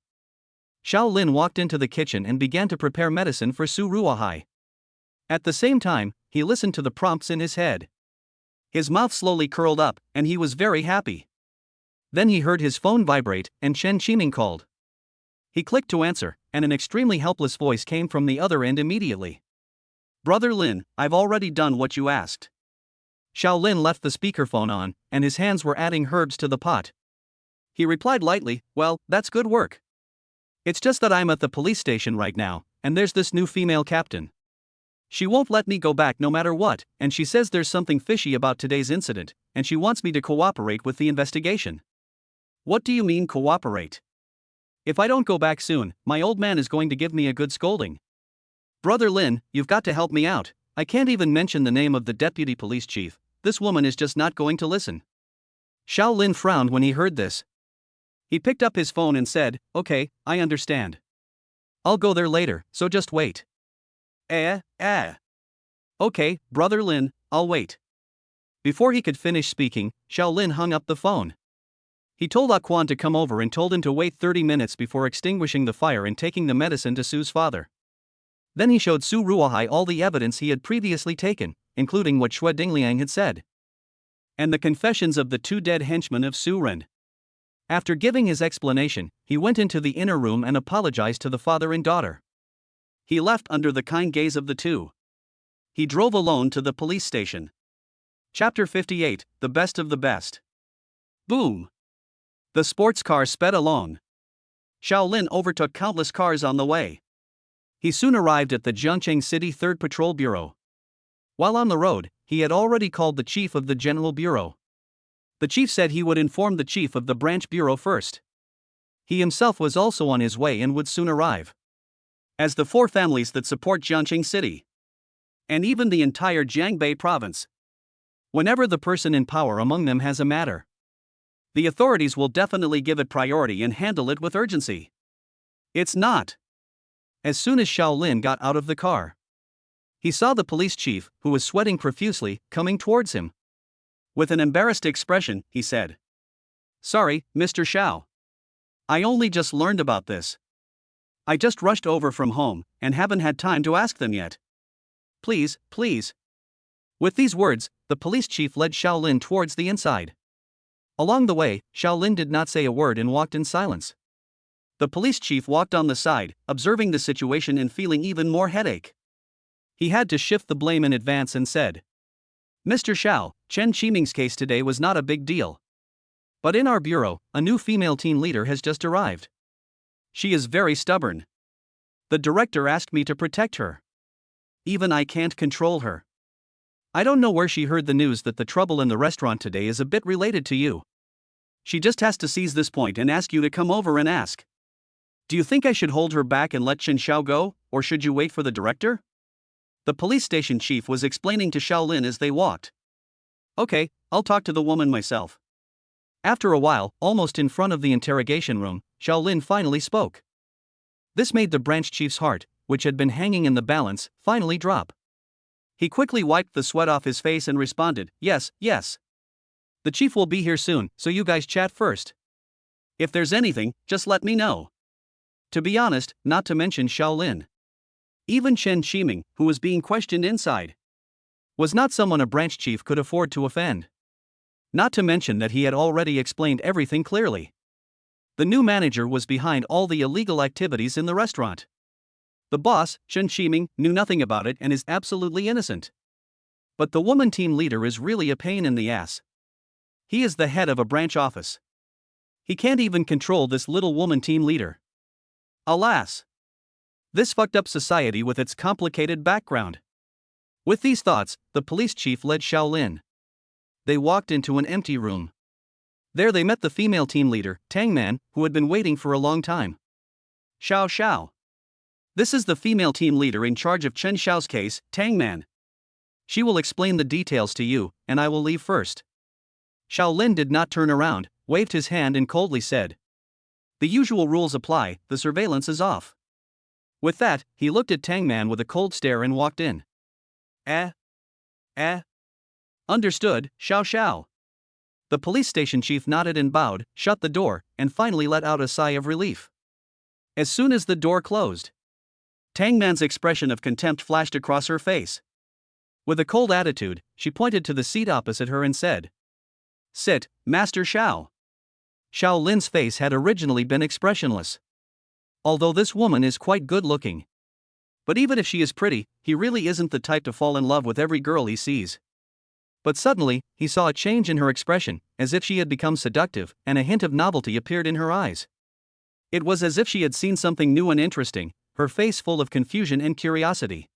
Xiao Lin walked into the kitchen and began to prepare medicine for Su Ruoyue. At the same time, he listened to the prompts in his head. His mouth slowly curled up, and he was very happy. Then he heard his phone vibrate, and Chen Qiming called. He clicked to answer, and an extremely helpless voice came from the other end immediately. Brother Lin, I've already done what you asked. Xiao Lin left the speakerphone on, and his hands were adding herbs to the pot. He replied lightly, well, that's good work. It's just that I'm at the police station right now, and there's this new female captain. She won't let me go back no matter what, and she says there's something fishy about today's incident, and she wants me to cooperate with the investigation. What do you mean cooperate? If I don't go back soon, my old man is going to give me a good scolding. Brother Lin, you've got to help me out. I can't even mention the name of the deputy police chief. This woman is just not going to listen. Xiao Lin frowned when he heard this. He picked up his phone and said, okay, I understand. I'll go there later, so just wait. Okay, Brother Lin, I'll wait. Before he could finish speaking, Xiao Lin hung up the phone. He told Aquan to come over and told him to wait 30 minutes before extinguishing the fire and taking the medicine to Su's father. Then he showed Su Ruoyue all the evidence he had previously taken, including what Xue Dingliang had said. And the confessions of the two dead henchmen of Su Ren. After giving his explanation, he went into the inner room and apologized to the father and daughter. He left under the kind gaze of the two. He drove alone to the police station. Chapter 58, The Best of the Best. Boom! The sports car sped along. Xiao Lin overtook countless cars on the way. He soon arrived at the Jiangcheng City 3rd Patrol Bureau. While on the road, he had already called the chief of the General Bureau. The chief said he would inform the chief of the branch bureau first. He himself was also on his way and would soon arrive. As the four families that support Jiangcheng City, and even the entire Jiangbei province, whenever the person in power among them has a matter, the authorities will definitely give it priority and handle it with urgency. It's not. As soon as Xiao Lin got out of the car, he saw the police chief, who was sweating profusely, coming towards him. With an embarrassed expression, he said, Sorry, Mr. Xiao. I only just learned about this. I just rushed over from home, and haven't had time to ask them yet. Please. With these words, the police chief led Xiao Lin towards the inside. Along the way, Xiao Lin did not say a word and walked in silence. The police chief walked on the side, observing the situation and feeling even more headache. He had to shift the blame in advance and said, Mr. Xiao, Chen Qiming's case today was not a big deal. But in our bureau, a new female team leader has just arrived. She is very stubborn. The director asked me to protect her. Even I can't control her. I don't know where she heard the news that the trouble in the restaurant today is a bit related to you. She just has to seize this point and ask you to come over and ask. Do you think I should hold her back and let Chen Xiao go, or should you wait for the director? The police station chief was explaining to Xiao Lin as they walked. Okay, I'll talk to the woman myself. After a while, almost in front of the interrogation room, Xiao Lin finally spoke. This made the branch chief's heart, which had been hanging in the balance, finally drop. He quickly wiped the sweat off his face and responded, Yes. The chief will be here soon, so you guys chat first. If there's anything, just let me know. To be honest, not to mention Xiao Lin, even Chen Qiming, who was being questioned inside, was not someone a branch chief could afford to offend. Not to mention that he had already explained everything clearly. The new manager was behind all the illegal activities in the restaurant. The boss, Chen Qiming, knew nothing about it and is absolutely innocent. But the woman team leader is really a pain in the ass. He is the head of a branch office. He can't even control this little woman team leader. Alas! This fucked up society with its complicated background. With these thoughts, the police chief led Xiao Lin they walked into an empty room. There they met the female team leader, Tang Man, who had been waiting for a long time. Xiao Xiao. This is the female team leader in charge of Chen Xiao's case, Tang Man. She will explain the details to you, and I will leave first. Xiao Lin did not turn around, waved his hand and coldly said. The usual rules apply, the surveillance is off. With that, he looked at Tang Man with a cold stare and walked in. Understood, Xiao Xiao. The police station chief nodded and bowed, shut the door, and finally let out a sigh of relief. As soon as the door closed, Tang Man's expression of contempt flashed across her face. With a cold attitude, she pointed to the seat opposite her and said, Sit, Master Xiao. Xiao Lin's face had originally been expressionless. Although this woman is quite good looking. But even if she is pretty, he really isn't the type to fall in love with every girl he sees. But suddenly, he saw a change in her expression, as if she had become seductive, and a hint of novelty appeared in her eyes. It was as if she had seen something new and interesting, her face full of confusion and curiosity.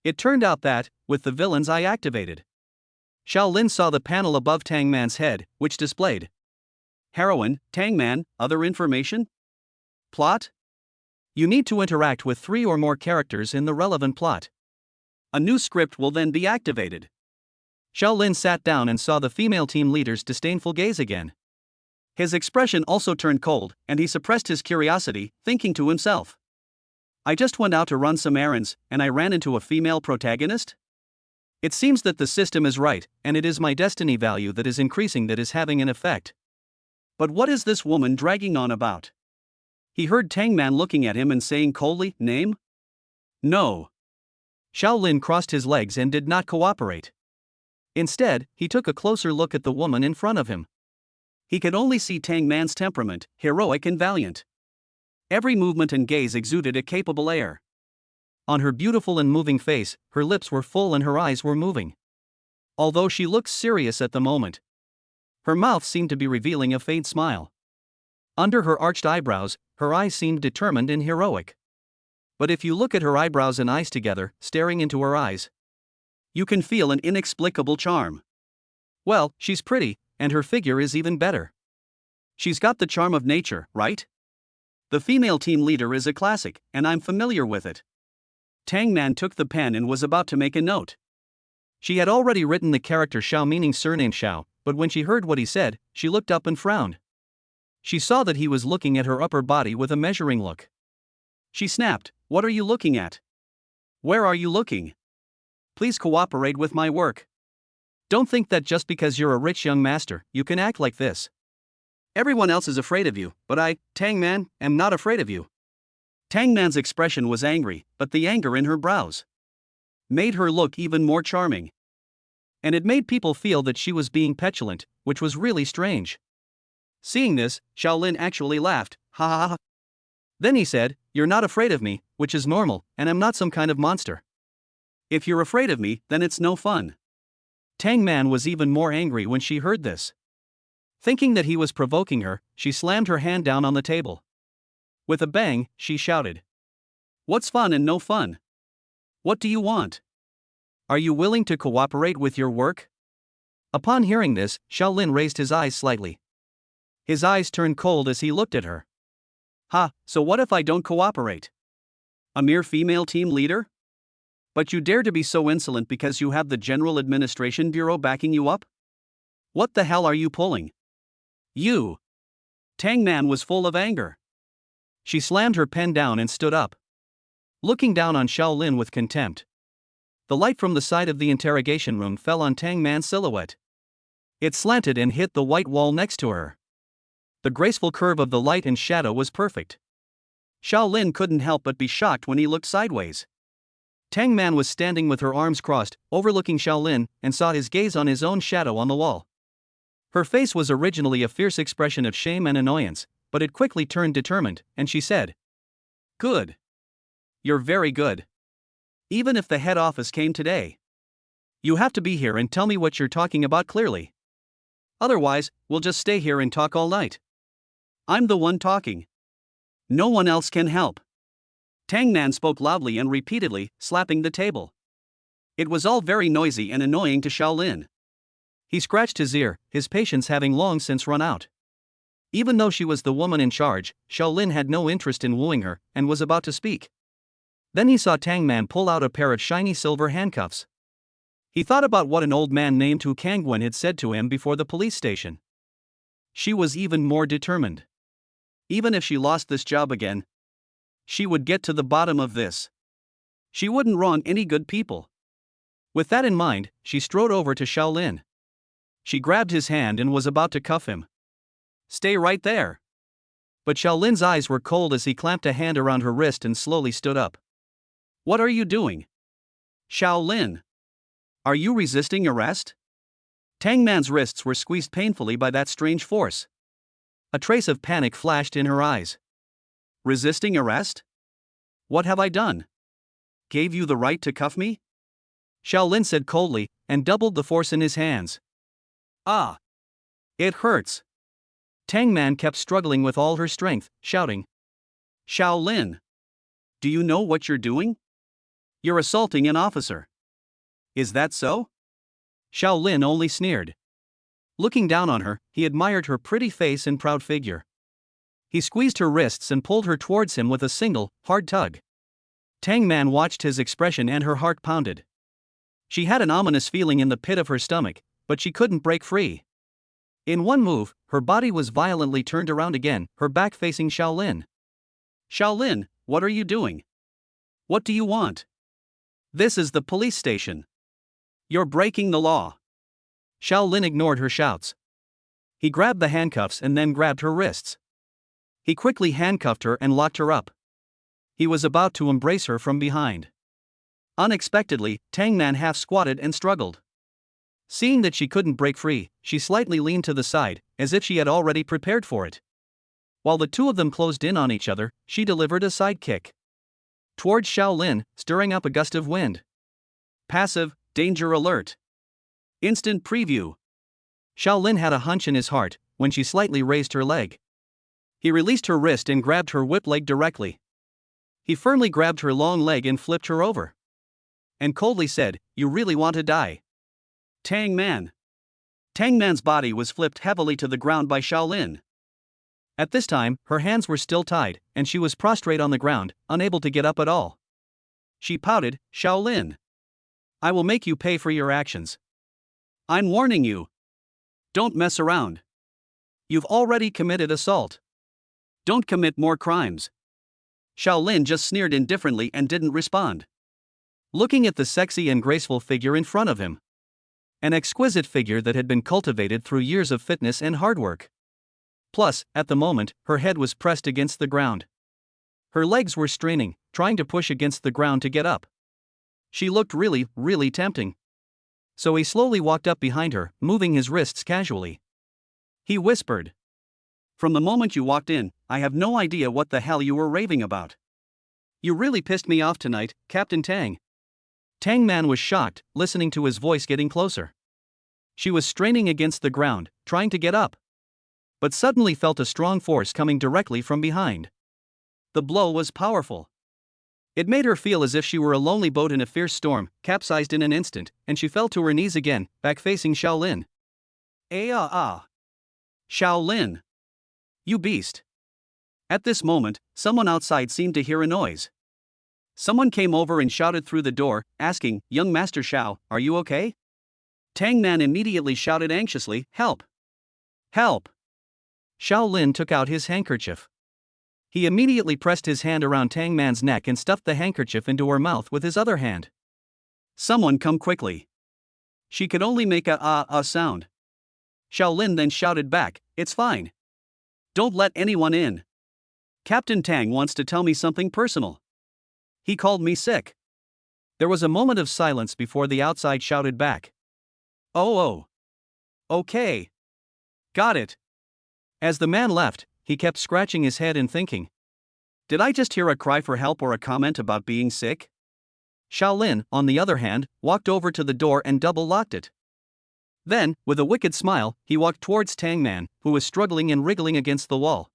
It turned out that, with the villain's eye activated, Xiao Lin saw the panel above Tang Man's head, which displayed Heroine, Tang Man, other information? Plot? You need to interact with 3 or more characters in the relevant plot. A new script will then be activated. Xiao Lin sat down and saw the female team leader's disdainful gaze again. His expression also turned cold, and he suppressed his curiosity, thinking to himself. I just went out to run some errands, and I ran into a female protagonist? It seems that the system is right, and it is my destiny value that is increasing that is having an effect. But what is this woman dragging on about? He heard Tang Man looking at him and saying coldly, Name? No. Xiao Lin crossed his legs and did not cooperate. Instead, he took a closer look at the woman in front of him. He could only see Tang Man's temperament, heroic and valiant. Every movement and gaze exuded a capable air. On her beautiful and moving face, her lips were full and her eyes were moving. Although she looked serious at the moment, her mouth seemed to be revealing a faint smile. Under her arched eyebrows, her eyes seemed determined and heroic. But if you look at her eyebrows and eyes together, staring into her eyes, you can feel an inexplicable charm. Well, she's pretty, and her figure is even better. She's got the charm of nature, right? The female team leader is a classic, and I'm familiar with it. Tang Man took the pen and was about to make a note. She had already written the character Xiao, meaning surname Xiao, but when she heard what he said, she looked up and frowned. She saw that he was looking at her upper body with a measuring look. She snapped, What are you looking at? Where are you looking? Please cooperate with my work. Don't think that just because you're a rich young master, you can act like this. Everyone else is afraid of you, but I, Tang Man, am not afraid of you. Tang Man's expression was angry, but the anger in her brows made her look even more charming. And it made people feel that she was being petulant, which was really strange. Seeing this, Xiao Lin actually laughed, ha ha ha. Then he said, You're not afraid of me, which is normal, and I'm not some kind of monster. If you're afraid of me, then it's no fun. Tang Man was even more angry when she heard this. Thinking that he was provoking her, she slammed her hand down on the table. With a bang, she shouted. What's fun and no fun? What do you want? Are you willing to cooperate with your work? Upon hearing this, Xiao Lin raised his eyes slightly. His eyes turned cold as he looked at her. Ha, so what if I don't cooperate? A mere female team leader? But you dare to be so insolent because you have the General Administration Bureau backing you up? What the hell are you pulling? You! Tang Man was full of anger. She slammed her pen down and stood up, looking down on Xiao Lin with contempt. The light from the side of the interrogation room fell on Tang Man's silhouette. It slanted and hit the white wall next to her. The graceful curve of the light and shadow was perfect. Xiao Lin couldn't help but be shocked when he looked sideways. Tang Man was standing with her arms crossed, overlooking Xiao Lin, and saw his gaze on his own shadow on the wall. Her face was originally a fierce expression of shame and annoyance, but it quickly turned determined, and she said, Good. You're very good. Even if the head office came today. You have to be here and tell me what you're talking about clearly. Otherwise, we'll just stay here and talk all night. I'm the one talking. No one else can help. Tang Man spoke loudly and repeatedly, slapping the table. It was all very noisy and annoying to Xiao Lin. He scratched his ear, his patience having long since run out. Even though she was the woman in charge, Lin had no interest in wooing her, and was about to speak. Then he saw Tang Man pull out a pair of shiny silver handcuffs. He thought about what an old man named Han Qingyin had said to him before the police station. She was even more determined. Even if she lost this job again, she would get to the bottom of this. She wouldn't wrong any good people. With that in mind, she strode over to Lin. She grabbed his hand and was about to cuff him. "Stay right there." But Lin's eyes were cold as he clamped a hand around her wrist and slowly stood up. "What are you doing?" "Lin. Are you resisting arrest?" Tang Man's wrists were squeezed painfully by that strange force. A trace of panic flashed in her eyes. "Resisting arrest? What have I done? Gave you the right to cuff me?" Lin said coldly, and doubled the force in his hands. "Ah! It hurts." Tang Man kept struggling with all her strength, shouting, "Lin! Do you know what you're doing? You're assaulting an officer." "Is that so?" Lin only sneered. Looking down on her, he admired her pretty face and proud figure. He squeezed her wrists and pulled her towards him with a single, hard tug. Tang Man watched his expression and her heart pounded. She had an ominous feeling in the pit of her stomach, but she couldn't break free. In one move, her body was violently turned around again, her back facing Lin. "Lin, what are you doing? What do you want? This is the police station. You're breaking the law." Lin ignored her shouts. He grabbed the handcuffs and then grabbed her wrists. He quickly handcuffed her and locked her up. He was about to embrace her from behind. Unexpectedly, Tang Man half squatted and struggled. Seeing that she couldn't break free, she slightly leaned to the side, as if she had already prepared for it. While the two of them closed in on each other, she delivered a side kick towards Lin, stirring up a gust of wind. Passive, danger alert. Instant preview. Lin had a hunch in his heart when she slightly raised her leg. He released her wrist and grabbed her whip leg directly. He firmly grabbed her long leg and flipped her over. And coldly said, "You really want to die?" Tang Man. Tang Man's body was flipped heavily to the ground by Lin. At this time, her hands were still tied, and she was prostrate on the ground, unable to get up at all. She pouted, "Lin. I will make you pay for your actions. I'm warning you. Don't mess around. You've already committed assault. Don't commit more crimes." Lin just sneered indifferently and didn't respond. Looking at the sexy and graceful figure in front of him. An exquisite figure that had been cultivated through years of fitness and hard work. Plus, at the moment, her head was pressed against the ground. Her legs were straining, trying to push against the ground to get up. She looked really, really tempting. So he slowly walked up behind her, moving his wrists casually. He whispered, "From the moment you walked in, I have no idea what the hell you were raving about. You really pissed me off tonight, Captain Tang." Tang Man was shocked, listening to his voice getting closer. She was straining against the ground, trying to get up. But suddenly felt a strong force coming directly from behind. The blow was powerful. It made her feel as if she were a lonely boat in a fierce storm, capsized in an instant, and she fell to her knees again, back facing Lin. Lin. You beast. At this moment, someone outside seemed to hear a noise. Someone came over and shouted through the door, asking, "Young Master Xiao, are you okay?" Tang Man immediately shouted anxiously, "Help! Help!" Lin took out his handkerchief. He immediately pressed his hand around Tang Man's neck and stuffed the handkerchief into her mouth with his other hand. "Someone come quickly." She could only make a sound. Lin then shouted back, "It's fine. Don't let anyone in. Captain Tang wants to tell me something personal. He called me sick." There was a moment of silence before the outside shouted back, Oh. Okay. Got it." As the man left, he kept scratching his head and thinking, "Did I just hear a cry for help or a comment about being sick?" Lin, on the other hand, walked over to the door and double-locked it. Then, with a wicked smile, he walked towards Tang Man, who was struggling and wriggling against the wall.